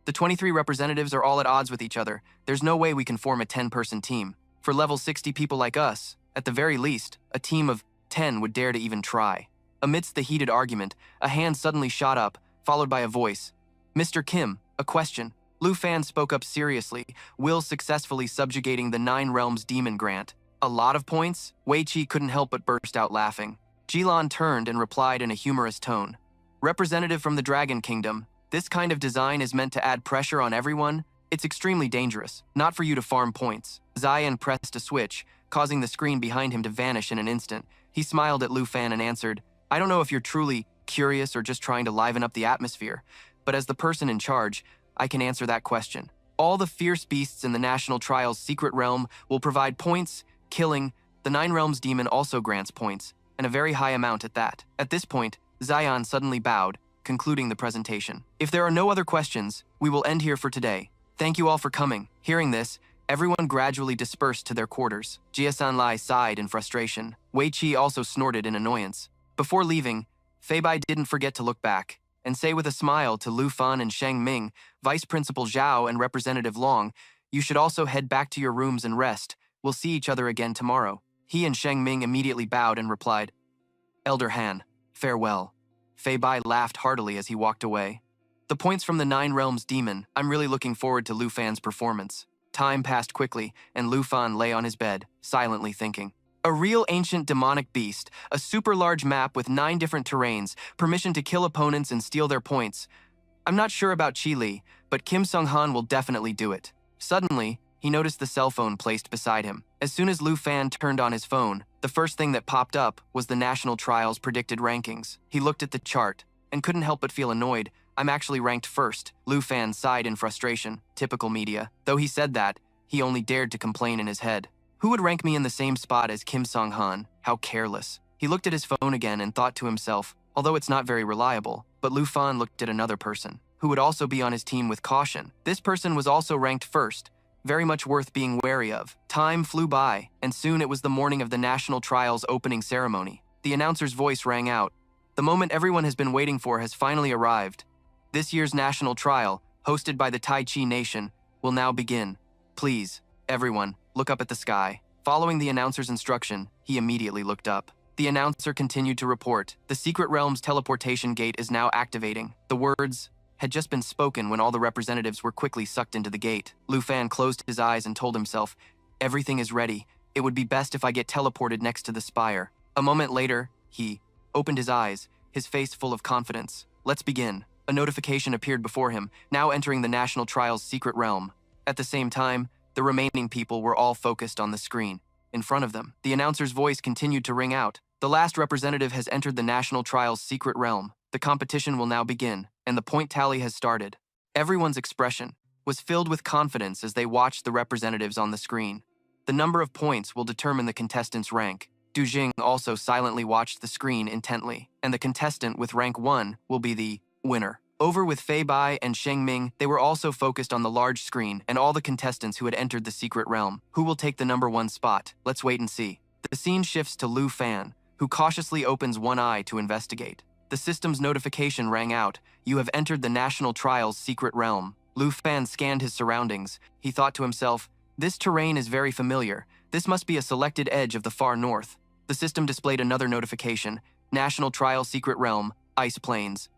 The 23 representatives are all at odds with each other. There's no way we can form a 10-person team. For level 60 people like us, at the very least, a team of 10 would dare to even try. Amidst the heated argument, a hand suddenly shot up, followed by a voice. Mr. Kim, a question. Lu Fan spoke up seriously, will successfully subjugating the Nine Realms demon grant. A lot of points? Wei Qi couldn't help but burst out laughing. Jilan turned and replied in a humorous tone. Representative from the Dragon Kingdom, this kind of design is meant to add pressure on everyone. It's extremely dangerous, not for you to farm points. Zion pressed a switch, causing the screen behind him to vanish in an instant. He smiled at Lu Fan and answered, I don't know if you're truly curious or just trying to liven up the atmosphere, but as the person in charge, I can answer that question. All the fierce beasts in the National Trial's secret realm will provide points, killing. The Nine Realms demon also grants points, and a very high amount at that. At this point, Zion suddenly bowed, concluding the presentation. If there are no other questions, we will end here for today. Thank you all for coming. Hearing this, everyone gradually dispersed to their quarters. Jia Sanlai sighed in frustration. Wei Qi also snorted in annoyance. Before leaving, Fei Bai didn't forget to look back and say with a smile to Lu Fan and Sheng Ming, Vice Principal Zhao and Representative Long, you should also head back to your rooms and rest. We'll see each other again tomorrow. He and Sheng Ming immediately bowed and replied, Elder Han, farewell. Fei Bai laughed heartily as he walked away. The points from the Nine Realms demon, I'm really looking forward to Lu Fan's performance. Time passed quickly, and Lu Fan lay on his bed, silently thinking. A real ancient demonic beast, a super large map with 9 different terrains, permission to kill opponents and steal their points. I'm not sure about Qi Li, but Kim Sung-han will definitely do it. Suddenly, he noticed the cell phone placed beside him. As soon as Lu Fan turned on his phone, the first thing that popped up was the National Trial's predicted rankings. He looked at the chart and couldn't help but feel annoyed. I'm actually ranked first. Lu Fan sighed in frustration. Typical media. Though he said that, he only dared to complain in his head. Who would rank me in the same spot as Kim Sung-han? How careless. He looked at his phone again and thought to himself, although it's not very reliable, but Lu Fan looked at another person, who would also be on his team with caution. This person was also ranked first, very much worth being wary of. Time flew by, and soon it was the morning of the National Trial's opening ceremony. The announcer's voice rang out. The moment everyone has been waiting for has finally arrived. This year's National Trial, hosted by the Tai Chi Nation, will now begin. Please, everyone, look up at the sky. Following the announcer's instruction, he immediately looked up. The announcer continued to report. The Secret Realm's teleportation gate is now activating. The words had just been spoken when all the representatives were quickly sucked into the gate. Lu Fan closed his eyes and told himself, "Everything is ready. It would be best if I get teleported next to the spire." A moment later, he opened his eyes, his face full of confidence. "Let's begin." A notification appeared before him, now entering the National Trial's secret realm. At the same time, the remaining people were all focused on the screen. In front of them, the announcer's voice continued to ring out. "The last representative has entered the National Trial's secret realm. The competition will now begin, and the point tally has started." Everyone's expression was filled with confidence as they watched the representatives on the screen. The number of points will determine the contestant's rank. Du Jing also silently watched the screen intently, and the contestant with rank 1 will be the winner. Over with Fei Bai and Sheng Ming, they were also focused on the large screen and all the contestants who had entered the secret realm. Who will take the number 1 spot? Let's wait and see. The scene shifts to Lu Fan, who cautiously opens one eye to investigate. The system's notification rang out. "You have entered the National Trial's secret realm." Lu Fan scanned his surroundings. He thought to himself, "This terrain is very familiar. This must be a selected edge of the far north." The system displayed another notification. "National Trial Secret Realm, Ice Plains."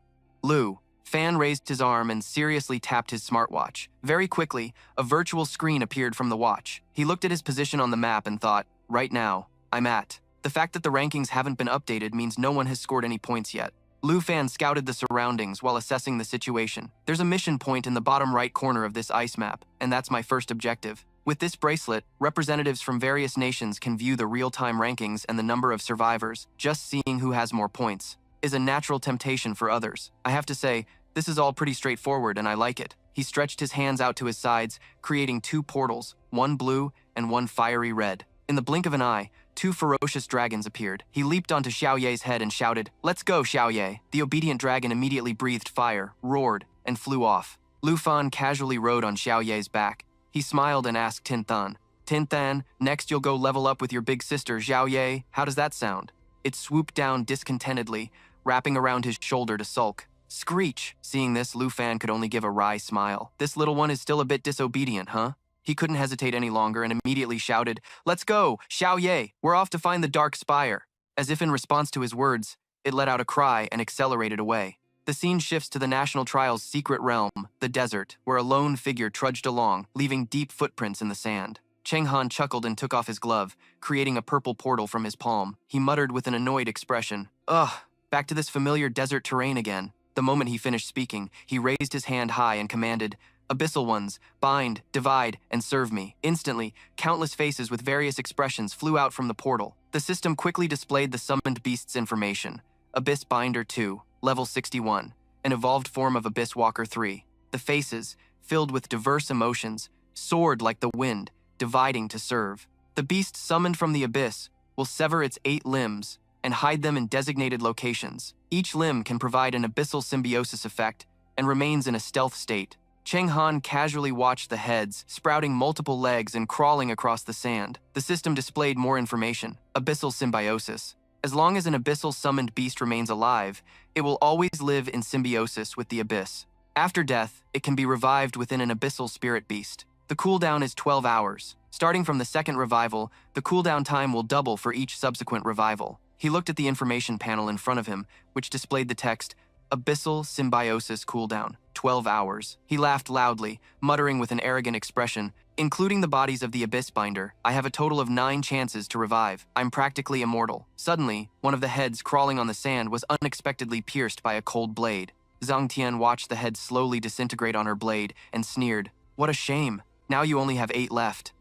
Lu Fan raised his arm and seriously tapped his smartwatch. Very quickly, a virtual screen appeared from the watch. He looked at his position on the map and thought, "Right now, I'm at." The fact that the rankings haven't been updated means no one has scored any points yet. Lu Fan scouted the surroundings while assessing the situation. "There's a mission point in the bottom right corner of this ice map, and that's my first objective. With this bracelet, representatives from various nations can view the real-time rankings and the number of survivors. Just seeing who has more points is a natural temptation for others. I have to say, this is all pretty straightforward and I like it." He stretched his hands out to his sides, creating 2 portals, one blue and one fiery red. In the blink of an eye, 2 ferocious dragons appeared. He leaped onto Xiao Ye's head and shouted, "Let's go, Xiao Ye." The obedient dragon immediately breathed fire, roared, and flew off. Lu Fan casually rode on Xiao Ye's back. He smiled and asked Tin Than, "Tin Than, next you'll go level up with your big sister, Xiao Ye. How does that sound?" It swooped down discontentedly, wrapping around his shoulder to sulk. Screech! Seeing this, Lu Fan could only give a wry smile. "This little one is still a bit disobedient, huh?" He couldn't hesitate any longer and immediately shouted, "Let's go, Xiao Ye, we're off to find the Dark Spire." As if in response to his words, it let out a cry and accelerated away. The scene shifts to the National Trial's secret realm, the desert, where a lone figure trudged along, leaving deep footprints in the sand. Cheng Han chuckled and took off his glove, creating a purple portal from his palm. He muttered with an annoyed expression, "Ugh, back to this familiar desert terrain again." The moment he finished speaking, he raised his hand high and commanded, "Abyssal ones, bind, divide, and serve me." Instantly, countless faces with various expressions flew out from the portal. The system quickly displayed the summoned beast's information. Abyss Binder 2, level 61, an evolved form of Abyss Walker 3. The faces, filled with diverse emotions, soared like the wind, dividing to serve. The beast summoned from the abyss will sever its 8 limbs and hide them in designated locations. Each limb can provide an abyssal symbiosis effect and remains in a stealth state. Cheng Han casually watched the heads, sprouting multiple legs and crawling across the sand. The system displayed more information. Abyssal symbiosis. As long as an abyssal summoned beast remains alive, it will always live in symbiosis with the abyss. After death, it can be revived within an abyssal spirit beast. The cooldown is 12 hours. Starting from the second revival, the cooldown time will double for each subsequent revival. He looked at the information panel in front of him, which displayed the text, "Abyssal Symbiosis Cooldown, 12 hours. He laughed loudly, muttering with an arrogant expression, "Including the bodies of the Abyss Binder, I have a total of 9 chances to revive. I'm practically immortal." Suddenly, one of the heads crawling on the sand was unexpectedly pierced by a cold blade. Zhang Tian watched the head slowly disintegrate on her blade and sneered, "What a shame. Now you only have 8 left."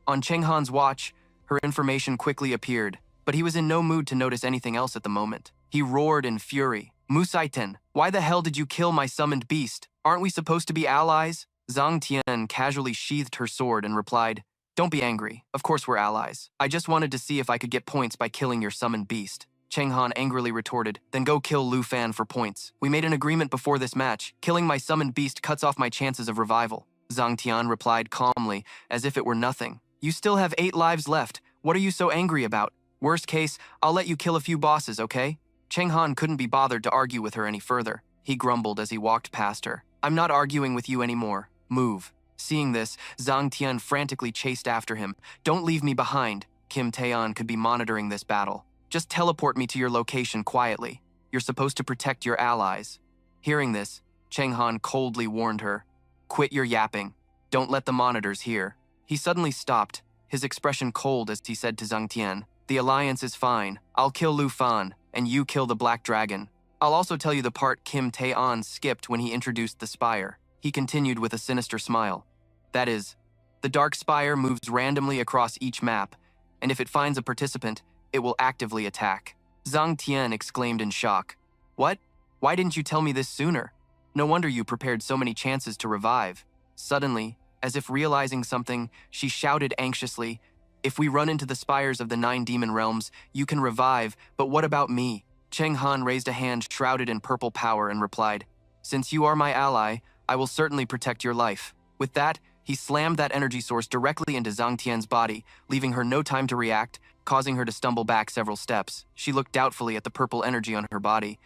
On Cheng Han's watch, her information quickly appeared, but he was in no mood to notice anything else at the moment. He roared in fury, "Musaiten, why the hell did you kill my summoned beast? Aren't we supposed to be allies?" Zhang Tian casually sheathed her sword and replied, "Don't be angry. Of course we're allies. I just wanted to see if I could get points by killing your summoned beast." Cheng Han angrily retorted, "Then go kill Lu Fan for points. We made an agreement before this match. Killing my summoned beast cuts off my chances of revival." Zhang Tian replied calmly, as if it were nothing. "You still have 8 lives left. What are you so angry about? Worst case, I'll let you kill a few bosses, okay?" Cheng Han couldn't be bothered to argue with her any further. He grumbled as he walked past her. "I'm not arguing with you anymore. Move." Seeing this, Zhang Tian frantically chased after him. "Don't leave me behind." Kim Taeon could be monitoring this battle. Just teleport me to your location quietly. You're supposed to protect your allies. Hearing this, Cheng Han coldly warned her, "Quit your yapping. Don't let the monitors hear." He suddenly stopped, his expression cold as he said to Zhang Tian, "The alliance is fine. I'll kill Lu Fan, and you kill the Black Dragon. I'll also tell you the part Kim Tae-on skipped when he introduced the Spire." He continued with a sinister smile. "That is, the Dark Spire moves randomly across each map, and if it finds a participant, it will actively attack." Zhang Tian exclaimed in shock. "What? Why didn't you tell me this sooner? No wonder you prepared so many chances to revive." Suddenly, as if realizing something, she shouted anxiously, "If we run into the spires of the 9 demon realms, you can revive, but what about me?" Cheng Han raised a hand shrouded in purple power and replied, "Since you are my ally, I will certainly protect your life." With that, he slammed that energy source directly into Zhang Tian's body, leaving her no time to react, causing her to stumble back several steps. She looked doubtfully at the purple energy on her body.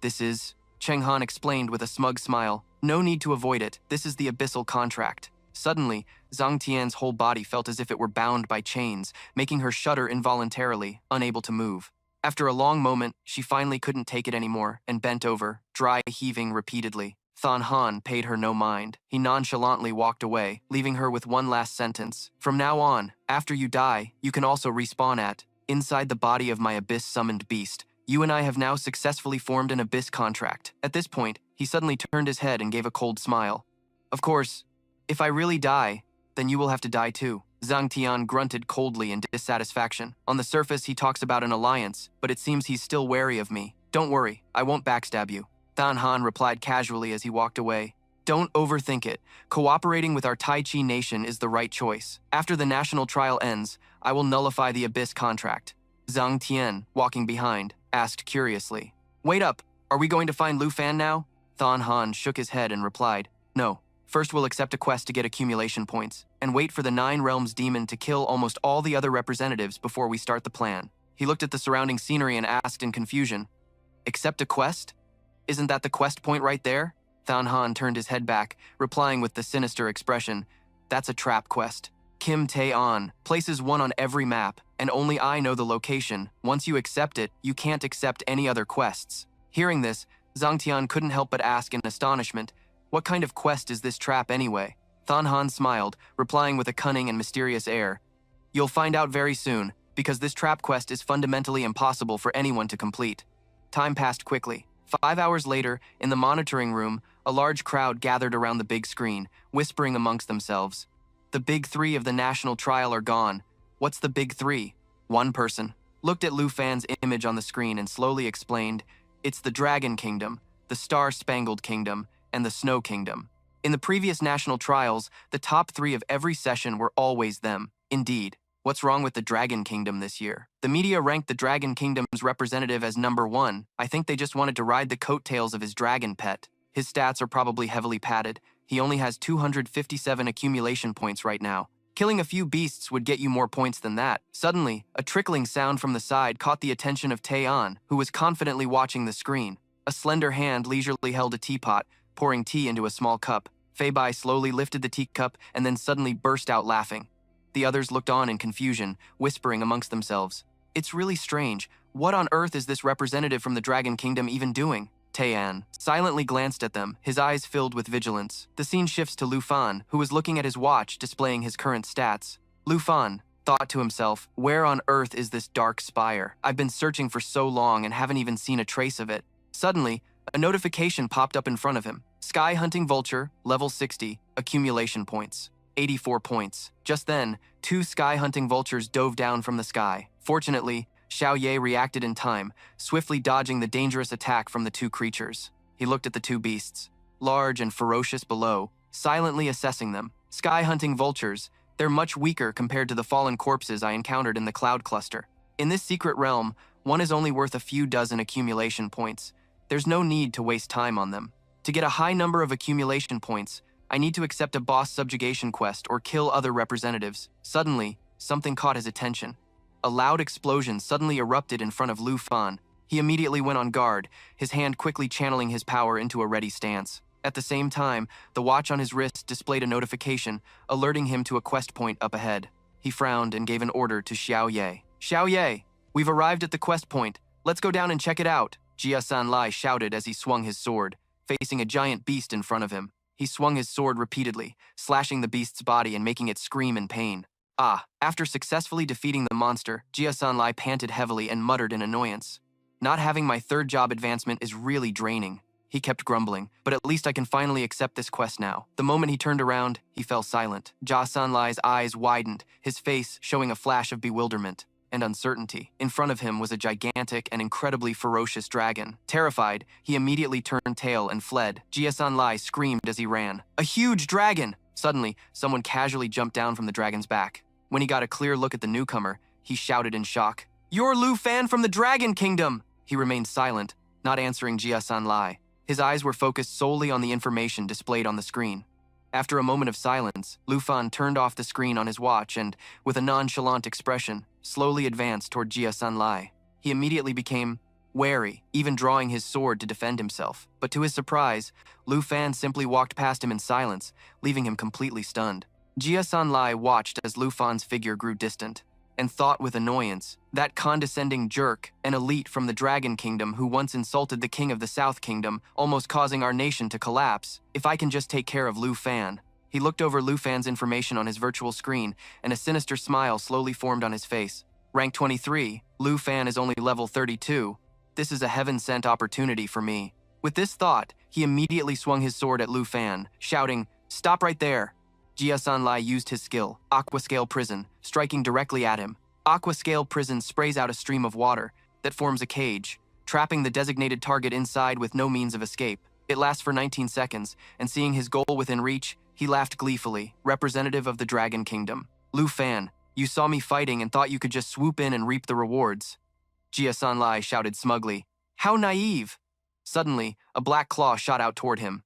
"This is," Cheng Han explained with a smug smile, "no need to avoid it. This is the abyssal contract." Suddenly, Zhang Tian's whole body felt as if it were bound by chains, making her shudder involuntarily, unable to move. After a long moment, she finally couldn't take it anymore and bent over, dry heaving repeatedly. Than Han paid her no mind. He nonchalantly walked away, leaving her with one last sentence. "From now on, after you die, you can also respawn at inside the body of my abyss-summoned beast. You and I have now successfully formed an abyss contract." At this point, he suddenly turned his head and gave a cold smile. "Of course, if I really die, then you will have to die too." Zhang Tian grunted coldly in dissatisfaction. On the surface, he talks about an alliance, but it seems he's still wary of me. "Don't worry, I won't backstab you," Than Han replied casually as he walked away. "Don't overthink it. Cooperating with our Tai Chi nation is the right choice. After the national trial ends, I will nullify the abyss contract." Zhang Tian, walking behind, asked curiously, "Wait up, are we going to find Lu Fan now?" Than Han shook his head and replied, "No. First we'll accept a quest to get accumulation points, and wait for the 9 Realms demon to kill almost all the other representatives before we start the plan." He looked at the surrounding scenery and asked in confusion, "Accept a quest? Isn't that the quest point right there?" Than Han turned his head back, replying with the sinister expression, "That's a trap quest. Kim Tae-on places one on every map, and only I know the location. Once you accept it, you can't accept any other quests." Hearing this, Zhang Tian couldn't help but ask in astonishment, "What kind of quest is this trap anyway?" Than Han smiled, replying with a cunning and mysterious air, "You'll find out very soon, because this trap quest is fundamentally impossible for anyone to complete." Time passed quickly. 5 hours later, in the monitoring room, a large crowd gathered around the big screen, whispering amongst themselves. "The big 3 of the national trial are gone." "What's the big 3? One person looked at Lu Fan's image on the screen and slowly explained, "It's the Dragon Kingdom, the Star-Spangled Kingdom, and the Snow Kingdom." In the previous national trials, the top 3 of every session were always them. Indeed, what's wrong with the Dragon Kingdom this year? The media ranked the Dragon Kingdom's representative as number 1. I think they just wanted to ride the coattails of his dragon pet. His stats are probably heavily padded. He only has 257 accumulation points right now. Killing a few beasts would get you more points than that. Suddenly, a trickling sound from the side caught the attention of Tae-on, who was confidently watching the screen. A slender hand leisurely held a teapot, pouring tea into a small cup. Fei-bai slowly lifted the teacup and then suddenly burst out laughing. The others looked on in confusion, whispering amongst themselves, "It's really strange. What on earth is this representative from the Dragon Kingdom even doing?" Tae-an silently glanced at them, his eyes filled with vigilance. The scene shifts to Lu Fan, who was looking at his watch displaying his current stats. Lu Fan thought to himself, "Where on earth is this dark spire? I've been searching for so long and haven't even seen a trace of it." Suddenly, a notification popped up in front of him. "Sky Hunting Vulture, level 60, accumulation points, 84 points." Just then, 2 sky hunting vultures dove down from the sky. Fortunately, Xiao Ye reacted in time, swiftly dodging the dangerous attack from the 2 creatures. He looked at the 2 beasts, large and ferocious below, silently assessing them. Sky hunting vultures, they're much weaker compared to the fallen corpses I encountered in the cloud cluster. In this secret realm, one is only worth a few dozen accumulation points. There's no need to waste time on them. To get a high number of accumulation points, I need to accept a boss subjugation quest or kill other representatives. Suddenly, something caught his attention. A loud explosion suddenly erupted in front of Lu Fan. He immediately went on guard, his hand quickly channeling his power into a ready stance. At the same time, the watch on his wrist displayed a notification, alerting him to a quest point up ahead. He frowned and gave an order to Xiao Ye. "Xiao Ye, We've arrived at the quest point. Let's go down and check it out, Jia Lai shouted as he swung his sword, facing a giant beast in front of him. He swung his sword repeatedly, slashing the beast's body and making it scream in pain. After successfully defeating the monster, Jia Lai panted heavily and muttered in annoyance. Not having my third job advancement is really draining. He kept grumbling, but at least I can finally accept this quest now. The moment he turned around, he fell silent. Jia Lai's eyes widened, his face showing a flash of bewilderment and uncertainty. In front of him was a gigantic and incredibly ferocious dragon. Terrified, he immediately turned tail and fled. Jia Lai screamed as he ran. A huge dragon! Suddenly, someone casually jumped down from the dragon's back. When he got a clear look at the newcomer, he shouted in shock, "You're Lu Fan from the Dragon Kingdom!" He remained silent, not answering Jia Lai. His eyes were focused solely on the information displayed on the screen. After a moment of silence, Lu Fan turned off the screen on his watch and, with a nonchalant expression, slowly advanced toward Jia Lai. He immediately became wary, even drawing his sword to defend himself. But to his surprise, Lu Fan simply walked past him in silence, leaving him completely stunned. Jia Lai watched as Lu Fan's figure grew distant, and thought with annoyance, that condescending jerk, an elite from the Dragon Kingdom who once insulted the king of the South Kingdom, almost causing our nation to collapse. If I can just take care of Lu Fan. He looked over Lu Fan's information on his virtual screen, and a sinister smile slowly formed on his face. Rank 23, Lu Fan is only level 32. This is a heaven-sent opportunity for me. With this thought, he immediately swung his sword at Lu Fan, shouting, "Stop right there!" Jia Lai used his skill, Aquascale Prison, striking directly at him. Aquascale Prison sprays out a stream of water that forms a cage, trapping the designated target inside with no means of escape. It lasts for 19 seconds, and seeing his goal within reach, he laughed gleefully, representative of the Dragon Kingdom. "Lu Fan, you saw me fighting and thought you could just swoop in and reap the rewards." Jia Lai shouted smugly, "How naive!" Suddenly, a black claw shot out toward him.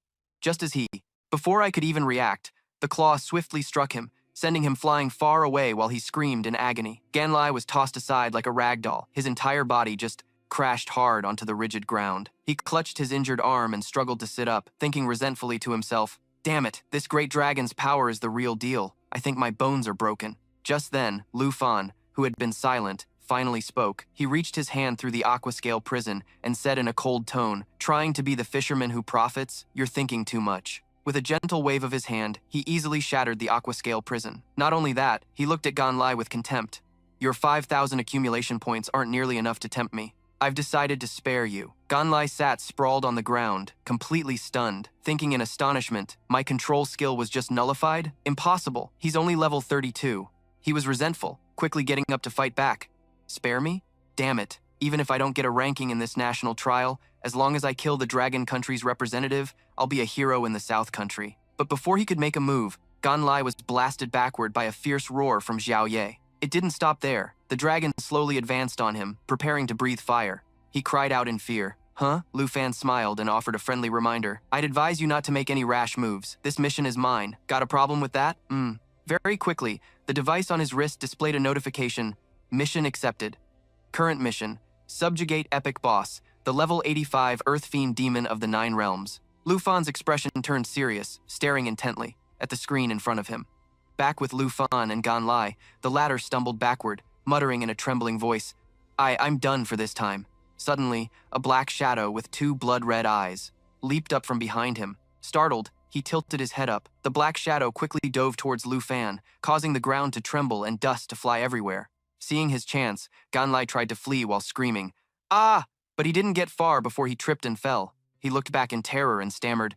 Before I could even react, the claw swiftly struck him, sending him flying far away while he screamed in agony. Ganlai was tossed aside like a rag doll. His entire body just crashed hard onto the rigid ground. He clutched his injured arm and struggled to sit up, thinking resentfully to himself, "Damn it, this great dragon's power is the real deal. I think my bones are broken." Just then, Lu Fan, who had been silent, finally spoke. He reached his hand through the Aquascale Prison and said in a cold tone, "Trying to be the fisherman who profits? You're thinking too much." With a gentle wave of his hand, he easily shattered the Aquascale Prison. Not only that, he looked at Ganlai with contempt. "Your 5,000 accumulation points aren't nearly enough to tempt me. I've decided to spare you." Ganlai sat sprawled on the ground, completely stunned, thinking in astonishment, my control skill was just nullified? Impossible. He's only level 32. He was resentful, quickly getting up to fight back. Spare me? Damn it. Even if I don't get a ranking in this national trial, as long as I kill the Dragon Country's representative, I'll be a hero in the South Country. But before he could make a move, Ganlai was blasted backward by a fierce roar from Xiao Ye. It didn't stop there. The dragon slowly advanced on him, preparing to breathe fire. He cried out in fear. "Huh?" Lu Fan smiled and offered a friendly reminder. "I'd advise you not to make any rash moves. This mission is mine. Got a problem with that? Very quickly, the device on his wrist displayed a notification. Mission accepted. Current mission. Subjugate Epic Boss, the level 85 Earth Fiend Demon of the Nine Realms. Lu Fan's expression turned serious, staring intently at the screen in front of him. Back with Lu Fan and Ganlai, the latter stumbled backward, muttering in a trembling voice, I'm done for this time." Suddenly, a black shadow with two blood-red eyes leaped up from behind him. Startled, he tilted his head up. The black shadow quickly dove towards Lu Fan, causing the ground to tremble and dust to fly everywhere. Seeing his chance, Ganlai tried to flee while screaming, "Ah!" But he didn't get far before he tripped and fell. He looked back in terror and stammered,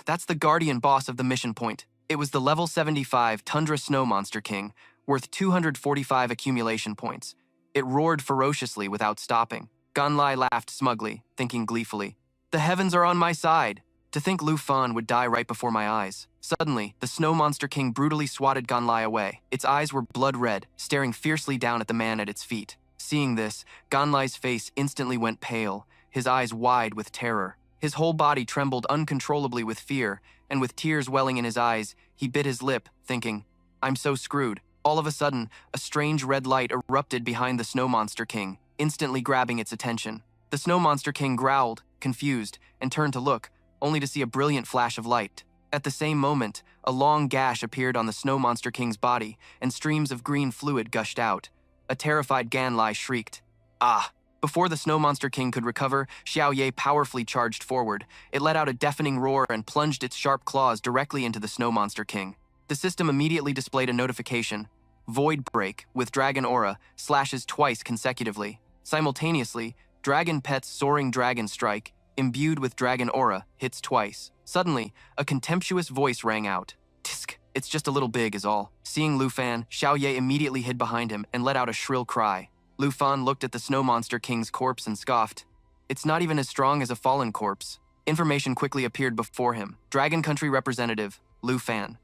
"That's the guardian boss of the mission point." It was the level 75 Tundra Snow Monster King, worth 245 accumulation points. It roared ferociously without stopping. Ganlai laughed smugly, thinking gleefully, "The heavens are on my side." To think Lu Fan would die right before my eyes. Suddenly, the Snow Monster King brutally swatted Ganlai away. Its eyes were blood red, staring fiercely down at the man at its feet. Seeing this, Ganlai's face instantly went pale, his eyes wide with terror. His whole body trembled uncontrollably with fear, and with tears welling in his eyes, he bit his lip, thinking, "I'm so screwed." All of a sudden, a strange red light erupted behind the Snow Monster King, instantly grabbing its attention. The Snow Monster King growled, confused, and turned to look, only to see a brilliant flash of light. At the same moment, a long gash appeared on the Snow Monster King's body, and streams of green fluid gushed out. A terrified Ganlai shrieked. Ah! Before the Snow Monster King could recover, Xiao Ye powerfully charged forward. It let out a deafening roar and plunged its sharp claws directly into the Snow Monster King. The system immediately displayed a notification. Void Break, with Dragon Aura, slashes twice consecutively. Simultaneously, Dragon Pet's Soaring Dragon Strike, imbued with Dragon Aura, hits twice. Suddenly, a contemptuous voice rang out. Tisk, it's just a little big is all. Seeing Lu Fan, Xiao Ye immediately hid behind him and let out a shrill cry. Lu Fan looked at the Snow Monster King's corpse and scoffed. It's not even as strong as a fallen corpse. Information quickly appeared before him. Dragon Country Representative, Lu Fan.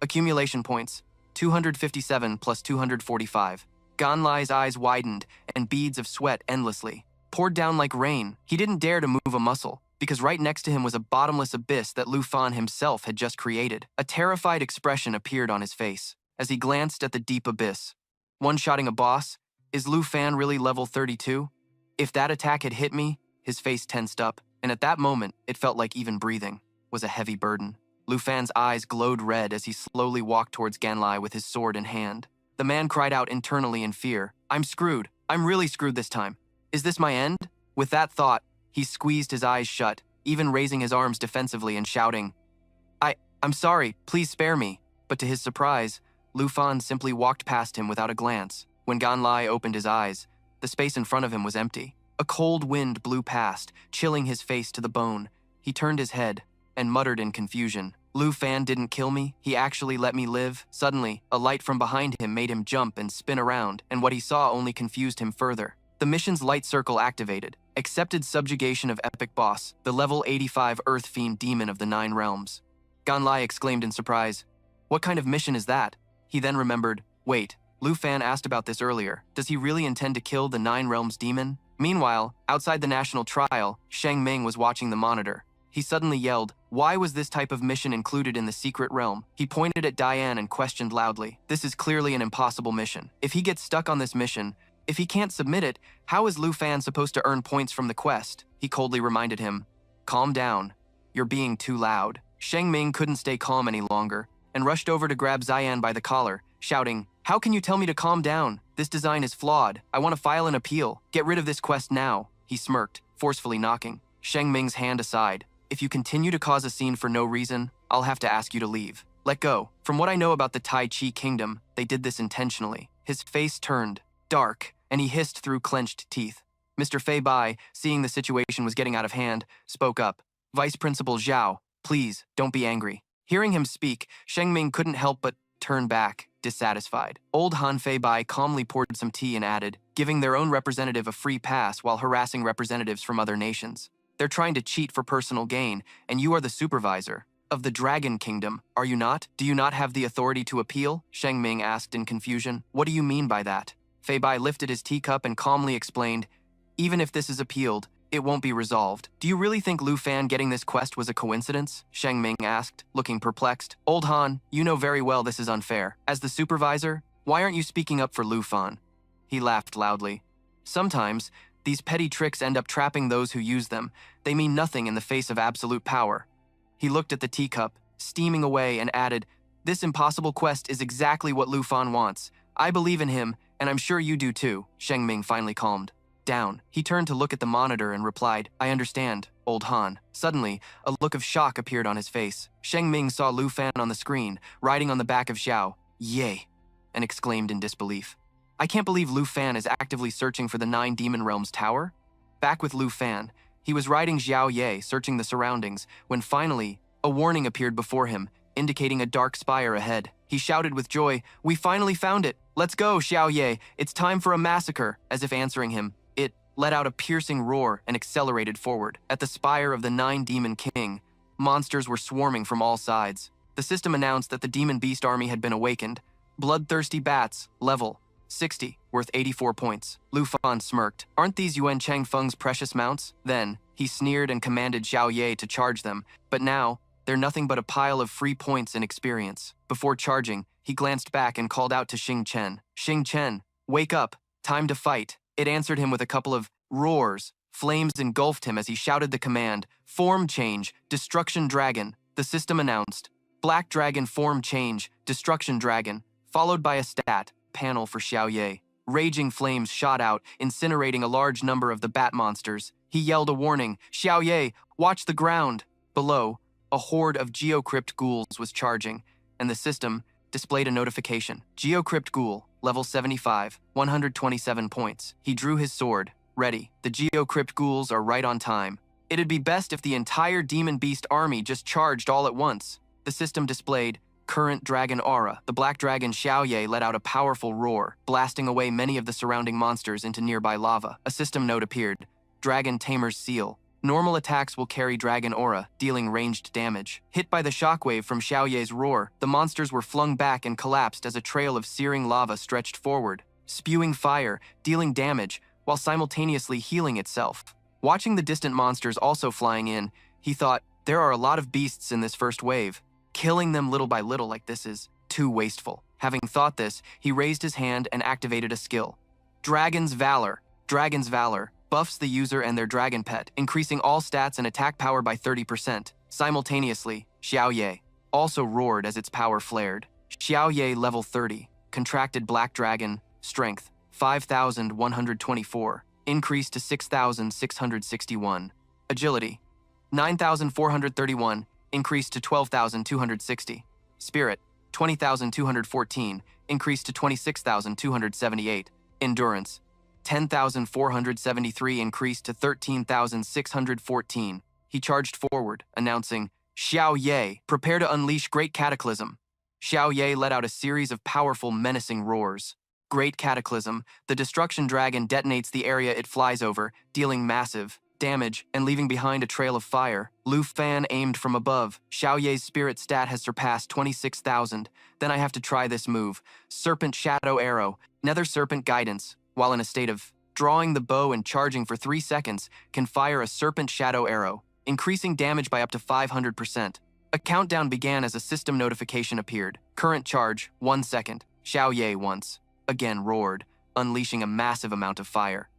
Accumulation points, 257 plus 245. Ganlai's eyes widened, and beads of sweat endlessly poured down like rain. He didn't dare to move a muscle, because right next to him was a bottomless abyss that Lu Fan himself had just created. A terrified expression appeared on his face as he glanced at the deep abyss. One-shotting a boss? Is Lu Fan really level 32? If that attack had hit me, his face tensed up, and at that moment, it felt like even breathing was a heavy burden. Lu Fan's eyes glowed red as he slowly walked towards Ganlai with his sword in hand. The man cried out internally in fear. I'm screwed. I'm really screwed this time. Is this my end? With that thought, he squeezed his eyes shut, even raising his arms defensively and shouting, I'm sorry, please spare me. But to his surprise, Lu Fan simply walked past him without a glance. When Ganlai opened his eyes, the space in front of him was empty. A cold wind blew past, chilling his face to the bone. He turned his head and muttered in confusion. Lu Fan didn't kill me, he actually let me live. Suddenly, a light from behind him made him jump and spin around, and what he saw only confused him further. The mission's light circle activated. Accepted subjugation of Epic Boss, the level 85 Earth Fiend Demon of the 9 Realms. Ganlai exclaimed in surprise. What kind of mission is that? He then remembered, wait, Lu Fan asked about this earlier. Does he really intend to kill the 9 Realms demon? Meanwhile, outside the national trial, Sheng Ming was watching the monitor. He suddenly yelled, why was this type of mission included in the secret realm? He pointed at Diane and questioned loudly. This is clearly an impossible mission. If he gets stuck on this mission, if he can't submit it, how is Lu Fan supposed to earn points from the quest? He coldly reminded him, calm down. You're being too loud. Sheng Ming couldn't stay calm any longer and rushed over to grab Xian by the collar, shouting, how can you tell me to calm down? This design is flawed. I want to file an appeal. Get rid of this quest now. He smirked, forcefully knocking Sheng Ming's hand aside. If you continue to cause a scene for no reason, I'll have to ask you to leave. Let go. From what I know about the Tai Chi Kingdom, they did this intentionally. His face turned dark, and he hissed through clenched teeth. Mr. Fei Bai, seeing the situation was getting out of hand, spoke up. Vice Principal Zhao, please, don't be angry. Hearing him speak, Sheng Ming couldn't help but turn back, dissatisfied. Old Han Fei Bai calmly poured some tea and added, giving their own representative a free pass while harassing representatives from other nations. They're trying to cheat for personal gain, and you are the supervisor of the Dragon Kingdom, are you not? Do you not have the authority to appeal? Sheng Ming asked in confusion. What do you mean by that? Fei Bai lifted his teacup and calmly explained, even if this is appealed, it won't be resolved. Do you really think Lu Fan getting this quest was a coincidence? Sheng Ming asked, looking perplexed. Old Han, you know very well this is unfair. As the supervisor, why aren't you speaking up for Lu Fan? He laughed loudly. Sometimes, these petty tricks end up trapping those who use them. They mean nothing in the face of absolute power. He looked at the teacup, steaming away, and added, this impossible quest is exactly what Lu Fan wants. I believe in him, and I'm sure you do too. Sheng Ming finally calmed down. He turned to look at the monitor and replied, I understand, Old Han. Suddenly, a look of shock appeared on his face. Sheng Ming saw Lu Fan on the screen, riding on the back of Xiao, Yay, and exclaimed in disbelief. I can't believe Lu Fan is actively searching for the 9 Demon Realms tower. Back with Lu Fan, he was riding Xiao Ye, searching the surroundings, when finally, a warning appeared before him, indicating a dark spire ahead. He shouted with joy, we finally found it! Let's go, Xiao Ye! It's time for a massacre! As if answering him, it let out a piercing roar and accelerated forward. At the spire of the 9 Demon King, monsters were swarming from all sides. The system announced that the Demon Beast Army had been awakened. Bloodthirsty bats, level 60, worth 84 points. Lu Fan smirked. Aren't these Yuan Changfeng's precious mounts? Then, he sneered and commanded Xiao Ye to charge them, but now, they're nothing but a pile of free points and experience. Before charging, he glanced back and called out to Xing Chen. Xing Chen, wake up, time to fight. It answered him with a couple of roars. Flames engulfed him as he shouted the command, form change, destruction dragon. The system announced, Black Dragon form change, destruction dragon, followed by a stat panel for Xiao Ye. Raging flames shot out, incinerating a large number of the bat monsters. He yelled a warning, "Xiao Ye, watch the ground!" Below, a horde of Geocrypt ghouls was charging, and the system displayed a notification. Geocrypt ghoul, level 75, 127 points. He drew his sword. Ready. The Geocrypt ghouls are right on time. It'd be best if the entire Demon Beast army just charged all at once. The system displayed current dragon aura. The black dragon Xiao Ye let out a powerful roar, blasting away many of the surrounding monsters into nearby lava. A system note appeared. Dragon Tamer's Seal. Normal attacks will carry dragon aura, dealing ranged damage. Hit by the shockwave from Xiao Ye's roar, the monsters were flung back and collapsed as a trail of searing lava stretched forward, spewing fire, dealing damage, while simultaneously healing itself. Watching the distant monsters also flying in, he thought, there are a lot of beasts in this first wave. Killing them little by little like this is too wasteful. Having thought this, he raised his hand and activated a skill. Dragon's Valor. Dragon's Valor buffs the user and their dragon pet, increasing all stats and attack power by 30%. Simultaneously, Xiao Ye also roared as its power flared. Xiao Ye level 30, contracted black dragon, strength 5,124, increased to 6,661. Agility 9,431, increased to 12,260. Spirit 20,214, increased to 26,278. Endurance 10,473, increased to 13,614. He charged forward, announcing, "Xiao Ye, prepare to unleash Great Cataclysm." Xiao Ye let out a series of powerful, menacing roars. Great Cataclysm, the destruction dragon detonates the area it flies over, dealing massive damage and leaving behind a trail of fire. Lu Fan aimed from above. Xiao Ye's spirit stat has surpassed 26,000. Then I have to try this move. Serpent Shadow Arrow, Nether Serpent Guidance. While in a state of drawing the bow and charging for 3 seconds, can fire a Serpent Shadow Arrow, increasing damage by up to 500%. A countdown began as a system notification appeared. Current charge, 1 second. Xiao Ye once again roared, unleashing a massive amount of fire.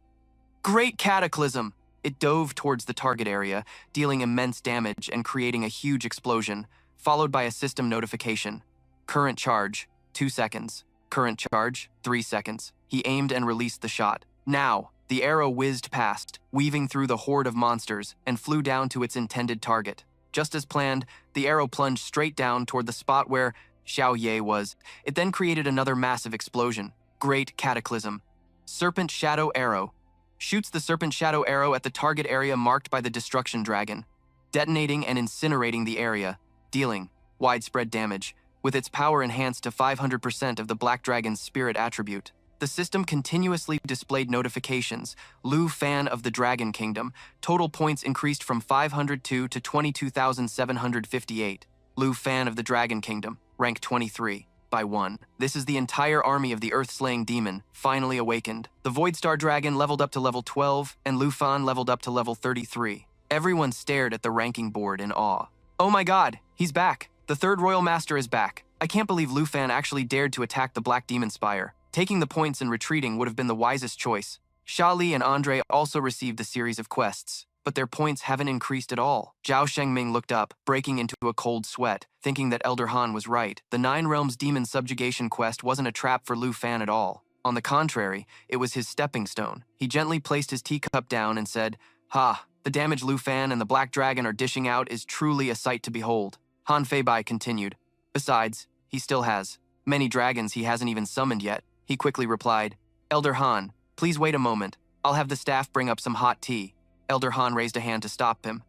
Great Cataclysm! It dove towards the target area, dealing immense damage and creating a huge explosion, followed by a system notification. Current charge, 2 seconds. Current charge, 3 seconds. He aimed and released the shot. Now, the arrow whizzed past, weaving through the horde of monsters, and flew down to its intended target. Just as planned, the arrow plunged straight down toward the spot where Xiao Ye was. It then created another massive explosion. Great Cataclysm. Serpent Shadow Arrow. Shoots the Serpent Shadow Arrow at the target area marked by the Destruction Dragon, detonating and incinerating the area, dealing widespread damage, with its power enhanced to 500% of the Black Dragon's spirit attribute. The system continuously displayed notifications. Lu Fan of the Dragon Kingdom. Total points increased from 502 to 22,758. Lu Fan of the Dragon Kingdom. Rank 23. By 1. This is the entire army of the Earth-slaying demon, finally awakened. The Void Star Dragon leveled up to level 12, and Lu Fan leveled up to level 33. Everyone stared at the ranking board in awe. Oh my god, he's back! The third Royal Master is back. I can't believe Lu Fan actually dared to attack the Black Demon Spire. Taking the points and retreating would have been the wisest choice. Xia Li and Andre also received the series of quests, but their points haven't increased at all. Zhao Shengming looked up, breaking into a cold sweat, thinking that Elder Han was right. The Nine Realms Demon Subjugation quest wasn't a trap for Lu Fan at all. On the contrary, it was his stepping stone. He gently placed his teacup down and said, "Ha, the damage Lu Fan and the Black Dragon are dishing out is truly a sight to behold." Han Feibai continued. Besides, he still has many dragons he hasn't even summoned yet. He quickly replied, "Elder Han, please wait a moment. I'll have the staff bring up some hot tea." Elder Han raised a hand to stop him.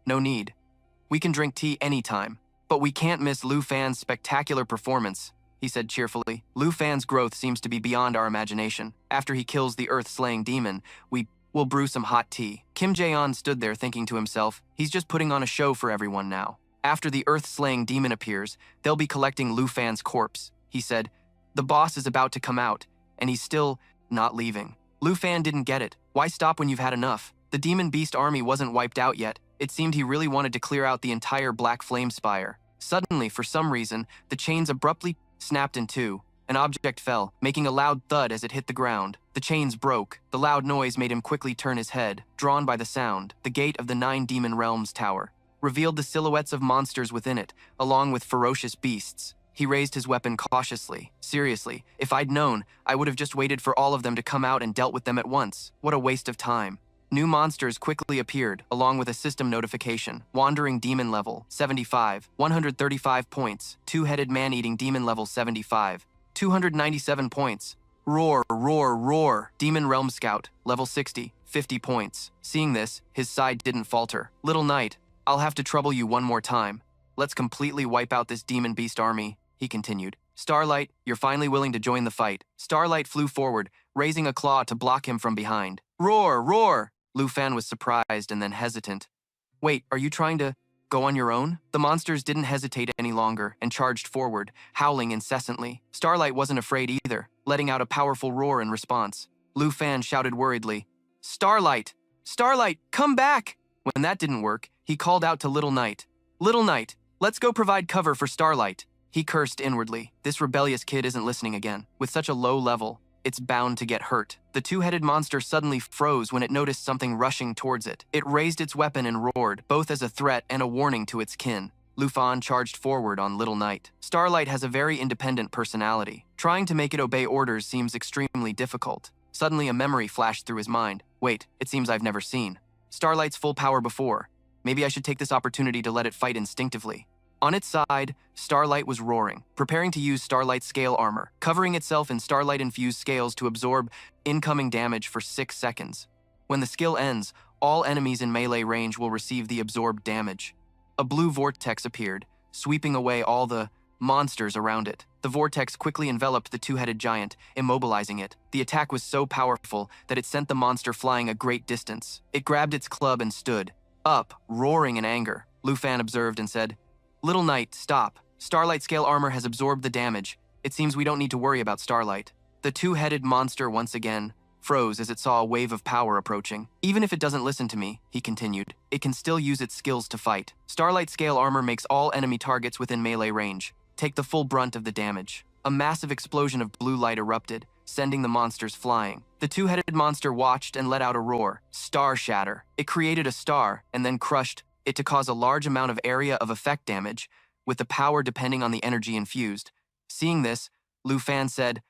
"No need. We can drink tea anytime, but we can't miss Lu Fan's spectacular performance," he said cheerfully. "Lu Fan's growth seems to be beyond our imagination. After he kills the earth-slaying demon, we'll brew some hot tea." Kim Jae-on stood there thinking to himself, he's just putting on a show for everyone now. After the earth-slaying demon appears, they'll be collecting Lu Fan's corpse. He said, "The boss is about to come out, and he's still not leaving." Lu Fan didn't get it. Why stop when you've had enough? The Demon Beast army wasn't wiped out yet. It seemed he really wanted to clear out the entire Black Flame Spire. Suddenly, for some reason, the chains abruptly snapped in two. An object fell, making a loud thud as it hit the ground. The chains broke. The loud noise made him quickly turn his head. Drawn by the sound, the gate of the 9 Demon Realms Tower revealed the silhouettes of monsters within it, along with ferocious beasts. He raised his weapon cautiously. Seriously, if I'd known, I would have just waited for all of them to come out and dealt with them at once. What a waste of time. New monsters quickly appeared, along with a system notification. Wandering Demon level, 75, 135 points. Two-headed man-eating demon level 75, 297 points. Roar, roar, roar. Demon Realm Scout, level 60, 50 points. Seeing this, his side didn't falter. Little Knight, I'll have to trouble you one more time. Let's completely wipe out this demon beast army, he continued. Starlight, you're finally willing to join the fight. Starlight flew forward, raising a claw to block him from behind. Roar, roar! Lu Fan was surprised and then hesitant. Wait, are you trying to go on your own? The monsters didn't hesitate any longer and charged forward, howling incessantly. Starlight wasn't afraid either, letting out a powerful roar in response. Lu Fan shouted worriedly, Starlight! Starlight, come back! When that didn't work, he called out to Little Knight. Little Knight, let's go provide cover for Starlight. He cursed inwardly. This rebellious kid isn't listening again. With such a low level, it's bound to get hurt. The two-headed monster suddenly froze when it noticed something rushing towards it. It raised its weapon and roared, both as a threat and a warning to its kin. Lu Fan charged forward on Little Knight. Starlight has a very independent personality. Trying to make it obey orders seems extremely difficult. Suddenly a memory flashed through his mind. Wait, it seems I've never seen Starlight's full power before. Maybe I should take this opportunity to let it fight instinctively. On its side, Starlight was roaring, preparing to use Starlight's scale armor, covering itself in Starlight-infused scales to absorb incoming damage for 6 seconds. When the skill ends, all enemies in melee range will receive the absorbed damage. A blue vortex appeared, sweeping away all the monsters around it. The vortex quickly enveloped the two-headed giant, immobilizing it. The attack was so powerful that it sent the monster flying a great distance. It grabbed its club and stood up, roaring in anger. Lu Fan observed and said, Little Knight, stop. Starlight scale armor has absorbed the damage. It seems we don't need to worry about Starlight. The two-headed monster once again froze as it saw a wave of power approaching. Even if it doesn't listen to me, he continued, it can still use its skills to fight. Starlight scale armor makes all enemy targets within melee range take the full brunt of the damage. A massive explosion of blue light erupted, sending the monsters flying. The two-headed monster watched and let out a roar. Star Shatter. It created a star and then crushed it to cause a large amount of area of effect damage, with the power depending on the energy infused. Seeing this, Lu Fan said,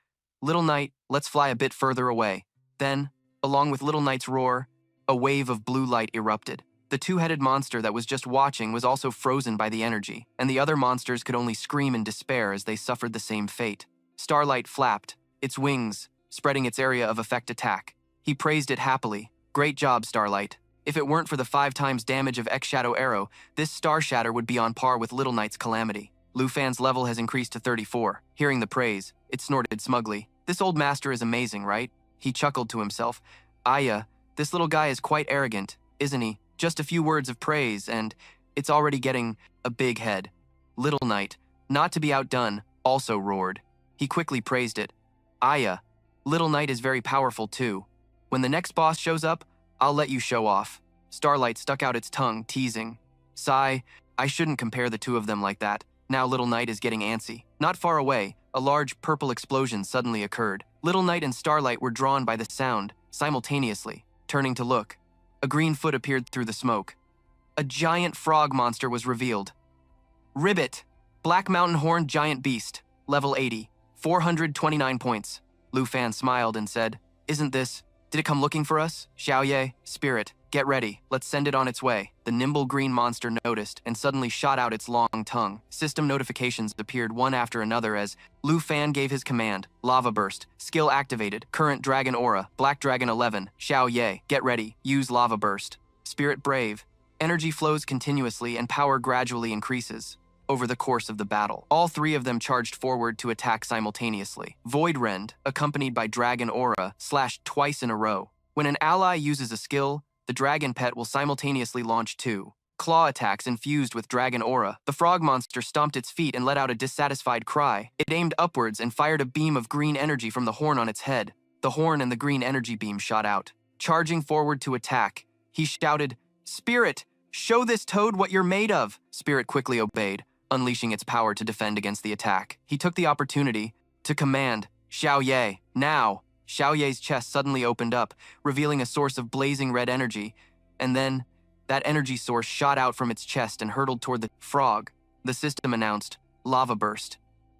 Little Knight, let's fly a bit further away. Then, along with Little Knight's roar, a wave of blue light erupted. The two-headed monster that was just watching was also frozen by the energy, and the other monsters could only scream in despair as they suffered the same fate. Starlight flapped, its wings spreading its area of effect attack. He praised it happily. Great job, Starlight. If it weren't for the 5 times damage of X-Shadow Arrow, this Star Shatter would be on par with Little Knight's Calamity. Lu Fan's level has increased to 34. Hearing the praise, it snorted smugly. This old master is amazing, right? He chuckled to himself. Aya, this little guy is quite arrogant, isn't he? Just a few words of praise, and it's already getting a big head. Little Knight, not to be outdone, also roared. He quickly praised it. Aya, Little Knight is very powerful too. When the next boss shows up, I'll let you show off. Starlight stuck out its tongue, teasing. Sigh, I shouldn't compare the two of them like that. Now Little Knight is getting antsy. Not far away, a large purple explosion suddenly occurred. Little Knight and Starlight were drawn by the sound, simultaneously. Turning to look, a green foot appeared through the smoke. A giant frog monster was revealed. Ribbit, Black Mountain Horned Giant Beast, level 80, 429 points. Lu Fan smiled and said, Isn't this? Did it come looking for us? Xiaoye, Spirit, get ready. Let's send it on its way. The nimble green monster noticed and suddenly shot out its long tongue. System notifications appeared one after another as Lu Fan gave his command. Lava Burst. Skill activated. Current Dragon Aura. Black Dragon 11. Xiaoye, get ready. Use Lava Burst. Spirit Brave. Energy flows continuously and power gradually increases over the course of the battle. All 3 of them charged forward to attack simultaneously. Void Rend, accompanied by Dragon Aura, slashed twice in a row. When an ally uses a skill, the dragon pet will simultaneously launch 2 claw attacks infused with Dragon Aura. The frog monster stomped its feet and let out a dissatisfied cry. It aimed upwards and fired a beam of green energy from the horn on its head. The horn and the green energy beam shot out. Charging forward to attack, he shouted, Spirit, show this toad what you're made of. Spirit quickly obeyed, unleashing its power to defend against the attack. He took the opportunity to command, Xiaoye, now. Xiaoye's chest suddenly opened up, revealing a source of blazing red energy, and then that energy source shot out from its chest and hurtled toward the frog. The system announced, Lava Burst.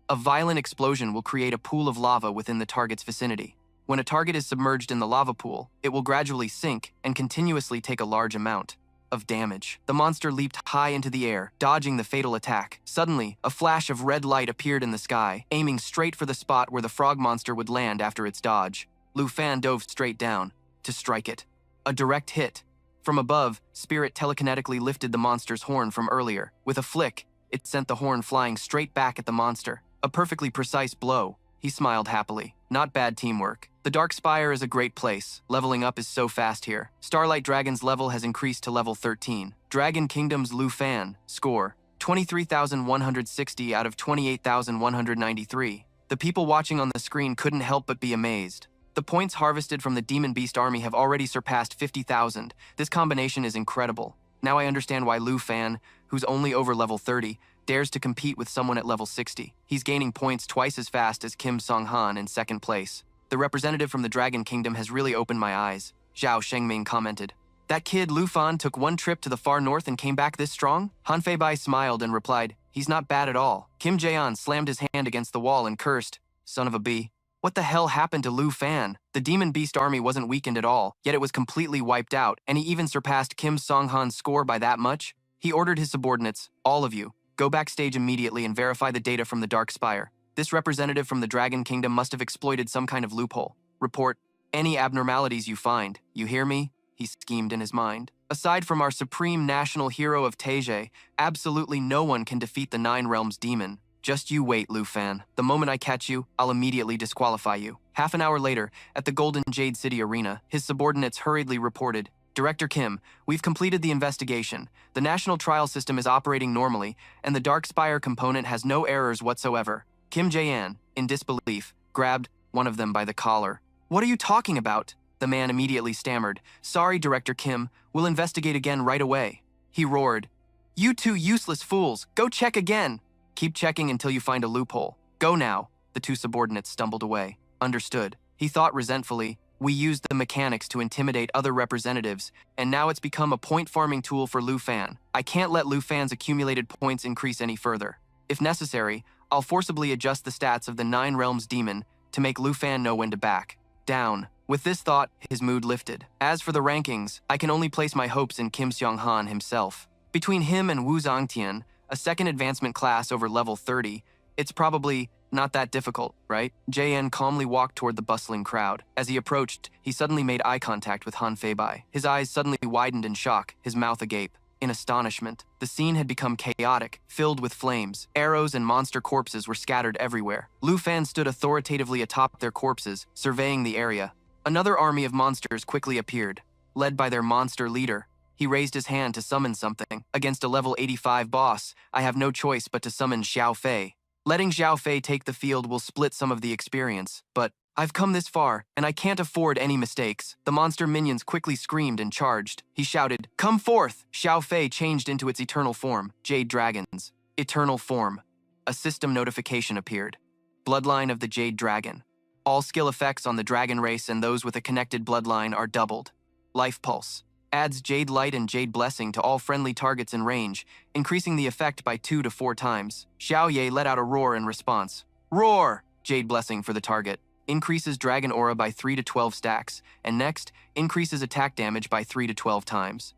A violent explosion will create a pool of lava within the target's vicinity. When a target is submerged in the lava pool, it will gradually sink and continuously take a large amount of damage. The monster leaped high into the air, dodging the fatal attack. Suddenly, a flash of red light appeared in the sky, aiming straight for the spot where the frog monster would land after its dodge. Lu Fan dove straight down to strike it. A direct hit. From above, Spirit telekinetically lifted the monster's horn from earlier. With a flick, it sent the horn flying straight back at the monster. A perfectly precise blow. He smiled happily. Not bad teamwork. The Dark Spire is a great place. Leveling up is so fast here. Starlight Dragon's level has increased to level 13. Dragon Kingdom's Lu Fan. Score: 23,160 out of 28,193. The people watching on the screen couldn't help but be amazed. The points harvested from the Demon Beast army have already surpassed 50,000. This combination is incredible. Now I understand why Lu Fan, who's only over level 30, dares to compete with someone at level 60. He's gaining points twice as fast as Kim Song-han in second place. The representative from the Dragon Kingdom has really opened my eyes, Zhao Shengming commented. That kid Lu Fan took one trip to the far north and came back this strong? Han Feibai smiled and replied, he's not bad at all. Kim Jaeon slammed his hand against the wall and cursed, son of a bee. What the hell happened to Lu Fan? The Demon Beast army wasn't weakened at all, yet it was completely wiped out, and he even surpassed Kim Song-han's score by that much? He ordered his subordinates, all of you, go backstage immediately and verify the data from the Dark Spire. This representative from the Dragon Kingdom must have exploited some kind of loophole. Report any abnormalities you find. You hear me? He schemed in his mind. Aside from our supreme national hero of Taizé, absolutely no one can defeat the Nine Realms demon. Just you wait, Lu Fan. The moment I catch you, I'll immediately disqualify you. Half an hour later, at the Golden Jade City Arena, his subordinates hurriedly reported, Director Kim, we've completed the investigation. The national trial system is operating normally, and the Dark Spire component has no errors whatsoever. Kim Jaeon, in disbelief, grabbed one of them by the collar. What are you talking about? The man immediately stammered. Sorry, Director Kim, we'll investigate again right away. He roared, You two useless fools, go check again. Keep checking until you find a loophole. Go now. The two subordinates stumbled away. Understood. He thought resentfully, we used the mechanics to intimidate other representatives, and now it's become a point farming tool for Lu Fan. I can't let Lu Fan's accumulated points increase any further. If necessary, I'll forcibly adjust the stats of the Nine Realms demon to make Lu Fan know when to back down. With this thought, his mood lifted. As for the rankings, I can only place my hopes in Kim Seong-han himself. Between him and Wu Zongtian, a second advancement class over level 30, it's probably not that difficult, right? JN calmly walked toward the bustling crowd. As he approached, he suddenly made eye contact with Han Feibai. His eyes suddenly widened in shock, his mouth agape. In astonishment, the scene had become chaotic, filled with flames. Arrows and monster corpses were scattered everywhere. Lu Fan stood authoritatively atop their corpses, surveying the area. Another army of monsters quickly appeared, led by their monster leader. He raised his hand to summon something. Against a level 85 boss, I have no choice but to summon Xiao Fei. Letting Xiao Fei take the field will split some of the experience, but I've come this far, and I can't afford any mistakes. The monster minions quickly screamed and charged. He shouted, Come forth! Xiao Fei changed into its eternal form, Jade Dragon's eternal form. A system notification appeared. Bloodline of the Jade Dragon. All skill effects on the dragon race and those with a connected bloodline are doubled. Life Pulse. Adds Jade Light and Jade Blessing to all friendly targets in range, increasing the effect by 2 to 4 times. Xiao Ye let out a roar in response. Roar! Jade Blessing for the target. Increases Dragon Aura by 3 to 12 stacks, and next, increases attack damage by 3 to 12 times.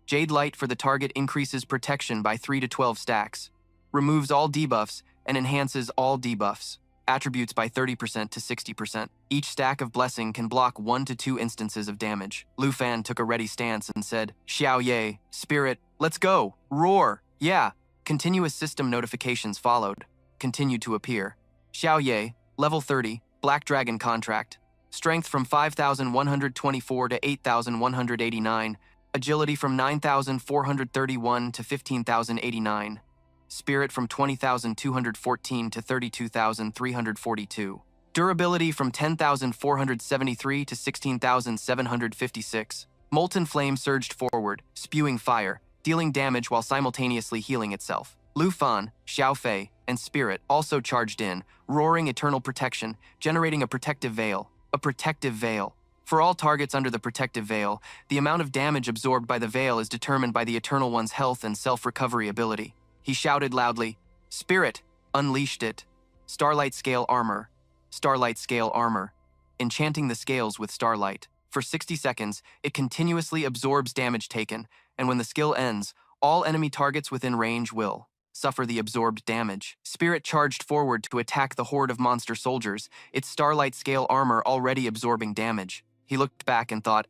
Jade Light for the target increases protection by 3 to 12 stacks, removes all debuffs, and enhances all debuffs. Attributes by 30% to 60%. Each stack of Blessing can block 1 to 2 instances of damage. Lu Fan took a ready stance and said, Xiao Ye, Spirit, let's go! Roar! Yeah! Continuous system notifications followed, continued to appear. Xiao Ye, level 30, Black Dragon contract. Strength from 5,124 to 8,189. Agility from 9,431 to 15,089. Spirit from 20,214 to 32,342. Durability from 10,473 to 16,756. Molten Flame surged forward, spewing fire, dealing damage while simultaneously healing itself. Lu Fan, Xiao Fei, and Spirit also charged in, roaring eternal protection, generating a protective veil. A protective veil. For all targets under the protective veil, the amount of damage absorbed by the veil is determined by the Eternal One's health and self-recovery ability. He shouted loudly, Spirit, unleashed it. Starlight Scale Armor. Starlight Scale Armor. Enchanting the scales with Starlight. For 60 seconds, it continuously absorbs damage taken, and when the skill ends, all enemy targets within range will suffer the absorbed damage. Spirit charged forward to attack the horde of monster soldiers, its Starlight Scale armor already absorbing damage. He looked back and thought,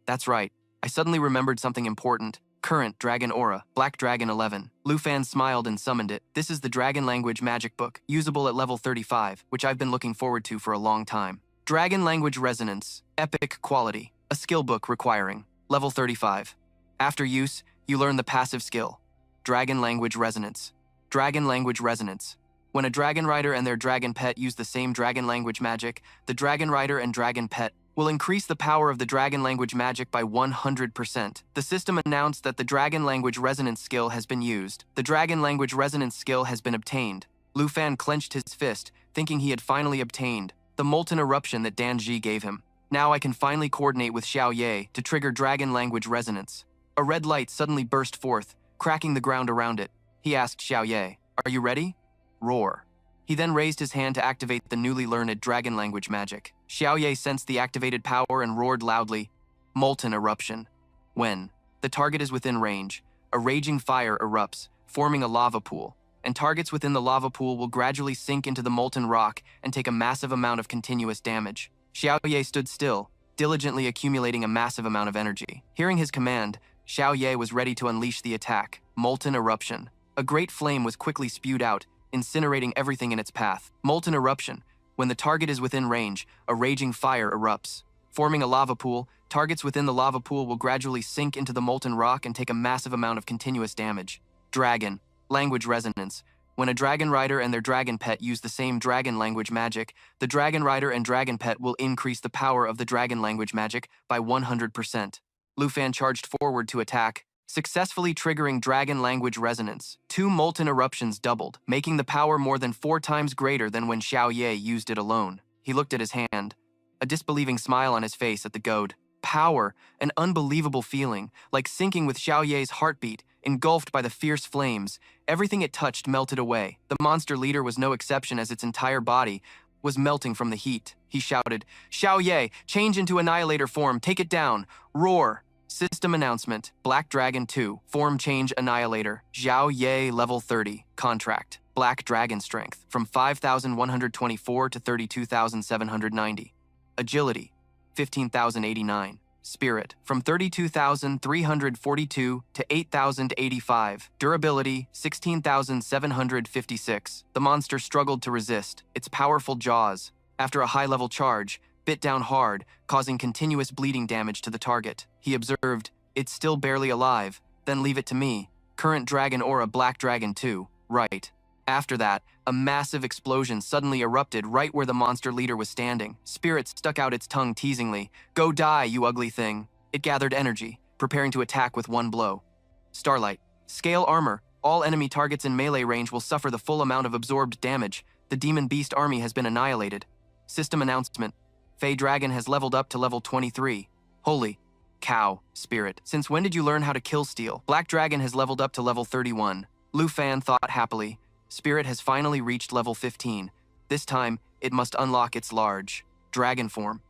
that's right, I suddenly remembered something important. Current Dragon Aura, Black Dragon 11. Lu Fan smiled and summoned it. This is the Dragon Language Magic Book, usable at level 35, which I've been looking forward to for a long time. Dragon Language Resonance, Epic Quality, a skill book requiring level 35. After use, you learn the passive skill, Dragon Language Resonance. Dragon Language Resonance. When a dragon rider and their dragon pet use the same dragon language magic, the dragon rider and dragon pet will increase the power of the dragon language magic by 100%. The system announced that the Dragon Language Resonance skill has been used. The Dragon Language Resonance skill has been obtained. Lu Fan clenched his fist, thinking he had finally obtained the molten eruption that Dan Ji gave him. Now I can finally coordinate with Xiao Ye to trigger Dragon Language Resonance. A red light suddenly burst forth, cracking the ground around it. He asked Xiao Ye, "Are you ready?" Roar. He then raised his hand to activate the newly learned dragon language magic. Xiao Ye sensed the activated power and roared loudly, "Molten Eruption." When the target is within range, a raging fire erupts, forming a lava pool, and targets within the lava pool will gradually sink into the molten rock and take a massive amount of continuous damage. Xiao Ye stood still, diligently accumulating a massive amount of energy. Hearing his command, Xiao Ye was ready to unleash the attack. Molten Eruption. A great flame was quickly spewed out, incinerating everything in its path. Molten Eruption. When the target is within range, a raging fire erupts. Forming a lava pool, targets within the lava pool will gradually sink into the molten rock and take a massive amount of continuous damage. Dragon. Language Resonance. When a dragon rider and their dragon pet use the same dragon language magic, the dragon rider and dragon pet will increase the power of the dragon language magic by 100%. Lu Fan charged forward to attack, successfully triggering Dragon Language Resonance. 2 molten eruptions doubled, making the power more than 4 times greater than when Xiao Ye used it alone. He looked at his hand, a disbelieving smile on his face at the goad. Power, an unbelievable feeling, like sinking with Xiao Ye's heartbeat, engulfed by the fierce flames. Everything it touched melted away. The monster leader was no exception, as its entire body was melting from the heat. He shouted, "Xiao Ye, change into Annihilator form, take it down, roar!" System announcement, Black Dragon 2, Form Change Annihilator, Xiao Ye level 30, Contract, Black Dragon Strength, from 5,124 to 32,790. Agility, 15,089. Spirit, from 32,342 to 8,085. Durability, 16,756. The monster struggled to resist, its powerful jaws, after a high-level charge, bit down hard, causing continuous bleeding damage to the target. He observed, "It's still barely alive, then leave it to me. Current Dragon Aura Black Dragon 2, right." After that, a massive explosion suddenly erupted right where the monster leader was standing. Spirit stuck out its tongue teasingly. "Go die, you ugly thing." It gathered energy, preparing to attack with one blow. Starlight. Scale Armor. All enemy targets in melee range will suffer the full amount of absorbed damage. The Demon Beast army has been annihilated. System announcement. Fey Dragon has leveled up to level 23. Holy cow, Spirit. Since when did you learn how to kill steal? Black Dragon has leveled up to level 31. Lu Fan thought happily. Spirit has finally reached level 15. This time, it must unlock its large dragon form.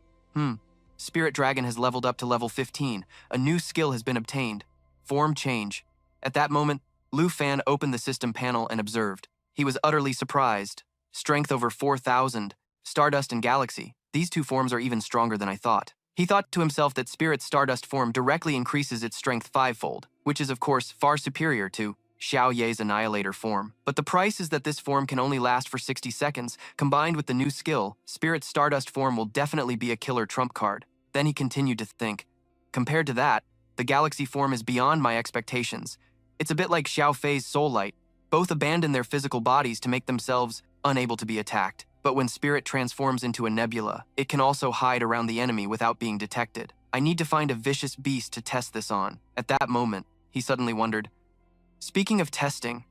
Spirit Dragon has leveled up to level 15. A new skill has been obtained. Form Change. At that moment, Lu Fan opened the system panel and observed. He was utterly surprised. Strength over 4,000. Stardust and Galaxy. These 2 forms are even stronger than I thought. He thought to himself that Spirit's Stardust form directly increases its strength 5-fold, which is of course far superior to Xiao Ye's Annihilator form. But the price is that this form can only last for 60 seconds. Combined with the new skill, Spirit's Stardust form will definitely be a killer trump card. Then he continued to think. Compared to that, the Galaxy form is beyond my expectations. It's a bit like Xiao Fei's Soul Light. Both abandon their physical bodies to make themselves unable to be attacked. But when Spirit transforms into a nebula, it can also hide around the enemy without being detected. I need to find a vicious beast to test this on. At that moment, he suddenly wondered, speaking of testing,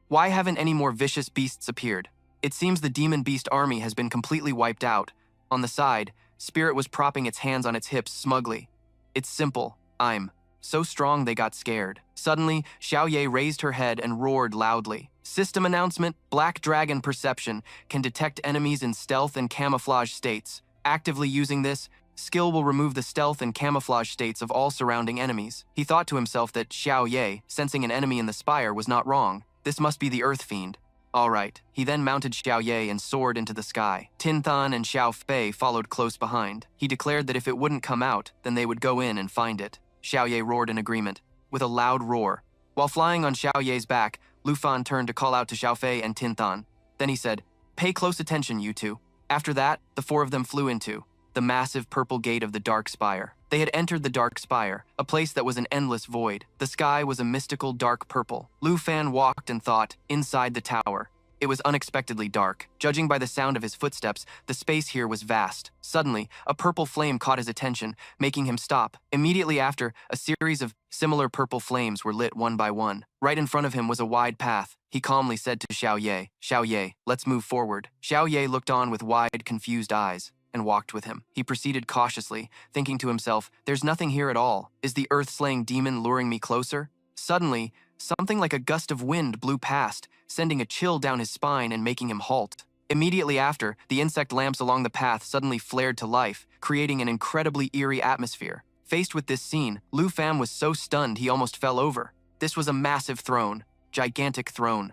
why haven't any more vicious beasts appeared? It seems the Demon Beast army has been completely wiped out. On the side, Spirit was propping its hands on its hips smugly. It's simple. I'm so strong they got scared. Suddenly, Xiao Ye raised her head and roared loudly. System announcement: Black Dragon Perception can detect enemies in stealth and camouflage states. Actively using this skill will remove the stealth and camouflage states of all surrounding enemies. He thought to himself that Xiao Ye, sensing an enemy in the spire, was not wrong. This must be the Earth Fiend. Alright, he then mounted Xiao Ye and soared into the sky. Tin Than and Xiao Fei followed close behind. He declared that if it wouldn't come out, then they would go in and find it. Xiao Ye roared in agreement, with a loud roar. While flying on Xiao Ye's back, Lu Fan turned to call out to Xiao Fei and Tin Than. Then he said, "Pay close attention, you two." After that, the four of them flew into the massive purple gate of the Dark Spire. They had entered the Dark Spire, a place that was an endless void. The sky was a mystical dark purple. Lu Fan walked and thought, inside the tower. It was unexpectedly dark. Judging by the sound of his footsteps, the space here was vast. Suddenly, a purple flame caught his attention, making him stop. Immediately after, a series of similar purple flames were lit one by one. Right in front of him was a wide path. He calmly said to Xiao Ye, "Xiao Ye, let's move forward." Xiao Ye looked on with wide, confused eyes and walked with him. He proceeded cautiously, thinking to himself, "There's nothing here at all. Is the earth-slaying demon luring me closer?" Suddenly, something like a gust of wind blew past, sending a chill down his spine and making him halt. Immediately after, the insect lamps along the path suddenly flared to life, creating an incredibly eerie atmosphere. Faced with this scene, Lu Fan was so stunned he almost fell over. This was a massive throne, gigantic throne.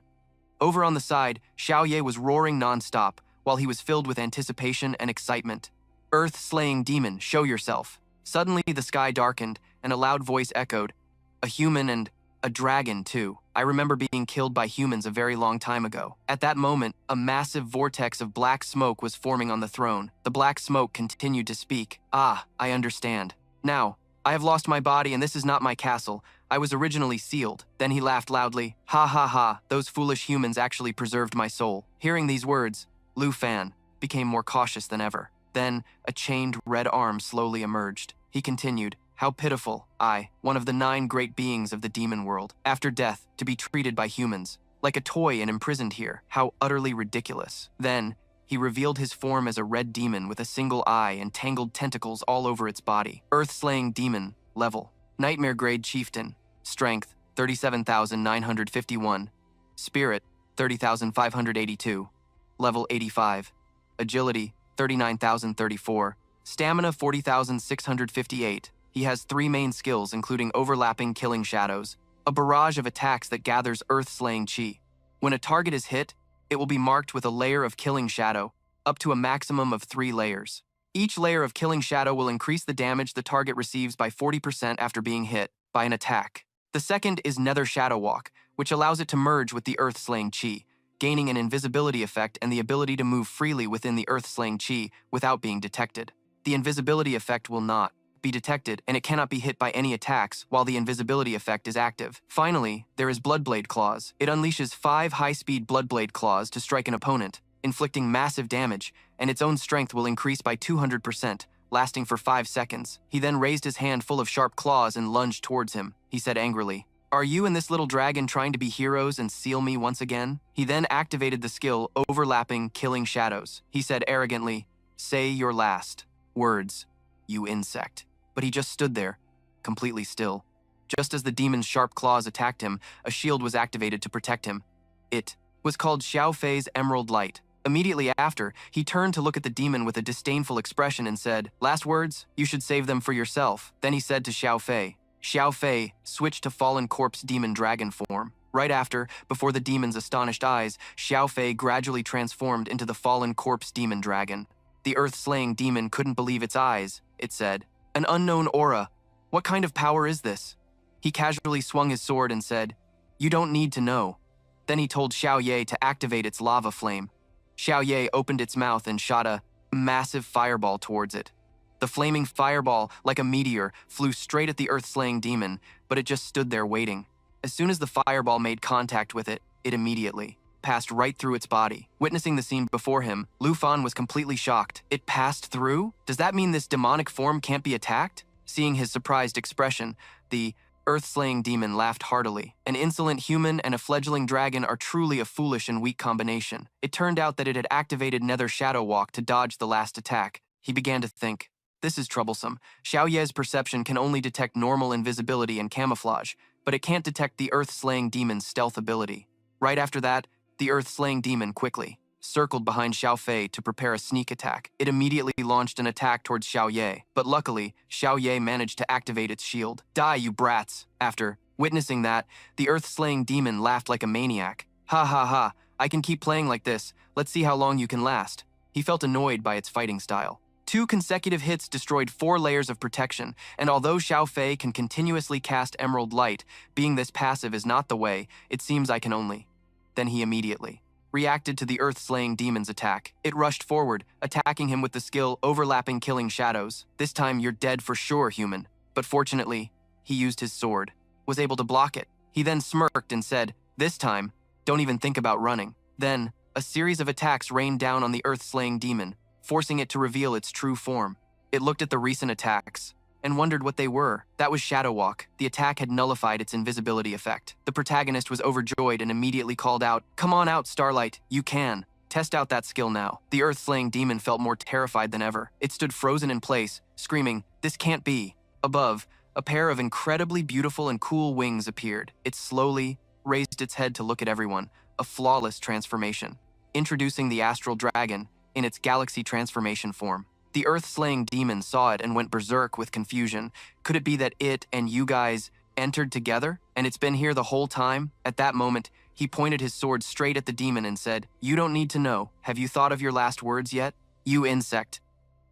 Over on the side, Xiao Ye was roaring non-stop, while he was filled with anticipation and excitement. "Earth-slaying demon, show yourself." Suddenly the sky darkened, and a loud voice echoed, "A human and a dragon, too. I remember being killed by humans a very long time ago." At that moment, a massive vortex of black smoke was forming on the throne. The black smoke continued to speak. "Ah, I understand. Now, I have lost my body and this is not my castle. I was originally sealed." Then he laughed loudly. "Ha ha ha, those foolish humans actually preserved my soul." Hearing these words, Lu Fan became more cautious than ever. Then, a chained red arm slowly emerged. He continued, "How pitiful, I, one of the 9 great beings of the demon world, after death, to be treated by humans, like a toy and imprisoned here. How utterly ridiculous." Then, he revealed his form as a red demon with a single eye and tangled tentacles all over its body. Earth-slaying demon, level, Nightmare Grade Chieftain, Strength, 37,951, Spirit, 30,582, Level 85, Agility, 39,034, Stamina, 40,658. He has 3 main skills, including overlapping killing shadows, a barrage of attacks that gathers earth-slaying chi. When a target is hit, it will be marked with a layer of killing shadow, up to a maximum of 3 layers. Each layer of killing shadow will increase the damage the target receives by 40% after being hit by an attack. The second is Nether Shadow Walk, which allows it to merge with the earth-slaying chi, gaining an invisibility effect and the ability to move freely within the earth-slaying chi without being detected. The invisibility effect will not be detected, and it cannot be hit by any attacks while the invisibility effect is active. Finally, there is Bloodblade Claws. It unleashes 5 high-speed Bloodblade Claws to strike an opponent, inflicting massive damage, and its own strength will increase by 200%, lasting for 5 seconds. He then raised his hand full of sharp claws and lunged towards him. He said angrily, "Are you and this little dragon trying to be heroes and seal me once again?" He then activated the skill Overlapping Killing Shadows. He said arrogantly, "Say your last words, you insect." But he just stood there, completely still. Just as the demon's sharp claws attacked him, a shield was activated to protect him. It was called Xiao Fei's Emerald Light. Immediately after, he turned to look at the demon with a disdainful expression and said, "Last words? You should save them for yourself." Then he said to Xiao Fei. Xiao Fei switched to fallen corpse demon dragon form. Right after, before the demon's astonished eyes, Xiao Fei gradually transformed into the fallen corpse demon dragon. The earth-slaying demon couldn't believe its eyes. It said, "An unknown aura. What kind of power is this?" He casually swung his sword and said, "You don't need to know." Then he told Xiao Ye to activate its lava flame. Xiao Ye opened its mouth and shot a massive fireball towards it. The flaming fireball, like a meteor, flew straight at the earth-slaying demon, but it just stood there waiting. As soon as the fireball made contact with it, it immediately passed right through its body. Witnessing the scene before him, Lu Fan was completely shocked. It passed through? Does that mean this demonic form can't be attacked? Seeing his surprised expression, the earth-slaying demon laughed heartily. An insolent human and a fledgling dragon are truly a foolish and weak combination. It turned out that it had activated Nether Shadow Walk to dodge the last attack. He began to think, "This is troublesome. Xiao Ye's perception can only detect normal invisibility and camouflage, but it can't detect the earth-slaying demon's stealth ability. Right after that, the earth-slaying demon quickly circled behind Xiao Fei to prepare a sneak attack. It immediately launched an attack towards Xiao Ye, but luckily, Xiao Ye managed to activate its shield. Die, you brats! After witnessing that, the earth-slaying demon laughed like a maniac. Ha ha ha, I can keep playing like this. Let's see how long you can last. He felt annoyed by its fighting style. 2 consecutive hits destroyed 4 layers of protection, and although Xiao Fei can continuously cast Emerald Light, being this passive is not the way, it seems I can only. Then he immediately reacted to the earth-slaying demon's attack. It rushed forward, attacking him with the skill overlapping killing shadows. This time you're dead for sure, human. But fortunately, he used his sword, was able to block it. He then smirked and said, this time, don't even think about running. Then, a series of attacks rained down on the earth-slaying demon, forcing it to reveal its true form. It looked at the recent attacks and wondered what they were. That was Shadow Walk. The attack had nullified its invisibility effect. The protagonist was overjoyed and immediately called out, come on out, Starlight, you can. Test out that skill now. The earth-slaying demon felt more terrified than ever. It stood frozen in place, screaming, this can't be. Above, a pair of incredibly beautiful and cool wings appeared. It slowly raised its head to look at everyone, a flawless transformation. Introducing the astral dragon in its galaxy transformation form. The earth-slaying demon saw it and went berserk with confusion. Could it be that it and you guys entered together? And it's been here the whole time? At that moment, he pointed his sword straight at the demon and said, you don't need to know. Have you thought of your last words yet? You insect.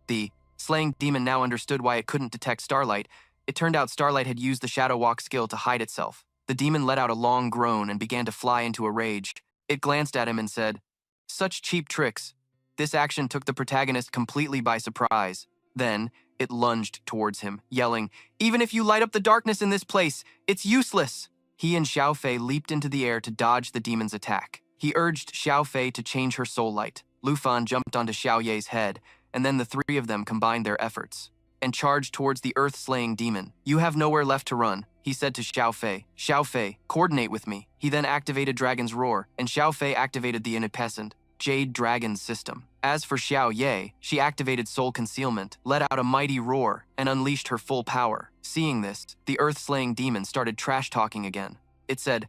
The slaying demon now understood why it couldn't detect Starlight. It turned out Starlight had used the Shadow Walk skill to hide itself. The demon let out a long groan and began to fly into a rage. It glanced at him and said, such cheap tricks. This action took the protagonist completely by surprise. Then, it lunged towards him, yelling, even if you light up the darkness in this place, it's useless! He and Xiao Fei leaped into the air to dodge the demon's attack. He urged Xiao Fei to change her soul light. Lu Fan jumped onto Xiao Ye's head, and then the 3 of them combined their efforts and charged towards the earth-slaying demon. You have nowhere left to run, he said to Xiao Fei. Xiao Fei, coordinate with me. He then activated Dragon's Roar, and Xiao Fei activated the incandescent Jade Dragon system. As for Xiao Ye, she activated Soul Concealment, let out a mighty roar, and unleashed her full power. Seeing this, the earth-slaying demon started trash-talking again. It said,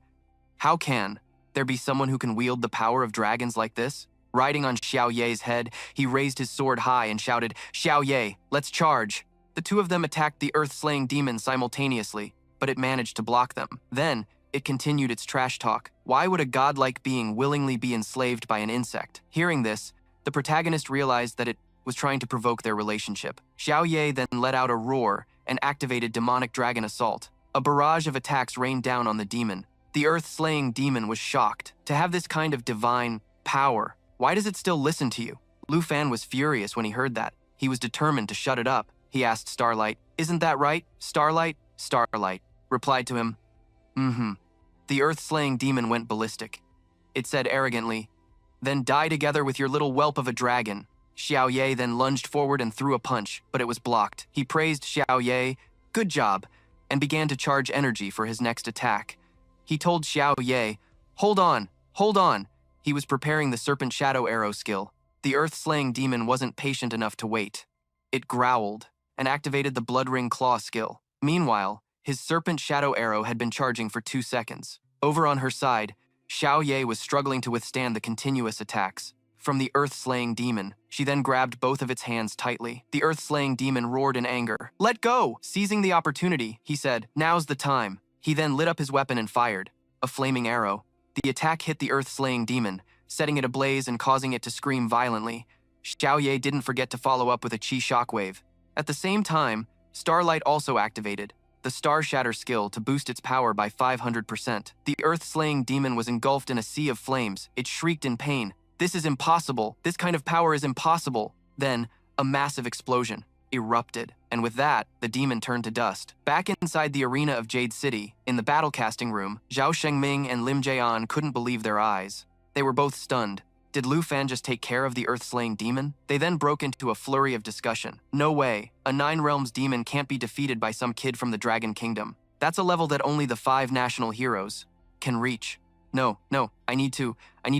how can there be someone who can wield the power of dragons like this? Riding on Xiao Ye's head, he raised his sword high and shouted, Xiao Ye, let's charge. The 2 of them attacked the earth-slaying demon simultaneously, but it managed to block them. Then, it continued its trash talk. Why would a godlike being willingly be enslaved by an insect? Hearing this, the protagonist realized that it was trying to provoke their relationship. Xiao Ye then let out a roar and activated Demonic Dragon Assault. A barrage of attacks rained down on the demon. The earth-slaying demon was shocked. To have this kind of divine power, why does it still listen to you? Lu Fan was furious when he heard that. He was determined to shut it up. He asked Starlight, isn't that right, Starlight? Starlight replied to him, The earth-slaying demon went ballistic. It said arrogantly, then die together with your little whelp of a dragon. Xiao Ye then lunged forward and threw a punch, but it was blocked. He praised Xiao Ye, good job, and began to charge energy for his next attack. He told Xiao Ye, hold on. He was preparing the Serpent Shadow Arrow skill. The earth-slaying demon wasn't patient enough to wait. It growled and activated the Blood Ring Claw skill. Meanwhile, his Serpent Shadow Arrow had been charging for 2 seconds. Over on her side, Xiao Ye was struggling to withstand the continuous attacks from the earth-slaying demon. She then grabbed both of its hands tightly. The earth-slaying demon roared in anger. Let go! Seizing the opportunity, he said, now's the time. He then lit up his weapon and fired a flaming arrow. The attack hit the earth-slaying demon, setting it ablaze and causing it to scream violently. Xiao Ye didn't forget to follow up with a Qi shockwave. At the same time, Starlight also activated the Star Shatter skill to boost its power by 500%. The earth-slaying demon was engulfed in a sea of flames. It shrieked in pain. This is impossible. This kind of power is impossible. Then, a massive explosion erupted, and with that, the demon turned to dust. Back inside the arena of Jade City, in the battle casting room, Zhao Shengming and Lim Jian couldn't believe their eyes. They were both stunned. Did Lu Fan just take care of the earth-slaying demon? They then broke into a flurry of discussion. No way. A 9 Realms demon can't be defeated by some kid from the Dragon Kingdom. That's a level that only the 5 national heroes can reach. No, I need to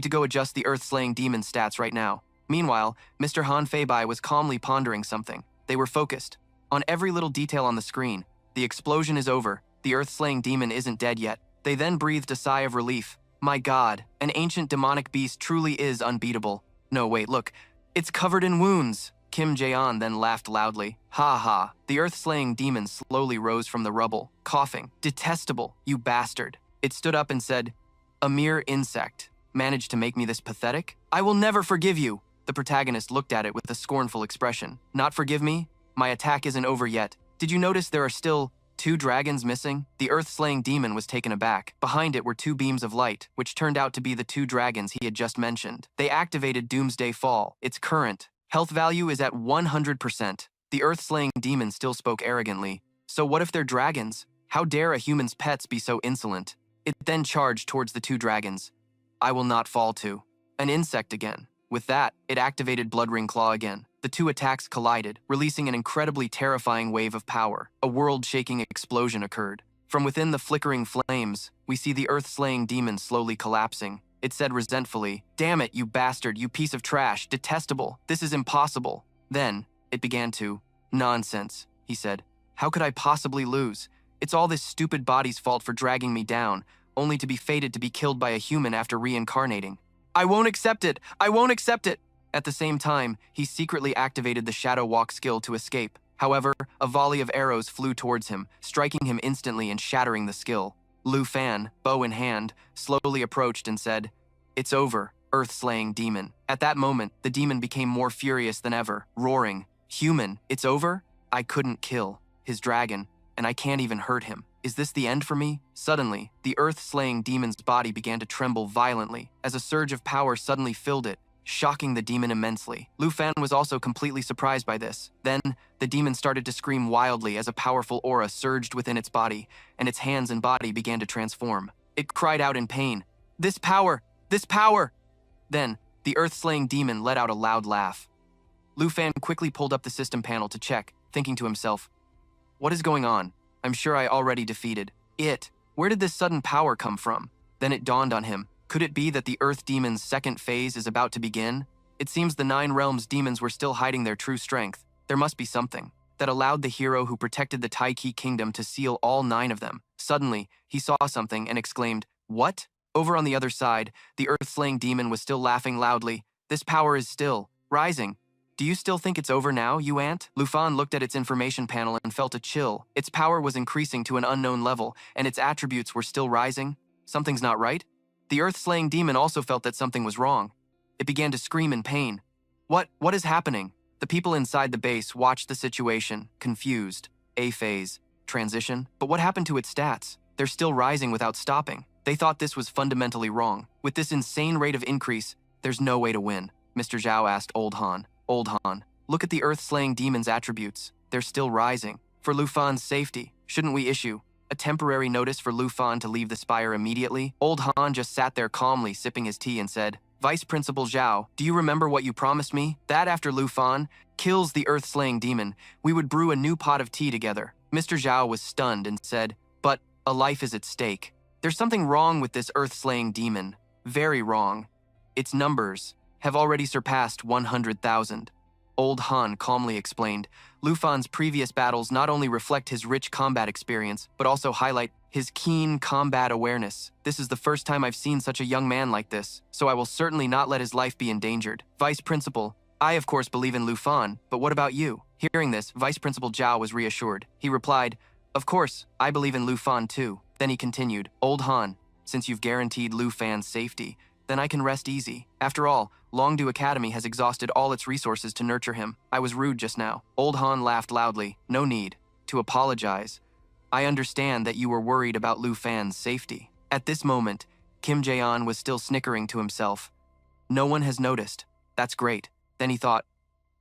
go adjust the earth-slaying demon stats right now. Meanwhile, Mr. Han Feibai was calmly pondering something. They were focused on every little detail on the screen. The explosion is over. The earth-slaying demon isn't dead yet. They then breathed a sigh of relief. My god, an ancient demonic beast truly is unbeatable. No, wait, look. It's covered in wounds. Kim Jae-on then laughed loudly. Ha ha. The earth-slaying demon slowly rose from the rubble, coughing. Detestable, you bastard. It stood up and said, a mere insect. Managed to make me this pathetic? I will never forgive you. The protagonist looked at it with a scornful expression. Not forgive me? My attack isn't over yet. Did you notice there are still 2 dragons missing? The earth-slaying demon was taken aback. Behind it were 2 beams of light, which turned out to be the 2 dragons he had just mentioned. They activated Doomsday Fall. Its current health value is at 100%. The earth-slaying demon still spoke arrogantly. So what if they're dragons? How dare a human's pets be so insolent? It then charged towards the 2 dragons. I will not fall to. An insect again. With that, it activated Bloodring Claw again. The 2 attacks collided, releasing an incredibly terrifying wave of power. A world-shaking explosion occurred. From within the flickering flames, we see the earth-slaying demon slowly collapsing. It said resentfully, damn it, you bastard, you piece of trash, detestable, this is impossible. Then, it began to, nonsense, he said. How could I possibly lose? It's all this stupid body's fault for dragging me down, only to be fated to be killed by a human after reincarnating. I won't accept it! I won't accept it! At the same time, he secretly activated the Shadow Walk skill to escape. However, a volley of arrows flew towards him, striking him instantly and shattering the skill. Lu Fan, bow in hand, slowly approached and said, it's over, earth-slaying demon. At that moment, the demon became more furious than ever, roaring, human, it's over? I couldn't kill his dragon, and I can't even hurt him. Is this the end for me? Suddenly, the earth-slaying demon's body began to tremble violently as a surge of power suddenly filled it, shocking the demon immensely. Lu Fan was also completely surprised by this. Then, the demon started to scream wildly as a powerful aura surged within its body, and its hands and body began to transform. It cried out in pain, this power! This power! Then, the earth-slaying demon let out a loud laugh. Lu Fan quickly pulled up the system panel to check, thinking to himself, what is going on? I'm sure I already defeated it. Where did this sudden power come from? Then it dawned on him. Could it be that the Earth Demon's second phase is about to begin? It seems the 9 Realms demons were still hiding their true strength. There must be something that allowed the hero who protected the Taiki Kingdom to seal all 9 of them. Suddenly, he saw something and exclaimed, what? Over on the other side, the Earth-slaying demon was still laughing loudly. This power is still rising. Do you still think it's over now, you ant? Lu Fan looked at its information panel and felt a chill. Its power was increasing to an unknown level, and its attributes were still rising. Something's not right? The earth-slaying demon also felt that something was wrong. It began to scream in pain. What is happening? The people inside the base watched the situation, confused. A phase. Transition. But what happened to its stats? They're still rising without stopping. They thought this was fundamentally wrong. With this insane rate of increase, there's no way to win. Mr. Zhao asked Old Han. Old Han, look at the earth-slaying demon's attributes. They're still rising. For Lu Fan's safety, shouldn't we issue a temporary notice for Lu Fan to leave the spire immediately? Old Han just sat there calmly sipping his tea and said, Vice Principal Zhao, do you remember what you promised me? That after Lu Fan kills the earth-slaying demon, we would brew a new pot of tea together. Mr. Zhao was stunned and said, but a life is at stake. There's something wrong with this earth-slaying demon. Very wrong. Its numbers have already surpassed 100,000. Old Han calmly explained, Lu Fan's previous battles not only reflect his rich combat experience, but also highlight his keen combat awareness. This is the first time I've seen such a young man like this, so I will certainly not let his life be endangered. Vice Principal, I of course believe in Lu Fan, but what about you? Hearing this, Vice Principal Zhao was reassured. He replied, of course, I believe in Lu Fan too. Then he continued, Old Han, since you've guaranteed Lu Fan's safety, then I can rest easy. After all, Longdu Academy has exhausted all its resources to nurture him. I was rude just now. Old Han laughed loudly. No need to apologize. I understand that you were worried about Lu Fan's safety. At this moment, Kim Jae-on was still snickering to himself. No one has noticed. That's great. Then he thought,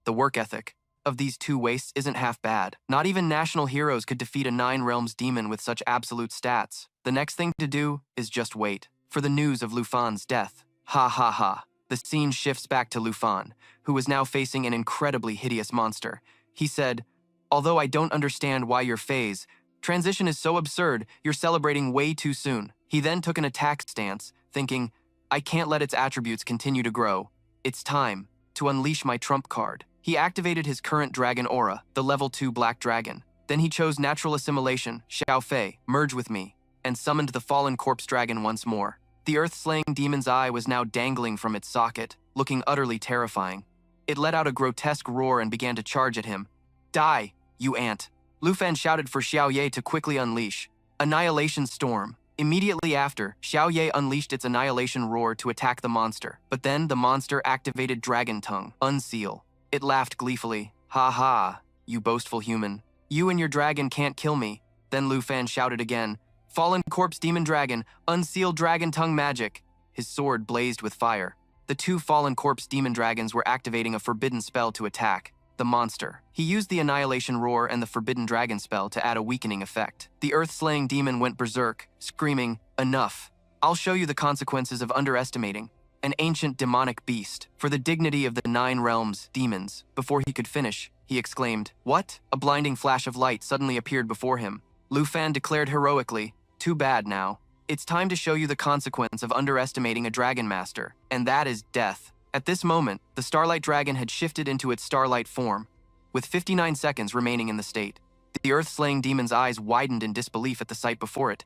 the work ethic of these 2 wastes isn't half bad. Not even national heroes could defeat a 9 Realms demon with such absolute stats. The next thing to do is just wait for the news of Lu Fan's death. Ha ha ha. The scene shifts back to Lu Fan, who was now facing an incredibly hideous monster. He said, although I don't understand why your phase transition is so absurd, you're celebrating way too soon. He then took an attack stance, thinking, I can't let its attributes continue to grow. It's time to unleash my trump card. He activated his current dragon aura, the level 2 black dragon. Then he chose natural assimilation, Xiao Fei, merge with me, and summoned the fallen corpse dragon once more. The earth-slaying demon's eye was now dangling from its socket, looking utterly terrifying. It let out a grotesque roar and began to charge at him. Die, you ant! Lu Fan shouted for Xiao Ye to quickly unleash. Annihilation Storm. Immediately after, Xiao Ye unleashed its annihilation roar to attack the monster, but then the monster activated Dragon Tongue, Unseal. It laughed gleefully. Ha ha, you boastful human. You and your dragon can't kill me. Then Lu Fan shouted again. Fallen Corpse Demon Dragon, Unseal Dragon Tongue Magic. His sword blazed with fire. The two Fallen Corpse Demon Dragons were activating a forbidden spell to attack the monster. He used the Annihilation Roar and the Forbidden Dragon spell to add a weakening effect. The earth-slaying demon went berserk, screaming, "Enough! I'll show you the consequences of underestimating an ancient demonic beast for the dignity of the 9 realms, demons." Before he could finish, he exclaimed, "What?" A blinding flash of light suddenly appeared before him. Lu Fan declared heroically, "Too bad now. It's time to show you the consequence of underestimating a dragon master, and that is death." At this moment, the Starlight Dragon had shifted into its starlight form, with 59 seconds remaining in the state. The earth-slaying demon's eyes widened in disbelief at the sight before it.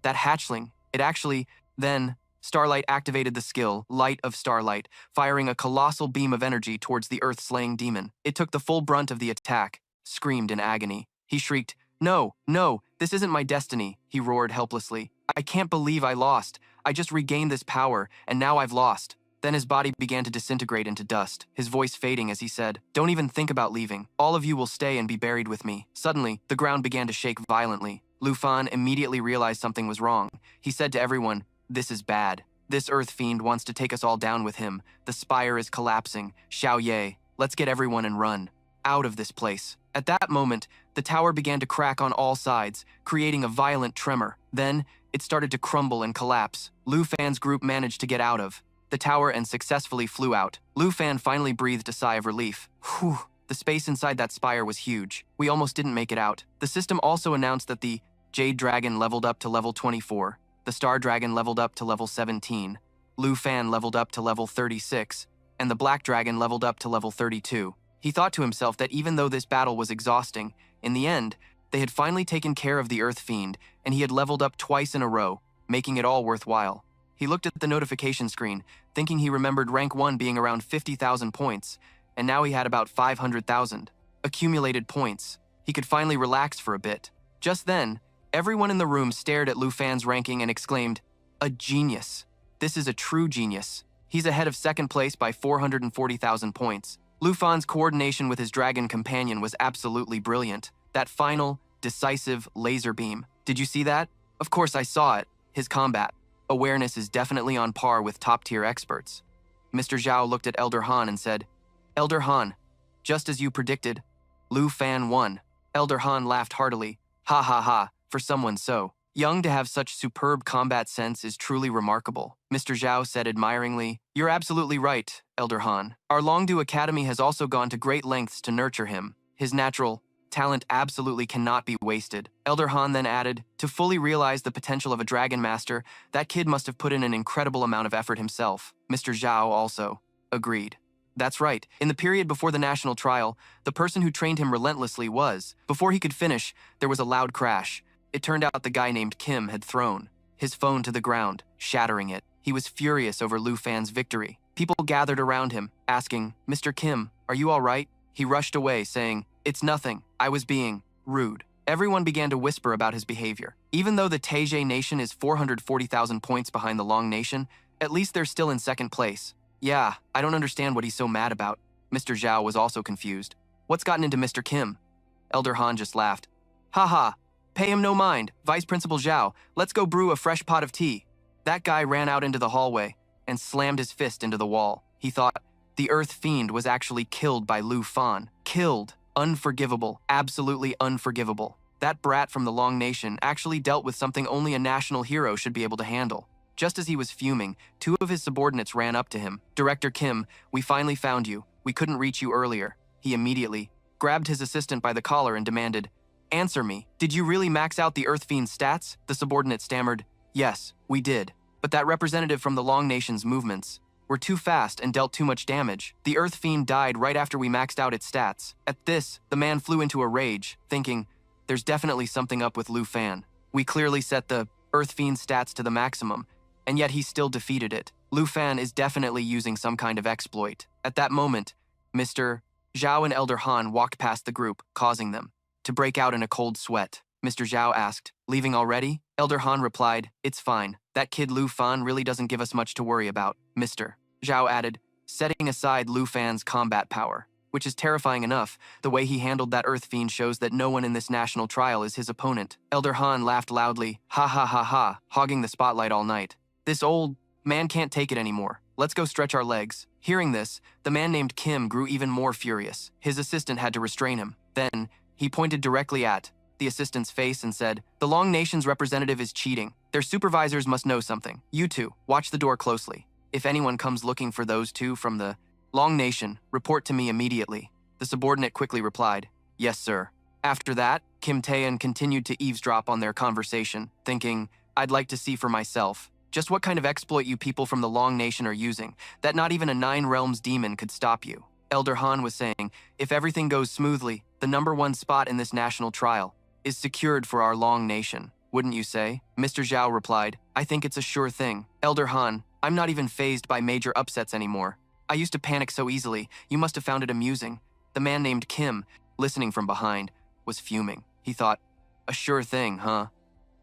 That hatchling, then, Starlight activated the skill, Light of Starlight, firing a colossal beam of energy towards the earth-slaying demon. It took the full brunt of the attack, screamed in agony. He shrieked, "No, no, this isn't my destiny," he roared helplessly. "I can't believe I lost. I just regained this power, and now I've lost." Then his body began to disintegrate into dust, his voice fading as he said, "Don't even think about leaving. All of you will stay and be buried with me." Suddenly, the ground began to shake violently. Lu Fan immediately realized something was wrong. He said to everyone, "This is bad. This earth fiend wants to take us all down with him. The spire is collapsing. Xiao Ye, let's get everyone and run out of this place." At that moment, the tower began to crack on all sides, creating a violent tremor. Then, it started to crumble and collapse. Lu Fan's group managed to get out of the tower and successfully flew out. Lu Fan finally breathed a sigh of relief. Whew, the space inside that spire was huge. We almost didn't make it out. The system also announced that the Jade Dragon leveled up to level 24, the Star Dragon leveled up to level 17, Lu Fan leveled up to level 36, and the Black Dragon leveled up to level 32. He thought to himself that even though this battle was exhausting, in the end, they had finally taken care of the Earth Fiend, and he had leveled up twice in a row, making it all worthwhile. He looked at the notification screen, thinking he remembered rank 1 being around 50,000 points, and now he had about 500,000 accumulated points. He could finally relax for a bit. Just then, everyone in the room stared at Lu Fan's ranking and exclaimed, "A genius. This is a true genius. He's ahead of second place by 440,000 points." Lu Fan's coordination with his dragon companion was absolutely brilliant. That final, decisive laser beam. Did you see that? Of course I saw it. His combat awareness is definitely on par with top-tier experts. Mr. Zhao looked at Elder Han and said, "Elder Han, just as you predicted, Lu Fan won." Elder Han laughed heartily. "Ha ha ha, for someone so young to have such superb combat sense is truly remarkable." Mr. Zhao said admiringly, "You're absolutely right, Elder Han. Our Longdu Academy has also gone to great lengths to nurture him. His natural talent absolutely cannot be wasted." Elder Han then added, "To fully realize the potential of a Dragon Master, that kid must have put in an incredible amount of effort himself." Mr. Zhao also agreed. "That's right. In the period before the national trial, the person who trained him relentlessly was..." Before he could finish, there was a loud crash. It turned out the guy named Kim had thrown his phone to the ground, shattering it. He was furious over Lu Fan's victory. People gathered around him, asking, "Mr. Kim, are you all right?" He rushed away, saying, "It's nothing. I was being rude." Everyone began to whisper about his behavior. Even though the Taizhe Nation is 440,000 points behind the Long Nation, at least they're still in second place. Yeah, I don't understand what he's so mad about. Mr. Zhao was also confused. What's gotten into Mr. Kim? Elder Han just laughed. "Haha, pay him no mind, Vice Principal Zhao. Let's go brew a fresh pot of tea." That guy ran out into the hallway and slammed his fist into the wall. He thought, the Earth Fiend was actually killed by Lu Fan. Killed. Unforgivable. Absolutely unforgivable. That brat from the Long Nation actually dealt with something only a national hero should be able to handle. Just as he was fuming, 2 of his subordinates ran up to him. "Director Kim, we finally found you. We couldn't reach you earlier." He immediately grabbed his assistant by the collar and demanded, "Answer me. Did you really max out the Earth Fiend's stats?" The subordinate stammered, "Yes, we did. But that representative from the Long Nation's movements were too fast and dealt too much damage. The Earth Fiend died right after we maxed out its stats." At this, the man flew into a rage, thinking, there's definitely something up with Lu Fan. We clearly set the Earth Fiend stats to the maximum, and yet he still defeated it. Lu Fan is definitely using some kind of exploit. At that moment, Mr. Zhao and Elder Han walked past the group, causing them to break out in a cold sweat. Mr. Zhao asked, "Leaving already?" Elder Han replied, "It's fine. That kid Lu Fan really doesn't give us much to worry about." Mr. Zhao added, setting aside Lu Fan's combat power, which is terrifying enough. The way he handled that Earth Fiend shows that no one in this national trial is his opponent. Elder Han laughed loudly, "Ha ha ha ha, hogging the spotlight all night. This old man can't take it anymore. Let's go stretch our legs." Hearing this, the man named Kim grew even more furious. His assistant had to restrain him. Then, he pointed directly at the assistant's face and said, "The Long Nation's representative is cheating. Their supervisors must know something. You two, watch the door closely. If anyone comes looking for those two from the Long Nation, report to me immediately." The subordinate quickly replied, "Yes, sir." After that, Kim Taeyeon continued to eavesdrop on their conversation, thinking, "I'd like to see for myself just what kind of exploit you people from the Long Nation are using, that not even a 9 Realms demon could stop you." Elder Han was saying, "If everything goes smoothly, the #1 spot in this national trial is secured for our Long Nation, wouldn't you say?" Mr. Zhao replied, "I think it's a sure thing. Elder Han, I'm not even fazed by major upsets anymore. I used to panic so easily, you must have found it amusing." The man named Kim, listening from behind, was fuming. He thought, "A sure thing, huh?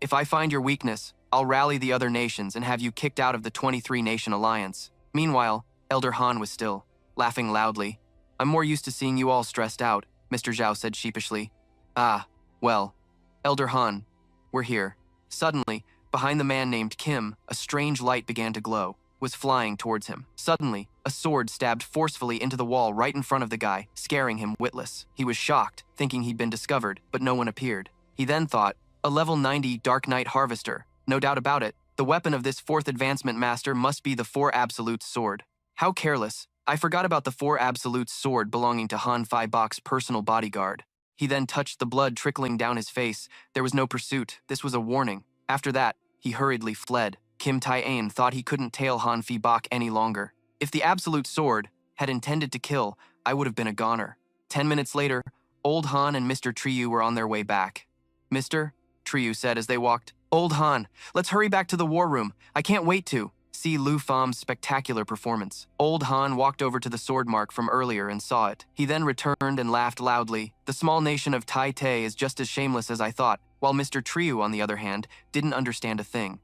If I find your weakness, I'll rally the other nations and have you kicked out of the 23-nation alliance." Meanwhile, Elder Han was still laughing loudly. "I'm more used to seeing you all stressed out," Mr. Zhao said sheepishly. "Ah, well, Elder Han, we're here." Suddenly, behind the man named Kim, a strange light began to glow, was flying towards him. Suddenly, a sword stabbed forcefully into the wall right in front of the guy, scaring him witless. He was shocked, thinking he'd been discovered, but no one appeared. He then thought, a level 90 Dark Knight Harvester. No doubt about it, the weapon of this 4th Advancement Master must be the 4 Absolutes sword. How careless. I forgot about the 4 Absolutes sword belonging to Han Fai Bak's personal bodyguard. He then touched the blood trickling down his face. There was no pursuit. This was a warning. After that, he hurriedly fled. Kim Tae-ain thought he couldn't tail Han Fai Bak any longer. If the Absolute Sword had intended to kill, I would have been a goner. 10 minutes later, Old Han and Mr. Triyu were on their way back. "Mr. Triyu said as they walked, "Old Han, let's hurry back to the war room. I can't wait to see Lu Fam's spectacular performance." Old Han walked over to the sword mark from earlier and saw it. He then returned and laughed loudly. "The small nation of Tai Te is just as shameless as I thought," while Mr. Triyu, on the other hand, didn't understand a thing.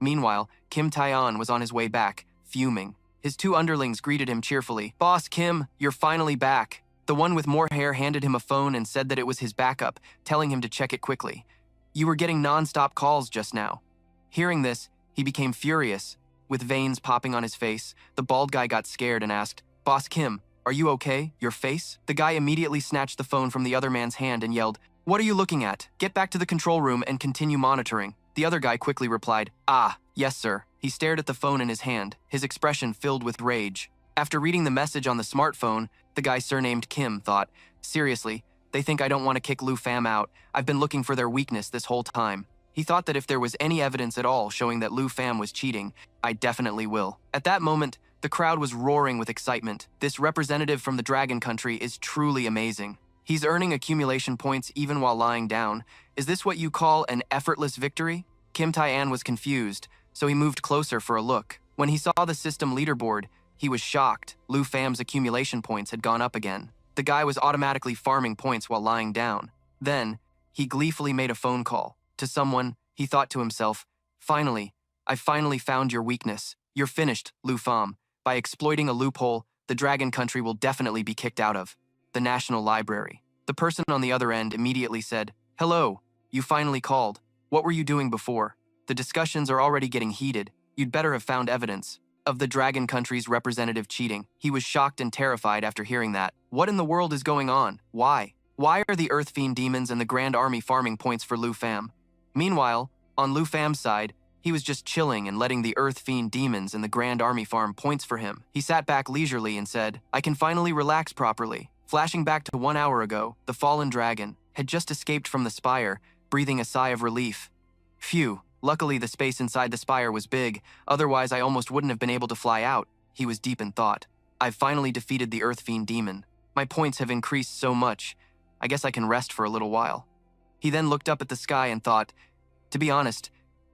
Meanwhile, Kim Tae-yeon was on his way back, fuming. His 2 underlings greeted him cheerfully. "Boss Kim, you're finally back." The one with more hair handed him a phone and said that it was his backup, telling him to check it quickly. "You were getting non-stop calls just now." Hearing this, he became furious. With veins popping on his face, the bald guy got scared and asked, "Boss Kim, are you okay? Your face?" The guy immediately snatched the phone from the other man's hand and yelled, "What are you looking at? Get back to the control room and continue monitoring." The other guy quickly replied, "Ah, yes sir." He stared at the phone in his hand, his expression filled with rage. After reading the message on the smartphone, the guy surnamed Kim thought, "Seriously, they think I don't want to kick Lu Fam out. I've been looking for their weakness this whole time." He thought that if there was any evidence at all showing that Lu Fam was cheating, I definitely will. At that moment, the crowd was roaring with excitement. This representative from the Dragon Country is truly amazing. He's earning accumulation points even while lying down. Is this what you call an effortless victory? Kim Tae-yeon was confused, so he moved closer for a look. When he saw the system leaderboard, he was shocked. Lu Fam's accumulation points had gone up again. The guy was automatically farming points while lying down. Then, he gleefully made a phone call. To someone, he thought to himself, "Finally, I finally found your weakness. You're finished, Lu Fam. By exploiting a loophole, the Dragon Country will definitely be kicked out of the National Library." The person on the other end immediately said, "Hello, you finally called. What were you doing before? The discussions are already getting heated. You'd better have found evidence of the Dragon Country's representative cheating." He was shocked and terrified after hearing that. What in the world is going on? Why? Why are the Earth Fiend demons and the Grand Army farming points for Lu Fam? Meanwhile, on Lu Fam's side, he was just chilling and letting the Earth Fiend demons and the Grand Army farm points for him. He sat back leisurely and said, "I can finally relax properly." Flashing back to 1 hour ago, the fallen dragon had just escaped from the spire, breathing a sigh of relief. Phew, luckily the space inside the spire was big, otherwise I almost wouldn't have been able to fly out. He was deep in thought. I've finally defeated the Earth Fiend demon. My points have increased so much. I guess I can rest for a little while. He then looked up at the sky and thought, to be honest,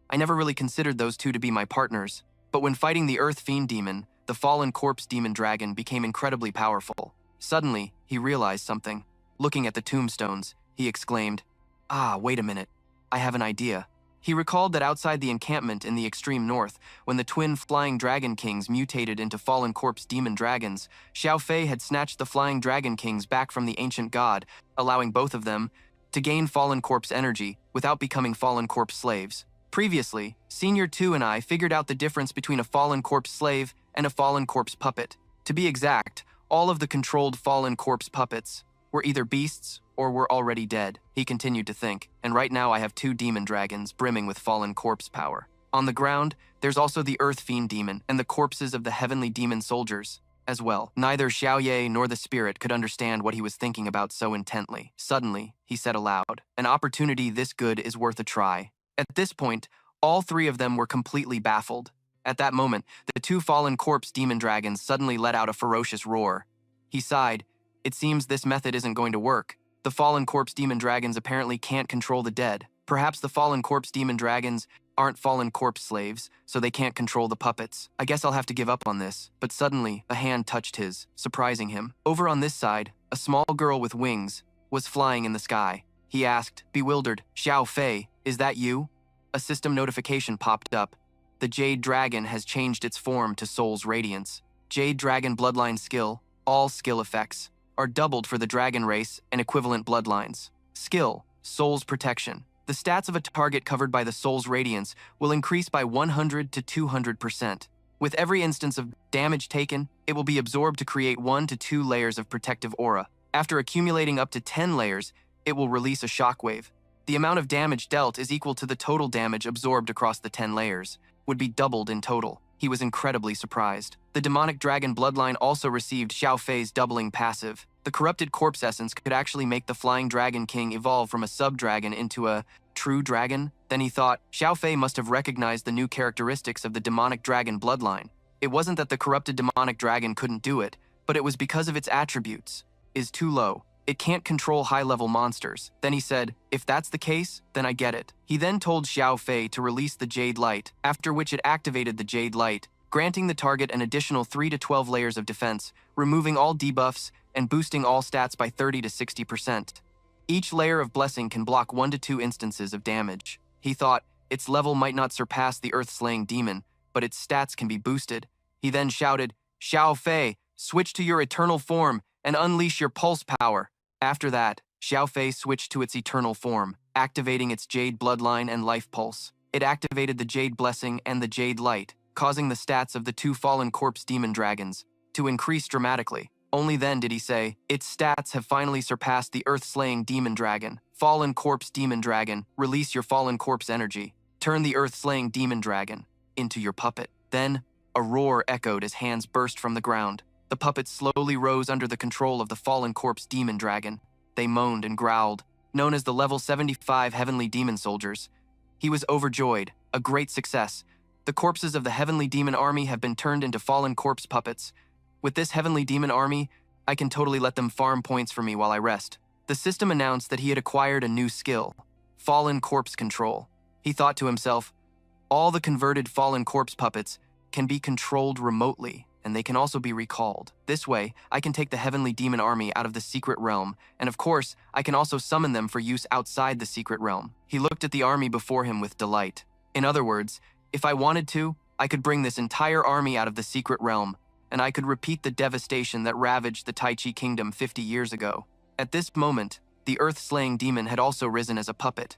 I never really considered those two to be my partners. But when fighting the Earth Fiend Demon, the fallen corpse demon dragon became incredibly powerful. Suddenly, he realized something. Looking at the tombstones, he exclaimed, "Ah, wait a minute. I have an idea." He recalled that outside the encampment in the extreme north, when the twin flying dragon kings mutated into fallen corpse demon dragons, Xiao Fei had snatched the flying dragon kings back from the ancient god, allowing both of them to gain fallen corpse energy without becoming fallen corpse slaves. Previously, Senior 2 and I figured out the difference between a fallen corpse slave and a fallen corpse puppet. To be exact, all of the controlled fallen corpse puppets were either beasts or were already dead, he continued to think, and right now I have 2 demon dragons brimming with fallen corpse power. On the ground, there's also the Earth Fiend Demon and the corpses of the heavenly demon soldiers as well. Neither Xiaoye nor the spirit could understand what he was thinking about so intently. Suddenly, he said aloud, "An opportunity this good is worth a try." At this point, all 3 of them were completely baffled. At that moment, the 2 fallen corpse demon dragons suddenly let out a ferocious roar. He sighed. It seems this method isn't going to work. The fallen corpse demon dragons apparently can't control the dead. Perhaps the fallen corpse demon dragons aren't fallen corpse slaves, so they can't control the puppets. I guess I'll have to give up on this. But suddenly, a hand touched his, surprising him. Over on this side, a small girl with wings was flying in the sky. He asked, bewildered, "Xiao Fei, is that you?" A system notification popped up. The Jade Dragon has changed its form to Soul's Radiance. Jade Dragon Bloodline Skill, all skill effects, are doubled for the dragon race and equivalent bloodlines. Skill, Soul's Protection. The stats of a target covered by the Soul's Radiance will increase by 100 to 200%. With every instance of damage taken, it will be absorbed to create 1 to 2 layers of protective aura. After accumulating up to 10 layers, it will release a shockwave. The amount of damage dealt is equal to the total damage absorbed across the 10 layers, would be doubled in total. He was incredibly surprised. The demonic dragon bloodline also received Xiao Fei's doubling passive. The corrupted corpse essence could actually make the flying dragon king evolve from a sub-dragon into a true dragon. Then he thought, Xiao Fei must have recognized the new characteristics of the demonic dragon bloodline. It wasn't that the corrupted demonic dragon couldn't do it, but it was because of its attributes. Is too low. It can't control high-level monsters. Then he said, if that's the case, then I get it. He then told Xiao Fei to release the Jade Light, after which it activated the Jade Light, granting the target an additional 3 to 12 layers of defense, removing all debuffs and boosting all stats by 30 to 60%. Each layer of blessing can block 1 to 2 instances of damage. He thought, its level might not surpass the Earth-slaying demon, but its stats can be boosted. He then shouted, Xiao Fei, switch to your eternal form and unleash your pulse power. After that, Xiao Fei switched to its eternal form, activating its Jade Bloodline and Life Pulse. It activated the Jade Blessing and the Jade Light, causing the stats of the 2 fallen corpse demon dragons to increase dramatically. Only then did he say, its stats have finally surpassed the Earth-slaying demon dragon. Fallen corpse demon dragon, release your fallen corpse energy. Turn the Earth-slaying demon dragon into your puppet. Then, a roar echoed as hands burst from the ground. The puppets slowly rose under the control of the fallen corpse demon dragon. They moaned and growled, known as the level 75 heavenly demon soldiers. He was overjoyed, a great success. The corpses of the heavenly demon army have been turned into fallen corpse puppets. With this heavenly demon army, I can totally let them farm points for me while I rest. The system announced that he had acquired a new skill, Fallen Corpse Control. He thought to himself, all the converted fallen corpse puppets can be controlled remotely, and they can also be recalled. This way, I can take the heavenly demon army out of the secret realm, and of course, I can also summon them for use outside the secret realm. He looked at the army before him with delight. In other words, if I wanted to, I could bring this entire army out of the secret realm, and I could repeat the devastation that ravaged the Tai Chi kingdom 50 years ago. At this moment, the earth-slaying demon had also risen as a puppet.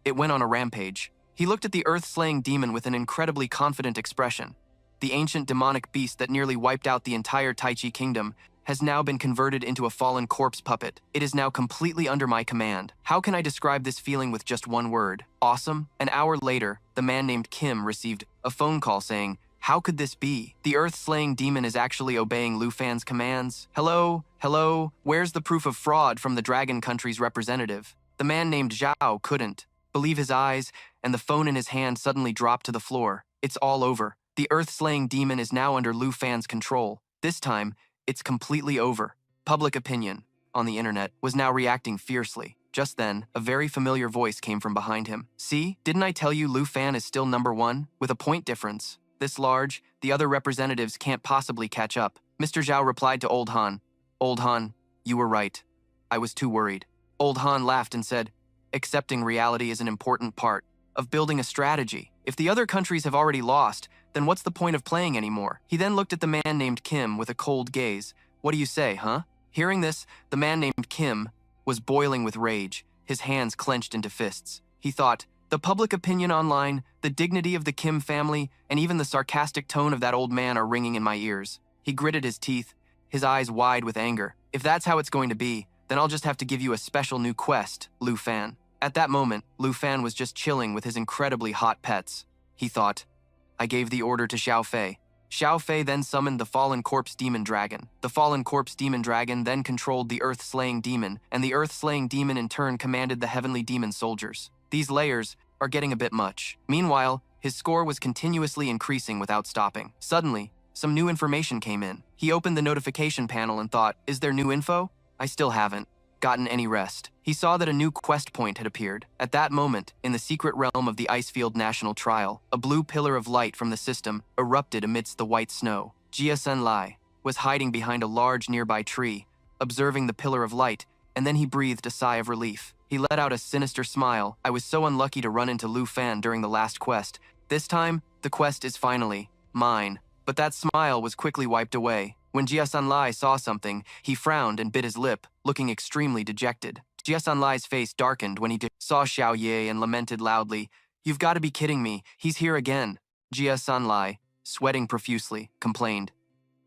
It went on a rampage. He looked at the earth-slaying demon with an incredibly confident expression. The ancient demonic beast that nearly wiped out the entire Tai Chi kingdom has now been converted into a fallen corpse puppet. It is now completely under my command. How can I describe this feeling with just one word? Awesome. An hour later, the man named Kim received a phone call saying, how could this be? The earth-slaying demon is actually obeying Lu Fan's commands. Hello? Hello? Where's the proof of fraud from the Dragon Country's representative? The man named Zhao couldn't believe his eyes, and the phone in his hand suddenly dropped to the floor. It's all over. The earth-slaying demon is now under Lu Fan's control. This time, it's completely over. Public opinion, on the internet, was now reacting fiercely. Just then, a very familiar voice came from behind him. See, didn't I tell you Lu Fan is still #1, with a point difference? This large, the other representatives can't possibly catch up. Mr. Zhao replied to Old Han. Old Han, you were right. I was too worried. Old Han laughed and said, accepting reality is an important part of building a strategy. If the other countries have already lost, then what's the point of playing anymore? He then looked at the man named Kim with a cold gaze. What do you say, huh? Hearing this, the man named Kim was boiling with rage, his hands clenched into fists. He thought, the public opinion online, the dignity of the Kim family, and even the sarcastic tone of that old man are ringing in my ears. He gritted his teeth, his eyes wide with anger. If that's how it's going to be, then I'll just have to give you a special new quest, Lu Fan. At that moment, Lu Fan was just chilling with his incredibly hot pets. He thought, I gave the order to Xiao Fei. Xiao Fei then summoned the Fallen Corpse Demon Dragon. The Fallen Corpse Demon Dragon then controlled the Earth-Slaying Demon, and the Earth-Slaying Demon in turn commanded the Heavenly Demon Soldiers. These layers are getting a bit much. Meanwhile, his score was continuously increasing without stopping. Suddenly, some new information came in. He opened the notification panel and thought, is there new info? I still haven't gotten any rest. He saw that a new quest point had appeared. At that moment, in the secret realm of the Icefield National Trial, a blue pillar of light from the system erupted amidst the white snow. Jia Sun Lai was hiding behind a large nearby tree, observing the pillar of light, and then he breathed a sigh of relief. He let out a sinister smile. I was so unlucky to run into Lu Fan during the last quest. This time, the quest is finally mine. But that smile was quickly wiped away. When Jia Sun Lai saw something, he frowned and bit his lip, looking extremely dejected. Jia Sun Lai's face darkened when he saw Xiao Ye and lamented loudly, You've got to be kidding me, he's here again. Jia Sun Lai, sweating profusely, complained.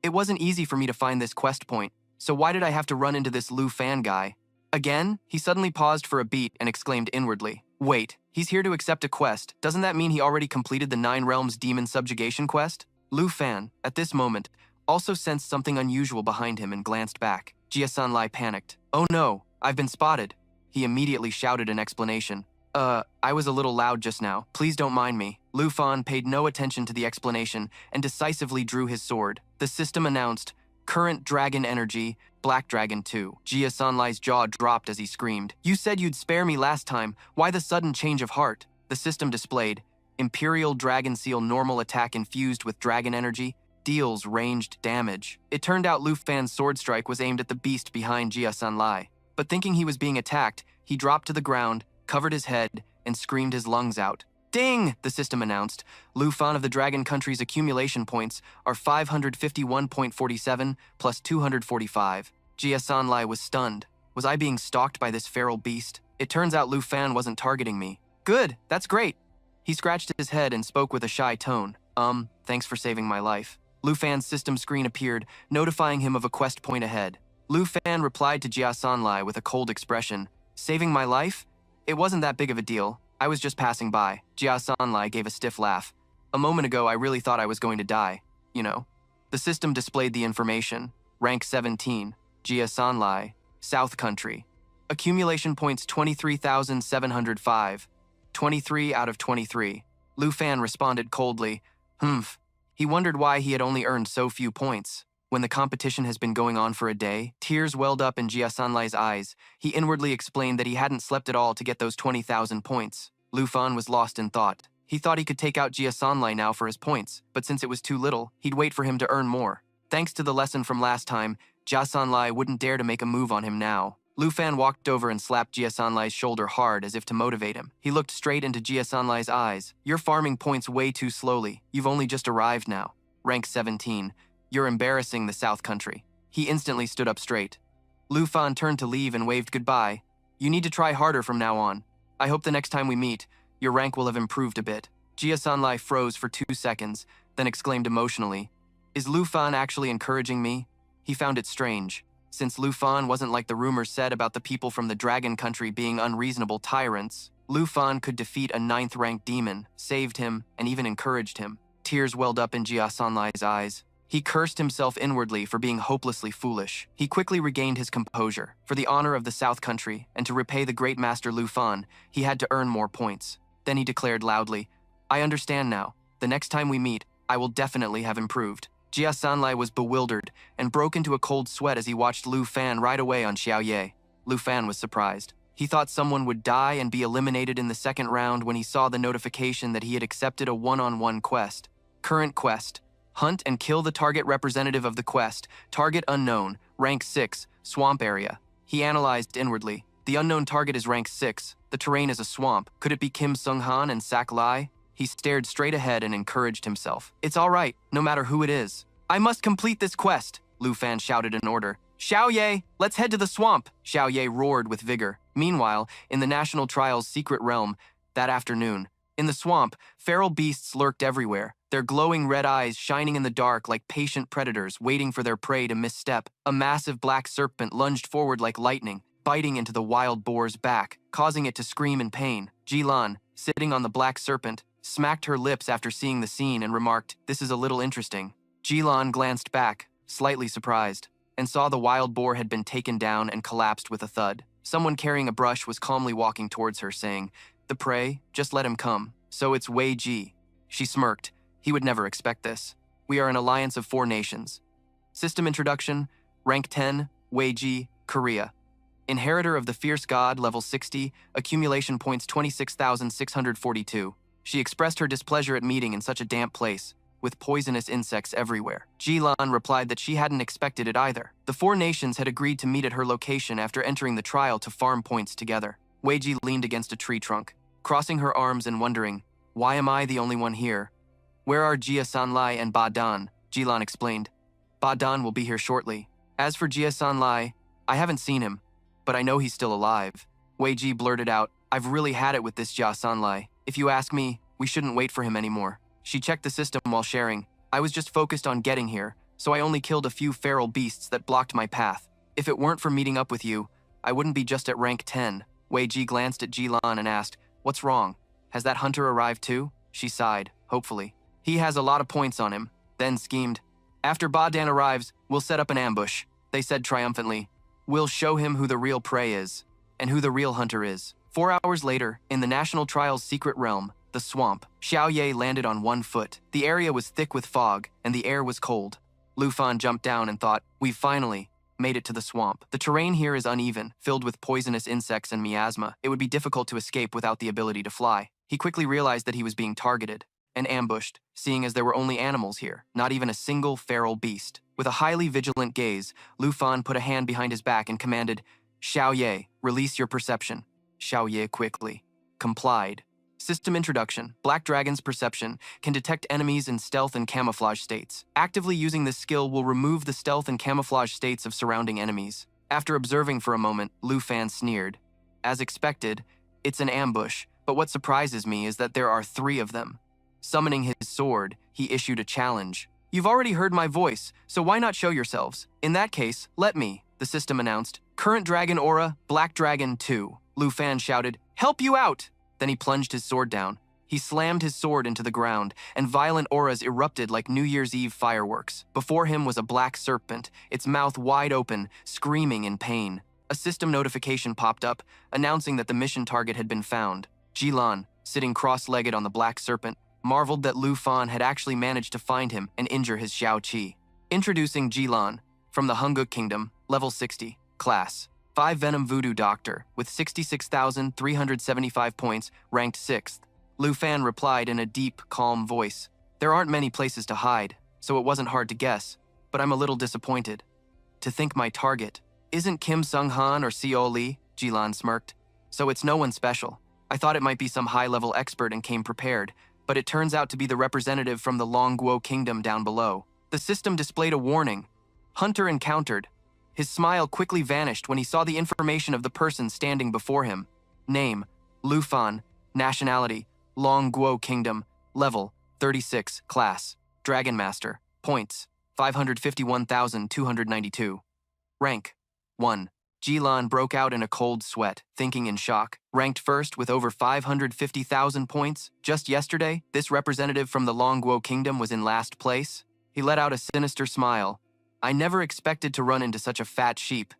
It wasn't easy for me to find this quest point, so why did I have to run into this Lu Fan guy? Again? He suddenly paused for a beat and exclaimed inwardly, Wait, he's here to accept a quest. Doesn't that mean he already completed the 9 Realms Demon Subjugation quest? Lu Fan, at this moment, also sensed something unusual behind him and glanced back. Jia Sun Lai panicked. Oh no, I've been spotted. He immediately shouted an explanation. I was a little loud just now. Please don't mind me. Lu Fan paid no attention to the explanation and decisively drew his sword. The system announced, Current Dragon Energy, Black Dragon 2. Jia Sun Lai's jaw dropped as he screamed. You said you'd spare me last time. Why the sudden change of heart? The system displayed, Imperial Dragon Seal normal attack infused with dragon energy, deals ranged damage. It turned out Lu Fan's sword strike was aimed at the beast behind Jia Sun Lai. But thinking he was being attacked, he dropped to the ground, covered his head, and screamed his lungs out. Ding! The system announced. Lu Fan of the Dragon Country's accumulation points are 551.47 plus 245. Jia Sun Lai was stunned. Was I being stalked by this feral beast? It turns out Lu Fan wasn't targeting me. Good, that's great. He scratched his head and spoke with a shy tone. Thanks for saving my life. Lu Fan's system screen appeared, notifying him of a quest point ahead. Lu Fan replied to Jia Sun Lai with a cold expression. Saving my life? It wasn't that big of a deal. I was just passing by. Jia Sun Lai gave a stiff laugh. A moment ago, I really thought I was going to die. You know. The system displayed the information. Rank 17. Jia Sun Lai. South Country. Accumulation points 23,705. 23 out of 23. Lu Fan responded coldly. Humph. He wondered why he had only earned so few points. When the competition has been going on for a day, tears welled up in Jia Sun Lai's eyes. He inwardly explained that he hadn't slept at all to get those 20,000 points. Lu Fan was lost in thought. He thought he could take out Jia Sun Lai now for his points, but since it was too little, he'd wait for him to earn more. Thanks to the lesson from last time, Jia Sun Lai wouldn't dare to make a move on him now. Lu Fan walked over and slapped Jia Sun Lai's shoulder hard as if to motivate him. He looked straight into Jia Sun Lai's eyes. You're farming points way too slowly. You've only just arrived now. Rank 17. You're embarrassing the South Country. He instantly stood up straight. Lu Fan turned to leave and waved goodbye. You need to try harder from now on. I hope the next time we meet, your rank will have improved a bit. Jia Sun Lai froze for 2 seconds, then exclaimed emotionally, Is Lu Fan actually encouraging me? He found it strange. Since Lu Fan wasn't like the rumors said about the people from the Dragon Country being unreasonable tyrants, Lu Fan could defeat a 9th-ranked demon, saved him, and even encouraged him. Tears welled up in Jia Sun Lai's eyes. He cursed himself inwardly for being hopelessly foolish. He quickly regained his composure. For the honor of the South Country, and to repay the great master Lu Fan, he had to earn more points. Then he declared loudly, I understand now. The next time we meet, I will definitely have improved. Jia Sun Lai was bewildered and broke into a cold sweat as he watched Lu Fan ride away on Xiao Ye. Lu Fan was surprised. He thought someone would die and be eliminated in the second round when he saw the notification that he had accepted a one-on-one quest. Current quest: hunt and kill the target representative of the quest, target unknown, rank 6, swamp area. He analyzed inwardly. The unknown target is rank 6. The terrain is a swamp. Could it be Kim Sung-han and Sak Lai? He stared straight ahead and encouraged himself. It's all right, no matter who it is. I must complete this quest, Lu Fan shouted an order. Xiao Ye, let's head to the swamp, Xiao Ye roared with vigor. Meanwhile, in the National Trial's secret realm, that afternoon, in the swamp, feral beasts lurked everywhere, their glowing red eyes shining in the dark like patient predators waiting for their prey to misstep. A massive black serpent lunged forward like lightning, biting into the wild boar's back, causing it to scream in pain. Jilan, sitting on the black serpent, smacked her lips after seeing the scene and remarked, "This is a little interesting." Jilan glanced back, slightly surprised, and saw the wild boar had been taken down and collapsed with a thud. Someone carrying a brush was calmly walking towards her, saying, "The prey, just let him come. So it's Wei Ji." She smirked. He would never expect this. We are an alliance of 4 nations. System introduction, rank 10, Wei Ji, Korea. Inheritor of the Fierce God, level 60, accumulation points 26,642. She expressed her displeasure at meeting in such a damp place, with poisonous insects everywhere. Jilan replied that she hadn't expected it either. The 4 nations had agreed to meet at her location after entering the trial to farm points together. Wei Ji leaned against a tree trunk, crossing her arms and wondering, "Why am I the only one here?" "Where are Jia Sanlai and Ba Dan?" Jilan explained. "Ba Dan will be here shortly. As for Jia Sanlai, I haven't seen him, but I know he's still alive." Wei Ji blurted out, "I've really had it with this Jia Sanlai. If you ask me, we shouldn't wait for him anymore." She checked the system while sharing. "I was just focused on getting here, so I only killed a few feral beasts that blocked my path. If it weren't for meeting up with you, I wouldn't be just at rank 10. Wei Ji glanced at Jilan and asked, "What's wrong? Has that hunter arrived too?" She sighed, hopefully. "He has a lot of points on him," then schemed. "After Ba Dan arrives, we'll set up an ambush," they said triumphantly. "We'll show him who the real prey is, and who the real hunter is." 4 hours later, in the National Trial's secret realm, the swamp, Xiao Ye landed on 1 foot. The area was thick with fog, and the air was cold. Lu Fan jumped down and thought, "We've finally made it to the swamp." The terrain here is uneven, filled with poisonous insects and miasma. It would be difficult to escape without the ability to fly. He quickly realized that he was being targeted and ambushed, seeing as there were only animals here, not even a single feral beast. With a highly vigilant gaze, Lu Fan put a hand behind his back and commanded, "Xiao Ye, release your perception." Xiao Ye quickly complied. System introduction. Black Dragon's perception can detect enemies in stealth and camouflage states. Actively using this skill will remove the stealth and camouflage states of surrounding enemies. After observing for a moment, Lu Fan sneered. "As expected, it's an ambush, but what surprises me is that there are 3 of them." Summoning his sword, he issued a challenge. "You've already heard my voice, so why not show yourselves? In that case, let me," the system announced. "Current Dragon Aura, Black Dragon 2. Lu Fan shouted, "Help you out!" Then he plunged his sword down. He slammed his sword into the ground, and violent auras erupted like New Year's Eve fireworks. Before him was a black serpent, its mouth wide open, screaming in pain. A system notification popped up, announcing that the mission target had been found. Jilan, sitting cross-legged on the black serpent, marveled that Lu Fan had actually managed to find him and injure his Xiao Qi. Introducing Jilan, from the Hanguk Kingdom, level 60, class 5 Venom Voodoo Doctor, with 66,375 points, ranked 6th. Lu Fan replied in a deep, calm voice. "There aren't many places to hide, so it wasn't hard to guess, but I'm a little disappointed. To think my target isn't Kim Sung-han or Seo Lee," Jilan smirked. "So it's no one special. I thought it might be some high-level expert and came prepared, but it turns out to be the representative from the Longguo Kingdom down below." The system displayed a warning. Hunter encountered. His smile quickly vanished when he saw the information of the person standing before him. Name, Lu Fan. Nationality, Longguo Kingdom. Level, 36. Class, Dragon Master. Points, 551,292. Rank, 1. Jilan broke out in a cold sweat, thinking in shock. Ranked first with over 550,000 points. Just yesterday, this representative from the Longguo Kingdom was in last place. He let out a sinister smile. "I never expected to run into such a fat sheep.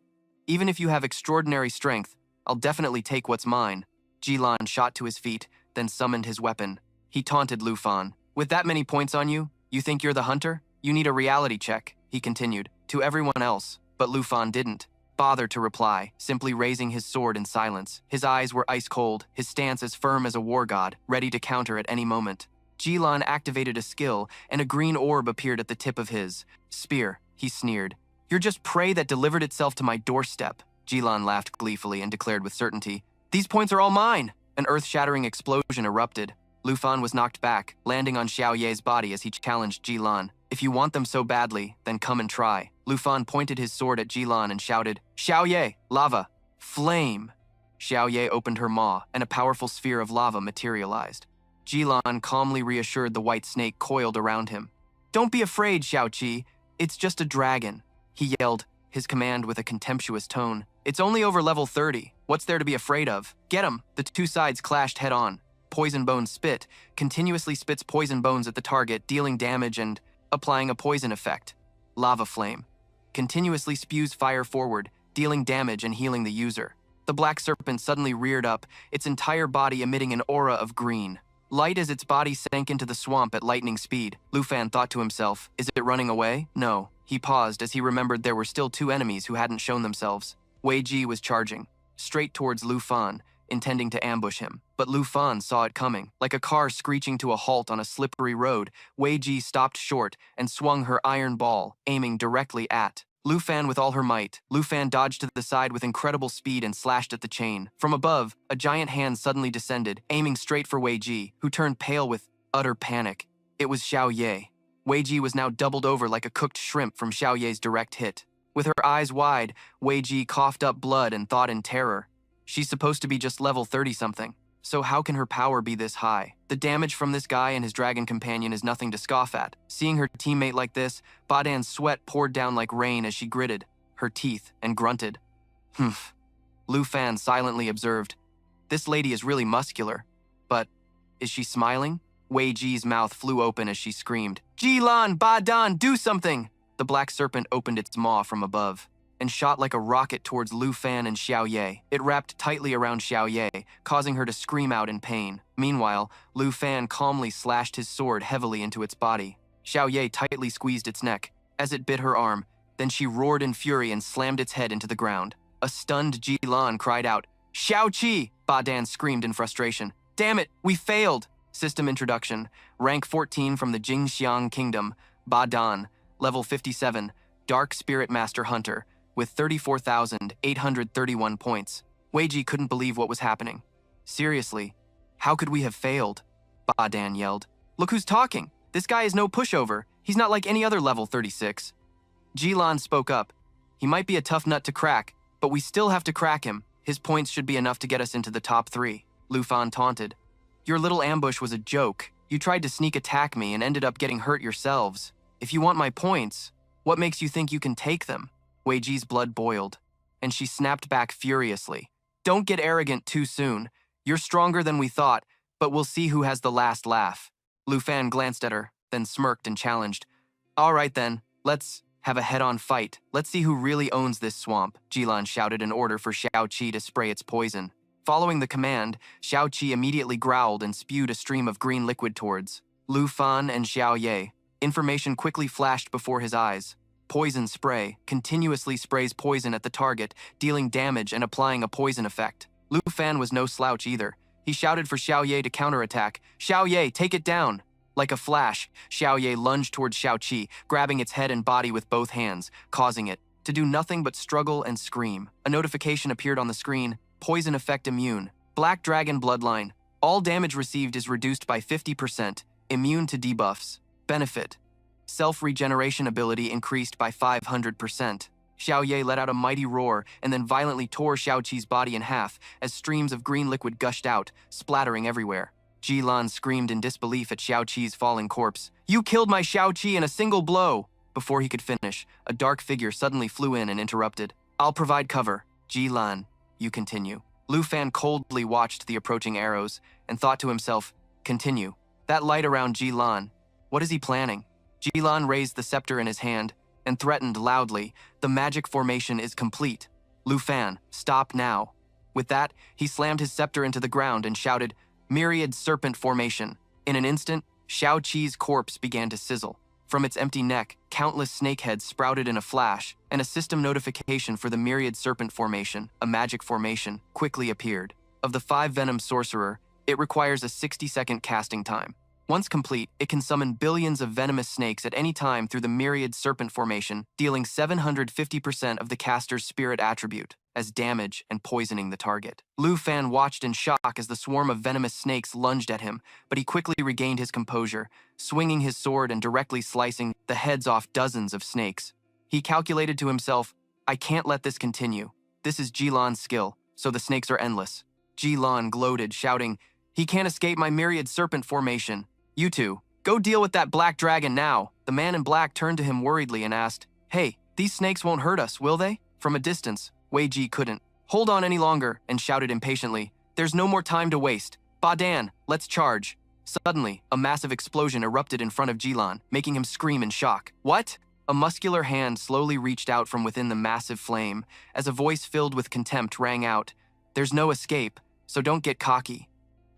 Even if you have extraordinary strength, I'll definitely take what's mine." Jilan shot to his feet, then summoned his weapon. He taunted Lu Fan. "With that many points on you, you think you're the hunter? You need a reality check," he continued, to everyone else, but Lu Fan didn't. bother to reply, simply raising his sword in silence. His eyes were ice cold, his stance as firm as a war god, ready to counter at any moment. Jilan activated a skill, and a green orb appeared at the tip of his spear. He sneered. "You're just prey that delivered itself to my doorstep." Jilan laughed gleefully and declared with certainty, "These points are all mine!" An earth-shattering explosion erupted. Lu Fan was knocked back, landing on Xiao Ye's body as he challenged Jilan. "If you want them so badly, then come and try." Lu Fan pointed his sword at Jilan and shouted, "Xiao Ye, lava! Flame!" Xiao Ye opened her maw, and a powerful sphere of lava materialized. Jilan calmly reassured the white snake coiled around him. "Don't be afraid, Xiao Qi. It's just a dragon," he yelled, his command with a contemptuous tone. "It's only over level 30. What's there to be afraid of? Get him!" The two sides clashed head-on. Poison Bone Spit continuously spits poison bones at the target, dealing damage and applying a poison effect. Lava Flame continuously spews fire forward, dealing damage and healing the user. The black serpent suddenly reared up, its entire body emitting an aura of green. Light as its body sank into the swamp at lightning speed, Lu Fan thought to himself, "Is it running away?" No. He paused as he remembered there were still two enemies who hadn't shown themselves. Wei Ji was charging, straight towards Lu Fan, intending to ambush him. But Lu Fan saw it coming. Like a car screeching to a halt on a slippery road, Wei Ji stopped short and swung her iron ball, aiming directly at Lu Fan with all her might. Lu Fan dodged to the side with incredible speed and slashed at the chain. From above, a giant hand suddenly descended, aiming straight for Wei Ji, who turned pale with utter panic. It was Xiao Ye. Wei Ji was now doubled over like a cooked shrimp from Xiao Ye's direct hit. With her eyes wide, Wei Ji coughed up blood and thought in terror. She's supposed to be just level 30-something. So how can her power be this high? The damage from this guy and his dragon companion is nothing to scoff at. Seeing her teammate like this, Badan's sweat poured down like rain as she gritted her teeth and grunted. "Humph." Lu Fan silently observed. "This lady is really muscular. But is she smiling?" Wei Ji's mouth flew open as she screamed, "Jilan, Badan, do something!" The black serpent opened its maw from above and shot like a rocket towards Lu Fan and Xiao Ye. It wrapped tightly around Xiao Ye, causing her to scream out in pain. Meanwhile, Lu Fan calmly slashed his sword heavily into its body. Xiao Ye tightly squeezed its neck as it bit her arm, then she roared in fury and slammed its head into the ground. A stunned Jilan cried out, "Xiao Qi!" Badan screamed in frustration. "Damn it, we failed!" System introduction. Rank 14 from the Jingxiang Kingdom. Badan, level 57, Dark Spirit Master Hunter, with 34,831 points. Wei Ji couldn't believe what was happening. "Seriously, how could we have failed?" Badan yelled. "Look who's talking! This guy is no pushover. He's not like any other level 36. Jilan spoke up. "He might be a tough nut to crack, but we still have to crack him. His points should be enough to get us into the top 3. Lu Fan taunted. "Your little ambush was a joke. You tried to sneak attack me and ended up getting hurt yourselves. If you want my points, what makes you think you can take them?" Wei Ji's blood boiled, and she snapped back furiously. "Don't get arrogant too soon. You're stronger than we thought, but we'll see who has the last laugh." Lu Fan glanced at her, then smirked and challenged. "All right then, let's have a head-on fight. Let's see who really owns this swamp." Jilan shouted an order for Xiao Qi to spray its poison. Following the command, Xiao Qi immediately growled and spewed a stream of green liquid towards Lu Fan and Xiao Ye. Information quickly flashed before his eyes. Poison spray continuously sprays poison at the target, dealing damage and applying a poison effect. Lu Fan was no slouch either. He shouted for Xiao Ye to counterattack. "Xiao Ye, take it down!" Like a flash, Xiao Ye lunged towards Xiao Qi, grabbing its head and body with both hands, causing it to do nothing but struggle and scream. A notification appeared on the screen. Poison effect immune. Black Dragon Bloodline. All damage received is reduced by 50%. Immune to debuffs. Benefit. Self-regeneration ability increased by 500%. Xiao Ye let out a mighty roar and then violently tore Xiao Qi's body in half as streams of green liquid gushed out, splattering everywhere. Jilan screamed in disbelief at Xiao Qi's falling corpse. "You killed my Xiao Qi in a single blow!" Before he could finish, a dark figure suddenly flew in and interrupted. "I'll provide cover. Jilan, you continue." Lu Fan coldly watched the approaching arrows and thought to himself, "Continue. That light around Jilan. What is he planning?" Jilan raised the scepter in his hand and threatened loudly, "The magic formation is complete. Lu Fan, stop now." With that, he slammed his scepter into the ground and shouted, "Myriad Serpent Formation." In an instant, Xiao Qi's corpse began to sizzle. From its empty neck, countless snakeheads sprouted in a flash, and a system notification for the myriad serpent formation, a magic formation, quickly appeared. Of the 5 Venom Sorcerer, it requires a 60-second casting time. Once complete, it can summon billions of venomous snakes at any time through the myriad serpent formation, dealing 750% of the caster's spirit attribute as damage and poisoning the target. Lu Fan watched in shock as the swarm of venomous snakes lunged at him, but he quickly regained his composure, swinging his sword and directly slicing the heads off dozens of snakes. He calculated to himself, I can't let this continue. This is Jilan's skill, so the snakes are endless. Jilan gloated, shouting, he can't escape my myriad serpent formation. You two, go deal with that black dragon now. The man in black turned to him worriedly and asked, hey, these snakes won't hurt us, will they? From a distance, Wei Ji couldn't hold on any longer and shouted impatiently, there's no more time to waste. Ba Dan, let's charge. Suddenly, a massive explosion erupted in front of Jilan, making him scream in shock. What? A muscular hand slowly reached out from within the massive flame, as a voice filled with contempt rang out, there's no escape, so don't get cocky.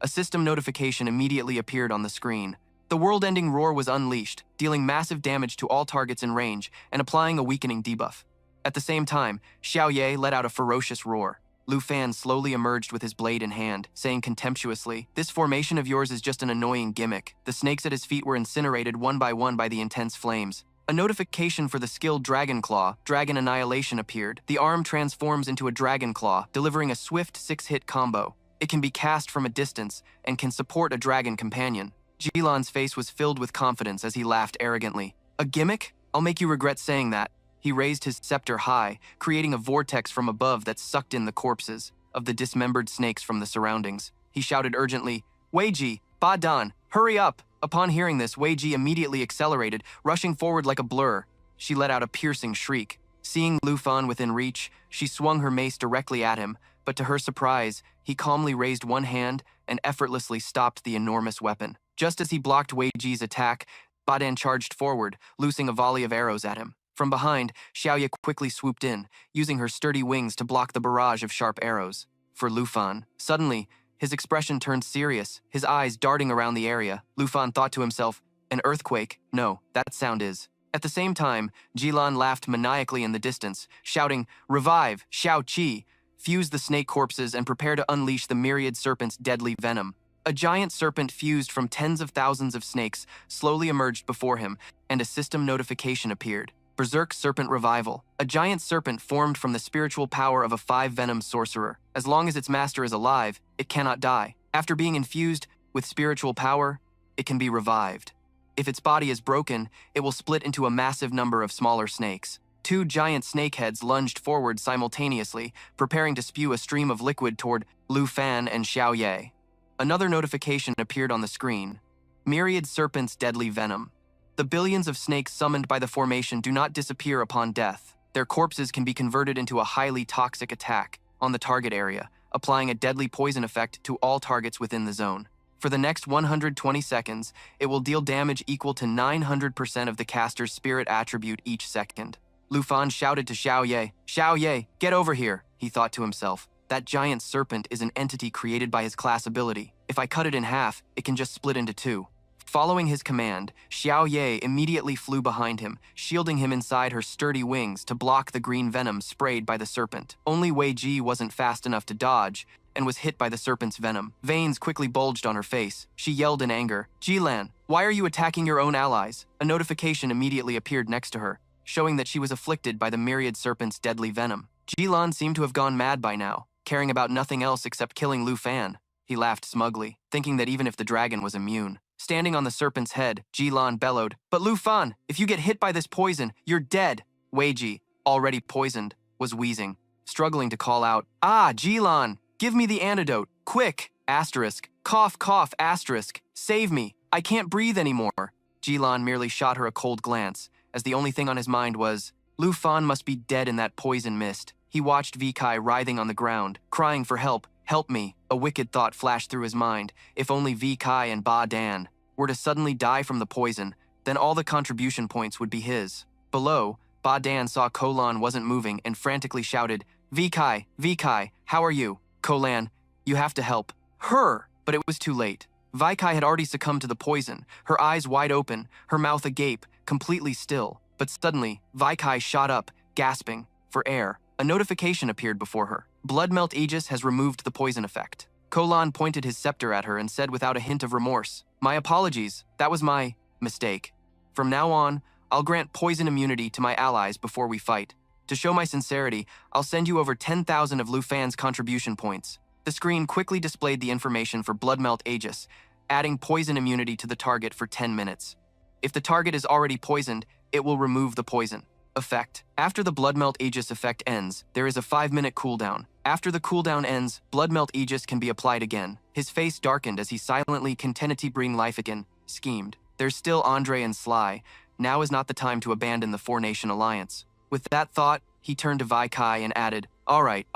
A system notification immediately appeared on the screen. The world-ending roar was unleashed, dealing massive damage to all targets in range and applying a weakening debuff. At the same time, Xiao Ye let out a ferocious roar. Lu Fan slowly emerged with his blade in hand, saying contemptuously, this formation of yours is just an annoying gimmick. The snakes at his feet were incinerated one by the intense flames. A notification for the skilled Dragon Claw, Dragon Annihilation appeared. The arm transforms into a Dragon Claw, delivering a swift 6-hit combo. It can be cast from a distance and can support a dragon companion. Jilan's face was filled with confidence as he laughed arrogantly. A gimmick? I'll make you regret saying that. He raised his scepter high, creating a vortex from above that sucked in the corpses of the dismembered snakes from the surroundings. He shouted urgently, Wei Ji, Ba Dan, hurry up! Upon hearing this, Wei Ji immediately accelerated, rushing forward like a blur. She let out a piercing shriek. Seeing Lu Fan within reach, she swung her mace directly at him, but to her surprise, he calmly raised one hand and effortlessly stopped the enormous weapon. Just as he blocked Wei Ji's attack, Ba Dan charged forward, loosing a volley of arrows at him. From behind, Xiaoye quickly swooped in, using her sturdy wings to block the barrage of sharp arrows. For Lu Fan, suddenly, his expression turned serious, his eyes darting around the area. Lu Fan thought to himself, an earthquake? No, that sound is. At the same time, Jilan laughed maniacally in the distance, shouting, revive, Xiao Qi! Fuse the snake corpses and prepare to unleash the myriad serpent's deadly venom. A giant serpent fused from tens of thousands of snakes slowly emerged before him, and a system notification appeared. Berserk Serpent Revival. A giant serpent formed from the spiritual power of a 5 Venom Sorcerer. As long as its master is alive, it cannot die. After being infused with spiritual power, it can be revived. If its body is broken, it will split into a massive number of smaller snakes. 2 giant snake heads lunged forward simultaneously, preparing to spew a stream of liquid toward Lu Fan and Xiao Ye. Another notification appeared on the screen. Myriad Serpent's Deadly Venom. The billions of snakes summoned by the formation do not disappear upon death. Their corpses can be converted into a highly toxic attack on the target area, applying a deadly poison effect to all targets within the zone. For the next 120 seconds, it will deal damage equal to 900% of the caster's spirit attribute each second. Lu Fan shouted to Xiao Ye, get over here, he thought to himself. That giant serpent is an entity created by his class ability. If I cut it in half, it can just split into 2. Following his command, Xiao Ye immediately flew behind him, shielding him inside her sturdy wings to block the green venom sprayed by the serpent. Only Wei Ji wasn't fast enough to dodge, and was hit by the serpent's venom. Veins quickly bulged on her face. She yelled in anger, Jilan, why are you attacking your own allies? A notification immediately appeared next to her, showing that she was afflicted by the myriad serpent's deadly venom. Jilan seemed to have gone mad by now, caring about nothing else except killing Lu Fan. He laughed smugly, thinking that even if the dragon was immune. Standing on the serpent's head, Jilan bellowed, but Lu Fan, if you get hit by this poison, you're dead. Wei Ji, already poisoned, was wheezing, struggling to call out, Jilan, give me the antidote, quick, asterisk, cough, cough, asterisk, save me, I can't breathe anymore. Jilan merely shot her a cold glance, as the only thing on his mind was, Lu Fan must be dead in that poison mist. He watched Vikai writhing on the ground, crying for help. Help me. A wicked thought flashed through his mind. If only Vikai and Ba Dan were to suddenly die from the poison, then all the contribution points would be his. Below, Ba Dan saw Kolan wasn't moving and frantically shouted, Vikai, Vikai, how are you? Kolan, you have to help. Her! But it was too late. Vikai had already succumbed to the poison, her eyes wide open, her mouth agape, completely still. But suddenly, Vaikai shot up, gasping for air. A notification appeared before her. Bloodmelt Aegis has removed the poison effect. Kolan pointed his scepter at her and said without a hint of remorse, "My apologies, that was my mistake. From now on, I'll grant poison immunity to my allies before we fight. To show my sincerity, I'll send you over 10,000 of Lu Fan's contribution points." The screen quickly displayed the information for Bloodmelt Aegis, adding poison immunity to the target for 10 minutes. If the target is already poisoned, it will remove the poison. Effect. After the Bloodmelt Aegis effect ends, there is a 5-minute cooldown. After the cooldown ends, Bloodmelt Aegis can be applied again. His face darkened as he silently continued bring life again, schemed. There's still Andre and Sly. Now is not the time to abandon the four-nation alliance. With that thought, he turned to Vaikai and added, all right,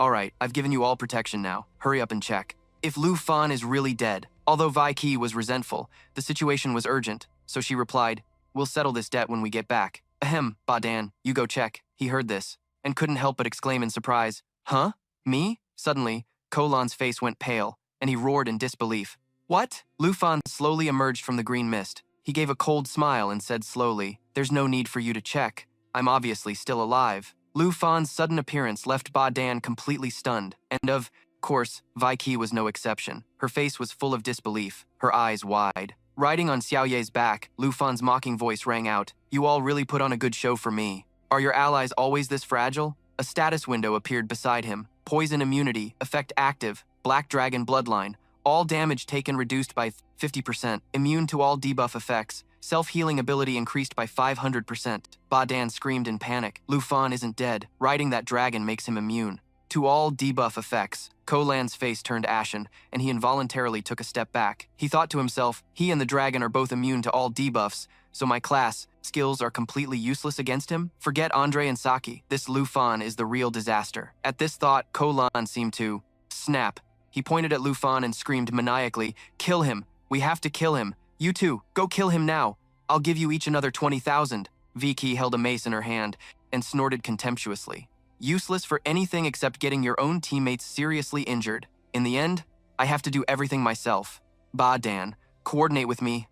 I've given you all protection now. Hurry up and check. If Lu Fan is really dead." Although Vaikai was resentful, the situation was urgent, so she replied, "We'll settle this debt when we get back." "Ahem, Badan, you go check." He heard this, and couldn't help but exclaim in surprise, "Huh? Me?" Suddenly, Kolan's face went pale, and he roared in disbelief. "What?" Lu Fan slowly emerged from the green mist. He gave a cold smile and said slowly, "There's no need for you to check. I'm obviously still alive." Lu Fan's sudden appearance left Badan completely stunned, and of course, Vaikai was no exception. Her face was full of disbelief, her eyes wide. Riding on Xiaoye's back, Lu Fan's mocking voice rang out, "You all really put on a good show for me. Are your allies always this fragile?" A status window appeared beside him. Poison immunity, effect active, Black Dragon bloodline, all damage taken reduced by 50%, immune to all debuff effects, self-healing ability increased by 500%. Badan screamed in panic. Lu Fan isn't dead. Riding that dragon makes him immune to all debuff effects. Kolan's face turned ashen, and he involuntarily took a step back. He thought to himself, he and the dragon are both immune to all debuffs, so my class skills are completely useless against him? Forget Andre and Saki. This Lu Fan is the real disaster. At this thought, Kolan seemed to snap. He pointed at Lu Fan and screamed maniacally, "Kill him! We have to kill him! You two, go kill him now! I'll give you each another 20,000. Vicky held a mace in her hand and snorted contemptuously. Useless for anything except getting your own teammates seriously injured. In the end, I have to do everything myself. Badan, coordinate with me.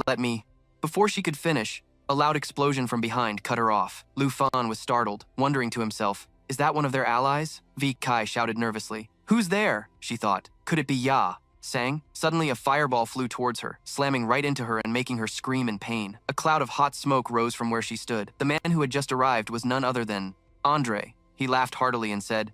Let me." Before she could finish, a loud explosion from behind cut her off. Lu Fan was startled, wondering to himself, is that one of their allies? Vikai shouted nervously. "Who's there?" she thought. Could it be Ya? Sang. Suddenly a fireball flew towards her, slamming right into her and making her scream in pain. A cloud of hot smoke rose from where she stood. The man who had just arrived was none other than Andre. He laughed heartily and said,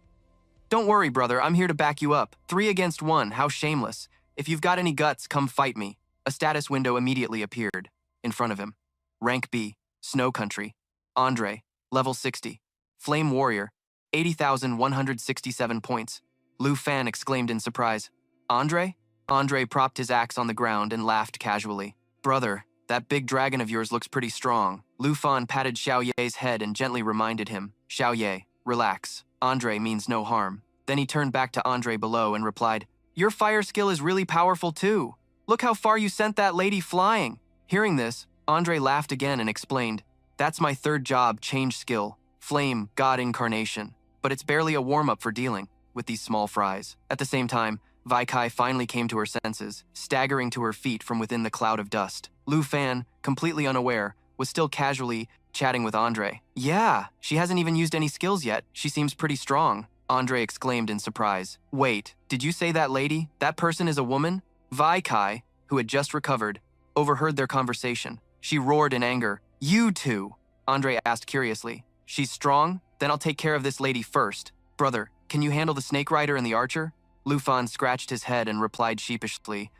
"Don't worry, brother, I'm here to back you up. 3 against 1, how shameless. If you've got any guts, come fight me." A status window immediately appeared in front of him. Rank B, Snow Country. Andre, level 60. Flame Warrior, 80,167 points. Lu Fan exclaimed in surprise. "Andre?" Andre propped his axe on the ground and laughed casually. "Brother, that big dragon of yours looks pretty strong." Lu Fan patted Xiaoye's head and gently reminded him, "Xiaoye, relax. Andre means no harm." Then he turned back to Andre below and replied, "Your fire skill is really powerful too. Look how far you sent that lady flying." Hearing this, Andre laughed again and explained, "That's my third job change skill, Flame God Incarnation. But it's barely a warm-up for dealing with these small fries." At the same time, Vaikai finally came to her senses, staggering to her feet from within the cloud of dust. Lu Fan, completely unaware, was still casually chatting with Andre. "Yeah, she hasn't even used any skills yet. She seems pretty strong." Andre exclaimed in surprise. "Wait, did you say that lady? That person is a woman?" Vaikai, who had just recovered, overheard their conversation. She roared in anger. "You two?" Andre asked curiously. "She's strong? Then I'll take care of this lady first. Brother, can you handle the snake rider and the archer?" Lu Fan scratched his head and replied sheepishly,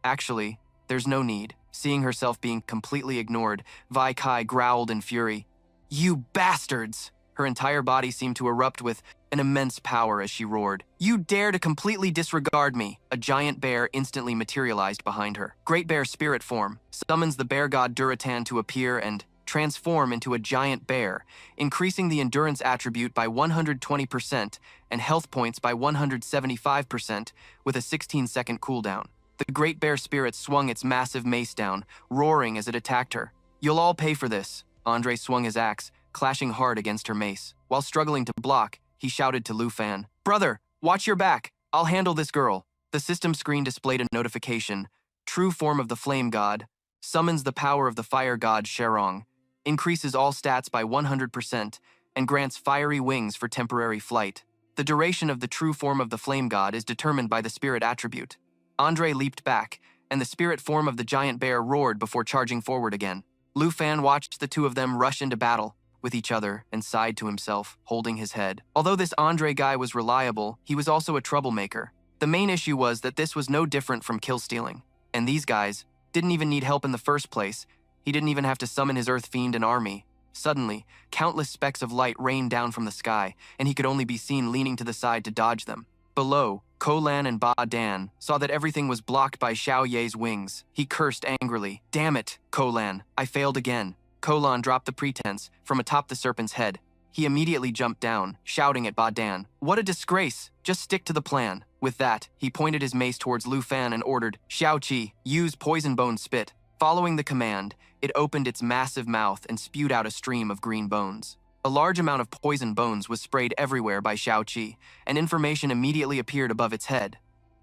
Actually, there's no need." Seeing herself being completely ignored, Vaikai growled in fury. "You bastards!" Her entire body seemed to erupt with an immense power as she roared. "You dare to completely disregard me!" A giant bear instantly materialized behind her. Great Bear spirit form summons the bear god Duratan to appear and transform into a giant bear, increasing the endurance attribute by 120% and health points by 175% with a 16-second cooldown. The Great Bear Spirit swung its massive mace down, roaring as it attacked her. "You'll all pay for this." Andre swung his axe, clashing hard against her mace. While struggling to block, he shouted to Lu Fan, "Brother, watch your back. I'll handle this girl." The system screen displayed a notification. True form of the flame god. Summons the power of the fire god Sherong. increases all stats by 100%, and grants fiery wings for temporary flight. The duration of the true form of the flame god is determined by the spirit attribute. Andre leaped back, and the spirit form of the giant bear roared before charging forward again. Lu Fan watched the two of them rush into battle with each other and sighed to himself, holding his head. Although this Andre guy was reliable, he was also a troublemaker. The main issue was that this was no different from kill stealing. And these guys didn't even need help in the first place. He didn't even have to summon his Earth Fiend and army. Suddenly, countless specks of light rained down from the sky, and he could only be seen leaning to the side to dodge them. Below, Ko Lan and Ba Dan saw that everything was blocked by Xiao Ye's wings. He cursed angrily. "Damn it, Ko Lan, I failed again." Ko Lan dropped the pretense from atop the serpent's head. He immediately jumped down, shouting at Ba Dan, "What a disgrace! Just stick to the plan." With that, he pointed his mace towards Lu Fan and ordered, "Xiao Qi, use Poison Bone Spit." Following the command, it opened its massive mouth and spewed out a stream of green bones. A large amount of poison bones was sprayed everywhere by Xiao Qi, and information immediately appeared above its head.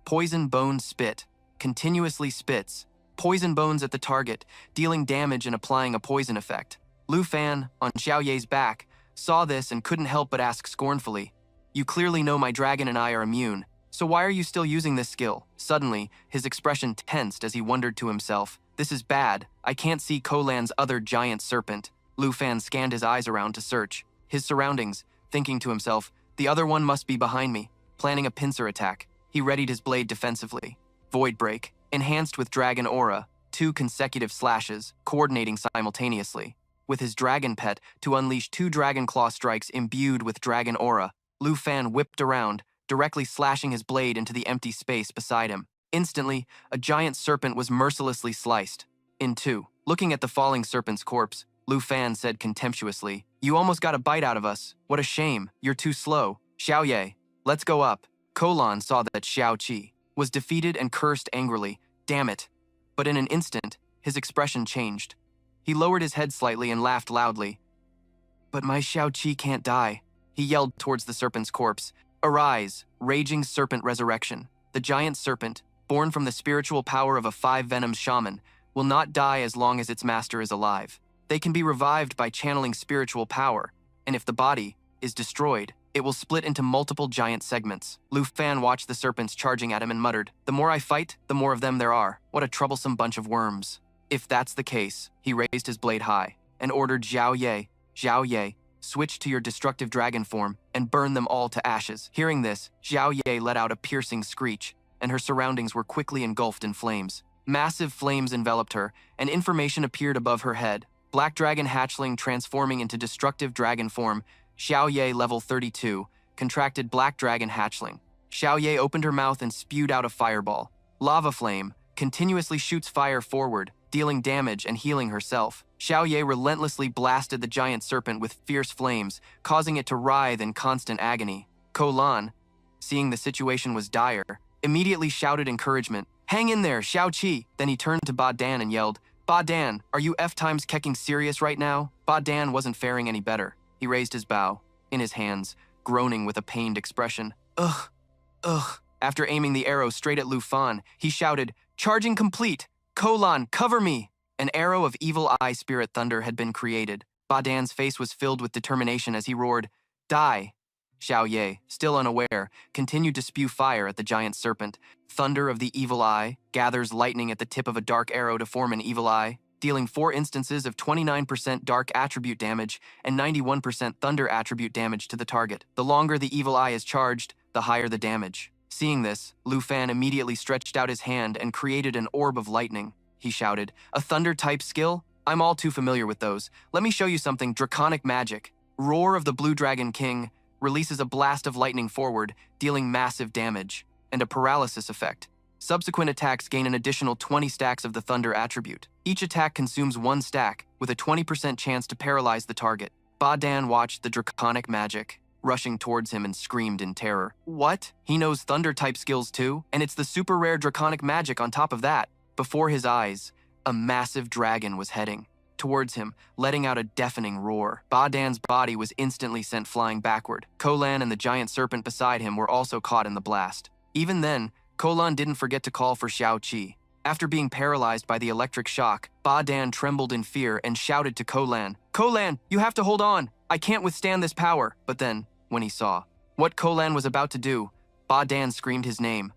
Poison Bone Spit. Continuously spits poison bones at the target, dealing damage and applying a poison effect. Lu Fan, on Xiao Ye's back, saw this and couldn't help but ask scornfully, "You clearly know my dragon and I are immune, so why are you still using this skill?" Suddenly, his expression tensed as he wondered to himself, "This is bad. I can't see Ko Lan's other giant serpent." Lu Fan scanned his eyes around to search his surroundings, thinking to himself, "The other one must be behind me." Planning a pincer attack, he readied his blade defensively. Void Break, enhanced with Dragon Aura, 2 consecutive slashes, coordinating simultaneously. With his dragon pet to unleash 2 Dragon Claw strikes imbued with Dragon Aura, Lu Fan whipped around, directly slashing his blade into the empty space beside him. Instantly, a giant serpent was mercilessly sliced in two. Looking at the falling serpent's corpse, Lu Fan said contemptuously, "You almost got a bite out of us. What a shame. You're too slow. Xiao Ye, let's go up." Ko Lan saw that Xiao Qi was defeated and cursed angrily, "Damn it." But in an instant, his expression changed. He lowered his head slightly and laughed loudly. "But my Xiao Qi can't die." He yelled towards the serpent's corpse, "Arise, raging serpent resurrection." The giant serpent, born from the spiritual power of a 5-venom shaman, will not die as long as its master is alive. They can be revived by channeling spiritual power, and if the body is destroyed, it will split into multiple giant segments. Lu Fan watched the serpents charging at him and muttered, "The more I fight, the more of them there are. What a troublesome bunch of worms." If that's the case, he raised his blade high and ordered Xiao Ye, switch to your destructive dragon form and burn them all to ashes. Hearing this, Xiao Ye let out a piercing screech, and her surroundings were quickly engulfed in flames. Massive flames enveloped her, and information appeared above her head. Black Dragon Hatchling transforming into destructive dragon form, Xiao Ye level 32, contracted Black Dragon Hatchling. Xiao Ye opened her mouth and spewed out a fireball. Lava Flame continuously shoots fire forward, dealing damage and healing herself. Xiao Ye relentlessly blasted the giant serpent with fierce flames, causing it to writhe in constant agony. Ko Lan, seeing the situation was dire, immediately shouted encouragement, "Hang in there, Xiao Qi." Then he turned to Ba Dan and yelled, "Ba Dan, are you F-times kecking serious right now?" Ba Dan wasn't faring any better. He raised his bow, in his hands, groaning with a pained expression. Ugh. After aiming the arrow straight at Lu Fan, he shouted, "Charging complete! Ko Lan, cover me!" An arrow of evil eye spirit thunder had been created. Ba Dan's face was filled with determination as he roared, "Die!" Xiao Ye, still unaware, continued to spew fire at the giant serpent. Thunder of the evil eye gathers lightning at the tip of a dark arrow to form an evil eye, dealing 4 instances of 29% dark attribute damage and 91% thunder attribute damage to the target. The longer the evil eye is charged, the higher the damage. Seeing this, Lu Fan immediately stretched out his hand and created an orb of lightning. He shouted, "A thunder-type skill? I'm all too familiar with those. Let me show you something draconic magic." Roar of the Blue Dragon King releases a blast of lightning forward, dealing massive damage, and a paralysis effect. Subsequent attacks gain an additional 20 stacks of the thunder attribute. Each attack consumes 1 stack, with a 20% chance to paralyze the target. Ba Dan watched the draconic magic, rushing towards him and screamed in terror. What? He knows thunder-type skills too? And it's the super rare draconic magic on top of that. Before his eyes, a massive dragon was heading towards him, letting out a deafening roar. Ba Dan's body was instantly sent flying backward. Ko Lan and the giant serpent beside him were also caught in the blast. Even then, Ko Lan didn't forget to call for Xiao Qi. After being paralyzed by the electric shock, Ba Dan trembled in fear and shouted to Ko Lan, "Ko Lan, you have to hold on! I can't withstand this power!" But then, when he saw what Ko Lan was about to do, Ba Dan screamed his name.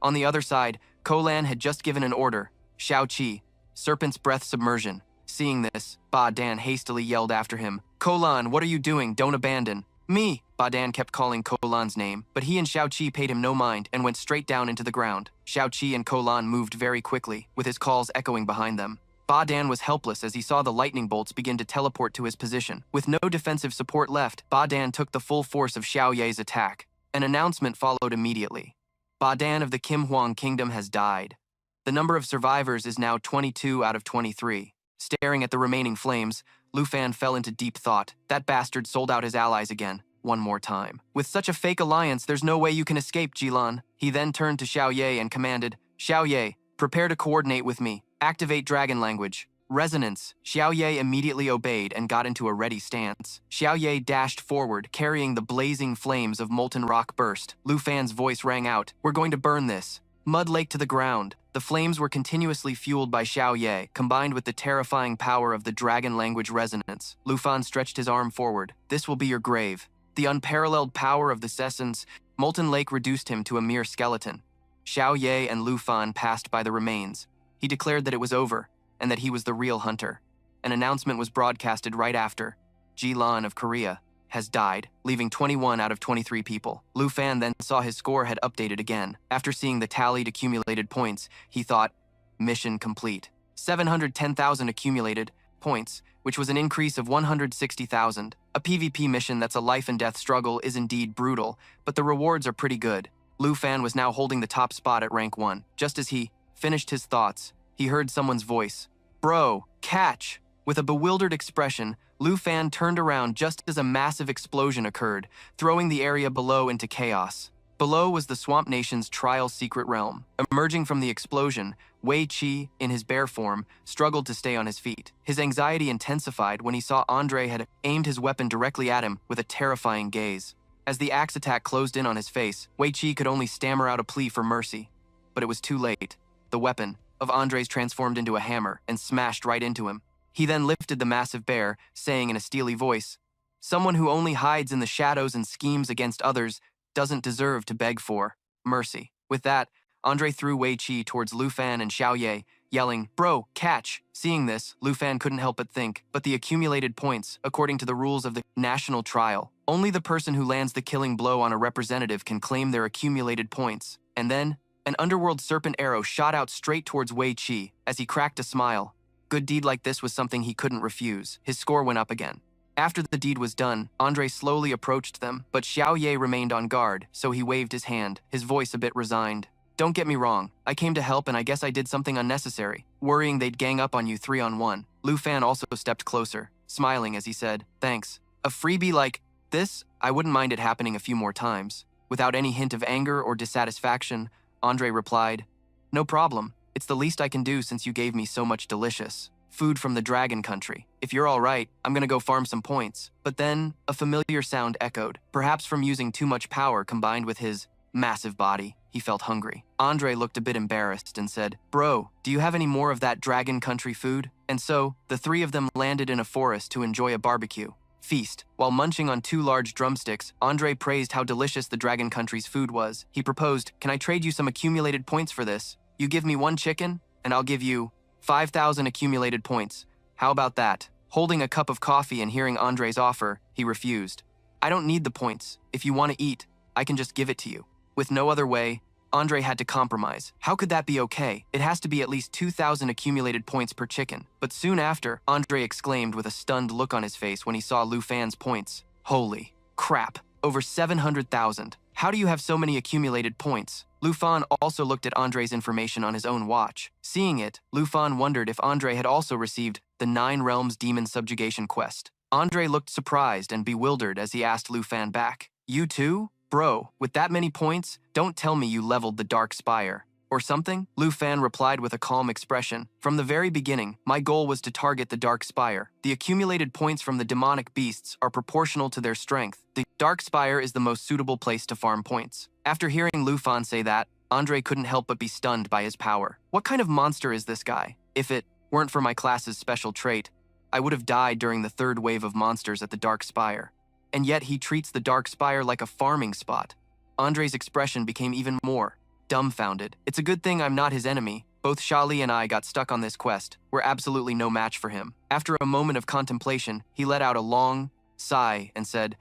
On the other side, Ko Lan had just given an order, Shao Qi, Serpent's Breath Submersion. Seeing this, Ba Dan hastily yelled after him, "Ko Lan, what are you doing? Don't abandon." "Me!" Ba Dan kept calling Ko Lan's name, but he and Shao Qi paid him no mind and went straight down into the ground. Shao Qi and Ko Lan moved very quickly, with his calls echoing behind them. Ba Dan was helpless as he saw the lightning bolts begin to teleport to his position. With no defensive support left, Ba Dan took the full force of Xiao Ye's attack. An announcement followed immediately. Ba Dan of the Kim Huang Kingdom has died. The number of survivors is now 22 out of 23. Staring at the remaining flames, Lu Fan fell into deep thought. That bastard sold out his allies again, one more time. With such a fake alliance, there's no way you can escape, Jilan. He then turned to Xiao Ye and commanded, "Xiao Ye, prepare to coordinate with me. Activate dragon language." Resonance. Xiao Ye immediately obeyed and got into a ready stance. Xiao Ye dashed forward, carrying the blazing flames of molten rock burst. Lu Fan's voice rang out, "We're going to burn this." Mud lake to the ground. The flames were continuously fueled by Xiao Ye, combined with the terrifying power of the dragon language resonance. Lu Fan stretched his arm forward. "This will be your grave." The unparalleled power of this essence, Molten Lake reduced him to a mere skeleton. Xiao Ye and Lu Fan passed by the remains. He declared that it was over, and that he was the real hunter. An announcement was broadcasted right after. Jilan of Korea has died, leaving 21 out of 23 people. Lu Fan then saw his score had updated again. After seeing the tallied accumulated points, he thought, mission complete. 710,000 accumulated points, which was an increase of 160,000. A PvP mission that's a life and death struggle is indeed brutal, but the rewards are pretty good. Lu Fan was now holding the top spot at rank 1. Just as he finished his thoughts, he heard someone's voice. "Bro, catch!" With a bewildered expression, Lu Fan turned around just as a massive explosion occurred, throwing the area below into chaos. Below was the Swamp Nation's trial secret realm. Emerging from the explosion, Wei Qi, in his bear form, struggled to stay on his feet. His anxiety intensified when he saw Andre had aimed his weapon directly at him with a terrifying gaze. As the axe attack closed in on his face, Wei Qi could only stammer out a plea for mercy. But it was too late. The weapon of Andre's transformed into a hammer and smashed right into him. He then lifted the massive bear, saying in a steely voice, "Someone who only hides in the shadows and schemes against others doesn't deserve to beg for mercy." With that, Andre threw Wei Qi towards Lu Fan and Xiao Ye, yelling, "Bro, catch!" Seeing this, Lu Fan couldn't help but think, but the accumulated points, according to the rules of the national trial, only the person who lands the killing blow on a representative can claim their accumulated points. And then, an underworld serpent arrow shot out straight towards Wei Qi. As he cracked a smile, good deed like this was something he couldn't refuse. His score went up again. After the deed was done, Andre slowly approached them, but Xiao Ye remained on guard, so he waved his hand, his voice a bit resigned. "Don't get me wrong, I came to help and I guess I did something unnecessary, worrying they'd gang up on you 3-on-1. Lu Fan also stepped closer, smiling as he said, "Thanks. A freebie like this, I wouldn't mind it happening a few more times." Without any hint of anger or dissatisfaction, Andre replied, "No problem. It's the least I can do since you gave me so much delicious food from the dragon country. If you're all right, I'm gonna go farm some points." But then, a familiar sound echoed, perhaps from using too much power combined with his massive body. He felt hungry. Andre looked a bit embarrassed and said, "Bro, do you have any more of that dragon country food?" And so, the three of them landed in a forest to enjoy a barbecue feast. While munching on 2 large drumsticks, Andre praised how delicious the dragon country's food was. He proposed, "Can I trade you some accumulated points for this? You give me 1 chicken, and I'll give you 5,000 accumulated points. How about that?" Holding a cup of coffee and hearing Andre's offer, he refused. "I don't need the points. If you want to eat, I can just give it to you." With no other way, Andre had to compromise. How could that be okay? It has to be at least 2,000 accumulated points per chicken. But soon after, Andre exclaimed with a stunned look on his face when he saw Lu Fan's points. "Holy crap, over 700,000. How do you have so many accumulated points?" Lu Fan also looked at Andre's information on his own watch. Seeing it, Lu Fan wondered if Andre had also received the 9 Realms Demon Subjugation quest. Andre looked surprised and bewildered as he asked Lu Fan back, "You too? Bro, with that many points, don't tell me you leveled the Dark Spire or something?" Lu Fan replied with a calm expression. "From the very beginning, my goal was to target the Dark Spire. The accumulated points from the demonic beasts are proportional to their strength. The Dark Spire is the most suitable place to farm points." After hearing Lu Fan say that, Andre couldn't help but be stunned by his power. What kind of monster is this guy? If it weren't for my class's special trait, I would have died during the third wave of monsters at the Dark Spire. And yet he treats the Dark Spire like a farming spot. Andre's expression became even more dumbfounded. It's a good thing I'm not his enemy. Both Shali and I got stuck on this quest. We're absolutely no match for him. After a moment of contemplation, he let out a long sigh and said,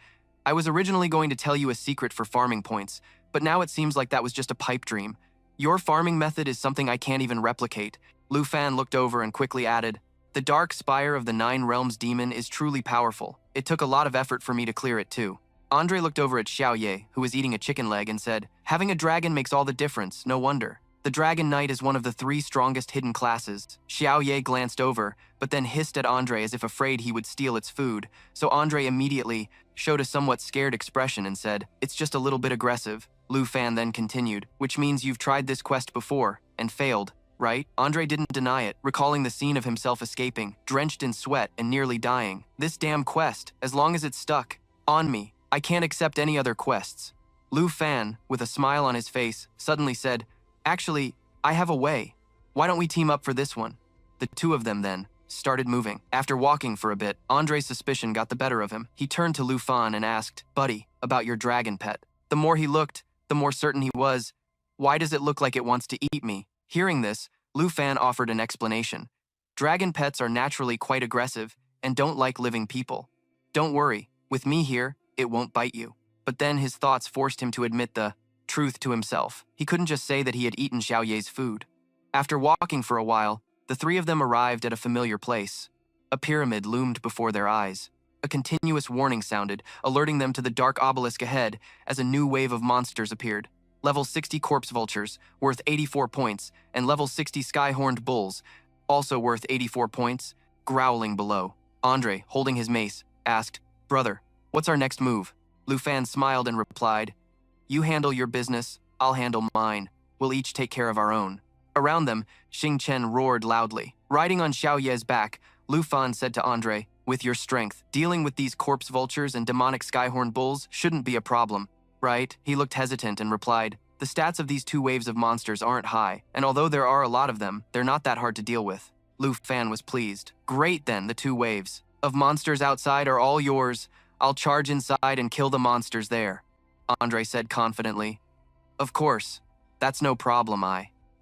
I was originally going to tell you a secret for farming points, but now it seems like that was just a pipe dream. Your farming method is something I can't even replicate. Lu Fan looked over and quickly added, the Dark Spire of the Nine Realms demon is truly powerful. It took a lot of effort for me to clear it too. Andre looked over at Xiao Ye, who was eating a chicken leg, and said, having a dragon makes all the difference, no wonder. The Dragon Knight is one of the 3 strongest hidden classes. Xiao Ye glanced over, but then hissed at Andre as if afraid he would steal its food, so Andre immediately showed a somewhat scared expression and said, it's just a little bit aggressive. Lu Fan then continued, which means you've tried this quest before, and failed, right? Andre didn't deny it, recalling the scene of himself escaping, drenched in sweat and nearly dying. This damn quest, as long as it's stuck on me, I can't accept any other quests. Lu Fan, with a smile on his face, suddenly said, actually, I have a way. Why don't we team up for this one? The two of them then started moving. After walking for a bit, Andre's suspicion got the better of him. He turned to Lu Fan and asked, buddy, about your dragon pet. The more he looked, the more certain he was. Why does it look like it wants to eat me? Hearing this, Lu Fan offered an explanation. Dragon pets are naturally quite aggressive and don't like living people. Don't worry, with me here, it won't bite you. But then his thoughts forced him to admit the truth to himself. He couldn't just say that he had eaten Xiao Ye's food. After walking for a while, the 3 of them arrived at a familiar place. A pyramid loomed before their eyes. A continuous warning sounded, alerting them to the dark obelisk ahead as a new wave of monsters appeared. Level 60 corpse vultures, worth 84 points, and level 60 sky-horned bulls, also worth 84 points, growling below. Andre, holding his mace, asked, brother, what's our next move? Lu Fan smiled and replied, you handle your business, I'll handle mine. We'll each take care of our own. Around them, Xing Chen roared loudly. Riding on Xiao Ye's back, Lu Fan said to Andre, with your strength, dealing with these corpse vultures and demonic skyhorn bulls shouldn't be a problem, right? He looked hesitant and replied, the stats of these 2 waves of monsters aren't high, and although there are a lot of them, they're not that hard to deal with. Lu Fan was pleased. Great then, the 2 waves of monsters outside are all yours. I'll charge inside and kill the monsters there, Andre said confidently. Of course, that's no problem,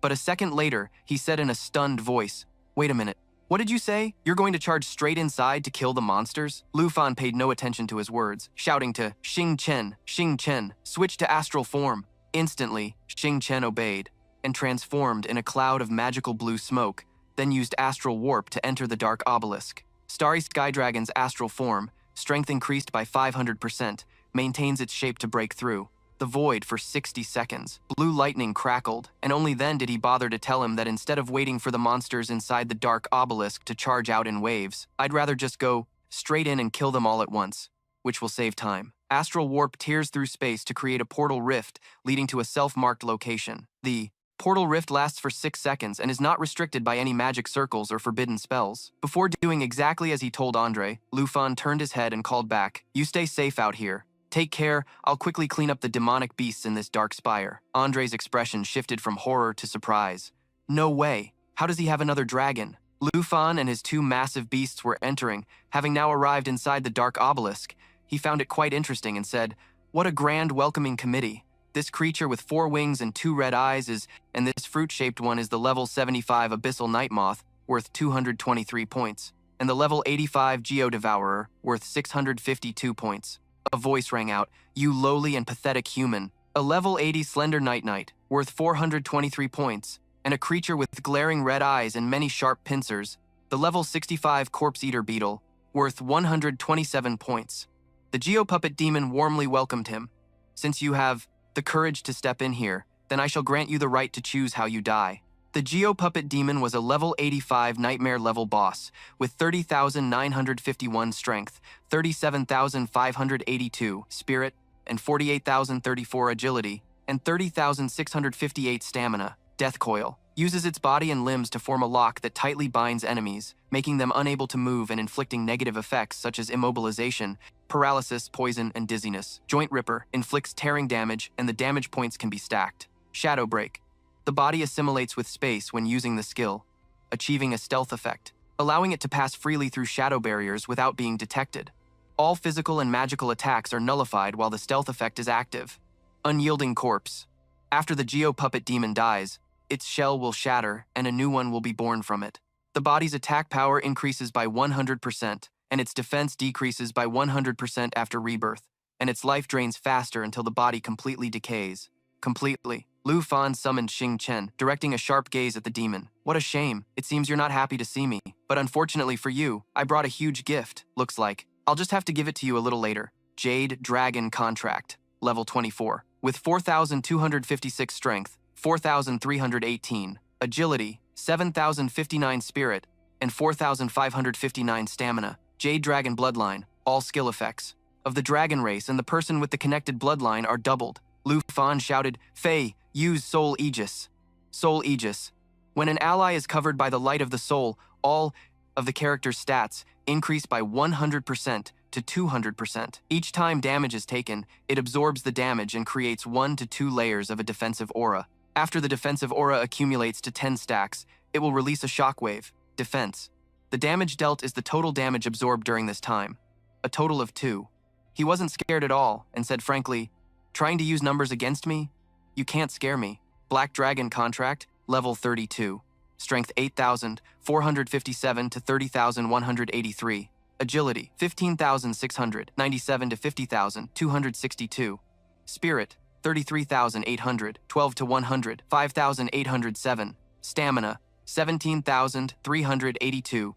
But a second later, he said in a stunned voice, wait a minute, what did you say? You're going to charge straight inside to kill the monsters? Lu Fan paid no attention to his words, shouting to Xing Chen, switch to astral form. Instantly, Xing Chen obeyed and transformed in a cloud of magical blue smoke, then used astral warp to enter the dark obelisk. Starry Sky Dragon's astral form, strength increased by 500%, maintains its shape to break through the void for 60 seconds. Blue lightning crackled, and only then did he bother to tell him that instead of waiting for the monsters inside the dark obelisk to charge out in waves, I'd rather just go straight in and kill them all at once, which will save time. Astral warp tears through space to create a portal rift leading to a self-marked location. The portal rift lasts for 6 seconds and is not restricted by any magic circles or forbidden spells. Before doing exactly as he told Andre, Lu Fan turned his head and called back, you stay safe out here. Take care, I'll quickly clean up the demonic beasts in this dark spire. Andre's expression shifted from horror to surprise. No way. How does he have another dragon? Lu Fan and his 2 massive beasts were entering, having now arrived inside the dark obelisk. He found it quite interesting and said, what a grand welcoming committee. This creature with 4 wings and 2 red eyes and this fruit-shaped one is the level 75 Abyssal Night Moth, worth 223 points, and the level 85 Geo Devourer, worth 652 points. A voice rang out, you lowly and pathetic human. A level 80 Slender Night Knight, worth 423 points, and a creature with glaring red eyes and many sharp pincers. The level 65 Corpse Eater Beetle, worth 127 points. The Geopuppet Demon warmly welcomed him. Since you have the courage to step in here, then I shall grant you the right to choose how you die. The Geopuppet Demon was a level 85 Nightmare level boss with 30,951 strength, 37,582 spirit, and 48,034 agility, and 30,658 stamina. Death Coil uses its body and limbs to form a lock that tightly binds enemies, making them unable to move and inflicting negative effects such as immobilization, paralysis, poison, and dizziness. Joint Ripper inflicts tearing damage, and the damage points can be stacked. Shadow Break. The body assimilates with space when using the skill, achieving a stealth effect, allowing it to pass freely through shadow barriers without being detected. All physical and magical attacks are nullified while the stealth effect is active. Unyielding Corpse. After the Geo-Puppet Demon dies, its shell will shatter and a new one will be born from it. The body's attack power increases by 100%, and its defense decreases by 100% after rebirth, and its life drains faster until the body completely decays. Completely. Lu Fan summoned Xing Chen, directing a sharp gaze at the demon. What a shame. It seems you're not happy to see me, but unfortunately for you, I brought a huge gift, looks like. I'll just have to give it to you a little later. Jade Dragon Contract, level 24. With 4,256 strength, 4,318 agility, 7,059 spirit, and 4,559 stamina. Jade Dragon Bloodline, all skill effects of the dragon race and the person with the connected bloodline are doubled. Lu Fan shouted, "Fei, use Soul Aegis." Soul Aegis. When an ally is covered by the light of the soul, all of the character's stats increase by 100% to 200%. Each time damage is taken, it absorbs the damage and creates 1 to 2 layers of a defensive aura. After the defensive aura accumulates to 10 stacks, it will release a shockwave. Defense. The damage dealt is the total damage absorbed during this time. A total of 2. He wasn't scared at all and said frankly, "Trying to use numbers against me? You can't scare me." Black Dragon Contract, level 32. Strength 8,457 to 30,183. Agility 15,697 to 50,262. Spirit 33,800, 12 to 100, 5,807. Stamina 17,382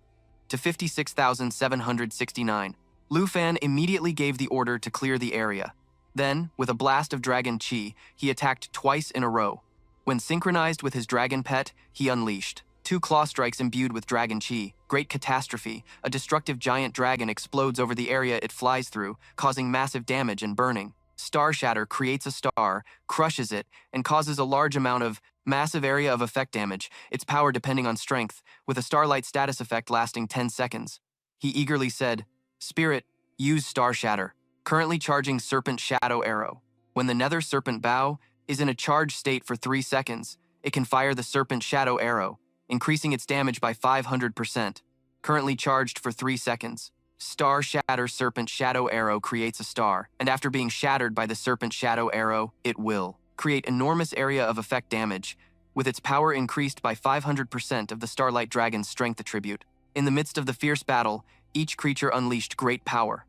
to 56,769. Lu Fan immediately gave the order to clear the area. Then, with a blast of dragon chi, he attacked twice in a row. When synchronized with his dragon pet, he unleashed 2 claw strikes imbued with dragon chi. Great Catastrophe. A destructive giant dragon explodes over the area it flies through, causing massive damage and burning. Star Shatter creates a star, crushes it, and causes a large amount of massive area of effect damage, its power depending on strength, with a Starlight status effect lasting 10 seconds. He eagerly said, "Spirit, use Star Shatter." Currently charging Serpent Shadow Arrow. When the Nether Serpent Bow is in a charged state for 3 seconds, it can fire the Serpent Shadow Arrow, increasing its damage by 500%. Currently charged for 3 seconds. Star Shatter Serpent Shadow Arrow creates a star, and after being shattered by the Serpent Shadow Arrow, it will create enormous area of effect damage, with its power increased by 500% of the Starlight Dragon's strength attribute. In the midst of the fierce battle, each creature unleashed great power.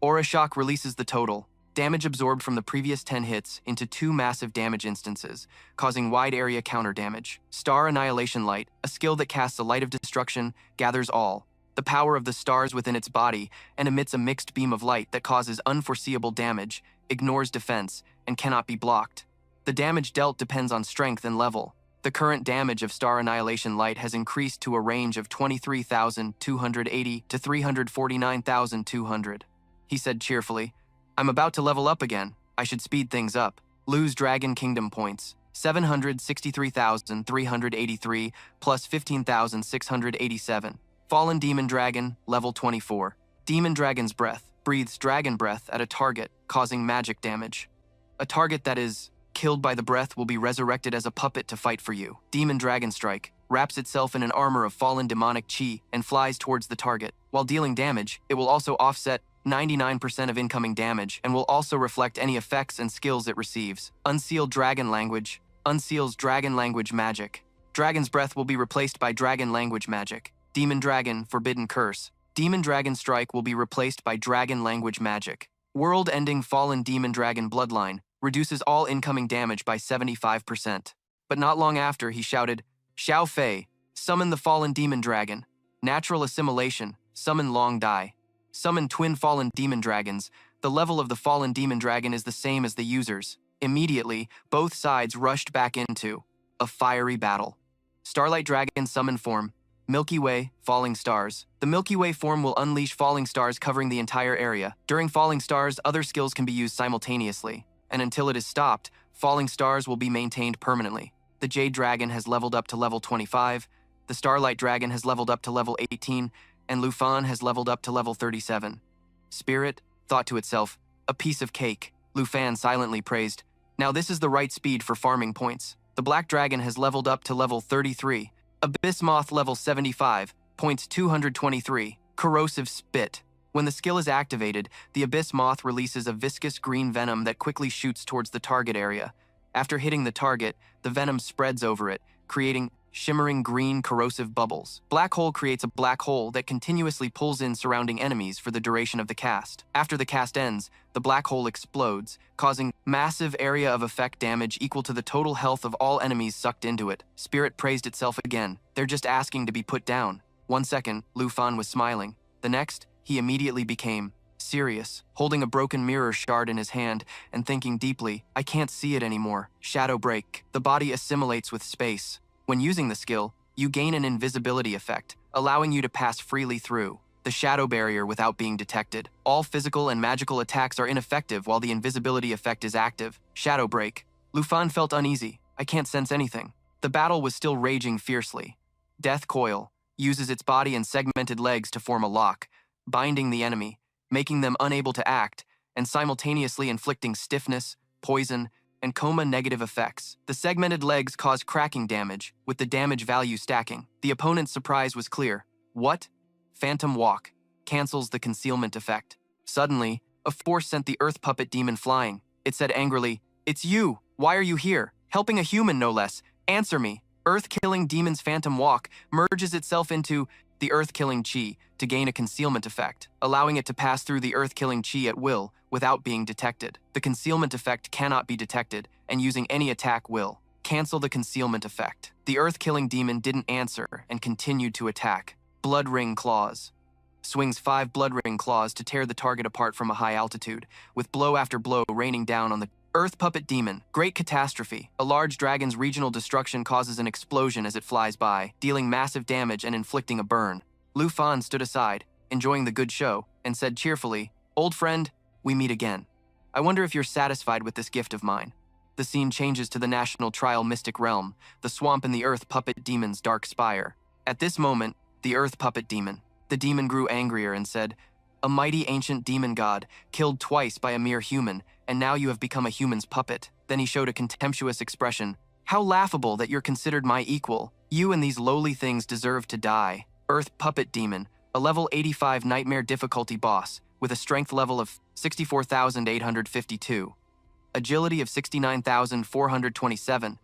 Aura Shock releases the total damage absorbed from the previous 10 hits into 2 massive damage instances, causing wide area counter damage. Star Annihilation Light, a skill that casts a light of destruction, gathers all the power of the stars within its body and emits a mixed beam of light that causes unforeseeable damage, ignores defense, and cannot be blocked. The damage dealt depends on strength and level. The current damage of Star Annihilation Light has increased to a range of 23,280 to 349,200. He said cheerfully, "I'm about to level up again. I should speed things up." Lose Dragon Kingdom points. 763,383 plus 15,687. Fallen Demon Dragon, level 24. Demon Dragon's Breath breathes dragon breath at a target, causing magic damage. A target that is killed by the breath will be resurrected as a puppet to fight for you. Demon Dragon Strike wraps itself in an armor of fallen demonic chi and flies towards the target. While dealing damage, it will also offset 99% of incoming damage and will also reflect any effects and skills it receives. Unsealed Dragon Language unseals Dragon Language magic. Dragon's Breath will be replaced by Dragon Language magic. Demon Dragon Forbidden Curse. Demon Dragon Strike will be replaced by Dragon Language magic. World-ending Fallen Demon Dragon Bloodline reduces all incoming damage by 75%. But not long after, he shouted, "Xiao Fei, summon the Fallen Demon Dragon. Natural Assimilation, summon Long Dai. Summon twin Fallen Demon Dragons. The level of the Fallen Demon Dragon is the same as the user's." Immediately, both sides rushed back into a fiery battle. Starlight Dragon Summon Form. Milky Way, Falling Stars. The Milky Way form will unleash falling stars covering the entire area. During falling stars, other skills can be used simultaneously, and until it is stopped, falling stars will be maintained permanently. The Jade Dragon has leveled up to level 25, the Starlight Dragon has leveled up to level 18, and Lu Fan has leveled up to level 37. Spirit thought to itself, "A piece of cake." Lu Fan silently praised, Now this is the right speed for farming points. The Black Dragon has leveled up to level 33. Abyss Moth level 75, points 223. Corrosive Spit. When the skill is activated, the Abyss Moth releases a viscous green venom that quickly shoots towards the target area. After hitting the target, the venom spreads over it, creating shimmering green corrosive bubbles. Black Hole creates a black hole that continuously pulls in surrounding enemies for the duration of the cast. After the cast ends, the black hole explodes, causing massive area of effect damage equal to the total health of all enemies sucked into it. Spirit praised itself again. They're just asking to be put down. 1 second, Lu Fan was smiling. The next, he immediately became serious, holding a broken mirror shard in his hand and thinking deeply, I can't see it anymore. Shadow Break. The body assimilates with space. When using the skill, you gain an invisibility effect, allowing you to pass freely through the shadow barrier without being detected. All physical and magical attacks are ineffective while the invisibility effect is active. Shadow Break. Lu Fan felt uneasy. I can't sense anything. The battle was still raging fiercely. Death Coil uses its body and segmented legs to form a lock, binding the enemy, making them unable to act, and simultaneously inflicting stiffness, poison, and coma-negative effects. The segmented legs cause cracking damage, with the damage value stacking. The opponent's surprise was clear. What? Phantom Walk cancels the concealment effect. Suddenly, a force sent the Earth Puppet Demon flying. It said angrily, It's you! Why are you here? Helping a human, no less. Answer me! Earth-killing Demon's Phantom Walk merges itself into the Earth-killing Chi to gain a concealment effect, allowing it to pass through the Earth-killing Chi at will without being detected. The concealment effect cannot be detected, and using any attack will cancel the concealment effect. The Earth-killing demon didn't answer and continued to attack. Blood Ring Claws. Swings 5 Blood Ring Claws to tear the target apart from a high altitude, with blow after blow raining down on the Earth Puppet Demon. Great Catastrophe. A large dragon's regional destruction causes an explosion as it flies by, dealing massive damage and inflicting a burn. Lu Fan stood aside, enjoying the good show, and said cheerfully, Old friend, we meet again. I wonder if you're satisfied with this gift of mine. The scene changes to the National Trial Mystic Realm, the swamp in the Earth Puppet Demon's dark spire. At this moment, the Earth Puppet Demon. The demon grew angrier and said, A mighty ancient demon god, killed twice by a mere human, and now you have become a human's puppet. Then he showed a contemptuous expression. How laughable that you're considered my equal. You and these lowly things deserve to die. Earth Puppet Demon, a level 85 nightmare difficulty boss, with a strength level of 64,852, agility of 69,427,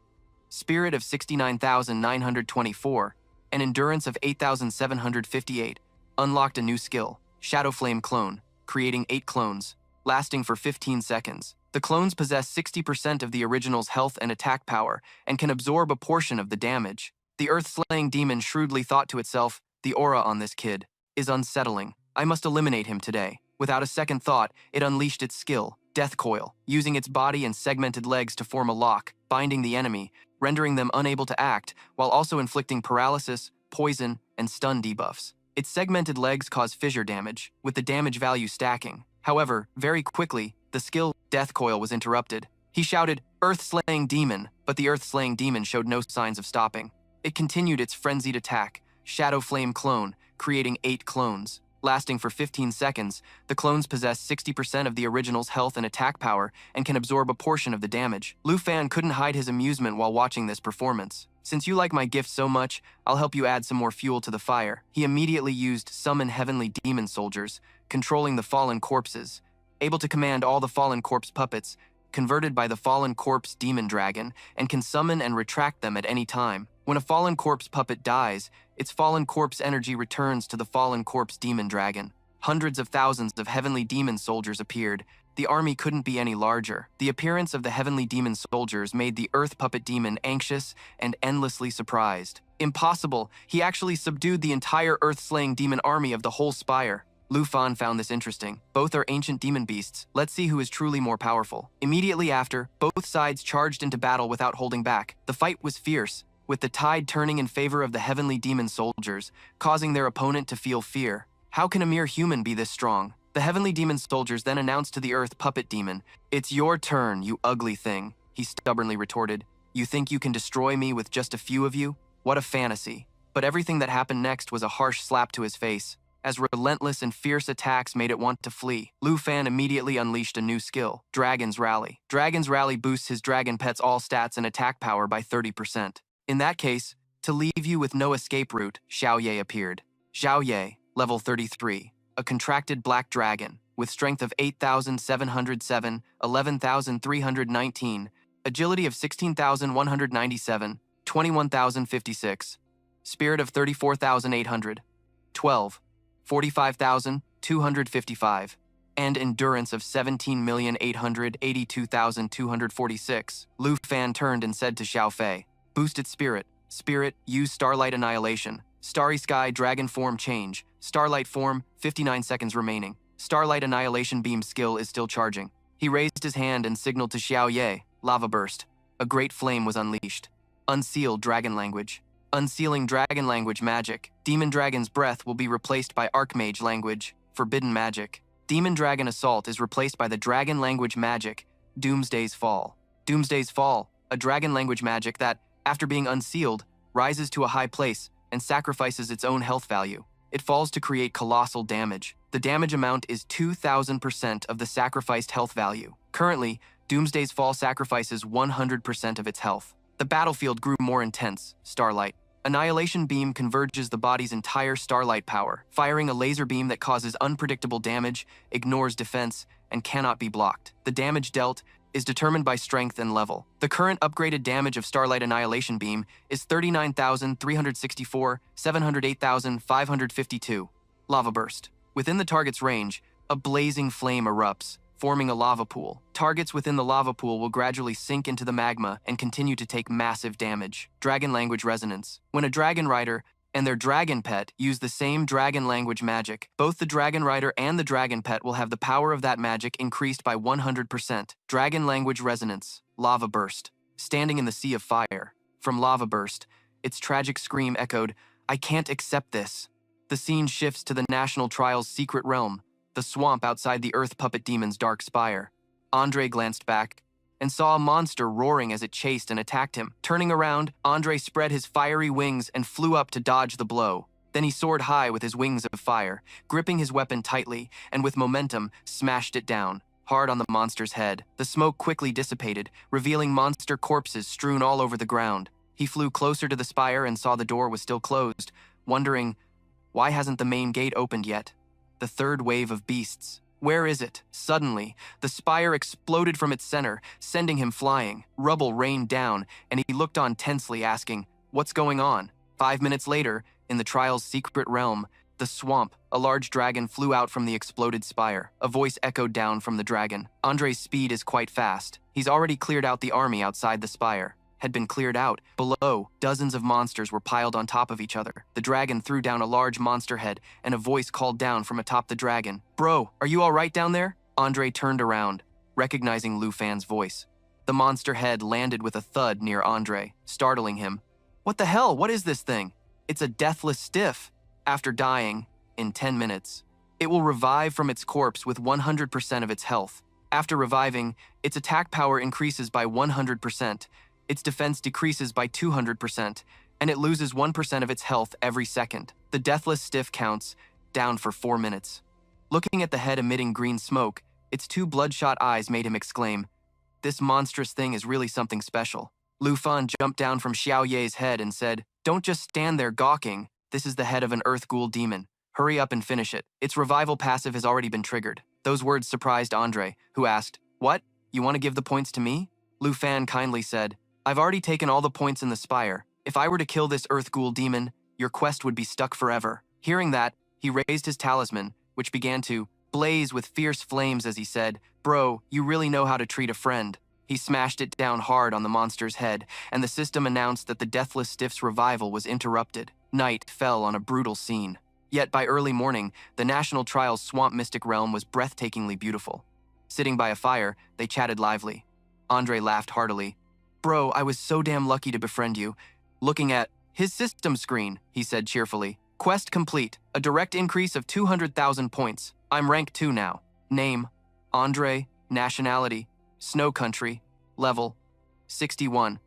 spirit of 69,924, and endurance of 8,758, unlocked a new skill, Shadow Flame Clone, creating 8 clones, lasting for 15 seconds. The clones possess 60% of the original's health and attack power and can absorb a portion of the damage. The Earth-slaying demon shrewdly thought to itself, the aura on this kid is unsettling. I must eliminate him today. Without a second thought, it unleashed its skill, Death Coil, using its body and segmented legs to form a lock, binding the enemy, rendering them unable to act, while also inflicting paralysis, poison, and stun debuffs. Its segmented legs cause fissure damage, with the damage value stacking. However, very quickly, the skill, Death Coil, was interrupted. He shouted, Earth-slaying demon, but the Earth-slaying demon showed no signs of stopping. It continued its frenzied attack, Shadow Flame Clone, creating 8 clones. Lasting for 15 seconds, the clones possess 60% of the original's health and attack power and can absorb a portion of the damage. Lu Fan couldn't hide his amusement while watching this performance. Since you like my gift so much, I'll help you add some more fuel to the fire. He immediately used Summon Heavenly Demon Soldiers, controlling the fallen corpses, able to command all the fallen corpse puppets, converted by the fallen corpse demon dragon, and can summon and retract them at any time. When a fallen corpse puppet dies, its fallen corpse energy returns to the fallen corpse demon dragon. Hundreds of thousands of heavenly demon soldiers appeared. The army couldn't be any larger. The appearance of the heavenly demon soldiers made the Earth Puppet Demon anxious and endlessly surprised. Impossible! He actually subdued the entire Earth-slaying demon army of the whole spire. Lu Fan found this interesting. Both are ancient demon beasts. Let's see who is truly more powerful. Immediately after, both sides charged into battle without holding back. The fight was fierce, with the tide turning in favor of the heavenly demon soldiers, causing their opponent to feel fear. How can a mere human be this strong? The heavenly demon soldiers then announced to the Earth Puppet Demon, It's your turn, you ugly thing. He stubbornly retorted, You think you can destroy me with just a few of you? What a fantasy. But everything that happened next was a harsh slap to his face. as relentless and fierce attacks made it want to flee. Lu Fan immediately unleashed a new skill, Dragon's Rally. Dragon's Rally boosts his dragon pet's all stats and attack power by 30%. In that case, to leave you with no escape route, Xiao Ye appeared. Xiao Ye, level 33, a contracted black dragon, with strength of 8,707, 11,319, agility of 16,197, 21,056, spirit of 34,800, 12, 45,255, and endurance of 17,882,246. Lu Fan turned and said to Xiao Fei, "Boost its spirit. Spirit, use Starlight Annihilation. Starry Sky Dragon Form Change. Starlight Form, 59 seconds remaining. Starlight Annihilation Beam skill is still charging." He raised his hand and signaled to Xiao Ye, Lava Burst. A great flame was unleashed. Unsealed Dragon Language. Unsealing Dragon Language magic. Demon Dragon's Breath will be replaced by Archmage Language, Forbidden Magic. Demon Dragon Assault is replaced by the Dragon Language magic, Doomsday's Fall. Doomsday's Fall, a Dragon Language magic that, after being unsealed, rises to a high place and sacrifices its own health value. It falls to create colossal damage. The damage amount is 2,000% of the sacrificed health value. Currently, Doomsday's Fall sacrifices 100% of its health. The battlefield grew more intense, Starlight. Annihilation Beam converges the body's entire Starlight power, firing a laser beam that causes unpredictable damage, ignores defense, and cannot be blocked. The damage dealt is determined by strength and level. The current upgraded damage of Starlight Annihilation Beam is 39,364, 708,552. Lava Burst. Within the target's range, a blazing flame erupts, forming a lava pool. Targets within the lava pool will gradually sink into the magma and continue to take massive damage. Dragon Language Resonance. When a dragon rider and their dragon pet use the same dragon language magic, both the dragon rider and the dragon pet will have the power of that magic increased by 100%. Dragon Language Resonance. Lava Burst. Standing in the sea of fire. From Lava Burst, its tragic scream echoed, "I can't accept this." The scene shifts to the National Trial's secret realm, the swamp outside the Earth Puppet Demon's dark spire. Andre glanced back and saw a monster roaring as it chased and attacked him. Turning around, Andre spread his fiery wings and flew up to dodge the blow. Then he soared high with his wings of fire, gripping his weapon tightly, and with momentum, smashed it down, hard on the monster's head. The smoke quickly dissipated, revealing monster corpses strewn all over the ground. He flew closer to the spire and saw the door was still closed, wondering, why hasn't the main gate opened yet? The third wave of beasts. Where is it? Suddenly, the spire exploded from its center, sending him flying. Rubble rained down, and he looked on tensely, asking, "What's going on?" 5 minutes later, in the trial's secret realm, the swamp, a large dragon flew out from the exploded spire. A voice echoed down from the dragon. "Andre's speed is quite fast. He's already cleared out the army outside the spire." Had been cleared out. Below, dozens of monsters were piled on top of each other. The dragon threw down a large monster head, and a voice called down from atop the dragon, "Bro, are you all right down there?" Andre turned around, recognizing Lu Fan's voice. The monster head landed with a thud near Andre, startling him. "What the hell? What is this thing?" "It's a deathless stiff. After dying, in 10 minutes, it will revive from its corpse with 100% of its health. After reviving, its attack power increases by 100%, its defense decreases by 200%, and it loses 1% of its health every second. The deathless stiff counts down for 4 minutes. Looking at the head emitting green smoke, its two bloodshot eyes made him exclaim, "This monstrous thing is really something special." Lu Fan jumped down from Xiao Ye's head and said, "Don't just stand there gawking. This is the head of an Earth Ghoul demon. Hurry up and finish it. Its revival passive has already been triggered." Those words surprised Andre, who asked, "What? You want to give the points to me?" Lu Fan kindly said, "I've already taken all the points in the spire. If I were to kill this Earth Ghoul demon, your quest would be stuck forever." Hearing that, he raised his talisman, which began to blaze with fierce flames as he said, "Bro, you really know how to treat a friend." He smashed it down hard on the monster's head, and the system announced that the Deathless Stiff's revival was interrupted. Night fell on a brutal scene. Yet by early morning, the National Trial's swamp mystic realm was breathtakingly beautiful. Sitting by a fire, they chatted lively. Andre laughed heartily. "Bro, I was so damn lucky to befriend you." Looking at his system screen, he said cheerfully, "Quest complete. A direct increase of 200,000 points. I'm rank 2 now. Name, Andre. Nationality, Snow Country. Level, 61.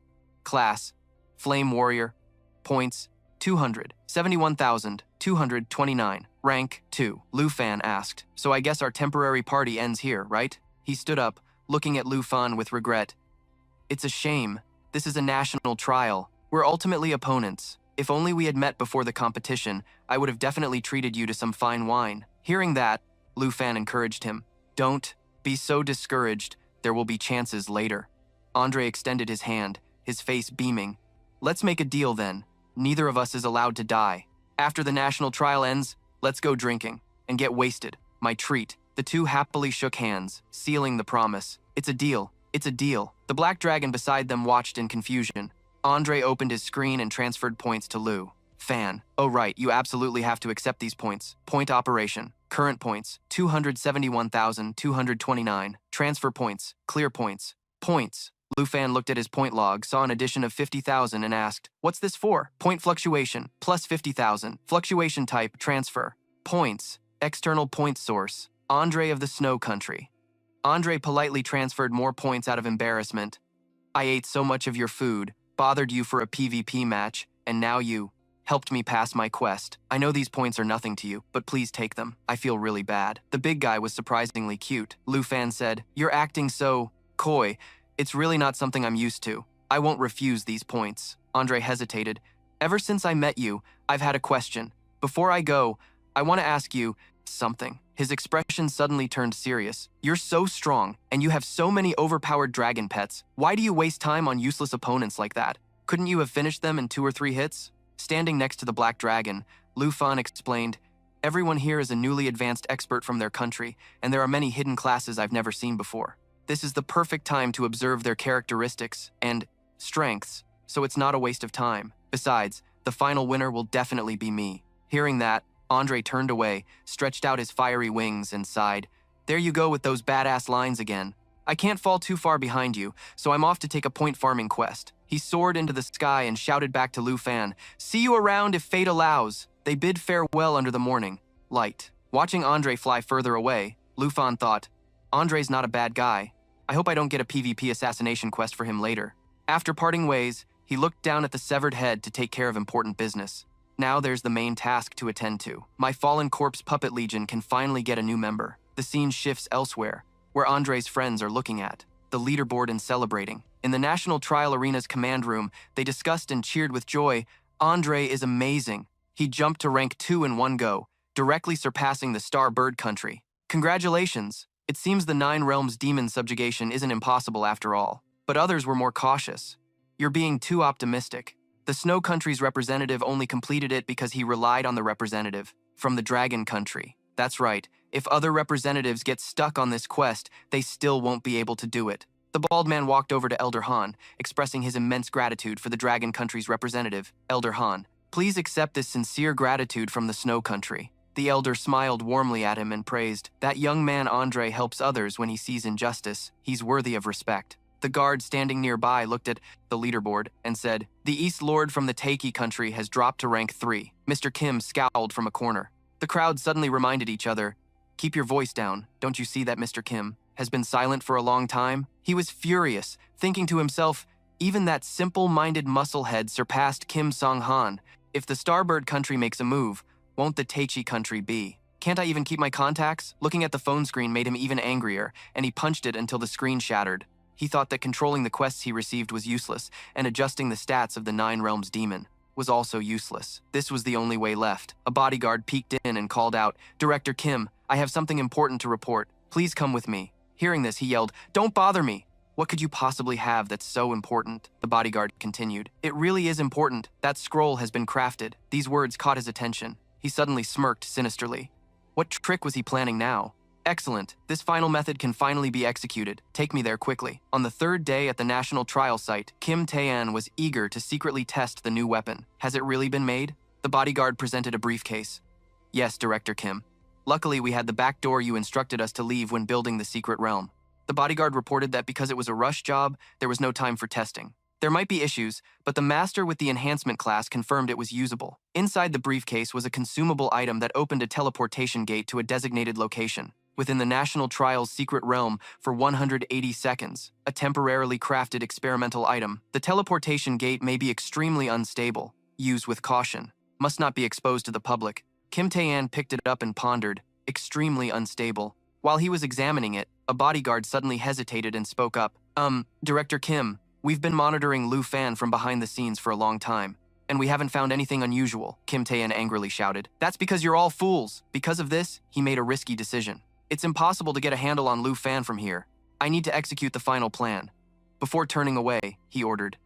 Class, Flame Warrior. Points, 271,229. Rank 2, Lu Fan asked. So I guess our temporary party ends here, right? He stood up, looking at Lu Fan with regret. It's a shame. This is a national trial. We're ultimately opponents. If only we had met before the competition, I would have definitely treated you to some fine wine. Hearing that, Lu Fan encouraged him. Don't be so discouraged. There will be chances later. Andre extended his hand, his face beaming. Let's make a deal then. Neither of us is allowed to die. After the national trial ends, let's go drinking and get wasted. My treat. The two happily shook hands, sealing the promise. It's a deal. It's a deal. The black dragon beside them watched in confusion. Andre opened his screen and transferred points to Lu Fan. Oh right, you absolutely have to accept these points. Point operation. Current points, 271,229. Transfer points, clear points. Points. Lu Fan looked at his point log, saw an addition of 50,000 and asked, what's this for? Point fluctuation, plus 50,000. Fluctuation type, transfer. Points. External point source. Andre of the Snow Country. Andre politely transferred more points out of embarrassment. I ate so much of your food, bothered you for a PvP match, and now you helped me pass my quest. I know these points are nothing to you, but please take them. I feel really bad. The big guy was surprisingly cute. Lu Fan said, you're acting so coy. It's really not something I'm used to. I won't refuse these points. Andre hesitated. Ever since I met you, I've had a question. Before I go, I want to ask you something. His expression suddenly turned serious. You're so strong, and you have so many overpowered dragon pets. Why do you waste time on useless opponents like that? Couldn't you have finished them in 2 or 3 hits? Standing next to the black dragon, Lu Fan explained, everyone here is a newly advanced expert from their country, and there are many hidden classes I've never seen before. This is the perfect time to observe their characteristics and strengths, so it's not a waste of time. Besides, the final winner will definitely be me. Hearing that, Andre turned away, stretched out his fiery wings, and sighed. There you go with those badass lines again. I can't fall too far behind you, so I'm off to take a point farming quest. He soared into the sky and shouted back to Lu Fan, see you around if fate allows. They bid farewell under the morning light. Watching Andre fly further away, Lu Fan thought, Andre's not a bad guy. I hope I don't get a PvP assassination quest for him later. After parting ways, he looked down at the severed head to take care of important business. Now there's the main task to attend to. My fallen corpse puppet legion can finally get a new member. The scene shifts elsewhere, where Andre's friends are looking at the leaderboard and celebrating. In the National Trial Arena's command room, they discussed and cheered with joy. Andre is amazing. He jumped to rank 2 in one go, directly surpassing the Star Bird Country. Congratulations! It seems the 9 Realms demon subjugation isn't impossible after all. But others were more cautious. You're being too optimistic. The Snow Country's representative only completed it because he relied on the representative from the Dragon Country. That's right. If other representatives get stuck on this quest, they still won't be able to do it. The bald man walked over to Elder Han, expressing his immense gratitude for the Dragon Country's representative. Elder Han, please accept this sincere gratitude from the Snow Country. The elder smiled warmly at him and praised, that young man Andre helps others when he sees injustice. He's worthy of respect. The guard standing nearby looked at the leaderboard and said, the East Lord from the Taiki country has dropped to rank 3. Mr. Kim scowled from a corner. The crowd suddenly reminded each other, keep your voice down. Don't you see that Mr. Kim has been silent for a long time? He was furious, thinking to himself, even that simple-minded musclehead surpassed Kim Song-han. If the Starbird country makes a move, won't the Taichi country be? Can't I even keep my contacts? Looking at the phone screen made him even angrier, and he punched it until the screen shattered. He thought that controlling the quests he received was useless, and adjusting the stats of the 9 Realms demon was also useless. This was the only way left. A bodyguard peeked in and called out, Director Kim, I have something important to report. Please come with me. Hearing this, he yelled, don't bother me. What could you possibly have that's so important? The bodyguard continued. It really is important. That scroll has been crafted. These words caught his attention. He suddenly smirked sinisterly. What trick was he planning now? Excellent. This final method can finally be executed. Take me there quickly. On the 3rd day at the National Trial Site, Kim Tae-an was eager to secretly test the new weapon. Has it really been made? The bodyguard presented a briefcase. Yes, Director Kim. Luckily, we had the back door you instructed us to leave when building the secret realm. The bodyguard reported that because it was a rush job, there was no time for testing. There might be issues, but the master with the enhancement class confirmed it was usable. Inside the briefcase was a consumable item that opened a teleportation gate to a designated location within the National Trial's secret realm for 180 seconds, a temporarily crafted experimental item. The teleportation gate may be extremely unstable. Use with caution. Must not be exposed to the public. Kim Tae-an picked it up and pondered, extremely unstable. While he was examining it, a bodyguard suddenly hesitated and spoke up. Director Kim, we've been monitoring Lu Fan from behind the scenes for a long time, and we haven't found anything unusual, Kim Tae-an angrily shouted. That's because you're all fools. Because of this, he made a risky decision. It's impossible to get a handle on Lu Fan from here. I need to execute the final plan. Before turning away, he ordered,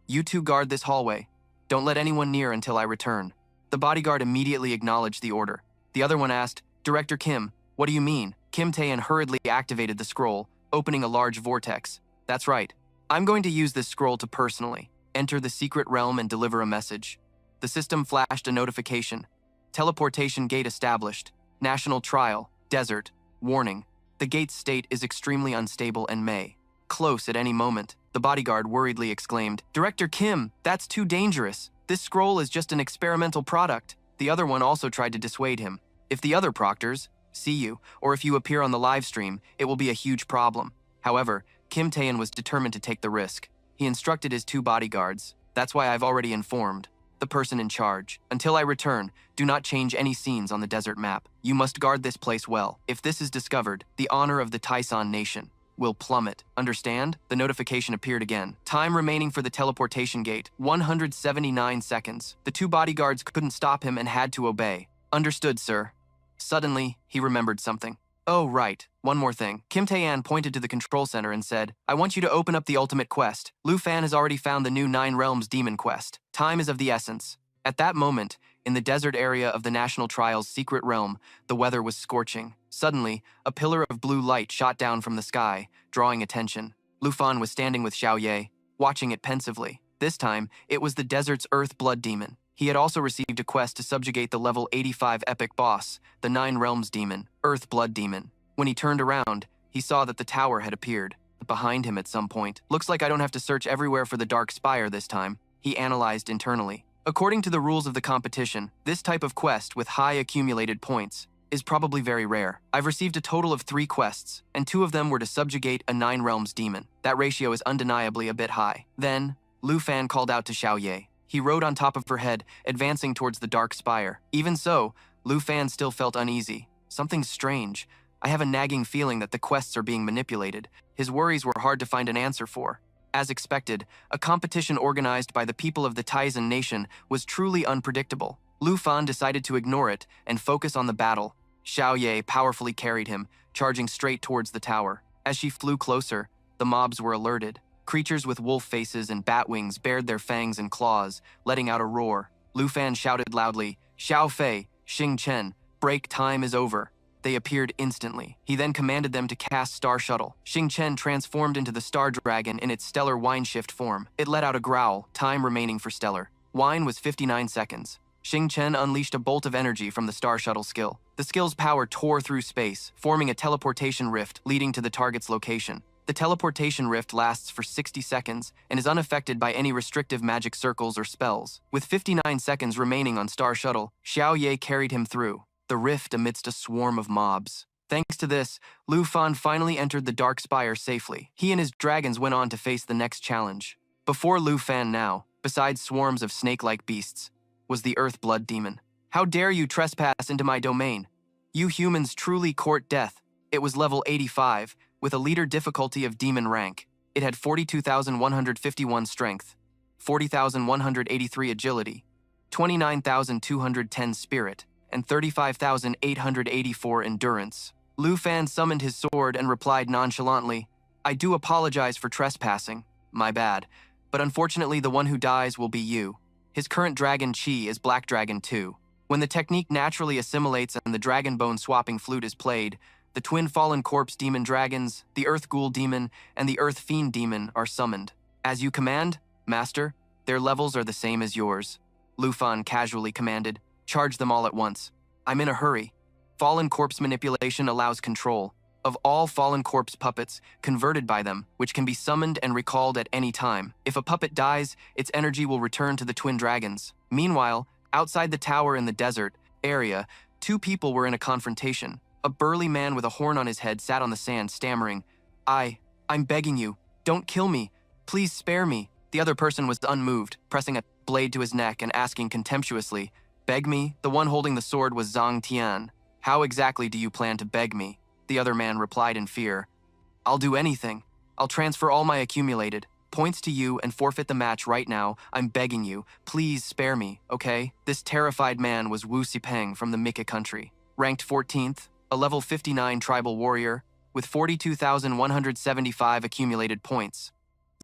"You two guard this hallway. Don't let anyone near until I return." The bodyguard immediately acknowledged the order. The other one asked, "Director Kim, what do you mean?" Kim Tae-an hurriedly activated the scroll, opening a large vortex. "That's right. I'm going to use this scroll to personally enter the secret realm and deliver a message." The system flashed a notification. Teleportation gate established. National trial. Desert. Warning. The gate's state is extremely unstable and may close at any moment. The bodyguard worriedly exclaimed, "Director Kim, that's too dangerous. This scroll is just an experimental product." The other one also tried to dissuade him. "If the other proctors see you, or if you appear on the live stream, it will be a huge problem." However, Kim Tae-an was determined to take the risk. He instructed his two bodyguards, "That's why I've already informed the person in charge. Until I return, do not change any scenes on the desert map. You must guard this place well. If this is discovered, the honor of the Taesan nation will plummet. Understand?" The notification appeared again. Time remaining for the teleportation gate, 179 seconds. The two bodyguards couldn't stop him and had to obey. "Understood, sir." Suddenly, he remembered something. "Oh, right. One more thing." Kim Tae-an pointed to the control center and said, "I want you to open up the ultimate quest. Lu Fan has already found the new 9 Realms demon quest. Time is of the essence." At that moment, in the desert area of the National Trial's secret realm, the weather was scorching. Suddenly, a pillar of blue light shot down from the sky, drawing attention. Lu Fan was standing with Xiao Ye, watching it pensively. This time, it was the desert's Earth Blood Demon. He had also received a quest to subjugate the level 85 epic boss, the 9 Realms Demon, Earth Blood Demon. When he turned around, he saw that the tower had appeared behind him at some point. "Looks like I don't have to search everywhere for the Dark Spire this time," he analyzed internally. According to the rules of the competition, this type of quest with high accumulated points is probably very rare. I've received a total of 3 quests, and 2 of them were to subjugate a 9 Realms demon. That ratio is undeniably a bit high. Then, Lu Fan called out to Xiao Ye. He rode on top of her head, advancing towards the Dark Spire. Even so, Lu Fan still felt uneasy. Something's strange. I have a nagging feeling that the quests are being manipulated. His worries were hard to find an answer for. As expected, a competition organized by the people of the Taizan nation was truly unpredictable. Lu Fan decided to ignore it and focus on the battle. Xiao Ye powerfully carried him, charging straight towards the tower. As she flew closer, the mobs were alerted. Creatures with wolf faces and bat wings bared their fangs and claws, letting out a roar. Lu Fan shouted loudly, "Xiao Fei, Xing Chen, break time is over." They appeared instantly. He then commanded them to cast Star Shuttle. Xing Chen transformed into the Star Dragon in its stellar wine shift form. It let out a growl, time remaining for stellar. Wine was 59 seconds. Xing Chen unleashed a bolt of energy from the Star Shuttle skill. The skill's power tore through space, forming a teleportation rift leading to the target's location. The teleportation rift lasts for 60 seconds and is unaffected by any restrictive magic circles or spells. With 59 seconds remaining on Star Shuttle, Xiao Ye carried him through the rift amidst a swarm of mobs. Thanks to this, Lu Fan finally entered the Dark Spire safely. He and his dragons went on to face the next challenge. Before Lu Fan now, besides swarms of snake-like beasts, was the Earth Blood Demon. "How dare you trespass into my domain? You humans truly court death." It was level 85, with a leader difficulty of demon rank. It had 42,151 strength, 40,183 agility, 29,210 spirit, and 35,884 endurance. Lu Fan summoned his sword and replied nonchalantly, "I do apologize for trespassing. My bad. But unfortunately the one who dies will be you." His current dragon Chi is Black Dragon 2. When the technique naturally assimilates and the dragon bone swapping flute is played, the twin fallen corpse demon dragons, the Earth Ghoul demon, and the Earth Fiend demon are summoned. "As you command, Master, their levels are the same as yours." Lu Fan casually commanded, "Charge them all at once. I'm in a hurry." Fallen corpse manipulation allows control of all fallen corpse puppets converted by them, which can be summoned and recalled at any time. If a puppet dies, its energy will return to the twin dragons. Meanwhile, outside the tower in the desert area, 2 people were in a confrontation. A burly man with a horn on his head sat on the sand, stammering, I'm begging you, don't kill me. Please spare me." The other person was unmoved, pressing a blade to his neck and asking contemptuously, Beg me? The one holding the sword was Zhang Tian. How exactly do you plan to beg me? The other man replied in fear. I'll do anything. I'll transfer all my accumulated points to you and forfeit the match right now. I'm begging you. Please spare me, okay? This terrified man was Wu Sipeng from the Mika country. Ranked 14th, a level 59 tribal warrior, with 42,175 accumulated points.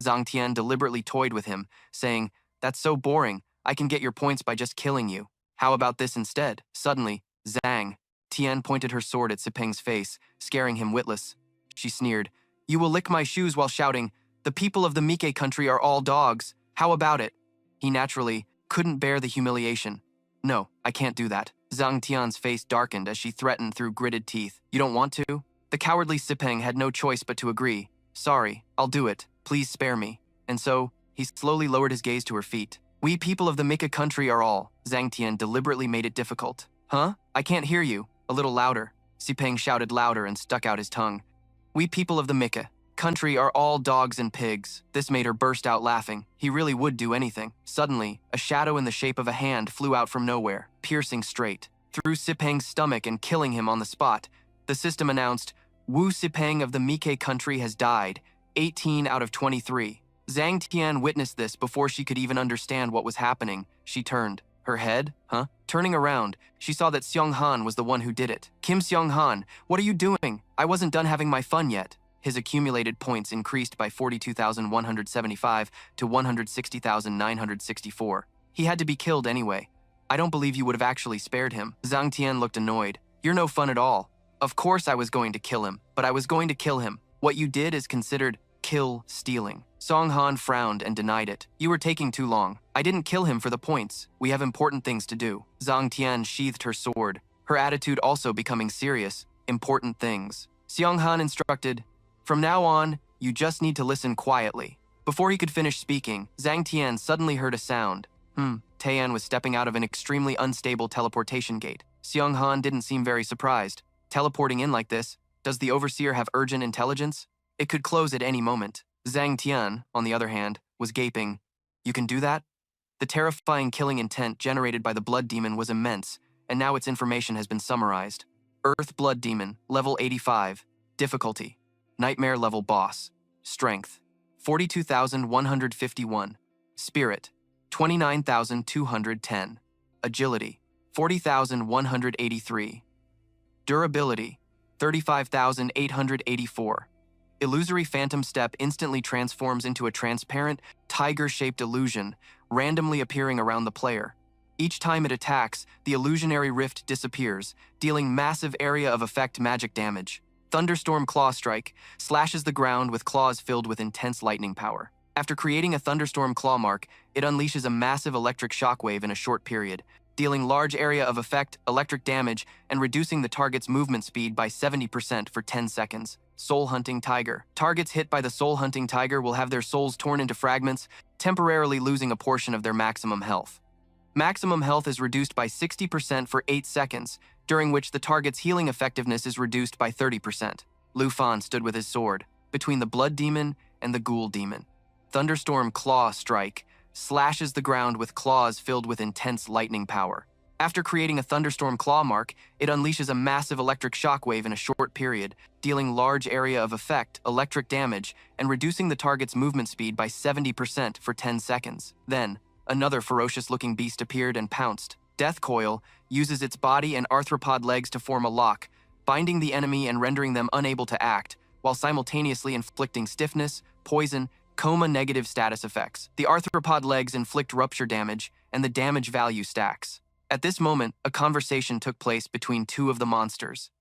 Zhang Tian deliberately toyed with him, saying, "That's so boring. I can get your points by just killing you. How about this instead?" Suddenly, Zhang Tian pointed her sword at Sipeng's face, scaring him witless. She sneered, "You will lick my shoes," while shouting, "The people of the Mike country are all dogs. How about it?" He naturally couldn't bear the humiliation. "No, I can't do that." Zhang Tian's face darkened as she threatened through gritted teeth. "You don't want to?" The cowardly Sipeng had no choice but to agree. "Sorry, I'll do it. Please spare me." And so, he slowly lowered his gaze to her feet. "We people of the Mika country are all..." Zhang Tian deliberately made it difficult. "Huh? I can't hear you." A little louder. Sipeng shouted louder and stuck out his tongue. "We people of the Mika country are all dogs and pigs." This made her burst out laughing. He really would do anything. Suddenly, a shadow in the shape of a hand flew out from nowhere, piercing straight through Sipeng's stomach and killing him on the spot. The system announced, "Wu Sipeng of the Mike country has died, 18 out of 23. Zhang Tian witnessed this before she could even understand what was happening. She turned. Her head? Huh? Turning around, she saw that Xiong Han was the one who did it. "Kim Xiong Han, what are you doing? I wasn't done having my fun yet." His accumulated points increased by 42,175 to 160,964. He had to be killed anyway. "I don't believe you would have actually spared him." Zhang Tian looked annoyed. "You're no fun at all." "Of course I was going to kill him, but I was going to kill him. What you did is considered kill stealing." Song Han frowned and denied it. "You were taking too long. I didn't kill him for the points. We have important things to do." Zhang Tian sheathed her sword, her attitude also becoming serious. "Important things." Xiong Han instructed, "From now on, you just need to listen quietly." Before he could finish speaking, Zhang Tian suddenly heard a sound. Tian was stepping out of an extremely unstable teleportation gate. Xiong Han didn't seem very surprised. Teleporting in like this, does the overseer have urgent intelligence? It could close at any moment. Zhang Tian, on the other hand, was gaping. "You can do that?" The terrifying killing intent generated by the blood demon was immense, and now its information has been summarized. Earth Blood Demon, level 85. Difficulty: Nightmare level boss. Strength: 42,151. Spirit: 29,210. Agility: 40,183. Durability: 35,884. Illusory Phantom Step instantly transforms into a transparent, tiger-shaped illusion, randomly appearing around the player. Each time it attacks, the illusionary rift disappears, dealing massive area of effect magic damage. Thunderstorm Claw Strike slashes the ground with claws filled with intense lightning power. After creating a Thunderstorm Claw mark, it unleashes a massive electric shockwave in a short period, dealing large area of effect, electric damage, and reducing the target's movement speed by 70% for 10 seconds. Soul Hunting Tiger. Targets hit by the Soul Hunting Tiger will have their souls torn into fragments, temporarily losing a portion of their maximum health. Maximum health is reduced by 60% for 8 seconds, during which the target's healing effectiveness is reduced by 30%. Lu Fan stood with his sword, between the Blood Demon and the Ghoul Demon. Thunderstorm Claw Strike slashes the ground with claws filled with intense lightning power. After creating a Thunderstorm Claw mark, it unleashes a massive electric shockwave in a short period, dealing large area of effect, electric damage, and reducing the target's movement speed by 70% for 10 seconds. Then, another ferocious-looking beast appeared and pounced. Death Coil uses its body and arthropod legs to form a lock, binding the enemy and rendering them unable to act, while simultaneously inflicting stiffness, poison, coma-negative status effects. The arthropod legs inflict rupture damage, and the damage value stacks. At this moment, a conversation took place between two of the monsters.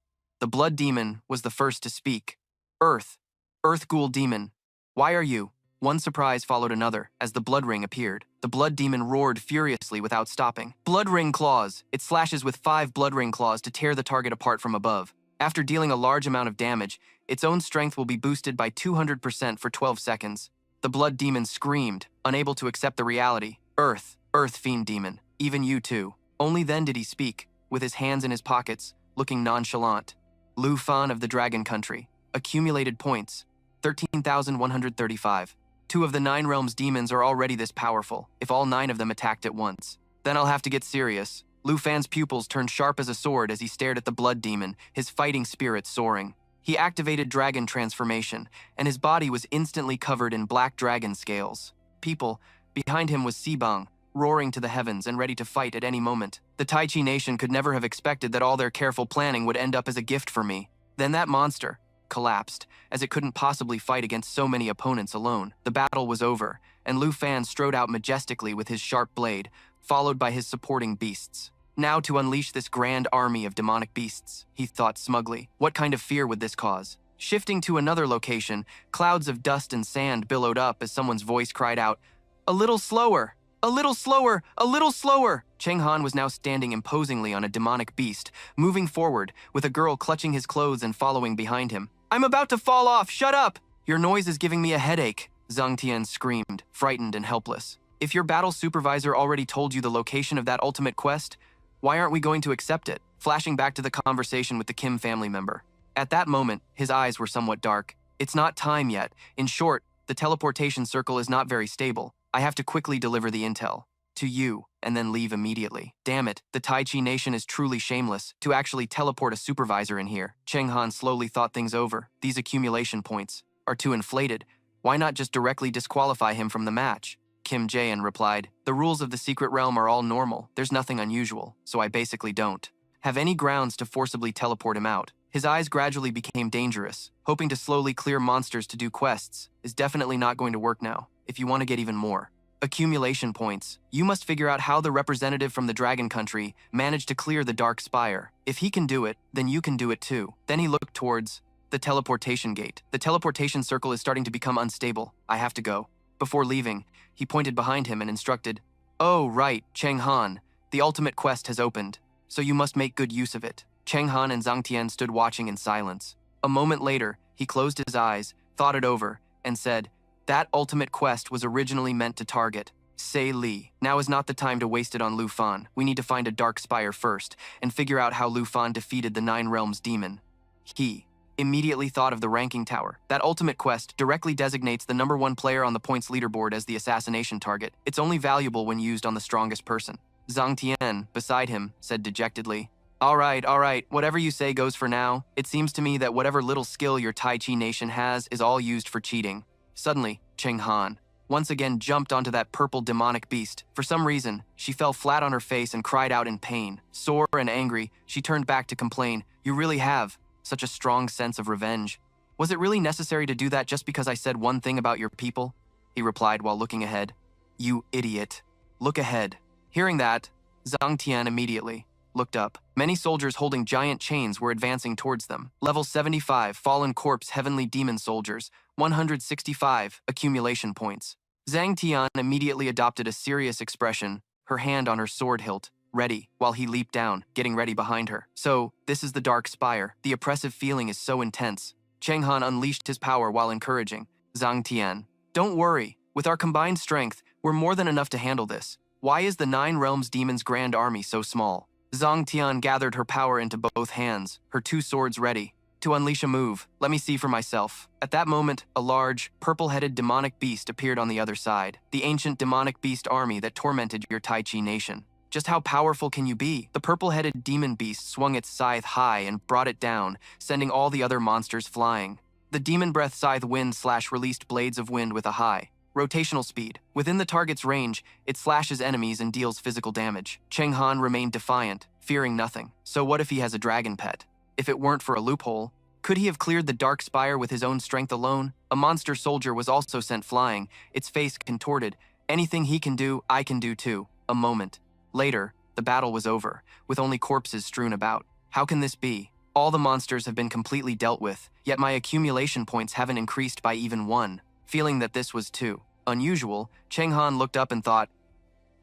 The Blood Demon was the first to speak. Earth Ghoul Demon, why are you?" One surprise followed another as the Blood Ring appeared. The Blood Demon roared furiously without stopping. Blood Ring Claws. It slashes with 5 Blood Ring Claws to tear the target apart from above. After dealing a large amount of damage, its own strength will be boosted by 200% for 12 seconds. The Blood Demon screamed, unable to accept the reality. Earth Fiend Demon, even you too." Only then did he speak, with his hands in his pockets, looking nonchalant. Lu Fan of the Dragon Country. Accumulated points: 13,135. 2 of the 9 realms demons are already this powerful, if all 9 of them attacked at once. Then I'll have to get serious. Lu Fan's pupils turned sharp as a sword as he stared at the blood demon, his fighting spirit soaring. He activated dragon transformation, and his body was instantly covered in black dragon scales. People, behind him was Sibang, roaring to the heavens and ready to fight at any moment. The Tai Chi Nation could never have expected that all their careful planning would end up as a gift for me. Then that monster collapsed, as it couldn't possibly fight against so many opponents alone. The battle was over, and Lu Fan strode out majestically with his sharp blade, followed by his supporting beasts. Now to unleash this grand army of demonic beasts, he thought smugly. What kind of fear would this cause? Shifting to another location, clouds of dust and sand billowed up as someone's voice cried out, "A little slower! A little slower! A little slower!" Cheng Han was now standing imposingly on a demonic beast, moving forward, with a girl clutching his clothes and following behind him. "I'm about to fall off! Shut up! Your noise is giving me a headache!" Zhang Tian screamed, frightened and helpless. "If your battle supervisor already told you the location of that ultimate quest, why aren't we going to accept it?" Flashing back to the conversation with the Kim family member. At that moment, his eyes were somewhat dark. "It's not time yet. In short, the teleportation circle is not very stable. I have to quickly deliver the intel to you, and then leave immediately." Damn it, the Tai Chi Nation is truly shameless to actually teleport a supervisor in here. Cheng Han slowly thought things over. These accumulation points are too inflated. Why not just directly disqualify him from the match? Kim Jae-in replied, "The rules of the secret realm are all normal. There's nothing unusual, so I basically don't have any grounds to forcibly teleport him out." His eyes gradually became dangerous. Hoping to slowly clear monsters to do quests is definitely not going to work now, if you want to get even more accumulation points. You must figure out how the representative from the Dragon Country managed to clear the Dark Spire. If he can do it, then you can do it too. Then he looked towards the teleportation gate. The teleportation circle is starting to become unstable. I have to go. Before leaving, he pointed behind him and instructed, "Oh, right, Cheng Han. The ultimate quest has opened, so you must make good use of it." Cheng Han and Zhang Tian stood watching in silence. A moment later, he closed his eyes, thought it over, and said, "That ultimate quest was originally meant to target Sei Li. Now is not the time to waste it on Lu Fan. We need to find a Dark Spire first, and figure out how Lu Fan defeated the Nine Realms demon." He immediately thought of the ranking tower. That ultimate quest directly designates the #1 player on the points leaderboard as the assassination target. It's only valuable when used on the strongest person. Zhang Tian, beside him, said dejectedly, all right, whatever you say goes for now. It seems to me that whatever little skill your Tai Chi Nation has is all used for cheating." Suddenly, Cheng Han once again jumped onto that purple demonic beast. For some reason, she fell flat on her face and cried out in pain. Sore and angry, she turned back to complain, "You really have such a strong sense of revenge. Was it really necessary to do that just because I said one thing about your people?" He replied while looking ahead. "You idiot. Look ahead." Hearing that, Zhang Tian immediately looked up. Many soldiers holding giant chains were advancing towards them. Level 75, Fallen Corpse Heavenly Demon Soldiers, 165 accumulation points. Zhang Tian immediately adopted a serious expression, her hand on her sword hilt, ready, while he leaped down, getting ready behind her. "So, this is the Dark Spire. The oppressive feeling is so intense." Cheng Han unleashed his power while encouraging Zhang Tian. "Don't worry. With our combined strength, we're more than enough to handle this. Why is the Nine Realms Demon's grand army so small?" Zhang Tian gathered her power into both hands, her two swords ready to unleash a move. "Let me see for myself." At that moment, a large, purple-headed demonic beast appeared on the other side. The ancient demonic beast army that tormented your Tai Chi Nation. Just how powerful can you be? The purple-headed demon beast swung its scythe high and brought it down, sending all the other monsters flying. The demon breath scythe wind/released blades of wind with a high rotational speed. Within the target's range, it slashes enemies and deals physical damage. Cheng Han remained defiant, fearing nothing. So what if he has a dragon pet? If it weren't for a loophole, could he have cleared the Dark Spire with his own strength alone? A monster soldier was also sent flying, its face contorted. "Anything he can do, I can do too." A moment later, the battle was over, with only corpses strewn about. How can this be? All the monsters have been completely dealt with, yet my accumulation points haven't increased by even one. Feeling that this was too unusual, Cheng Han looked up and thought,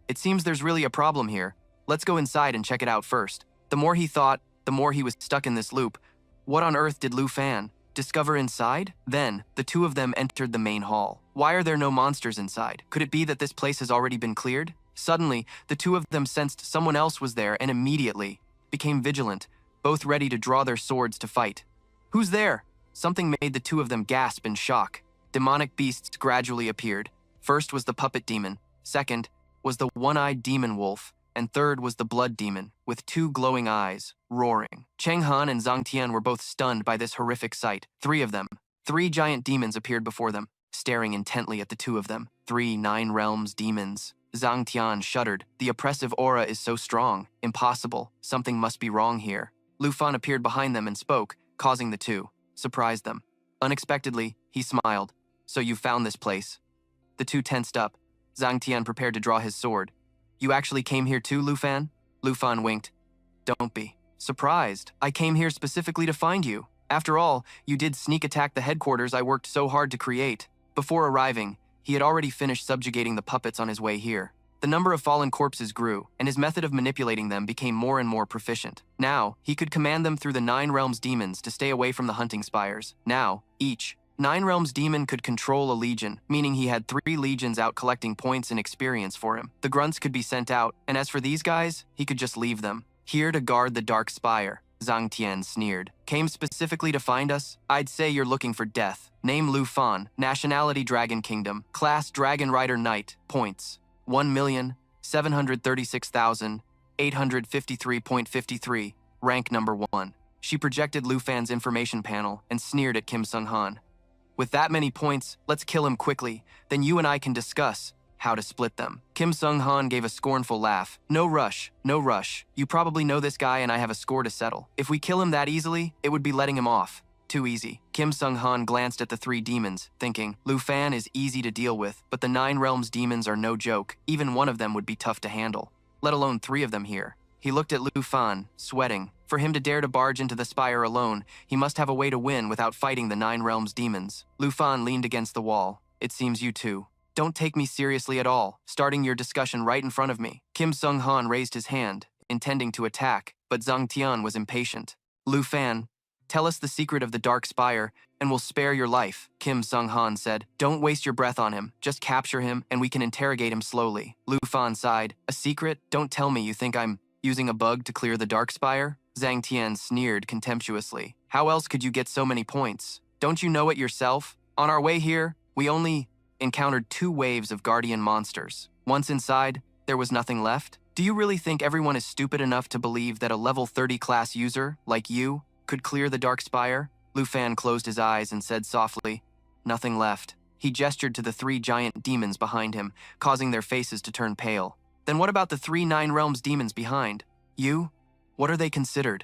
"It seems there's really a problem here. Let's go inside and check it out first." The more he thought, the more he was stuck in this loop. What on earth did Lu Fan discover inside? Then, the two of them entered the main hall. Why are there no monsters inside? Could it be that this place has already been cleared? Suddenly, the two of them sensed someone else was there and immediately became vigilant, both ready to draw their swords to fight. "Who's there?" Something made the two of them gasp in shock. Demonic beasts gradually appeared. First was the puppet demon. Second was the one-eyed demon wolf. and third was the blood demon, with 2 glowing eyes, roaring. Cheng Han and Zhang Tian were both stunned by this horrific sight. 3 of them. 3 giant demons appeared before them, staring intently at the 2 of them. 3 Nine Realms demons. Zhang Tian shuddered. The oppressive aura is so strong. Impossible. Something must be wrong here. Lu Fan appeared behind them and spoke, causing the 2. Surprised them. Unexpectedly, he smiled. So you found this place. The 2 tensed up. Zhang Tian prepared to draw his sword. You actually came here too, Lu Fan? Lu Fan winked. Don't be surprised. I came here specifically to find you. After all, you did sneak attack the headquarters I worked so hard to create. Before arriving, he had already finished subjugating the puppets on his way here. The number of fallen corpses grew, and his method of manipulating them became more and more proficient. Now, he could command them through the 9 Realms demons to stay away from the hunting spires. Now, each 9 Realms demon could control a legion, meaning he had 3 legions out collecting points and experience for him. The grunts could be sent out, and as for these guys, he could just leave them. Here to guard the Dark Spire, Zhang Tian sneered. Came specifically to find us? I'd say you're looking for death. Name Lu Fan, nationality Dragon Kingdom, class Dragon Rider Knight, points 1,736,853.53, rank number 1. She projected Lu Fan's information panel and sneered at Kim Sung Han. With that many points, let's kill him quickly, then you and I can discuss how to split them. Kim Sung Han gave a scornful laugh. No rush, no rush. You probably know this guy and I have a score to settle. If we kill him that easily, it would be letting him off. Too easy. Kim Sung Han glanced at the 3 demons, thinking, Lu Fan is easy to deal with, but the 9 Realms demons are no joke. Even one of them would be tough to handle, let alone 3 of them here. He looked at Lu Fan, sweating. For him to dare to barge into the spire alone, he must have a way to win without fighting the 9 Realms demons. Lu Fan leaned against the wall. It seems you too. Don't take me seriously at all, starting your discussion right in front of me. Kim Sung Han raised his hand, intending to attack, but Zhang Tian was impatient. Lu Fan, tell us the secret of the Dark Spire, and we'll spare your life, Kim Sung Han said. Don't waste your breath on him. Just capture him, and we can interrogate him slowly. Lu Fan sighed. A secret? Don't tell me you think I'm using a bug to clear the Dark Spire? Zhang Tian sneered contemptuously. How else could you get so many points? Don't you know it yourself? On our way here, we only encountered 2 waves of guardian monsters. Once inside, there was nothing left. Do you really think everyone is stupid enough to believe that a level 30 class user, like you, could clear the Dark Spire? Lu Fan closed his eyes and said softly, nothing left. He gestured to the 3 giant demons behind him, causing their faces to turn pale. Then what about the 3 Nine Realms demons behind? You? What are they considered?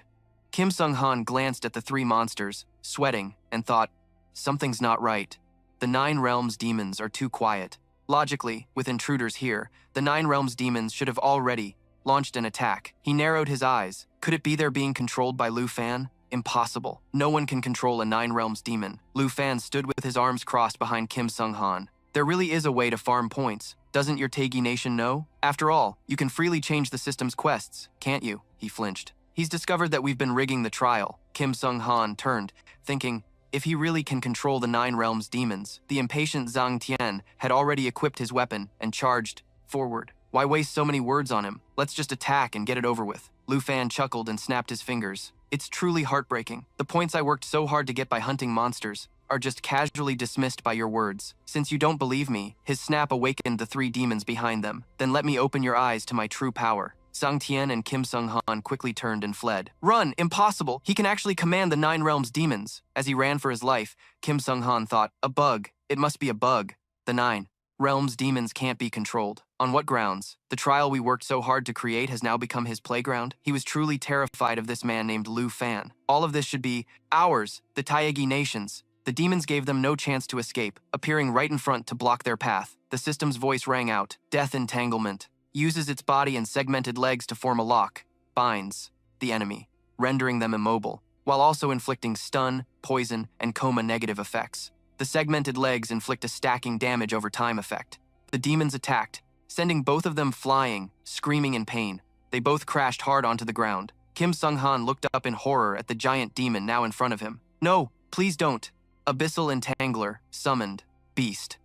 Kim Sung Han glanced at the 3 monsters, sweating, and thought, something's not right. The 9 Realms demons are too quiet. Logically, with intruders here, the 9 Realms demons should have already launched an attack. He narrowed his eyes. Could it be they're being controlled by Lu Fan? Impossible. No one can control a 9 Realms demon. Lu Fan stood with his arms crossed behind Kim Sung Han. There really is a way to farm points. Doesn't your Taegi Nation know? After all, you can freely change the system's quests, can't you? He flinched. He's discovered that we've been rigging the trial. Kim Sung Han turned, thinking, if he really can control the 9 Realms demons, the impatient Zhang Tian had already equipped his weapon and charged forward. Why waste so many words on him? Let's just attack and get it over with. Lu Fan chuckled and snapped his fingers. It's truly heartbreaking. The points I worked so hard to get by hunting monsters are just casually dismissed by your words. Since you don't believe me, his snap awakened the 3 demons behind them. Then let me open your eyes to my true power. Zhang Tian and Kim Sung Han quickly turned and fled. Run! Impossible! He can actually command the 9 Realms demons. As he ran for his life, Kim Sung Han thought, a bug. It must be a bug. The 9 Realms demons can't be controlled. On what grounds? The trial we worked so hard to create has now become his playground? He was truly terrified of this man named Lu Fan. All of this should be ours, the Taegi Nations. The demons gave them no chance to escape, appearing right in front to block their path. The system's voice rang out. Death entanglement. Uses its body and segmented legs to form a lock. Binds the enemy, rendering them immobile, while also inflicting stun, poison, and coma negative effects. The segmented legs inflict a stacking damage over time effect. The demons attacked, sending both of them flying, screaming in pain. They both crashed hard onto the ground. Kim Sung Han looked up in horror at the giant demon now in front of him. No, please don't. Abyssal Entangler, summoned. Beast.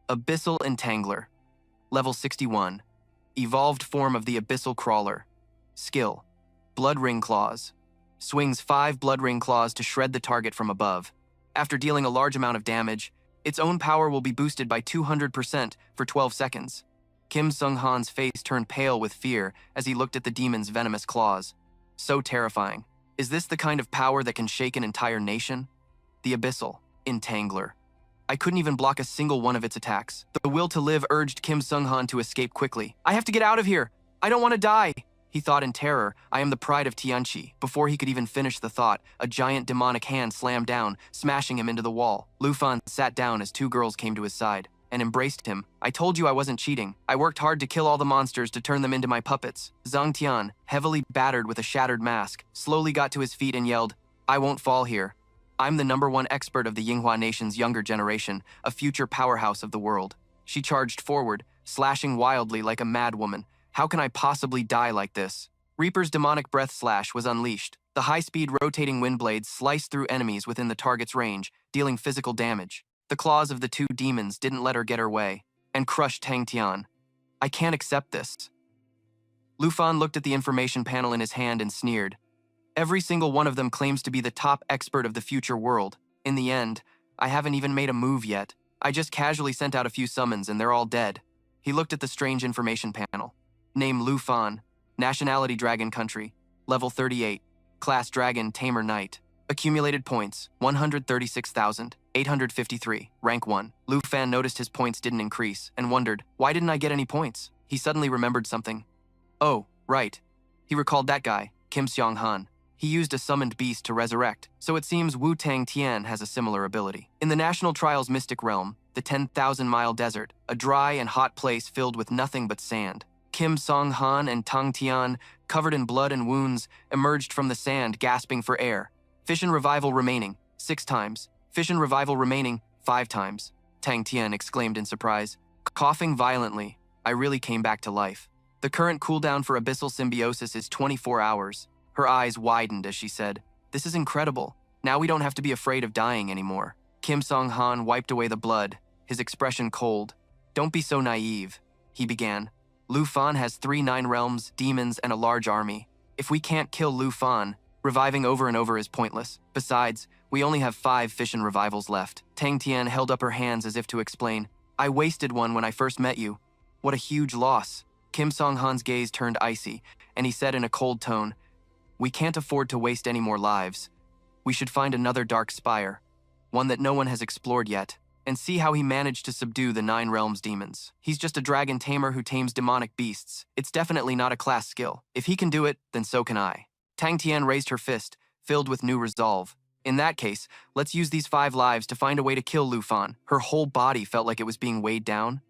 Abyssal Entangler. Level 61. Evolved form of the Abyssal Crawler. Skill. Blood Ring Claws. Swings 5 Blood Ring Claws to shred the target from above. After dealing a large amount of damage, its own power will be boosted by 200% for 12 seconds. Kim Sung-han's face turned pale with fear as he looked at the demon's venomous claws. So terrifying. Is this the kind of power that can shake an entire nation? The Abyssal Entangler. I couldn't even block a single one of its attacks. The will to live urged Kim Sung-han to escape quickly. I have to get out of here! I don't want to die! He thought in terror, I am the pride of Tianqi. Before he could even finish the thought, a giant demonic hand slammed down, smashing him into the wall. Lu Fan sat down as two girls came to his side and embraced him. I told you I wasn't cheating. I worked hard to kill all the monsters to turn them into my puppets. Zhang Tian, heavily battered with a shattered mask, slowly got to his feet and yelled, I won't fall here. I'm the #1 expert of the Yinghua nation's younger generation, a future powerhouse of the world. She charged forward, slashing wildly like a mad woman. How can I possibly die like this? Reaper's demonic breath slash was unleashed. The high-speed rotating wind blades sliced through enemies within the target's range, dealing physical damage. The claws of the two demons didn't let her get her way, and crushed Tang Tian. I can't accept this. Lu Fan looked at the information panel in his hand and sneered. Every single one of them claims to be the top expert of the future world. In the end, I haven't even made a move yet. I just casually sent out a few summons and they're all dead. He looked at the strange information panel. Name Lu Fan. Nationality Dragon Country. Level 38. Class Dragon Tamer Knight. Accumulated points 136,853. Rank 1. Lu Fan noticed his points didn't increase and wondered, why didn't I get any points? He suddenly remembered something. Oh, right. He recalled that guy, Kim Seong-han. He used a summoned beast to resurrect, so it seems Wu Tang Tian has a similar ability. In the National Trials Mystic Realm, the 10,000-mile desert, a dry and hot place filled with nothing but sand, Kim Song-han and Tang Tian, covered in blood and wounds, emerged from the sand gasping for air. Fission revival remaining, 6 times. Fission revival remaining, 5 times. Tang Tian exclaimed in surprise. Coughing violently, I really came back to life. The current cooldown for abyssal symbiosis is 24 hours. Her eyes widened as she said, this is incredible. Now we don't have to be afraid of dying anymore. Kim Song-han wiped away the blood, his expression cold. Don't be so naive, he began. Lu Fan has 3 Nine Realms, demons, and a large army. If we can't kill Lu Fan, reviving over and over is pointless. Besides, we only have 5 fission revivals left. Tang Tian held up her hands as if to explain. I wasted one when I first met you. What a huge loss. Kim Song-han's gaze turned icy, and he said in a cold tone, we can't afford to waste any more lives. We should find another dark spire, one that no one has explored yet, and see how he managed to subdue the 9 Realms demons. He's just a dragon tamer who tames demonic beasts. It's definitely not a class skill. If he can do it, then so can I. Tang Tian raised her fist, filled with new resolve. In that case, let's use these 5 lives to find a way to kill Lu Fan. Her whole body felt like it was being weighed down.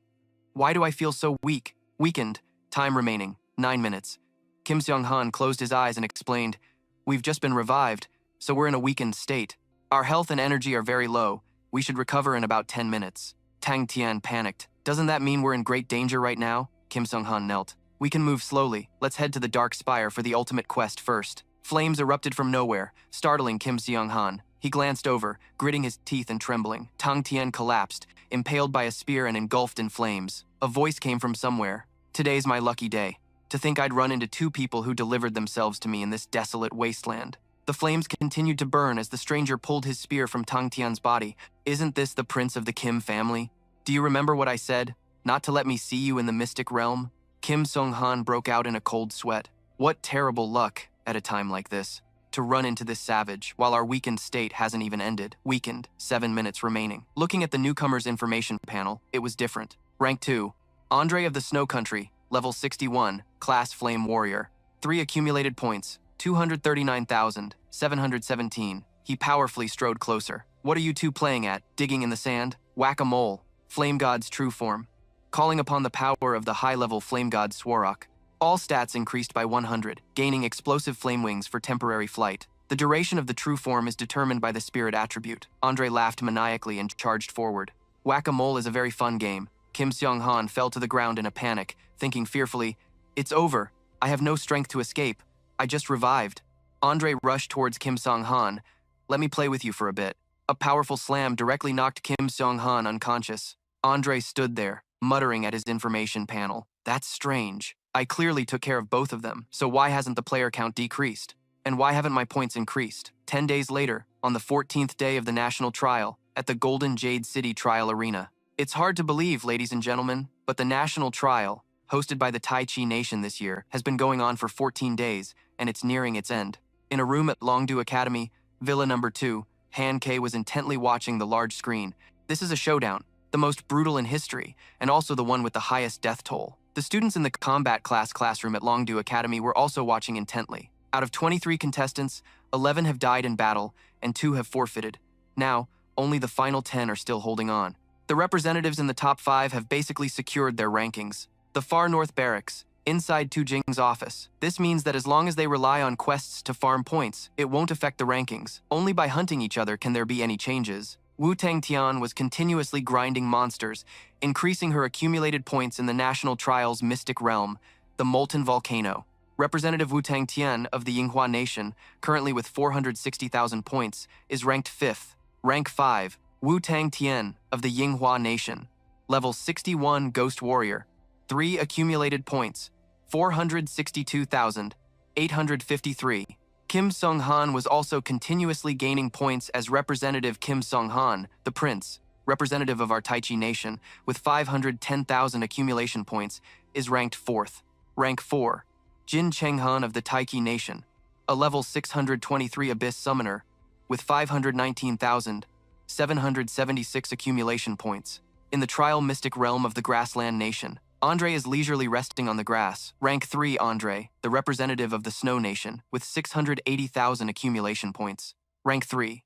Why do I feel so weak? Weakened. Time remaining, 9 minutes. Kim Seong-han closed his eyes and explained, we've just been revived, so we're in a weakened state. Our health and energy are very low. We should recover in about 10 minutes. Tang Tian panicked. Doesn't that mean we're in great danger right now? Kim Sung-han knelt. We can move slowly. Let's head to the Dark Spire for the ultimate quest first. Flames erupted from nowhere, startling Kim Seong-han. He glanced over, gritting his teeth and trembling. Tang Tian collapsed, impaled by a spear and engulfed in flames. A voice came from somewhere. Today's my lucky day. To think I'd run into 2 people who delivered themselves to me in this desolate wasteland. The flames continued to burn as the stranger pulled his spear from Tang Tian's body. Isn't this the prince of the Kim family? Do you remember what I said? Not to let me see you in the mystic realm? Kim Sung-han broke out in a cold sweat. What terrible luck, at a time like this, to run into this savage while our weakened state hasn't even ended. Weakened, 7 minutes remaining. Looking at the newcomer's information panel, it was different. Rank 2, Andre of the Snow Country, level 61, class Flame Warrior. 3 accumulated points, 239,717. He powerfully strode closer. What are you two playing at? Digging in the sand? Whack-a-mole. Flame God's true form. Calling upon the power of the high-level Flame God Swarok. All stats increased by 100, gaining explosive flame wings for temporary flight. The duration of the true form is determined by the spirit attribute. Andre laughed maniacally and charged forward. Whack-a-mole is a very fun game. Kim Seong-han fell to the ground in a panic, thinking fearfully, it's over. I have no strength to escape. I just revived. Andre rushed towards Kim Song-han. Let me play with you for a bit. A powerful slam directly knocked Kim Song-han unconscious. Andre stood there, muttering at his information panel. That's strange. I clearly took care of both of them, so why hasn't the player count decreased? And why haven't my points increased? 10 days later, on the 14th day of the national trial, at the Golden Jade City Trial Arena. It's hard to believe, ladies and gentlemen, but the national trial, hosted by the Tai Chi Nation this year, has been going on for 14 days, and it's nearing its end. In a room at Longdu Academy, Villa Number 2, Han K was intently watching the large screen. This is a showdown, the most brutal in history, and also the one with the highest death toll. The students in the combat classroom at Longdu Academy were also watching intently. Out of 23 contestants, 11 have died in battle, and 2 have forfeited. Now, only the final 10 are still holding on. The representatives in the top 5 have basically secured their rankings. The Far North Barracks, inside Tu Jing's office. This means that as long as they rely on quests to farm points, it won't affect the rankings. Only by hunting each other can there be any changes. Wu Tangtian was continuously grinding monsters, increasing her accumulated points in the National Trials Mystic Realm, the Molten Volcano. Representative Wu Tangtian of the Yinghua Nation, currently with 460,000 points, is ranked 5th. Rank 5, Wu Tangtian of the Yinghua Nation. Level 61 Ghost Warrior. 3 accumulated points, 462,853. Kim Sung-han was also continuously gaining points as Representative Kim Sung-han, the Prince, representative of our Tai Chi Nation, with 510,000 accumulation points, is ranked 4th. Rank 4, Jin Chenghan of the Tai Chi Nation, a level 623 Abyss Summoner, with 519,776 accumulation points. In the Trial Mystic Realm of the Grassland Nation, Andre is leisurely resting on the grass. Rank 3 Andre, the representative of the Snow Nation, with 680,000 accumulation points. Rank 3.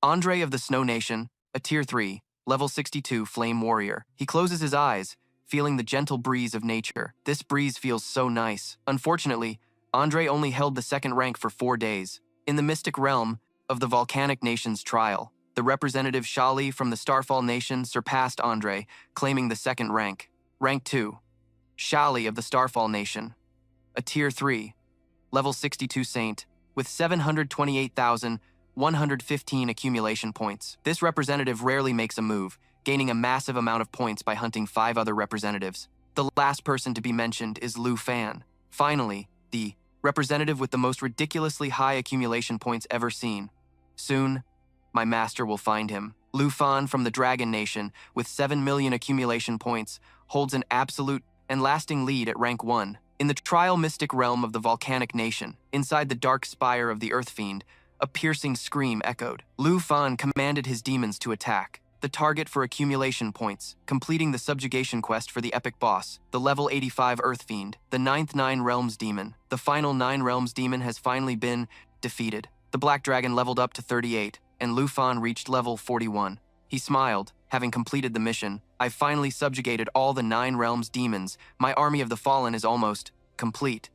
Andre of the Snow Nation, a Tier 3, Level 62 Flame Warrior. He closes his eyes, feeling the gentle breeze of nature. This breeze feels so nice. Unfortunately, Andre only held the 2nd rank for 4 days. In the Mystic Realm of the Volcanic Nation's trial, the representative Shali from the Starfall Nation surpassed Andre, claiming the 2nd rank. Rank 2, Shali of the Starfall Nation, a Tier 3, Level 62 Saint, with 728,115 accumulation points. This representative rarely makes a move, gaining a massive amount of points by hunting 5 other representatives. The last person to be mentioned is Lu Fan. Finally, the representative with the most ridiculously high accumulation points ever seen. Soon, my master will find him. Lu Fan from the Dragon Nation, with 7 million accumulation points, holds an absolute and lasting lead at rank 1. In the Trial Mystic Realm of the Volcanic Nation, inside the dark spire of the Earth Fiend, a piercing scream echoed. Lu Fan commanded his demons to attack. The target for accumulation points, completing the subjugation quest for the epic boss, the level 85 Earth Fiend, the 9th 9 Realms Demon. The final 9 Realms Demon has finally been defeated. The Black Dragon leveled up to 38, and Lu Fan reached level 41. He smiled, having completed the mission. I've finally subjugated all the 9 Realms Demons. My army of the Fallen is almost complete.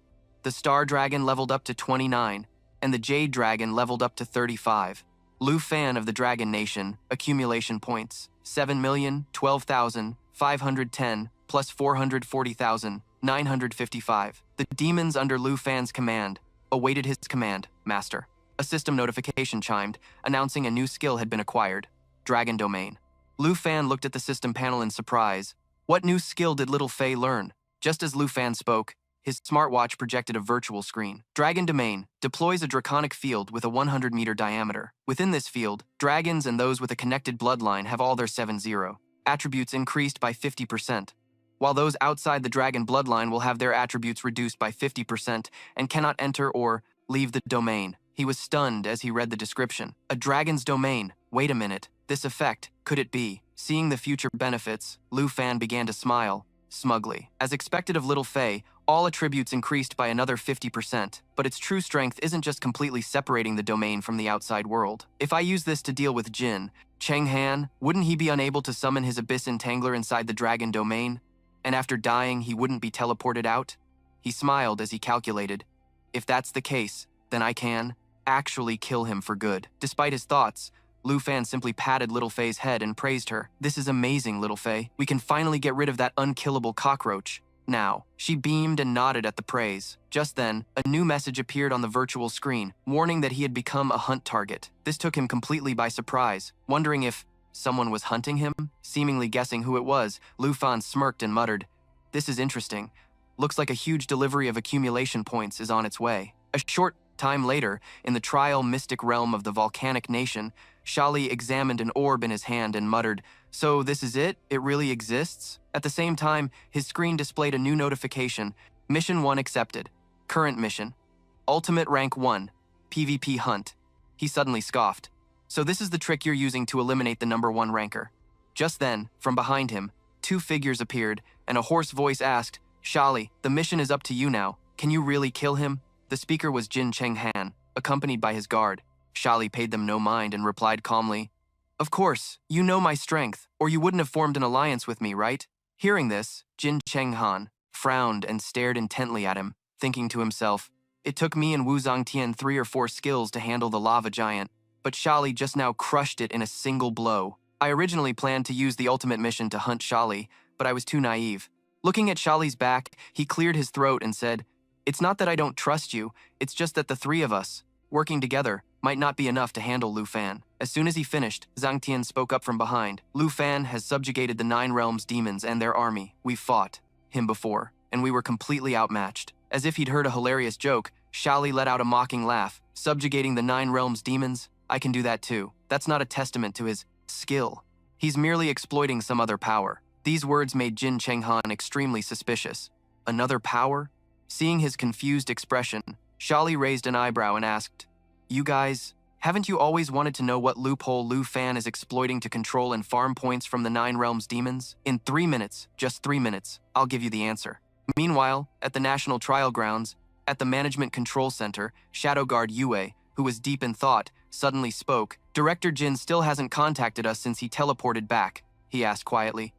The Star Dragon leveled up to 29, and the Jade Dragon leveled up to 35. Lu Fan of the Dragon Nation, accumulation points, 7,012,510 plus 440,955. The demons under Lu Fan's command awaited his command, Master. A system notification chimed, announcing a new skill had been acquired, Dragon Domain. Lu Fan looked at the system panel in surprise. What new skill did little Fei learn? Just as Lu Fan spoke, his smartwatch projected a virtual screen. Dragon Domain deploys a draconic field with a 100-meter diameter. Within this field, dragons and those with a connected bloodline have all their 7-0 attributes increased by 50%, while those outside the dragon bloodline will have their attributes reduced by 50% and cannot enter or leave the domain. He was stunned as he read the description. A dragon's domain. Wait a minute. This effect, could it be? Seeing the future benefits, Lu Fan began to smile, smugly. As expected of little Fei, all attributes increased by another 50%, but its true strength isn't just completely separating the domain from the outside world. If I use this to deal with Jin, Cheng Han, wouldn't he be unable to summon his Abyss Entangler inside the dragon domain? And after dying, he wouldn't be teleported out? He smiled as he calculated. If that's the case, then I can actually kill him for good. Despite his thoughts, Lu Fan simply patted Little Fei's head and praised her. This is amazing, Little Fei. We can finally get rid of that unkillable cockroach. Now, she beamed and nodded at the praise. Just then, a new message appeared on the virtual screen, warning that he had become a hunt target. This took him completely by surprise, wondering if someone was hunting him. Seemingly guessing who it was, Lu Fan smirked and muttered, "This is interesting. Looks like a huge delivery of accumulation points is on its way." A short time later, in the Trial Mystic Realm of the Volcanic Nation, Shali examined an orb in his hand and muttered, So this is it? It really exists? At the same time, his screen displayed a new notification. Mission 1 accepted. Current mission. Ultimate rank 1. PvP hunt. He suddenly scoffed. So this is the trick you're using to eliminate the number 1 ranker. Just then, from behind him, 2 figures appeared, and a hoarse voice asked, Shali, the mission is up to you now. Can you really kill him? The speaker was Jin Cheng Han, accompanied by his guard. Shali paid them no mind and replied calmly, Of course, you know my strength, or you wouldn't have formed an alliance with me, right? Hearing this, Jin Cheng Han frowned and stared intently at him, thinking to himself, It took me and Wu Zongtian 3 or 4 skills to handle the lava giant, but Shali just now crushed it in a single blow. I originally planned to use the ultimate mission to hunt Shali, but I was too naive. Looking at Shali's back, he cleared his throat and said, It's not that I don't trust you, it's just that the 3 of us, working together, might not be enough to handle Lu Fan. As soon as he finished, Zhang Tian spoke up from behind. Lu Fan has subjugated the 9 realms demons and their army. We've fought him before, and we were completely outmatched. As if he'd heard a hilarious joke, Shali let out a mocking laugh. Subjugating the 9 realms demons? I can do that too. That's not a testament to his skill. He's merely exploiting some other power. These words made Jin Cheng Han extremely suspicious. Another power? Seeing his confused expression, Shali raised an eyebrow and asked, You guys, haven't you always wanted to know what loophole Lu Fan is exploiting to control and farm points from the 9 realms demons? In 3 minutes, just 3 minutes, I'll give you the answer. Meanwhile, at the National Trial Grounds, at the Management Control Center, Shadow Guard Yue, who was deep in thought, suddenly spoke. Director Jin still hasn't contacted us since he teleported back, he asked quietly.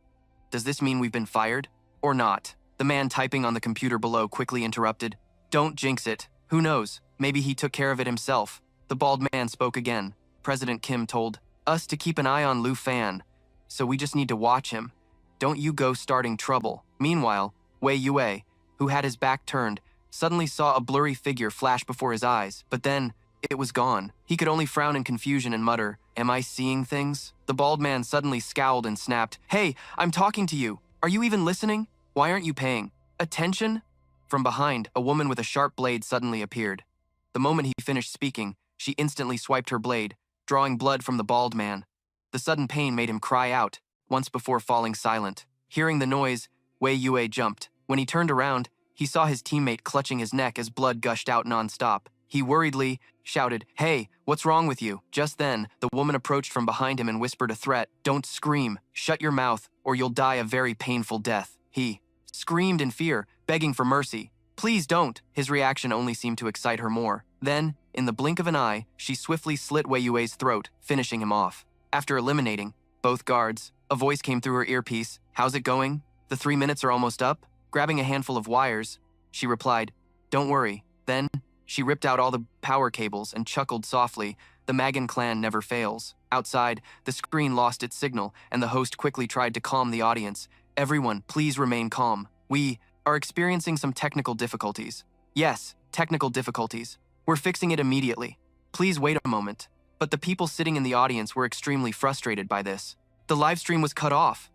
Does this mean we've been fired? Or not? The man typing on the computer below quickly interrupted. Don't jinx it. Who knows? Maybe he took care of it himself. The bald man spoke again. President Kim told us to keep an eye on Lu Fan, so we just need to watch him. Don't you go starting trouble. Meanwhile, Wei Yue, who had his back turned, suddenly saw a blurry figure flash before his eyes, but then it was gone. He could only frown in confusion and mutter, Am I seeing things? The bald man suddenly scowled and snapped, Hey, I'm talking to you. Are you even listening? Why aren't you paying attention? From behind, a woman with a sharp blade suddenly appeared. The moment he finished speaking, she instantly swiped her blade, drawing blood from the bald man. The sudden pain made him cry out, once before falling silent. Hearing the noise, Wei Yue jumped. When he turned around, he saw his teammate clutching his neck as blood gushed out non-stop. He worriedly shouted, Hey, what's wrong with you? Just then, the woman approached from behind him and whispered a threat. Don't scream. Shut your mouth, or you'll die a very painful death. He screamed in fear, begging for mercy. Please don't. His reaction only seemed to excite her more. Then, in the blink of an eye, she swiftly slit Wei Yue's throat, finishing him off. After eliminating both guards, a voice came through her earpiece. How's it going? The 3 minutes are almost up? Grabbing a handful of wires, she replied, Don't worry. Then, she ripped out all the power cables and chuckled softly. The Magan clan never fails. Outside, the screen lost its signal, and the host quickly tried to calm the audience. Everyone, please remain calm. We are experiencing some technical difficulties. Yes, technical difficulties. We're fixing it immediately. Please wait a moment. But the people sitting in the audience were extremely frustrated by this. The live stream was cut off.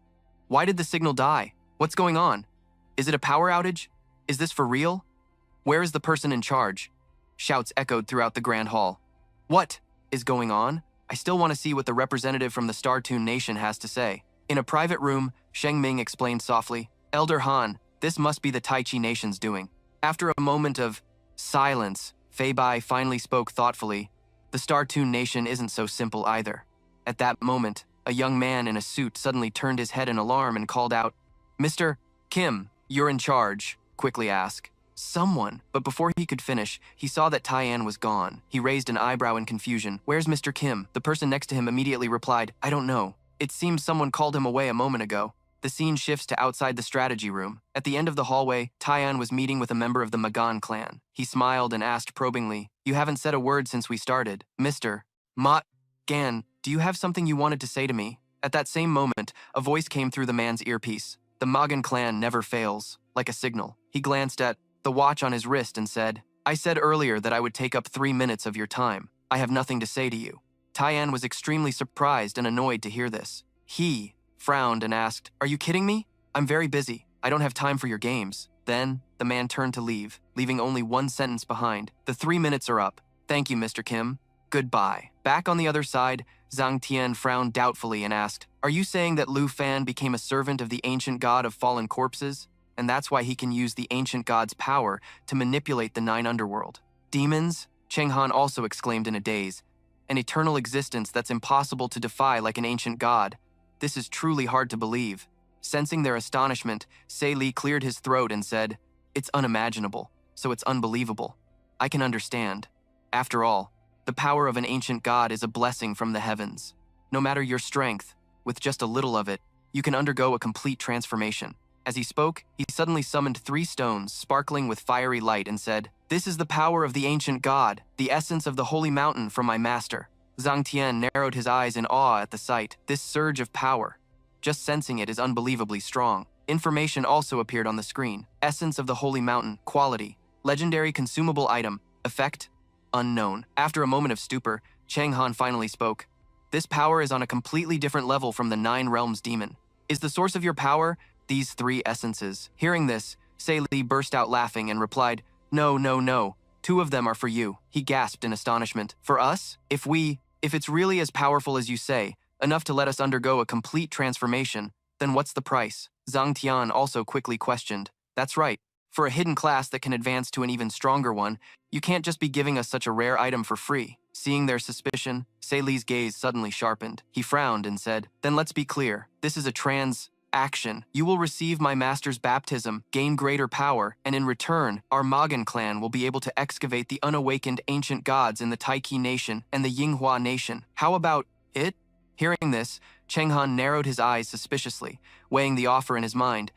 Why did the signal die? What's going on? Is it a power outage? Is this for real? Where is the person in charge? Shouts echoed throughout the grand hall. What is going on? I still want to see what the representative from the Startoon Nation has to say. In a private room, Sheng Ming explained softly, Elder Han, this must be the Tai Chi Nation's doing. After a moment of silence, Fei Bai finally spoke thoughtfully. The Startoon Nation isn't so simple either. At that moment, a young man in a suit suddenly turned his head in alarm and called out, Mr. Kim, you're in charge, quickly asked. Someone, but before he could finish, he saw that Tyann was gone. He raised an eyebrow in confusion. Where's Mr. Kim? The person next to him immediately replied, I don't know. It seems someone called him away a moment ago. The scene shifts to outside the strategy room. At the end of the hallway, Tyann was meeting with a member of the Magan clan. He smiled and asked probingly, You haven't said a word since we started. Mr. Gan, do you have something you wanted to say to me? At that same moment, a voice came through the man's earpiece. The Magan clan never fails, like a signal. He glanced at the watch on his wrist and said, I said earlier that I would take up 3 minutes of your time. I have nothing to say to you. Tyann was extremely surprised and annoyed to hear this. He frowned and asked, Are you kidding me? I'm very busy. I don't have time for your games. Then, the man turned to leave, leaving only one sentence behind. The 3 minutes are up. Thank you, Mr. Kim. Goodbye. Back on the other side, Zhang Tian frowned doubtfully and asked, "Are you saying that Lu Fan became a servant of the ancient god of fallen corpses? And that's why he can use the ancient god's power to manipulate the nine underworld?" "Demons?" Cheng Han also exclaimed in a daze. "An eternal existence that's impossible to defy like an ancient god. This is truly hard to believe." Sensing their astonishment, Sei Li cleared his throat and said, "It's unimaginable, so it's unbelievable. I can understand. After all, the power of an ancient god is a blessing from the heavens. No matter your strength, with just a little of it, you can undergo a complete transformation." As he spoke, he suddenly summoned 3 stones, sparkling with fiery light, and said, "This is the power of the ancient god, the essence of the holy mountain from my master." Zhang Tian narrowed his eyes in awe at the sight. This surge of power, just sensing it, is unbelievably strong. Information also appeared on the screen. Essence of the holy mountain, quality, legendary consumable item, effect, unknown. After a moment of stupor, Cheng Han finally spoke. "This power is on a completely different level from the 9 realms demon. Is the source of your power these 3 essences?" Hearing this, Sei Li burst out laughing and replied, "No, no, no. 2 of them are for you." He gasped in astonishment. "For us? If it's really as powerful as you say, enough to let us undergo a complete transformation, then what's the price?" Zhang Tian also quickly questioned. "That's right. For a hidden class that can advance to an even stronger one, you can't just be giving us such a rare item for free." Seeing their suspicion, Sei Li's gaze suddenly sharpened. He frowned and said, "Then let's be clear. This is a transaction. You will receive my master's baptism, gain greater power, and in return, our Magan clan will be able to excavate the unawakened ancient gods in the Taiki nation and the Yinghua nation. How about it?" Hearing this, Cheng Han narrowed his eyes suspiciously, weighing the offer in his mind.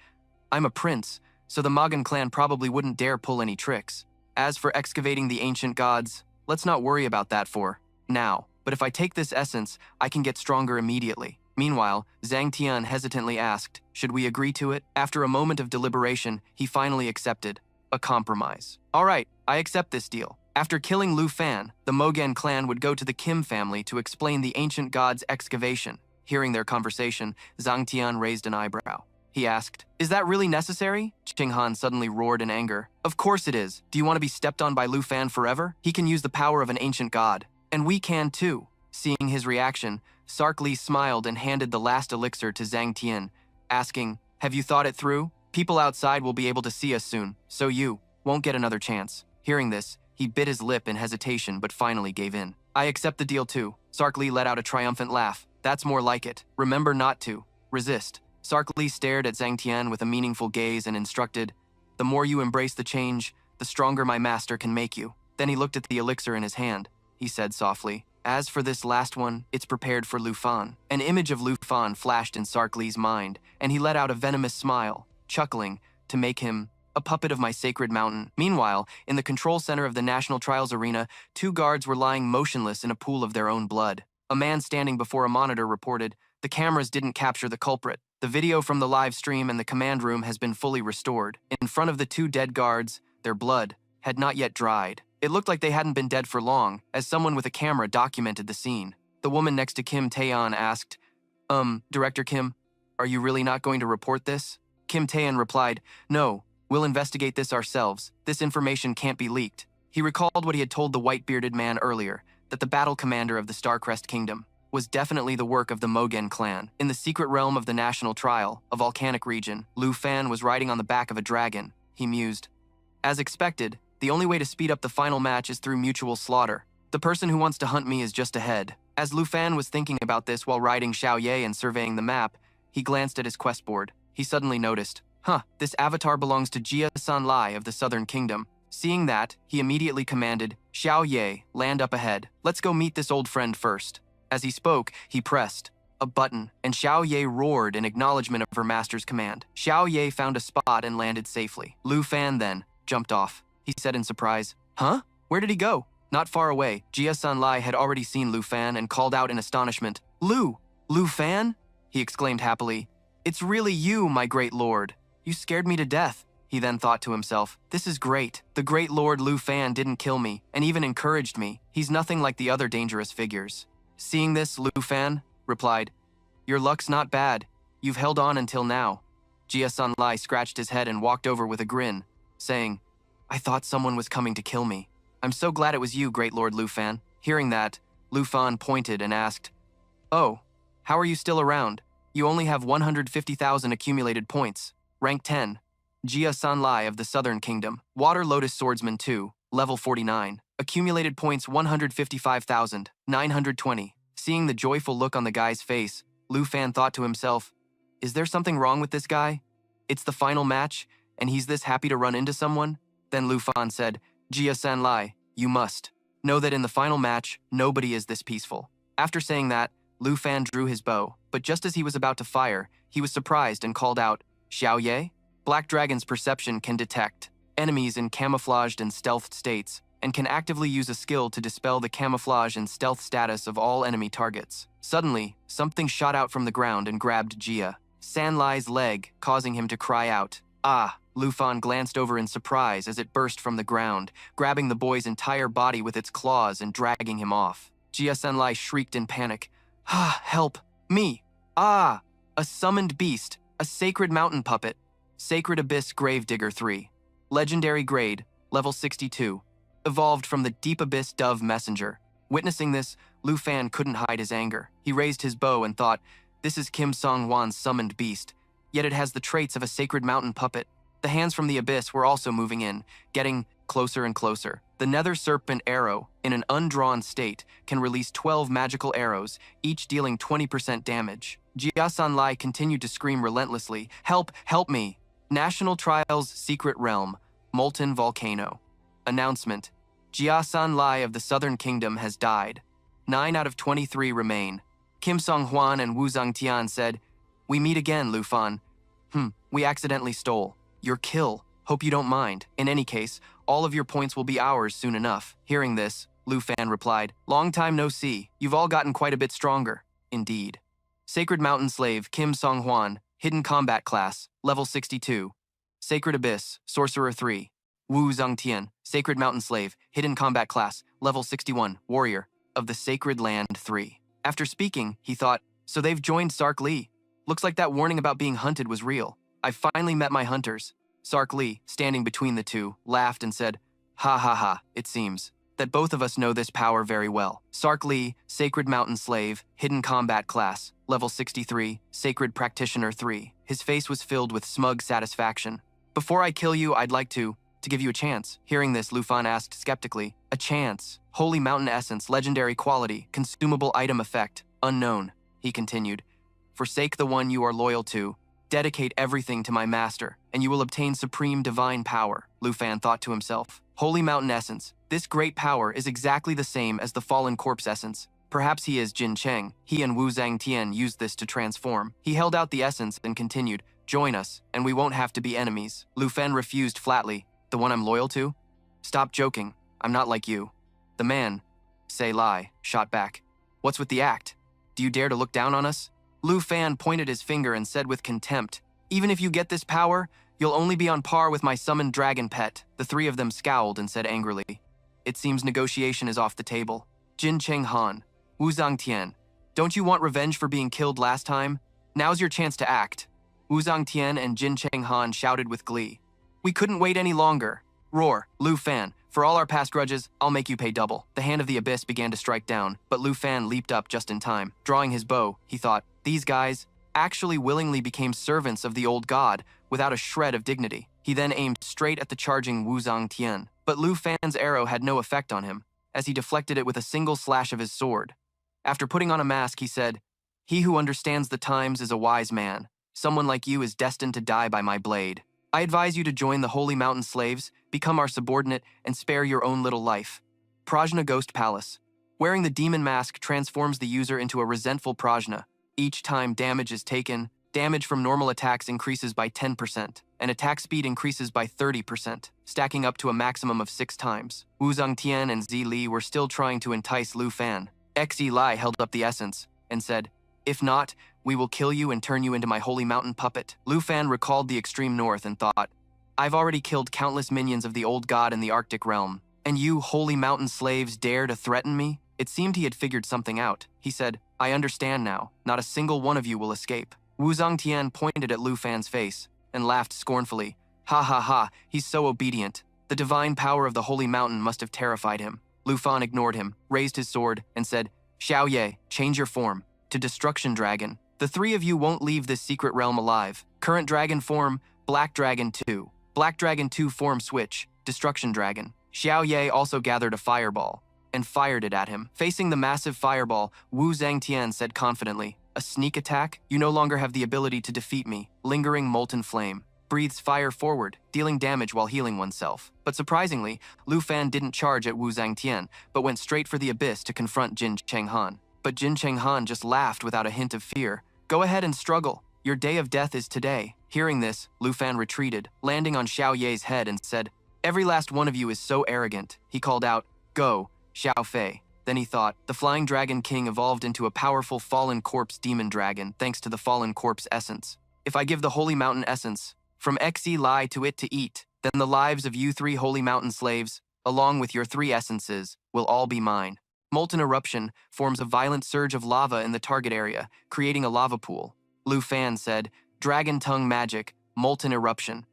"I'm a prince, so the Magan clan probably wouldn't dare pull any tricks. As for excavating the ancient gods, let's not worry about that for now. But if I take this essence, I can get stronger immediately." Meanwhile, Zhang Tian hesitantly asked, "Should we agree to it?" After a moment of deliberation, he finally accepted. A compromise. "All right, I accept this deal. After killing Lu Fan, the Mogan clan would go to the Kim family to explain the ancient god's excavation." Hearing their conversation, Zhang Tian raised an eyebrow. He asked, "Is that really necessary?" Cheng Han suddenly roared in anger. "Of course it is. Do you want to be stepped on by Lu Fan forever? He can use the power of an ancient god. And we can too." Seeing his reaction, Sark Li smiled and handed the last elixir to Zhang Tian, asking, "Have you thought it through? People outside will be able to see us soon, so you won't get another chance." Hearing this, he bit his lip in hesitation but finally gave in. "I accept the deal too." Sark Li let out a triumphant laugh. "That's more like it. Remember not to resist." Sark Li stared at Zhang Tian with a meaningful gaze and instructed, "The more you embrace the change, the stronger my master can make you." Then he looked at the elixir in his hand. He said softly, "As for this last one, it's prepared for Lu Fan." An image of Lu Fan flashed in Sark Li's mind, and he let out a venomous smile, chuckling, "To make him a puppet of my sacred mountain." Meanwhile, in the control center of the National Trials Arena, 2 guards were lying motionless in a pool of their own blood. A man standing before a monitor reported, "The cameras didn't capture the culprit. The video from the live stream and the command room has been fully restored." In front of the 2 dead guards, their blood had not yet dried. It looked like they hadn't been dead for long, as someone with a camera documented the scene. The woman next to Kim Taeyeon asked, Director Kim, are you really not going to report this?" Kim Taeyeon replied, "No, we'll investigate this ourselves. This information can't be leaked." He recalled what he had told the white-bearded man earlier, that the battle commander of the Starcrest Kingdom was definitely the work of the Mogen clan. In the secret realm of the National Trial, a volcanic region, Lu Fan was riding on the back of a dragon. He mused, "As expected, the only way to speed up the final match is through mutual slaughter. The person who wants to hunt me is just ahead." As Lu Fan was thinking about this while riding Xiao Ye and surveying the map, he glanced at his quest board. He suddenly noticed, this avatar belongs to Jia San Lai of the Southern Kingdom. Seeing that, he immediately commanded, "Xiao Ye, land up ahead. Let's go meet this old friend first." As he spoke, he pressed a button, and Xiao Ye roared in acknowledgement of her master's command. Xiao Ye found a spot and landed safely. Lu Fan then jumped off. He said in surprise, "Huh? Where did he go?" Not far away, Jia San Lai had already seen Lu Fan and called out in astonishment. Lu Fan?" he exclaimed happily. "It's really you, my great lord. You scared me to death." He then thought to himself, "This is great. The great lord Lu Fan didn't kill me, and even encouraged me. He's nothing like the other dangerous figures." Seeing this, Lu Fan replied, "Your luck's not bad. You've held on until now." Jia San Lai scratched his head and walked over with a grin, saying, "I thought someone was coming to kill me. I'm so glad it was you, great lord Lu Fan." Hearing that, Lu Fan pointed and asked, "Oh, how are you still around? You only have 150,000 accumulated points. Rank 10. Jia Sanlai of the Southern Kingdom. Water Lotus Swordsman 2, level 49. Accumulated points 155,920. Seeing the joyful look on the guy's face, Lu Fan thought to himself, "Is there something wrong with this guy? It's the final match, and he's this happy to run into someone?" Then Lu Fan said, "Jia Sanlai, you must know that in the final match, nobody is this peaceful." After saying that, Lu Fan drew his bow, but just as he was about to fire, he was surprised and called out, "Xiao Ye?" Black Dragon's perception can detect enemies in camouflaged and stealthed states, and can actively use a skill to dispel the camouflage and stealth status of all enemy targets. Suddenly, something shot out from the ground and grabbed Jia Sanlai's leg, causing him to cry out, "Ah!" Lu Fan glanced over in surprise as it burst from the ground, grabbing the boy's entire body with its claws and dragging him off. Jia Sanlai shrieked in panic, "Ah, help! Me! Ah! A summoned beast! A sacred mountain puppet! Sacred Abyss Gravedigger 3. Legendary grade, level 62. Evolved from the Deep Abyss Dove Messenger." Witnessing this, Lu Fan couldn't hide his anger. He raised his bow and thought, "This is Kim Song-hwan's summoned beast, yet it has the traits of a sacred mountain puppet." The hands from the abyss were also moving in, getting closer and closer. The Nether Serpent Arrow, in an undrawn state, can release 12 magical arrows, each dealing 20% damage. Jia Sanlai continued to scream relentlessly, "Help! Help me!" National Trials Secret Realm, Molten Volcano. Announcement: Jia Sanlai of the Southern Kingdom has died. 9 out of 23 remain. Kim Song-hwan and Wu Zhangtian said, "We meet again, Lu Fan. We accidentally stole your kill. Hope you don't mind. In any case, all of your points will be ours soon enough." Hearing this, Lu Fan replied, "Long time no see. You've all gotten quite a bit stronger." Indeed. Sacred Mountain Slave Kim Song-hwan, Hidden Combat Class, level 62. Sacred Abyss, Sorcerer 3. Wu Zhangtian, Sacred Mountain Slave, Hidden Combat Class, level 61, Warrior, of the Sacred Land 3. After speaking, he thought, "So they've joined Sark Lee. Looks like that warning about being hunted was real. I finally met my hunters." Sark Lee, standing between the two, laughed and said, "Ha ha ha, it seems that both of us know this power very well." Sark Lee, Sacred Mountain Slave, Hidden Combat Class, level 63, Sacred Practitioner 3. His face was filled with smug satisfaction. "Before I kill you, I'd like to give you a chance." Hearing this, Lu Fan asked skeptically, "A chance? Holy Mountain Essence, legendary quality, consumable item effect, unknown." He continued, "Forsake the one you are loyal to, dedicate everything to my master, and you will obtain supreme divine power." Lu Fan thought to himself, "Holy Mountain Essence, this great power is exactly the same as the Fallen Corpse Essence. Perhaps he is Jin Cheng. He and Wu Zhangtian used this to transform." He held out the essence and continued, "Join us, and we won't have to be enemies." Lu Fan refused flatly. "The one I'm loyal to? Stop joking. I'm not like you." The man, Say Lai, shot back, "What's with the act? Do you dare to look down on us?" Lu Fan pointed his finger and said with contempt, "Even if you get this power, you'll only be on par with my summoned dragon pet." The three of them scowled and said angrily, "It seems negotiation is off the table." Jin Cheng Han, Wu Zhangtian, "Don't you want revenge for being killed last time? Now's your chance to act." Wu Zhangtian and Jin Cheng Han shouted with glee, "We couldn't wait any longer." Roar, Lu Fan, "For all our past grudges, I'll make you pay double." The hand of the abyss began to strike down, but Lu Fan leaped up just in time. Drawing his bow, he thought, "These guys actually willingly became servants of the old god without a shred of dignity." He then aimed straight at the charging Wu Zhangtian, but Lu Fan's arrow had no effect on him, as he deflected it with a single slash of his sword. After putting on a mask, he said, "He who understands the times is a wise man. Someone like you is destined to die by my blade. I advise you to join the Holy Mountain Slaves, become our subordinate, and spare your own little life." Prajna Ghost Palace. Wearing the demon mask transforms the user into a resentful Prajna. Each time damage is taken, damage from normal attacks increases by 10%, and attack speed increases by 30%, stacking up to a maximum of 6 times. Wu Zhangtian and Zi Li were still trying to entice Lu Fan. Xi Lai held up the essence and said, "If not, we will kill you and turn you into my holy mountain puppet." Lu Fan recalled the extreme north and thought, "I've already killed countless minions of the old god in the Arctic realm, and you holy mountain slaves dare to threaten me?" It seemed he had figured something out. He said, "I understand now. Not a single one of you will escape." Wu Zhangtian pointed at Lu Fan's face and laughed scornfully. "Ha ha ha, he's so obedient. The divine power of the holy mountain must have terrified him." Lu Fan ignored him, raised his sword, and said, Xiaoye, change your form to Destruction Dragon. The three of you won't leave this secret realm alive. Current dragon form, Black Dragon 2. Black Dragon 2 form switch, Destruction Dragon. Xiaoye also gathered a fireball and fired it at him. Facing the massive fireball, Wu Zhangtian said confidently, "A sneak attack? You no longer have the ability to defeat me." Lingering molten flame breathes fire forward, dealing damage while healing oneself. But surprisingly, Lu Fan didn't charge at Wu Zhangtian, but went straight for the abyss to confront Jin Chenghan. But Jin Chenghan just laughed without a hint of fear. "Go ahead and struggle. Your day of death is today." Hearing this, Lu Fan retreated, landing on Xiao Ye's head and said, "Every last one of you is so arrogant." He called out, "Go, Xiao Fei." Then he thought, the Flying Dragon King evolved into a powerful fallen corpse demon dragon thanks to the fallen corpse essence. If I give the Holy Mountain essence, from Xe Lai to it to eat, then the lives of you three Holy Mountain slaves, along with your three essences, will all be mine. Molten eruption forms a violent surge of lava in the target area, creating a lava pool. Lu Fan said, "Dragon tongue magic, molten eruption."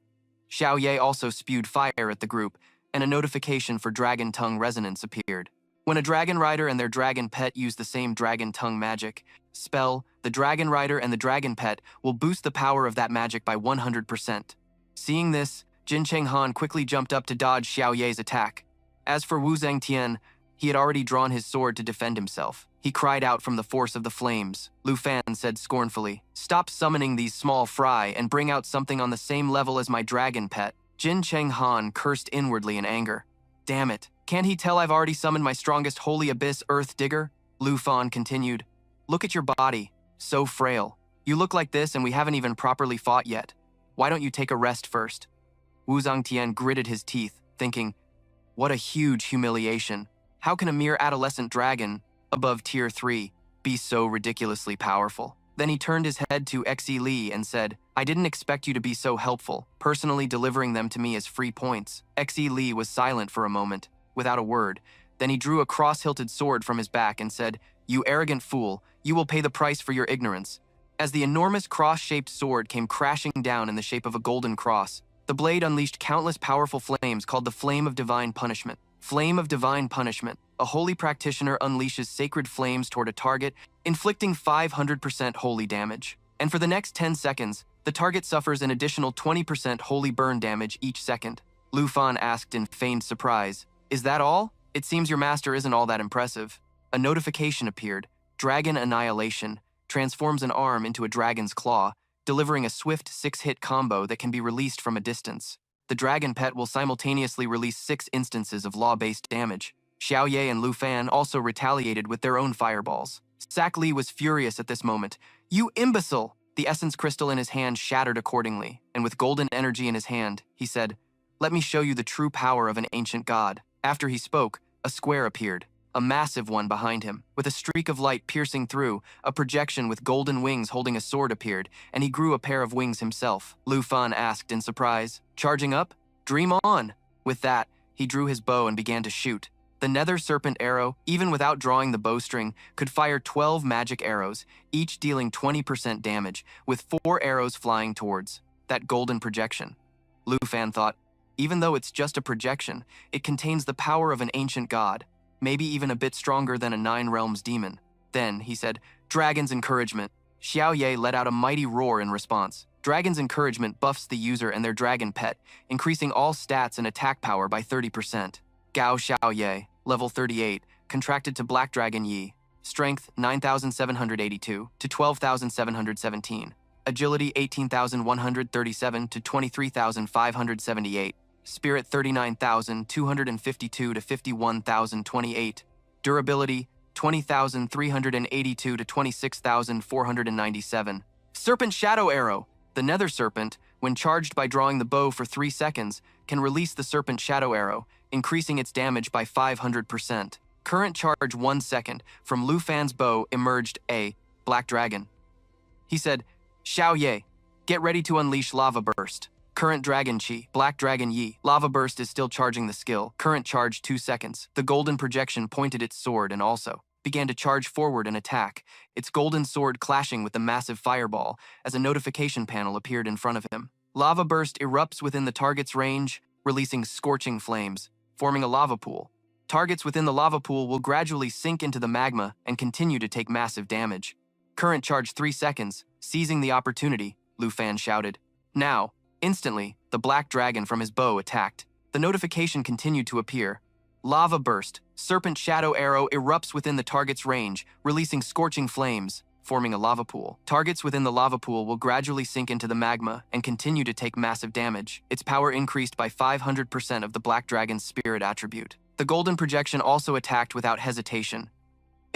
Xiao Ye also spewed fire at the group, and a notification for dragon tongue resonance appeared. When a dragon rider and their dragon pet use the same dragon tongue magic spell, the dragon rider and the dragon pet will boost the power of that magic by 100%. Seeing this, Jin Chenghan quickly jumped up to dodge Xiao Ye's attack. As for Wu Zhangtian, he had already drawn his sword to defend himself. He cried out from the force of the flames. Lu Fan said scornfully, "Stop summoning these small fry and bring out something on the same level as my dragon pet." Jin Chenghan cursed inwardly in anger. "Damn it, can't he tell I've already summoned my strongest holy abyss earth digger?" Lu Fan continued, "Look at your body, so frail. You look like this and we haven't even properly fought yet. Why don't you take a rest first?" Wu Zhangtian gritted his teeth, thinking, what a huge humiliation. How can a mere adolescent dragon, above tier 3, be so ridiculously powerful? Then he turned his head to Xe Li and said, "I didn't expect you to be so helpful, personally delivering them to me as free points." Xe Li was silent for a moment, without a word. Then he drew a cross-hilted sword from his back and said, "You arrogant fool, you will pay the price for your ignorance." As the enormous cross-shaped sword came crashing down in the shape of a golden cross, the blade unleashed countless powerful flames called the Flame of Divine Punishment. Flame of Divine Punishment. A holy practitioner unleashes sacred flames toward a target, inflicting 500% holy damage. And for the next 10 seconds, the target suffers an additional 20% holy burn damage each second. Lu Fan asked in feigned surprise, "Is that all? It seems your master isn't all that impressive." A notification appeared. Dragon Annihilation transforms an arm into a dragon's claw, delivering a swift 6-hit combo that can be released from a distance. The dragon pet will simultaneously release 6 instances of law-based damage. Xiao Ye and Lu Fan also retaliated with their own fireballs. Sak Li was furious at this moment. "You imbecile!" The essence crystal in his hand shattered accordingly, and with golden energy in his hand, he said, "Let me show you the true power of an ancient god." After he spoke, a square appeared, a massive one behind him. With a streak of light piercing through, a projection with golden wings holding a sword appeared, and he grew a pair of wings himself. Lu Fan asked in surprise, "Charging up? Dream on!" With that, he drew his bow and began to shoot. The nether serpent arrow, even without drawing the bowstring, could fire 12 magic arrows, each dealing 20% damage, with 4 arrows flying towards that golden projection. Lu Fan thought, even though it's just a projection, it contains the power of an ancient god, maybe even a bit stronger than a 9 realms demon. Then, he said, "Dragon's Encouragement." Xiao Ye let out a mighty roar in response. Dragon's Encouragement buffs the user and their dragon pet, increasing all stats and attack power by 30%. Gao Xiao Ye, level 38, contracted to Black Dragon Yi. Strength 9,782 to 12,717. Agility 18,137 to 23,578. Spirit 39,252 to 51,028. Durability 20,382 to 26,497. Serpent Shadow Arrow. The Nether Serpent, when charged by drawing the bow for 3 seconds, can release the Serpent Shadow Arrow, increasing its damage by 500%. Current charge 1 second. From Lu Fan's bow emerged a Black Dragon. He said, "Xiao Ye, get ready to unleash Lava Burst." Current Dragon Chi, Black Dragon Yi. Lava Burst is still charging the skill. Current charge 2 seconds. The golden projection pointed its sword and also began to charge forward and attack, its golden sword clashing with the massive fireball as a notification panel appeared in front of him. Lava Burst erupts within the target's range, releasing scorching flames, forming a lava pool. Targets within the lava pool will gradually sink into the magma and continue to take massive damage. Current charge 3 seconds. Seizing the opportunity, Lu Fan shouted. Now, instantly, the black dragon from his bow attacked. The notification continued to appear. Lava burst. Serpent shadow arrow erupts within the target's range, releasing scorching flames, forming a lava pool. Targets within the lava pool will gradually sink into the magma and continue to take massive damage. Its power increased by 500% of the black dragon's spirit attribute. The golden projection also attacked without hesitation.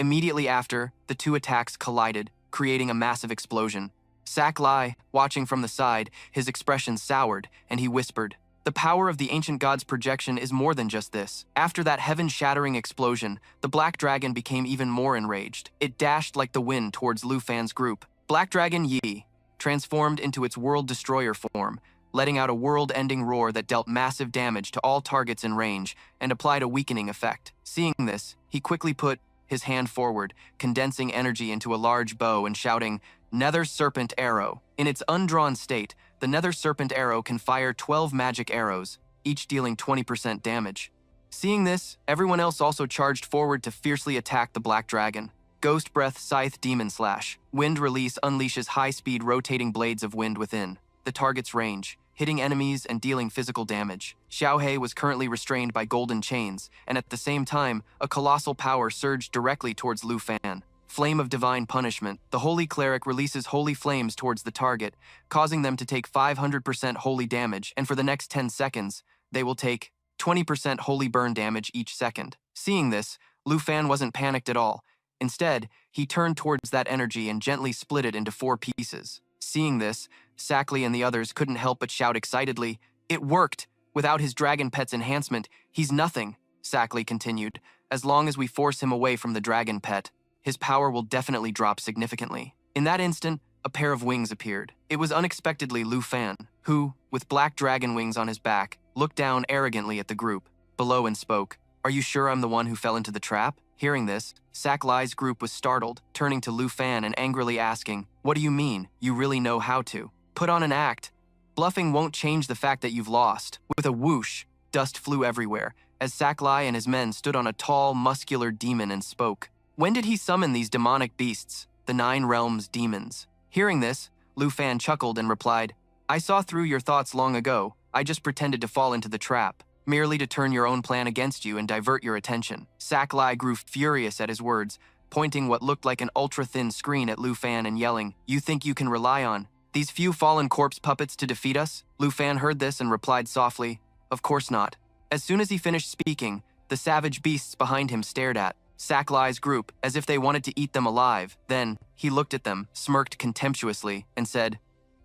Immediately after, the two attacks collided, creating a massive explosion. Saklai, watching from the side, his expression soured, and he whispered, "The power of the ancient god's projection is more than just this." After that heaven-shattering explosion, the black dragon became even more enraged. It dashed like the wind towards Lu Fan's group. Black Dragon Yi transformed into its world destroyer form, letting out a world-ending roar that dealt massive damage to all targets in range and applied a weakening effect. Seeing this, he quickly put his hand forward, condensing energy into a large bow and shouting, "Nether Serpent Arrow." In its undrawn state, the Nether Serpent Arrow can fire 12 magic arrows, each dealing 20% damage. Seeing this, everyone else also charged forward to fiercely attack the Black Dragon. Ghost Breath Scythe Demon Slash. Wind Release unleashes high-speed rotating blades of wind within the target's range, hitting enemies and dealing physical damage. Xiaohei was currently restrained by golden chains, and at the same time, a colossal power surged directly towards Lu Fan. Flame of Divine Punishment. The Holy Cleric releases holy flames towards the target, causing them to take 500% holy damage, and for the next 10 seconds, they will take 20% holy burn damage each second. Seeing this, Lu Fan wasn't panicked at all. Instead, he turned towards that energy and gently split it into 4 pieces. Seeing this, Saklai and the others couldn't help but shout excitedly, "It worked! Without his dragon pet's enhancement, he's nothing," Saklai continued. "As long as we force him away from the dragon pet, his power will definitely drop significantly." In that instant, a pair of wings appeared. It was unexpectedly Lu Fan, who, with black dragon wings on his back, looked down arrogantly at the group below and spoke, "Are you sure I'm the one who fell into the trap?" Hearing this, Saklai's group was startled, turning to Lu Fan and angrily asking, "What do you mean? You really know how to? Put on an act. Bluffing won't change the fact that you've lost." With a whoosh, dust flew everywhere, as Saklai and his men stood on a tall, muscular demon and spoke. "When did he summon these demonic beasts, the 9 realms demons?" Hearing this, Lu Fan chuckled and replied, "I saw through your thoughts long ago. I just pretended to fall into the trap, merely to turn your own plan against you and divert your attention." Saklai grew furious at his words, pointing what looked like an ultra-thin screen at Lu Fan and yelling, "You think you can rely on these few fallen corpse puppets to defeat us?" Lu Fan heard this and replied softly, "Of course not." As soon as he finished speaking, the savage beasts behind him stared at Saklai's group as if they wanted to eat them alive. Then, he looked at them, smirked contemptuously, and said,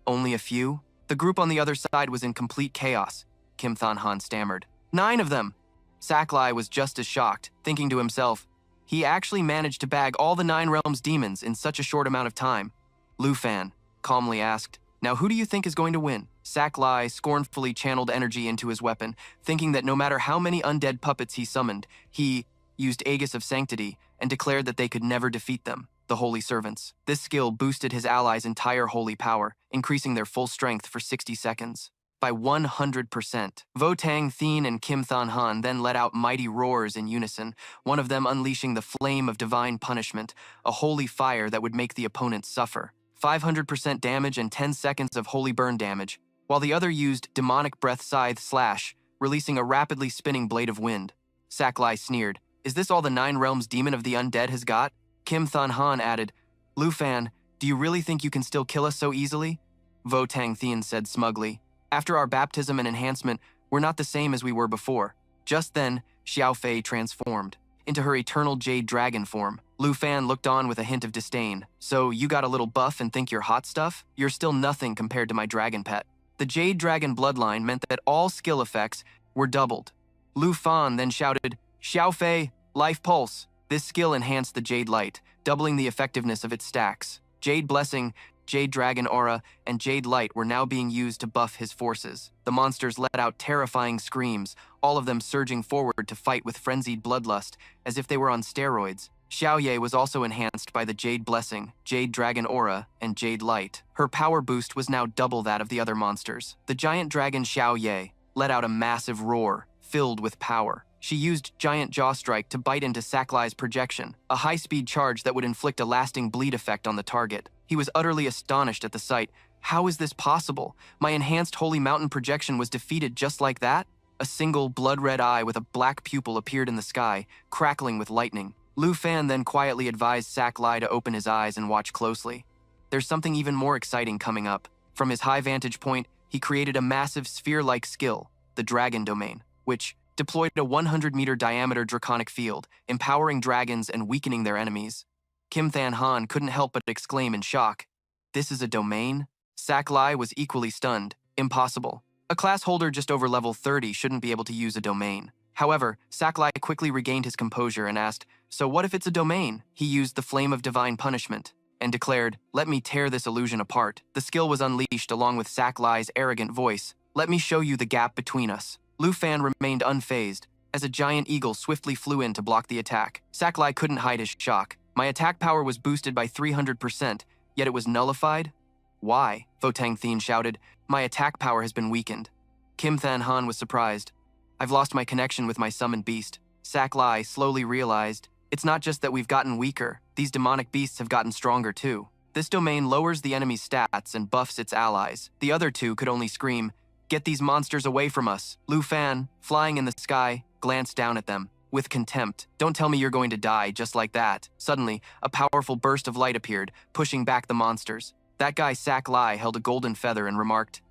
"Only a few?" The group on the other side was in complete chaos. Kim Than Han stammered, "9 of them!" Saklai was just as shocked, thinking to himself, he actually managed to bag all the 9 realms demons in such a short amount of time. Lu Fan calmly asked, "Now who do you think is going to win?" Saklai scornfully channeled energy into his weapon, thinking that no matter how many undead puppets he summoned, he used Aegis of Sanctity and declared that they could never defeat them, the Holy Servants. This skill boosted his allies' entire holy power, increasing their full strength for 60 seconds. By 100%. Votang Thien and Kim Than Han then let out mighty roars in unison, one of them unleashing the Flame of Divine Punishment, a holy fire that would make the opponent suffer. 500% damage and 10 seconds of holy burn damage, while the other used Demonic Breath Scythe Slash, releasing a rapidly spinning blade of wind. Saklai sneered, "Is this all the 9 realms demon of the undead has got?" Kim Than Han added, "Lu Fan, do you really think you can still kill us so easily?" Votang Thien said smugly, "After our baptism and enhancement, we're not the same as we were before." Just then, Xiaofei transformed into her eternal jade dragon form. Lu Fan looked on with a hint of disdain. "So you got a little buff and think you're hot stuff? You're still nothing compared to my dragon pet." The jade dragon bloodline meant that all skill effects were doubled. Lu Fan then shouted, "Xiaofei, Life Pulse." This skill enhanced the Jade Light, doubling the effectiveness of its stacks. Jade Blessing, Jade Dragon Aura, and Jade Light were now being used to buff his forces. The monsters let out terrifying screams, all of them surging forward to fight with frenzied bloodlust, as if they were on steroids. Xiaoye was also enhanced by the Jade Blessing, Jade Dragon Aura, and Jade Light. Her power boost was now double that of the other monsters. The giant dragon Xiaoye let out a massive roar, filled with power. She used Giant Jaw Strike to bite into Saklai's projection, a high-speed charge that would inflict a lasting bleed effect on the target. He was utterly astonished at the sight. How is this possible? My enhanced Holy Mountain projection was defeated just like that? A single blood-red eye with a black pupil appeared in the sky, crackling with lightning. Lu Fan then quietly advised Saklai to open his eyes and watch closely. There's something even more exciting coming up. From his high vantage point, he created a massive sphere-like skill, the Dragon Domain, which deployed a 100-meter diameter draconic field, empowering dragons and weakening their enemies. Kim Than Han couldn't help but exclaim in shock. This is a domain? Saklai was equally stunned. Impossible. A class holder just over level 30 shouldn't be able to use a domain. However, Saklai quickly regained his composure and asked, so what if it's a domain? He used the Flame of Divine Punishment and declared, let me tear this illusion apart. The skill was unleashed along with Saklai's arrogant voice. Let me show you the gap between us. Lu Fan remained unfazed as a giant eagle swiftly flew in to block the attack. Saklai couldn't hide his shock. My attack power was boosted by 300%, yet it was nullified? Why? Votang Thien shouted. My attack power has been weakened. Kim Than Han was surprised. I've lost my connection with my summoned beast. Saklai slowly realized, it's not just that we've gotten weaker, these demonic beasts have gotten stronger too. This domain lowers the enemy's stats and buffs its allies. The other two could only scream, get these monsters away from us. Lu Fan, flying in the sky, glanced down at them. With contempt, don't tell me you're going to die just like that. Suddenly, a powerful burst of light appeared, pushing back the monsters. That guy Saklai held a golden feather and remarked,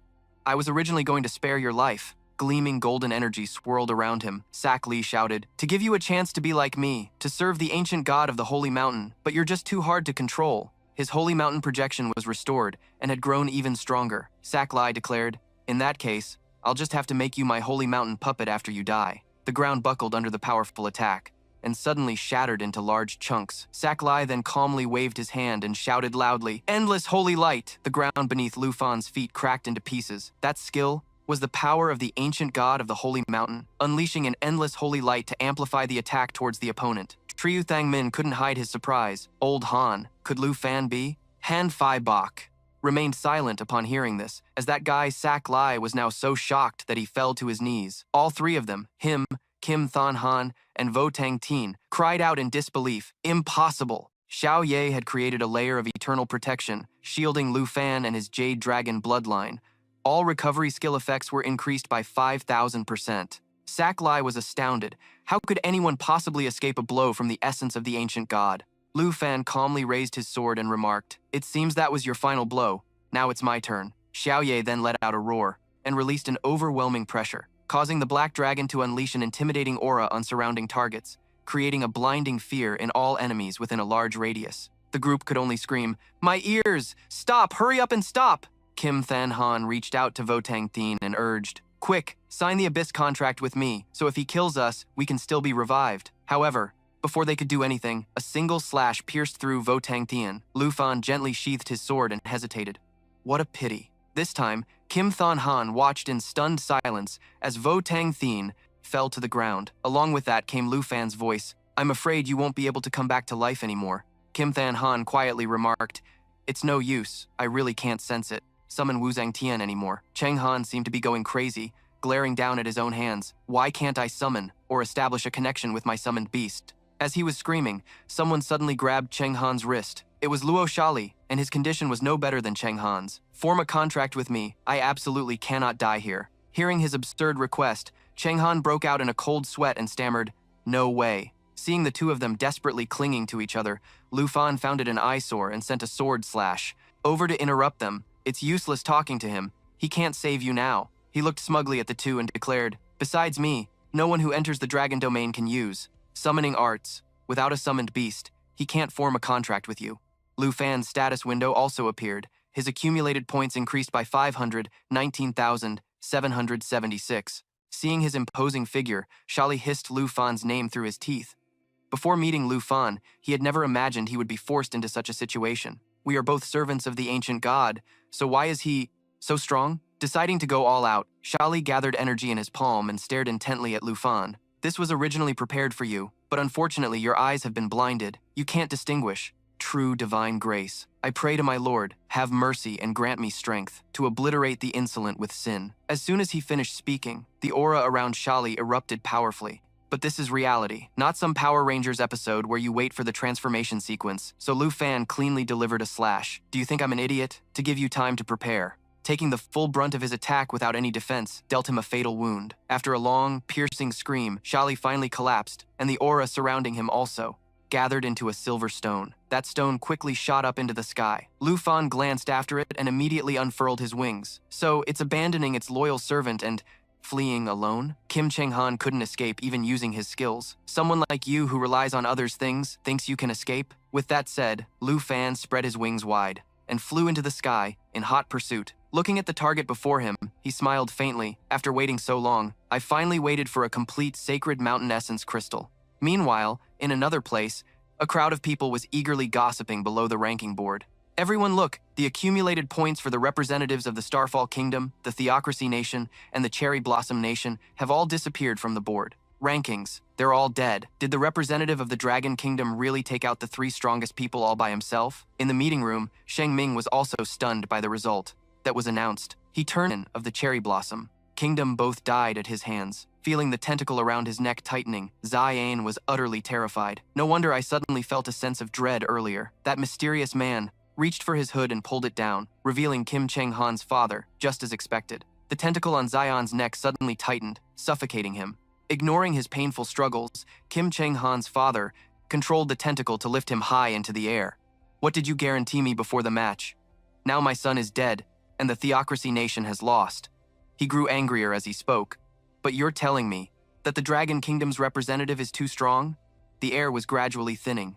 I was originally going to spare your life. Gleaming golden energy swirled around him. Sakli shouted, to give you a chance to be like me, to serve the ancient god of the Holy Mountain, but you're just too hard to control. His Holy Mountain projection was restored and had grown even stronger. Saklai declared, in that case, I'll just have to make you my Holy Mountain puppet after you die. The ground buckled under the powerful attack and suddenly shattered into large chunks. Saklai then calmly waved his hand and shouted loudly, endless holy light! The ground beneath Lu Fan's feet cracked into pieces. That skill was the power of the ancient god of the Holy Mountain, unleashing an endless holy light to amplify the attack towards the opponent. Triu Thangmin couldn't hide his surprise. Old Han, could Lu Fan be? Han Fai Bok remained silent upon hearing this, as that guy Saklai was now so shocked that he fell to his knees. All three of them, him, Kim Than Han, and Votang Thien, cried out in disbelief, impossible! Xiao Ye had created a layer of eternal protection, shielding Lu Fan and his Jade Dragon bloodline. All recovery skill effects were increased by 5,000%. Saklai was astounded. How could anyone possibly escape a blow from the essence of the ancient god? Lu Fan calmly raised his sword and remarked, it seems that was your final blow. Now it's my turn. Xiao Ye then let out a roar and released an overwhelming pressure, causing the black dragon to unleash an intimidating aura on surrounding targets, creating a blinding fear in all enemies within a large radius. The group could only scream, my ears! Stop! Hurry up and stop! Kim Than Han reached out to Votang Thien and urged, quick, sign the Abyss contract with me, so if he kills us, we can still be revived. However, before they could do anything, a single slash pierced through Votang Thien. Lu Fan gently sheathed his sword and hesitated. What a pity. This time, Kim Than Han watched in stunned silence as Votang Thien fell to the ground. Along with that came Lu Fan's voice, I'm afraid you won't be able to come back to life anymore. Kim Than Han quietly remarked, it's no use, I really can't sense it. Summon Wuzhang Tian anymore. Cheng Han seemed to be going crazy, glaring down at his own hands. Why can't I summon or establish a connection with my summoned beast? As he was screaming, someone suddenly grabbed Cheng Han's wrist. It was Luo Shali, and his condition was no better than Cheng Han's. Form a contract with me. I absolutely cannot die here. Hearing his absurd request, Cheng Han broke out in a cold sweat and stammered, no way. Seeing the two of them desperately clinging to each other, Lu Fan found it an eyesore and sent a sword slash over to interrupt them. It's useless talking to him. He can't save you now. He looked smugly at the two and declared, besides me, no one who enters the dragon domain can use summoning arts. Without a summoned beast, he can't form a contract with you. Lu Fan's status window also appeared. His accumulated points increased by 519,776. Seeing his imposing figure, Shali hissed Lu Fan's name through his teeth. Before meeting Lu Fan, he had never imagined he would be forced into such a situation. We are both servants of the ancient god, so why is he so strong? Deciding to go all out, Shali gathered energy in his palm and stared intently at Lu Fan. This was originally prepared for you, but unfortunately your eyes have been blinded. You can't distinguish. True divine grace. I pray to my Lord, have mercy and grant me strength to obliterate the insolent with sin. As soon as he finished speaking, the aura around Shali erupted powerfully. But this is reality, not some Power Rangers episode where you wait for the transformation sequence, so Lu Fan cleanly delivered a slash. Do you think I'm an idiot? To give you time to prepare. Taking the full brunt of his attack without any defense dealt him a fatal wound. After a long, piercing scream, Shali finally collapsed, and the aura surrounding him also gathered into a silver stone. That stone quickly shot up into the sky. Lu Fan glanced after it and immediately unfurled his wings. So it's abandoning its loyal servant and fleeing alone? Kim Chang-han couldn't escape even using his skills. Someone like you who relies on others' things thinks you can escape? With that said, Lu Fan spread his wings wide and flew into the sky in hot pursuit. Looking at the target before him, he smiled faintly. After waiting so long, I finally waited for a complete sacred mountain essence crystal. Meanwhile, in another place, a crowd of people was eagerly gossiping below the ranking board. Everyone look, the accumulated points for the representatives of the Starfall Kingdom, the Theocracy Nation, and the Cherry Blossom Nation have all disappeared from the board. Rankings, they're all dead. Did the representative of the Dragon Kingdom really take out the 3 strongest people all by himself? In the meeting room, Sheng Ming was also stunned by the result that was announced. He turned in of the Cherry Blossom Kingdom both died at his hands. Feeling the tentacle around his neck tightening, Zian was utterly terrified. No wonder I suddenly felt a sense of dread earlier. That mysterious man reached for his hood and pulled it down, revealing Kim Chang-han's father, just as expected. The tentacle on Zion's neck suddenly tightened, suffocating him. Ignoring his painful struggles, Kim Chang-han's father controlled the tentacle to lift him high into the air. What did you guarantee me before the match? Now my son is dead, and the Theocracy Nation has lost. He grew angrier as he spoke. But you're telling me that the Dragon Kingdom's representative is too strong? The air was gradually thinning.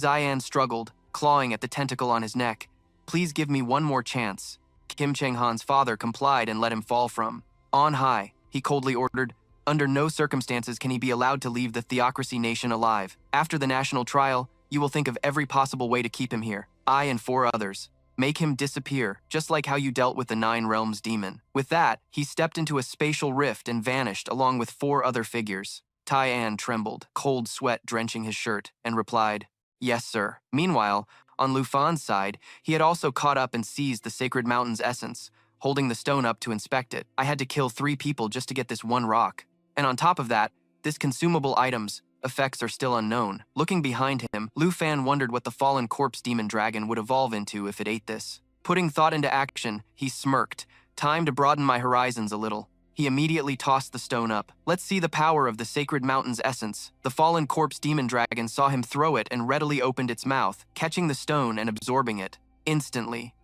Zian struggled, clawing at the tentacle on his neck. Please give me one more chance. Kim Chang-han's father complied and let him fall from on high. He coldly ordered, under no circumstances can he be allowed to leave the Theocracy Nation alive. After the national trial, you will think of every possible way to keep him here. I and 4 others. Make him disappear, just like how you dealt with the 9 Realms demon. With that, he stepped into a spatial rift and vanished along with 4 other figures. Tyann trembled, cold sweat drenching his shirt, and replied, "Yes, sir." Meanwhile, on Lu Fan's side, he had also caught up and seized the Sacred Mountain's essence, holding the stone up to inspect it. I had to kill 3 people just to get this one rock. And on top of that, this consumable item's effects are still unknown. Looking behind him, Lu Fan wondered what the fallen corpse demon dragon would evolve into if it ate this. Putting thought into action, he smirked. Time to broaden my horizons a little. He immediately tossed the stone up. Let's see the power of the Sacred Mountain's essence. The fallen corpse demon dragon saw him throw it and readily opened its mouth, catching the stone and absorbing it. Instantly,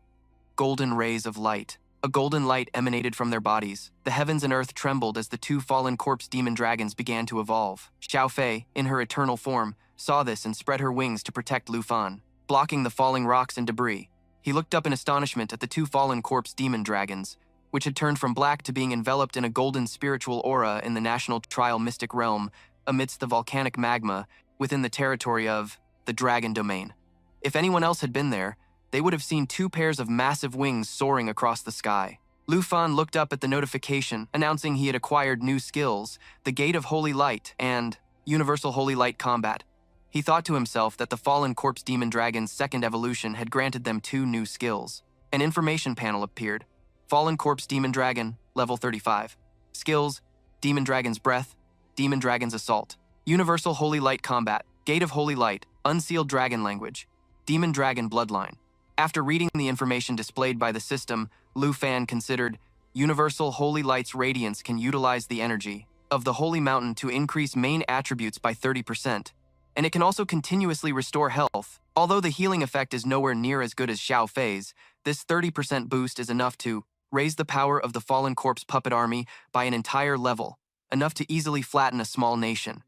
golden rays of light. A golden light emanated from their bodies. The heavens and earth trembled as the 2 fallen corpse demon dragons began to evolve. Xiao Fei, in her eternal form, saw this and spread her wings to protect Lu Fan, blocking the falling rocks and debris. He looked up in astonishment at the 2 fallen corpse demon dragons, which had turned from black to being enveloped in a golden spiritual aura in the national trial mystic realm amidst the volcanic magma within the territory of the Dragon Domain. If anyone else had been there, they would have seen 2 pairs of massive wings soaring across the sky. Lu Fan looked up at the notification announcing he had acquired new skills, the Gate of Holy Light and Universal Holy Light Combat. He thought to himself that the fallen corpse demon dragon's 2nd evolution had granted them 2 new skills. An information panel appeared. Fallen corpse demon dragon, level 35. Skills, Demon Dragon's Breath, Demon Dragon's Assault. Universal Holy Light Combat, Gate of Holy Light, Unsealed Dragon Language, Demon Dragon Bloodline. After reading the information displayed by the system, Lu Fan considered, Universal Holy Light's radiance can utilize the energy of the Holy Mountain to increase main attributes by 30%, and it can also continuously restore health. Although the healing effect is nowhere near as good as Xiao Fei's, this 30% boost is enough to raise the power of the fallen corpse puppet army by an entire level, enough to easily flatten a small nation.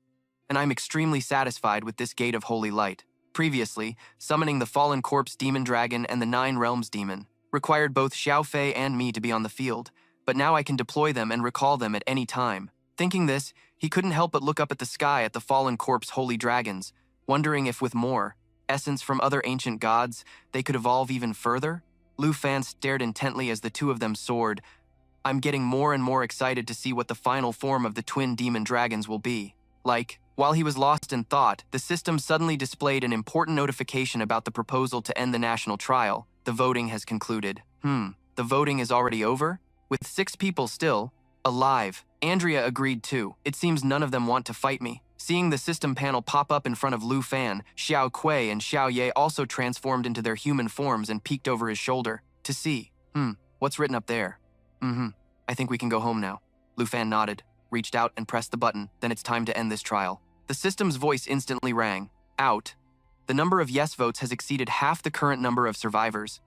And I'm extremely satisfied with this Gate of Holy Light. Previously, summoning the fallen corpse demon dragon and the 9 realms demon required both Xiao Fei and me to be on the field, but now I can deploy them and recall them at any time. Thinking this, he couldn't help but look up at the sky at the fallen corpse holy dragons, wondering if with more essence from other ancient gods, they could evolve even further. Lu Fan stared intently as the 2 of them soared. I'm getting more and more excited to see what the final form of the twin demon dragons will be. While he was lost in thought, the system suddenly displayed an important notification about the proposal to end the national trial. The voting has concluded. The voting is already over? With 6 people still, Alive. Andrea agreed too. It seems none of them want to fight me. Seeing the system panel pop up in front of Lu Fan, Xiao Kuei and Xiao Ye also transformed into their human forms and peeked over his shoulder to see. What's written up there? I think we can go home now. Lu Fan nodded, reached out and pressed the button. Then it's time to end this trial. The system's voice instantly rang. Out. The number of yes votes has exceeded half the current number of survivors.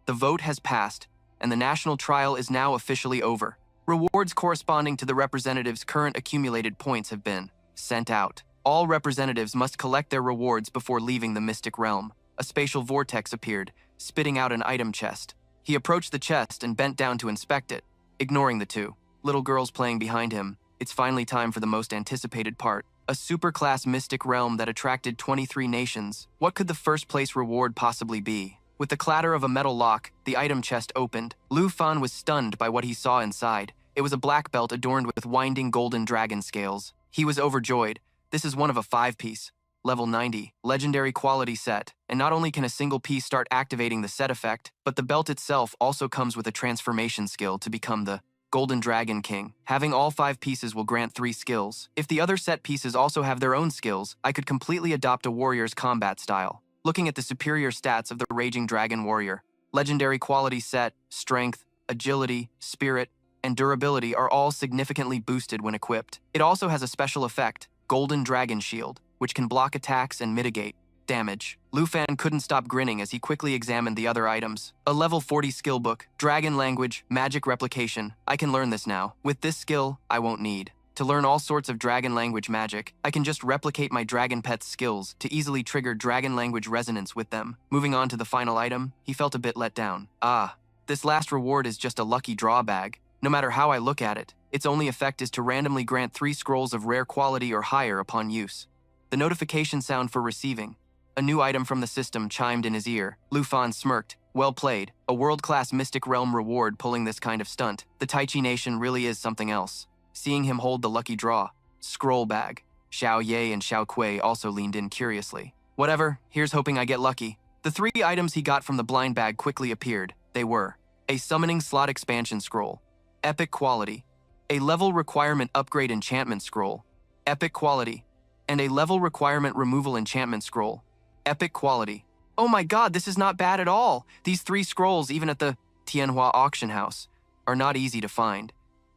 The vote has passed, and the national trial is now officially over. Rewards corresponding to the representatives' current accumulated points have been sent out. All representatives must collect their rewards before leaving the mystic realm. A spatial vortex appeared, spitting out an item chest. He approached the chest and bent down to inspect it, ignoring the two little girls playing behind him. It's finally time for the most anticipated part. A superclass mystic realm that attracted 23 nations. What could the first place reward possibly be? With the clatter of a metal lock, the item chest opened. Lu Fan was stunned by what he saw inside. It was a black belt adorned with winding golden dragon scales. He was overjoyed. This is one of a 5-piece, level 90, legendary quality set, and not only can a single piece start activating the set effect, but the belt itself also comes with a transformation skill to become the Golden Dragon King. Having all 5 pieces will grant 3 skills. If the other set pieces also have their own skills, I could completely adopt a warrior's combat style. Looking at the superior stats of the Raging Dragon Warrior, legendary quality set, strength, agility, spirit, and durability are all significantly boosted when equipped. It also has a special effect, Golden Dragon Shield, which can block attacks and mitigate damage. Lu Fan couldn't stop grinning as he quickly examined the other items. A level 40 skill book, Dragon Language, Magic Replication. I can learn this now. With this skill, I won't need to learn all sorts of dragon language magic. I can just replicate my dragon pet's skills to easily trigger dragon language resonance with them. Moving on to the final item, he felt a bit let down. This last reward is just a lucky draw bag. No matter how I look at it, its only effect is to randomly grant 3 scrolls of rare quality or higher upon use. The notification sound for receiving. A new item from the system chimed in his ear. Lu Fan smirked. Well played. A world-class Mystic Realm reward pulling this kind of stunt. The Taichi Nation really is something else. Seeing him hold the lucky draw. Scroll bag. Xiao Ye and Xiao Kuei also leaned in curiously. Whatever, here's hoping I get lucky. The 3 items he got from the blind bag quickly appeared. They were a Summoning Slot Expansion Scroll, Epic Quality, a Level Requirement Upgrade Enchantment Scroll, Epic Quality, and a Level Requirement Removal Enchantment Scroll, Epic Quality. Oh my god, this is not bad at all. These 3 scrolls, even at the Tianhua auction house, are not easy to find.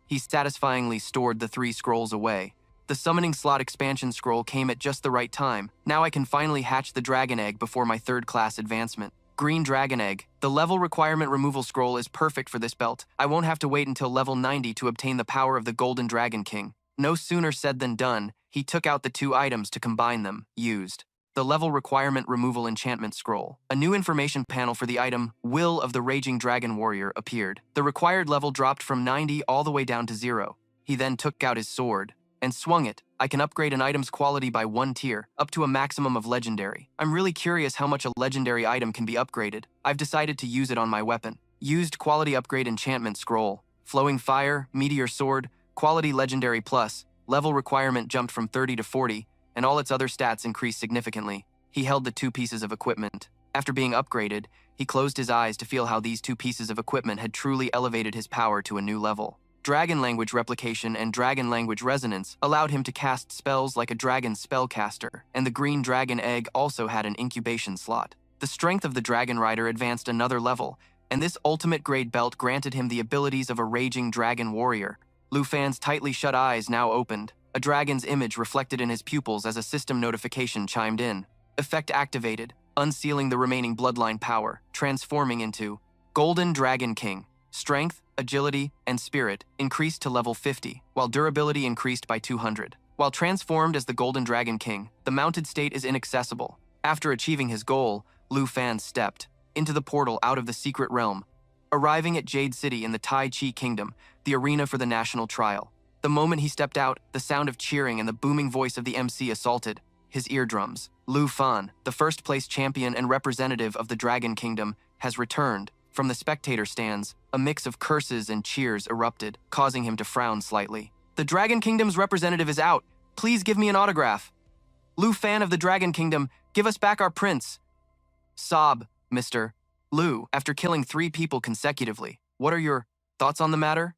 He satisfyingly stored the 3 scrolls away. The Summoning Slot Expansion Scroll came at just the right time. Now I can finally hatch the Dragon Egg before my 3rd class advancement. Green Dragon Egg. The Level Requirement Removal Scroll is perfect for this belt. I won't have to wait until level 90 to obtain the power of the Golden Dragon King. No sooner said than done. He took out the 2 items to combine them. Used the Level Requirement Removal Enchantment Scroll. A new information panel for the item, Will of the Raging Dragon Warrior, appeared. The required level dropped from 90 all the way down to 0. He then took out his sword and swung it. I can upgrade an item's quality by 1 tier, up to a maximum of Legendary. I'm really curious how much a Legendary item can be upgraded. I've decided to use it on my weapon. Used Quality Upgrade Enchantment Scroll. Flowing Fire, Meteor Sword, Quality Legendary Plus. Level requirement jumped from 30 to 40, and all its other stats increased significantly. He held the 2 pieces of equipment. After being upgraded, he closed his eyes to feel how these 2 pieces of equipment had truly elevated his power to a new level. Dragon Language Replication and Dragon Language Resonance allowed him to cast spells like a dragon spellcaster, and the Green Dragon Egg also had an incubation slot. The strength of the Dragon Rider advanced another level, and this ultimate grade belt granted him the abilities of a Raging Dragon Warrior. Lu Fan's tightly shut eyes now opened. A dragon's image reflected in his pupils as a system notification chimed in. Effect activated, unsealing the remaining bloodline power, transforming into Golden Dragon King. Strength, agility, and spirit increased to level 50, while durability increased by 200. While transformed as the Golden Dragon King, the mounted state is inaccessible. After achieving his goal, Lu Fan stepped into the portal out of the secret realm, arriving at Jade City in the Tai Chi Kingdom, the arena for the national trial. The moment he stepped out, the sound of cheering and the booming voice of the MC assaulted his eardrums. Lu Fan, the first-place champion and representative of the Dragon Kingdom, has returned. From the spectator stands, a mix of curses and cheers erupted, causing him to frown slightly. The Dragon Kingdom's representative is out. Please give me an autograph. Lu Fan of the Dragon Kingdom, give us back our prince. Sob, Mr. Lu, after killing 3 people consecutively. What are your thoughts on the matter?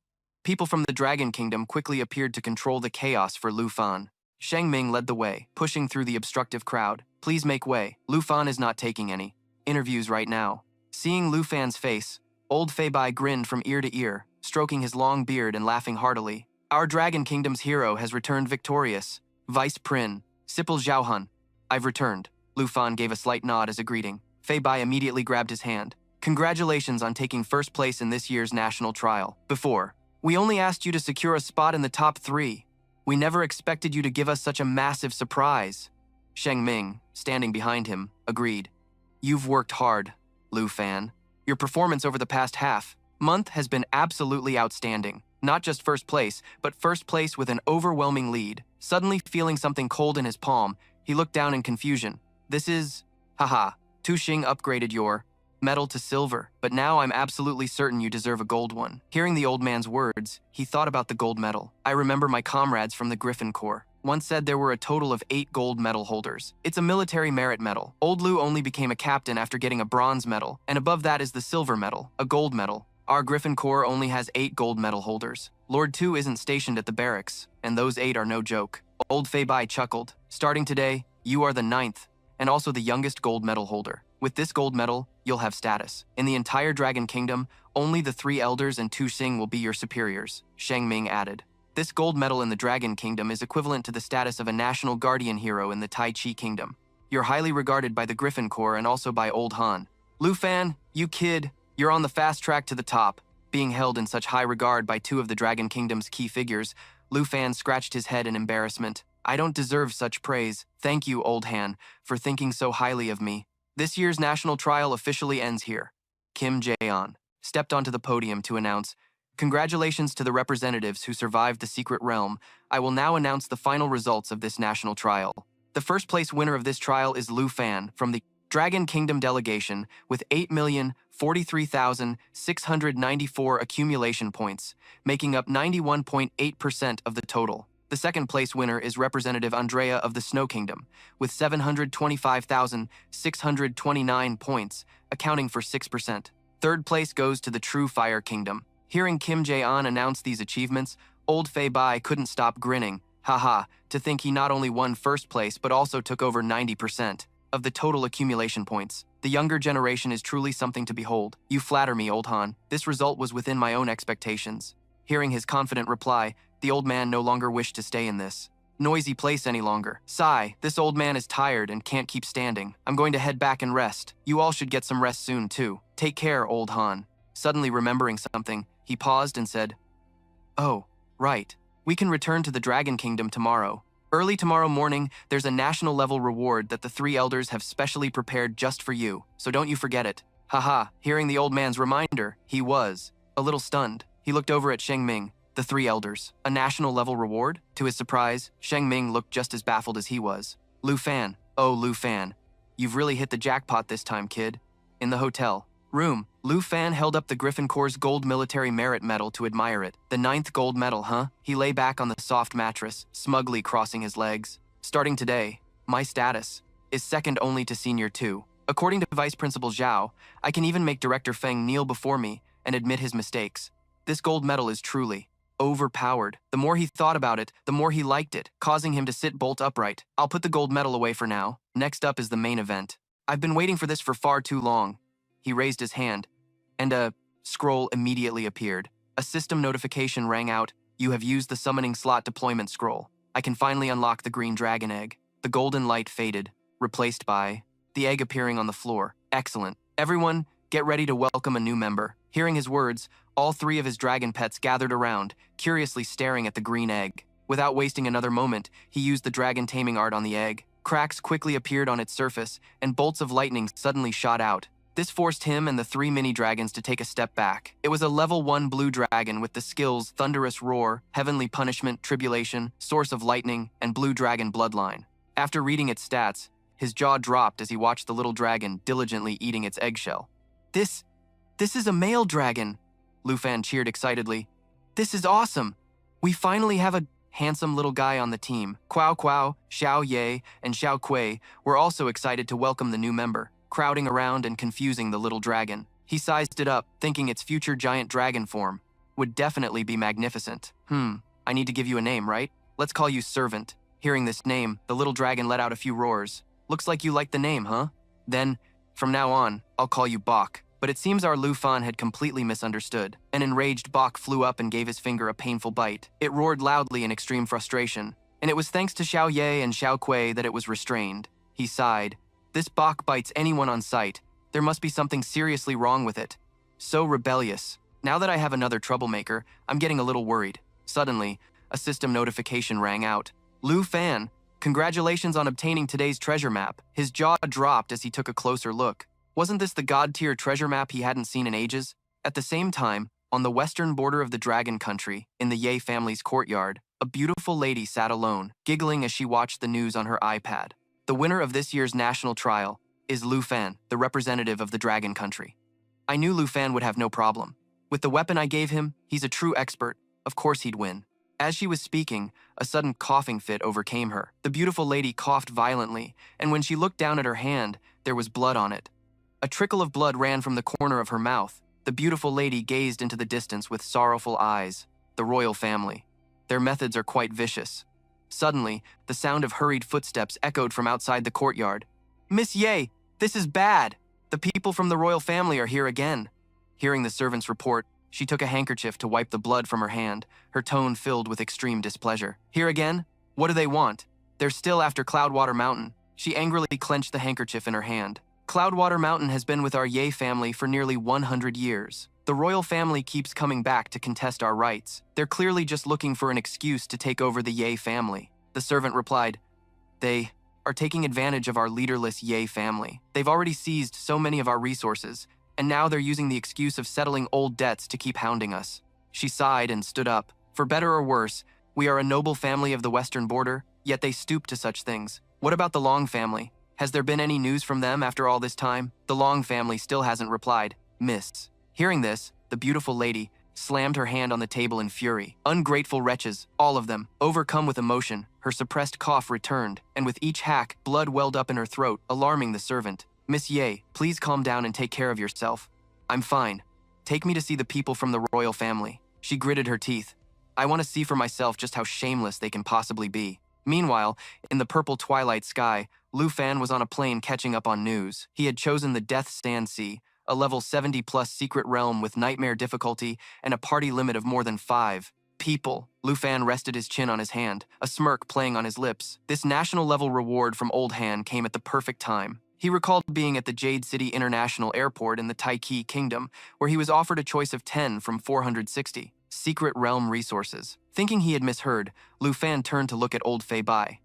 People from the Dragon Kingdom quickly appeared to control the chaos for Lu Fan. Sheng Ming led the way, pushing through the obstructive crowd. Please make way. Lu Fan is not taking any interviews right now. Seeing Lu Fan's face, old Fei Bai grinned from ear to ear, stroking his long beard and laughing heartily. Our Dragon Kingdom's hero has returned victorious. Vice Prin, Sipil Zhaohun. I've returned. Lu Fan gave a slight nod as a greeting. Fei Bai immediately grabbed his hand. Congratulations on taking first place in this year's national trial. Before, we only asked you to secure a spot in the top 3. We never expected you to give us such a massive surprise. Sheng Ming, standing behind him, agreed. You've worked hard, Lu Fan. Your performance over the past half-month has been absolutely outstanding. Not just first place, but first place with an overwhelming lead. Suddenly feeling something cold in his palm, he looked down in confusion. This is… Haha, Tu Xing upgraded your medal to silver, but now I'm absolutely certain you deserve a gold one. Hearing the old man's words, he thought about the gold medal. I remember my comrades from the Griffin Corps once said there were a total of 8 gold medal holders. It's a military merit medal. Old Lu only became a captain after getting a bronze medal, and above that is the silver medal, a gold medal. Our Griffin Corps only has 8 gold medal holders. Lord Tu isn't stationed at the barracks, and those 8 are no joke. Old Fei Bai chuckled. Starting today, you are the 9th, and also the youngest gold medal holder. With this gold medal, you'll have status. In the entire Dragon Kingdom, only the 3 elders and Tu Xing will be your superiors, Sheng Ming added. This gold medal in the Dragon Kingdom is equivalent to the status of a national guardian hero in the Tai Chi Kingdom. You're highly regarded by the Griffin Corps and also by Old Han. Lu Fan, you kid, you're on the fast track to the top. Being held in such high regard by 2 of the Dragon Kingdom's key figures, Lu Fan scratched his head in embarrassment. I don't deserve such praise. Thank you, Old Han, for thinking so highly of me. This year's national trial officially ends here. Kim Jae-on stepped onto the podium to announce, congratulations to the representatives who survived the secret realm. I will now announce the final results of this national trial. The first place winner of this trial is Lu Fan from the Dragon Kingdom delegation with 8,043,694 accumulation points, making up 91.8% of the total. The second place winner is Representative Andrea of the Snow Kingdom, with 725,629 points, accounting for 6%. Third place goes to the True Fire Kingdom. Hearing Kim Jae-on announce these achievements, old Fei Bai couldn't stop grinning. Haha, to think he not only won first place but also took over 90% of the total accumulation points. The younger generation is truly something to behold. You flatter me, Old Han. This result was within my own expectations. Hearing his confident reply, the old man no longer wished to stay in this noisy place any longer. Sigh, this old man is tired and can't keep standing. I'm going to head back and rest. You all should get some rest soon, too. Take care, Old Han. Suddenly remembering something, he paused and said, Oh, right. We can return to the Dragon Kingdom tomorrow. Early tomorrow morning, there's a national-level reward that the 3 elders have specially prepared just for you, so don't you forget it. Haha, hearing the old man's reminder, he was a little stunned. He looked over at Sheng Ming. The 3 elders. A national-level reward? To his surprise, Sheng Ming looked just as baffled as he was. Lu Fan. Oh, Lu Fan. You've really hit the jackpot this time, kid. In the hotel room, Lu Fan held up the Griffin Corps' gold military merit medal to admire it. The 9th gold medal, huh? He lay back on the soft mattress, smugly crossing his legs. Starting today, my status is second only to Senior 2. According to Vice Principal Zhao, I can even make Director Feng kneel before me and admit his mistakes. This gold medal is truly overpowered. The more he thought about it, the more he liked it, causing him to sit bolt upright. I'll put the gold medal away for now. Next up is the main event. I've been waiting for this for far too long. He raised his hand, and a scroll immediately appeared. A system notification rang out. You have used the summoning slot deployment scroll. I can finally unlock the green dragon egg. The golden light faded, replaced by the egg appearing on the floor. Excellent. Everyone, get ready to welcome a new member. Hearing his words, all 3 of his dragon pets gathered around, curiously staring at the green egg. Without wasting another moment, he used the dragon taming art on the egg. Cracks quickly appeared on its surface, and bolts of lightning suddenly shot out. This forced him and the 3 mini-dragons to take a step back. It was a level 1 blue dragon with the skills Thunderous Roar, Heavenly Punishment, Tribulation, Source of Lightning, and Blue Dragon Bloodline. After reading its stats, his jaw dropped as he watched the little dragon diligently eating its eggshell. This is a male dragon! Lu Fan cheered excitedly. This is awesome! We finally have a handsome little guy on the team. Kuao Kuao, Xiao Ye, and Xiao Kui were also excited to welcome the new member, crowding around and confusing the little dragon. He sized it up, thinking its future giant dragon form would definitely be magnificent. I need to give you a name, right? Let's call you Servant. Hearing this name, the little dragon let out a few roars. Looks like you like the name, huh? Then, from now on, I'll call you Bok. But it seems our Lu Fan had completely misunderstood. An enraged Bok flew up and gave his finger a painful bite. It roared loudly in extreme frustration, and it was thanks to Xiao Ye and Xiao Kui that it was restrained. He sighed. This Bok bites anyone on sight. There must be something seriously wrong with it. So rebellious. Now that I have another troublemaker, I'm getting a little worried. Suddenly, a system notification rang out. Lu Fan, congratulations on obtaining today's treasure map. His jaw dropped as he took a closer look. Wasn't this the god-tier treasure map he hadn't seen in ages? At the same time, on the western border of the Dragon Country, in the Ye family's courtyard, a beautiful lady sat alone, giggling as she watched the news on her iPad. The winner of this year's national trial is Lu Fan, the representative of the Dragon Country. I knew Lu Fan would have no problem. With the weapon I gave him, he's a true expert. Of course he'd win. As she was speaking, a sudden coughing fit overcame her. The beautiful lady coughed violently, and when she looked down at her hand, there was blood on it. A trickle of blood ran from the corner of her mouth. The beautiful lady gazed into the distance with sorrowful eyes. The royal family. Their methods are quite vicious. Suddenly, the sound of hurried footsteps echoed from outside the courtyard. Miss Ye, this is bad. The people from the royal family are here again. Hearing the servant's report, she took a handkerchief to wipe the blood from her hand, her tone filled with extreme displeasure. Here again? What do they want? They're still after Cloudwater Mountain. She angrily clenched the handkerchief in her hand. Cloudwater Mountain has been with our Ye family for nearly 100 years. The royal family keeps coming back to contest our rights. They're clearly just looking for an excuse to take over the Ye family. The servant replied, They are taking advantage of our leaderless Ye family. They've already seized so many of our resources, and now they're using the excuse of settling old debts to keep hounding us. She sighed and stood up. For better or worse, we are a noble family of the western border, yet they stoop to such things. What about the Long family? Has there been any news from them after all this time? The Long family still hasn't replied. Miss. Hearing this, the beautiful lady slammed her hand on the table in fury. Ungrateful wretches, all of them. Overcome with emotion, her suppressed cough returned, and with each hack, blood welled up in her throat, alarming the servant. Miss Ye, please calm down and take care of yourself. I'm fine. Take me to see the people from the royal family. She gritted her teeth. I want to see for myself just how shameless they can possibly be. Meanwhile, in the purple twilight sky, Lu Fan was on a plane catching up on news. He had chosen the Death Sand Sea, a level 70+ secret realm with nightmare difficulty and a party limit of more than 5 people. Lu Fan rested his chin on his hand, a smirk playing on his lips. This national-level reward from Old Han came at the perfect time. He recalled being at the Jade City International Airport in the Taiki Kingdom, where he was offered a choice of 10 from 460 secret realm resources. Thinking he had misheard, Lu Fan turned to look at old Fei Bai.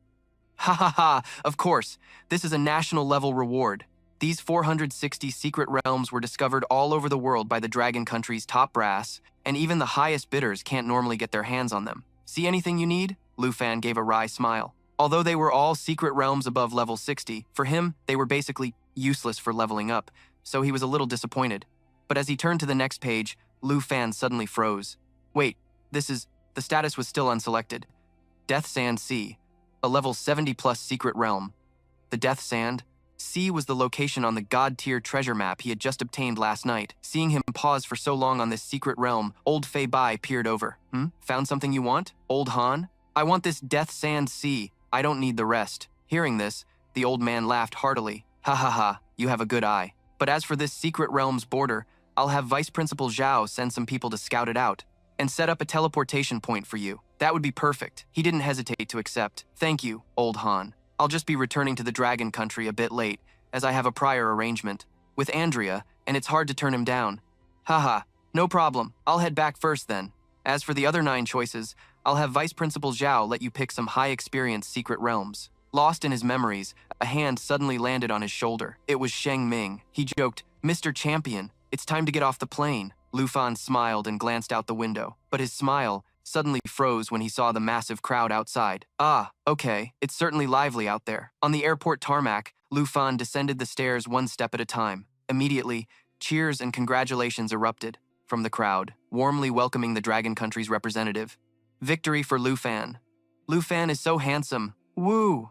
Ha ha ha, of course, this is a national-level reward. These 460 secret realms were discovered all over the world by the Dragon Country's top brass, and even the highest bidders can't normally get their hands on them. See anything you need? Lu Fan gave a wry smile. Although they were all secret realms above level 60, for him, they were basically useless for leveling up, so he was a little disappointed. But as he turned to the next page, Lu Fan suddenly froze. Wait, the status was still unselected. Death Sand Sea, a level 70+ secret realm. The Death Sand Sea was the location on the god-tier treasure map he had just obtained last night. Seeing him pause for so long on this secret realm, old Fei Bai peered over. Found something you want? Old Han? I want this Death Sand Sea. I don't need the rest. Hearing this, the old man laughed heartily. Ha ha ha, you have a good eye. But as for this secret realm's border, I'll have Vice Principal Zhao send some people to scout it out and set up a teleportation point for you. That would be perfect. He didn't hesitate to accept. Thank you, Old Han. I'll just be returning to the Dragon Country a bit late, as I have a prior arrangement with Andrea, and it's hard to turn him down. Haha, no problem. I'll head back first then. As for the other 9 choices, I'll have Vice Principal Zhao let you pick some high-experience secret realms. Lost in his memories, a hand suddenly landed on his shoulder. It was Sheng Ming. He joked, Mr. Champion, it's time to get off the plane. Lu Fan smiled and glanced out the window, but his smile suddenly froze when he saw the massive crowd outside. Ah, okay, it's certainly lively out there. On the airport tarmac, Lu Fan descended the stairs one step at a time. Immediately, cheers and congratulations erupted from the crowd, warmly welcoming the Dragon Country's representative. Victory for Lu Fan. Lu Fan is so handsome. Woo!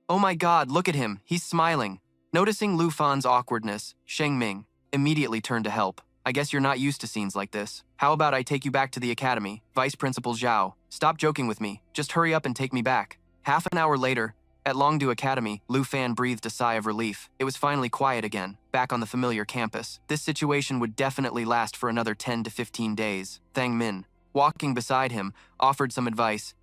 Oh my god, look at him, he's smiling. Noticing Lu Fan's awkwardness, Sheng Ming immediately turned to help. I guess you're not used to scenes like this. How about I take you back to the academy? Vice Principal Zhao, stop joking with me. Just hurry up and take me back. Half an hour later, at Longdu Academy, Lu Fan breathed a sigh of relief. It was finally quiet again, back on the familiar campus. This situation would definitely last for another 10 to 15 days. Thang Min, walking beside him, offered some advice.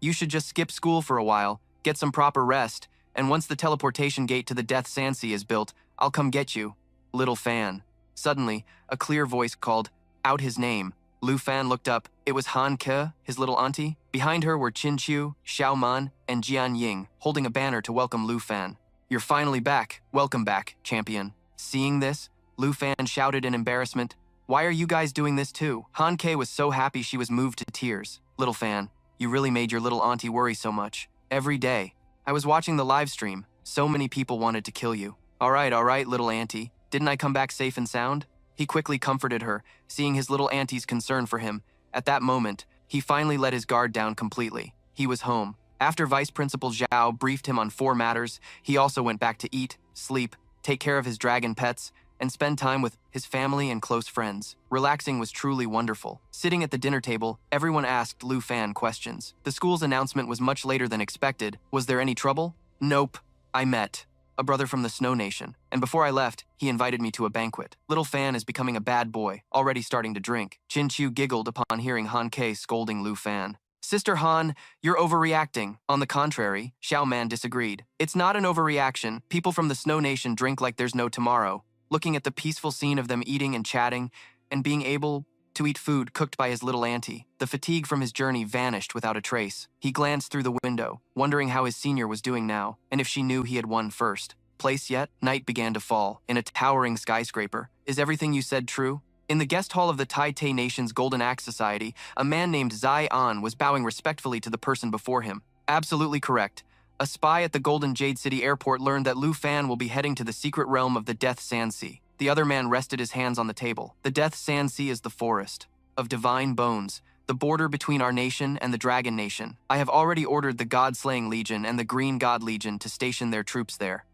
You should just skip school for a while, get some proper rest, and once the teleportation gate to the Death Sansi is built, I'll come get you. Little Fan. Suddenly, a clear voice called out his name. Lu Fan looked up. It was Han Ke, his little auntie. Behind her were Qin Qiu, Xiao Man, and Jian Ying, holding a banner to welcome Lu Fan. You're finally back. Welcome back, champion. Seeing this, Lu Fan shouted in embarrassment. Why are you guys doing this too? Han Ke was so happy she was moved to tears. Little Fan, you really made your little auntie worry so much. Every day. I was watching the live stream. So many people wanted to kill you. All right, little auntie. Didn't I come back safe and sound? He quickly comforted her, seeing his little auntie's concern for him. At that moment, he finally let his guard down completely. He was home. After Vice Principal Zhao briefed him on 4 matters, he also went back to eat, sleep, take care of his dragon pets, and spend time with his family and close friends. Relaxing was truly wonderful. Sitting at the dinner table, everyone asked Lu Fan questions. The school's announcement was much later than expected. Was there any trouble? Nope. I met a brother from the Snow Nation, and before I left, he invited me to a banquet. Little Fan is becoming a bad boy, already starting to drink. Qin Qiu giggled upon hearing Han Ke scolding Lu Fan. Sister Han, you're overreacting. On the contrary, Xiao Man disagreed. It's not an overreaction. People from the Snow Nation drink like there's no tomorrow. Looking at the peaceful scene of them eating and chatting, and being able to eat food cooked by his little auntie, the fatigue from his journey vanished without a trace. He glanced through the window, wondering how his senior was doing now, and if she knew he had won first. Place yet? Night began to fall, in a towering skyscraper. Is everything you said true? In the guest hall of the Tai Te Nation's Golden Axe Society, a man named Zai An was bowing respectfully to the person before him. Absolutely correct. A spy at the Golden Jade City Airport learned that Lu Fan will be heading to the secret realm of the Death Sansi. The other man rested his hands on the table. The Death Sansi is the forest of divine bones, the border between our nation and the Dragon Nation. I have already ordered the God-Slaying Legion and the Green God Legion to station their troops there.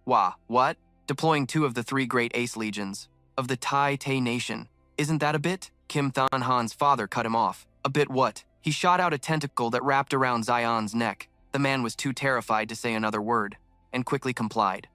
Wah, what? Deploying 2 of the 3 great Ace Legions of the Tai Te Nation. Isn't that a bit? Kim Than Han's father cut him off. A bit what? He shot out a tentacle that wrapped around Zion's neck. The man was too terrified to say another word, and quickly complied.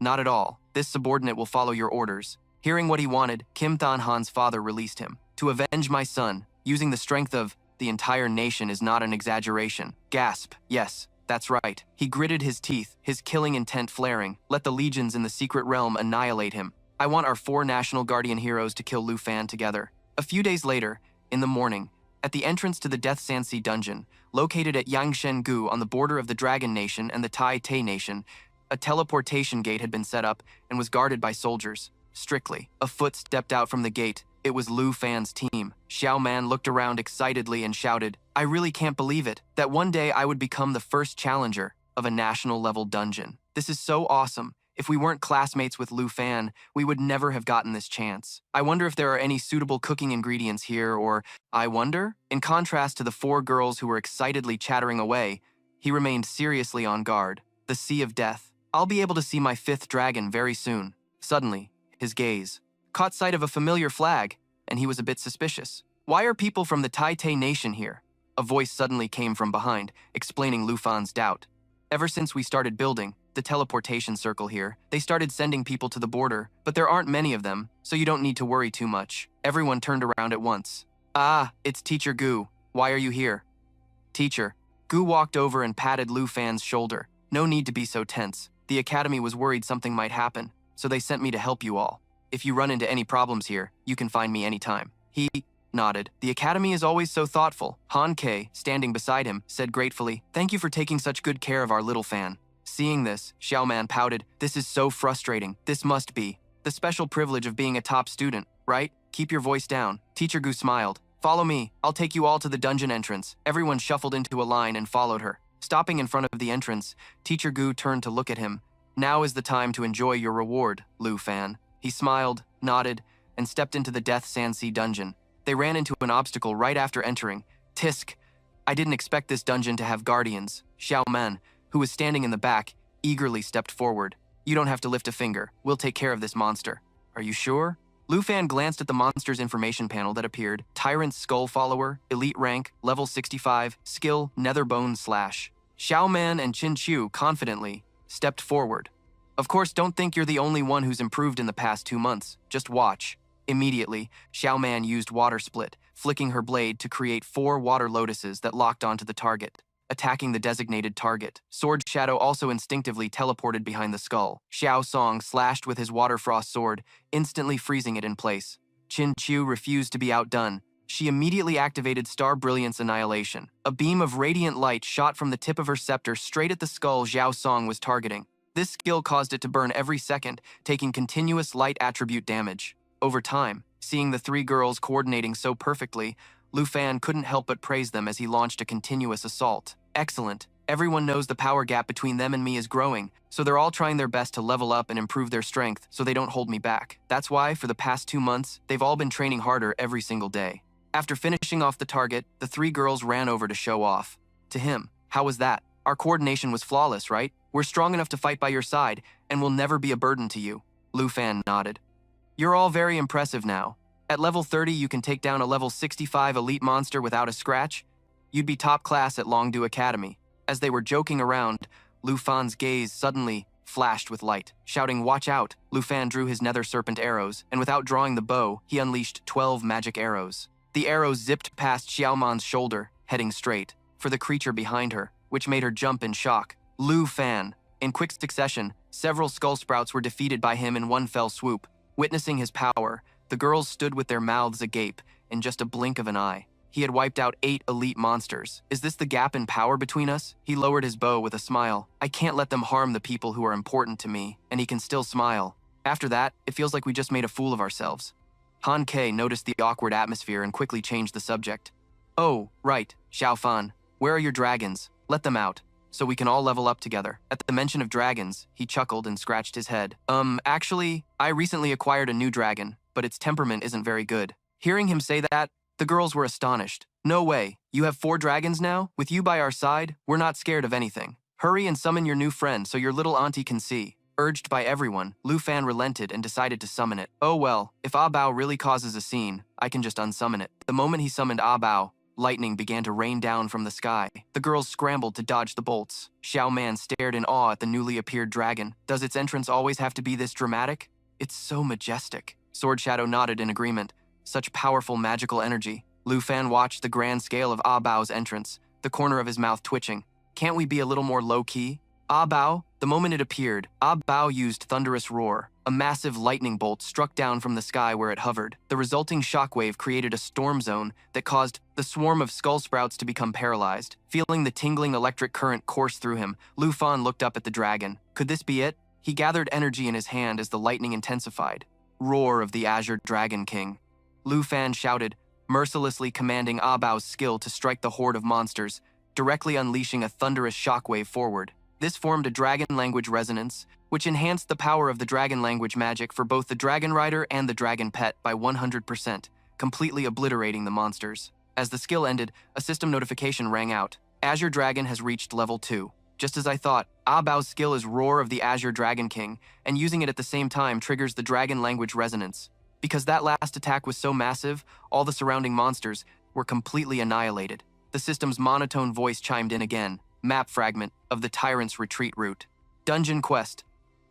Not at all. This subordinate will follow your orders. Hearing what he wanted, Kim Than Han's father released him. To avenge my son, using the strength of the entire nation is not an exaggeration. Gasp. Yes, that's right. He gritted his teeth, his killing intent flaring. Let the legions in the secret realm annihilate him. I want our 4 national guardian heroes to kill Lu Fan together. A few days later, in the morning, at the entrance to the Death Sansi dungeon, located at Yangshen-gu on the border of the Dragon Nation and the Tai Te Nation, a teleportation gate had been set up and was guarded by soldiers. Strictly, a foot stepped out from the gate. It was Lu Fan's team. Xiao Man looked around excitedly and shouted, I really can't believe it, that one day I would become the first challenger of a national-level dungeon. This is so awesome. If we weren't classmates with Lu Fan, we would never have gotten this chance. I wonder if there are any suitable cooking ingredients here, or I wonder? In contrast to the 4 girls who were excitedly chattering away, he remained seriously on guard. The Sea of Death. I'll be able to see my 5th dragon very soon. Suddenly, his gaze caught sight of a familiar flag, and he was a bit suspicious. Why are people from the Tai Te Nation here? A voice suddenly came from behind, explaining Lu Fan's doubt. Ever since we started building the teleportation circle here, they started sending people to the border, but there aren't many of them, so you don't need to worry too much. Everyone turned around at once. Ah, it's Teacher Gu. Why are you here? Teacher. Gu walked over and patted Lu Fan's shoulder. No need to be so tense. The academy was worried something might happen, so they sent me to help you all. If you run into any problems here, you can find me anytime. He nodded. The academy is always so thoughtful. Han Ke, standing beside him, said gratefully, Thank you for taking such good care of our little fan. Seeing this, Xiao Man pouted, This is so frustrating. This must be the special privilege of being a top student, right? Keep your voice down. Teacher Gu smiled. Follow me. I'll take you all to the dungeon entrance. Everyone shuffled into a line and followed her. Stopping in front of the entrance, Teacher Gu turned to look at him. Now is the time to enjoy your reward, Lu Fan. He smiled, nodded, and stepped into the Death Sansi dungeon. They ran into an obstacle right after entering. Tisk! I didn't expect this dungeon to have guardians. Xiao Man, who was standing in the back, eagerly stepped forward. You don't have to lift a finger. We'll take care of this monster. Are you sure? Lu Fan glanced at the monster's information panel that appeared: Tyrant Skull Follower, Elite Rank, Level 65, Skill, Netherbone Slash. Xiao Man and Qin Chu confidently stepped forward. Of course, don't think you're the only one who's improved in the past 2 months. Just watch. Immediately, Xiao Man used Water Split, flicking her blade to create 4 water lotuses that locked onto the target, attacking the designated target. Sword Shadow also instinctively teleported behind the skull. Xiao Song slashed with his Water Frost sword, instantly freezing it in place. Qin Chu refused to be outdone. She immediately activated Star Brilliance Annihilation. A beam of radiant light shot from the tip of her scepter straight at the skull Xiao Song was targeting. This skill caused it to burn every second, taking continuous light attribute damage. Over time, seeing the 3 girls coordinating so perfectly, Lu Fan couldn't help but praise them as he launched a continuous assault. Excellent. Everyone knows the power gap between them and me is growing, so they're all trying their best to level up and improve their strength so they don't hold me back. That's why, for the past 2 months, they've all been training harder every single day. After finishing off the target, the 3 girls ran over to show off. To him, how was that? Our coordination was flawless, right? We're strong enough to fight by your side, and we'll never be a burden to you. Lu Fan nodded. You're all very impressive now. At level 30, you can take down a level 65 elite monster without a scratch. You'd be top class at Longdu Academy. As they were joking around, Lu Fan's gaze suddenly flashed with light. Shouting, "Watch out!" Lu Fan drew his nether serpent arrows, and without drawing the bow, he unleashed 12 magic arrows. The arrows zipped past Xiaoman's shoulder, heading straight for the creature behind her, which made her jump in shock. Lu Fan. In quick succession, several skull sprouts were defeated by him in one fell swoop. Witnessing his power, the girls stood with their mouths agape in just a blink of an eye. He had wiped out 8 elite monsters. Is this the gap in power between us? He lowered his bow with a smile. I can't let them harm the people who are important to me, and he can still smile. After that, it feels like we just made a fool of ourselves. Han Ke noticed the awkward atmosphere and quickly changed the subject. Oh, right, Xiao Fan. Where are your dragons? Let them out, so we can all level up together. At the mention of dragons, he chuckled and scratched his head. Actually, I recently acquired a new dragon, but its temperament isn't very good. Hearing him say that, the girls were astonished. No way, you have 4 dragons now? With you by our side, we're not scared of anything. Hurry and summon your new friend so your little auntie can see. Urged by everyone, Lu Fan relented and decided to summon it. Oh well, if Ah Bao really causes a scene, I can just unsummon it. The moment he summoned Ah Bao, lightning began to rain down from the sky. The girls scrambled to dodge the bolts. Xiao Man stared in awe at the newly appeared dragon. Does its entrance always have to be this dramatic? It's so majestic. Sword Shadow nodded in agreement. Such powerful magical energy. Lu Fan watched the grand scale of Ah Bao's entrance, the corner of his mouth twitching. Can't we be a little more low-key? Ah Bao, the moment it appeared, Ah Bao used Thunderous Roar. A massive lightning bolt struck down from the sky where it hovered. The resulting shockwave created a storm zone that caused the swarm of skull sprouts to become paralyzed. Feeling the tingling electric current course through him, Lu Fan looked up at the dragon. Could this be it? He gathered energy in his hand as the lightning intensified. Roar of the Azure Dragon King. Lu Fan shouted, mercilessly commanding Ah Bao's skill to strike the horde of monsters, directly unleashing a thunderous shockwave forward. This formed a dragon language resonance, which enhanced the power of the dragon language magic for both the dragon rider and the dragon pet by 100%, completely obliterating the monsters. As the skill ended, a system notification rang out. Azure Dragon has reached level 2. Just as I thought, Ah Bao's skill is Roar of the Azure Dragon King, and using it at the same time triggers the dragon language resonance. Because that last attack was so massive, all the surrounding monsters were completely annihilated. The system's monotone voice chimed in again. Map fragment of the Tyrant's retreat route. Dungeon quest.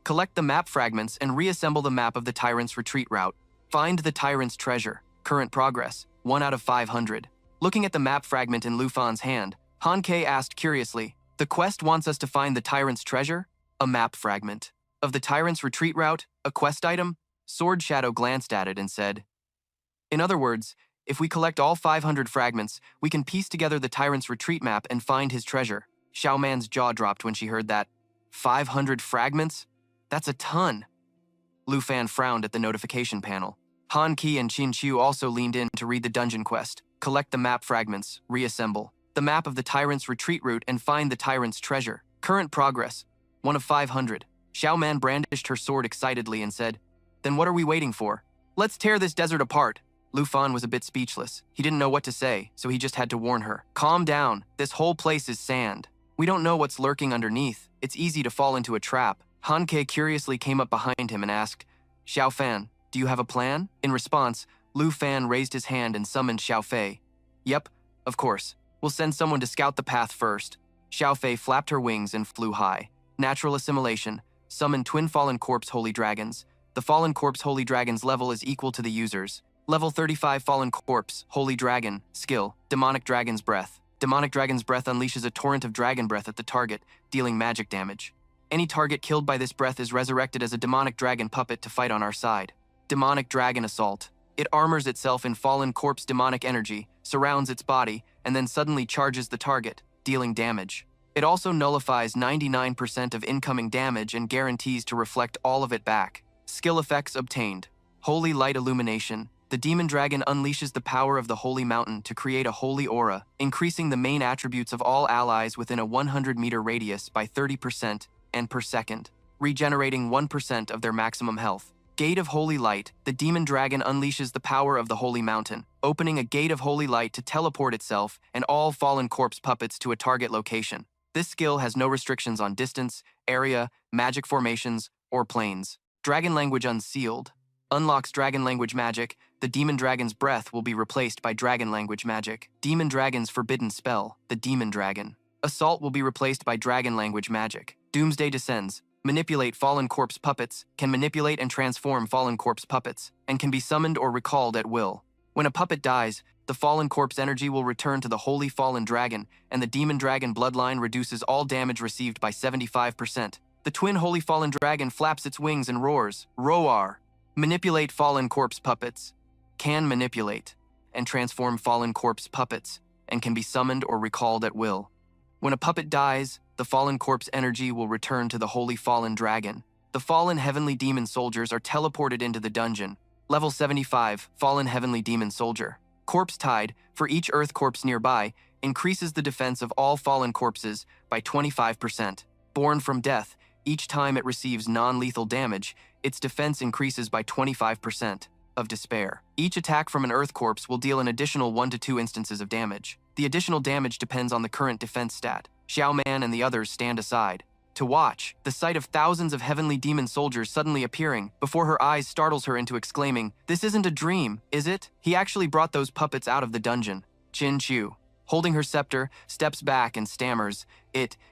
Collect the map fragments and reassemble the map of the Tyrant's retreat route. Find the Tyrant's treasure. Current progress, 1 out of 500. Looking at the map fragment in Lu Fan's hand, Han Ke asked curiously, the quest wants us to find the Tyrant's treasure? A map fragment. Of the Tyrant's retreat route? A quest item? Sword Shadow glanced at it and said, in other words, if we collect all 500 fragments, we can piece together the Tyrant's retreat map and find his treasure. Xiao Man's jaw dropped when she heard that. 500 fragments? That's a ton. Lu Fan frowned at the notification panel. Han Ke and Qin Chu also leaned in to read the dungeon quest. Collect the map fragments, reassemble the map of the Tyrant's retreat route and find the Tyrant's treasure. Current progress, 1 of 500. Xiao Man brandished her sword excitedly and said, then what are we waiting for? Let's tear this desert apart. Lu Fan was a bit speechless. He didn't know what to say, so he just had to warn her. Calm down. This whole place is sand. We don't know what's lurking underneath. It's easy to fall into a trap. Han Ke curiously came up behind him and asked, Xiao Fan, Do you have a plan? In response, Lu Fan raised his hand and summoned Xiao Fei. Yep, of course. We'll send someone to scout the path first. Xiao Fei flapped her wings and flew high. Natural assimilation. Summon twin Fallen Corpse Holy Dragons. The Fallen Corpse Holy Dragon's level is equal to the user's. Level 35 Fallen Corpse, Holy Dragon, Skill, Demonic Dragon's Breath. Demonic Dragon's Breath unleashes a torrent of dragon breath at the target, dealing magic damage. Any target killed by this breath is resurrected as a demonic dragon puppet to fight on our side. Demonic Dragon Assault. It armors itself in Fallen Corpse demonic energy, surrounds its body, and then suddenly charges the target, dealing damage. It also nullifies 99% of incoming damage and guarantees to reflect all of it back. Skill effects obtained. Holy Light Illumination. The Demon Dragon unleashes the power of the Holy Mountain to create a holy aura, increasing the main attributes of all allies within a 100-meter radius by 30% and per second, regenerating 1% of their maximum health. Gate of Holy Light. The Demon Dragon unleashes the power of the Holy Mountain, opening a Gate of Holy Light to teleport itself and all Fallen Corpse puppets to a target location. This skill has no restrictions on distance, area, magic formations, or planes. Dragon Language Unsealed. Unlocks Dragon Language magic. The Demon Dragon's breath will be replaced by Dragon Language magic. Demon Dragon's forbidden spell, the Demon Dragon. Assault will be replaced by Dragon Language magic. Doomsday Descends. Manipulate Fallen Corpse puppets, can manipulate and transform Fallen Corpse puppets, and can be summoned or recalled at will. When a puppet dies, the Fallen Corpse energy will return to the Holy Fallen Dragon, and the Demon Dragon bloodline reduces all damage received by 75%. The twin Holy Fallen Dragon flaps its wings and roars, Roar! Manipulate Fallen Corpse puppets. Can manipulate and transform Fallen Corpse puppets, and can be summoned or recalled at will. When a puppet dies, the Fallen Corpse energy will return to the Holy Fallen Dragon. The Fallen Heavenly Demon Soldiers are teleported into the dungeon. Level 75, Fallen Heavenly Demon Soldier. Corpse Tide, for each Earth corpse nearby, increases the defense of all fallen corpses by 25%. Born from death, each time it receives non-lethal damage, its defense increases by 25%. Of despair. Each attack from an Earth corpse will deal an additional 1 to 2 instances of damage. The additional damage depends on the current defense stat. Xiao Man and the others stand aside to watch. The sight of thousands of heavenly demon soldiers suddenly appearing before her eyes startles her into exclaiming, "This isn't a dream, is it? He actually brought those puppets out of the dungeon." Qin Chu, holding her scepter, steps back and stammers,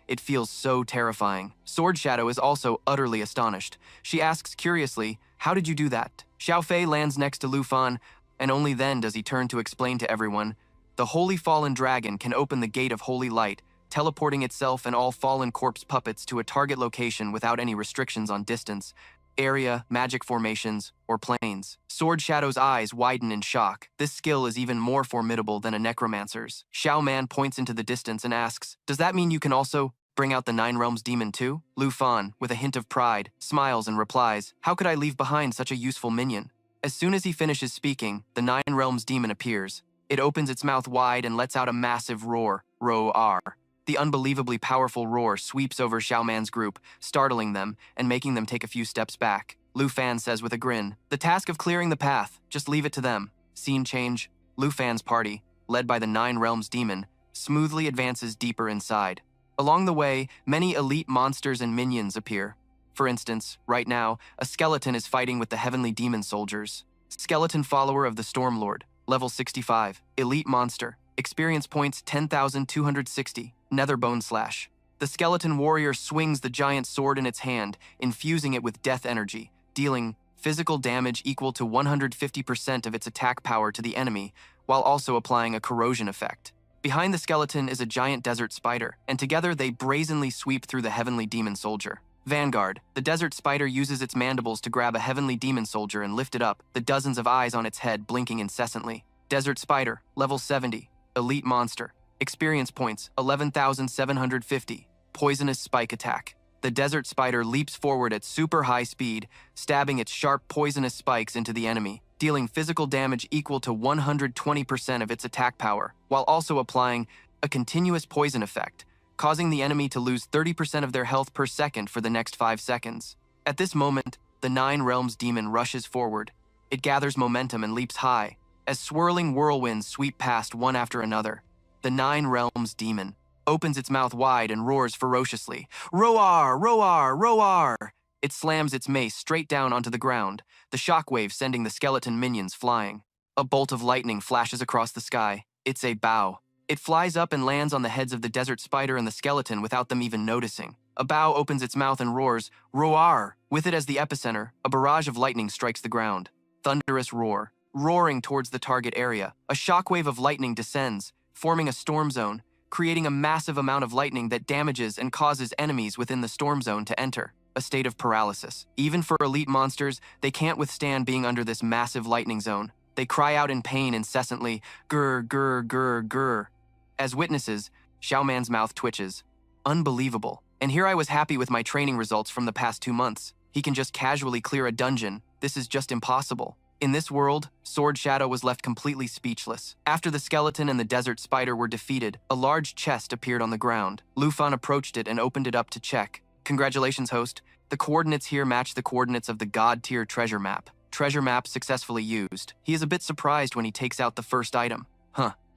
It feels so terrifying." Sword Shadow is also utterly astonished. She asks curiously, "How did you do that?" Xiao Fei lands next to Lu Fan, and only then does he turn to explain to everyone, "The Holy Fallen Dragon can open the Gate of Holy Light, teleporting itself and all fallen corpse puppets to a target location without any restrictions on distance, area, magic formations, or planes." Sword Shadow's eyes widen in shock. This skill is even more formidable than a necromancer's. Xiao Man points into the distance and asks, "Does that mean you can also bring out the Nine Realms demon too?" Lu Fan, with a hint of pride, smiles and replies, "How could I leave behind such a useful minion?" As soon as he finishes speaking, the Nine Realms demon appears. It opens its mouth wide and lets out a massive roar, Roar. The unbelievably powerful roar sweeps over Xiao Man's group, startling them and making them take a few steps back. Lu Fan says with a grin, "The task of clearing the path, just leave it to them." Scene change. Lu Fan's party, led by the Nine Realms demon, smoothly advances deeper inside. Along the way, many elite monsters and minions appear. For instance, right now, a skeleton is fighting with the heavenly demon soldiers. Skeleton follower of the Stormlord, level 65, elite monster, experience points 10,260, Nether Bone Slash. The skeleton warrior swings the giant sword in its hand, infusing it with death energy, dealing physical damage equal to 150% of its attack power to the enemy, while also applying a corrosion effect. Behind the skeleton is a giant desert spider, and together they brazenly sweep through the heavenly demon soldier. Vanguard. The desert spider uses its mandibles to grab a heavenly demon soldier and lift it up, the dozens of eyes on its head blinking incessantly. Desert spider, level 70, elite monster. Experience points, 11,750. Poisonous spike attack. The desert spider leaps forward at super high speed, stabbing its sharp poisonous spikes into the enemy, dealing physical damage equal to 120% of its attack power, while also applying a continuous poison effect, causing the enemy to lose 30% of their health per second for the next 5 seconds. At this moment, the Nine Realms demon rushes forward. It gathers momentum and leaps high, as swirling whirlwinds sweep past one after another. The Nine Realms demon opens its mouth wide and roars ferociously. Roar! Roar! Roar! It slams its mace straight down onto the ground. the shockwave sending the skeleton minions flying. A bolt of lightning flashes across the sky. It's a bow. It flies up and lands on the heads of the desert spider and the skeleton without them even noticing. A bow opens its mouth and roars, roar! With it as the epicenter, a barrage of lightning strikes the ground. Thunderous roar. Roaring towards the target area. A shockwave of lightning descends, forming a storm zone, creating a massive amount of lightning that damages and causes enemies within the storm zone to enter. A state of paralysis. Even for elite monsters, they can't withstand being under this massive lightning zone. They cry out in pain incessantly, grr, grr, grr, grr. As witnesses, Xiao Man's mouth twitches. Unbelievable. And here I was happy with my training results from the past 2 months. He can just casually clear a dungeon. This is just impossible. In this world, Sword Shadow was left completely speechless. After the skeleton and the desert spider were defeated, a large chest appeared on the ground. Lu Fan approached it and opened it up to check. Congratulations, host. The coordinates here match the coordinates of the God-tier treasure map. Treasure map successfully used. He is a bit surprised when he takes out the first item.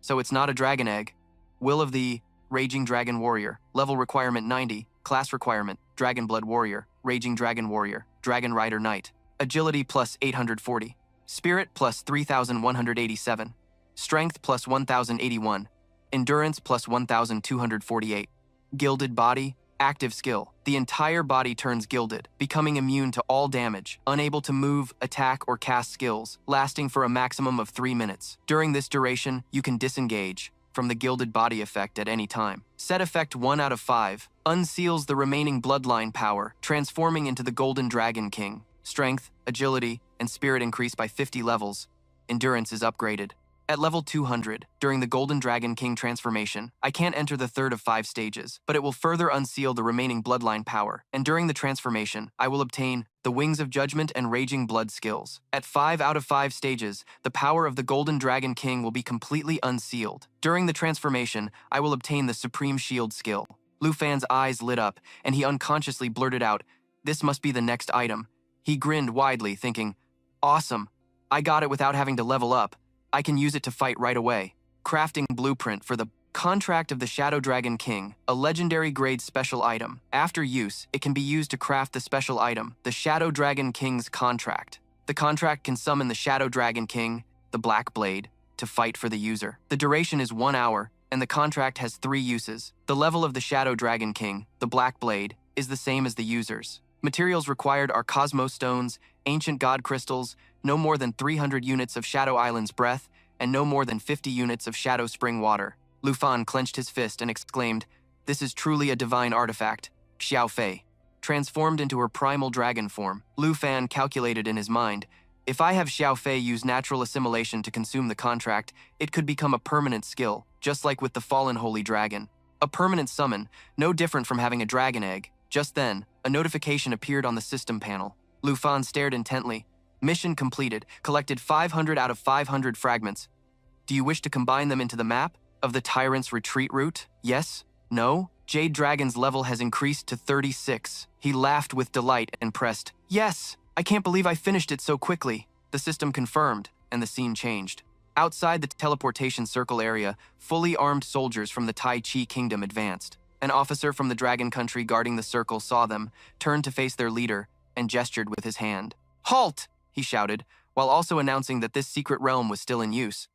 So it's not a dragon egg. Will of the Raging Dragon Warrior. Level requirement 90. Class requirement, Dragon Blood Warrior, Raging Dragon Warrior, Dragon Rider Knight. Agility plus 840. Spirit plus 3,187. Strength plus 1,081. Endurance plus 1,248. Gilded Body. Active skill. The entire body turns gilded, becoming immune to all damage, unable to move, attack, or cast skills, lasting for a maximum of 3 minutes. During this duration, you can disengage from the gilded body effect at any time. Set effect 1 out of 5. Unseals the remaining bloodline power, transforming into the Golden Dragon King. Strength, agility, and spirit increase by 50 levels. Endurance is upgraded. At level 200, during the Golden Dragon King transformation, I can't enter the third of 5 stages, but it will further unseal the remaining bloodline power, and during the transformation, I will obtain the Wings of Judgment and Raging Blood skills. At 5 out of 5 stages, the power of the Golden Dragon King will be completely unsealed. During the transformation, I will obtain the Supreme Shield skill. Lu Fan's eyes lit up, and he unconsciously blurted out, "This must be the next item." He grinned widely, thinking, "Awesome, I got it without having to level up. I can use it to fight right away." Crafting blueprint for the Contract of the Shadow Dragon King, a legendary grade special item. After use, it can be used to craft the special item, the Shadow Dragon King's Contract. The contract can summon the Shadow Dragon King, the Black Blade, to fight for the user. The duration is 1 hour, and the contract has 3 uses. The level of the Shadow Dragon King, the Black Blade, is the same as the user's. Materials required are Cosmos Stones, Ancient God Crystals, no more than 300 units of Shadow Island's breath, and no more than 50 units of Shadow Spring water. Lu Fan clenched his fist and exclaimed, "This is truly a divine artifact." Xiao Fei. Transformed into her primal dragon form, Lu Fan calculated in his mind, if I have Xiao Fei use natural assimilation to consume the contract, it could become a permanent skill, just like with the fallen holy dragon. A permanent summon, no different from having a dragon egg. Just then, a notification appeared on the system panel. Lu Fan stared intently. Mission completed. Collected 500 out of 500 fragments. Do you wish to combine them into the map of the Tyrant's retreat route? Yes? No? Jade Dragon's level has increased to 36. He laughed with delight and pressed, "Yes! I can't believe I finished it so quickly." The system confirmed, and the scene changed. Outside the teleportation circle area, fully armed soldiers from the Tai Chi Kingdom advanced. An officer from the Dragon Country guarding the circle saw them, turned to face their leader, and gestured with his hand. "Halt!" he shouted, while also announcing that this secret realm was still in use.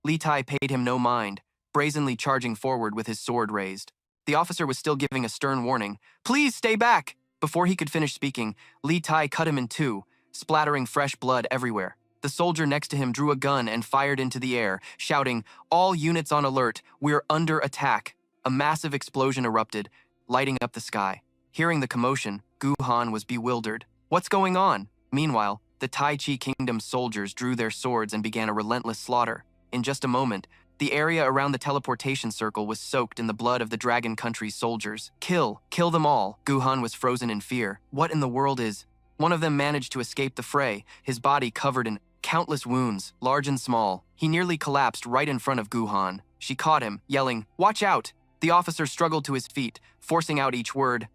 Li Tai paid him no mind, brazenly charging forward with his sword raised. The officer was still giving a stern warning, "Please stay back!" Before he could finish speaking, Li Tai cut him in two, splattering fresh blood everywhere. The soldier next to him drew a gun and fired into the air, shouting, "All units on alert, we're under attack." A massive explosion erupted, lighting up the sky. Hearing the commotion, Gu Han was bewildered. What's going on? Meanwhile, the Tai Chi Kingdom's soldiers drew their swords and began a relentless slaughter. In just a moment, the area around the teleportation circle was soaked in the blood of the Dragon Country's soldiers. Kill them all. Gu Han was frozen in fear. What in the world is? One of them managed to escape the fray, his body covered in countless wounds, large and small. He nearly collapsed right in front of Gu Han. She caught him, yelling, "Watch out!" The officer struggled to his feet, forcing out each word.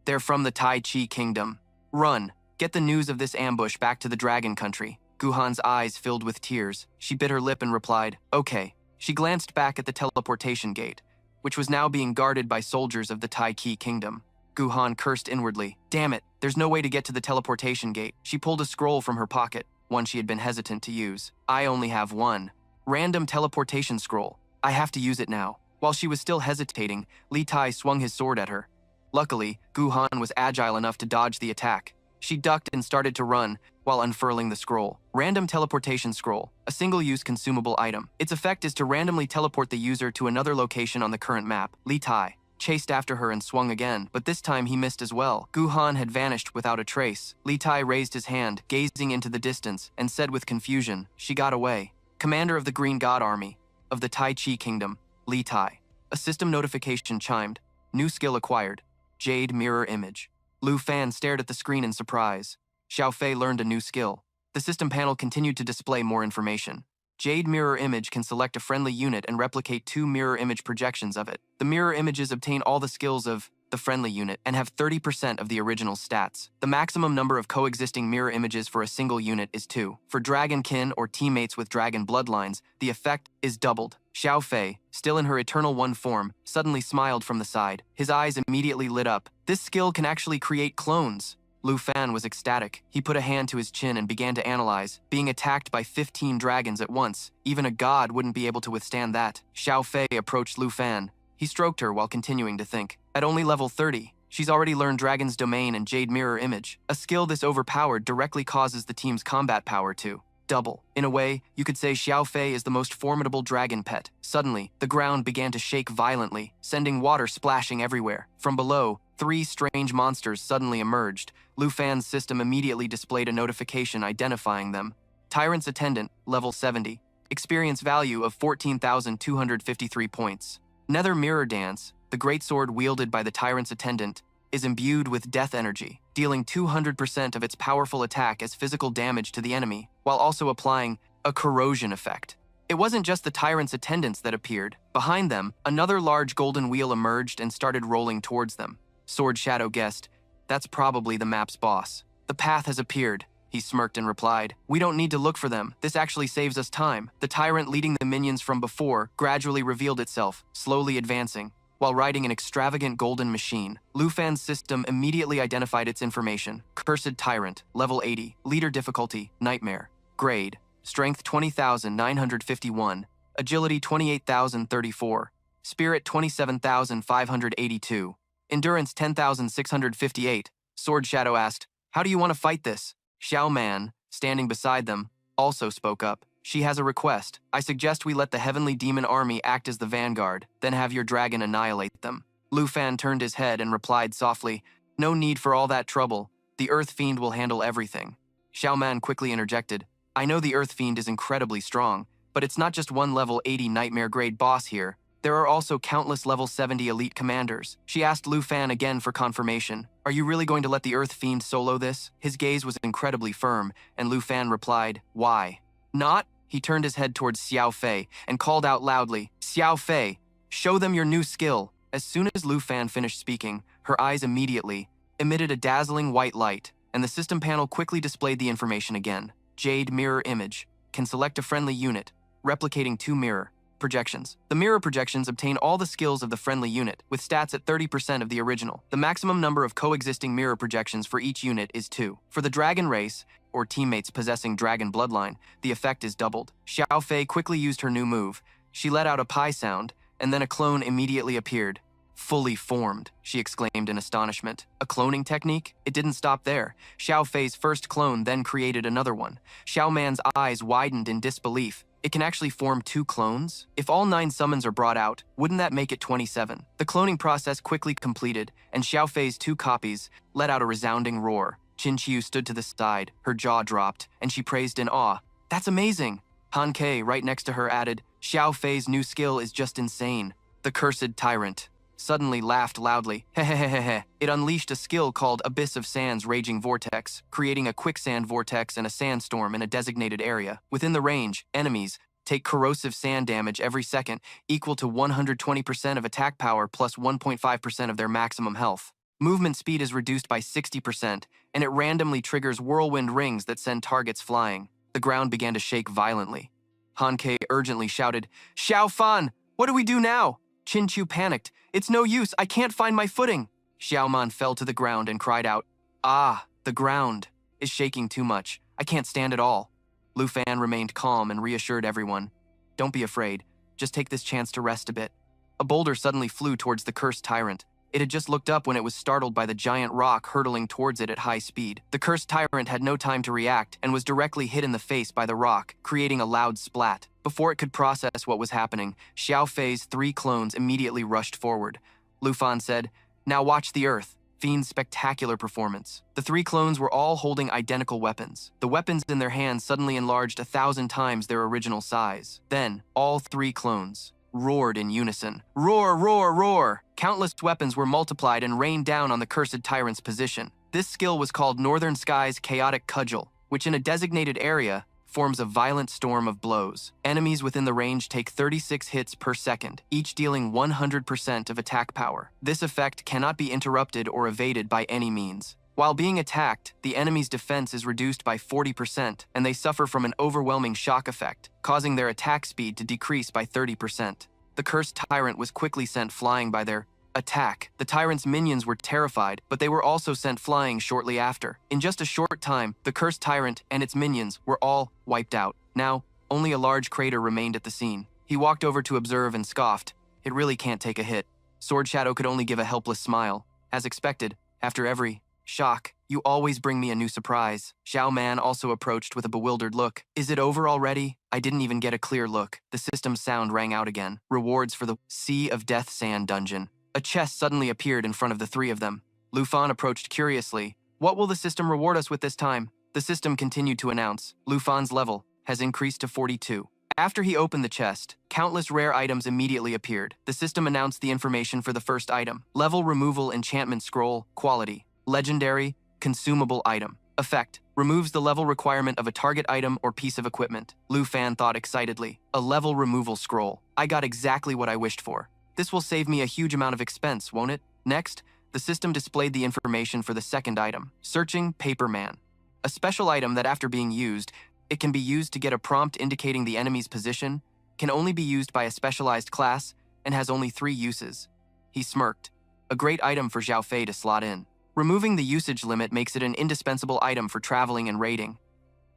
"They're from the Tai Chi Kingdom. Run! Get the news of this ambush back to the Dragon Country." Gu Han's eyes filled with tears. She bit her lip and replied, "Okay." She glanced back at the teleportation gate, which was now being guarded by soldiers of the Tai Chi Kingdom. Gu Han cursed inwardly. Damn it, there's no way to get to the teleportation gate. She pulled a scroll from her pocket. one she had been hesitant to use. I only have one. Random teleportation scroll. I have to use it now. While she was still hesitating, Li Tai swung his sword at her. Luckily, Gu Han was agile enough to dodge the attack. She ducked and started to run while unfurling the scroll. Random teleportation scroll, a single-use consumable item. Its effect is to randomly teleport the user to another location on the current map. Li Tai chased after her and swung again, but this time he missed as well. Gu Han had vanished without a trace. Li Tai raised his hand, gazing into the distance, and said with confusion, "She got away." Commander of the Green God Army of the Tai Chi Kingdom, Li Tai. A system notification chimed. New skill acquired. Jade Mirror Image. Lu Fan stared at the screen in surprise. Xiao Fei learned a new skill. The system panel continued to display more information. Jade Mirror Image can select a friendly unit and replicate 2 mirror image projections of it. The mirror images obtain all the skills of the friendly unit and have 30% of the original stats. The maximum number of coexisting mirror images for a single unit is 2. For dragon kin or teammates with dragon bloodlines, the effect is doubled. Xiao Fei, still in her Eternal One form, suddenly smiled from the side. His eyes immediately lit up. This skill can actually create clones. Lu Fan was ecstatic. He put a hand to his chin and began to analyze. Being attacked by 15 dragons at once, even a god wouldn't be able to withstand that. Xiao Fei approached Lu Fan. He stroked her while continuing to think. At only level 30, she's already learned Dragon's Domain and Jade Mirror Image. A skill this overpowered directly causes the team's combat power to double. In a way, you could say Xiao Fei is the most formidable dragon pet. Suddenly, the ground began to shake violently, sending water splashing everywhere. From below, 3 strange monsters suddenly emerged. Lu Fan's system immediately displayed a notification identifying them. Tyrant's Attendant, level 70. Experience value of 14,253 points. Nether Mirror Dance, the greatsword wielded by the Tyrant's Attendant, is imbued with death energy, dealing 200% of its powerful attack as physical damage to the enemy, while also applying a corrosion effect. It wasn't just the Tyrant's Attendants that appeared. Behind them, another large golden wheel emerged and started rolling towards them. Sword Shadow guessed, "That's probably the map's boss." "The path has appeared," he smirked and replied. "We don't need to look for them. This actually saves us time." The tyrant leading the minions from before gradually revealed itself, slowly advancing. While riding an extravagant golden machine, Lu Fan's system immediately identified its information. Cursed Tyrant, level 80, leader difficulty, Nightmare. Grade, Strength 20,951, Agility 28,034, Spirit 27,582, Endurance 10,658. Sword Shadow asked, "How do you want to fight this?" Xiao Man, standing beside them, also spoke up. "She has a request. I suggest we let the Heavenly Demon Army act as the vanguard, then have your dragon annihilate them." Lu Fan turned his head and replied softly, "No need for all that trouble. The Earth Fiend will handle everything." Xiao Man quickly interjected, "I know the Earth Fiend is incredibly strong, but it's not just one level 80 nightmare grade boss here. There are also countless level 70 elite commanders." She asked Lu Fan again for confirmation. "Are you really going to let the Earth Fiend solo this?" His gaze was incredibly firm, and Lu Fan replied, "Why not?" He turned his head towards Xiao Fei and called out loudly, "Xiao Fei, show them your new skill." As soon as Lu Fan finished speaking, her eyes immediately emitted a dazzling white light, and the system panel quickly displayed the information again. Jade Mirror Image can select a friendly unit, replicating 2 mirror projections. The mirror projections obtain all the skills of the friendly unit, with stats at 30% of the original. The maximum number of coexisting mirror projections for each unit is 2. For the dragon race, or teammates possessing dragon bloodline, the effect is doubled. Xiao Fei quickly used her new move. She let out a pie sound, and then a clone immediately appeared. "Fully formed," she exclaimed in astonishment. "A cloning technique?" It didn't stop there. Xiao Fei's first clone then created another one. Xiao Man's eyes widened in disbelief. It can actually form 2 clones? If all 9 summons are brought out, wouldn't that make it 27? The cloning process quickly completed, and Xiao Fei's 2 copies let out a resounding roar. Qin Qiu stood to the side, her jaw dropped, and she praised in awe. "That's amazing!" Han Kei, right next to her, added, "Xiao Fei's new skill is just insane." The Cursed Tyrant suddenly laughed loudly. Hehehehe. It unleashed a skill called Abyss of Sand's Raging Vortex, creating a quicksand vortex and a sandstorm in a designated area. Within the range, enemies take corrosive sand damage every second, equal to 120% of attack power plus 1.5% of their maximum health. Movement speed is reduced by 60%, and it randomly triggers whirlwind rings that send targets flying. The ground began to shake violently. Han Kei urgently shouted, "Xiao Fan, what do we do now?" Qin Qiu panicked. "It's no use, I can't find my footing." Xiao Man fell to the ground and cried out, "Ah, the ground is shaking too much. I can't stand at all." Lu Fan remained calm and reassured everyone. Don't be afraid. Just take this chance to rest a bit. A boulder suddenly flew towards the cursed tyrant. It had just looked up when it was startled by the giant rock hurtling towards it at high speed. The cursed tyrant had no time to react and was directly hit in the face by the rock, creating a loud splat. Before it could process what was happening, Xiao Fei's 3 clones immediately rushed forward. Lu Fan said, "Now watch the earth." Fiend's spectacular performance. The 3 clones were all holding identical weapons. The weapons in their hands suddenly enlarged 1,000 times their original size. Then, all 3 clones roared in unison. Roar, roar, roar! Countless weapons were multiplied and rained down on the cursed tyrant's position. This skill was called Northern Sky's Chaotic Cudgel, which in a designated area forms a violent storm of blows. Enemies within the range take 36 hits per second, each dealing 100% of attack power. This effect cannot be interrupted or evaded by any means. While being attacked, the enemy's defense is reduced by 40%, and they suffer from an overwhelming shock effect, causing their attack speed to decrease by 30%. The cursed tyrant was quickly sent flying by their attack. The tyrant's minions were terrified, but they were also sent flying shortly after. In just a short time, the cursed tyrant and its minions were all wiped out. Now, only a large crater remained at the scene. He walked over to observe and scoffed. It really can't take a hit. Sword Shadow could only give a helpless smile. As expected, after every shock, you always bring me a new surprise. Xiao Man also approached with a bewildered look. Is it over already? I didn't even get a clear look. The system's sound rang out again. Rewards for the Sea of Death Sand dungeon. A chest suddenly appeared in front of the 3 of them. Lu Fan approached curiously. What will the system reward us with this time? The system continued to announce. Lu Fan's level has increased to 42. After he opened the chest, countless rare items immediately appeared. The system announced the information for the first item. Level Removal Enchantment Scroll, Quality. Legendary, consumable item. Effect: removes the level requirement of a target item or piece of equipment. Lu Fan thought excitedly. A level removal scroll. I got exactly what I wished for. This will save me a huge amount of expense, won't it? Next, the system displayed the information for the second item. Searching Paper Man. A special item that after being used, it can be used to get a prompt indicating the enemy's position, can only be used by a specialized class, and has only 3 uses. He smirked. A great item for Xiao Fei to slot in. Removing the usage limit makes it an indispensable item for traveling and raiding.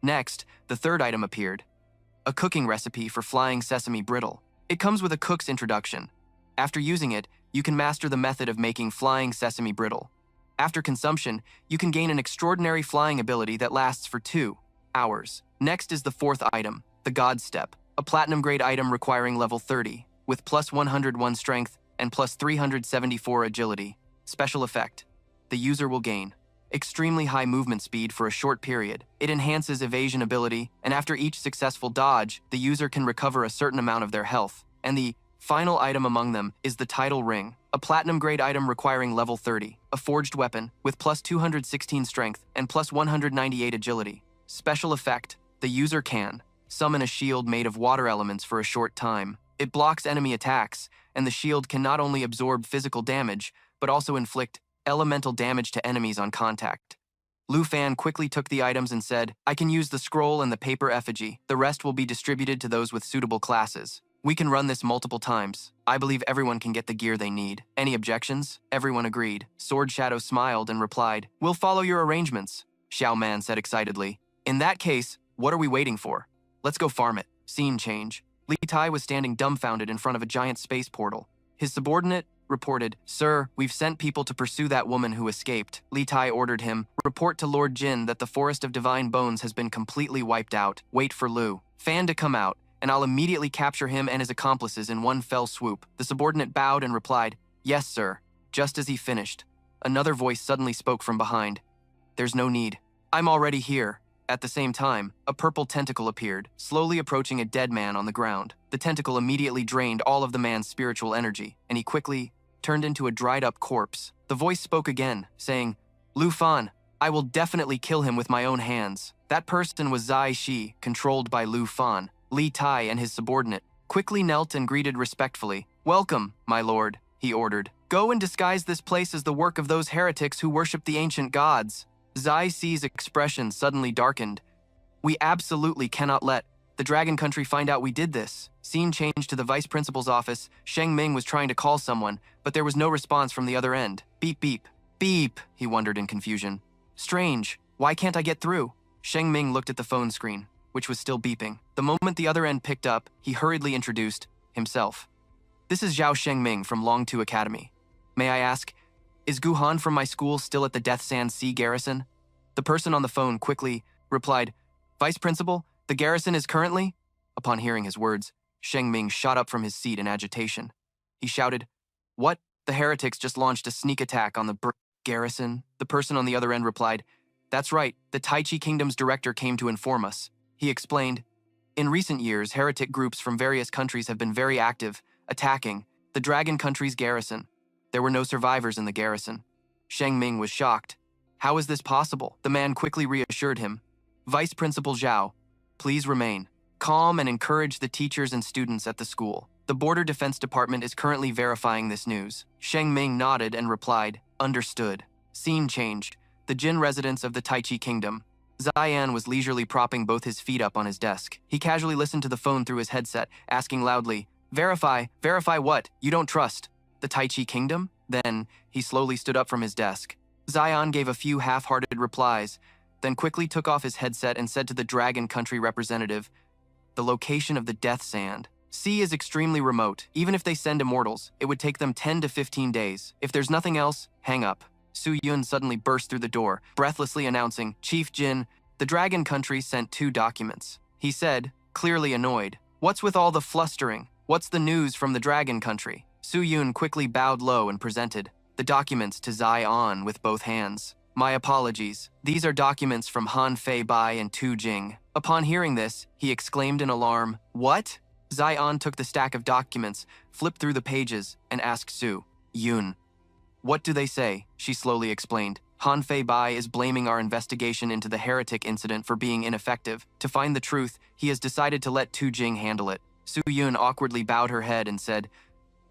Next, the third item appeared. A cooking recipe for flying sesame brittle. It comes with a cook's introduction. After using it, you can master the method of making flying sesame brittle. After consumption, you can gain an extraordinary flying ability that lasts for 2 hours. Next is the fourth item, the God Step, a platinum-grade item requiring level 30, with plus 101 strength and plus 374 agility. Special effect: the user will gain extremely high movement speed for a short period. It enhances evasion ability, and after each successful dodge, the user can recover a certain amount of their health. And the final item among them is the Title Ring, a platinum-grade item requiring level 30, a forged weapon with plus 216 strength and plus 198 agility. Special effect: the user can summon a shield made of water elements for a short time. It blocks enemy attacks, and the shield can not only absorb physical damage, but also inflict elemental damage to enemies on contact. Lu Fan quickly took the items and said, I can use the scroll and the paper effigy. The rest will be distributed to those with suitable classes. We can run this multiple times. I believe everyone can get the gear they need. Any objections? Everyone agreed. Sword Shadow smiled and replied, We'll follow your arrangements, Xiao Man said excitedly. In that case, what are we waiting for? Let's go farm it. Scene change. Li Tai was standing dumbfounded in front of a giant space portal. His subordinate reported, Sir, we've sent people to pursue that woman who escaped. Li Tai ordered him, report to Lord Jin that the Forest of Divine Bones has been completely wiped out. Wait for Lu Fan to come out, and I'll immediately capture him and his accomplices in one fell swoop. The subordinate bowed and replied, Yes, sir. Just as he finished, another voice suddenly spoke from behind. There's no need. I'm already here. At the same time, a purple tentacle appeared, slowly approaching a dead man on the ground. The tentacle immediately drained all of the man's spiritual energy, and he quickly turned into a dried-up corpse. The voice spoke again, saying, Lu Fan, I will definitely kill him with my own hands. That person was Zai Shi, controlled by Lu Fan. Li Tai and his subordinate quickly knelt and greeted respectfully. Welcome, my lord, he ordered. Go and disguise this place as the work of those heretics who worship the ancient gods. Zai Shi's expression suddenly darkened. We absolutely cannot let the Dragon Country find out we did this. Scene changed to the vice principal's office. Sheng Ming was trying to call someone, but there was no response from the other end. Beep, beep. Beep, he wondered in confusion. Strange, why can't I get through? Sheng Ming looked at the phone screen. which was still beeping. The moment the other end picked up, he hurriedly introduced himself. "This is Zhao Shengming from Longtu Academy. May I ask, is Guhan from my school still at the Death Sand Sea Garrison?" The person on the phone quickly replied, "Vice Principal, the garrison is currently..." Upon hearing his words, Shengming shot up from his seat in agitation. He shouted, "What? The heretics just launched a sneak attack on the garrison?" The person on the other end replied, "That's right, the Taichi Kingdom's director came to inform us." He explained, "In recent years, heretic groups from various countries have been very active, attacking the Dragon Country's garrison. There were no survivors in the garrison." Sheng Ming was shocked. "How is this possible?" The man quickly reassured him. "Vice Principal Zhao, please remain calm and encourage the teachers and students at the school. The Border Defense Department is currently verifying this news." Sheng Ming nodded and replied, "Understood." Scene changed. The Jin residence of the Taichi Kingdom. Ziyan was leisurely propping both his feet up on his desk. He casually listened to the phone through his headset, asking loudly, "Verify? Verify what? You don't trust the Taichi Kingdom?" Then, he slowly stood up from his desk. Zion gave a few half-hearted replies, then quickly took off his headset and said to the Dragon Country representative, "The location of the Death Sand Sea is extremely remote. Even if they send immortals, it would take them 10 to 15 days. If there's nothing else, hang up." Su Yun suddenly burst through the door, breathlessly announcing, "Chief Jin, the Dragon Country sent 2 documents." He said, clearly annoyed, "What's with all the flustering? What's the news from the Dragon Country?" Su Yun quickly bowed low and presented the documents to Zion with both hands. "My apologies. These are documents from Han Fei Bai and Tu Jing." Upon hearing this, he exclaimed in alarm, "What?" Zion took the stack of documents, flipped through the pages, and asked Su Yun, "What do they say?" She slowly explained, "Han Fei Bai is blaming our investigation into the heretic incident for being ineffective. To find the truth, he has decided to let Tu Jing handle it." Su Yun awkwardly bowed her head and said,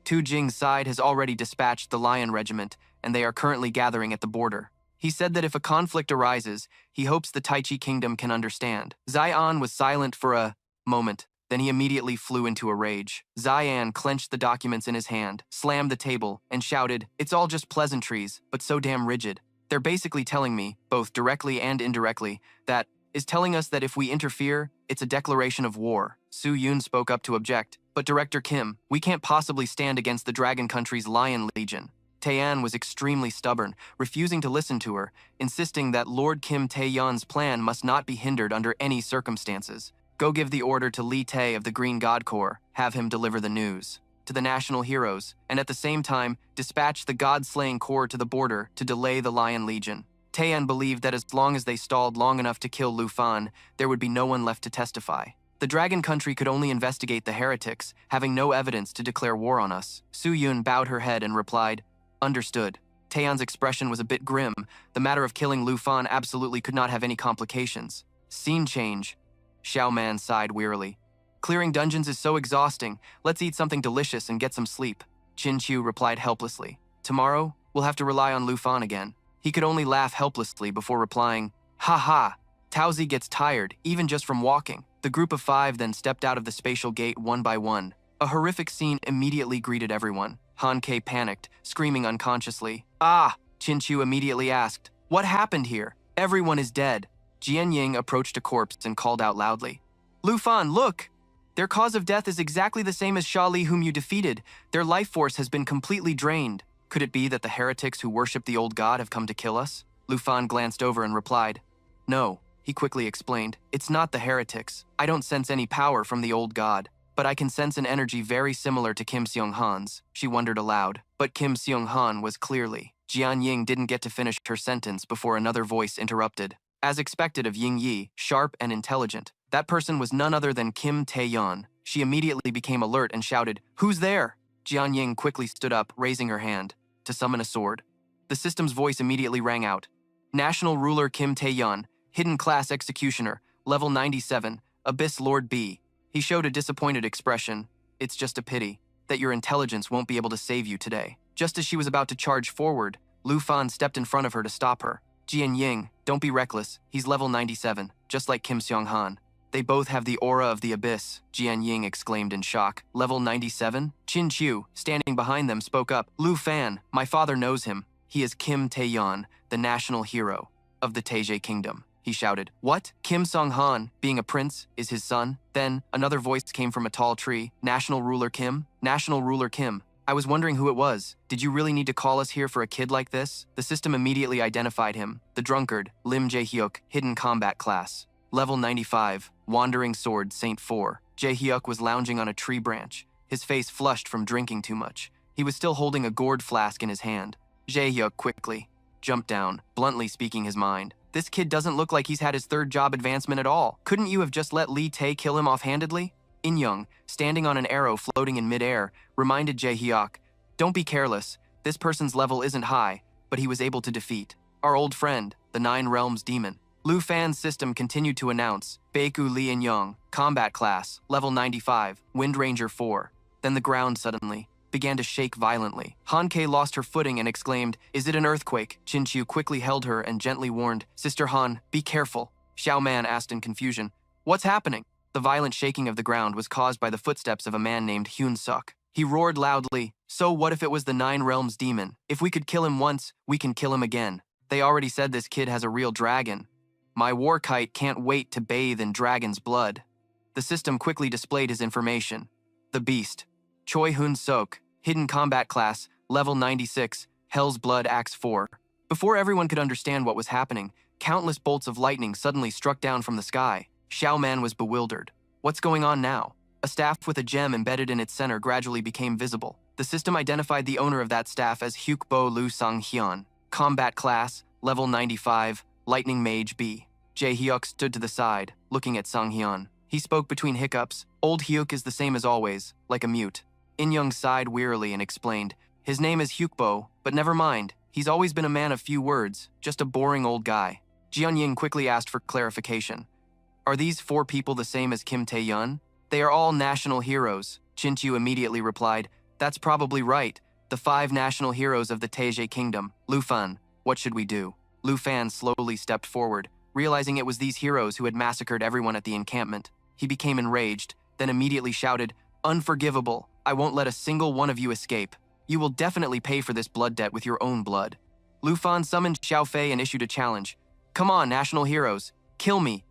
"Tu Jing's side has already dispatched the Lion Regiment, and they are currently gathering at the border. He said that if a conflict arises, he hopes the Taichi Kingdom can understand." Zion was silent for a moment. Then he immediately flew into a rage. Ziyan clenched the documents in his hand, slammed the table, and shouted, "It's all just pleasantries, but so damn rigid. They're basically telling me, both directly and indirectly, that is telling us that if we interfere, it's a declaration of war." Su Yun spoke up to object, "But Director Kim, we can't possibly stand against the Dragon Country's Lion Legion." Taeyan was extremely stubborn, refusing to listen to her, insisting that Lord Kim Taeyeon's plan must not be hindered under any circumstances. "Go give the order to Li Tae of the Green God Corps, have him deliver the news to the national heroes, and at the same time, dispatch the God-slaying corps to the border to delay the Lion Legion." Taeyan believed that as long as they stalled long enough to kill Lu Fan, there would be no one left to testify. The Dragon Country could only investigate the heretics, having no evidence to declare war on us. Su Yun bowed her head and replied, "Understood." Taeyan's expression was a bit grim. The matter of killing Lu Fan absolutely could not have any complications. Scene change. Xiao Man sighed wearily. "Clearing dungeons is so exhausting. Let's eat something delicious and get some sleep." Qin Qiu replied helplessly. "Tomorrow, we'll have to rely on Lu Fan again." He could only laugh helplessly before replying, "Ha ha, Taozi gets tired, even just from walking." The group of 5 then stepped out of the spatial gate one by one. A horrific scene immediately greeted everyone. Han Kei panicked, screaming unconsciously. "Ah!" Qin Qiu immediately asked, "What happened here? Everyone is dead." Jian Ying approached a corpse and called out loudly, "Lu Fan, look! Their cause of death is exactly the same as Xia Li, whom you defeated. Their life force has been completely drained. Could it be that the heretics who worship the old god have come to kill us?" Lu Fan glanced over and replied, "No," he quickly explained. "It's not the heretics. I don't sense any power from the old god, but I can sense an energy very similar to Kim Seong-han's." She wondered aloud, but Kim Seong-han was clearly... Jian Ying didn't get to finish her sentence before another voice interrupted. As expected of Ying Yi, sharp and intelligent, that person was none other than Kim Taeyeon. She immediately became alert and shouted, "Who's there?" Jian Ying quickly stood up, raising her hand to summon a sword. The system's voice immediately rang out. "National Ruler Kim Taeyeon, Hidden Class Executioner, Level 97, Abyss Lord B." He showed a disappointed expression. "It's just a pity that your intelligence won't be able to save you today." Just as she was about to charge forward, Lu Fan stepped in front of her to stop her. "Jian Ying, don't be reckless. He's level 97, just like Kim Seong-han." "They both have the aura of the abyss," Jian Ying exclaimed in shock. "Level 97? Qin Qiu, standing behind them, spoke up. "Lu Fan, my father knows him. He is Kim Taeyeon, the national hero of the Taizé Kingdom." he shouted. What? Kim Sung-han, being a prince, is his son? Then, another voice came from a tall tree. National Ruler Kim? National Ruler Kim. I was wondering who it was. Did you really need to call us here for a kid like this? The system immediately identified him. The drunkard, Lim Jae-hyuk, hidden combat class. Level 95, Wandering Sword, Saint 4. Jae-hyuk was lounging on a tree branch, his face flushed from drinking too much. He was still holding a gourd flask in his hand. Jae-hyuk quickly jumped down, bluntly speaking his mind. This kid doesn't look like he's had his third job advancement at all. Couldn't you have just let Lee Tae kill him offhandedly? In-young, standing on an arrow floating in midair, reminded Jae-hyuk, don't be careless. This person's level isn't high, but he was able to defeat our old friend, the Nine Realms Demon. Lu Fan's system continued to announce, Baeku Lee In-young, combat class, level 95, Wind Ranger 4. Then the ground suddenly began to shake violently. Han-Kei lost her footing and exclaimed, is it an earthquake? Chin-Chiu quickly held her and gently warned, Sister Han, be careful. Xiao Man asked in confusion, what's happening? The violent shaking of the ground was caused by the footsteps of a man named Hyun-suk. He roared loudly, so what if it was the Nine Realms Demon? If we could kill him once, we can kill him again. They already said this kid has a real dragon. My war kite can't wait to bathe in dragon's blood. The system quickly displayed his information. The Beast. Choi Hoon-sok, hidden combat class, level 96, Hell's Blood Axe 4. Before everyone could understand what was happening, countless bolts of lightning suddenly struck down from the sky. Xiao Man was bewildered. What's going on now? A staff with a gem embedded in its center gradually became visible. The system identified the owner of that staff as Hyukbo Lu Sang-hyun. Combat class, level 95, Lightning Mage B. Jae-hyuk stood to the side, looking at Sang-hyun. He spoke between hiccups. Old Hyuk is the same as always, like a mute. In-young sighed wearily and explained, his name is Hyukbo, but never mind. He's always been a man of few words, just a boring old guy. Jian-ying quickly asked for clarification. Are these 4 people the same as Kim Tae-yun? They are all national heroes. Chin-Chiu immediately replied, that's probably right. The 5 national heroes of the Taeje Kingdom. Lu Fan, what should we do? Lu Fan slowly stepped forward, realizing it was these heroes who had massacred everyone at the encampment. He became enraged, then immediately shouted, unforgivable. I won't let a single one of you escape. You will definitely pay for this blood debt with your own blood. Lu Fan summoned Xiao Fei and issued a challenge. Come on, national heroes. Kill me,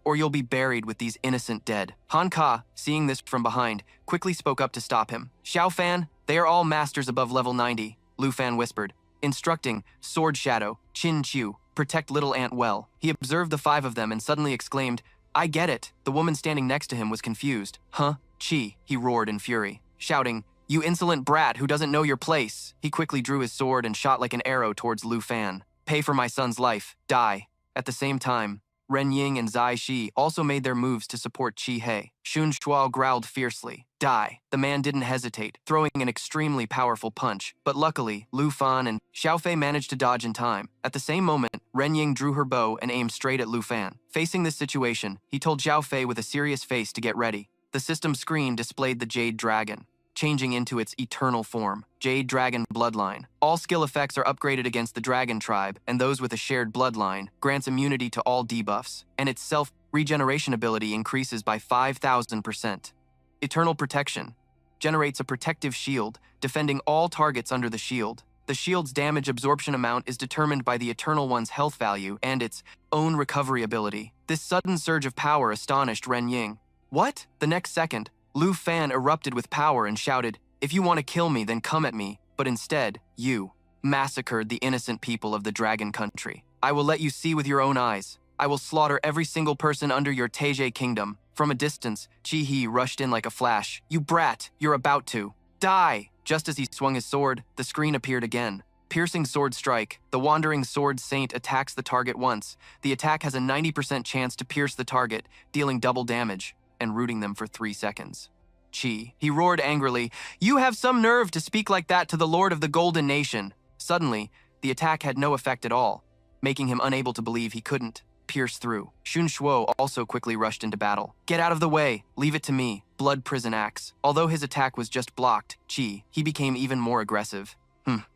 or you'll be buried with these innocent dead. Han Ka, seeing this from behind, quickly spoke up to stop him. Xiao Fan, they are all masters above level 90, Lu Fan whispered, instructing Sword Shadow, Chin Chiu, protect little Aunt well. He observed the 5 of them and suddenly exclaimed, I get it. The woman standing next to him was confused. Huh? Chi, he roared in fury, shouting, you insolent brat who doesn't know your place. He quickly drew his sword and shot like an arrow towards Lu Fan. Pay for my son's life. Die. At the same time, Ren Ying and Zai Shi also made their moves to support Chi He. Shun Shuo growled fiercely. Die. The man didn't hesitate, throwing an extremely powerful punch. But luckily, Lu Fan and Xiao Fei managed to dodge in time. At the same moment, Ren Ying drew her bow and aimed straight at Lu Fan. Facing this situation, he told Xiao Fei with a serious face to get ready. The system screen displayed the Jade Dragon, changing into its eternal form, Jade Dragon Bloodline. All skill effects are upgraded against the Dragon Tribe, and those with a shared bloodline grants immunity to all debuffs, and its self-regeneration ability increases by 5,000%. Eternal Protection generates a protective shield, defending all targets under the shield. The shield's damage absorption amount is determined by the Eternal One's health value and its own recovery ability. This sudden surge of power astonished Ren Ying. What? The next second, Lu Fan erupted with power and shouted, if you want to kill me, then come at me, but instead, you massacred the innocent people of the Dragon Country. I will let you see with your own eyes. I will slaughter every single person under your Taeje Kingdom. From a distance, Chi He rushed in like a flash. You brat, you're about to die! Just as he swung his sword, the screen appeared again. Piercing Sword Strike. The Wandering Sword Saint attacks the target once. The attack has a 90% chance to pierce the target, dealing double damage and rooting them for 3 seconds. Chi, he roared angrily, you have some nerve to speak like that to the Lord of the Golden Nation. Suddenly, the attack had no effect at all, making him unable to believe he couldn't pierce through. Shun Shuo also quickly rushed into battle. Get out of the way, leave it to me, Blood Prison Axe. Although his attack was just blocked, Chi, he became even more aggressive.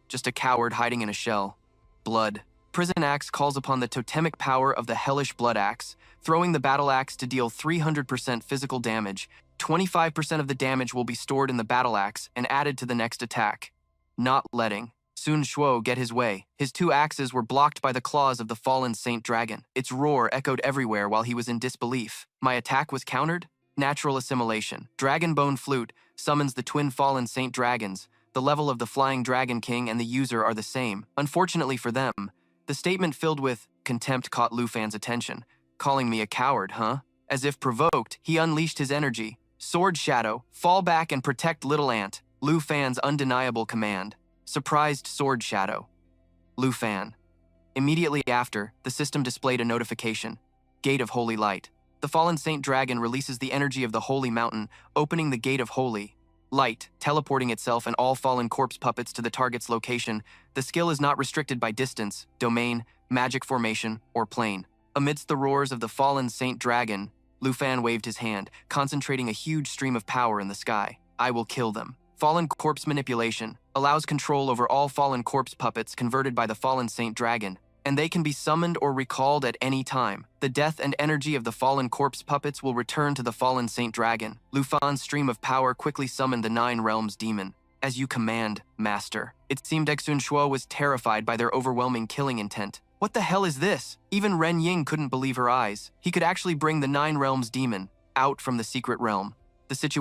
Just a coward hiding in a shell. Blood. Prison Axe calls upon the totemic power of the Hellish Blood Axe, throwing the battle axe to deal 300% physical damage. 25% of the damage will be stored in the battle axe and added to the next attack. Not letting. Sun Shuo get his way. His two axes were blocked by the claws of the fallen Saint Dragon. Its roar echoed everywhere while he was in disbelief. My attack was countered? Natural assimilation. Dragon Bone Flute summons the twin fallen Saint Dragons. The level of the Flying Dragon King and the user are the same. Unfortunately for them, the statement filled with contempt caught Lu Fan's attention. Calling me a coward, huh? As if provoked, he unleashed his energy. Sword Shadow, fall back and protect Little Ant. Lu Fan's undeniable command. Surprised Sword Shadow. Lu Fan. Immediately after, the system displayed a notification. Gate of Holy Light. The fallen Saint Dragon releases the energy of the Holy Mountain, opening the Gate of Holy Light, teleporting itself and all fallen corpse puppets to the target's location. The skill is not restricted by distance, domain, magic formation, or plane. Amidst the roars of the fallen Saint Dragon, Lu Fan waved his hand, concentrating a huge stream of power in the sky. I will kill them. Fallen Corpse Manipulation allows control over all fallen corpse puppets converted by the fallen Saint Dragon, and they can be summoned or recalled at any time. The death and energy of the fallen corpse puppets will return to the fallen Saint Dragon. Lu Fan's stream of power quickly summoned the Nine Realms demon. As you command, Master. It seemed Sun Shuo was terrified by their overwhelming killing intent. What the hell is this? Even Ren Ying couldn't believe her eyes. He could actually bring the Nine Realms demon out from the secret realm. The situation